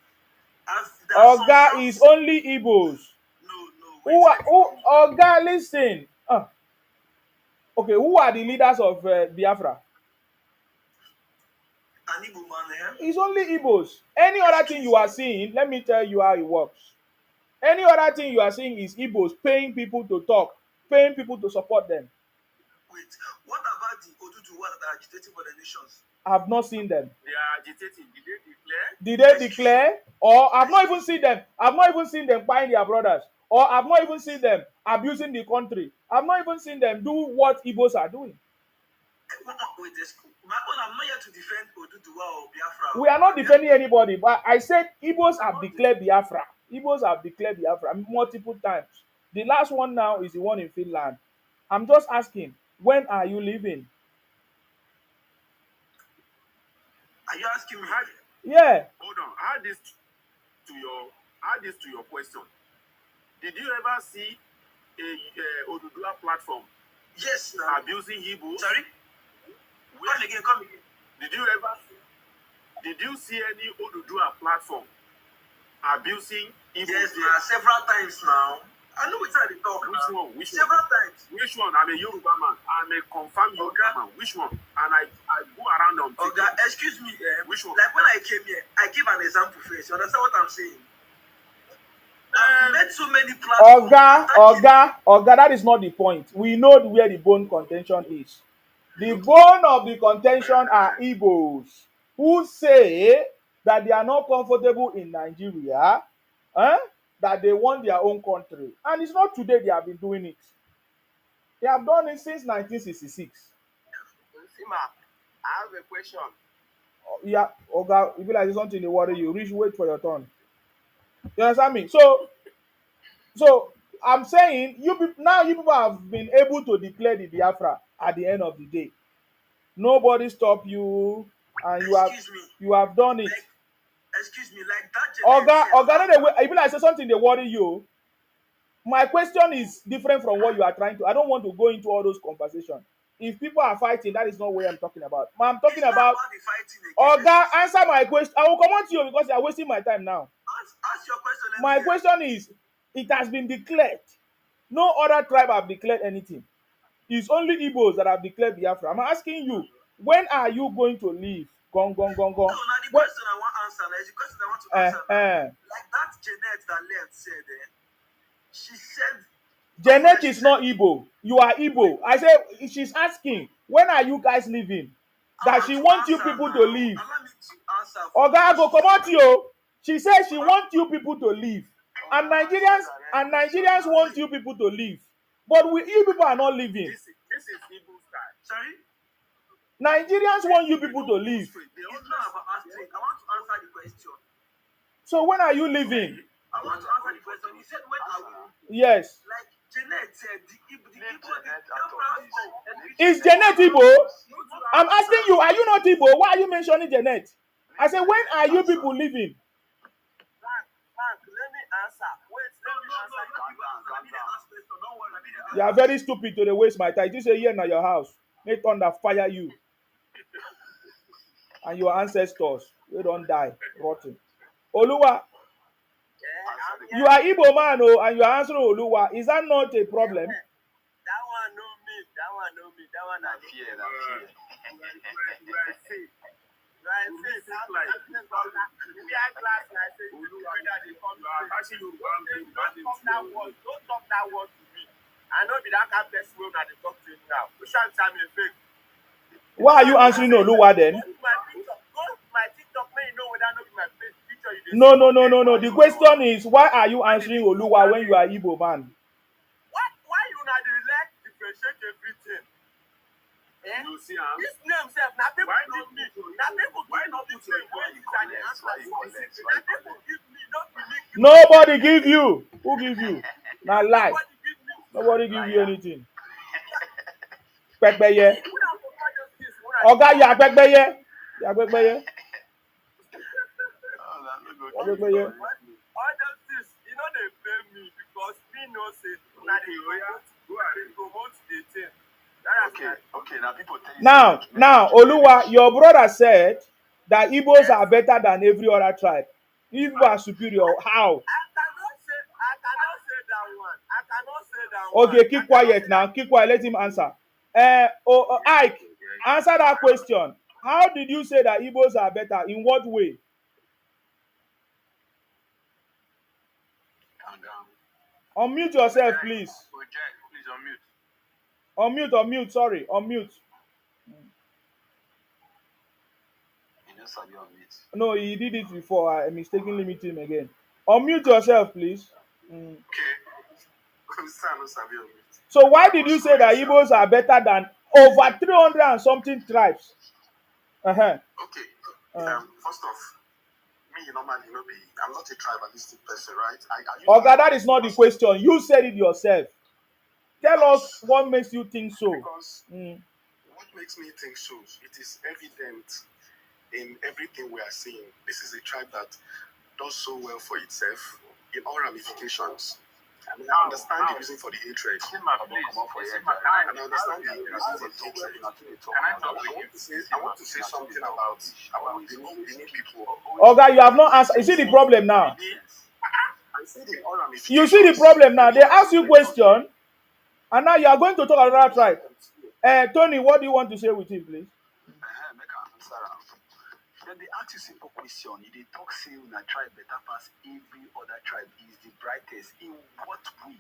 Oga is only Igbos. No. Oga, listen. Okay, who are the leaders of Biafra? An Igbo man here. It's only Igbos. Any other thing you are seeing, let me tell you how it works. Any other thing you are seeing is Igbos paying people to talk, paying people to support them. Wait, what about the Oduduwa that are agitating for the nations? I've not seen them. They are agitating. Did they declare? Did they declare? Or I've not even seen them. I've not even seen them buying their brothers. Or I've not even seen them abusing the country. I've not even seen them do what Igbos are doing. Wait, my own, I'm not here to defend Oduduwa or Biafra. We are not defending anybody, but I said Igbos have declared Biafra. Igbos have declared Biafra multiple times. The last one now is the one in Finland. I'm just asking, when are you leaving? Are you asking me? Yeah. Hold on. Add this to your question. Did you ever see a Oduduwa platform? Yes, no. Abusing Igbo? Sorry? Come again. Did you see any Oduduwa platform abusing Igbo? Yes, now, several times now. I know which side they talk. Which several times. Which one? I'm a Yoruba man. I'm a confirmed Yoruba man. Which one? And I go around on TikTok. Okay, excuse me. Which one? Like when I came here, I give an example first. You understand what I'm saying? I've met so many platforms. Oga, that is not the point. We know where the bone contention is. The bone of the contention are Igbos who say that they are not comfortable in Nigeria, that they want their own country. And it's not today they have been doing it. They have done it since 1966. Sima, I have a question. Yeah, Oga, if you like something they worry you, wait for your turn. You understand me? So I'm saying you people have been able to declare the Biafra at the end of the day. Nobody stop you, and you have done it. Excuse me, like that. Oga, if I say something they worry you. My question is different from what you are trying to. I don't want to go into all those conversations. If people are fighting, that is not what I'm talking about. I'm talking about. Oga, answer my question. I will come on to you because you are wasting my time now. Ask your question. My question is, it has been declared. No other tribe have declared anything. It's only Igbos that have declared Biafra. I'm asking you, when are you going to leave? Gong. No, not the question I want to answer. It's the question I want to answer. Like that Janet that left said, she said... Janet is not Igbo. You are Igbo. I said, she's asking, when are you guys leaving? That she wants you people to leave. Oga, go come out to you. She says she wants you people to leave. And Nigerians want you people to leave. But you people are not leaving. This is Igbo style. Sorry? Nigerians want you people to leave. It's not about asking. I want to answer the question. So when are you leaving? I want to answer the question. You said when are we? Yes. Like Janet said, Is Janet Igbo? I'm asking you, are you not Igbo? Why are you mentioning Janet? I said, when are you people leaving? Frank, let me answer. Wait, let me answer. You are very stupid to the waste my time. You say here na your house. May thunder fire you. And your ancestors. They don't die rotten. Oluwa. You are Igbo man, and you are answering Oluwa. Is that not a problem? That one know me. That one I fear. Don't talk that word to me. I know that kind of person that they talk to you now. We shall tell me fake. Why are you answering Oluwa then? Go to my TikTok, may you know whether I know my face picture you. No. The question is, why are you answering Oluwa when you are Igbo man? Why you not like differentiate everything? You see, this name self, now people give me. Now people why not put your Nobody give you. Who give you? Now lie. Nobody give you anything. Pekbeye. Oga, you are Pekbeye. You are Pekbeye. All those things, you know they pay me because me know say now they promote the thing. Okay, now people tell you. Now, Oluwa, your brother said that Igbos are better than every other tribe. Igbo are superior. How? I cannot say that one. Okay, keep quiet now. Keep quiet. Let him answer. Ike, answer that question. How did you say that Igbos are better? In what way? Unmute yourself, please. Please unmute. Unmute, sorry, unmute. No, he did it before. I mistakenly mute him again. Unmute yourself, please. Okay. So why did you say that Igbos are better than over 300 and something tribes? Okay. First off, me normally I'm not a tribalistic person, right? Okay, that is not the question. You said it yourself. Tell us what makes you think so. Because what makes me think so? It is evident in everything we are seeing. This is a tribe that does so well for itself in all ramifications. I mean, I understand the reason for the hatred. And I understand the reason for the hatred. I want to say something about the new people. Okay, you have not answered. You see the problem now? You see the problem now? They ask you question, and now you are going to talk another tribe. Tony, what do you want to say with it, please? Then they ask you simple question. They talk say una tribe better pass every other tribe is the brightest. In what way?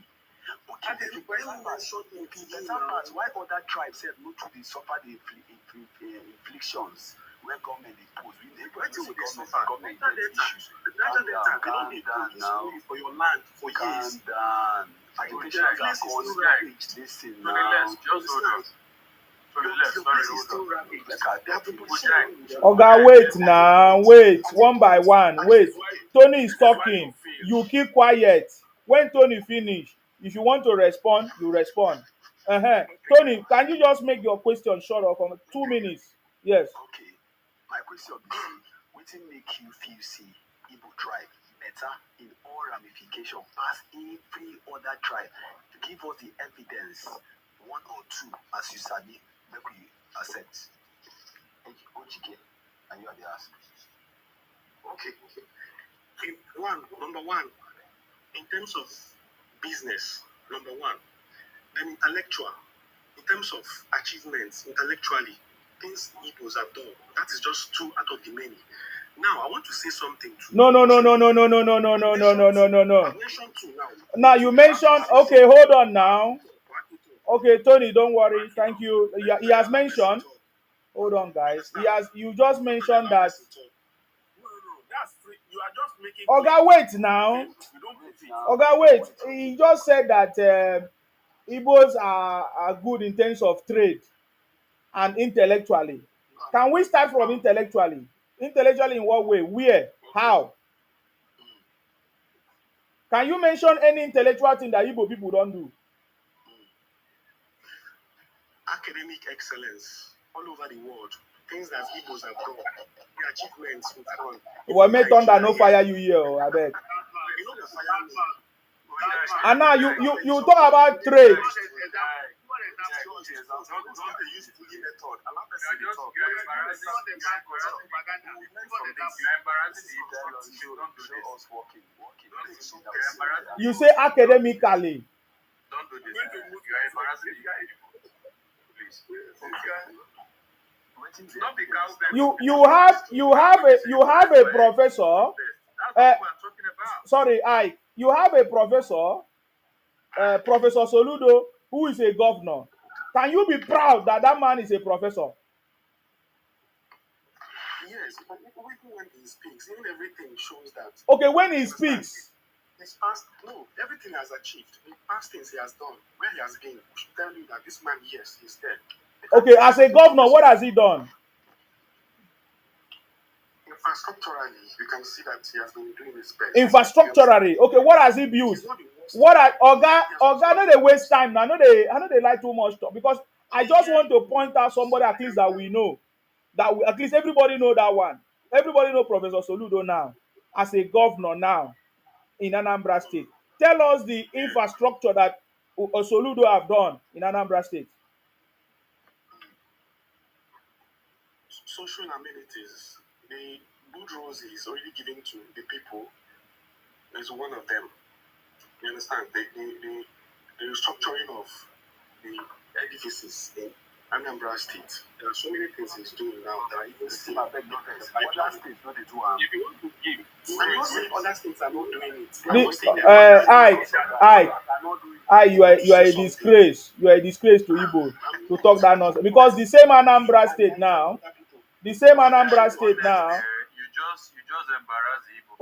Okay, then the better part. Why other tribes said no to the suffer the inflictions when government impose? Government issues. Calm down now. For your land for years. Calm down. Agitations are going. Listen now. Okay, wait now, wait, one by one, wait. Tony is talking. You keep quiet. When Tony finish, if you want to respond, you respond. Tony, can you just make your question short of 2 minutes? Yes. Okay. My question is, what make you feel see Igbo tribe better in all ramification past every other tribe? Give us the evidence, one or two, as you sabi. Make we accept. Ojike, and you are the ask. Okay. Number one, in terms of business, number one, then intellectual, in terms of achievements, intellectually, things Igbos have done. That is just two out of the many. Now, I want to say something to No. I mentioned two now. Now you mentioned, okay, hold on now. Okay, Tony, don't worry. Thank you. He has mentioned. Hold on, guys. You just mentioned that. That's free. You are just making. Okay, wait now. Okay, wait. He just said that Igbos are good in terms of trade and intellectually. Can we start from intellectually? Intellectually in what way? Where? How? Can you mention any intellectual thing that Igbo people don't do? Academic excellence all over the world. Things that Igbos have done. The achievements we've done. Well, may thunder no fire you here, I beg. You know the fire me. And now you talk about trade. You say academically. Don't do this. You are embarrassing. You have a professor. Sorry, you have a professor, Professor Soludo, who is a governor. Can you be proud that that man is a professor? Yes, but even when he speaks, even everything shows that. Okay, when he speaks. His past, no, everything has achieved. The past things he has done, where he has been, we should tell you that this man, yes, he's there. Okay, as a governor, what has he done? Infrastructurally, you can see that he has been doing his best. Infrastructurally, okay, what has he built? What are Oga? No, they waste time now. I know they like too much talk because I just want to point out somebody at least that we know, at least everybody know that one. Everybody know Professor Soludo now as a governor now in Anambra State. Tell us the infrastructure that Soludo have done in Anambra State. Social amenities, the good roads is already given to the people is one of them. You understand? The restructuring of the edifices in Anambra State. There are so many things he's doing now that are even still. Other states, not the two arms. If you want to give, I'm not saying other states are not doing it. You are a disgrace. You are a disgrace to Igbo to talk that nonsense. Because the same Anambra State now, You just embarrass the Igbo.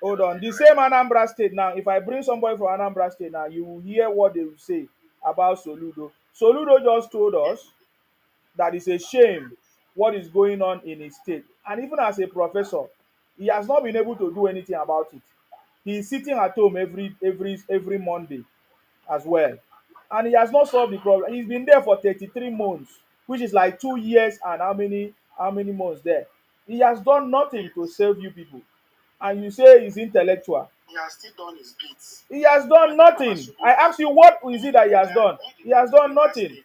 hold on. The same Anambra State now, if I bring somebody from Anambra State now, you will hear what they will say about Soludo. Soludo just told us that it's a shame what is going on in his state. And even as a professor, he has not been able to do anything about it. He's sitting at home every Monday as well. And he has not solved the problem. He's been there for 33 months, which is like 2 years and how many months there. He has done nothing to save you people. And you say he's intellectual. He has still done his bits. He has done nothing. I asked you, what is it that he has done? He has done nothing.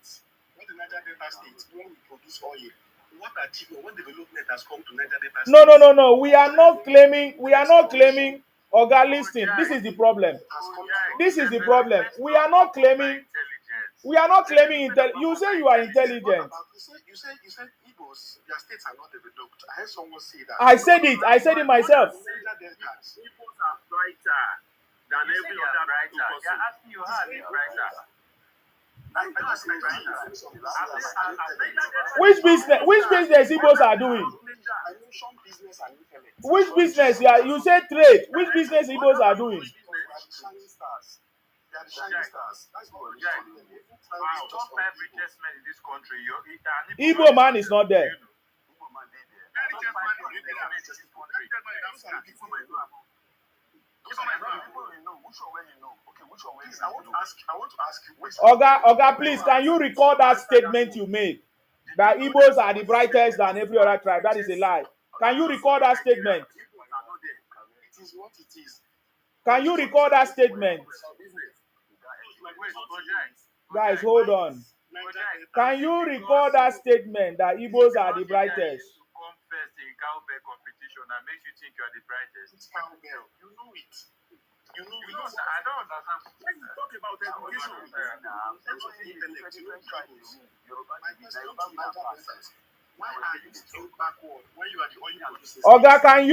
What the Niger Delta State, when we produce oil, what achievement, what development has come to Niger Delta State? No. We are not claiming. Oga, listen, this is the problem. We are not claiming. You say you are intelligent. You said Igbos, their states are not developed. I heard someone say that. I said it myself. Niger Deltas. Igbos are brighter than every other person. They're asking you how are they brighter? Which business Igbos are doing? Which business? Yeah, you say trade. Which business Igbos are doing? Igbo man is not there. Oga, please, can you record that statement you made? That Igbos are the brightest than every other tribe. That is a lie. Can you record that statement? It is what it is. Can you record that statement? Guys, hold on. Can you record that statement that Igbos are the brightest? Come first in cowbell competition that makes you think you are the brightest. It's cowbell. You know it. I don't understand. When you talk about education, why are you still backward when you are the only producers? Oga, can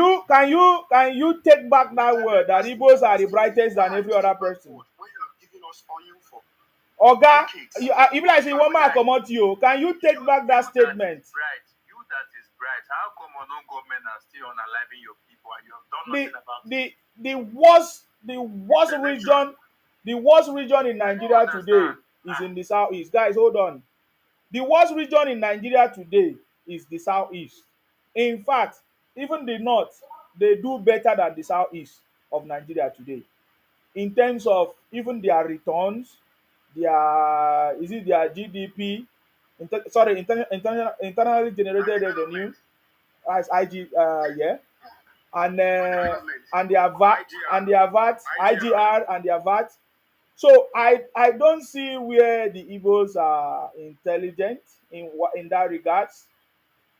you take back that word that Igbos are the brightest than every other person? When you are giving us oil for Oga, even like say one man come out to you, can you take back that statement? You that is bright. How come our own government are still unaliving your people and you have done nothing about it? The worst region in Nigeria today is in the southeast. Guys, hold on. The worst region in Nigeria today is the southeast. In fact, even the north, they do better than the southeast of Nigeria today. In terms of even their returns, their GDP, internally generated revenue, as IG, and their VAT, IGR, and their VAT. So I don't see where the Igbos are intelligent in that regards.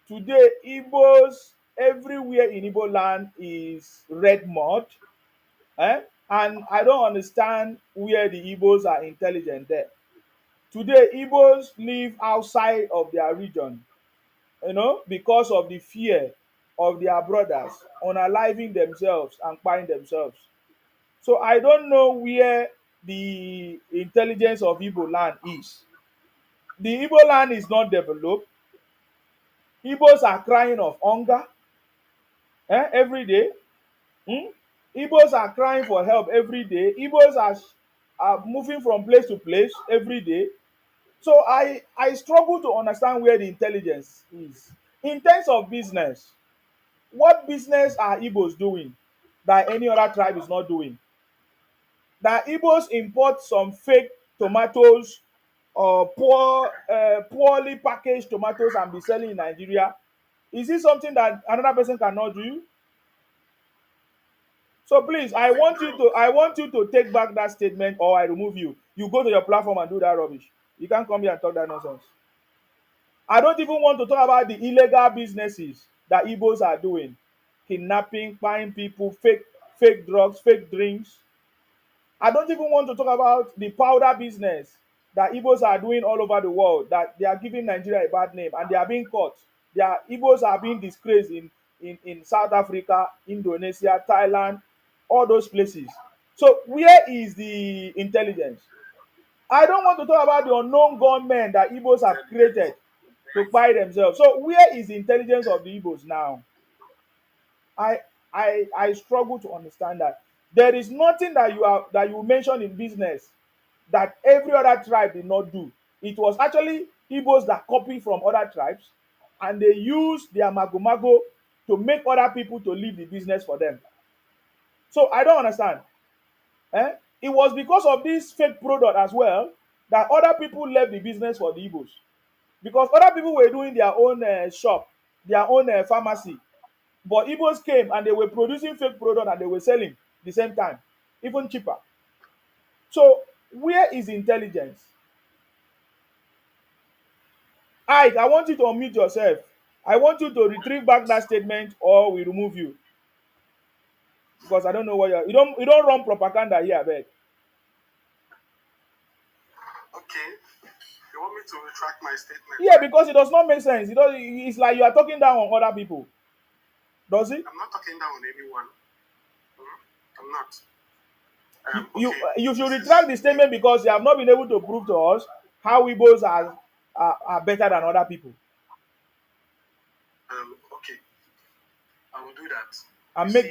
Today, Igbos everywhere in Igbo land is red mud, and I don't understand where the Igbos are intelligent there. Today, Igbos live outside of their region, because of the fear of their brothers unaliving themselves and buying themselves. So I don't know where the intelligence of Igbo land is. The Igbo land is not developed. Igbos are crying of hunger every day. Igbos are crying for help every day. Igbos are moving from place to place every day. So I struggle to understand where the intelligence is. In terms of business, what business are Igbos doing that any other tribe is not doing? That Igbos import some fake tomatoes or poorly packaged tomatoes and be selling in Nigeria. Is this something that another person cannot do? So please, I want you to take back that statement or I remove you. You go to your platform and do that rubbish. You can't come here and talk that nonsense. I don't even want to talk about the illegal businesses that Igbos are doing. Kidnapping, buying people, fake drugs, fake drinks. I don't even want to talk about the powder business that Igbos are doing all over the world, that they are giving Nigeria a bad name and they are being caught. Igbos are being disgraced in South Africa, Indonesia, Thailand, all those places. So where is the intelligence? I don't want to talk about the unknown gunmen that Igbos have created to buy themselves. So where is the intelligence of the Igbos now? I struggle to understand that. There is nothing that you mention in business that every other tribe did not do. It was actually Igbos that copied from other tribes and they used their mago to make other people to leave the business for them. So I don't understand. Eh? It was because of this fake product as well that other people left the business for the Igbos. Because other people were doing their own shop, their own pharmacy. But Igbos came and they were producing fake product and they were selling the same time, even cheaper. So where is intelligence? Ike, I want you to unmute yourself. I want you to retrieve back that statement or we remove you. Because I don't know what you don't run propaganda here, Abeg. Okay. You want me to retract my statement? Yeah, because it does not make sense. It's like you are talking down on other people. Does it? I'm not talking down on anyone. I'm not. You should retract the statement because you have not been able to prove to us how Igbos are better than other people. Okay. I will do that. And make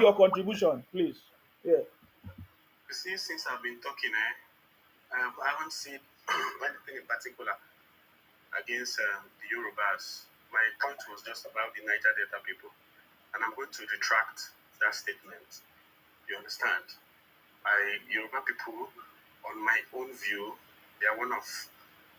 your contribution, please. Yeah. You see, since I've been talking, I haven't seen anything in particular against the Yorubas. My point was just about the Niger Delta people, and I'm going to retract that statement. You understand? Yoruba people, on my own view, they are one of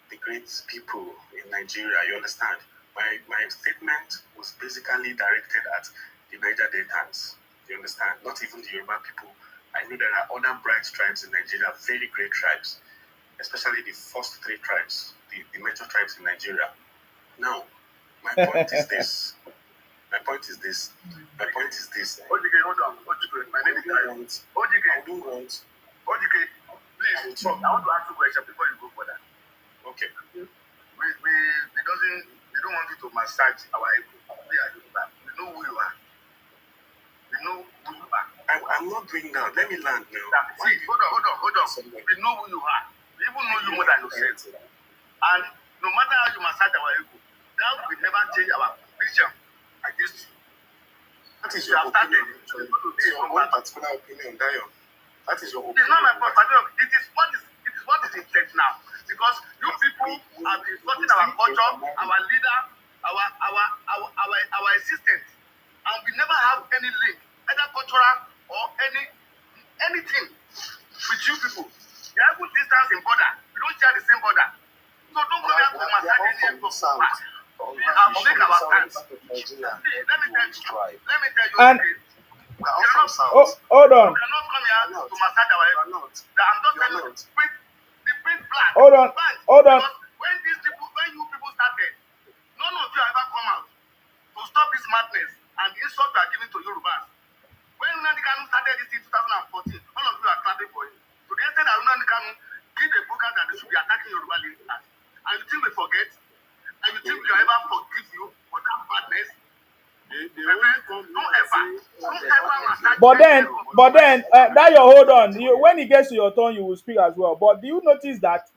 the great people in Nigeria. You understand? My statement was basically directed at the Niger Deltans. You understand? Not even the Yoruba people. I know there are other bright tribes in Nigeria, very great tribes, especially the first three tribes, the major tribes in Nigeria. Now, my point is this. My point is this. OJK, hold on. OJK, my name is Tayo. OJK, please, I want to ask you a question before you go further. Okay. We don't want you to massage our ego. We are Yoruba. We know who you are. I'm not doing that. Let me land now. See, hold on. We know who you are. We even know you more than yourself. And no matter how you massage our ego, that will never change our vision against you. That is your opinion. It's your own particular opinion, Dayo. That is your opinion. It's not my particular opinion. It is what is intent now. Because you people have been insulting our culture, our leader, our existence. And we never have any link, either cultural or anything with you people. We have good distance in border. We don't share the same border. So don't go there for massage any of us. I'll make our stance. Let me tell you. And hold on. You cannot come here to massage our ego. I'm just telling you, the print black. Hold on. Because when you people started, none of you ever come out to stop this madness and the insult you are giving to Yorubas. When Nnamdi Kanu started this in 2014, all of you are clapping for him. So they said that Nnamdi Kanu give a program that they should be attacking Yoruba leaders. And you think we forget? And you think we ever forgive you for that madness? But then, that you hold on. When he gets to your turn, you will speak as well. But do you notice that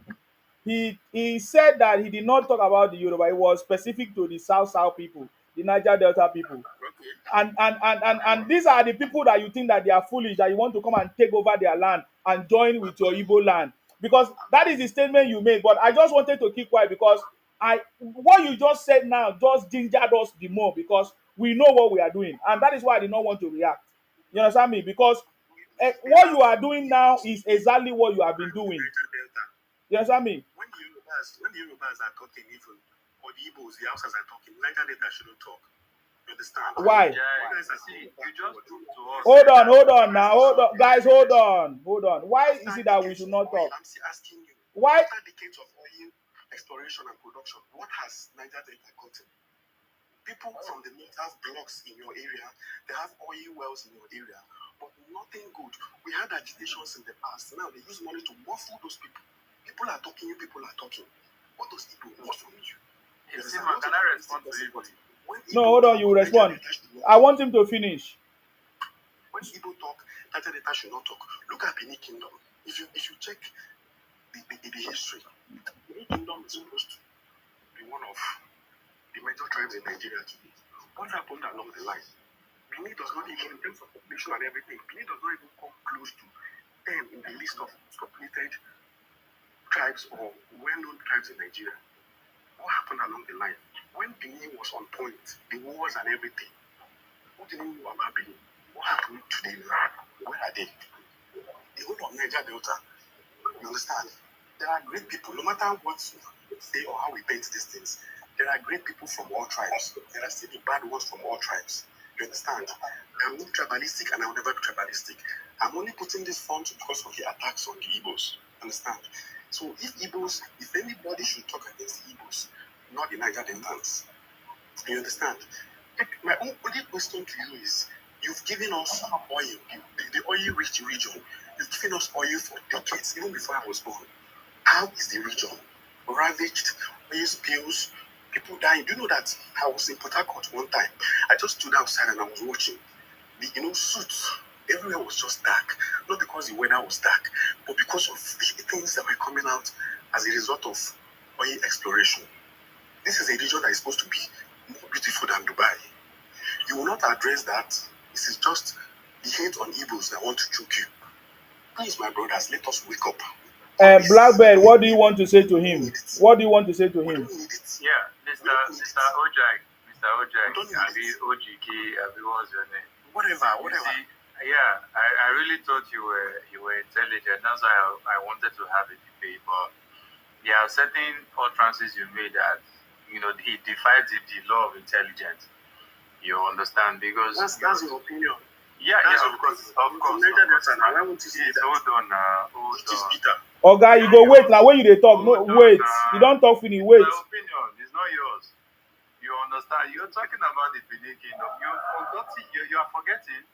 he said that he did not talk about the Yoruba? It was specific to the South people, the Niger Delta people. And these are the people that you think that they are foolish, that you want to come and take over their land and join with your Igbo land. Because that is the statement you made. But I just wanted to keep quiet because what you just said now just gingered us the more because we know what we are doing. And that is why I did not want to react. You understand me? Because what you are doing now is exactly what you have been doing. You understand me? When the Yorubas are talking, even, or the Igbos, the Hausas are talking, Niger Delta shouldn't talk. You understand? Why? Hold on now. Hold on. Guys, hold on. Why is it that we should not talk? I'm still asking you. Why? After decades of oil exploration and production, what has Niger Delta gotten? People from the north have blocks in your area. They have oil wells in your area, but nothing good. We had agitations in the past. Now they use money to muffle those people. People are talking, you people are talking. What does Igbo want from you? Hey, Sima, can I respond to you? No, hold on, you respond. I want him to finish. When Igbo talk, Niger Delta should not talk. Look at Benin Kingdom. If you check the history, Benin Kingdom is supposed to be one of the major tribes in Nigeria today. What happened along the line? Benin does not even, in terms of population and everything, Benin does not even come close to them in the list of populated tribes or well-known tribes in Nigeria. What happened along the line? When Benin was on point, the wars and everything, who didn't know about Benin? What happened to them? Where are they? The whole of Niger Delta, you understand? There are great people, no matter what we say or how we paint these things, there are great people from all tribes. There are still the bad ones from all tribes. You understand? I'm not tribalistic and I'll never be tribalistic. I'm only putting this front because of the attacks on the Igbos. Understand? So if anybody should talk against the Igbos, not the Niger Deltans. You understand? My only question to you is, you've given us oil, the oil-rich region. You've given us oil for decades, even before I was born. How is the region ravaged? Oil spills, people dying. Do you know that I was in Port Harcourt one time? I just stood outside and I was watching. The suits, everywhere was just dark. Not because the weather was dark, but because of the things that were coming out as a result of oil exploration. This is a region that is supposed to be more beautiful than Dubai. You will not address that. This is just the hate on Igbos that want to choke you. Please, my brothers, let us wake up. Blackbird, what do you want to say to him? What do you want to say to him? Yeah, Mr. Ojai, Abi OGK, Abi, what's your name? Whatever. See, yeah, I really thought you were intelligent. That's why I wanted to have a debate. But there are certain utterances you made that it defies the law of intelligence. You understand? Because that's your opinion. Yeah, of course. Why won't you say that? Hold on. It is bitter. Oga, you go wait. Now when you dey talk, no wait. You don't talk finish. Wait. My opinion is not yours. You understand? You're talking about the Benin Kingdom. You are forgetting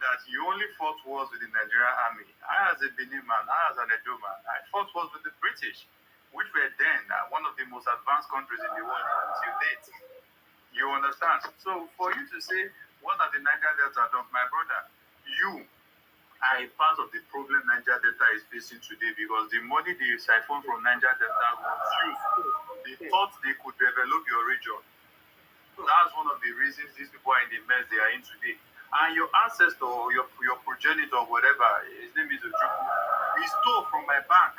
that you only fought wars with the Nigerian army. I, as a Benin man, I, as an Edo man, I fought wars with the British, which were then one of the most advanced countries in the world until date. You understand? So for you to say, what are the Niger Delta done, my brother? You are a part of the problem Niger Delta is facing today, because the money they siphon from Niger Delta was used. They thought they could develop your region. That's one of the reasons these people are in the mess they are in today. And your ancestor, or your progenitor, whatever, his name is Ojuku, he stole from my bank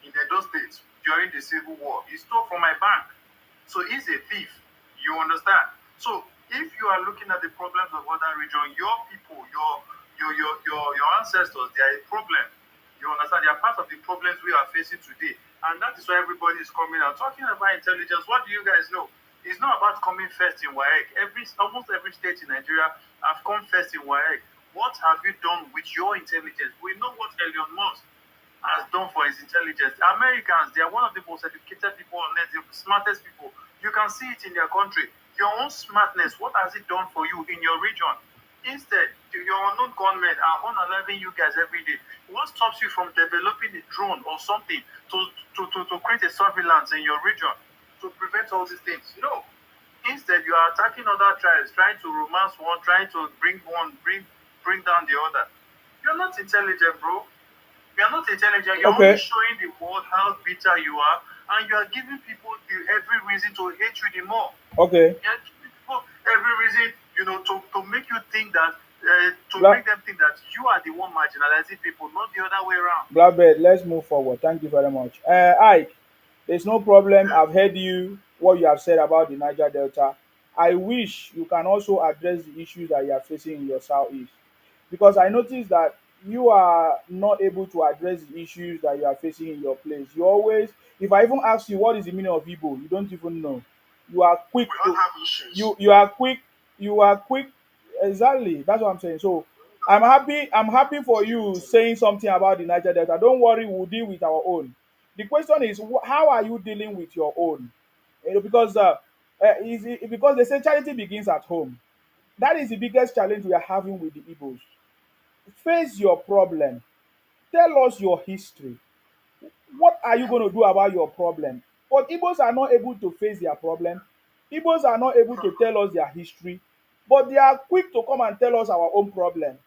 in Edo State during the Civil War. He stole from my bank. So he's a thief. You understand? So if you are looking at the problems of other regions, your people, your ancestors, they are a problem. You understand? They are part of the problems we are facing today. And that is why everybody is coming out talking about intelligence. What do you guys know? It's not about coming first in WAEC. Almost every state in Nigeria have come first in WAEC. What have you done with your intelligence? We know what Elon Musk has done for his intelligence. Americans, they are one of the most educated people on earth, the smartest people. You can see it in their country. Your own smartness, what has it done for you in your region? Instead, your unknown gunmen are unaliving you guys every day. What stops you from developing a drone or something to create a surveillance in your region to prevent all these things? No. Instead, you are attacking other tribes, trying to romance one, trying to bring down the other. You're not intelligent, bro. You're not intelligent. You're only showing the world how bitter you are, and you are giving people every reason to hate you the more. Okay. You're giving people every reason, to make you think that, make them think that you are the one marginalizing people, not the other way around. Blackbird, let's move forward. Thank you very much. Ike, there's no problem. I've heard what you have said about the Niger Delta. I wish you can also address the issues that you are facing in your southeast, because I noticed that you are not able to address the issues that you are facing in your place. You always, if I even ask you what is the meaning of Igbo, you don't even know. You are quick. We all have issues. You are quick. You are quick. Exactly. That's what I'm saying. So I'm happy for you saying something about the Niger Delta. Don't worry, we'll deal with our own. The question is, how are you dealing with your own? Because because they say charity begins at home. That is the biggest challenge we are having with the Igbos. Face your problem. Tell us your history. What are you going to do about your problem? But Igbos are not able to face their problem. Igbos are not able to tell us their history, but they are quick to come and tell us our own problem,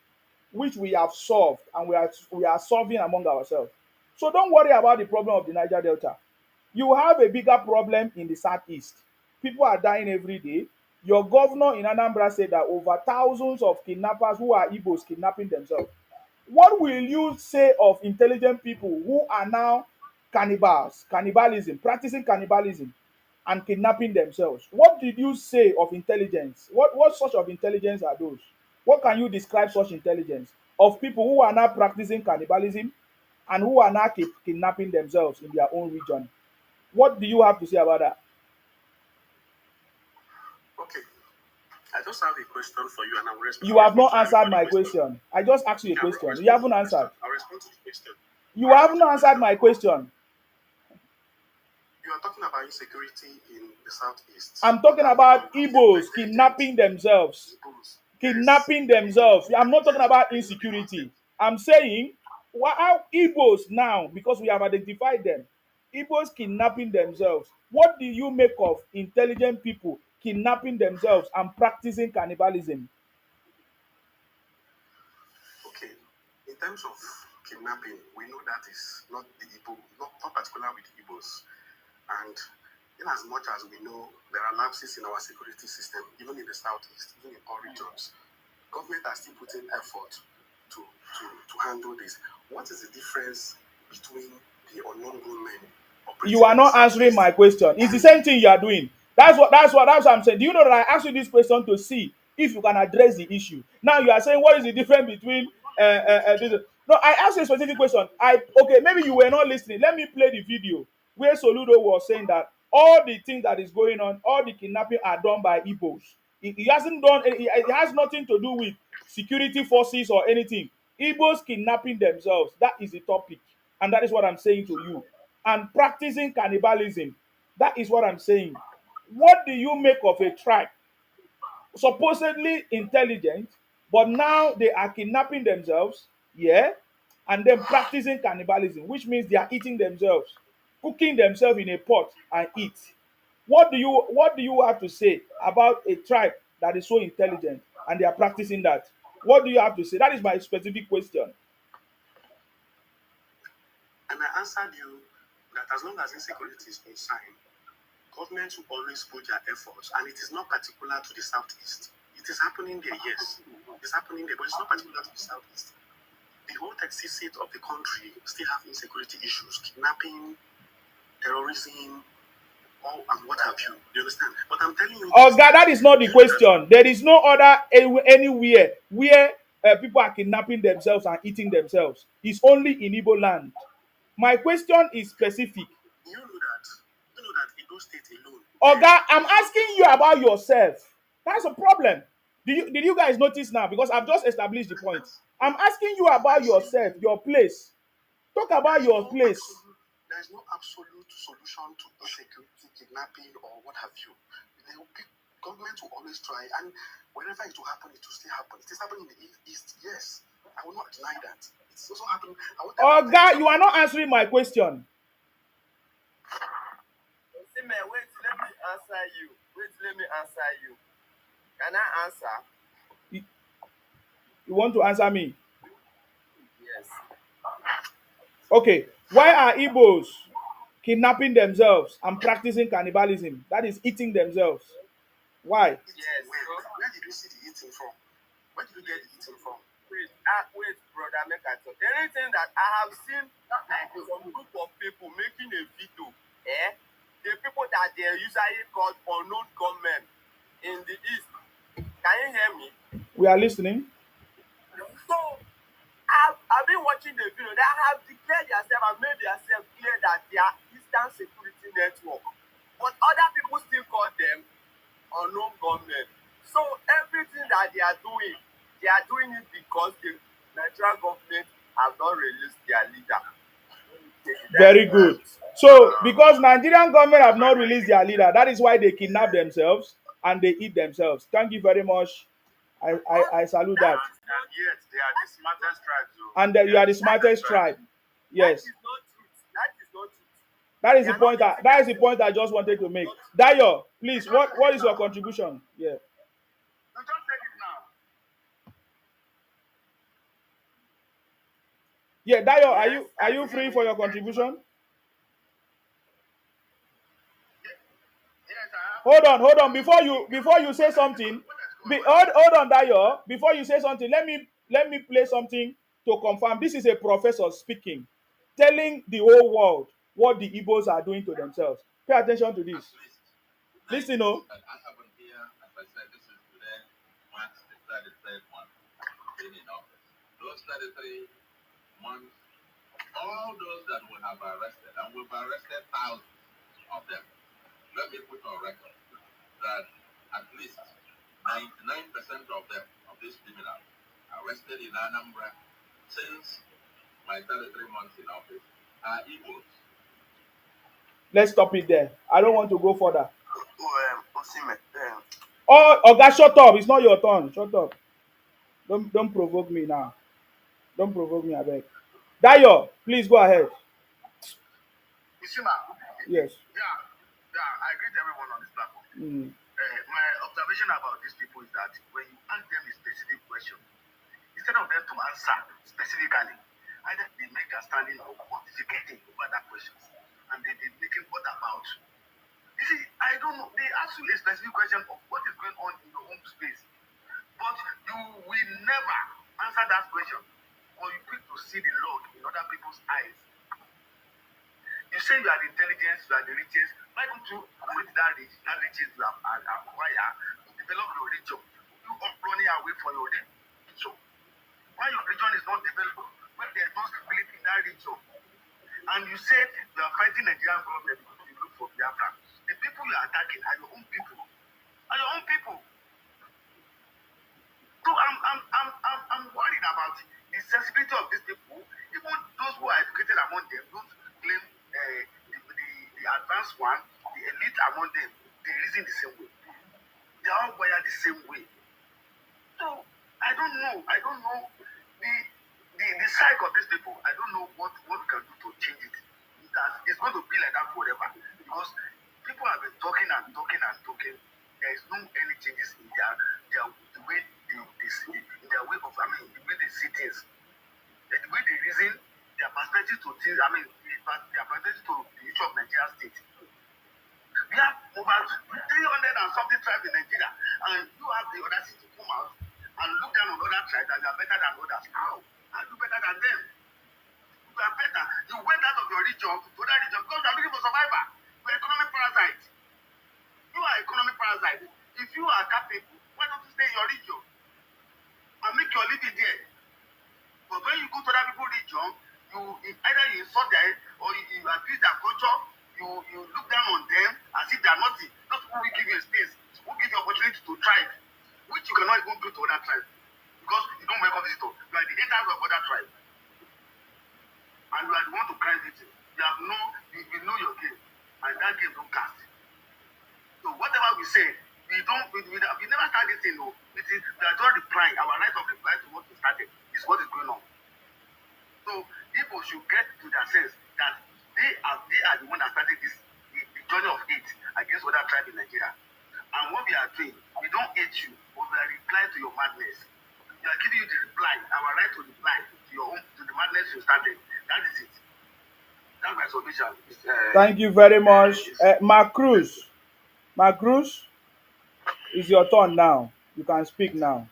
which we have solved and we are solving among ourselves. So don't worry about the problem of the Niger Delta. You have a bigger problem in the southeast. People are dying every day. Your governor in Anambra said that over thousands of kidnappers who are Igbos kidnapping themselves. What will you say of intelligent people who are now cannibalism, practicing cannibalism and kidnapping themselves? What did you say of intelligence? What sort of intelligence are those? What can you describe such intelligence of people who are now practicing cannibalism and who are now kidnapping themselves in their own region? What do you have to say about that? Okay, I just have a question for you, and I will respond. You have not answered my question. I just asked you a question. You haven't answered. I'll respond to the question. You haven't answered my question. You are talking about insecurity in the southeast. I'm talking about Igbos kidnapping themselves. Kidnapping themselves. I'm not talking about insecurity. I'm saying how Igbos now, because we have identified them, Igbos kidnapping themselves. What do you make of intelligent people kidnapping themselves and practicing cannibalism? Okay, in terms of kidnapping, we know that is not the Igbo, not particular with Igbos. And in as much as we know there are lapses in our security system, even in the southeast, even in all regions, government are still putting effort to handle this. What is the difference between the unknown gunmen? You are not answering my question. It's the same thing you are doing. That's what I'm saying. Do you know that I asked you this question to see if you can address the issue? Now you are saying what is the difference between this? No, I asked you a specific question. Okay, maybe you were not listening. Let me play the video where Soludo was saying that all the things that is going on, all the kidnapping are done by Igbos. It hasn't done. It has nothing to do with security forces or anything. Igbos kidnapping themselves. That is the topic, and that is what I'm saying to you. And practicing cannibalism. That is what I'm saying. What do you make of a tribe supposedly intelligent, but now they are kidnapping themselves, yeah, and then practicing cannibalism, which means they are eating themselves, cooking themselves in a pot and eat. What do you have to say about a tribe that is so intelligent and they are practicing that? What do you have to say? That is my specific question. And I answered you that as long as insecurity is concerned, government will always put their efforts, and it is not particular to the southeast. It is happening there, yes. It's happening there, but it's not particular to the southeast. The whole Texas state of the country still have insecurity issues, kidnapping, terrorism, and what have you. You understand? But I'm telling you. Oh God, that is not the question. There is no other anywhere where people are kidnapping themselves and eating themselves. It's only in Igbo land. My question is specific. You know that in those states alone. Oh God, I'm asking you about yourself. That's a problem. Did you guys notice now? Because I've just established the point. I'm asking you about yourself, your place. Talk about your place. There is no absolute solution to insecurity, kidnapping, or what have you. The government will always try, and wherever it will happen, it will still happen. It is happening in the east, yes. I will not deny that. It's also happening. Oh God, you are not answering my question. Wait, let me answer you. Can I answer? You want to answer me? Yes. Okay. Why are Igbos kidnapping themselves and practicing cannibalism? That is eating themselves. Why? Yes. Where did you see the eating from? Where did you get the eating from? Wait, brother, make I talk. Anything that I have seen some group of people making a video, the people that they usually call unknown gunmen in the east. Can you hear me? We are listening. So I've been watching the video. They have declared themselves and made themselves clear that they are Eastern Security Network. But other people still call them unknown gunmen. So everything that they are doing it because the Nigerian government have not released their leader. Very good. So because Nigerian government have not released their leader, that is why they kidnap themselves and they eat themselves. Thank you very much. I salute that. And yet they are the smartest tribes. And you are the smartest tribe. Yes. That That is the point. That is the point I just wanted to make. Dayo, please, what is your contribution? Yeah. You just said it now. Yeah, Dayo, are you free for your contribution? Hold on. Before you say something, hold on, Dayo. Before you say something, let me play something to confirm. This is a professor speaking, telling the whole world what the Igbos are doing to themselves. Pay attention to this. Listen, oh. I have one here, as I said, this is today, March the 33rd month being in office. Those 33 months, all those that we have arrested, and we've arrested thousands of them. Let me put on record that at least 99% of them, of these criminals, arrested in Anambra since my 33 months in office are Igbos. Let's stop it there. I don't want to go further. Oh, Oga, shut up. It's not your turn. Shut up. Don't provoke me now. Don't provoke me, I beg. Dayo, please go ahead. Yes. Yeah, I greet everyone on this platform. My observation about these people is that when you ask them a specific question, instead of them to answer specifically, either they make a standing of pontificating over that question, and they making what about. You see, I don't know. They ask you a specific question of what is going on in your home space, but you will never answer that question, or you quick to see the Lord in other people's eyes. You say you are the intelligence, you are the richest. Why don't you create that riches you have acquired to develop your religion? You are running away from your religion. Why your religion is not developed, when there is no stability in that region, and you say you are fighting Nigerian government because you look for Biafra, the people you are attacking are your own people. Are your own people. So I'm worried about the sensibility of these people. Even those who are educated among them don't claim the advanced one, the elite among them, they reason the same way. They are all wired the same way. So I don't know the psyche of these people. I don't know what we can do to change it. It's going to be like that forever, because people have been talking and talking and talking. There is no any changes in the way they see, in their way of, the way they see things, the way they reason, their perspective to things, their perspective to the issue of Nigeria state. We have over 300 and something tribes in Nigeria, and you have the audacity to come out and look down on other tribes that you are better than others. How? Are you better than them? You are better. You went out of your region to that region because you are looking for survivor. You are economic parasite. You are economic parasite. If you are capable, why don't you stay in your region and make your living there? But when you go to other people's region, either you insult them or you abuse their culture, you look down on them as if they are nothing. Those people will give you a space, will give you opportunity to thrive, which you cannot even do to other tribes because you don't welcome visitors. You are the haters of other tribes, and you are the one to cry victim. You know your game, and that game don't cast. So whatever we say, we never start this thing. No, we are just replying. Our right of reply to what we started is what is going on. So people should get to their sense that they are the one that started the journey of hate against other tribes in Nigeria. And what we are doing, we don't hate you, but we are replying to your madness. We are giving you the reply, our right to reply to your own, to the madness you started. That is it. That's my submission. Thank you very much. Mark Cruz, it's your turn now. You can speak now.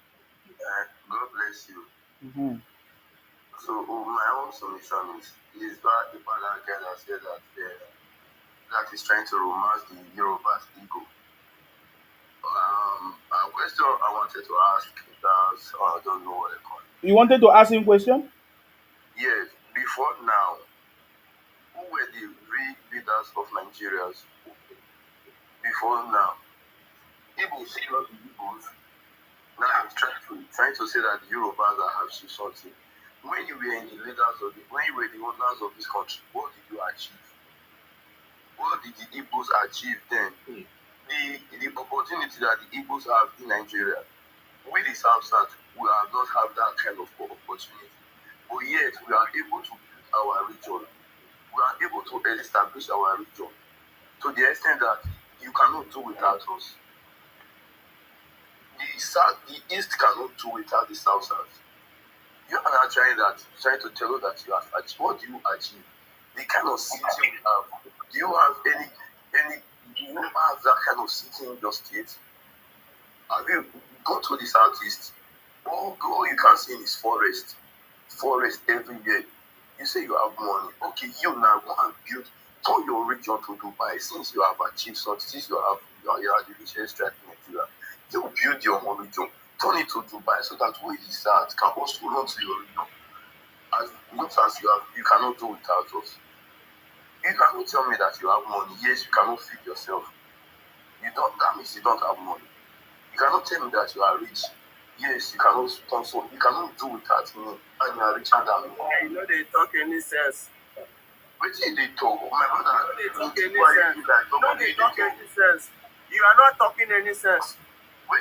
God bless you. Mm-hmm. So my own submission is that the Bala guy that said that is trying to romance the Yoruba's ego. A question I wanted to ask is I don't know what I call it. You wanted to ask him a question? Yes. Before now, who were the real leaders of Nigeria? Before now, Igbos, not the Igbos. Now I'm trying to say that the Yorubas are achieved something. When you were in the leaders when you were the owners of this country, what did you achieve? What did the Igbos achieve then? The opportunity that the Igbos have in Nigeria, we the South, we have not have that kind of opportunity. But yet we are able to build our region. we are able to establish our region to the extent that you cannot do without us. The East cannot do without the South. You are not trying to tell us that you have achieved. What do you achieve? The kind of city we have. Do you have any? Do you have that kind of city in your state? Have you gone to the Southeast? All you can see is forest everywhere. You say you have money. Okay, you now go and turn your region to Dubai. Since you have achieved something, since you are the richest tribe in Nigeria, you build your own region, turn it to Dubai so that we the South can also run to your region. As much as you cannot do without us. You cannot tell me that you have money. Yes, you cannot feed yourself. That means you don't have money. You cannot tell me that you are rich. Yes, you cannot sponsor. You cannot do without me, and you are richer than me. You know they talk any sense. What did they talk? My brother, they talk any sense. No, they talk any sense. You are not talking any sense. You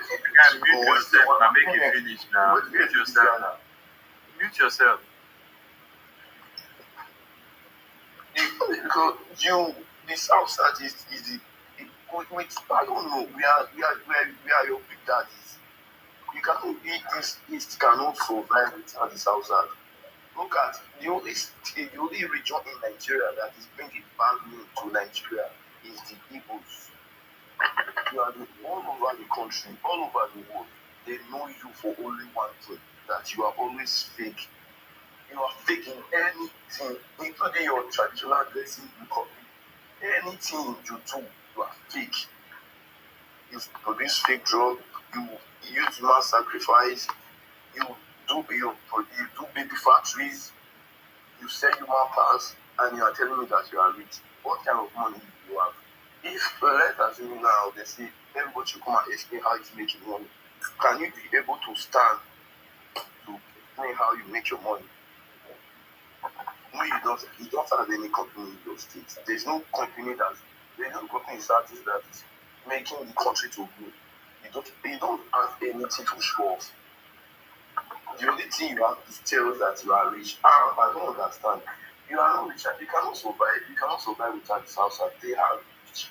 mute yourself and make it finish now. Mute yourself now. Mute yourself. Because the South Side is the I don't know. We are your big daddies. You cannot this East cannot survive without the South Side. Look at the only region in Nigeria that is bringing value to Nigeria is the Igbos. You are all over the country, all over the world. They know you for only one thing, that you are always fake. You are faking anything, including your traditional dressing, you copy. Anything you do, you are fake. You produce fake drug, you use mass sacrifice, you do baby factories, you sell human parts, and you are telling me that you are rich. What kind of money do you have? If let us say now they say everybody should come and explain how you making money, can you be able to stand to explain how you make your money? No, you don't have any company in your state. There's no company in Southeast that is making the country to grow. You don't have anything to show off. The only thing you have is tell us that you are rich. I don't understand. You are not rich. You cannot survive. You cannot survive without the South Side. They are rich.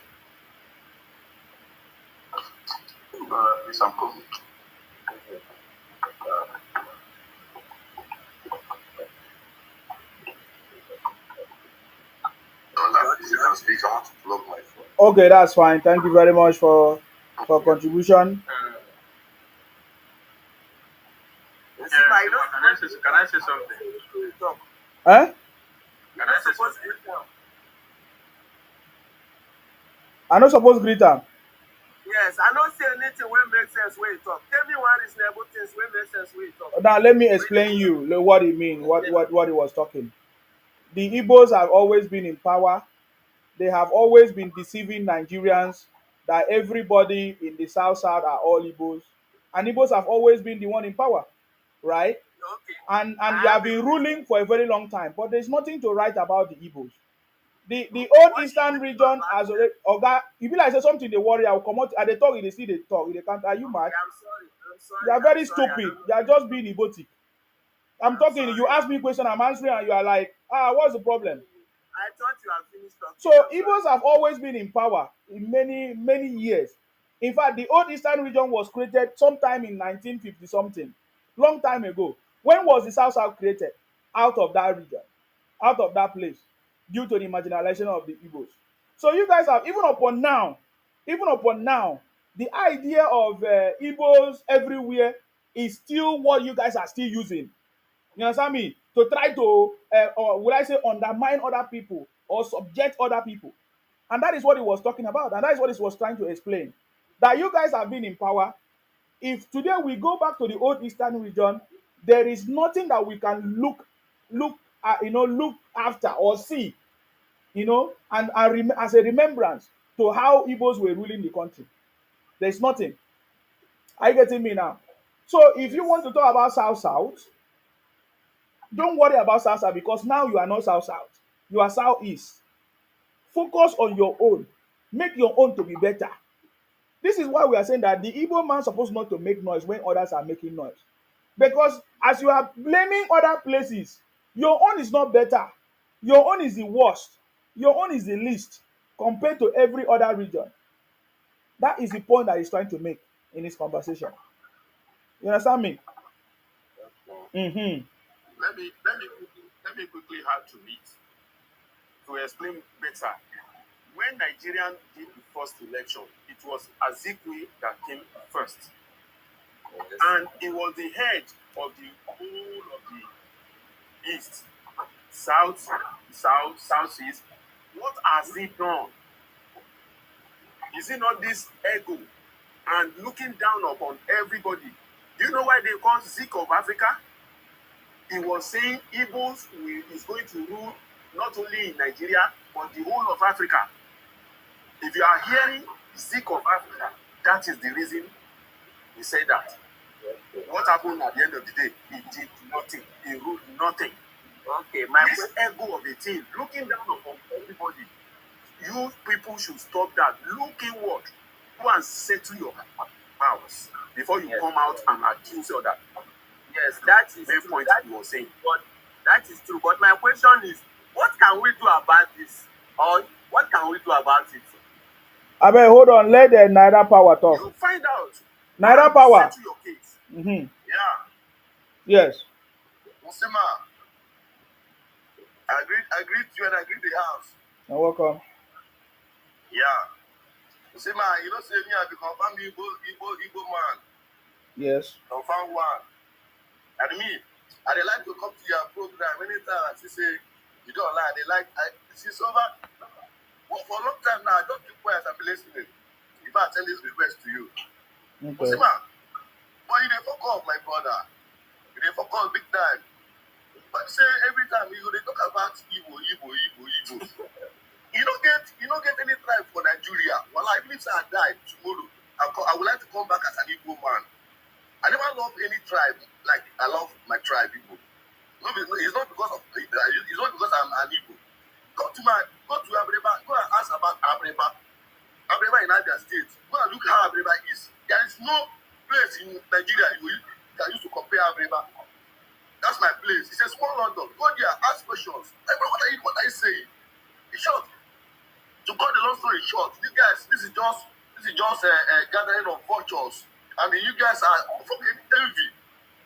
Please, I'm coming. You can speak. I want to plug my phone. Okay, that's fine. Thank you very much for contribution. Can I say something? Eh? Can I say something? I not supposed to greet am. Yes, I don't say anything wey make sense when you talk. Tell me one reasonable things wey make sense when you talk. Now let me explain you what it mean, what he was talking. The Igbos have always been in power. They have always been deceiving Nigerians that everybody in the South South are all Igbos. And Igbos have always been the one in power, right? Okay. And they have been ruling for a very long time. But there's nothing to write about the Igbos. The old Eastern region has already Oga, if you like say something they worry, I will come out and they talk, they see they talk, they can't. Are you mad? I'm sorry. You are very stupid. You are just being Igbotic. I'm talking, you ask me a question, I'm answering, and you are like, what's the problem? I thought you had finished talking. So Igbos have always been in power in many, many years. In fact, the old Eastern region was created sometime in 1950 something, long time ago. When was the South South created? Out of that region, out of that place, due to the marginalization of the Igbos. So you guys have, even upon now, the idea of Igbos everywhere is still what you guys are still using. You understand me? To try to, or would I say, undermine other people or subject other people. And that is what he was talking about. And that is what he was trying to explain. That you guys have been in power. If today we go back to the old Eastern region, there is nothing that we can look after or see, and as a remembrance to how Igbos were ruling the country. There's nothing. Are you getting me now? So if you want to talk about South South, don't worry about South South because now you are not South South. You are Southeast. Focus on your own. Make your own to be better. This is why we are saying that the Igbo man is supposed not to make noise when others are making noise. Because as you are blaming other places, your own is not better. Your own is the worst. Your own is the least compared to every other region. That is the point that he's trying to make in his conversation. You understand me? Mm-hmm. Let me quickly add to it to explain better. When Nigerian did the first election, it was Azikwe that came first. Yes. And he was the head of the whole of the East, Southeast. What has he done? Is it not this ego and looking down upon everybody? Do you know why they call Zik of Africa? He was saying Igbos is going to rule not only in Nigeria, but the whole of Africa. If you are hearing Zik of Africa, that is the reason he said that. What happened at the end of the day? He did nothing. He ruled nothing. Okay, this ego of a thing, looking down upon everybody. You people should stop that. Look inward. Go and settle your house before you come out and accuse others. Yes, that is the point you were saying. But that is true. But my question is, what can we do about this? Or what can we do about it? Abeg, hold on. Let the Naira Power talk. You find out. Naira Power. Settle your case. Mm-hmm. Yeah. Yes. Musima, I greet you and I greet the house. You're welcome. Yeah. Musima, you don't say me, I be confirm Igbo man. Yes. Confirm one. And me, I dey like to come to your program anytime I see say you don't lie. They like it's over. Well, for a long time now, I don't keep quiet and be listening. If I send this request to you. Okay. Musima, but you dey fuck off, my brother. You dey fuck off big time. But say every time you dey talk about Igbo. You don't get any tribe for Nigeria. Well, even if I die tomorrow, I would like to come back as an Igbo man. I never love any tribe like I love my tribe, Igbo. No, it's not because I'm an Igbo. Go to Abreba. Go and ask about Abreba. Abreba in Abia State. Go and look how Abreba is. There is no place in Nigeria you can use to compare Abreba. That's my place. It's a small London. Go there, ask questions. What are you saying? In short, to cut the long story short, this is just a gathering of vultures. I mean, you guys are fucking envy.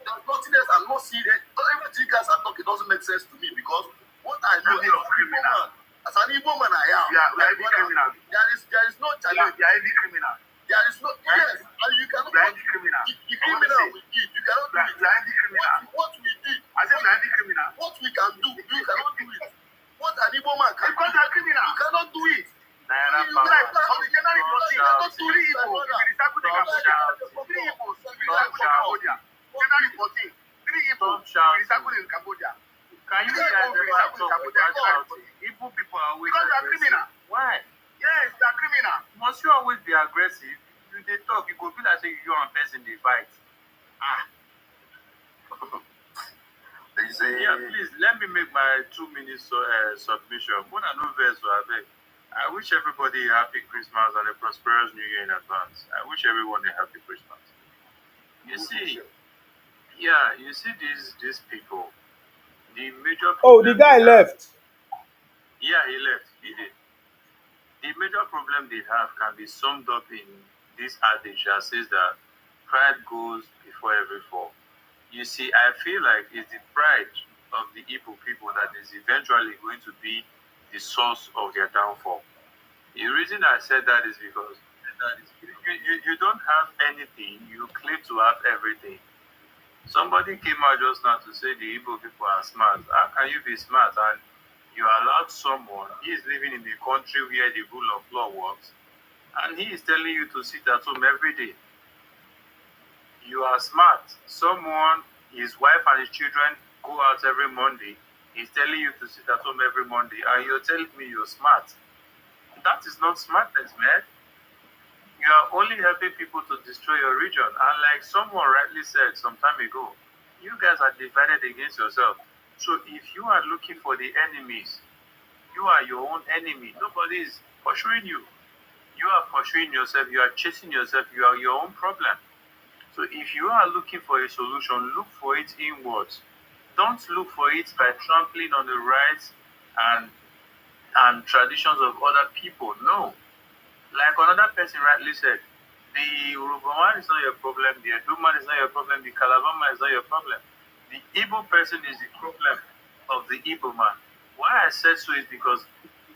There's nothing else I'm not seeing. Everything you guys are talking doesn't make sense to me because what I know is as an Igbo man, I am. Criminal. There is no challenge. You are a criminal. There is no yes, and you cannot. You are a criminal. The criminal we did, you cannot do it. You are a criminal. What we did, I said you are a criminal. what we can do, you cannot do it. What an Igbo man can Because you are a criminal. you cannot do it. Naira Power. Originally, you cannot do it. You recycle the Cambodia. 3 Igbos, you recycle the Cambodia. January 14, 3 Igbos, you recycle in Cambodia. Can you guys ever talk about Igbo people are always Because you are criminal. Why? Yes, you are criminal. Must you always be aggressive? You dey talk, you go be like say you and person dey fight. Yeah, please let me make my 2 minutes submission. When I know verse, I wish everybody a happy Christmas and a prosperous New Year in advance. I wish everyone a happy Christmas. You see, you see these people. The major Oh, the guy left. Yeah, he left. He did. The major problem they have can be summed up in this adage that says that pride goes before every fall. You see, I feel like it's the pride of the Igbo people that is eventually going to be the source of their downfall. The reason I said that is because you don't have anything, you claim to have everything. Somebody came out just now to say the Igbo people are smart. How can you be smart and you allowed someone, he is living in a country where the rule of law works, and he is telling you to sit at home every day? You are smart. Someone, his wife and his children go out every Monday. He's telling you to sit at home every Monday, and you're telling me you're smart. That is not smartness, man. You are only helping people to destroy your region. And like someone rightly said some time ago, you guys are divided against yourself. So if you are looking for the enemies, you are your own enemy. Nobody is pursuing you. You are pursuing yourself. You are chasing yourself. You are your own problem. So if you are looking for a solution, look for it inwards. Don't look for it by trampling on the rights and traditions of other people. No. Like another person rightly said, the Yoruba man is not your problem, the Edo man is not your problem, the Calabar man is not your problem. The Igbo person is the problem of the Igbo man. Why I said so is because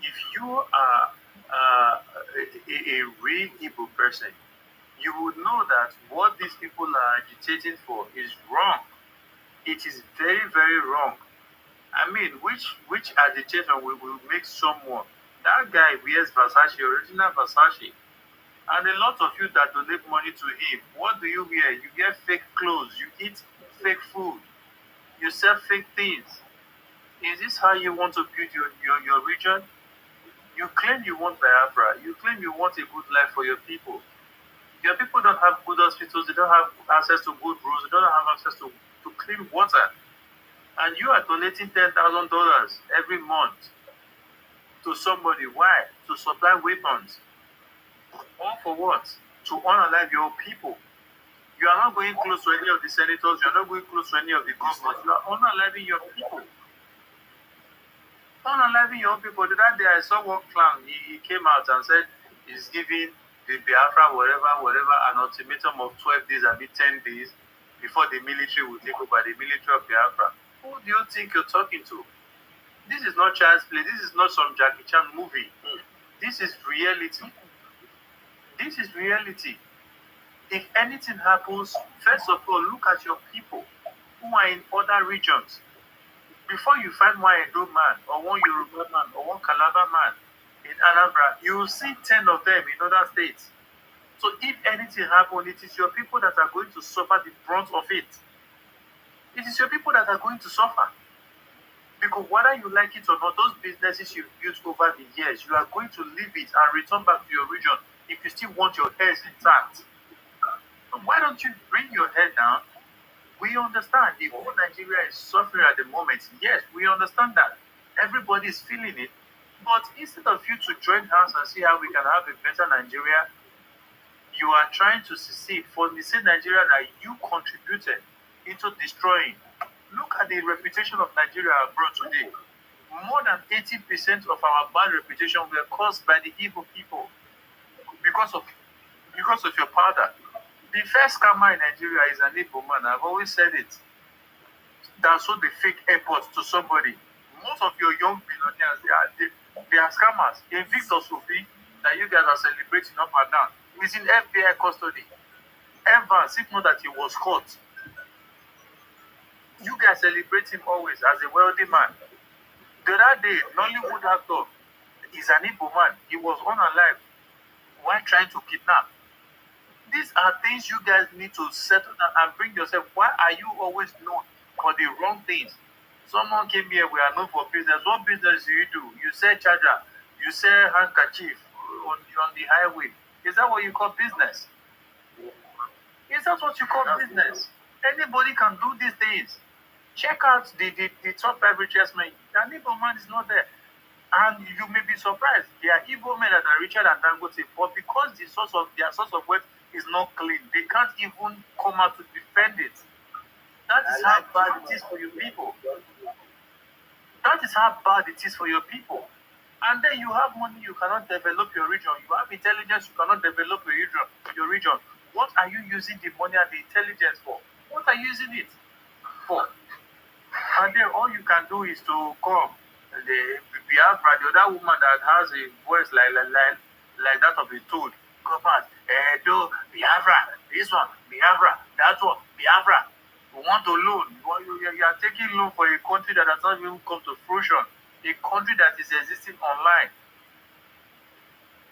if you are a real Igbo person, you would know that what these people are agitating for is wrong. It is very, very wrong. I mean, which agitation will make someone, that guy wears Versace, original Versace, and a lot of you that donate money to him, what do you wear? You get fake clothes, you eat fake food, you sell fake things. Is this how you want to build your region? You claim you want Biafra, you claim you want a good life for your people. Your people don't have good hospitals, they don't have access to good roads, they don't have access to clean water. And you are donating $10,000 every month to somebody. Why? To supply weapons. All for what? To unalive your people. You are not going close to any of the senators, you are not going close to any of the governors. You are unaliving your people. Unaliving your people. The other day I saw one clown, he came out and said he's giving the Biafra whatever an ultimatum of 12 days, I mean 10 days before the military will take over, the military of Biafra. Who do you think you're talking to? This is not child's play. This is not some Jackie Chan movie. This is reality. This is reality. If anything happens, first of all, look at your people who are in other regions. Before you find one Edo man, or one Yoruba man, or one Calabar man in Anambra, you will see 10 of them in other states. So if anything happens, it is your people that are going to suffer the brunt of it. It is your people that are going to suffer. Because whether you like it or not, those businesses you've built over the years, you are going to leave it and return back to your region if you still want your heads intact. Why don't you bring your head down? We understand the whole Nigeria is suffering at the moment. Yes, we understand that. Everybody is feeling it. But instead of you to join hands and see how we can have a better Nigeria, you are trying to secede for the same Nigeria that you contributed into destroying. Look at the reputation of Nigeria abroad today. More than 80% of our bad reputation were caused by the evil people because of your powder. The first scammer in Nigeria is an Igbo man. I've always said it. That sold the fake airport to somebody. Most of your young billionaires, they are scammers. In Victor Sophie, that you guys are celebrating up and down, is in FBI custody. Evans, if not that he was caught. You guys celebrate him always as a wealthy man. The other day, Nollywood actor is an Igbo man. He was unalive while trying to kidnap. These are things you guys need to settle down and bring yourself. Why are you always known for the wrong things? Someone came here, we are known for business. What business do? You sell charger, you sell handkerchief on the highway. Is that what you call business? Is that what you call business? Anybody can do these things. Check out the top average men. The Igbo man is not there. And you may be surprised. There are Igbo men that are richer than Dangote, but because their source of wealth is not clean, they can't even come out to defend it. That is how bad it is for your people. That is how bad it is for your people. And then you have money, you cannot develop your region. You have intelligence, you cannot develop your region. What are you using the money and the intelligence for? What are you using it for? And then all you can do is to come. The Biafra, the other woman that has a voice like that of a toad, come out, do Biafra, this one, Biafra, that one, Biafra. You want to loan. You are taking loan for a country that has not even come to fruition, a country that is existing online.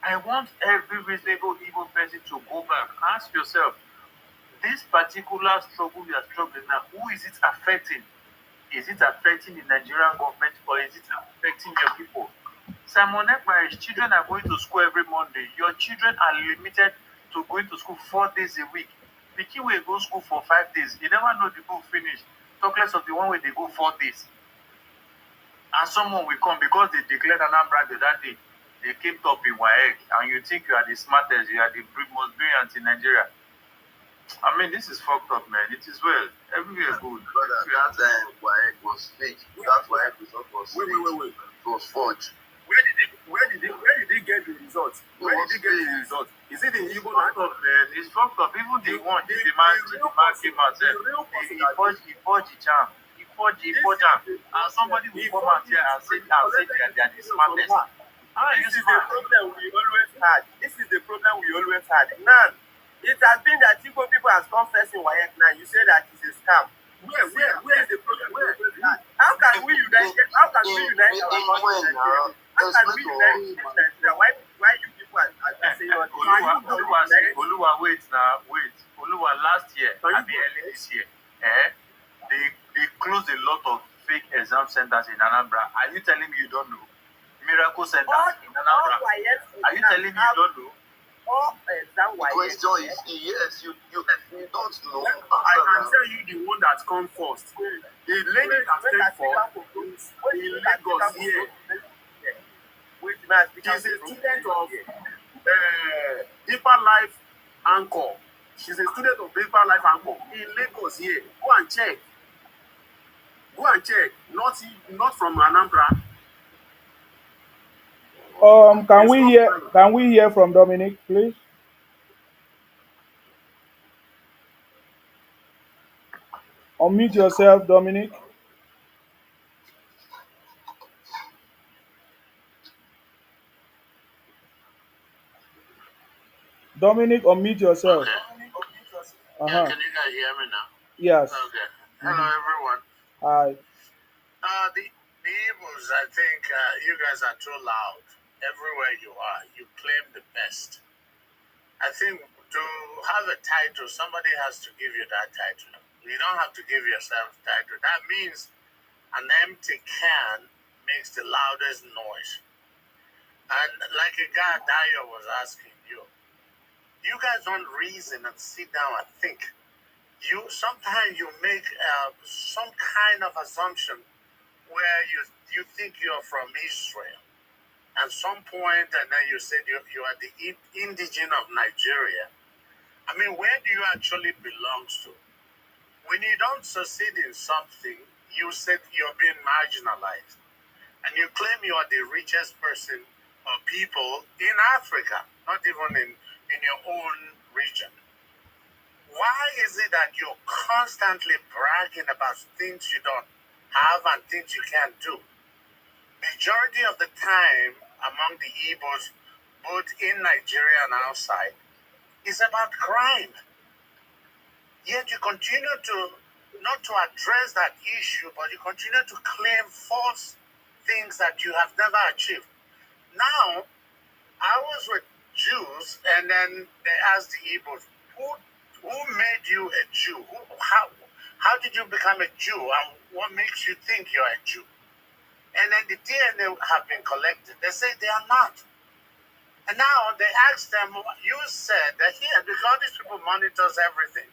I want every reasonable Igbo person to go back. Ask yourself, this particular struggle you are struggling now, who is it affecting? Is it affecting the Nigerian government or is it affecting your people? Simon Ekpa's children are going to school every Monday. Your children are limited to going to school 4 days a week. Pikin will go to school for 5 days. You never know the book finish. Talk less of the one where they go 4 days. And someone will come because they declared Anambra the other day. They came top in WAEC and you think you are the smartest, you are the most brilliant in Nigeria. I mean, this is fucked up, man. It is well. Everywhere good. Brother, that WAEC was fake. That WAEC result was fake. Wait. was forged. Where did he get the results? Where did he get the results? Is it in Igbo land? It's fucked up. Even the man came out there. He forged the charm. He forged charm. And somebody will come out here and say they are the smartest. This is the problem we always had. Now, it has been that Igbo people has confessed in WAEC now. You say that it's a scam. Where is the problem? How can we unite our country? Why you people are saying what? Oluwa, wait. Oluwa, last year, at the early this year, they closed a lot of fake exam centers in Anambra. Are you telling me you don't know? Miracle Center in Anambra. Are you telling me you don't know? The question is, yes, you don't know. I can tell you the one that comes first. The lady that came first in Lagos here. She's a student of Deeper Life Anchor. She's a student of Deeper Life Anchor in Lagos here. Go and check. Not from Anambra. Can we hear from Dominic, please? Unmute yourself, Dominic. Dominic, unmute yourself. Okay. Uh-huh. Yeah, can you guys hear me now? Yes. Okay. Hello, everyone. Hi. The Igbos, I think you guys are too loud. Everywhere you are, you claim the best. I think to have a title, somebody has to give you that title. You don't have to give yourself a title. That means an empty can makes the loudest noise. And like a guy Dio was asking you guys don't reason and sit down and think. Sometimes you make some kind of assumption where you think you're from Israel. At some point, and then you said you are the indigene of Nigeria. I mean, where do you actually belong to? When you don't succeed in something, you said you're being marginalized. And you claim you are the richest person or people in Africa, not even in your own region. Why is it that you're constantly bragging about things you don't have and things you can't do? Majority of the time among the Igbos, both in Nigeria and outside, is about crime. Yet you continue not to address that issue, but you continue to claim false things that you have never achieved. Now, I was with Jews, and then they asked the Igbos, who made you a Jew? How did you become a Jew, and what makes you think you're a Jew? And then the DNA have been collected. They say they are not. And now they ask them, you said that here, because these people monitors everything.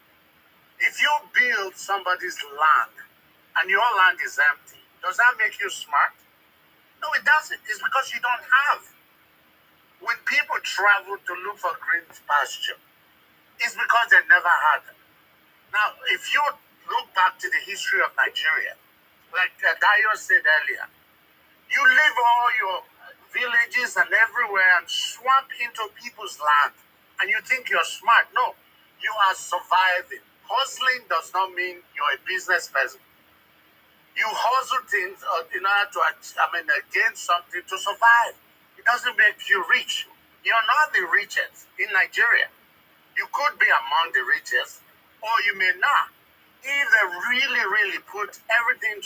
If you build somebody's land and your land is empty, does that make you smart? No, it doesn't. It's because you don't have. When people travel to look for green pasture, it's because they never had them. Now, if you look back to the history of Nigeria, like Dio said earlier, you leave all your villages and everywhere and swamp into people's land, and you think you're smart. No, you are surviving. Hustling does not mean you're a business person. You hustle things in order to gain something to survive. It doesn't make you rich. You're not the richest in Nigeria. You could be among the richest, or you may not. If they really, really put everything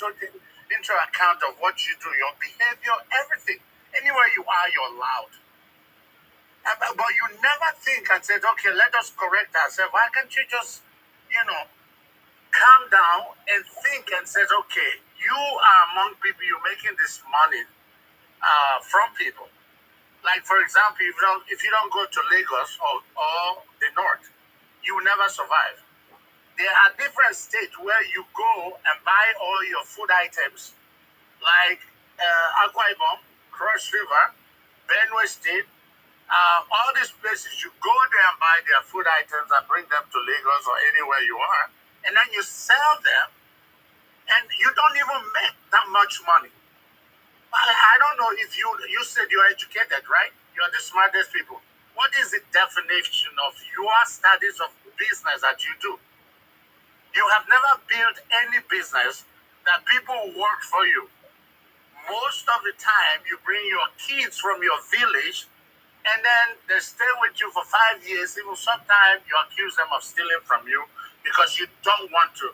into account of what you do, your behavior, everything. Anywhere you are, you're loud. But you never think and said, okay, let us correct ourselves. Why can't you just, calm down and think and say, okay, you are among people, you're making this money from people. Like, for example, if you don't go to Lagos or the North, you will never survive. There are different states where you go and buy all your food items, like Akwa Ibom, Cross River, Benue State, all these places. You go there and buy their food items and bring them to Lagos or anywhere you are, and then you sell them, and you don't even make that much money. I don't know if you said you're educated, right? You're the smartest people. What is the definition of your studies of business that you do? You have never built any business that people work for you. Most of the time, you bring your kids from your village and then they stay with you for 5 years. Even sometimes you accuse them of stealing from you because you don't want to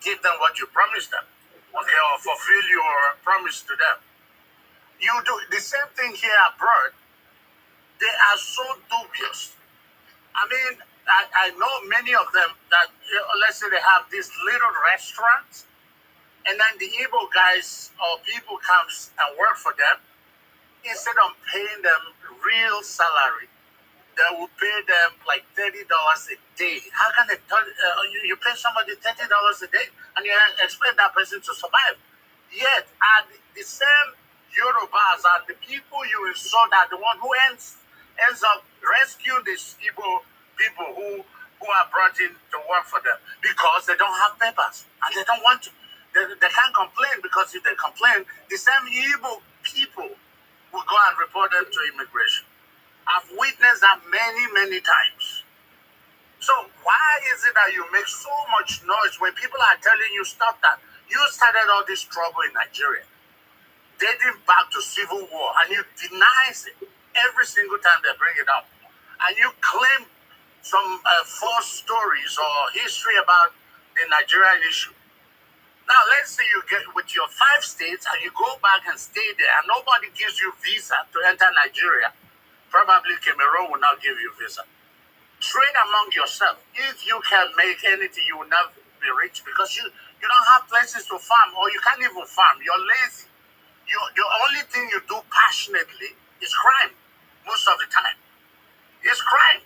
give them what you promised them, okay, or fulfill your promise to them. You do the same thing here abroad. They are so dubious. I mean, I know many of them that, let's say they have these little restaurants, and then the Igbo guys or people comes and work for them. Instead of paying them real salary, they will pay them like $30 a day. How can they you pay somebody $30 a day and you expect that person to survive? Yet, the same Yorubas are the people you insult are the one who ends up rescuing these Igbo people who are brought in to work for them because they don't have papers and they don't want to. They can't complain because if they complain, the same Igbo people will go and report them to immigration. I've witnessed that many, many times. So why is it that you make so much noise when people are telling you stop that? You started all this trouble in Nigeria, dating back to civil war, and you deny it every single time they bring it up. And you claim some false stories or history about the Nigerian issue. Now, let's say you get with your 5 states and you go back and stay there and nobody gives you visa to enter Nigeria. Probably Cameroon will not give you visa. Train among yourself. If you can make anything, you will not be rich because you don't have places to farm or you can't even farm. You're lazy. Your only thing you do passionately is crime most of the time. It's crime.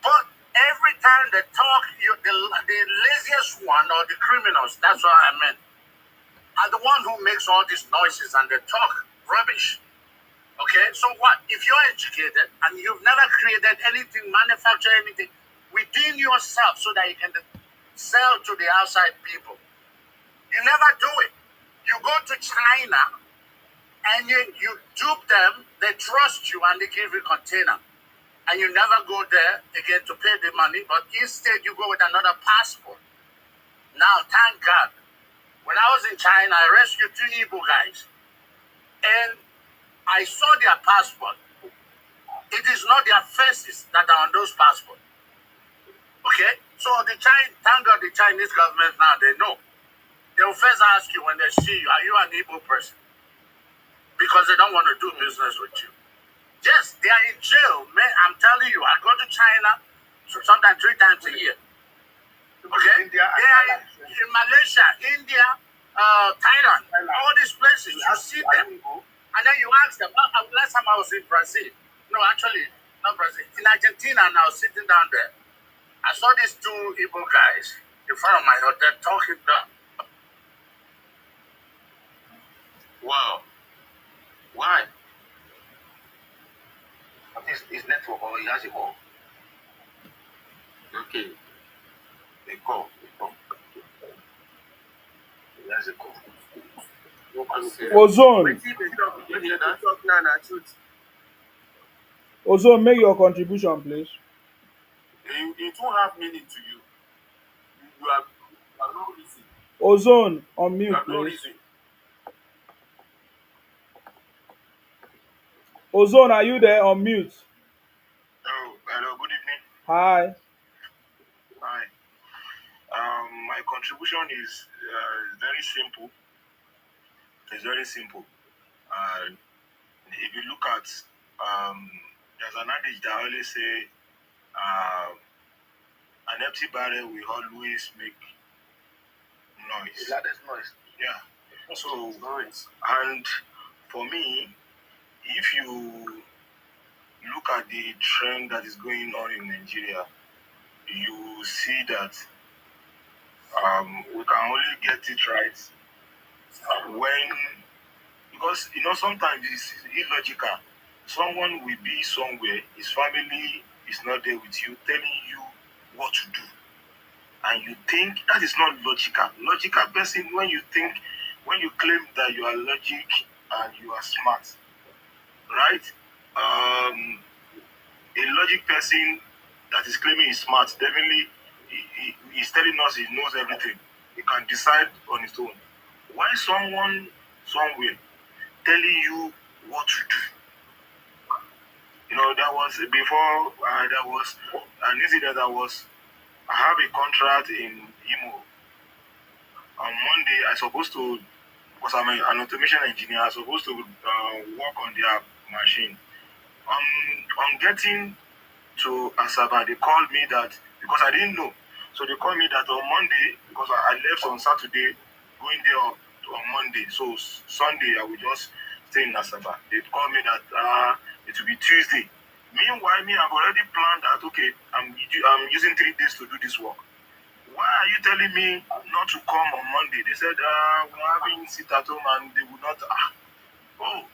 But every time they talk, the laziest one or the criminals, that's what I meant, are the one who makes all these noises and they talk rubbish. Okay, so what? If you're educated and you've never created anything, manufacture anything within yourself so that you can sell to the outside people, you never do it. You go to China and you dupe them, they trust you and they give you a container. And you never go there again to pay the money, but instead you go with another passport. Now, thank God, when I was in China, I rescued 2 Igbo guys. And I saw their passport. It is not their faces that are on those passports. Okay? So thank God the Chinese government now, they know. They will first ask you when they see you, are you an Igbo person? Because they don't want to do business with you. Yes, they are in jail. Man, I'm telling you, I go to China sometimes 3 times a year. Okay? They are in Malaysia, India, Thailand, all these places. You see them. And then you ask them, last time I was in Brazil. No, actually, not Brazil. In Argentina, and I was sitting down there. I saw these 2 Igbo guys in front of my hotel talking down. Wow. Why? His network or he has a call. Okay. A call. He has a call. Ozone. Ozone, make your contribution, please. It won't have meaning to you. You have no reason. Ozone, on You mute, have no please. reason. Ozone, are you there? On mute. Hello, good evening. Hi. Hi. My contribution is very simple. It's very simple. If you look at, there's an adage that always say, an empty barrel will always make noise. The loudest noise. Yeah. So, and for me, if you look at the trend that is going on in Nigeria, you see that we can only get it right when, because sometimes it's illogical. Someone will be somewhere, his family is not there with you, telling you what to do, and you think that is not logical. Logical person, when you claim that you are logic and you are smart, right? A logic person that is claiming he's smart, definitely he's telling us he knows everything. He can decide on his own. Why someone somewhere telling you what to do? There was before there was an incident. I have a contract in Imo. On Monday, I supposed to, because I'm an automation engineer, I'm supposed to work on their machine. On getting to Asaba, they called me that, because I didn't know. So they called me that on Monday, because I left on Saturday, going there on Monday. So Sunday, I will just stay in Asaba. They called me that it will be Tuesday. Meanwhile, I've already planned that, okay, I'm using 3 days to do this work. Why are you telling me not to come on Monday? They said, we're having sit at home and they would not. Oh,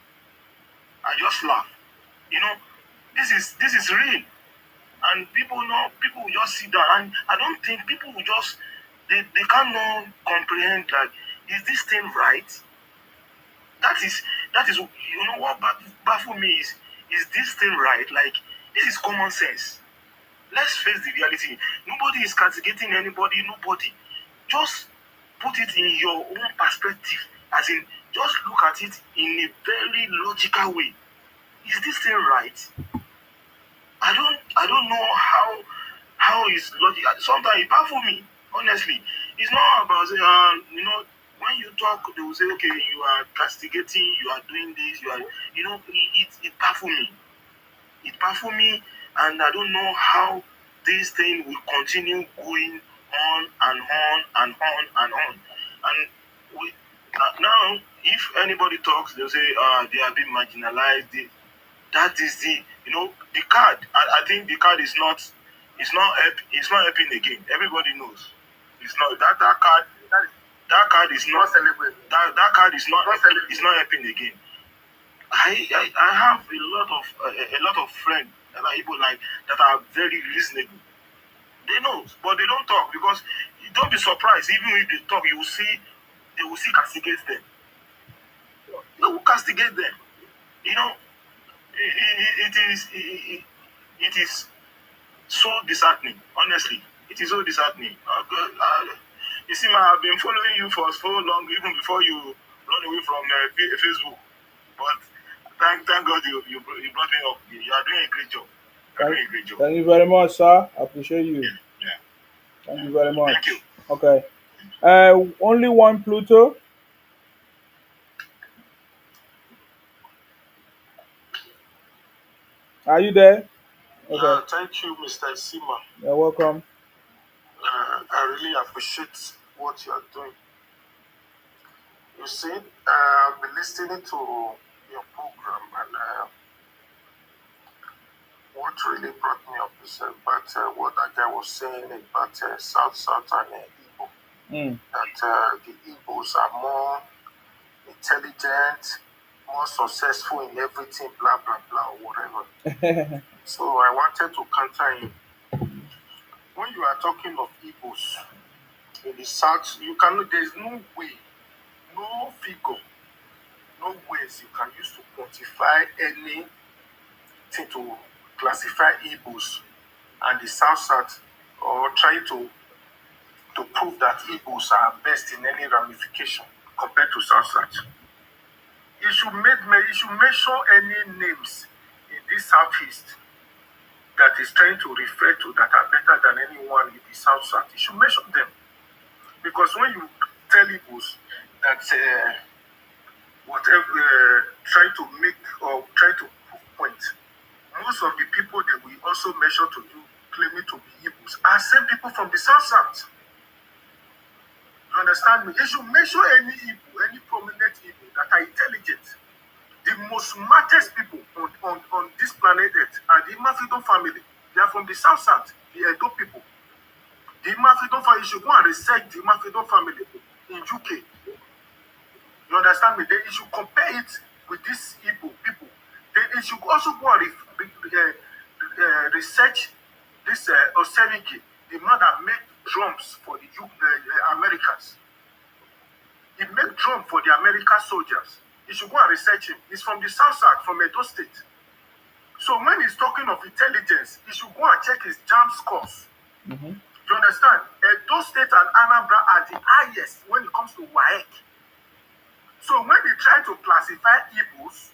I just laugh. This is real. And people will just sit down. And I don't think people will just, they cannot comprehend that, is this thing right? That is what baffles me is this thing right? Like, this is common sense. Let's face the reality. Nobody is castigating anybody, nobody. Just put it in your own perspective. As in, just look at it in a very logical way. Is this thing right? I don't know how is logical. Sometimes it baffles me, honestly. It's not about saying, when you talk, they will say, okay, you are castigating, you are doing this, it baffles me. It baffles me, and I don't know how this thing will continue going on and on and on and on. And now, if anybody talks, they'll say, they are being marginalized. That is the card. I think the card is not, it's not helping again. Everybody knows. It's not that card. That card is not celebrating. That card is not helping again. I have a lot of friends that are able, like, that are very reasonable. They know, but they don't talk, because you don't be surprised. Even if they talk, they will see castigate them. They will castigate them. It is so disheartening. Honestly, it is so disheartening. You see, I've been following you for so long, even before you run away from Facebook. But thank God you brought me up. You are doing a great job. Thank you very much, sir. I appreciate you. Yeah. Thank you very much. Thank you. Okay. Only one Pluto. Are you there? Okay. Thank you, Mr. Sima. You're welcome. I really appreciate what you are doing. You see, I've been listening to your program, and what really brought me up is about what that guy was saying about South and Igbo. That the Igbos are more intelligent, more successful in everything, blah, blah, blah, or whatever. So I wanted to counter him. When you are talking of Igbos in the South, there's no way, no figure, no ways you can use to quantify anything to classify Igbos and the South, or try to prove that Igbos are best in any ramification compared to South. You should mention any names in this Southeast that is trying to refer to that are better than anyone in the South. You should mention them. Because when you tell Igbos that try to make or try to prove point, most of the people that we also measure to do claiming to be Igbos are same people from the South. You understand me? You should measure any Igbo, any prominent Igbo that are intelligent. The most smartest people on this planet Earth are the Mafido family. They are from the South, the Edo people. The Mafido family, you should go and research the Mafido family in UK. You understand me? Then you should compare it with these Igbo people. Then you should also go and research this Oseriki, the man that made drums for the Americans. He make drum for the American soldiers. You should go and research him. He's from the south side, from Edo State. So when he's talking of intelligence, he should go and check his jam scores. Mm-hmm. You understand? Edo State and Anambra are the highest when it comes to WAEC. So when they try to classify Igbos,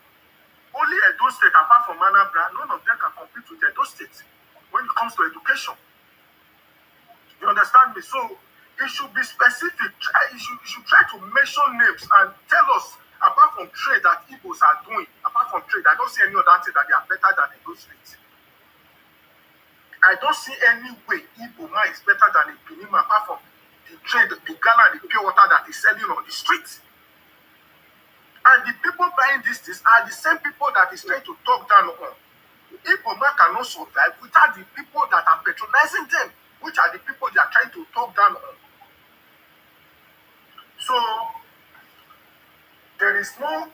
only Edo State, apart from Anambra, none of them can compete with Edo State when it comes to education. You understand me? So it should be specific. You should try to mention names and tell us, apart from trade that Igbos are doing, apart from trade, I don't see any other thing that they are better than Edo State. I don't see any way Igbo man is better than a Pinima apart from the trade, the Ghana, the pure water that is selling on the streets. And the people buying these things are the same people that is trying to talk down on. Igbo man cannot survive without the people that are patronizing them, which are the people they are trying to talk down on. So there is no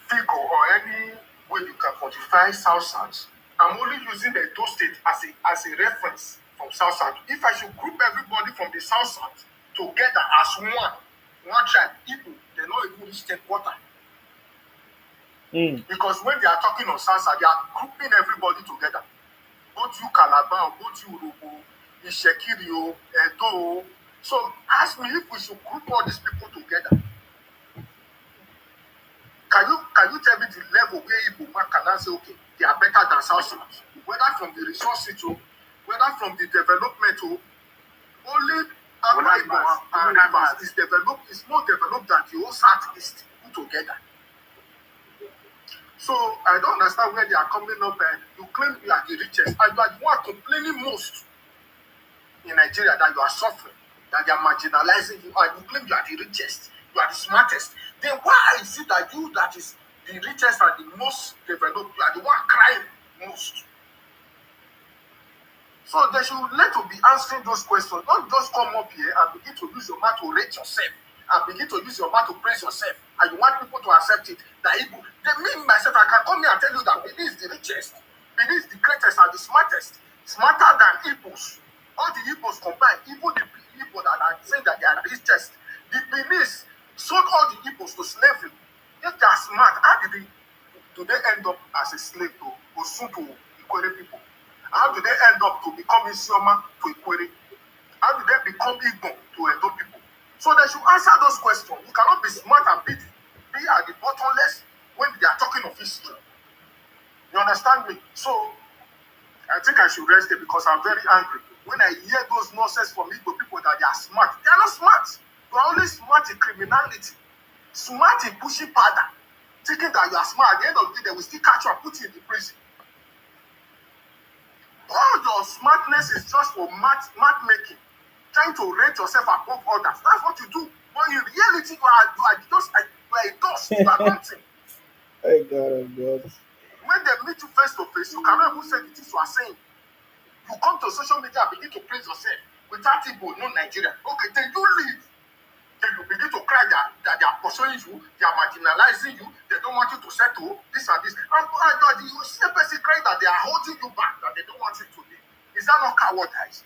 figure or any way you can quantify South South. I'm only using the Edo State as a reference from South South. If I should group everybody from the South South together as one tribe, Igbo, they not even reach 10 quarter. Because when they are talking on South South, they are grouping everybody together. Both you Calabar, both you Urobo, Ishekirio, Edo. So ask me if we should group all these people together. Can you tell me the level where Igbo man can now say, okay, they are better than South South? Whether from the resources or whether from the development or only Akwa Ibom and Rivers is more developed than the whole Southeast put together. So I don't understand where they are coming up and you claim you are the richest and you are the one complaining most in Nigeria that you are suffering, that they are marginalizing you and you claim you are the richest, you are the smartest. Then why is it that you that is the richest and the most developed, you are the one crying most? So they should learn to be answering those questions. Don't just come up here and begin to use your mouth to rate yourself and begin to use your mouth to praise yourself. And you want people to accept it. That Igbo, me myself, I can come here and tell you that Benin is the richest, Benin is the greatest and the smartest, smarter than Igbos. All the Igbos combined, even the Igbo that are saying that they are the richest, the Benin sold all the Igbos to slavery. If they are smart, how do they end up as a slave to Osun to Ikwere people? How do they end up to become Isioma to Ikwere? How do they become Igbo to Edo people? So they should answer those questions. You cannot be smart and be at the bottomless when they are talking of history. You understand me? So I think I should rest it because I'm very angry. When I hear those nonsense from Igbo people that they are smart, they are not smart. You are only smart in criminality, smart in pushing powder, thinking that you are smart. At the end of the day, they will still catch you and put you in the prison. All your smartness is just for math making, trying to rate yourself above others. That's what you do. But in reality, you are just a dust. You are nothing. Oh God. When they meet you face to face, you cannot even say the things you are saying. You come to social media and begin to praise yourself. Without Igbo, no Nigeria. Okay, then you leave. Then you begin to cry that they are pursuing you, they are marginalizing you, they don't want you to settle, this and this. And you see a person crying that they are holding you back, that they don't want you to leave. Is that not cowardice?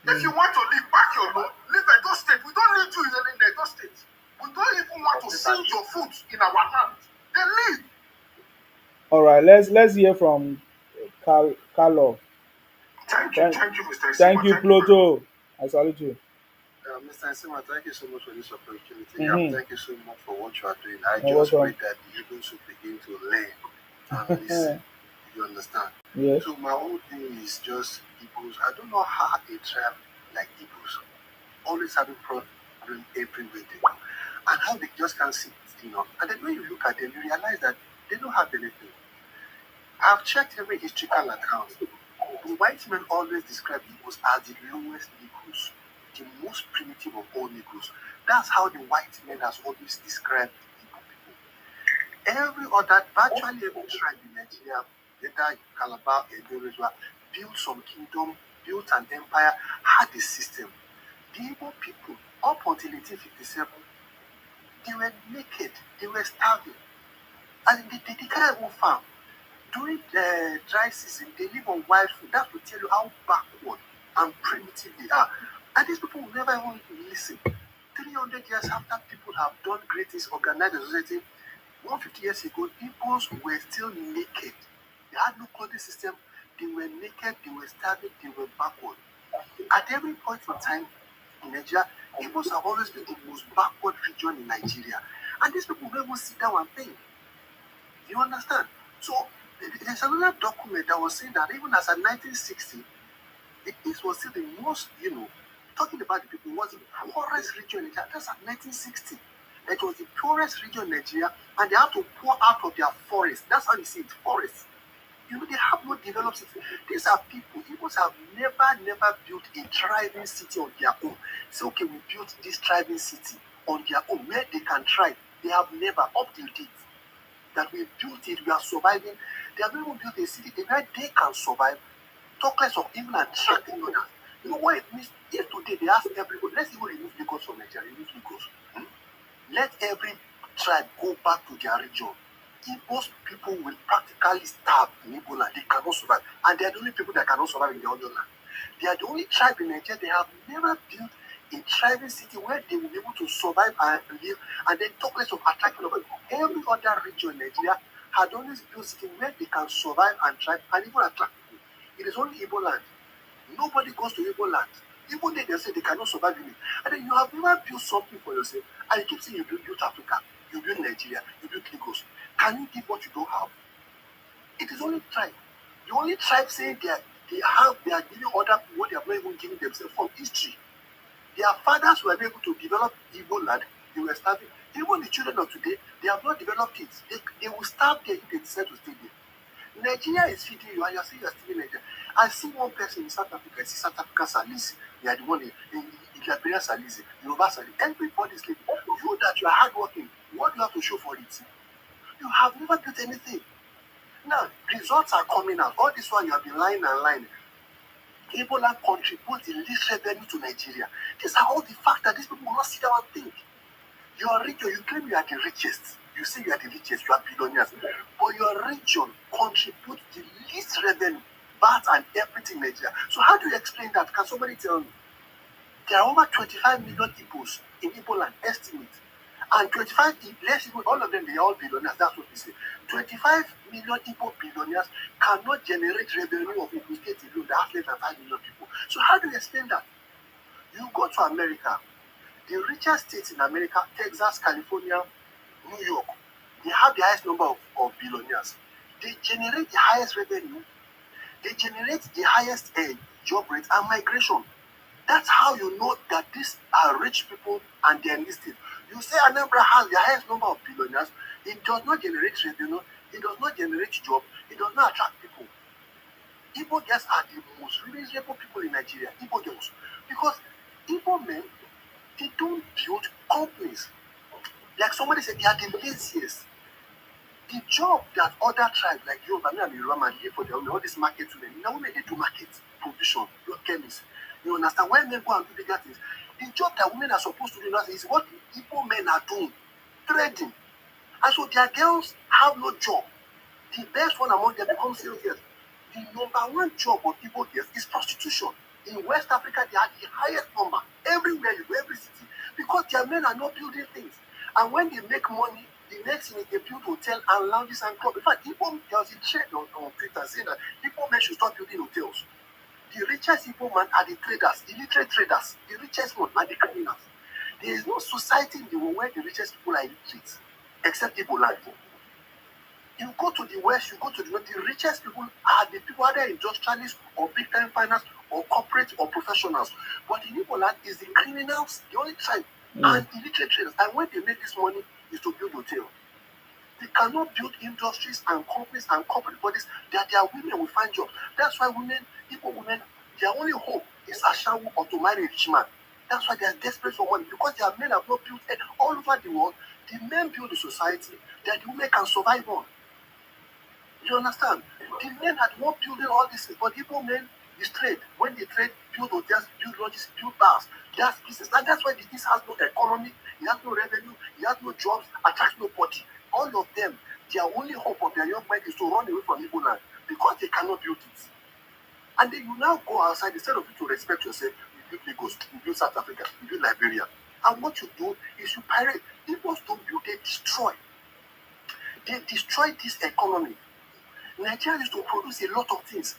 If you want to leave, back your law, leave Edo State. We don't need you in Edo State. We don't even want to see your foot in our land. Then leave. All right, let's hear from Carlo. Thank you, Mr. Thank you, Pluto. I salute you. Mr. Nsima, thank you so much for this opportunity. Thank you so much for what you are doing. I just pray that the Igbos will begin to learn and listen. You understand? Yes. So my whole thing is just Igbos. I don't know how a tribe like Igbos always having problem everywhere they go, and how they just can't sit still. And then when you look at them, you realize that they don't have anything. I've checked every historical account. The white men always describe Igbos as the lowest Negroes, the most primitive of all Negroes. That's how the white men has always described Igbo people. Virtually every tribe in Nigeria, whether Calabar, Edo, built some kingdom, built an empire, had a system. The Igbo people, up until 1857, they were naked, they were starving. And they can't even farm. During the dry season, they live on wild food. That will tell you how backward and primitive they are. And these people will never even listen. 300 years after people have done great things, organized the society, 150 years ago, Igbos were still naked. They had no clothing system. They were naked, they were starving, they were backward. At every point in time in Nigeria, Igbos have always been the most backward region in Nigeria. And these people don't even sit down and think. You understand? So there's another document that was saying that even as at 1960, the East was still the most, talking about the people, was the poorest region in Nigeria. That's at 1960. It was the poorest region in Nigeria, and they had to pour out of their forest. That's how you see it, forest. They have no developed city. These are people. Igbos have never built a thriving city on their own. Say, okay, we built this thriving city on their own, where they can thrive. They have never, up till date, that we built it, we are surviving. They have not even built a city where they can survive. Talk less of even attracting others. You know what it means? If today they ask everybody, let's even remove Lagos from Nigeria, remove Lagos. Let every tribe go back to their region. Most people will practically starve in Igbo land. They cannot survive. And they are the only people that cannot survive in their own land. They are the only tribe in Nigeria. They have never built a thriving city where they will be able to survive and live. And then talk less of attracting others. Every other region in Nigeria had always built a city where they can survive and thrive and even attract people. It is only Igbo land. Nobody goes to Igbo land. Even they say they cannot survive in it. And then you have never built something for yourself. And you keep saying you built Africa, you built Nigeria, you built Lagos. Can you give what you don't have? It is only tribe. The only tribe saying they are giving other people what they are not even giving themselves from history. Their fathers were able to develop Igbo land. They were starving. Even the children of today, they have not developed it. They will starve there if they decide to stay there. Nigeria is feeding you, and you are saying you are still in Nigeria. I see one person in South Africa. I see South African Salisi. They are the one in Liberian Salisi, Yoruba Salisi. Everybody is living. You that you are hardworking. What do you have to show for it? You have never built anything. Now, results are coming out. All this while you have been lying and lying. Igbo land contributes the least revenue to Nigeria. These are all the facts that these people will not sit down and think. Your region, you claim you are the richest. You say you are the richest, you are billionaires. But your region contributes the least revenue, VAT and everything in Nigeria. So how do you explain that? Can somebody tell me? There are over 25 million Igbos in Igbo land, estimate. And 25, less people, all of them, they are all billionaires. That's what we say. 25 million Igbo billionaires cannot generate revenue of Igbo State alone that has less than 5 million people. So how do you explain that? You go to America, the richest states in America, Texas, California, New York, they have the highest number of billionaires. They generate the highest revenue. They generate the highest job rate and migration. That's how you know that these are rich people and they're enlisted. You say Anambra has the highest number of billionaires. It does not generate revenue. It does not generate jobs. It does not attract people. Igbo girls are the most reasonable people in Nigeria. Igbo girls. Because Igbo men, they don't build companies. Like somebody said, they are the laziest. The job that other tribes like Yoruba, and Yoruba man live for their own, all these market women, now women they do market, provision, chemists. You understand? When men go and do bigger things, the job that women are supposed to do now is what the Igbo men are doing, trading. And so their girls have no job. The best one among them becomes sales girls. The number one job of Igbo girls is prostitution. In West Africa, they are the highest number. Everywhere you go, every city. Because their men are not building things. And when they make money, the next thing is they build hotels and lounges and clubs. In fact, Igbo, there was a trend on Twitter saying that Igbo men should start building hotels. The richest Igbo men are the traders, the illiterate traders. The richest one are the criminals. There is no society in the world where the richest people are illiterate, except Igbo land. You go to the West, you go to the North, the richest people are the people either industrialists or big-time finance or corporate or professionals. But in Igbo land is the criminals, the only tribe, and illiterate traders. And when they make this money is to build hotels. They cannot build industries and companies and corporate bodies that their women will find jobs. That's why women, Igbo women, their only hope is Ashawu or to marry a rich man. That's why they are desperate for money, because their men have not built it all over the world. The men build the society that the women can survive on. You understand? The men had not building all this, but Igbo men is trade. When they trade, build hotels, build lodges, build bars. That's business. And that's why the East has no economy, it has no revenue, it has no jobs, attracts nobody. All of them, their only hope of their young men is to run away from Igbo land because they cannot build it. And then you now go outside, instead of you to respect yourself, you build Lagos, you build South Africa, you build Liberia. And what you do is you pirate. Igbos don't build, they destroy. They destroy this economy. Nigeria used to produce a lot of things.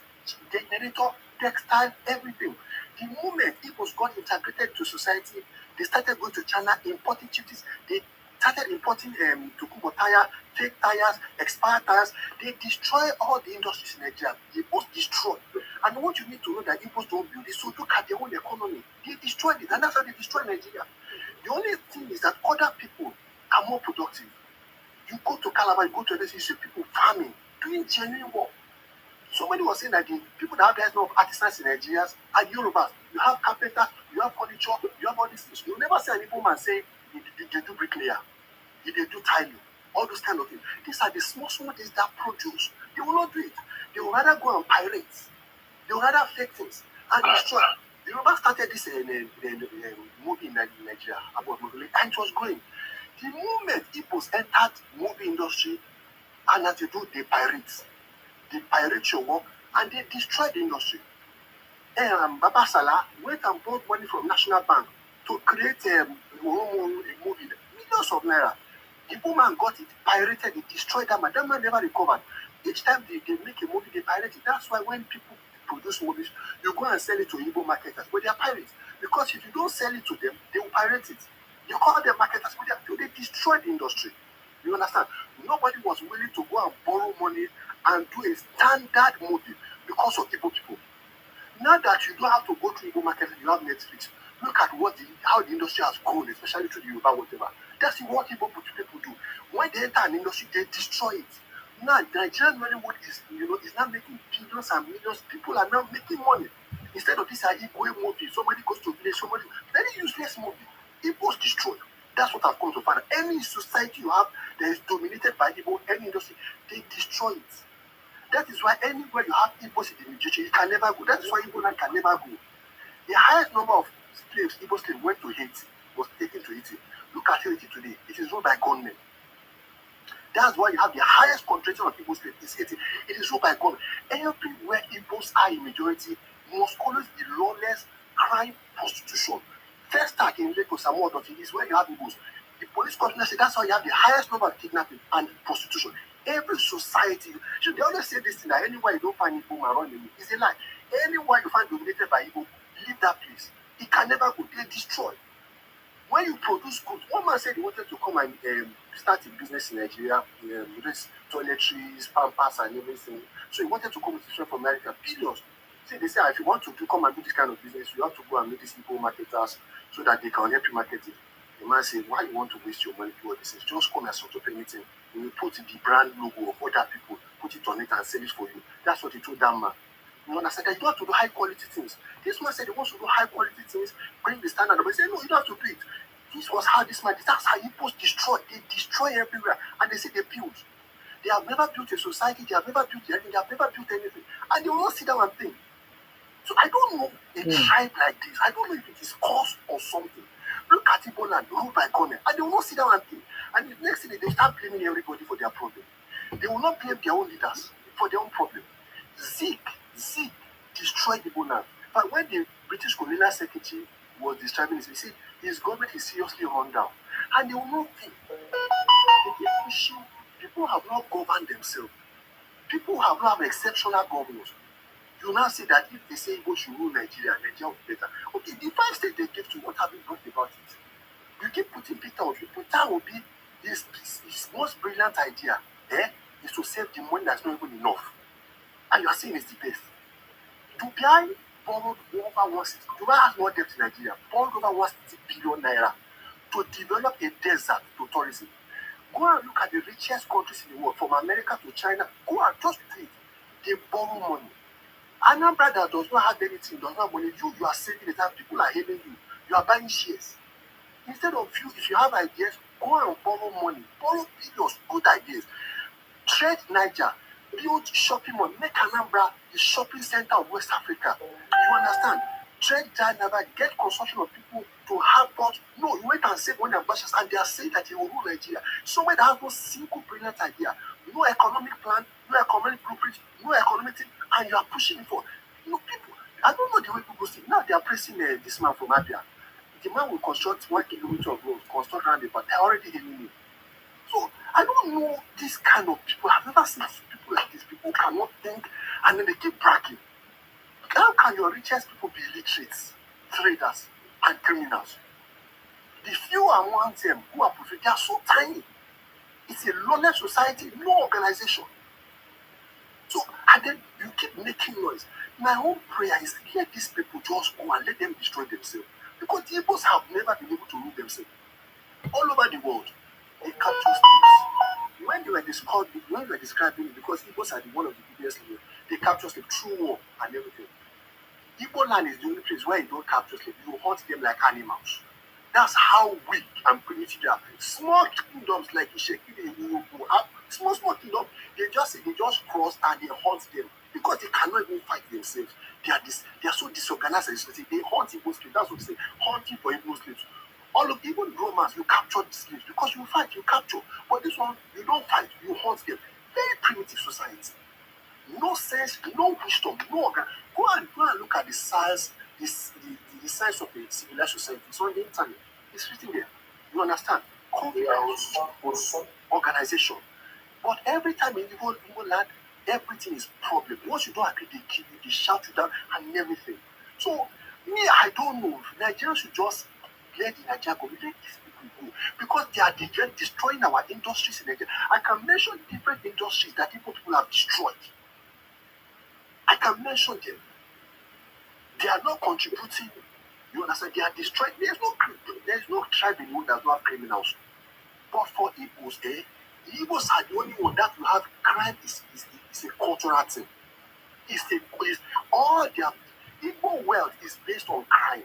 Generator, textile, everything. The moment Igbos got integrated to society, they started going to China, importing chips. They started importing Tukubo tire, fake tires, expired tires. They destroy all the industries in Nigeria. They both destroy. And what you need to know that Igbos don't build is to look at their own economy. They destroyed it, and that's how they destroy Nigeria. The only thing is that other people are more productive. You go to Calabar, you go to this, you see people farming, doing genuine work. Somebody was saying that the people that have the number of artisans in Nigeria are Yorubas. You have carpenters, you have furniture, you have all these things. You never see an Igbo man say they do bricklayer, they do tiling, all those kind of things. These are the small things that produce. They will not do it. They will rather go and pirate. They will rather fake things and destroy. The Yoruba started this movie in Nigeria about Moguli, and it was growing. The moment Igbos entered movie industry, and as they do, they pirate your work, and they destroy the industry. Baba Salah went and borrowed money from National Bank to create a movie, millions of naira. The woman got it, pirated it, destroyed that man. That man never recovered. Each time they make a movie, they pirate it. That's why when people produce movies, you go and sell it to Igbo marketers, but they are pirates. Because if you don't sell it to them, they will pirate it. You call them marketers, but they destroy the industry. You understand? Nobody was willing to go and borrow money and do a standard movie because of Igbo people. Now that you don't have to go to Igbo market, you have Netflix. Look at how the industry has grown, especially to the Yoruba, whatever. That's what Igbo people do. When they enter an industry, they destroy it. Now, Nigerian Nollywood is now making billions and millions. People are now making money. Instead of this Igbo movie, somebody goes to village, somebody very useless movie. Igbo's destroyed. That's what I've come to find. Any society you have that is dominated by Igbo, any industry, they destroy it. That is why anywhere you have Igbos in the Nigeria, you can never go. That is why Igbo land can never go. The highest number of slaves, Igbo slaves, went to Haiti, was taken to Haiti. Look at Haiti today. It is ruled by gunmen. That's why you have the highest concentration of Igbo slaves is Haiti. It is ruled by gunmen. Everywhere Igbos are in majority, must always be lawless, crime, prostitution. First tag in Lagos and Modofi is where you have Igbos. The police commissioner said that's why you have the highest number of kidnapping and prostitution. Every society, so they always say this thing that anywhere you don't find Igbo man running, it's a lie. Anywhere you find dominated by Igbo, leave that place. It can never go. They destroy. When you produce goods, one man said he wanted to come and start a business in Nigeria, this toiletries, pampers, and everything. So he wanted to come with his friend from America, billions. See, they say if you want to come and do this kind of business, you have to go and meet these Igbo marketers so that they can help you market it. The man said, why you want to waste your money to all this? Just come and sort of anything. We will put the brand logo of other people, put it on it and sell it for you. That's what he told that man. You understand? You don't have to do high quality things. This man said he wants to do high quality things, bring the standard. But he said, no, you don't have to do it. This was how this man, that's how Igbos destroy. They destroy everywhere. And they say they build. They have never built a society, they have never built anything, they have never built anything. And they will not sit down and think. So I don't know a tribe like this. I don't know if it is cause or something. Look at Igbo land, ruled by government, and they will not sit down and think. And the next thing, they will start blaming everybody for their problem. They will not blame their own leaders for their own problem. Zeke destroyed Igbo land. But when the British colonial secretary was describing this, he said his government is seriously run down. And they will not think. People have not governed themselves. People have not exceptional governors. You now say that if they say Igbo should rule Nigeria, Nigeria will be better. Okay, the 5 states they give to, what have you done about it? You keep putting Peter Obi. Peter Obi, his most brilliant idea is to save the money that's not even enough. And you are saying it's the best. Dubai borrowed over 160. Dubai has more debt in Nigeria. Borrowed over 160 billion naira to develop a desert to tourism. Go and look at the richest countries in the world, from America to China. Go and just do it. They borrow money. Anambra that does not have anything, does not have money, you are saving it, and people are hailing you. You are buying shares. Instead of you, if you have ideas, go and borrow money. Borrow billions, good ideas. Trade Niger, build shopping mall, make Anambra the shopping center of West Africa. You understand? Trade Niger, get consumption of people to have bought. No, you wait and save money and budgets, and they are saying that they will rule Nigeria. Somewhere that has no single brilliant idea, no economic plan, no economic blueprint, no economic thing, and you are pushing for. No, people, I don't know the way people see. Now they are pressing this man from Abia. The man will construct 1 kilometer of road, construct around it, but they're already hitting me. So I don't know this kind of people. I've never seen people like this. People cannot think and then they keep bragging. How can your richest people be illiterates, traders, and criminals? The few among them who are profit, they are so tiny. It's a lawless society, no organization. So, and then you keep making noise. My own prayer is let these people just go and let them destroy themselves. Because the Igbos have never been able to rule themselves. All over the world, they capture slaves. When they were describing it, because Igbos are one of the biggest slaves, they capture slaves through war and everything. Igbo land is the only place where you don't capture slaves. You hunt them like animals. That's how weak and primitive they are. Small kingdoms like Ishekiri, small kingdoms, they just cross and they hunt them because they cannot even fight themselves. They are so disorganized and they hunt Igbo slaves. That's what they say, hunting for Igbo slaves. All of even Romans, you capture the slaves because you fight, you capture. But this one, you don't fight, you hunt them. Very primitive society. No sense, no wisdom, no organ. Go and look at the size, the size of a civilized society. It's on the internet. It's written there. You understand? Confidence, organization. But every time in Igbo land, everything is problem. Once you don't agree, they kill you, they shout you down, and everything. So me, I don't know. Nigerians should just let the Nigerian go. Let these people go because they are destroying our industries in Nigeria. I can mention different industries that people have destroyed. I can mention them. They are not contributing. You understand? They are destroying. There's no tribe in the world that does not have criminals. But for Igbos, the Igbos are the only one that will have crime. Is a cultural thing. All their Igbo wealth is based on crime.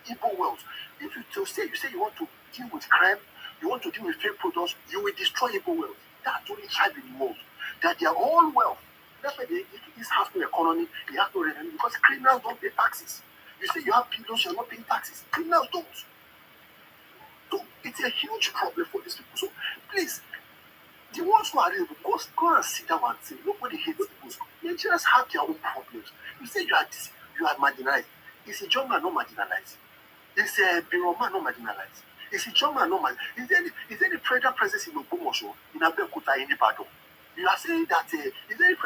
Igbo wealth. If you say you want to deal with crime, you want to deal with fake products, you will destroy Igbo wealth. That's the only tribe in the world. That their own wealth. That's why this has no economy, they have no revenue because criminals don't pay taxes. You say you have billions, you're not paying taxes. Criminals don't. So it's a huge problem for these people. So please, the ones who are able, go and sit down and say, nobody hates people. Nigerians have their own problems. You say you are marginalized. Is a German not marginalized? Is a Biroma not marginalized? Is a German not marginalized? Is there any predator presence in Ogbomoso, in Abeokuta, in Ibadan? You are saying that is there any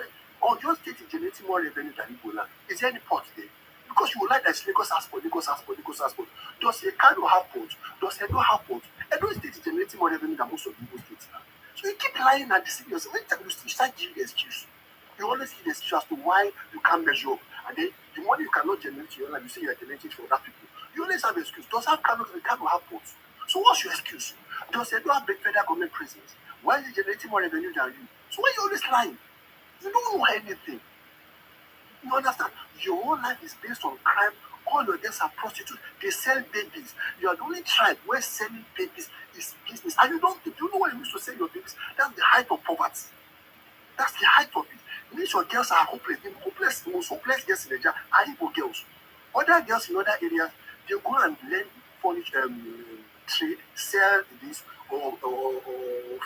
or your state is generating more revenue than Igbo land? Is there any port there? Because you would like that Lagos has port. Does Ekado have port? Does Edo have port? Edo state is generating more revenue than most of the Igbo states. So you keep lying and deceiving yourself. Every time you start giving excuse, you always give excuse as to why you can't measure up. And then the money you cannot generate to your land, you say you are generating for other people. You always have excuse. Does Ekado have ports? So what's your excuse? Does Edo have big federal government prisons? Why is it generating more revenue than you? So why are you always lying? You don't know anything. You understand? Your whole life is based on crime. All your girls are prostitutes. They sell babies. You are the only tribe where selling babies is business. And you know what it means to sell your babies? That's the height of poverty. That's the height of it. It means your girls are hopeless. The most hopeless girls in Nigeria are Igbo girls. Other girls in other areas, they go and learn furniture, trade, sell this, or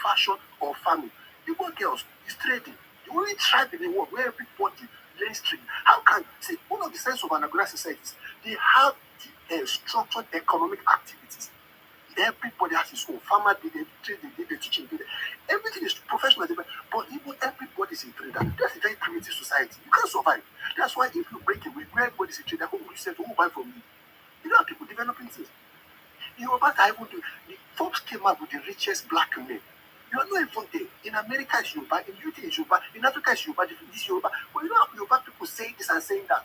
fashion, or farming. Igbo girls is trading. The only tribe in the world where everybody learns trading. How can, see, one of the signs of an organized societies, they have structured economic activities. Everybody has his own. Farmer did it, trade did it, teaching did it. Everything is professional, but even everybody is a trader. That's a very primitive society. You can't survive. That's why if you break away, where everybody is a trader, who will you say to who buy from you? You don't have people developing things. Yoruba are even doing, the Forbes came out with the richest black men. You are not even there. In America, it's Yoruba. In UK, it's Yoruba. In Africa, it's Yoruba. This Yoruba. But you don't have Yoruba people saying this and saying that.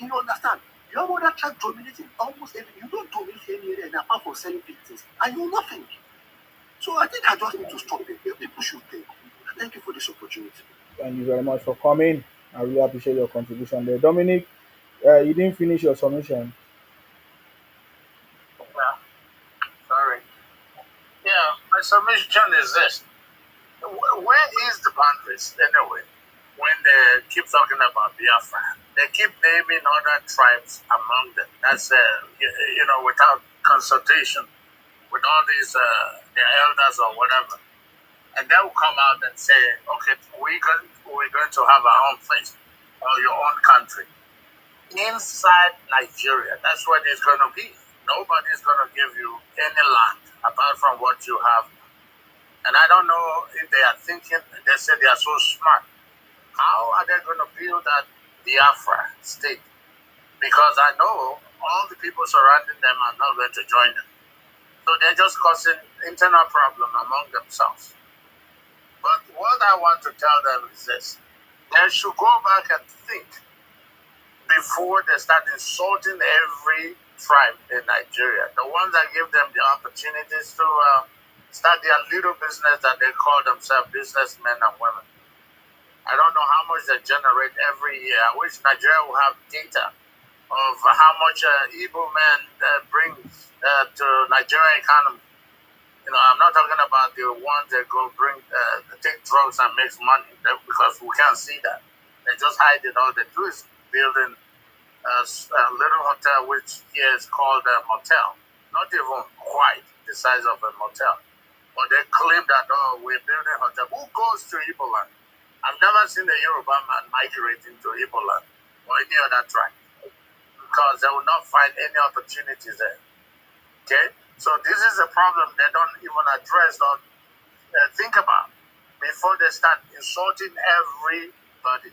You understand? You have other tribe dominating almost everything. You don't dominate any area apart from selling things. And you're nothing. So I think I just need to stop it. People should think. Thank you for this opportunity. Thank you very much for coming. I really appreciate your contribution there. Dominic, you didn't finish your submission. Yeah, sorry. Yeah, my submission is this. Where is the boundaries anyway? When they keep talking about Biafra, they keep naming other tribes among them. That's without consultation with all these their elders or whatever, and they will come out and say, "Okay, we're going to have our own place or your own country." inside Nigeria. That's what it's going to be. Nobody's going to give you any land apart from what you have. And I don't know if they are thinking, they say they are so smart. How are they going to build that Biafra state? Because I know all the people surrounding them are not going to join them. So they're just causing internal problem among themselves. But what I want to tell them is this. They should go back and think before they start insulting every tribe in Nigeria. The ones that give them the opportunities to start their little business that they call themselves businessmen and women. I don't know how much they generate every year. I wish Nigeria would have data of how much Igbo men brings to Nigerian economy. You know, I'm not talking about the ones that go take drugs and make money because we can't see that. They just hide it. All they do is building a little hotel, which here is called a motel. Not even quite the size of a motel. But they claim that, oh, we're building a hotel. Who goes to Igbo land? I've never seen a Yoruba man migrating to Igbo land or any other tribe because they will not find any opportunities there. Okay? So this is a problem they don't even address or think about before they start insulting everybody.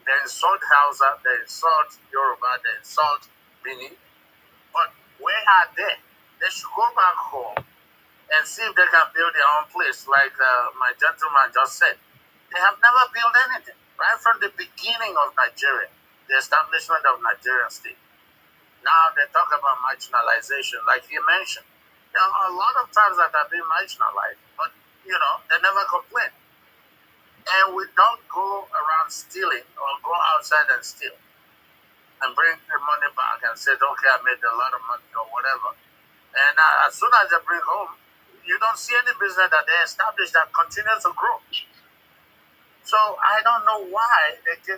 They insult Hausa, they insult Yoruba, they insult Bini. But where are they? They should go back home and see if they can build their own place, like my gentleman just said. They have never built anything, right from the beginning of Nigeria, the establishment of Nigerian state. Now they talk about marginalization, like you mentioned. There are a lot of tribes that have been marginalized, but, you know, they never complain. And we don't go around stealing or go outside and steal and bring the money back and say, okay, I made a lot of money or whatever. And as soon as they bring home, you don't see any business that they establish that continues to grow. So I don't know why they get.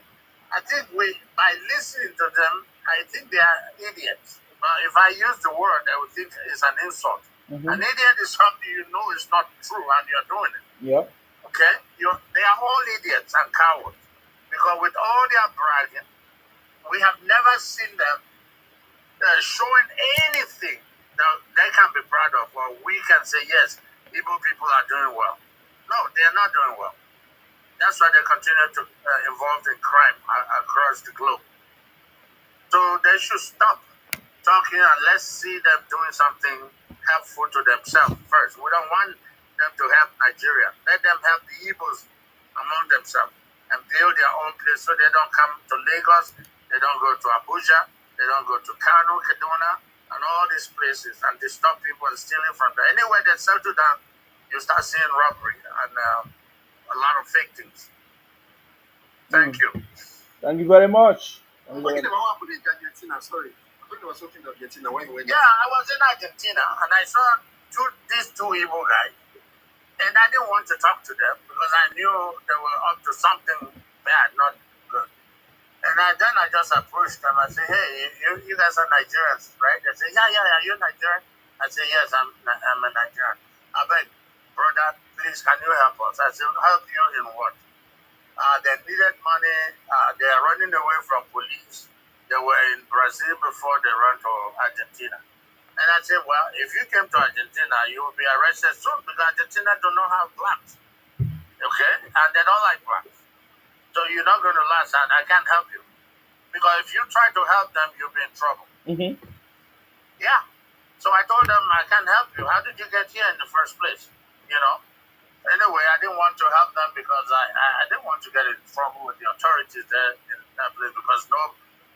I think by listening to them, I think they are idiots. But if I use the word, I would think it's an insult. Mm-hmm. An idiot is something you know is not true and you're doing it. Yep. Okay? They are all idiots and cowards. Because with all their bragging, we have never seen them showing anything that they can be proud of, or we can say, yes, Igbo people are doing well. No, they're not doing well. That's why they continue to involved in crime across the globe. So they should stop talking and let's see them doing something helpful to themselves first. We don't want them to help Nigeria. Let them help the Igbos among themselves and build their own place so they don't come to Lagos, they don't go to Abuja, they don't go to Kano, Kaduna, and all these places and they stop people stealing from them. Anywhere they settle down, you start seeing robbery and a lot of fake things. Thank you. Thank you very much. I'm talking about what happened in Argentina, sorry. I think there was something in Argentina when you went there. I was in Argentina and I saw these two evil guys. And I didn't want to talk to them because I knew they were up to something bad, not good. And then I just approached them. I said, hey, you guys are Nigerians, right? They said, yeah, you're Nigerian? I said, yes, I'm a Nigerian. I beg, brother, please, can you help us? I said, help you in what? They needed money. They are running away from police. They were in Brazil before they ran to Argentina. And I said, well, if you came to Argentina, you will be arrested soon because Argentina do not have blacks. Okay? And they don't like blacks. So you're not going to last and I can't help you. Because if you try to help them, you'll be in trouble. Mm-hmm. Yeah. So I told them, I can't help you. How did you get here in the first place? You know? Anyway, I didn't want to help them because I didn't want to get in trouble with the authorities there in that place because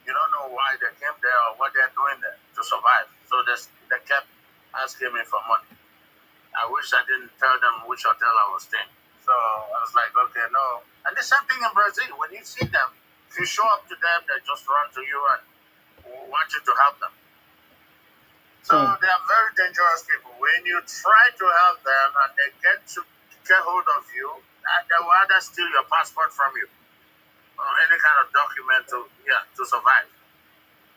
you don't know why they came there or what they're doing there to survive. So they kept asking me for money. I wish I didn't tell them which hotel I was staying. So I was like, okay, no. And the same thing in Brazil. When you see them, if you show up to them, they just run to you and want you to help them. So they are very dangerous people. When you try to help them and they get hold of you, they will either steal your passport from you or any kind of document to survive.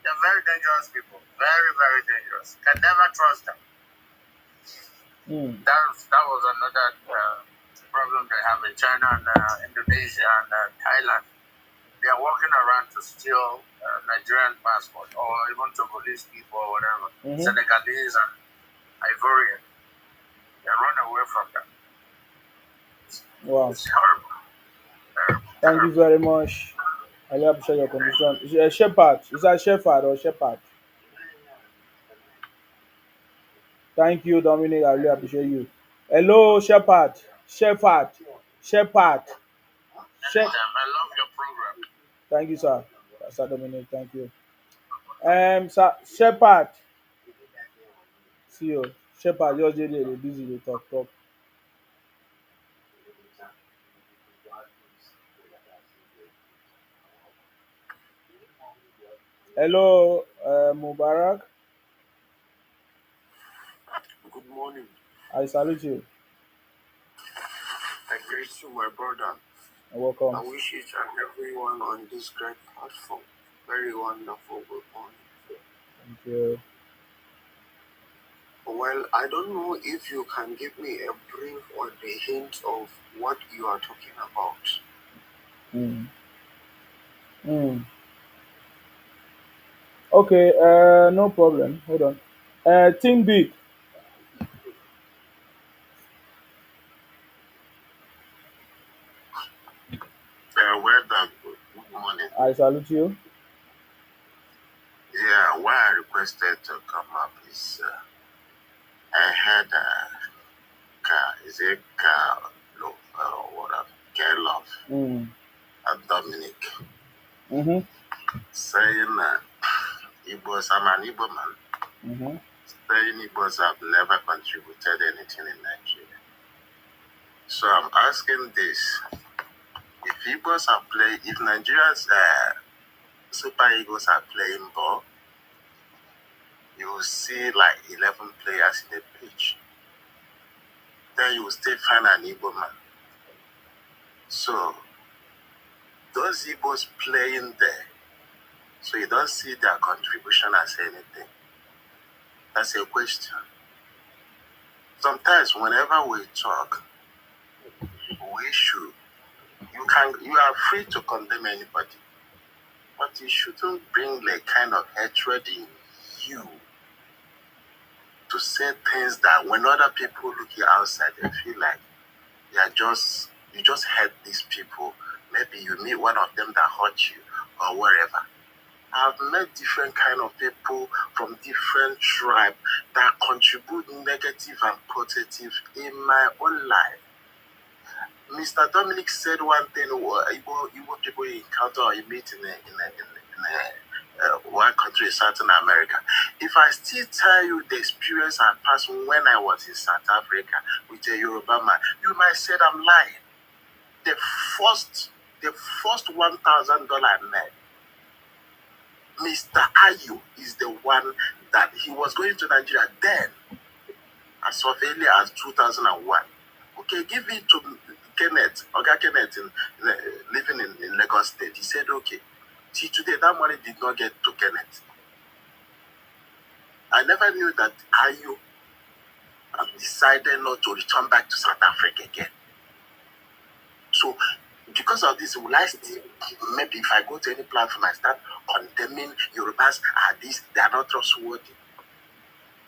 They're very dangerous people. Very, very dangerous. Can never trust them. That was another problem they have in China and Indonesia and Thailand. they are walking around to steal Nigerian passport or even Togolese people or whatever, Senegalese and Ivorian. They run away from them. Wow. It's horrible. Thank you very much. I really appreciate your contribution. Is it a shepherd? Is that shepherd or shepherd? Thank you, Dominic. I really appreciate you. Hello, shepherd. Shepherd. Shepherd. I love your program. Thank you, sir. Sir Dominic, thank you. Sir Shepherd. See you. Shepherd just dey busy dey talk. Hello, Mubarak. Good morning. I salute you. I greet you, my brother. You're welcome. I wish each and everyone on this great platform very wonderful good morning. Thank you. Well, I don't know if you can give me a brief or the hint of what you are talking about. Okay, no problem. Hold on. Think big. Well done. Good morning. I salute you. Yeah, why I requested to come up is I had a car. Is it car? Love, what? Care love. And Dominic saying Igbos, I'm an Igbo man. Saying Igbos have never contributed anything in Nigeria. So I'm asking this: if Igbos are playing, if Nigeria's Super Eagles are playing ball, you will see like 11 players in the pitch. Then you will still find an Igbo man. So those Igbos playing there, so you don't see their contribution as anything. That's a question. Sometimes whenever we talk, we should, you are free to condemn anybody, but you shouldn't bring like kind of hatred in you to say things that when other people looking outside, they feel like you just hate these people. Maybe you meet one of them that hurt you or whatever. I've met different kind of people from different tribes that contribute negative and positive in my own life. Mr. Dominic said one thing: Igbo people you encounter or you meet in one country, Southern America. If I still tell you the experience I passed when I was in South Africa with a Yoruba man, you might say I'm lying. The first $1,000 I met, Mr. Ayu is the one that he was going to Nigeria then, as of early as 2001. Okay, give it to Kenneth, living in Lagos State. He said, okay. See, today that money did not get to Kenneth. I never knew that Ayu decided not to return back to South Africa again. So, because of this, will I still, maybe if I go to any platform, I start condemning Yorubas they are not trustworthy.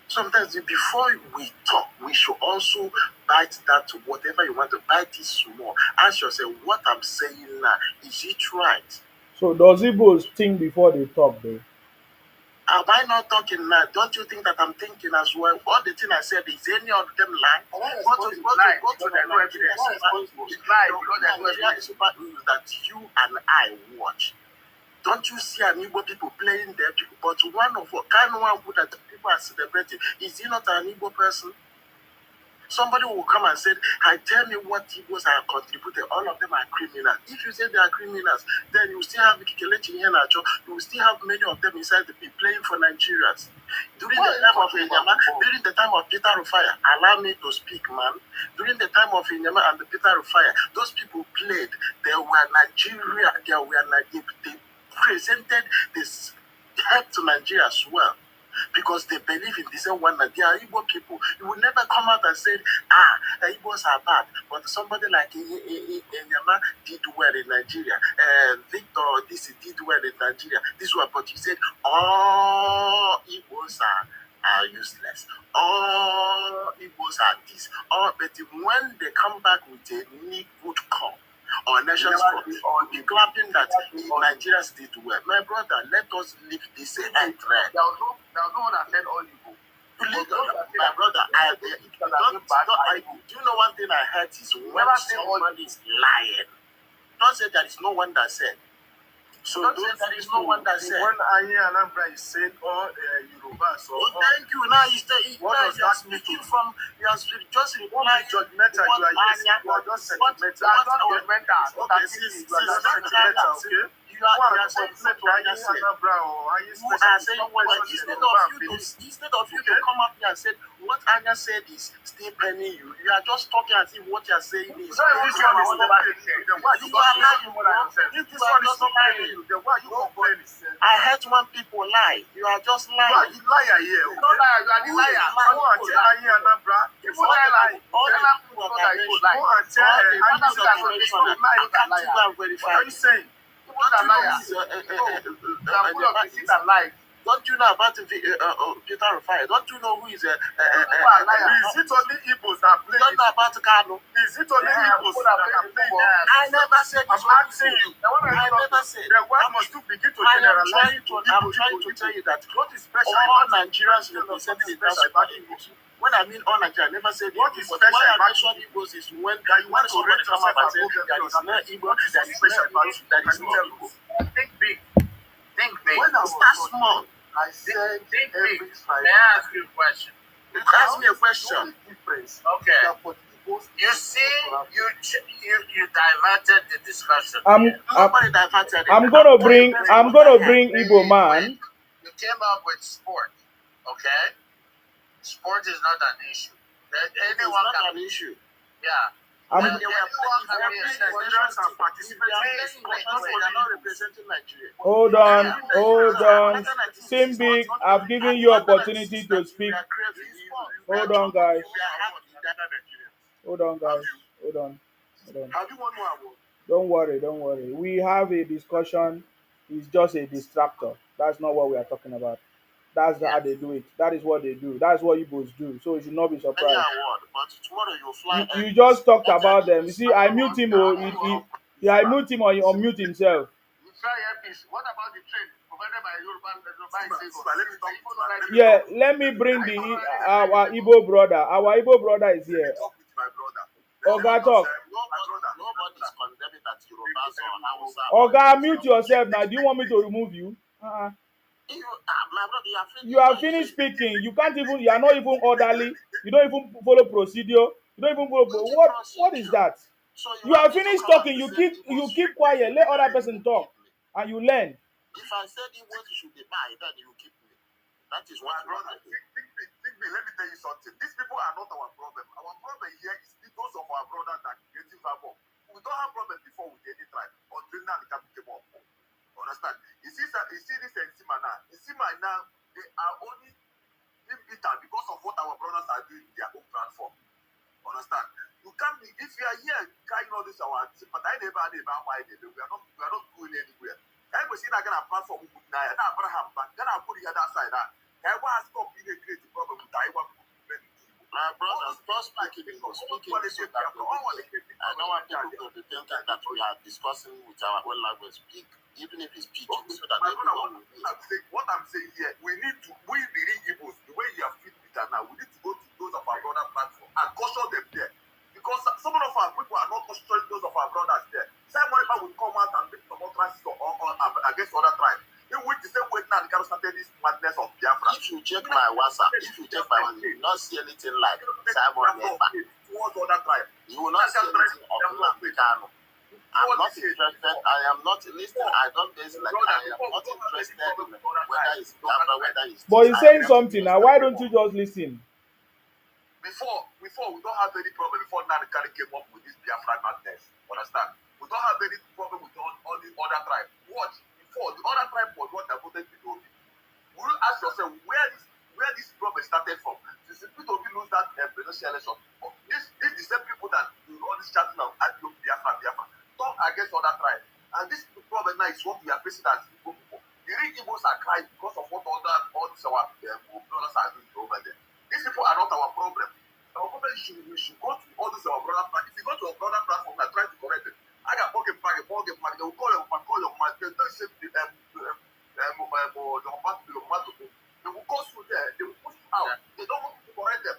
Sometimes before we talk, we should also bite that whatever you want to bite is small. Ask yourself, what I'm saying now, is it right? So does Igbos think before they talk, though? Am I not talking now? Don't you think that I'm thinking as well? All the thing I said, is any of them lie? Go to that you and I watch. Don't you see an Igbo people playing there? But one of kind one who that people are celebrating, is he not an Igbo person? Somebody will come and say, tell me what Igbos are contributed. All of them are criminals. If you say they are criminals, then you still have Kelechi Iheanacho. You will still have many of them inside the people playing for Nigerians. During the time of Peter Rufaya, allow me to speak, man. During the time of Inyama and the Peter Rufaya, those people played. They were Nigeria. They presented this help to Nigeria as well. because they believe in the same one that they are Igbo people. You will never come out and say, the Igbos are bad. But somebody like Enyama did well in Nigeria. Victor, this did well in Nigeria. This one, but you said all Igbos are useless. All Igbos are this. But when they come back with a new good call, or nations or be clapping that Nigeria did well. My brother, let us leave this head thread. There was no one that said all Igbo. My brother, do you know one thing I heard is when someone is lying, don't say there is no one that said. So don't say there is no one that said. When Anye Anambra is saying all Yoruba, so thank you. Now you are speaking from just reply judgmental. You are just sentimental. Okay, sentimental. Okay. You are saying what Anye Anambra or Anye instead of you to come up here and say what Anya said is still penning you. You are just talking as if what you are saying is. This one is not penning. You are lying. If this one is not penning, then why are you complaining? I heard when people lie. You are just lying. You liar here. You don't lie. You are the liar. Go and tell Anye Anambra. People lie. All the people that you lie. Go and tell Anye Anambra. What are you saying? People are liars. They are full of deceit and lies. Don't you know about Peter Rufai? Don't you know who is Is it only Igbos that play? Don't know about Kano? Is it only Igbos that play? I never said I'm asking you. I never said. Then why must you begin to generalize? I'm trying to tell you that what is special? All Nigerians representing Igbos. When I mean all Nigerians, I never said what is special about Igbos is when somebody come up and say there is no Igbo, there is no Igbo, there is no Igbo. Think big. Think big. When I start small, I said think big. May I ask you a question? You ask me a question. Okay. You see, you diverted the discussion. I'm gonna bring Igbo man. You came up with sport. Okay. Sport is not an issue. Anyone can an issue. Yeah. Hold on. Simbi, I've given you opportunity to speak. Hold on, guys. Hold on. Have you won one? Don't worry. We have a discussion. It's just a distractor. That's not what we are talking about. That's how they do it. That is what they do. That's what Igbos do. So you should not be surprised. You just talked about them. You see, I mute him. I mute him or he unmute himself. What about the train provided by Yoruba? Yeah, let me bring our Igbo brother. Our Igbo brother is here. Oga, talk. Nobody's condemning that Yoruba. Oga, mute yourself now. Do you want me to remove you? You are finished speaking. You are not even orderly. You don't even follow procedure. You don't even follow. What is that? You are finished talking. You keep quiet. Let other person talk, and you learn. If I said what you should be by, then you keep me. That is what brother. Think me. Let me tell you something. These people are not our problem. Our problem here is those of our brothers that creative have. We don't have problem before with any tribe until now the capital came up. Understand? You see this Nsima now. Nsima now, they are only bitter because of what our brothers are doing in their own platform. Understand? You can't be, if you are here carrying all this our but I never why we are not going anywhere. I was seeing that kind of platform with Naya, not Abraham, but then I put the other side. I was stop being a creative problem with Taiwan. My brothers, just speaking so that I don't want people to be thinking that we are discussing with our own language. Speak, even if it's speaking, so that everyone will know. What I'm saying here, we the real Igbos, the way you have fit with that now, we need to go to those of our brother platform and caution them there. Because some of our people are not cautioning those of our brothers there. Somebody will come out and make some utterances against other tribes. In which the same way now they can start this madness of Biafra. If you check my WhatsApp, you will not see anything like Simon towards other tribes. You will not see anything of Africano. I'm not interested. I am not listening. I don't base like I am not interested in whether it's Biafra, whether it's. But he's saying something now. Why don't you just listen? Before we don't have any problem. Before Nankari came up with this Biafra madness, understand? We don't have any problem with all the other tribes. What? Before the other tribe was what I voted to do. will you ask yourself where this problem started from? Since people don't lose that presidential election, this the same people that do all this chatting of Biafra, talk against other tribes. And this problem now is what we are facing as Igbo people. The real Igbos are crying because of what all these our brothers are doing over there. These people are not our problem. Our problem is we should go to all these our brother platform. If you go to a brother platform and try to correct it, I got pocket bag, they will call your man, they don't say the they will go through there, they will push you out. They don't want to correct them.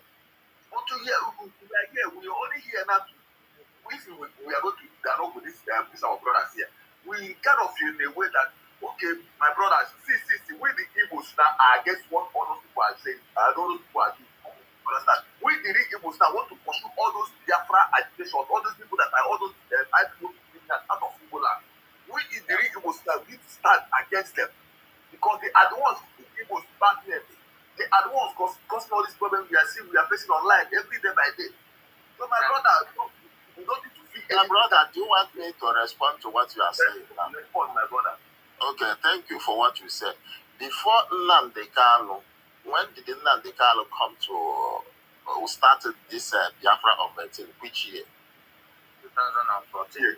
But to hear, we are here, we are only here now. If we are going to dialogue with this our brothers here, we kind of feel in a way that, okay, my brothers, see, we the Igbos now are against what all those people are saying, and all those people are doing. Understand? We the real Igbos now want to pursue all those Biafra agitation, all those people that are all those IPO people that out of Igbo land. We the real Igbos now need to stand against them because they are the ones who Igbos back them. They are the ones causing all these problems we are facing online every day by day. So my brother, you don't need to feel. My brother, do you want me to respond to what you are saying now? Respond, my brother. Okay, thank you for what you said. Before Nnamdi Kanu, when did Nnamdi Kanu come to who started this Biafra offensive? Which year? 2014.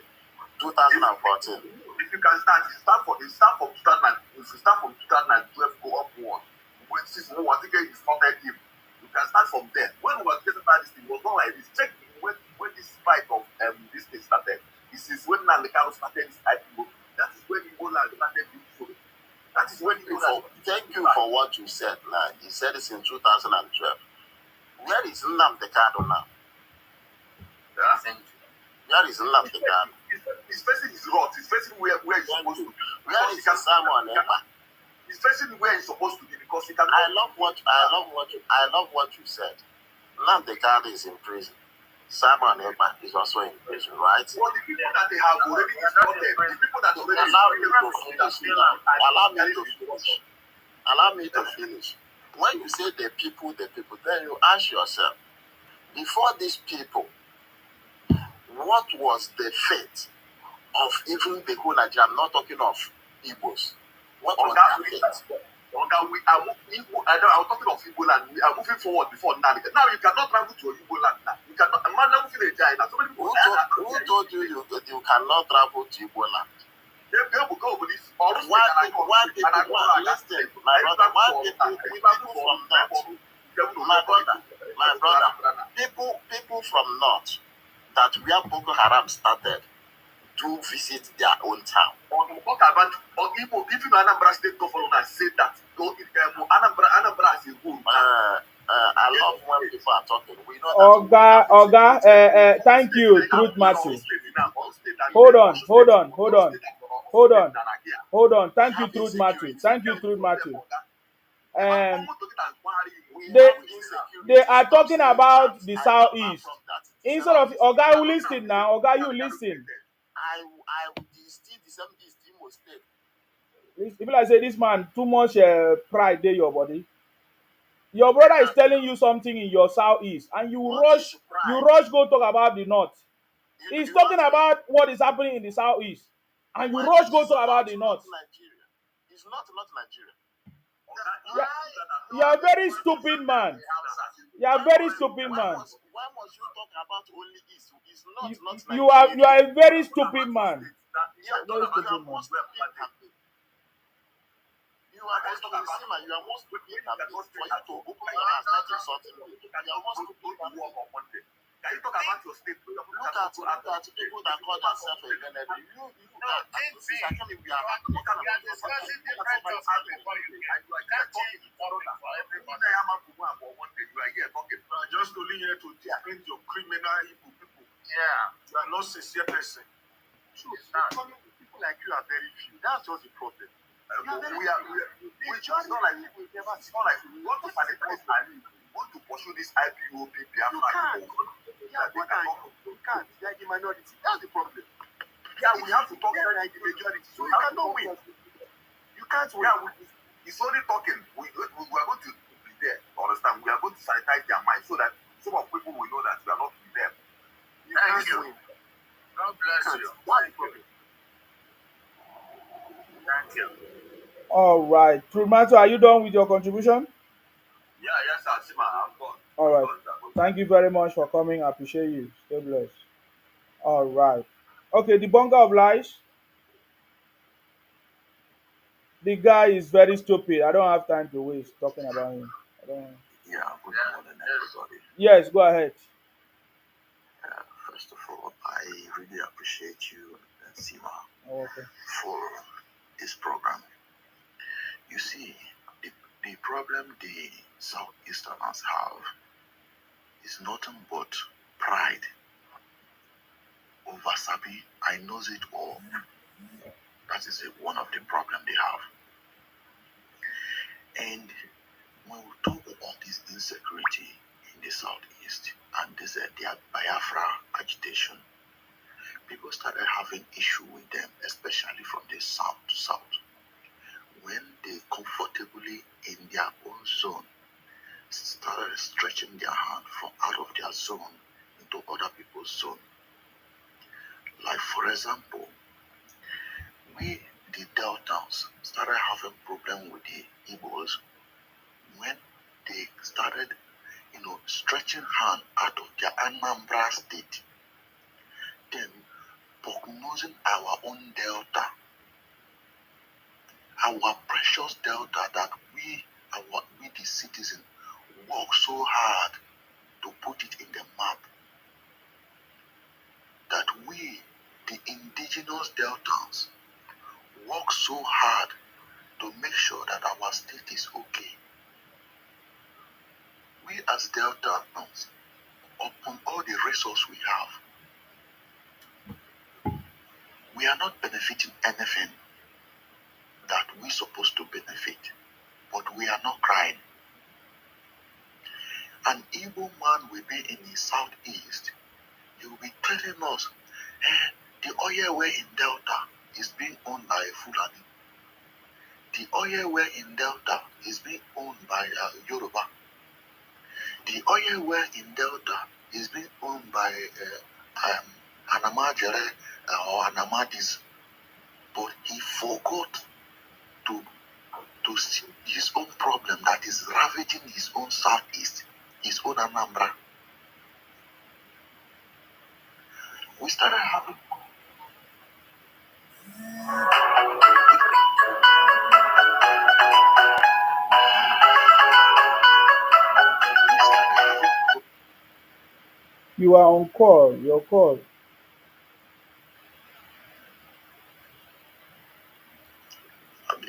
2014. If you can start from 2009. If you start from 2012, go upward. When since we was again started him, you can start from there. When we were getting started, this thing was not like this. Check when this fight of this thing started. This is when Nnamdi Kanu started this IPO. That is when Ebola started being sold. That is when Thank you for what you said. Now, you said this in 2012. Where is Nnamdi Kanu now? Yeah? Where is Nnamdi Kanu? He's facing his rot. He's facing where he's supposed to be. Where is Simon Ekpa? He's facing where he's supposed to be because he can. I love what you said. Nnamdi Kanu is in prison. Simon Ekpa is also in prison, right? Well, the people that they have already exported, the people that already Allow me to finish. When you say the people, then you ask yourself, before these people, what was the fate of even the whole Nigeria? I'm not talking of Igbos. What was their fate? I'm talking of Igbo land. We are moving forward before now. Now you cannot travel to Igbo land now. You cannot. Who told you that you cannot travel to Igbo land? They will go with this. Why people from north that where Boko Haram started do visit their own town. Talk about Igbo, even Anambra State governor said that. Anambra as a whole. I love when people are talking. We know that. Oga, thank you, Truth Matthew. Hold on. Thank you, Truth Matthew. They are talking about the southeast. Instead of Oga, you listen now. Oga, you listen. I would still the same Imo State. People like say this man too much pride in your body. Your brother is telling you something in your southeast, and you rush go talk about the north. He's talking about what is happening in the southeast, and you rush go talk about the north. It's not Nigeria. You are a very stupid man. You are a very stupid man. Why must you talk about only East? It's not Nigeria. You are a very stupid man. You are more stupid than me. You are more stupid than me. For you to open your mouth and start insulting me, you are more stupid than me. Can you talk about your state? Look at people that call themselves a Kennedy. We are discussing different topics before you can't change the topic for everybody. Just only here to defend your criminal evil people. Yeah. You are not sincere person. People like you are very few. That's just the problem. It's not like we want to sanitize and we want to pursue this IPOB. You can't. They are the minority. That's the problem. Yeah, we have to talk to the majority. So you cannot win. You can't win. Yeah, it's only talking. We are going to be there. Understand? We are going to sanitize their mind so that some of people will know that we are not with them. Thank you. God bless you. Why the problem? Thank you. All right. Trumato, are you done with your contribution? Yeah, yes, sir. See, man, I'm gone. All right. Thank you very much for coming. I appreciate you. Stay blessed. All right. Okay, the bunker of lies. The guy is very stupid. I don't have time to waste talking about him. I don't. Yeah, good morning, everybody. Yes, go ahead. First of all, I really appreciate you, Sima, Okay. for this program. You see, the problem the Southeasterners have is nothing but pride over Sabi. I knows it all. That is one of the problems they have. And when we talk about this insecurity in the Southeast and this their Biafra agitation, people started having issue with them, especially from the south to south. When they comfortably in their own zone started stretching their hand from out of their zone into other people's zone. Like for example, we the Deltans started having problem with the Igbos when they started, stretching hand out of their Anambra state, then prognosing our own Delta, our precious Delta that we the citizen work so hard to put it in the map, that we, the indigenous Deltans, work so hard to make sure that our state is okay. We as Deltans, upon all the resources we have, we are not benefiting anything that we supposed to benefit, but we are not crying. An Igbo man will be in the southeast, he will be telling us, the oil well in Delta is being owned by Fulani. The oil well in Delta is being owned by Yoruba. The oil well in Delta is being owned by Anamajere or Anamadis. But he forgot to see his own problem that is ravaging his own southeast, his own Anambra. We started having You are on call. Your call.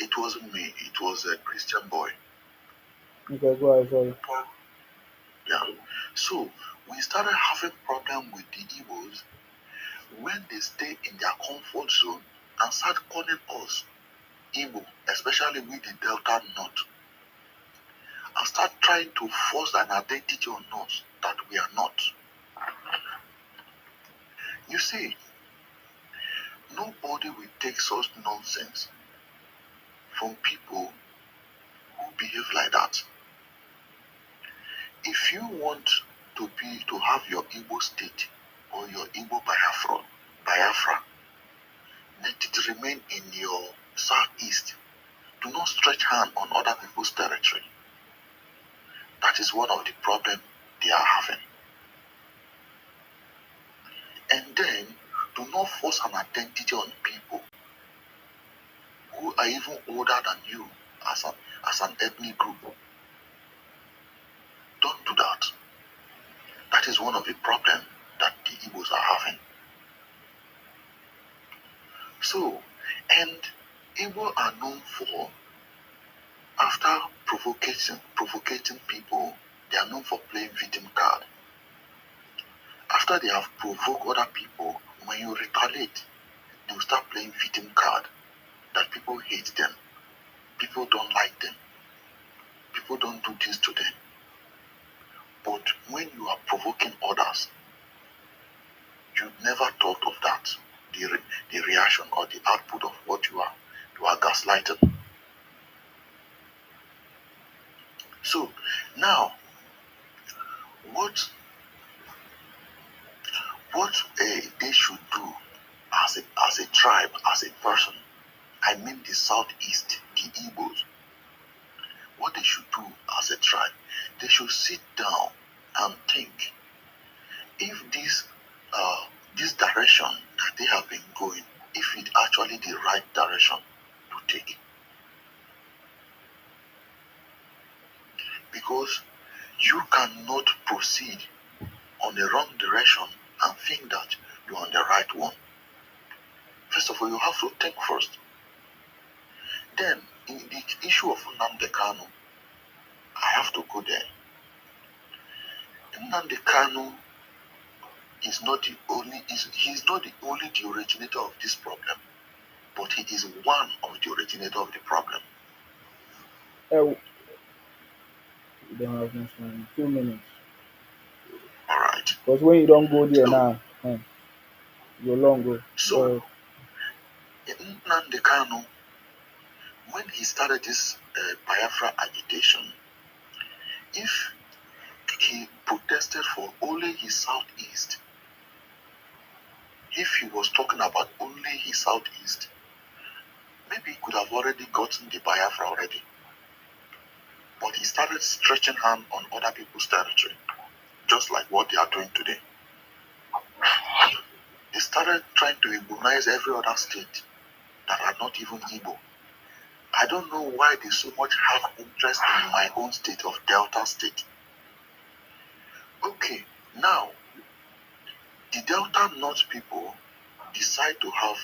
It wasn't me, it was a Christian boy. Okay, go ahead. Sorry. Yeah. So we started having problem with the Igbos when they stay in their comfort zone and start calling us Igbo, especially with the Delta North, and start trying to force an identity on us that we are not. You see, nobody will take such nonsense from people who behave like that. If you want to have your Igbo state or your Igbo Biafra, let it remain in your southeast. Do not stretch hand on other people's territory. That is one of the problems they are having. And then, do not force an identity on people who are even older than you as an ethnic group. Don't do that. That is one of the problems that the Igbos are having. So, and Igbo are known for, after provocating people, they are known for playing victim card. After they have provoked other people, when you retaliate, they will start playing victim card, that people hate them, people don't like them, people don't do this to them. But when you are provoking others, you never thought of that, the reaction or the output of what you are gaslighting. So now, what they should do as a tribe, as a person, I mean the southeast, the Igbos, what they should do as a tribe, they should sit down and think if this direction that they have been going, if it actually the right direction to take. Because you cannot proceed on the wrong direction and think that you're on the right one. First of all, you have to think first. Then, in the issue of Nnamdi Kanu, I have to go there. Nnamdi Kanu is not the only, he's not the only the originator of this problem, but he is one of the originator of the problem. We don't have much time. 2 minutes. All right. Because when you don't go there now, you're long go. So, Nnamdi Kanu, when he started this Biafra agitation, if he protested for only his southeast, if he was talking about only his southeast, maybe he could have already gotten the Biafra already. But he started stretching hand on other people's territory, just like what they are doing today. They started trying to Igbonize every other state that are not even Igbo. I don't know why they so much have interest in my own state of Delta State. Okay, now, the Delta North people decide to have,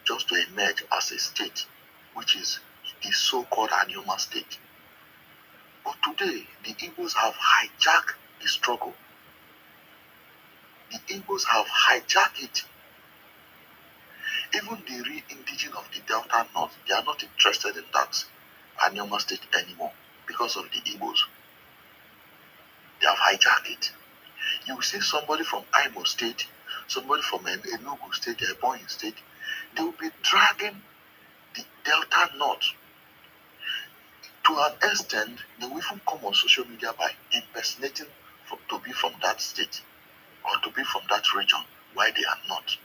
just to emerge as a state, which is the so-called Anioma state. But today, the Igbos have hijacked the struggle. The Igbos have hijacked it. Even the real indigenous of the Delta North, they are not interested in that Anioma state anymore because of the Igbos. They have hijacked it. You will see somebody from Imo State, somebody from Enugu State, Ebonyi State, they will be dragging the Delta North. To an extent, they will even come on social media by impersonating to be from that state or to be from that region, why they are not.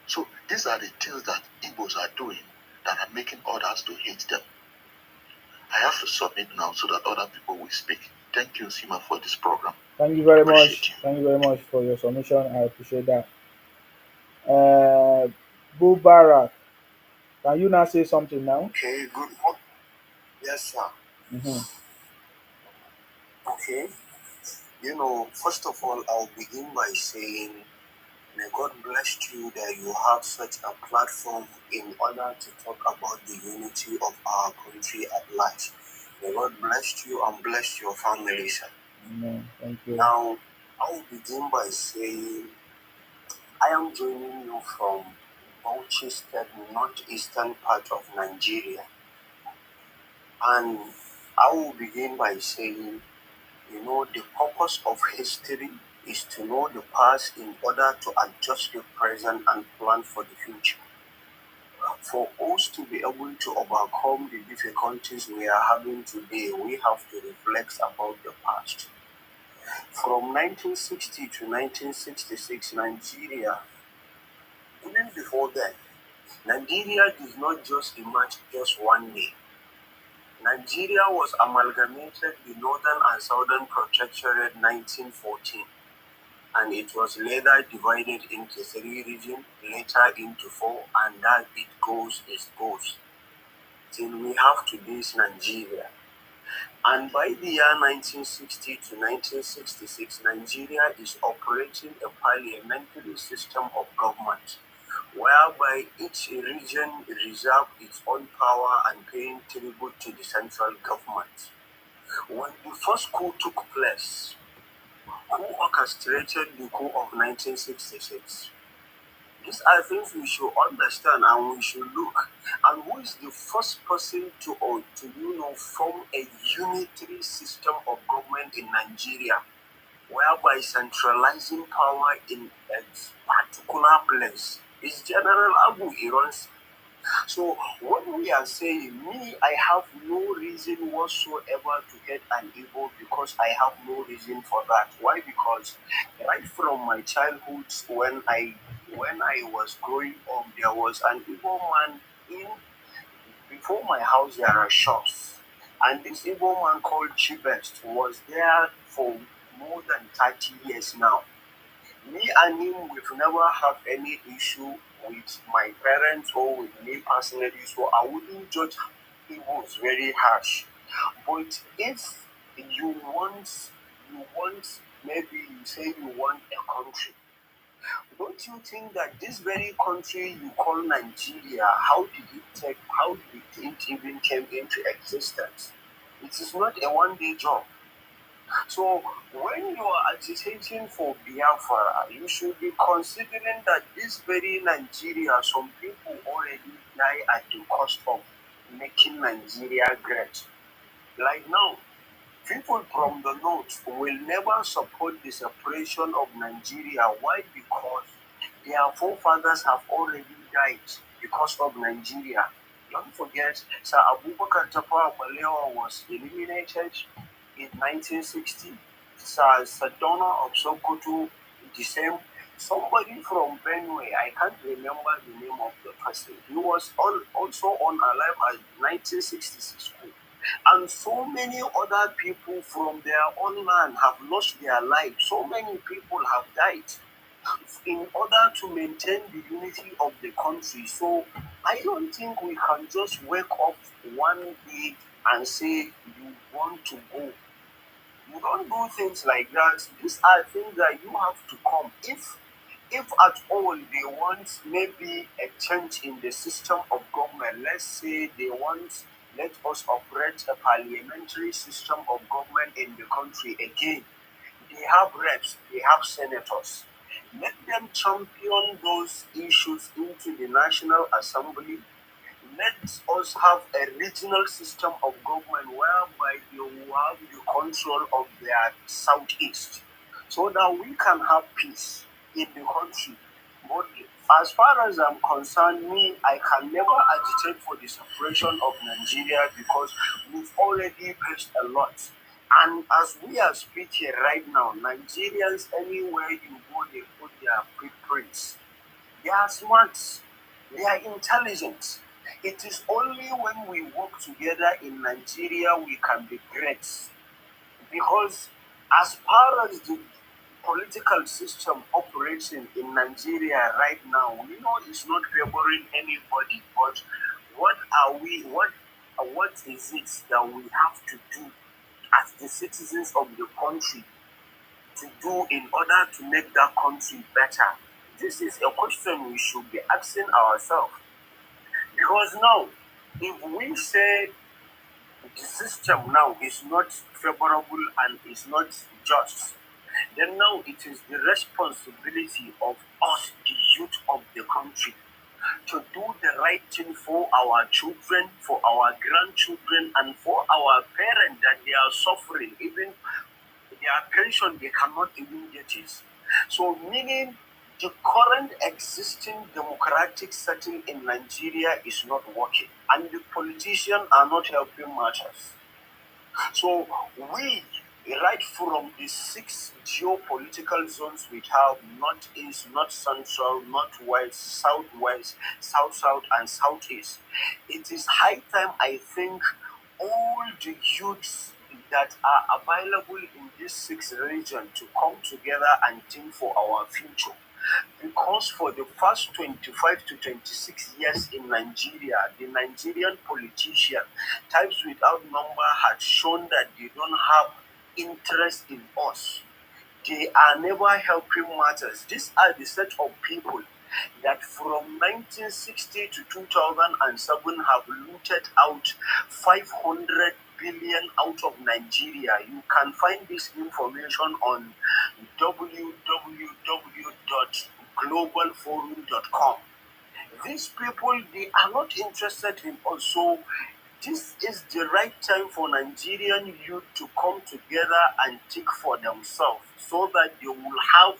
So these are the things that Igbos are doing that are making others to hate them. I have to submit now so that other people will speak. Thank you, Sima, for this program. Thank you very much. Thank you very much for your submission. I appreciate that. Bubarak, can you now say something now? Okay, good. Yes, sir. Mm-hmm. Okay. First of all, I'll begin by saying, may God bless you that you have such a platform in order to talk about the unity of our country at large. May God bless you and bless your family, sir. Amen. Thank you. Now, I will begin by saying, I am joining you from Bauchi State, northeastern part of Nigeria. And I will begin by saying, the purpose of history is to know the past in order to adjust the present and plan for the future. For us to be able to overcome the difficulties we are having today, we have to reflect about the past. From 1960 to 1966, Nigeria, even before then, Nigeria did not just emerge just one day. Nigeria was amalgamated the Northern and Southern Protectorate 1914, and it was later divided into 3 regions, later into 4, and that it goes, till we have today's Nigeria. And by the year 1960 to 1966, Nigeria is operating a parliamentary system of government, whereby each region reserves its own power and paying tribute to the central government. When the first coup took place, who orchestrated the coup of 1966? These are things we should understand and we should look. And who is the first person to form a unitary system of government in Nigeria, whereby centralizing power in a particular place is General Abu Iransi. So what we are saying, I have no reason whatsoever to hate an Igbo because I have no reason for that. Why? Because right from my childhood, when I was growing up, there was an Igbo man before my house there are shops, and this Igbo man called Chibest was there for more than 30 years now. Me and him, we've never had any issue with my parents or with me personally, so I wouldn't judge Igbos very harsh. But if you want, maybe you say you want a country, don't you think that this very country you call Nigeria, how did it even came into existence? It is not a one-day job. So when you are agitating for Biafra, you should be considering that this very Nigeria, some people already die at the cost of making Nigeria great. Like now, people from the north will never support the separation of Nigeria. Why? Because their forefathers have already died because of Nigeria. Don't forget, Sir Abubakar Tafawa Balewa was eliminated in 1960. Sir Sadona of Sokoto, the same. Somebody from Benue, I can't remember the name of the person. He was also on alive at 1966 coup. And so many other people from their own land have lost their lives. So many people have died in order to maintain the unity of the country. So I don't think we can just wake up one day and say you want to go. You don't do things like that. These are things that you have to come. If at all they want maybe a change in the system of government, let's say they want let us operate a parliamentary system of government in the country again. They have reps, they have senators. Let them champion those issues into the National Assembly. Let us have a regional system of government whereby they will have the control of their southeast so that we can have peace in the country. But as far as I'm concerned, me, I can never agitate for the separation of Nigeria because we've already faced a lot. And as we are speaking right now, Nigerians, anywhere you go, they put their footprints. They are smart, they are intelligent. It is only when we work together in Nigeria we can be great. Because as far as the political system operating in Nigeria right now, we know it's not favoring anybody. But what is it that we have to do as the citizens of the country to do in order to make that country better? This is a question we should be asking ourselves. Because now, if we say the system now is not favorable and is not just, then now it is the responsibility of us, the youth of the country, to do the right thing for our children, for our grandchildren, and for our parents that they are suffering. Even their pension, they cannot even get it. So, meaning the current existing democratic setting in Nigeria is not working, and the politicians are not helping matters. So, we, right from the 6 geopolitical zones we have, northeast, north central, northwest, southwest, south, and southeast, it is high time, I think, all the youths that are available in these 6 regions to come together and think for our future. Because for the first 25 to 26 years in Nigeria, the Nigerian politicians, types without number, had shown that they don't have interest in us. They are never helping matters. These are the set of people that from 1960 to 2007 have looted out 500 billion out of Nigeria. You can find this information on www.globalforum.com. These people, they are not interested in us. So this is the right time for Nigerian youth to come together and think for themselves so that they will have,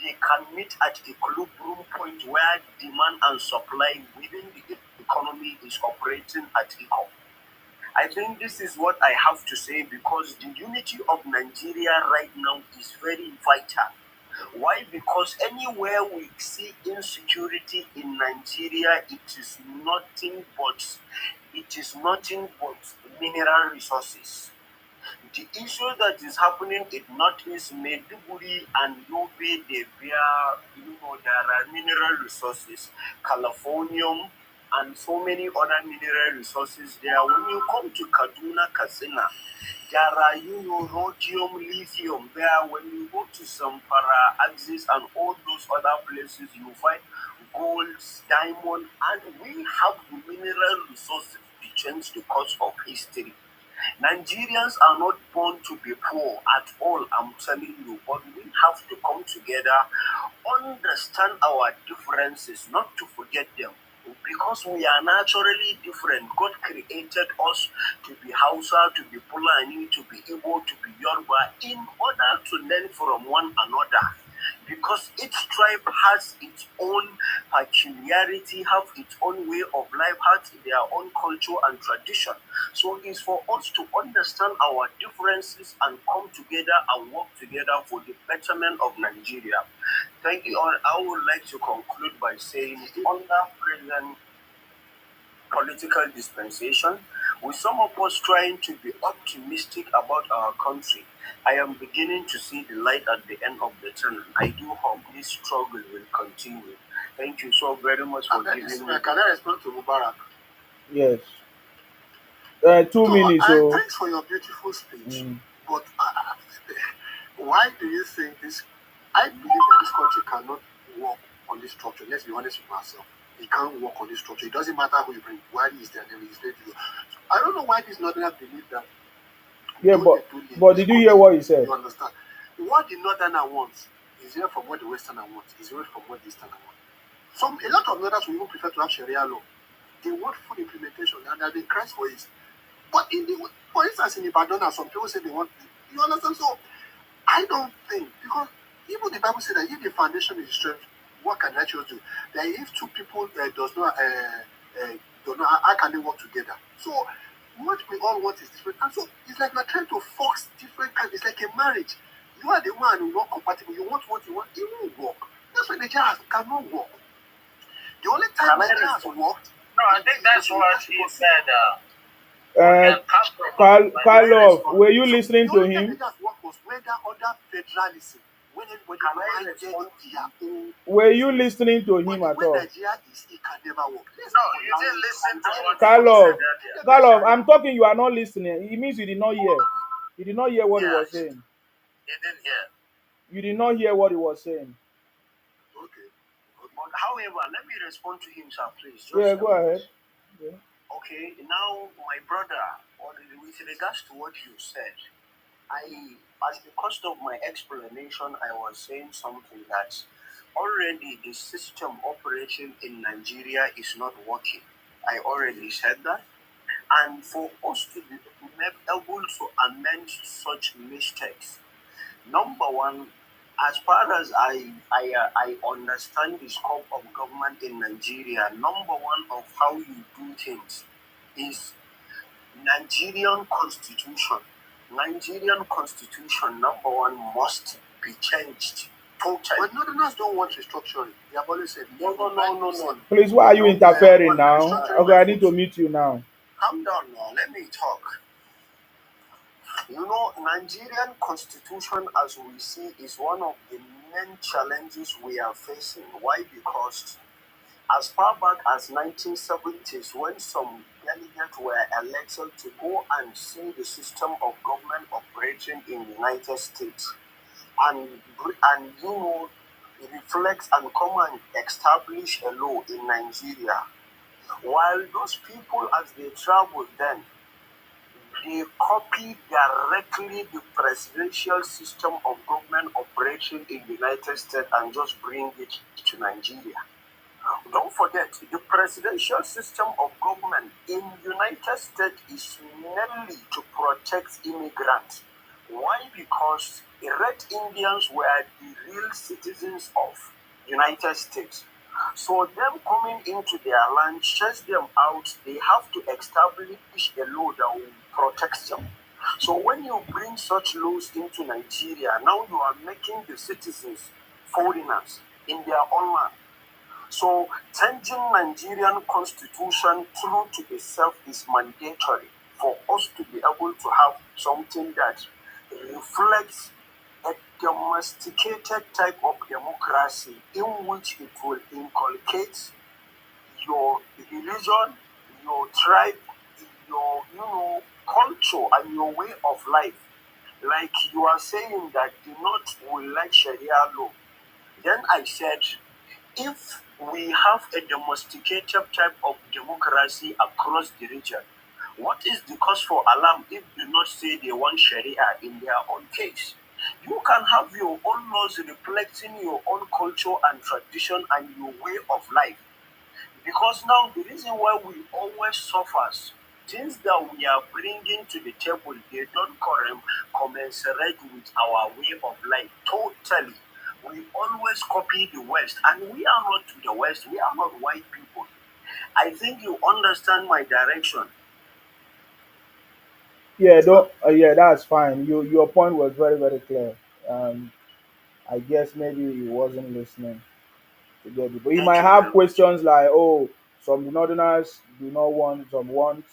they can meet at a equilibrium point where demand and supply within the economy is operating at equal. I think this is what I have to say because the unity of Nigeria right now is very vital. Why? Because anywhere we see insecurity in Nigeria, it is nothing but mineral resources. The issue that is happening in Northeast Maiduguri and Yobe, there are mineral resources, Californium, and so many other mineral resources there. When you come to Kaduna, Katsina, there are, rhodium, lithium there. When you go to Zamfara, Axis, and all those other places, you find gold, diamond, and we have the mineral resources to change the course of history. Nigerians are not born to be poor at all, I'm telling you, but we have to come together, understand our differences, not to forget them. Because we are naturally different. God created us to be Hausa, to be Fulani, to be Igbo, to be Yoruba, in order to learn from one another. Because each tribe has its own peculiarity, have its own way of life, has their own culture and tradition. So it's for us to understand our differences and come together and work together for the betterment of Nigeria. Thank you all. I would like to conclude by saying, under present political dispensation, with some of us trying to be optimistic about our country, I am beginning to see the light at the end of the tunnel. I do hope this struggle will continue. Thank you so very much for giving me. Can I respond to Mubarak? Yes. 2 minutes. Thanks for your beautiful speech. But why do you think this? I believe that this country cannot work on this structure. Let's be honest with ourselves. It can't work on this structure. It doesn't matter who you bring. Why is there? There is ready to go. So I don't know why this northerners believe that. Yeah, but did you hear what he said? You understand? What the northerner wants is different from what the westerner wants. Is different from what the easterner wants. A lot of northerners will even prefer to have Sharia law. They want full implementation, and they cry for it. But for instance, in Ibadan, some people say they want. You understand? So I don't think, because even the Bible said that if the foundation is strength, what can righteous do? That if two people how can they work together? So what we all want is different, and so it's like we're trying to force different kinds. It's like a marriage. You are the one who's not compatible. You want what you want, it won't work. That's why the jazz cannot work. The only time the jazz worked. No, I think that's what he said. Carlos, were you listening to him? Were you listening to him at all? No, you didn't listen to what Carlos, I'm talking, you are not listening. It means you did not hear. You did not hear what he was saying. You didn't hear. You did not hear what he was saying. Okay. But however, let me respond to him, sir, please. Yeah, go ahead. Yeah. Okay, now, my brother, with regards to what you said, as the cost of my explanation, I was saying something that already the system operation in Nigeria is not working. I already said that. And for us to be able to amend such mistakes, number one, as far as I understand the scope of government in Nigeria, number one of how you do things is Nigerian constitution. Nigerian constitution, number one, must be changed totally. But northerners don't want restructuring. They have always said no. Please, why are you interfering now? Okay, I need to meet you now. Calm down now. Let me talk. Nigerian constitution, as we see, is one of the main challenges we are facing. Why? Because as far back as 1970s, when some delegates were elected to go and see the system of government operating in the United States, and reflect and come and establish a law in Nigeria, while those people, as they traveled then, they copied directly the presidential system of government operation in the United States and just bring it to Nigeria. Don't forget, the presidential system of government in the United States is mainly to protect immigrants. Why? Because the Red Indians were the real citizens of the United States. So them coming into their land, chase them out, they have to establish a law that will protect them. So when you bring such laws into Nigeria, now you are making the citizens foreigners in their own land. So changing Nigerian constitution through to itself is mandatory for us to be able to have something that reflects a domesticated type of democracy in which it will inculcate your religion, your tribe, your culture and your way of life. Like you are saying that the North will like Sharia law. Then I said, if we have a domesticated type of democracy across the region, what is the cause for alarm if they not say they want Sharia in their own case? You can have your own laws reflecting your own culture and tradition and your way of life. Because now the reason why we always suffer, things that we are bringing to the table, they don't commensurate with our way of life totally. We always copy the West, and we are not to the West, we are not white people. I think you understand my direction. Yeah, yeah, that's fine. Your point was very, very clear. I guess maybe he wasn't listening to get it. But he might have questions like, oh, some Northerners do not want, some want,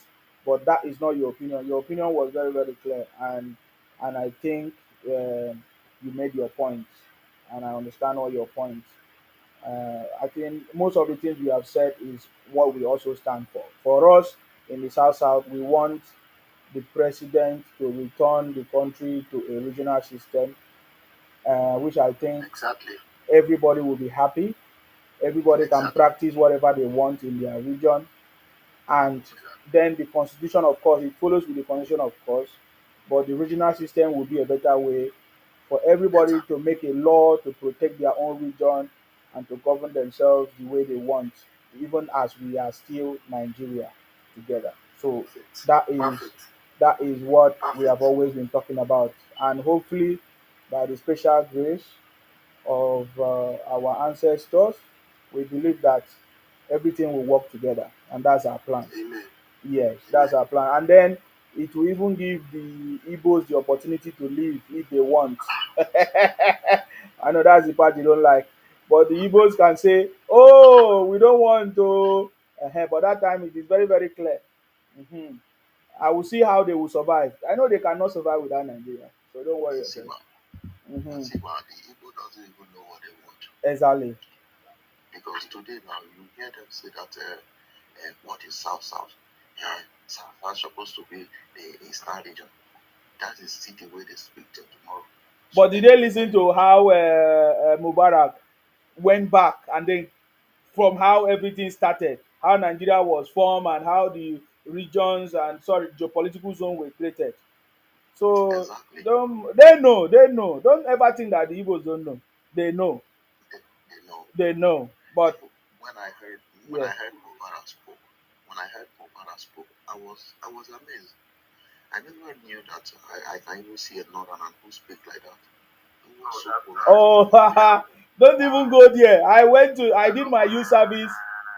but that is not your opinion. Your opinion was very, very clear, and I think you made your points, and I understand all your points. I think most of the things you have said is what we also stand for. For us in the South South, we want the president to return the country to a regional system, which I think Exactly. everybody will be happy. Everybody can practice whatever they want in their region, and then the constitution, of course, it follows with the constitution, of course, but the regional system will be a better way for everybody to make a law to protect their own region and to govern themselves the way they want, even as we are still Nigeria together. So that is what we have always been talking about, and hopefully, by the special grace of our ancestors, we believe that everything will work together, and that's our plan. Amen. Yes, that's our plan. And then it will even give the Igbos the opportunity to live if they want. I know that's the part you don't like. But the Igbos can say, oh, we don't want to. But that time it is very, very clear. Mhm. I will see how they will survive. I know they cannot survive without Nigeria. So don't worry yourself. Mhm. The Igbo doesn't even know what they want. Exactly. Because today now you hear them say that what is South South? South South supposed to be the Eastern region. That is still the way they speak till tomorrow. But did they listen to how Mubarak went back and then from how everything started, how Nigeria was formed and how the regions and geopolitical zone were created? So they know. Don't ever think that the Igbos don't know. They know. They know. But when I heard Mubarak spoke, I was amazed. I never knew that I can even see a northerner who speak like that. Oh, don't even go there. I did my youth service.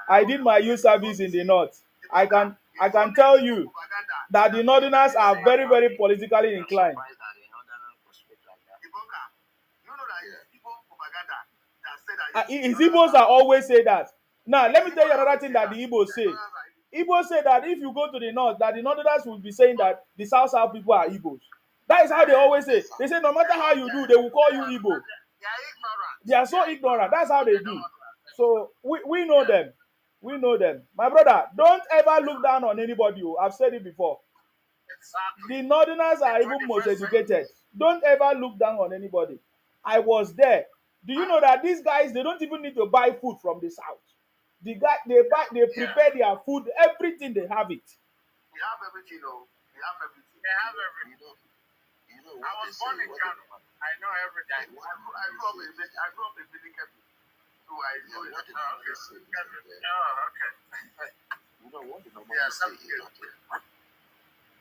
I did my youth service in the north. I can tell you that the northerners are very, very politically inclined. His Igbos are always say that. Now, let me tell you another thing that the Igbos say. Igbos say that if you go to the north, that the northerners will be saying that the South people are Igbos. That is how they always say. They say no matter how you do, they will call you Igbo. They are so ignorant. That's how they do. So we know them. We know them. My brother, don't ever look down on anybody. I've said it before. The northerners are even most educated. Don't ever look down on anybody. I was there. Do you know that these guys, they don't even need to buy food from the south? They prepare their food, everything, they have it. We have everything, we have everything. They have everything. I was born in Kano. I know everything. I grew up in Bilikebu. So I know it. Okay. You know what they normally say is that,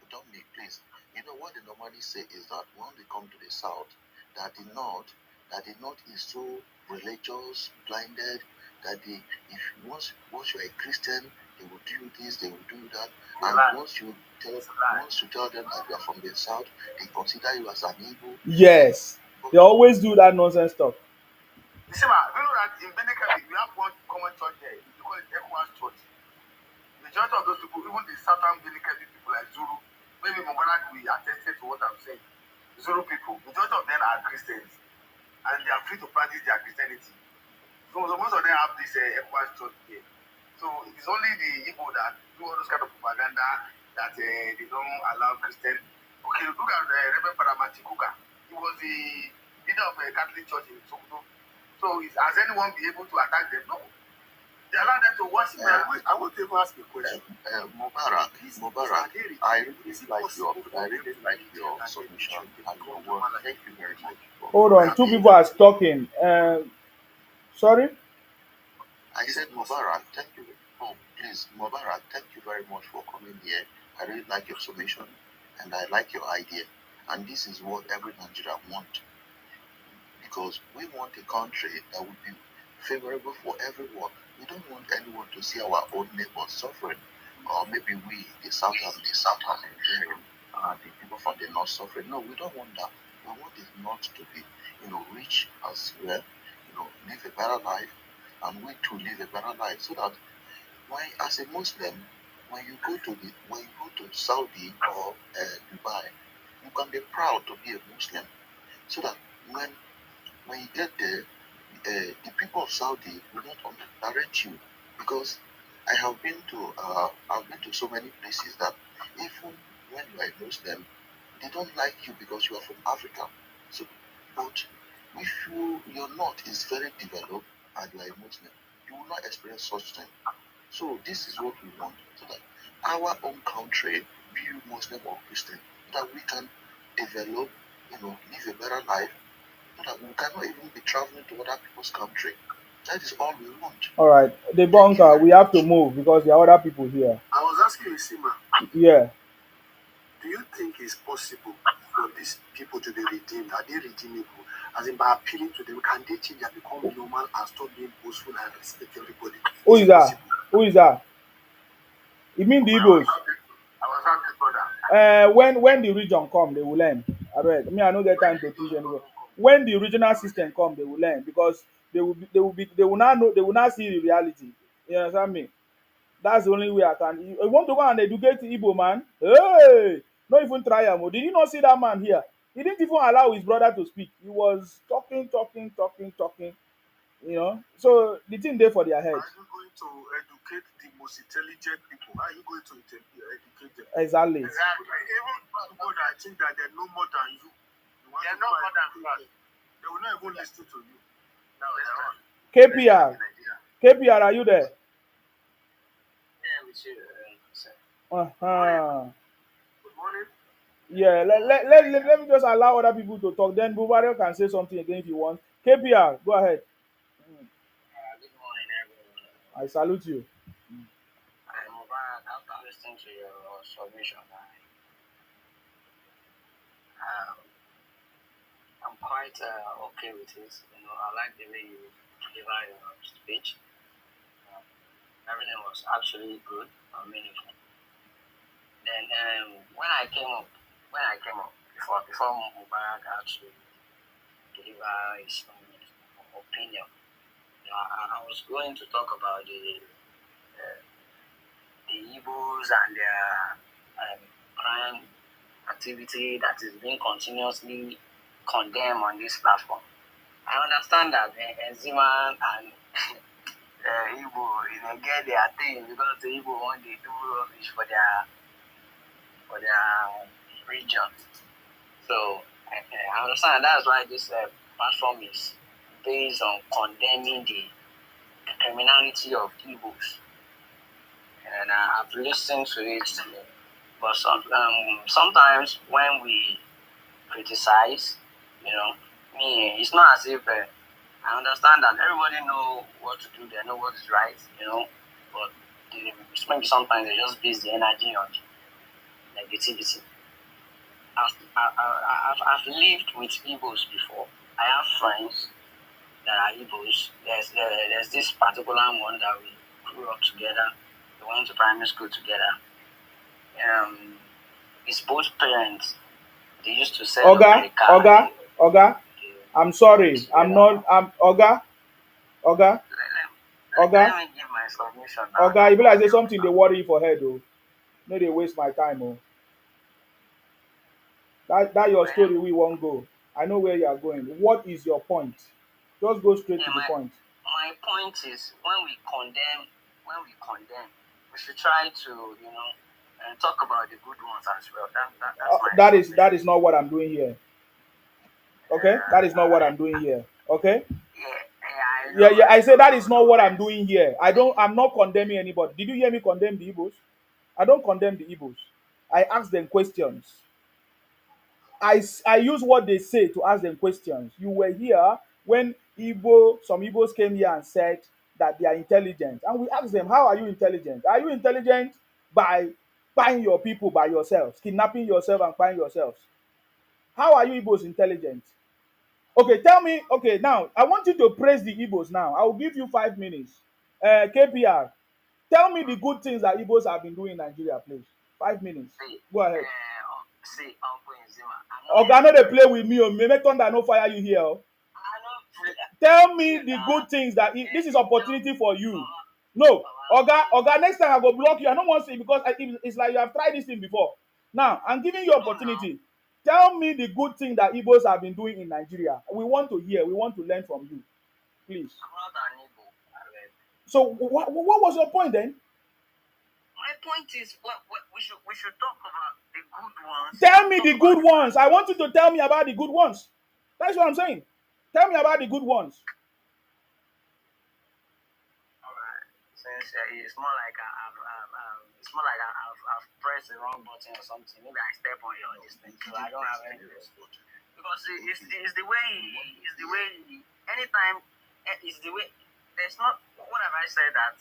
Dominic, please. You know what they normally say is that when they come to the south, that the north is so religious, blinded, that if once you're a Christian, they will do this, they will do that, and once you tell them that you are from the south, they consider you as an Igbo. Yes, they always do that nonsense stuff. You see, man, you know that in Benin, we have one common church there. We call it Ecowas Church. Majority of those people, even the southern Benin people like Zulu, maybe Mubarak will attest to what I'm saying. Zulu people, majority of them are Christians, and they are free to practice their Christianity. So most of them have this Ecowas Church here. So it is only the Igbo that do all those kind of propaganda that they don't allow Christian. Okay, look at Reverend Father Matikuka. He was the leader of a Catholic church in Sokoto. So has anyone been able to attack them? No. They allow them to worship. I want to ask you a question. Mubarak, I really like your submission and your work. Thank you very much. Hold on, two people are talking. Sorry? I said Mubarak, thank you. Oh, please, Mubarak, thank you very much for coming here. I really like your submission and I like your idea. And this is what every Nigerian wants. Because we want a country that would be favorable for everyone. We don't want anyone to see our own neighbors suffering. Or maybe we, the southern Nigerian, the people from the north suffering. No, we don't want that. We want the north to be, rich as well, live a better life, and we to live a better life. So that when, as a Muslim, when you go to Saudi or Dubai, you can be proud to be a Muslim. So that when you get there, the people of Saudi will not underrate you, because I have been to so many places that even when you are a Muslim, they don't like you because you are from Africa. So, but if your north is very developed and you are a Muslim, you will not experience such thing. So this is what we want, so that our own country, be you Muslim or Christian, that we can develop, live a better life, so that we cannot even be traveling to other people's country. That is all we want. All right, the bunker, we have to move because there are other people here. I was asking you, Sima. Yeah. Do you think it's possible for these people to be redeemed? Are they redeemable? As in, by appealing to them, can they change and become normal and stop being boastful and respect everybody? Who is that? Who is that? You mean the Igbos? When the region come, they will learn. I don't get time to teach anymore. When the regional system come, they will learn, because they will not know, they will not see the reality. You understand me? That's the only way I can. You want to go and educate Igbo man? Hey, not even try him. Did you not see that man here? He didn't even allow his brother to speak. He was talking. So the thing there for their head. Are you going to educate the most intelligent people? Are you going to educate them? Exactly. Even people that think that they know more than you. They know more than you. They will not even listen to you. No, KPR, are you there? Yeah, with you, sir. Good morning. Yeah, let me just allow other people to talk. Then Bubario can say something again if you want. KPR, go ahead. Good morning, everyone. I salute you. I'm Mubarak. After listening to your submission, I'm quite okay with it. I like the way you deliver your speech. Everything was actually good and meaningful. Then when I came up before Mubarak had to deliver his opinion, I was going to talk about the Igbos and their crime activity that is being continuously condemned on this platform. I understand that Zima and Igbo, get their thing because the Igbo want to do rubbish for their region. So I understand that's why this platform is based on condemning the criminality of Igbos. And I've listened to it, but sometimes when we criticize, it's not as if I understand that everybody know what to do, they know what is right, but maybe sometimes they just base the energy on negativity. I've lived with Igbos before. I have friends that are Igbos. There's this particular one that we grew up together. We went to primary school together. His both parents, they used to sell Oga, I'm sorry. I'm not. Oga, Oga, Let me give my submission now. Oga, you be like say something they worry you for head, oh. No, they waste my time, oh. That your story we won't go. I know where you are going. What is your point? Just go straight to the point. My point is when we condemn, we should try to, and talk about the good ones as well. That's my That is not what I'm doing here. Okay? That is not what I'm doing here. Okay? Yeah, I say that is not what I'm doing here. I'm not condemning anybody. Did you hear me condemn the Igbos? I don't condemn the Igbos. I ask them questions. I use what they say to ask them questions. You were here when some Igbos came here and said that they are intelligent. And we asked them, how are you intelligent? Are you intelligent by buying your people by yourselves, kidnapping yourself and buying yourselves? How are you Igbos intelligent? Okay, tell me. Okay, now I want you to praise the Igbos now. I will give you 5 minutes. KPR, tell me the good things that Igbos have been doing in Nigeria, please. 5 minutes. Go ahead. See, Uncle Nzima. Okay, I know they play with me. Oh, maybe thunder no fire you here. Oh. Tell me the good things that this is opportunity for you. No, Oga, next time I go block you. I don't want to see because it's like you have tried this thing before. Now I'm giving you opportunity. Tell me the good thing that Igbos have been doing in Nigeria. We want to hear. We want to learn from you, please. I'm not an Igbo. So what was your point then? My point is, we should talk about the good ones. Tell me the good ones. I want you to tell me about the good ones. That's what I'm saying. Tell me about the good ones. Alright. Since it's more like I've pressed the wrong button or something. Maybe I step on your this thing, so I don't have any response. Because it's the way. Anytime it's the way. There's not. What have I said that?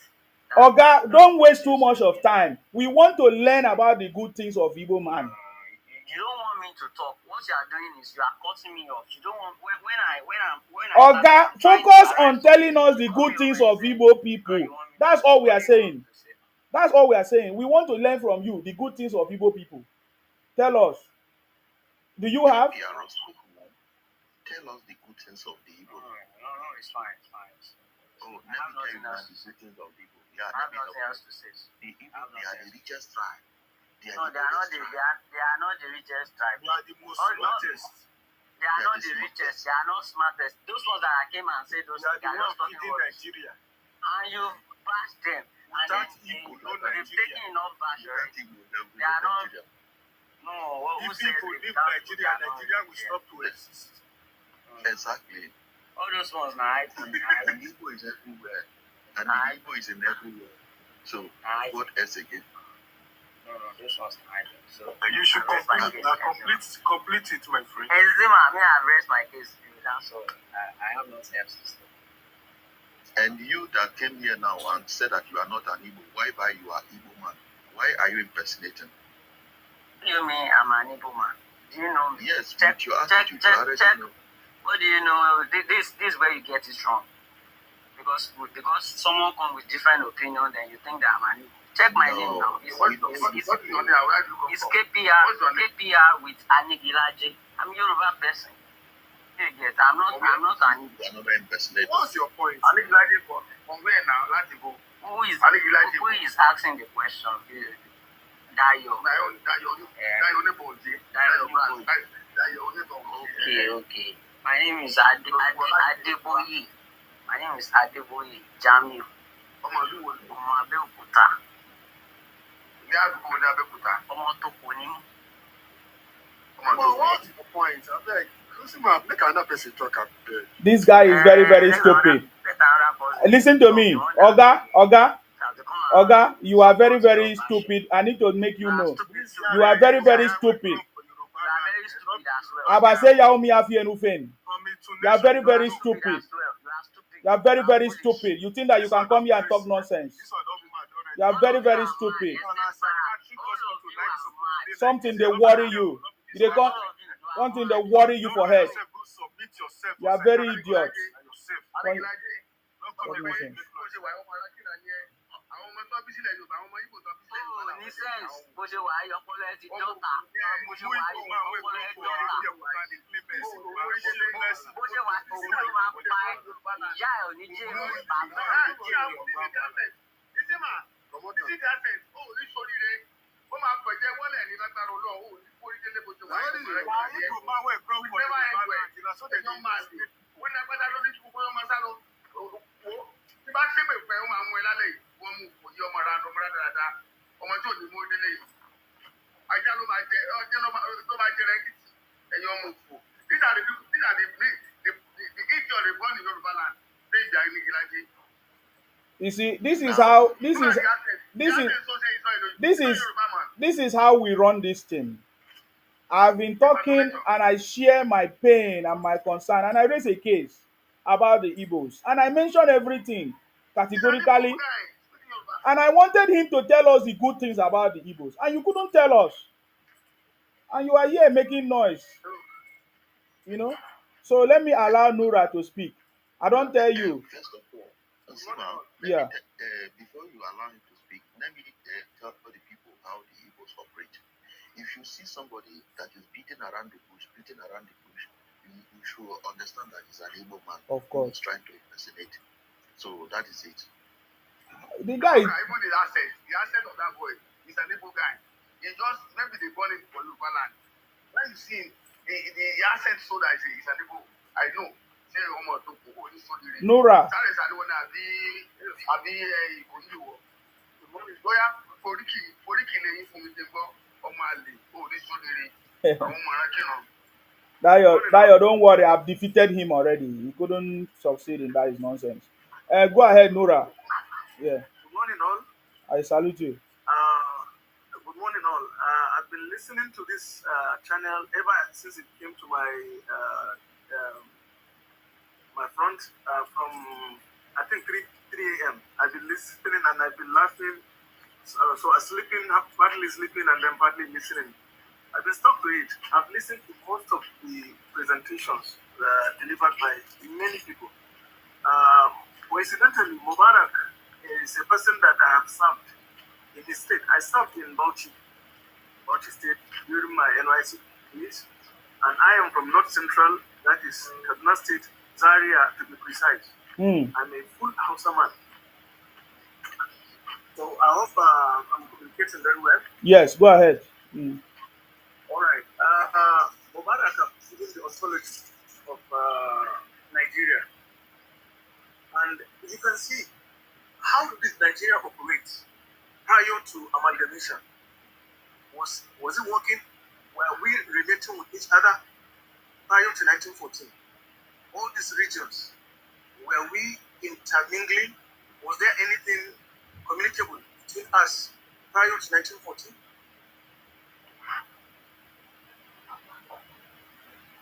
Oga, don't waste too much of time. We want to learn about the good things of Igbo man. You don't want me to talk. What you are doing is you are cutting me off. You don't want when Oga, focus on telling us the good things of Igbo people. That's all we are saying. That's all we are saying. We want to learn from you the good things of Igbo people. Tell us. Do you have? Tell us the good things of the Igbo. No, it's fine. Oh, let me tell you the good things of the Igbo. I have nothing else to say. The Igbo, they are the richest tribe. They are not the richest tribe. They are the most smartest. They are not the richest. They are not smartest. Those ones that I came and said those things, they are not talking about Nigeria. And you bashed them. Without Igbo, no they've Nigeria. taken enough bash already. They are not. No, who says Igbo leave Nigeria, Nigeria will stop to exist. Exactly. All those ones now. And Igbo is everywhere. And the Igbo is in everywhere. So, what else again? No, this one's hiding. So you should complete it, my friend. Zima, I've raised my case. That's all. I have nothing else to say. And you that came here now and said that you are not an Igbo, why you are Igbo man? Why are you impersonating? You mean I'm an Igbo man? Do you know me? Yes, check your attitude. Check. What do you know? This is where you get it wrong. Because someone comes with different opinion, then you think that I'm an Igbo. Check my name now. It's KPR with Anigilaje. I'm a Yoruba person. I'm not an Igbo. Another impersonator. What's your point? Anigilaje from where now? Latigo. Who is asking the question? Dayo. Okay. My name is Adeboye. My name is Adeboye Jamiu. Abeokuta. What's the point? Make another person talk. This guy is very, very stupid. Listen to me. Oga, you are very, very stupid. I need to make you know. You are very, very stupid. Abase Yaomi Afienufen. You are very, very stupid. You are very, very stupid. You think that you can come here and talk nonsense. You are very, very stupid. Something they worry you. They come, something they worry you for head. You are very idiot. tó bí sílẹ̀ Yorùbá, àwọn ọmọ Igbo tó bí sílẹ̀ Yorùbá. Ní sense, bó ṣe wà á ọpọlọ ẹ ti dọ́ta. Bó ṣe wà á ọpọlọ ẹ dọ́ta. Bó ṣe wà á títí ló máa pa ẹ́. Ìyá ẹ̀ ò ní jẹ́ ìwé, bàbá ẹ̀ ò ní jẹ́ ìwé. Ó máa pẹ̀jẹ́ wọlé ní lágbára Ọlọ́run, ó ní kórí délé bó ṣe wà. Wọ́n ní agbádá lórí tí gbogbo ọmọ sálọ. Tí bá ṣépè pẹ́, ó máa mú ẹ lálẹ́ yìí. Wọ́n mú òye ọmọ ra ọmọ rádaràda. Ọmọ tí ò ní mú délé yìí. Ajá ló máa jẹ, ọjọ́ ló máa jẹ rẹ́gìtì. Ẹ̀yin ọmọ òfò. These are the idiot they born in Yoruba land. They die in Nigeria. You see, this is how we run this thing. I've been talking and I share my pain and my concern, and I raise a case about the Igbos, and I mention everything categorically, and I wanted him to tell us the good things about the Igbos, and you couldn't tell us, and you are here making noise, you know. So let me allow Nura to speak. I don't tell you. First of all, Yeah. Before you allow him to speak, let me tell the people how the Igbos operate. If you see somebody that is beating around the bush, you should understand that he's an Igbo man. Of course. Who's trying to impersonate. So that is it. The guy. Even the accent of that boy, he's an Igbo guy. He just maybe they born in Yoruba land. When you see him, the accent so that he's an Igbo. I know. Nora. Dayo, don't worry, I've defeated him already. He couldn't succeed in that is nonsense. Go ahead, Nora. Yeah. Good morning, all. I salute you. Good morning, all. I've been listening to this channel ever since it came to my my front from I think 3 a.m. I've been listening and I've been laughing. So I'm sleeping, partly sleeping and then partly listening. I've been stuck to it. I've listened to most of the presentations delivered by many people. Coincidentally, Mubarak is a person that I have served in the state. I served in Bauchi State during my NYC years, and I am from North Central, that is Kaduna State, Zaria to be precise. I'm a full Hausa man. So I hope I'm communicating very well. Yes, go ahead. All right. Mubarak is the authority of Nigeria. And you can see how did Nigeria operate prior to amalgamation. Was it working? Were we relating with each other prior to 1914? All these regions, were we intermingling? Was there anything communicable between us prior to 1914?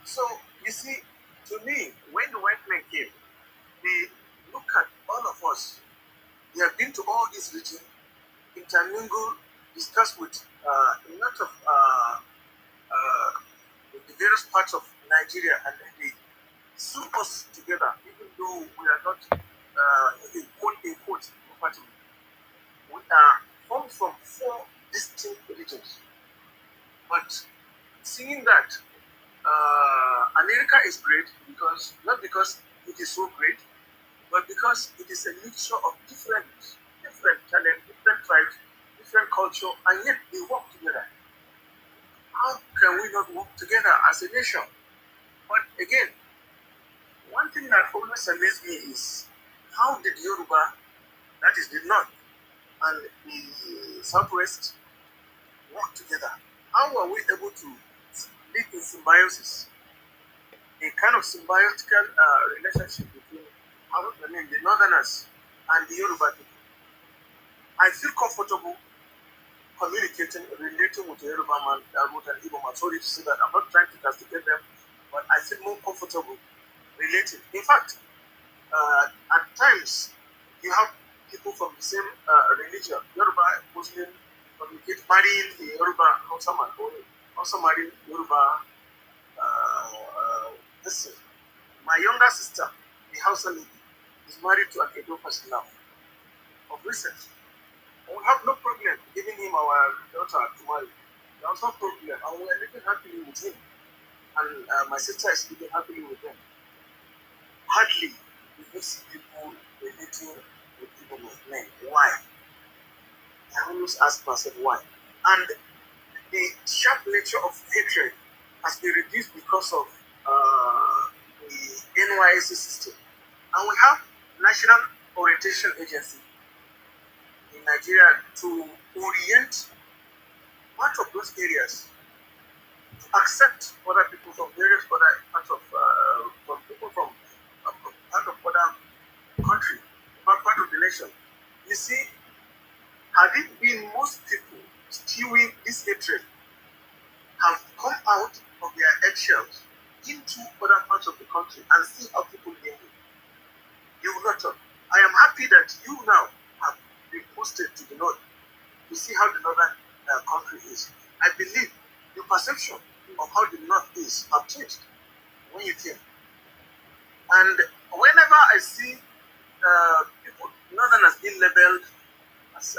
So, you see, to me, when the white men came, they look at all of us. They have been to all these regions, intermingled, discussed with a lot of the various parts of Nigeria, and then they sew us together, even though we are not quote compatible. We are formed from 4 distinct regions. But seeing that America is great not because it is so great, but because it is a mixture of different talent, different tribes, different culture, and yet they work together. How can we not work together as a nation? But again, one thing that always amazed me is how did Yoruba, that is the North, and the Southwest work together? How were we able to live in symbiosis? A kind of symbiotical relationship between the Northerners and the Yoruba people. I feel comfortable communicating, relating with the Yoruba man, with an Igbo man. Sorry to say that, I'm not trying to castigate them, but I feel more comfortable relating. In fact, at times, you have people from the same religion, Yoruba, Muslim, communicate, marrying a Yoruba Hausa man, or also marrying Yoruba. Listen, my younger sister, the Hausa lady, is married to an Edo person now, of recent. We have no problem giving him our daughter to marry. There was no problem, and we are living happily with him. And my sister is living happily with him. Hardly we do see people relating with people with men. Why? I always ask myself why. And the sharp nature of hatred has been reduced because of the NYSC system. And we have National Orientation Agency in Nigeria to orient part of those areas to accept other people from various other parts of from people from part of other country, part of the nation. You see, had it been most people spewing this hatred have come out of their eggshells into other parts of the country and see how people live, you will not talk. I am happy that you now have been posted to the north to see how the northern country is. I believe the perception of how the north is have changed when you came. And whenever I see people, northerners being labeled as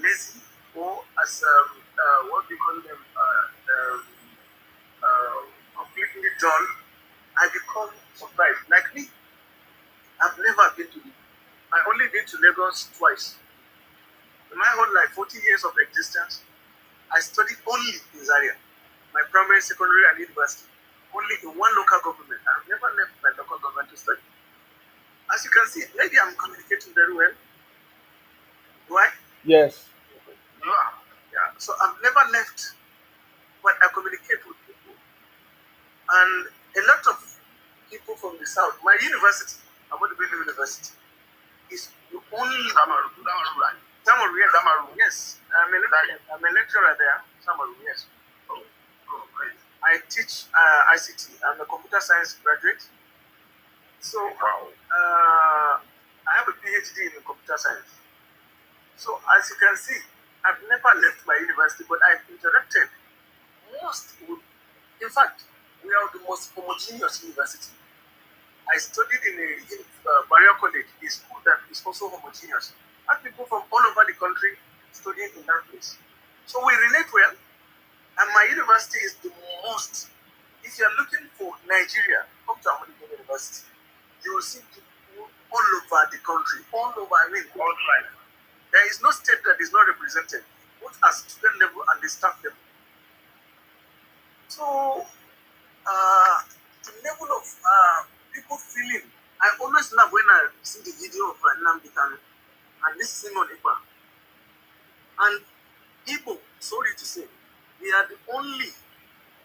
lazy or as what we call them completely dull, I become surprised. Like me, I've never been to I only been to Lagos twice. In my whole life, 40 years of existence, I studied only in Zaria, my primary, secondary, and university, only in one local government. I've never left my local government to study. As you can see, maybe I'm communicating very well. Do I? Yes. Yeah. So I've never left, but I communicate with people. And a lot of people from the south, my university, Ahmadu Bello University, is the only Samaru, yes. I'm a lecturer there, Samaru, yes. Oh, great. I teach ICT. I'm a computer science graduate. So I have a PhD in computer science. So as you can see, I've never left my university, but I've interacted most with, in fact, we are the most homogeneous university. I studied in Barrier College, a school that is also homogeneous. And people from all over the country studying in that place. So we relate well, and my university is the most. If you're looking for Nigeria, come to Ahmadu Bello University. You will see people all over the country, all over, I mean, all right. There is no state that is not represented, both at student level and the staff level. So, the level of people feeling, I always love when I see the video of Nnamdi Kanu and this Simon Ekpa. And Igbo, sorry to say, they are the only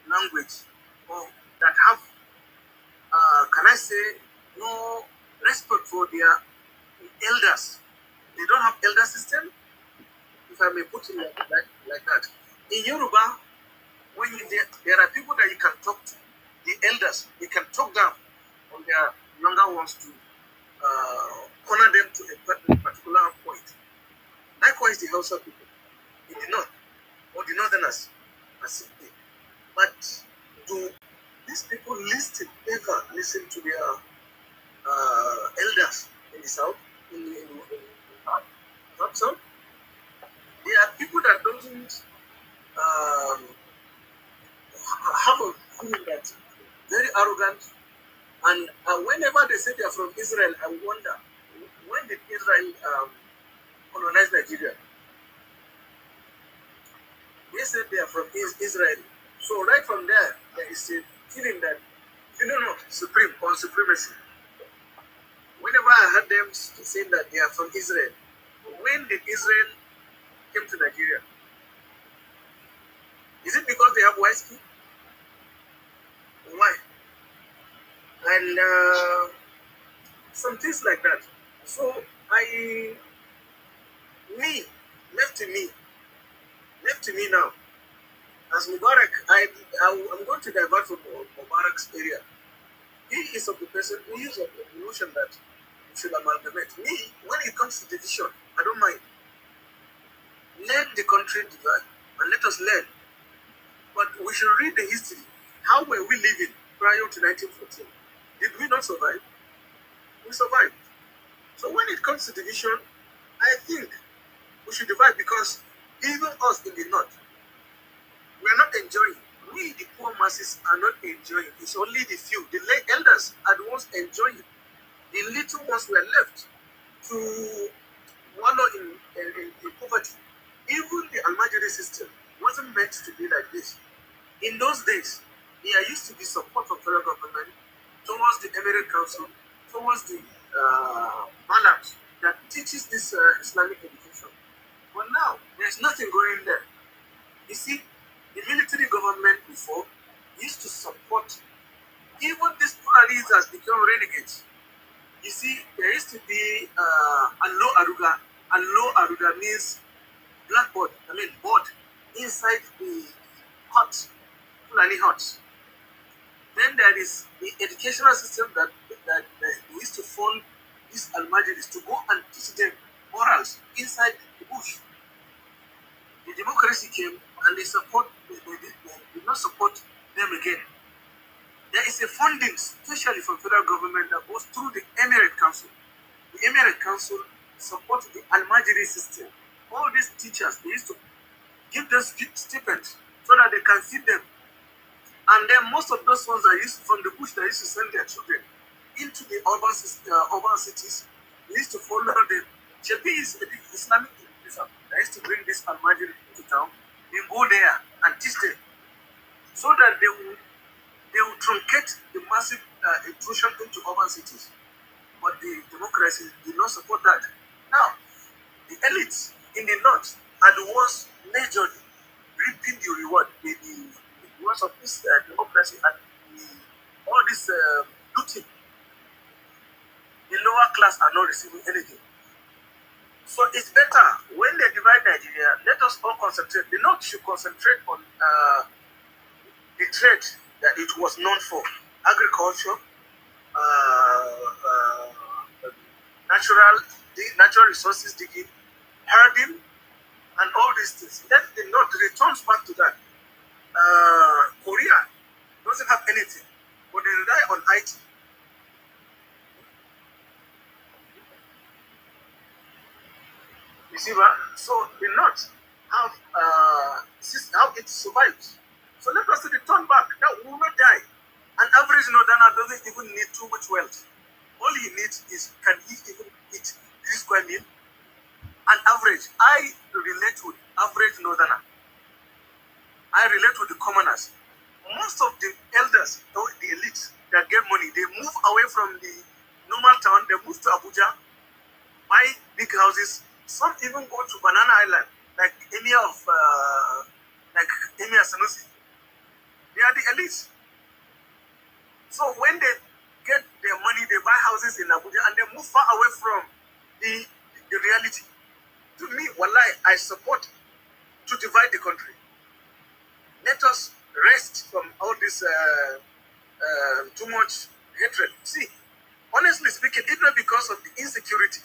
language that have, can I say, no respect for their elders. They don't have elder system, if I may put it like that. In Yoruba, when there are people that you can talk to, the elders, you can talk down on their younger ones to corner them to a particular point. Likewise, the Hausa people in the north, or the northerners, but do these people ever listen to their elders in the south, in the south? There are people that don't have a feeling that very arrogant, and whenever they say they are from Israel, I wonder, when did Israel colonize Nigeria? They said they are from Israel. So right from there, there is a feeling that, supreme or supremacy. Whenever I heard them saying that they are from Israel, when did Israel came to Nigeria? Is it because they have white skin? Why? And some things like that. So left to me now. As Mubarak, I'm going to divert from Mubarak's area. He is of the person who is of the notion that we should amalgamate. Me, when it comes to division, I don't mind. Let the country divide and let us learn. But we should read the history. How were we living prior to 1914? Did we not survive? We survived. So when it comes to division, I think We should divide because even us in the north, we are not enjoying. We, the poor masses, are not enjoying. It's only the few. The late elders are the ones enjoying. The little ones were left to wallow in poverty. Even the Almajiri system wasn't meant to be like this. In those days, there used to be support from federal government towards the Emirate Council, towards the Malams that teaches this Islamic education. But now, there's nothing going there. You see, the military government before used to support even these pluralists has become renegades. You see, there used to be Allo Aruga. Allo Aruga means blackboard, board inside the hut, Fulani huts. Then there is the educational system that they used to fund these Almajiris to go and teach them morals inside the bush. The democracy came and they did not support them again. There is a funding, especially from federal government, that goes through the Emirate Council. The Emirate Council supports the Almajiri system. All these teachers, they used to give them stipends so that they can feed them. And then most of those ones are used from the bush, they used to send their children into the urban cities. They used to follow them. Chepi is an Islamic education. They used to bring this Almajiri into town. They go there and teach them so that they will truncate the massive intrusion into urban cities. But the democracy did not support that. Now, the elites in the north are the ones majorly reaping the reward, the rewards of this democracy and all this looting. The lower class are not receiving anything. So it's better when they divide Nigeria, let us all concentrate. The north should concentrate on the trade that it was known for: agriculture, natural resources digging, herding, and all these things. Let the north returns back to that. Korea doesn't have anything, but they rely on IT. You see, right? So the north have how it survives. So let us return back. That will not die. An average northerner doesn't even need too much wealth. All he needs is, can he even eat 3 square meal? An average. I relate with average northerner. I relate with the commoners. Most of the elders, or the elites that get money, they move away from the normal town. They move to Abuja, buy big houses. Some even go to Banana Island, like Emir Sanusi. They are the elites. So when they get their money, they buy houses in Abuja and they move far away from the reality. To me, wallahi, I support to divide the country. Let us rest from all this too much hatred. See, honestly speaking, even because of the insecurity,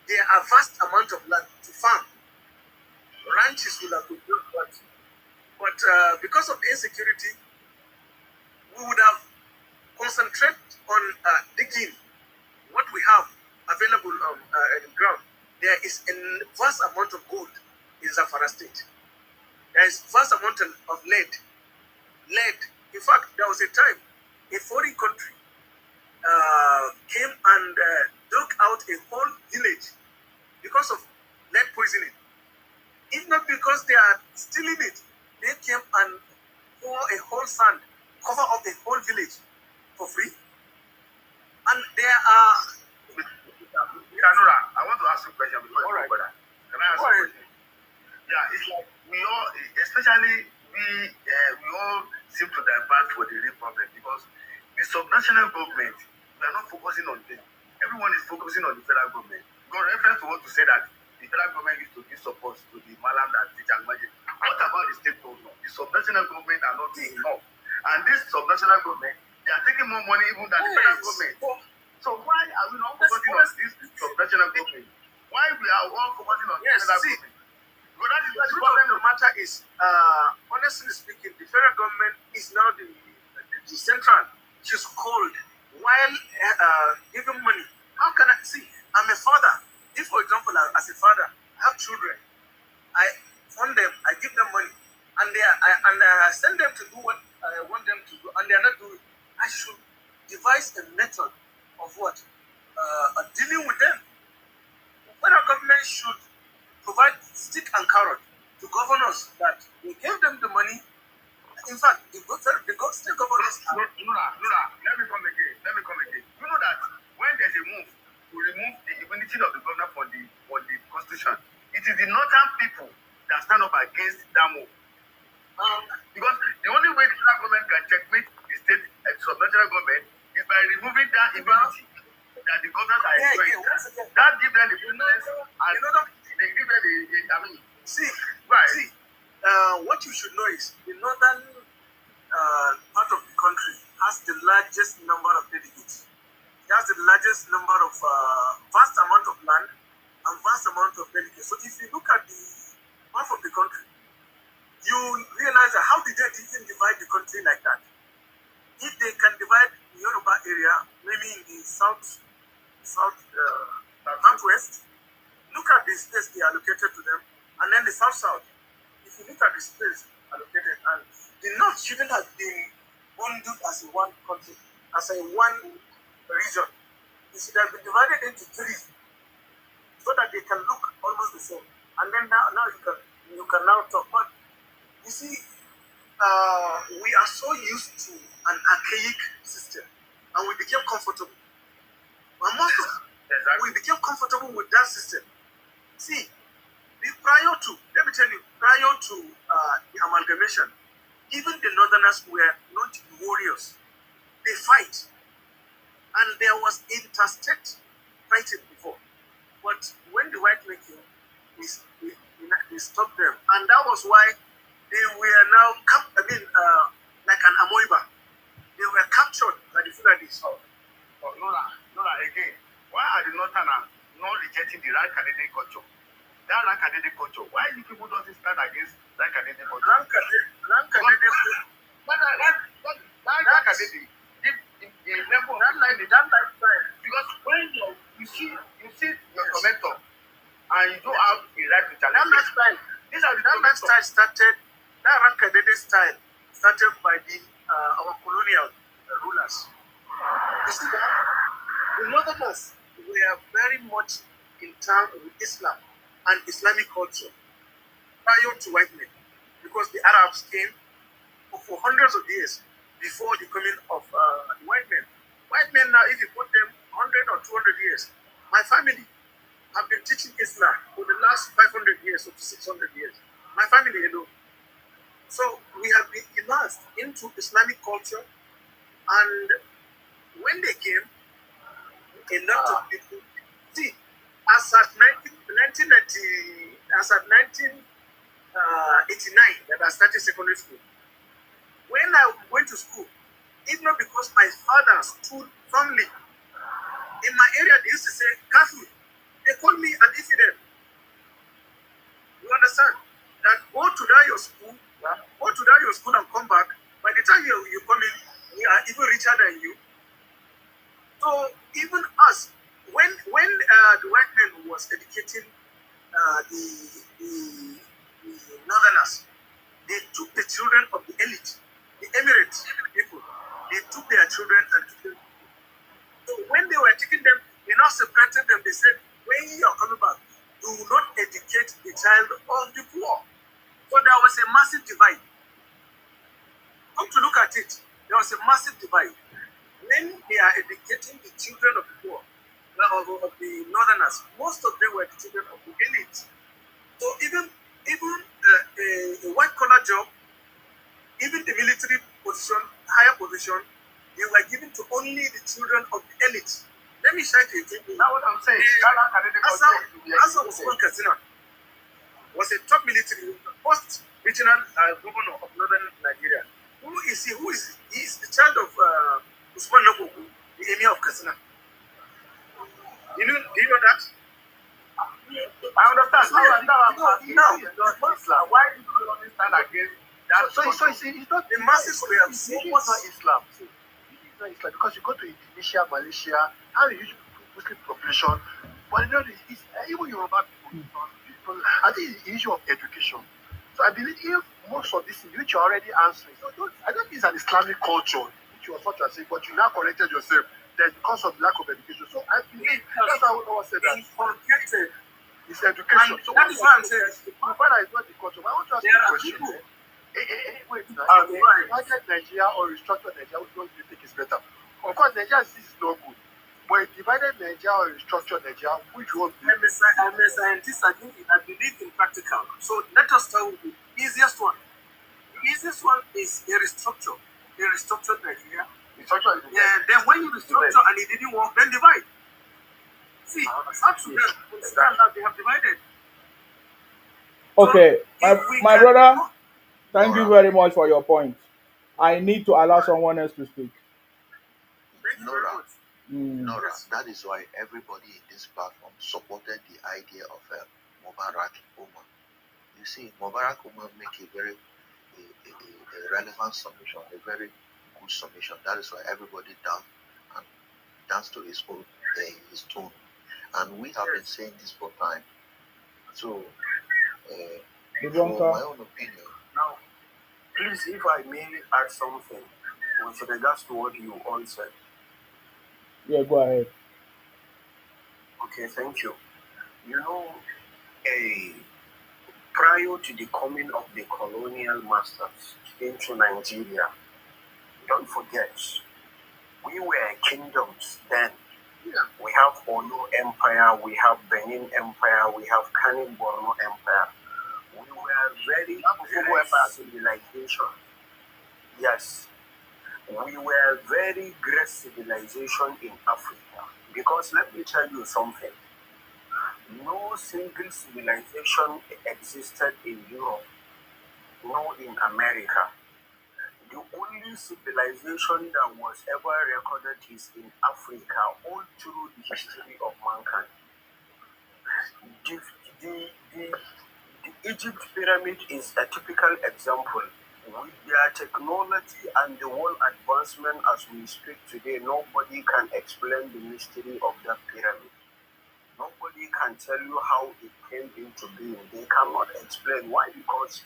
there are vast amount of land to farm. Ranches will have been built, but because of the insecurity, we would have concentrated on digging what we have available on the ground. There is a vast amount of gold in Zamfara State. There is vast amount of lead. In fact, there was a time a foreign country came and dug out a whole village because of lead poisoning. If not because they are stealing it, they came and pour a whole sand, cover up a whole village for free. And there are... Kanura, I want to ask you a question before you go further. Can I ask you a question? Yeah, it's like we all, especially we all seem to divert for the real problem because the subnational government, we are not focusing on them. Everyone is focusing on the federal government. Got reference to what to say that the federal government used to give support to the Malam that teach and magic. What about the state government? The subnational government are not doing enough. And this subnational government, they are taking more money even than the federal government. So why are we not focusing on this subnational government? Why we are all focusing on the federal government? But that is the problem. The matter is, honestly speaking, the federal government is now the central. She's called while giving money. How can I see? I'm a father. If, for example, as a father, I have children, I fund them, I give them money, and I send them to do what I want them to do, and they are not doing. I should devise a method of what dealing with them. Federal government should provide stick and carrot to governors that they gave them the money. In fact, the state governors. Nura, let me come again. You know that when there's a move to remove the immunity of the governor for the constitution, it is the northern people that stand up against that move. Because the only way the federal government can checkmate the state and sub-national government is by removing that immunity that the governors are enjoying. That gives them the influence and they give them what you should know is the northern part of the country has the largest number of delegates. It has the largest number of vast amount of land and vast amount of delegates. So if you look at the map of the country, you realize that how did they even divide the country like that? If they can divide the Yoruba area, maybe in the southwest, look at the space they allocated to them, and then the south. If you look at the space allocated, and the north shouldn't have been bundled as a one country, as a one region. It should have been divided into three, so that they can look almost the same. And then now you can now talk. But you see, we are so used to an archaic system, and we became comfortable. We became comfortable with that system. See, prior to the amalgamation, even the northerners were not warriors. They fight, and there was interstate fighting before. But when the white men came, we stopped them, and that was why they were now like an amoeba. They were captured by the Fulanis. Nora, again, why are the northerners not rejecting the right Canadian culture? That rank Canadian culture. Why you people don't stand against rank Canadian culture? Rank Canadian. That lifestyle. Because when you see your commenter and you don't have a right to challenge. That lifestyle. That started. That rank Canadian style started by our colonial rulers. You see that the northerners were very much in town with Islam and Islamic culture prior to white men, because the Arabs came for hundreds of years before the coming of white men. White men now, if you put them 100 or 200 years, my family have been teaching Islam for the last 500 years or 600 years. My family alone. So we have been immersed into Islamic culture, and when they came, a lot of people see. As at 1989, that I started secondary school. When I went to school, even because my father stood firmly in my area, they used to say Kafir. They called me an infidel. You understand? That go to your school and come back. By the time you come in, we are even richer than you. So even us, when the white man was educating the northerners, they took the children of the elite, the emirate people. They took their children and took them. So when they were taking them, they now separated them. They said, when you are coming back, do not educate the child of the poor. So there was a massive divide. Come to look at it, there was a massive divide. When they are educating the children of the poor, of the northerners, most of them were the children of the elite. So even a white collar job, even the military position, higher position, they were given to only the children of the elite. Let me share to you. That's what I'm saying. Asa Usman Katsina was a top military, first regional governor of northern Nigeria. Who is he? He is the child of Usman Nagogo, the emir of Katsina. Do you know that? I understand. Now, why do you understand against that? So it's not the masses were so much not Islam. It's not Islam because you go to Indonesia, Malaysia, how you usually Muslim population, but you know, even Yoruba people, I think it's the issue of education. So I believe if most of this, which you're already answering, so I don't think it's an Islamic culture, which you were such as saying, but you now corrected yourself that because of lack of education. So I believe that's how I said that. It's education. So that is why I'm saying you find out it's not the culture. But I want to ask you a question. Wait, now, divided Nigeria or restructured Nigeria, which one do you think is better? Of course, Nigeria is not good. But divided Nigeria or restructured Nigeria, which one do you think? I'm a scientist. I believe in practical. So let us start with the easiest one. The easiest one is a restructure. A restructured Nigeria. Yeah, then when you restructure and it didn't work, then divide. See, up to them. Understand that they have divided. Okay, my brother, thank you very much for your point. I need to allow someone else to speak. Nora, that is why everybody in this platform supported the idea of Mubarak Umar. You see, Mubarak Umar make a very a relevant submission, a very good submission. That is why everybody danced to his own his tone. And we have been saying this for time. So, from my own opinion. Now, please, if I may add something with regards to what you all said. Yeah, go ahead. Okay, thank you. You know, prior to the coming of the colonial masters into Nigeria, don't forget, we were kingdoms then. We have Olu Empire, we have Benin Empire, we have Kani Borno Empire. We were very great civilization. Yes. We were very great civilization in Africa. Because let me tell you something. No single civilization existed in Europe, nor in America. The only civilization that was ever recorded is in Africa, all through the history of mankind. The Egypt pyramid is a typical example. With their technology and the world advancement as we speak today, nobody can explain the mystery of that pyramid. Nobody can tell you how it came into being. They cannot explain. Why? Because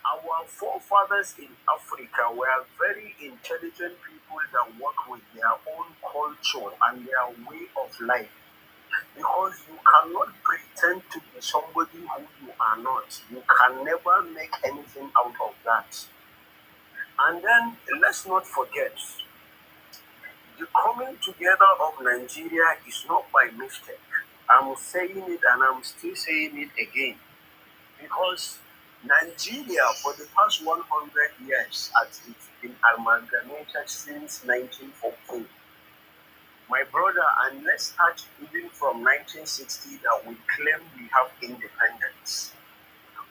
our forefathers in Africa were very intelligent people that work with their own culture and their way of life. Because you cannot pretend to be somebody who you are not. You can never make anything out of that. And then let's not forget, the coming together of Nigeria is not by mistake. I'm saying it and I'm still saying it again. Because Nigeria, for the past 100 years, has been amalgamated since 1914. My brother, and let's start even from 1960 that we claim we have independence.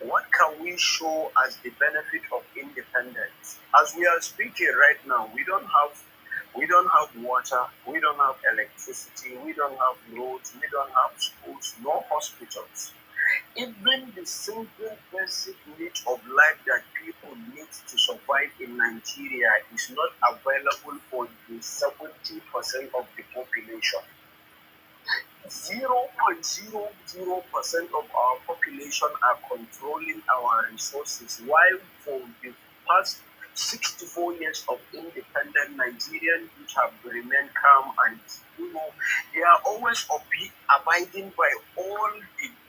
What can we show as the benefit of independence? As we are speaking right now, we don't have water, we don't have electricity, we don't have roads, we don't have schools, no hospitals. Even the simple basic need of life that people need to survive in Nigeria is not available for the 70% of the population. 0.00% of our population are controlling our resources, while for the past 64 years of independent Nigerian which have remained calm and they are always abiding by all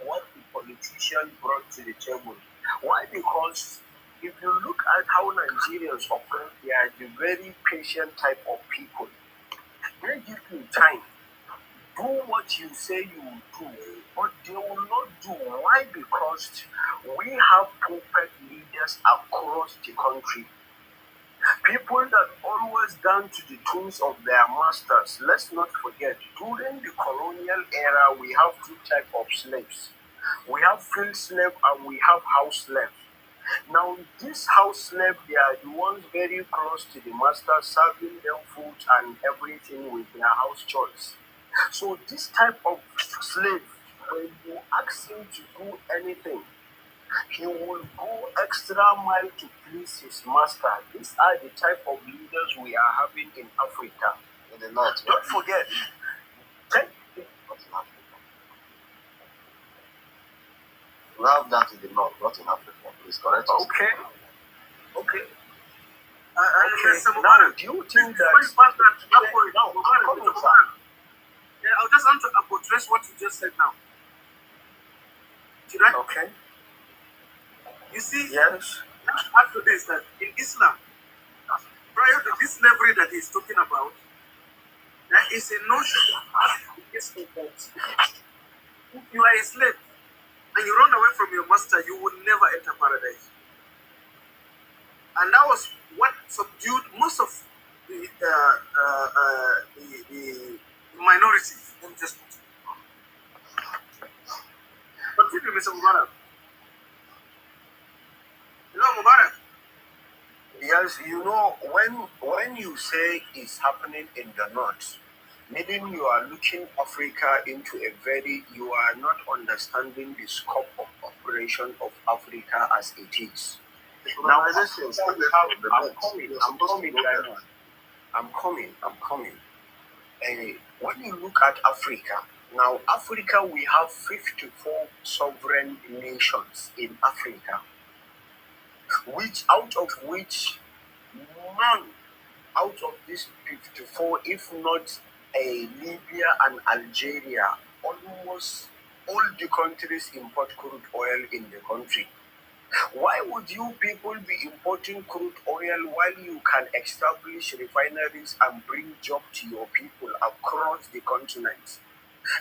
what the politicians brought to the table. Why? Because if you look at how Nigerians operate, they are the very patient type of people. They give you time. Do what you say you will do, but they will not do. Why? Because we have puppet leaders across the country. People that always dance to the tunes of their masters. Let's not forget, during the colonial era, we have two types of slaves. We have field slave and we have house slave. Now, this house slave, they are the ones very close to the master, serving them food and everything with their house chores. So this type of slave, when you ask him to do anything, he will go extra mile to please his master. These are the type of leaders we are having in Africa. In the north. Don't forget. We have that in the north, not in Africa. Please correct us. Okay. Okay. Now, do you think that... Now, I'll just want to address what you just said now. Okay. You see, yes. After this, that in Islam, prior to this slavery that he's talking about, there is a notion that if you are a slave and you run away from your master, you will never enter paradise. And that was what subdued most of the minorities. Let me just continue, Mr. Mubarak. Hello, Mubarak. Yes, when you say it's happening in the north, meaning you are looking Africa into you are not understanding the scope of operation of Africa as it is. Now, I'm coming. When you look at Africa, now Africa, we have 54 sovereign nations in Africa, out of which none out of these 54, if not Libya and Algeria, almost all the countries import crude oil in the country. Why would you people be importing crude oil while you can establish refineries and bring jobs to your people across the continent?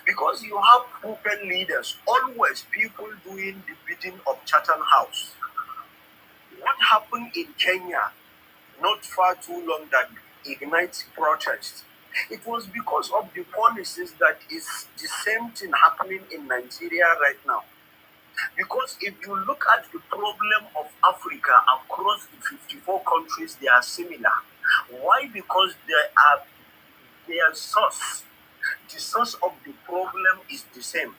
Because you have proven leaders, always people doing the bidding of Chatham House. What happened in Kenya not far too long that ignites protests? It was because of the policies that is the same thing happening in Nigeria right now. Because if you look at the problem of Africa across the 54 countries, they are similar. Why? Because their source, the source of the problem is the same.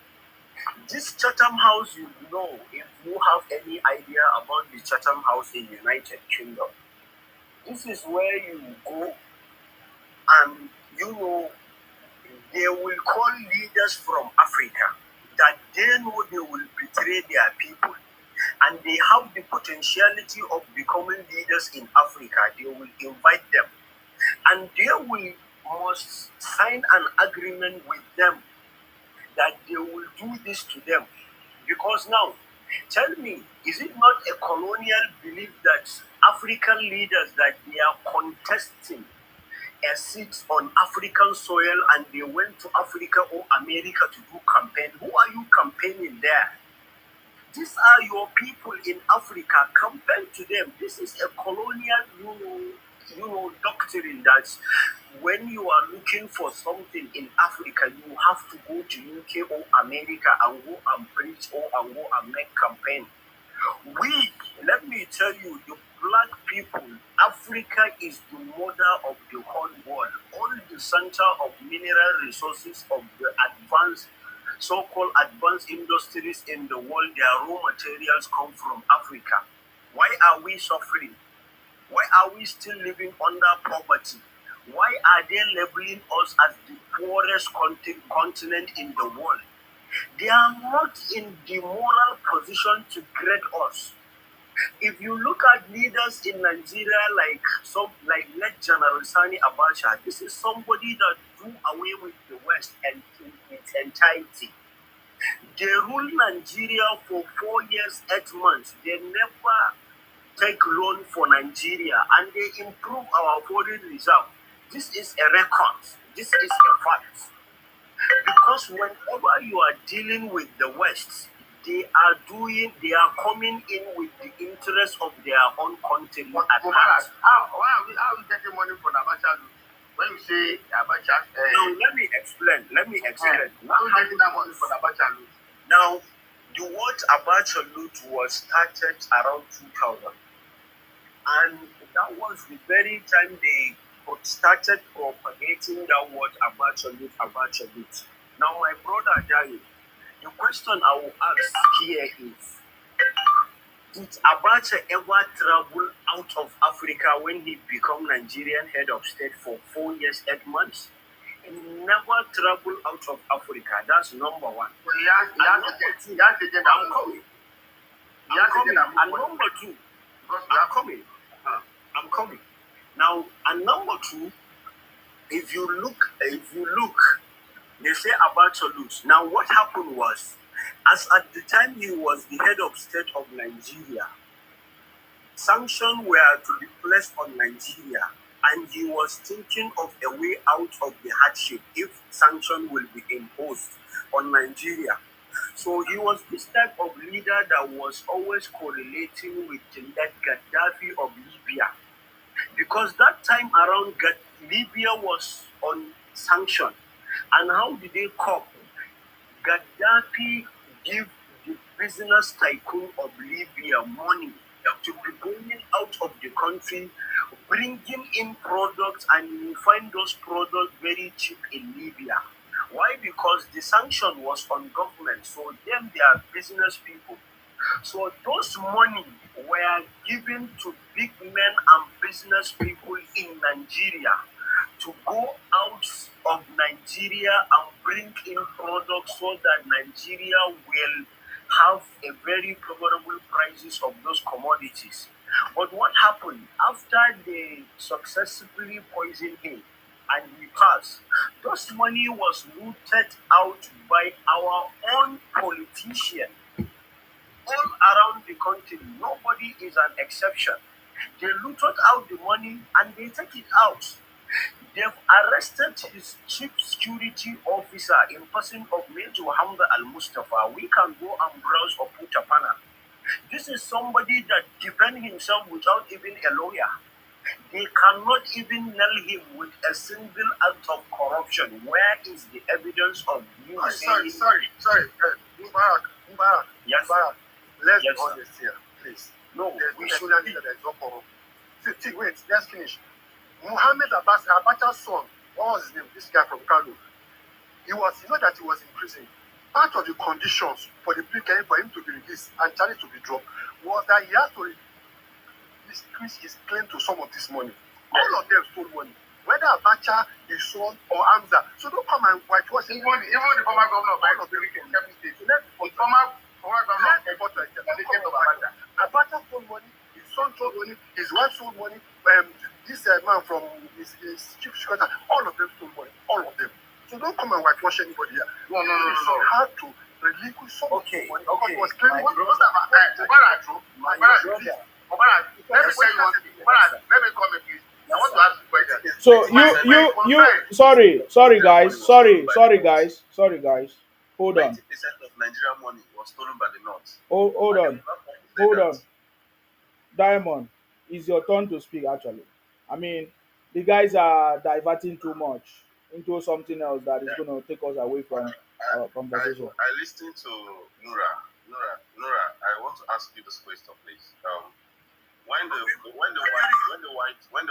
This Chatham House, if you have any idea about the Chatham House in the United Kingdom, this is where you go and they will call leaders from Africa that they know they will betray their people and they have the potentiality of becoming leaders in Africa. They will invite them and they must sign an agreement with them that they will do this to them. Because now, tell me, is it not a colonial belief that African leaders, that they are contesting a seat on African soil and they went to Africa or America to do campaign? Who are you campaigning there? These are your people in Africa. Campaign to them. This is a colonial, doctrine that when you are looking for something in Africa, you have to go to UK or America and go and preach or and go and make campaign. Let me tell you, the black people, Africa is the mother of the whole world. All the center of mineral resources of the so-called advanced industries in the world, their raw materials come from Africa. Why are we suffering? Why are we still living under poverty? Why are they labeling us as the poorest continent in the world? They are not in the moral position to grade us. If you look at leaders in Nigeria like late General Sani Abacha, this is somebody that do away with the West and in its entirety. They ruled Nigeria for 4 years, 8 months. They never take loan for Nigeria and they improve our foreign reserve. This is a record. This is a fact. Because whenever you are dealing with the West, they are coming in with the interest of their own country at heart. How are we getting money from Abacha? When you say Abacha, now let me explain. How are we getting that money from Abacha? Now, the word Abacha loot was started around 2000, and that was the very time they started propagating that word Abacha loot. Now, my brother Dayo, the question I will ask here is, did Abacha ever travel out of Africa when he became Nigerian head of state for 4 years, 8 months? He never traveled out of Africa. That's number one. I'm coming. I'm coming. And number two, I'm coming. I'm coming. Now, and number two, if you look, they say about salute. Now, what happened was, as at the time he was the head of state of Nigeria, sanctions were to be placed on Nigeria, and he was thinking of a way out of the hardship if sanction will be imposed on Nigeria. So he was this type of leader that was always correlating with that Gaddafi of Libya. Because that time around, Libya was on sanction. And how did they cope? Gaddafi give the business tycoon of Libya money to be going out of the country, bringing in products, and you find those products very cheap in Libya. Why? Because the sanction was on government, so them they are business people. So those money were given to big men and business people in Nigeria to go out of Nigeria and bring in products so that Nigeria will have a very favorable prices of those commodities. But what happened after they successfully poisoned him and he passed? Those money was looted out by our own politician all around the country. Nobody is an exception. They looted out the money and they take it out. They've arrested his chief security officer in person of Major Hamza Al-Mustafa. We can go and browse or put a panel. This is somebody that defends himself without even a lawyer. They cannot even nail him with a single act of corruption. Where is the evidence of you saying... Sorry. Mubarak. Yes. Mubarak. Let's be Yes, sir. honest here, please. No, There's we no should evidence that there is no corruption. Wait, let's finish. Muhammad Abacha's son, what was his name? This guy from Kano. You know that he was in prison. Part of the conditions for the plea for him to be released and charges to be dropped was that he has to increase his claim to some of this money. All of them stole money. Whether Abacha, his son, or Hamza. So don't come and whitewash it. Even the former governor of Kebbi State. The former governor of Abacha. Abacha stole money, his son stole money, his wife stole money, this man from his chief secretary, all of them stole money. All of them. So don't come and whitewash anybody here. No. It's so hard to relinquish some of the money. Okay. It was claiming Mubarak, let me say you one thing. Mubarak, let me come in, please. I want to ask you a question. So sorry guys. Hold on. 90% of Nigerian money was stolen by the North. Hold on. Diamond, it's your turn to speak actually. I mean, the guys are diverting too much into something else that is going to take us away from our conversation. I listened to Nura. Nura, I want to ask you this question, please. When the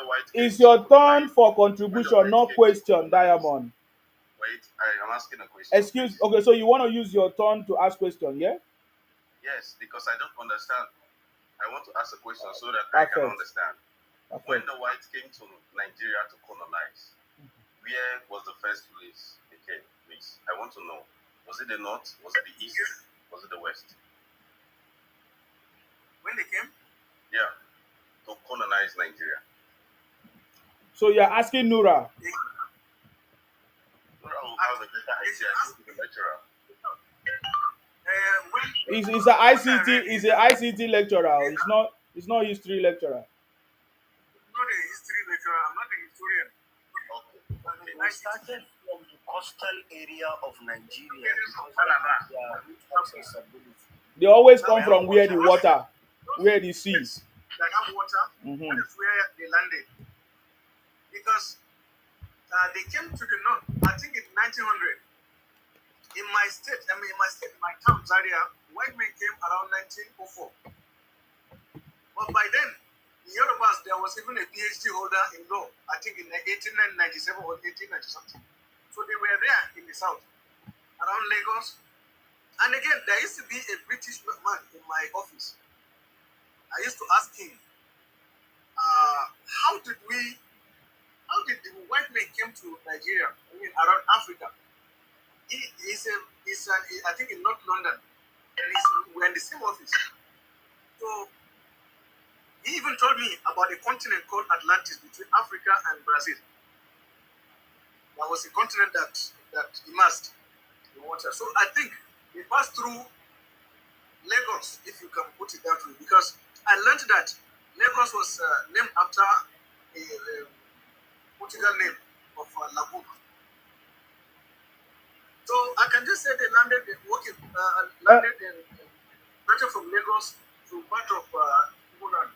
white It's your turn for contribution, not question, Diamond. Wait, I am asking a question. Okay, so you want to use your turn to ask question, yeah? Yes, because I don't understand. I want to ask a question so that I can understand. When the whites came to Nigeria to colonize, where was the first place they came, please? I want to know. Was it the North? Was it the East? Was it the West? When they came? Yeah, to colonize Nigeria. So you're asking Nura? Nura will have a better idea as the lecturer. He's an ICT lecturer. It's not history lecturer. I'm not a history lecturer. I'm not a historian. Okay. We started from the coastal area of Nigeria because of their route accessibility. They always come from where the water, where the sea. That have water, that is where they landed. Because they came to the north, I think in 1900. In my state, my town, Zaria, white men came around 1904. But by then, in Yorubas, there was even a PhD holder in law, I think in 1897 or 1890 something. So they were there in the south, around Lagos. And again, there used to be a British man in my office. I used to ask him, how did the white men came to Nigeria, around Africa? I think in North London, and we're in the same office. So he even told me about a continent called Atlantis between Africa and Brazil. That was a continent that immersed in water. So I think we passed through Lagos, if you can put it that way, because I learned that Lagos was named after a Portugal name of Lagoon. So I can just say they landed in starting from Lagos to part of Iboland.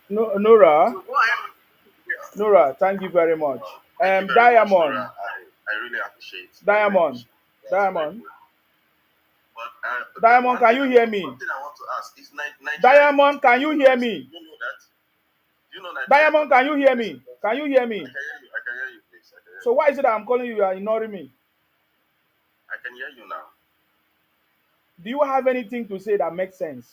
Nora, So go ahead. Yeah. Nora, thank you very much. Thank you very much, Diamond, Nora. I really appreciate it. Diamond, Yes, Diamond, but Diamond, can you hear me? Something I want to ask is Nigeria. Diamond, can you hear me? You know that? You know Nigeria. Diamond, can you hear me? Can you hear me? I can hear you. I can hear you, please. I can hear So why is it that I'm calling you? You are ignoring me. I can hear you now. Do you have anything to say that makes sense?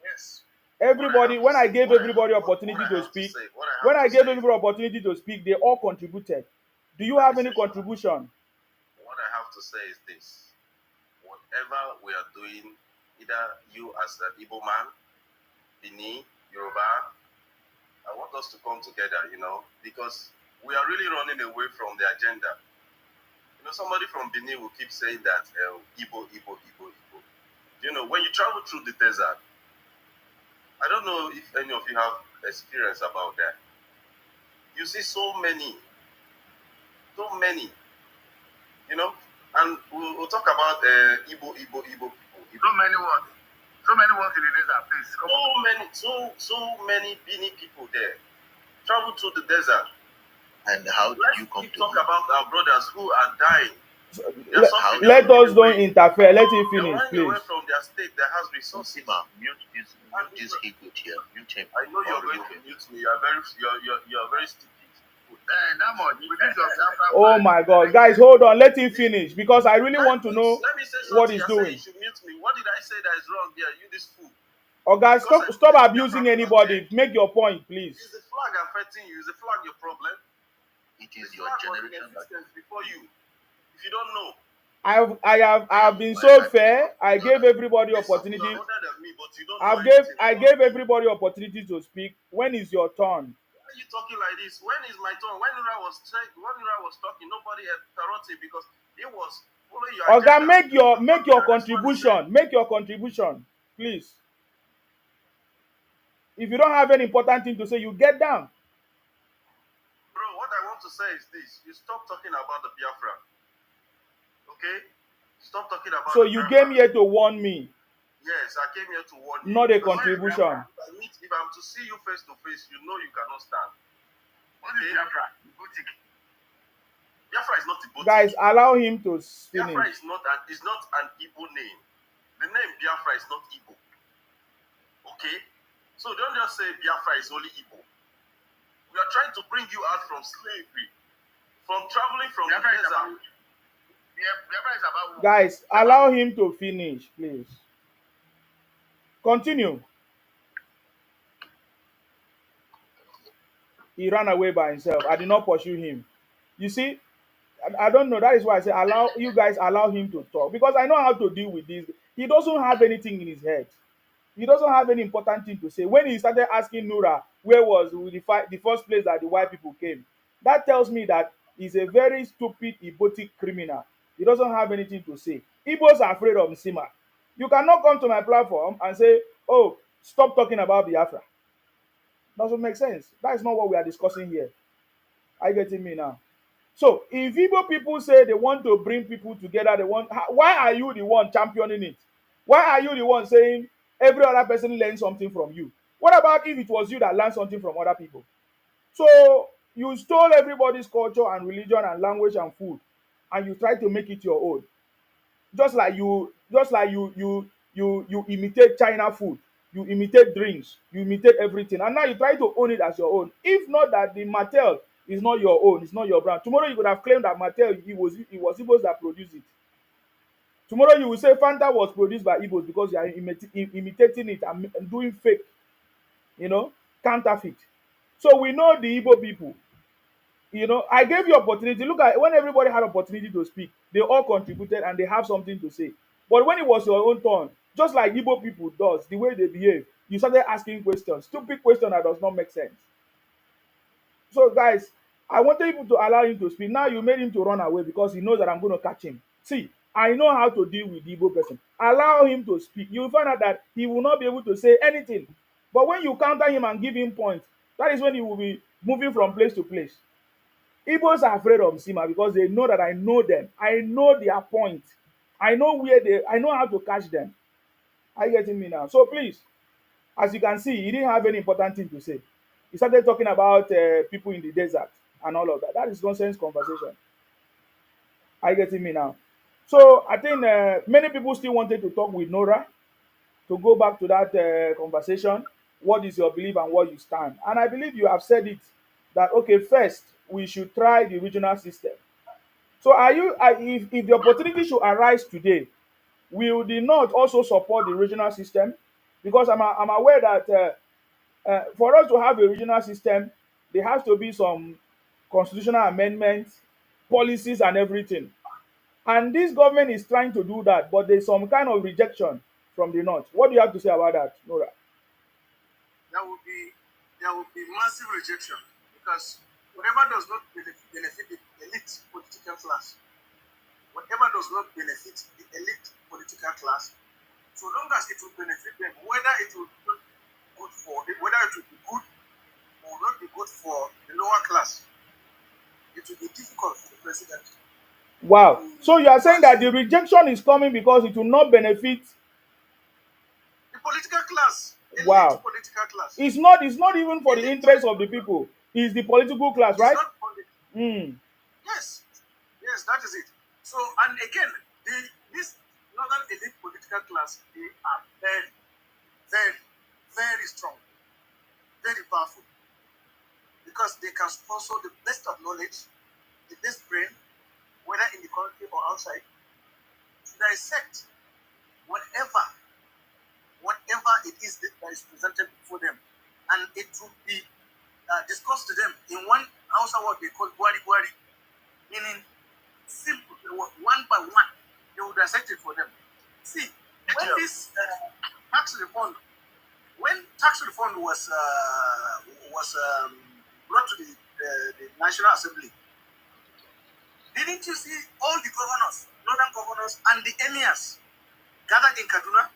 Yes. Everybody, when I gave everybody opportunity to speak, when I gave everybody opportunity to speak, they all contributed. Do you have any contribution? What I have to say is this. Whatever we are doing, either you as an Igbo man, Bini, Yoruba, I want us to come together, because we are really running away from the agenda. Somebody from Benin will keep saying that Igbo, Igbo, Igbo, Igbo. When you travel through the desert, I don't know if any of you have experience about that. You see so many, and we'll talk about Igbo people. So many words in the desert, please. So many Bini people there. Travel through the desert. And how did you come to talk about our brothers who are dying? Let us don't interfere. Let him finish, please. Away from their state, their house resources. Mute this ego here. Mute him. I know you're going to mute me. You're very stupid. Oh my God, guys, hold on. Let him finish because I really want to know what he's doing. You should mute me. What did I say that is wrong there? You this fool. Oh, guys, stop abusing anybody. Make your point, please. Is the flag affecting you? Is the flag your problem? It is your generation before you. If you don't know. I have been so fair. I gave everybody opportunity. I gave everybody opportunity to speak. When is your turn? Why are you talking like this? When is my turn? When Nura was talking, nobody had karate because he was following your agenda. Make your contribution. Make your contribution, please. If you don't have any important thing to say, you get down. Bro, what I want to say is this: you stop talking about the Biafra. Okay? Stop talking about. So you came here to warn me. Yes, I came here to warn you. Not a contribution. If I'm to see you face to face, you know you cannot stand. What is Biafra? Boutique. Biafra is not a boutique. Guys, allow him to finish. Biafra is not an Igbo name. The name Biafra is not Igbo. Okay? So don't just say Biafra is only Igbo. We are trying to bring you out from slavery, from traveling from the desert. Guys, allow him to finish, please. Continue. He ran away by himself. I did not pursue him. You see, I don't know. That is why I say allow him to talk because I know how to deal with this. He doesn't have anything in his head. He doesn't have any important thing to say. When he started asking Nura where was the first place that the white people came, that tells me that he's a very stupid, Igbotic criminal. He doesn't have anything to say. Igbos are afraid of Nsima. You cannot come to my platform and say, oh, stop talking about Biafra. Doesn't make sense. That is not what we are discussing here. Are you getting me now? So if Igbo people say they want to bring people together, why are you the one championing it? Why are you the one saying every other person learns something from you? What about if it was you that learned something from other people? So you stole everybody's culture and religion and language and food, and you try to make it your own. Just like you imitate China food, you imitate drinks, you imitate everything, and now you try to own it as your own. If not that the Mattel is not your own, it's not your brand. Tomorrow you could have claimed that Mattel it was Igbos that produced it. Tomorrow you will say Fanta was produced by Igbos because you are imitating it and doing fake, counterfeit. So we know the Igbo people. I gave you opportunity. Look at when everybody had opportunity to speak, they all contributed and they have something to say. But when it was your own turn, just like Igbo people does, the way they behave, you started asking questions, stupid question that does not make sense. So, guys, I wanted you to allow him to speak. Now you made him to run away because he knows that I'm going to catch him. See, I know how to deal with the Igbo person. Allow him to speak. You will find out that he will not be able to say anything. But when you counter him and give him points, that is when he will be moving from place to place. Igbos are afraid of Sima because they know that I know them. I know their point. I know I know how to catch them. Are you getting me now? So please, as you can see, he didn't have any important thing to say. He started talking about people in the desert and all of that. That is nonsense conversation. Are you getting me now? So I think many people still wanted to talk with Nora to go back to that conversation. What is your belief and what you stand? And I believe you have said it that okay, first we should try the regional system. So if the opportunity should arise today, will the North also support the regional system? Because I'm aware that for us to have a regional system, there has to be some constitutional amendments, policies, and everything. And this government is trying to do that, but there's some kind of rejection from the North. What do you have to say about that, Nora? There will be massive rejection because whatever does not benefit the elite political class, whatever does not benefit the elite political class, so long as it will benefit them, whether it will be good for whether it will be good or not be good for the lower class, it will be difficult for the president. Wow. So you are saying that the rejection is coming because it will not benefit the political class. Wow. Political class. It's not even for the interest of the people. It's the political class, right? Yes. Yes, that is it. So, and again, this northern elite political class, they are very, very, very strong, very powerful, because they can sponsor the best of knowledge, the best brain, whether in the country or outside, to dissect whatever it is that is presented before them, and it will be discussed to them in one house what they call gwari, meaning simple, one by one, they will dissect it for them. See, when this tax reform was brought to the National Assembly, didn't you see all the governors, northern governors, and the emirs gathered in Kaduna?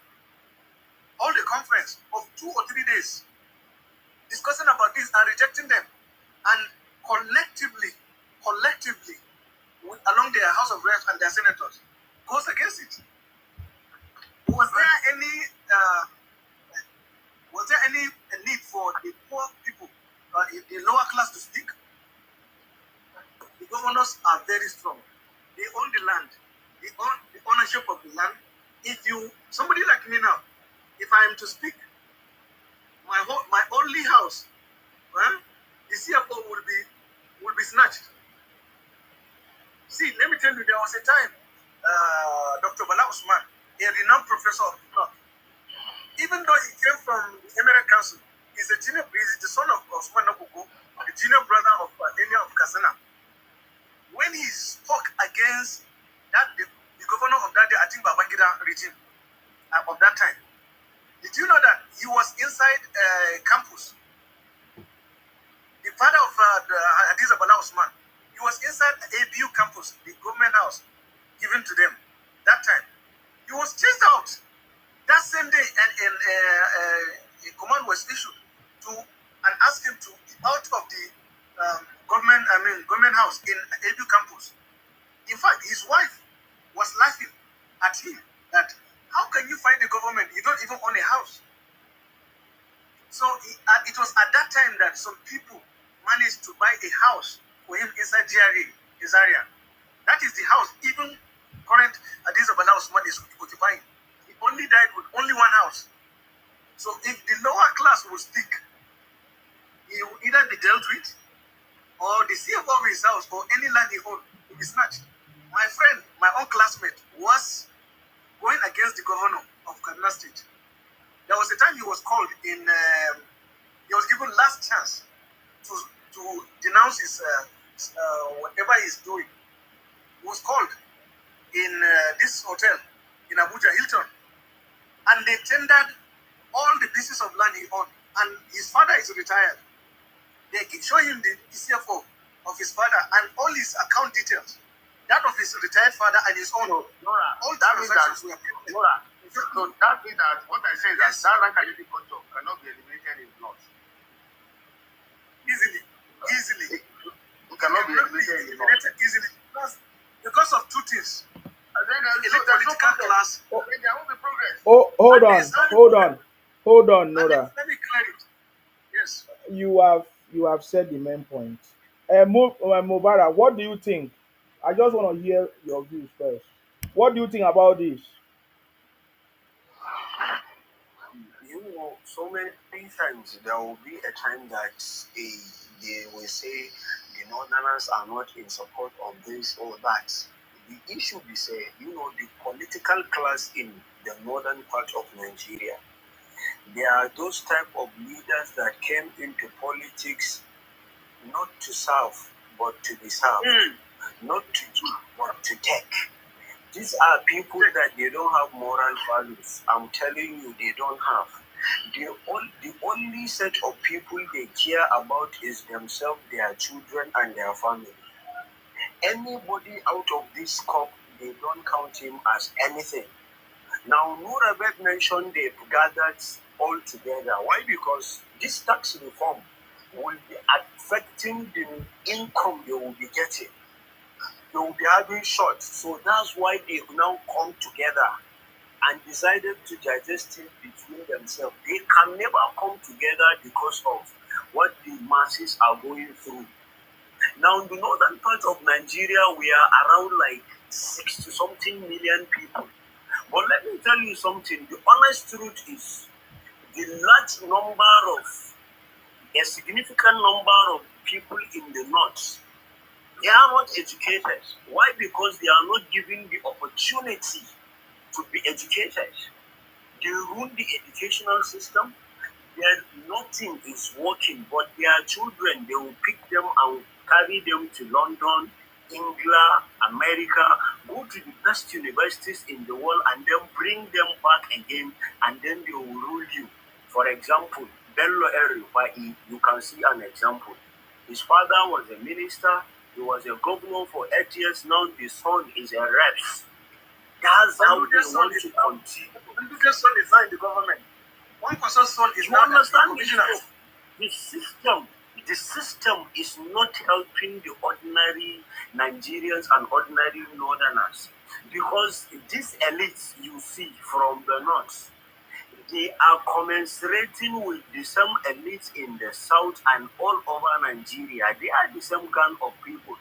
All the conference of 2 or 3 days discussing about this and rejecting them, and collectively along their House of Reps and their senators goes against it. Was there any need for the poor people, the lower class, to speak? The governors are very strong. They own the land. They own the ownership of the land. Somebody like me now, if I am to speak, my only house, the CFO will be snatched. See, let me tell you, there was a time, Dr. Bala Usman, a renowned professor of law, even though he came from the Emirate Council, he's the son of Osman Nabuko, the junior brother of Daniel of Kasana. When he spoke against the governor of that day, I think Babangida regime of that time, did you know that he was inside campus? The father of Hadiza Bala Usman, he was inside ABU campus, the government house given to them that time. He was chased out that same day, and a command was issued and asked him to be out of the government house in ABU campus. In fact, his wife was laughing at him that how can you fight the government? You don't even own a house. So it was at that time that some people managed to buy a house for him inside GRA, his area. That is the house even current Hadiza Bala Usman is occupying. He only died with only one house. So if the lower class will speak, he will either be dealt with, or the CFO of his house, or any land he owned will be snatched. My friend, my own classmate, was going against the governor of Kaduna State. There was a time he was called in, he was given last chance to denounce his whatever he's doing. He was called in this hotel in Abuja, Hilton, and they tendered all the pieces of land he owned, and his father is retired. They can show him the CFO of his father and all his account details, that of his retired father and his own. Nora, All that means that transactions were printed. Nora, so that means that what I say is that that rank culture cannot be eliminated in not. Easily. It cannot be eliminated in not. Easily. Because of two things. And then A political class. there won't be progress. Oh, hold on, Nora. Let me clear it. Yes. You have said the main point. Mubarak, what do you think? I just want to hear your views first. What do you think about this? You know, so many times there will be a time that they will say the Northerners are not in support of this or that. The issue be say, you know, the political class in the northern part of Nigeria, there are those type of leaders that came into politics not to serve, but to be served, not to give, but to take. These are people that they don't have moral values. I'm telling you, they don't have. The only set of people they care about is themselves, their children, and their family. Anybody out of this scope, they don't count him as anything. Now, Nurabet mentioned they've gathered all together. Why? Because this tax reform will be affecting the income they will be getting. They will be having short. So that's why they've now come together and decided to digest it between themselves. They can never come together because of what the masses are going through. Now, in the northern part of Nigeria, we are around like 60 something million people. But let me tell you something. The honest truth is the large number of, a significant number of people in the north, they are not educated. Why? Because they are not given the opportunity to be educated. They run the educational system. Nothing is working, but their children, they will pick them and carry them to London, England, America, go to the best universities in the world, and then bring them back again, and then they will rule you. For example, Bello Eri, you can see an example. His father was a minister, he was a governor for 8 years, now the son is a rep. That's how they want to continue. The son is not in the government. One person's son is You understand the system is not helping the ordinary Nigerians and ordinary Northerners, because these elites you see from the north, they are commensurating with the same elites in the south and all over Nigeria. They are the same gang of people.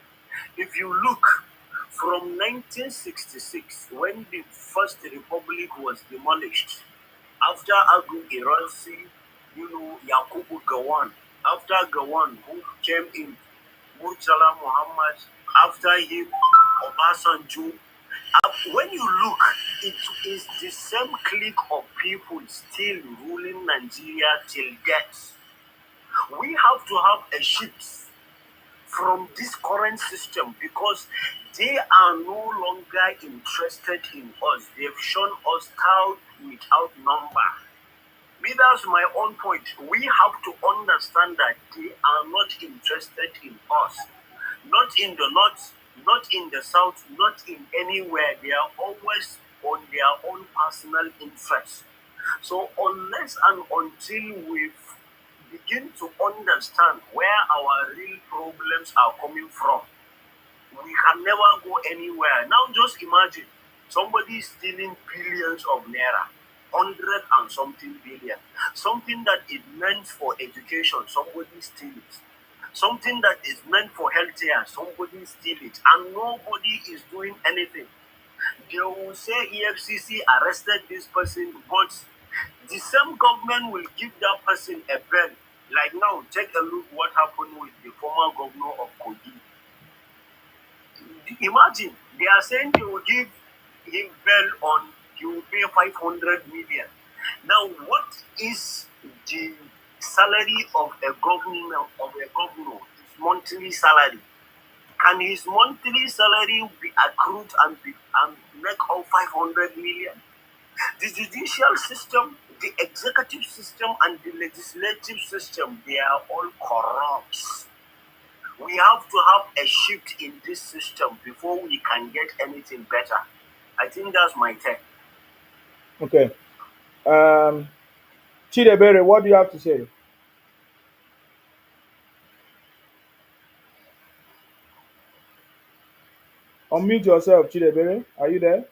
If you look from 1966, when the first republic was demolished, after Agu Iransi, Yakubu Gawan, after Gawan, who came in, Murtala Muhammad, after him, Obasanjo. When you look, it is the same clique of people still ruling Nigeria till death. We have to have a shift from this current system because they are no longer interested in us. They've shown us how without number. That's my own point. We have to understand that they are not interested in us. Not in the north, not in the south, not in anywhere. They are always on their own personal interest. So unless and until we begin to understand where our real problems are coming from, we can never go anywhere. Now just imagine somebody stealing billions of naira, 100 and something billion. Something that is meant for education, somebody steals it. Something that is meant for healthcare, somebody steals it. And nobody is doing anything. They will say EFCC arrested this person, but the same government will give that person a bail. Like now, take a look what happened with the former governor of Kogi. Imagine, they are saying they will give him bail on, he will pay 500 million. Now, what is the salary of a governor? His monthly salary? Can his monthly salary be accrued and make all 500 million? The judicial system, the executive system and the legislative system, they are all corrupt. We have to have a shift in this system before we can get anything better. I think that's my take. Okay. Chidebere, what do you have to say? Unmute yourself, Chidebere. Are you there?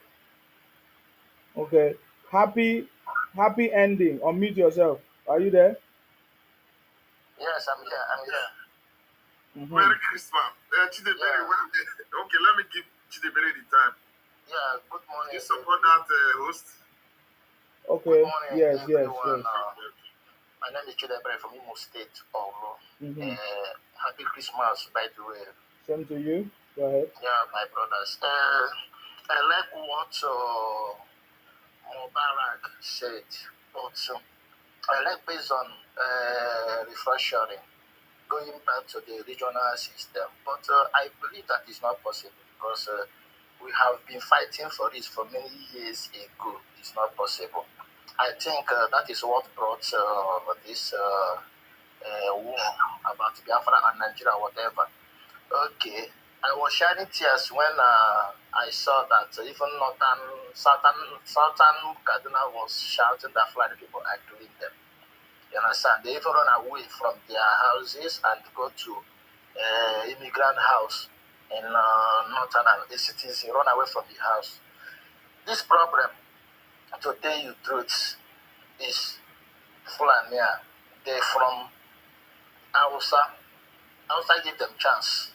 Okay. Happy ending. Unmute yourself. Are you there? Yes, I'm here. I'm here. Mm-hmm. Merry Christmas. Chidebere, okay, let me give Chidebere the time. Yeah, good morning. You support that host? Okay. Good morning, Yes. everyone. My name is Chidebere from Imo State. Mm-hmm. Happy Christmas, by the way. Same to you. Go ahead. Yeah, my brothers. I like what Mubarak said, but I like based on refreshing, going back to the regional system. But I believe that is not possible because we have been fighting for this for many years ago. It's not possible. I think that is what brought this war about Biafra and Nigeria, whatever. Okay, I was shedding tears when I saw that even southern Kaduna was shouting that Fulani people are killing them. You understand? They even run away from their houses and go to immigrant house in northern and the cities. They run away from the house. This problem, to tell you truth, is Fulani. They're from Hausa. Hausa give them chance.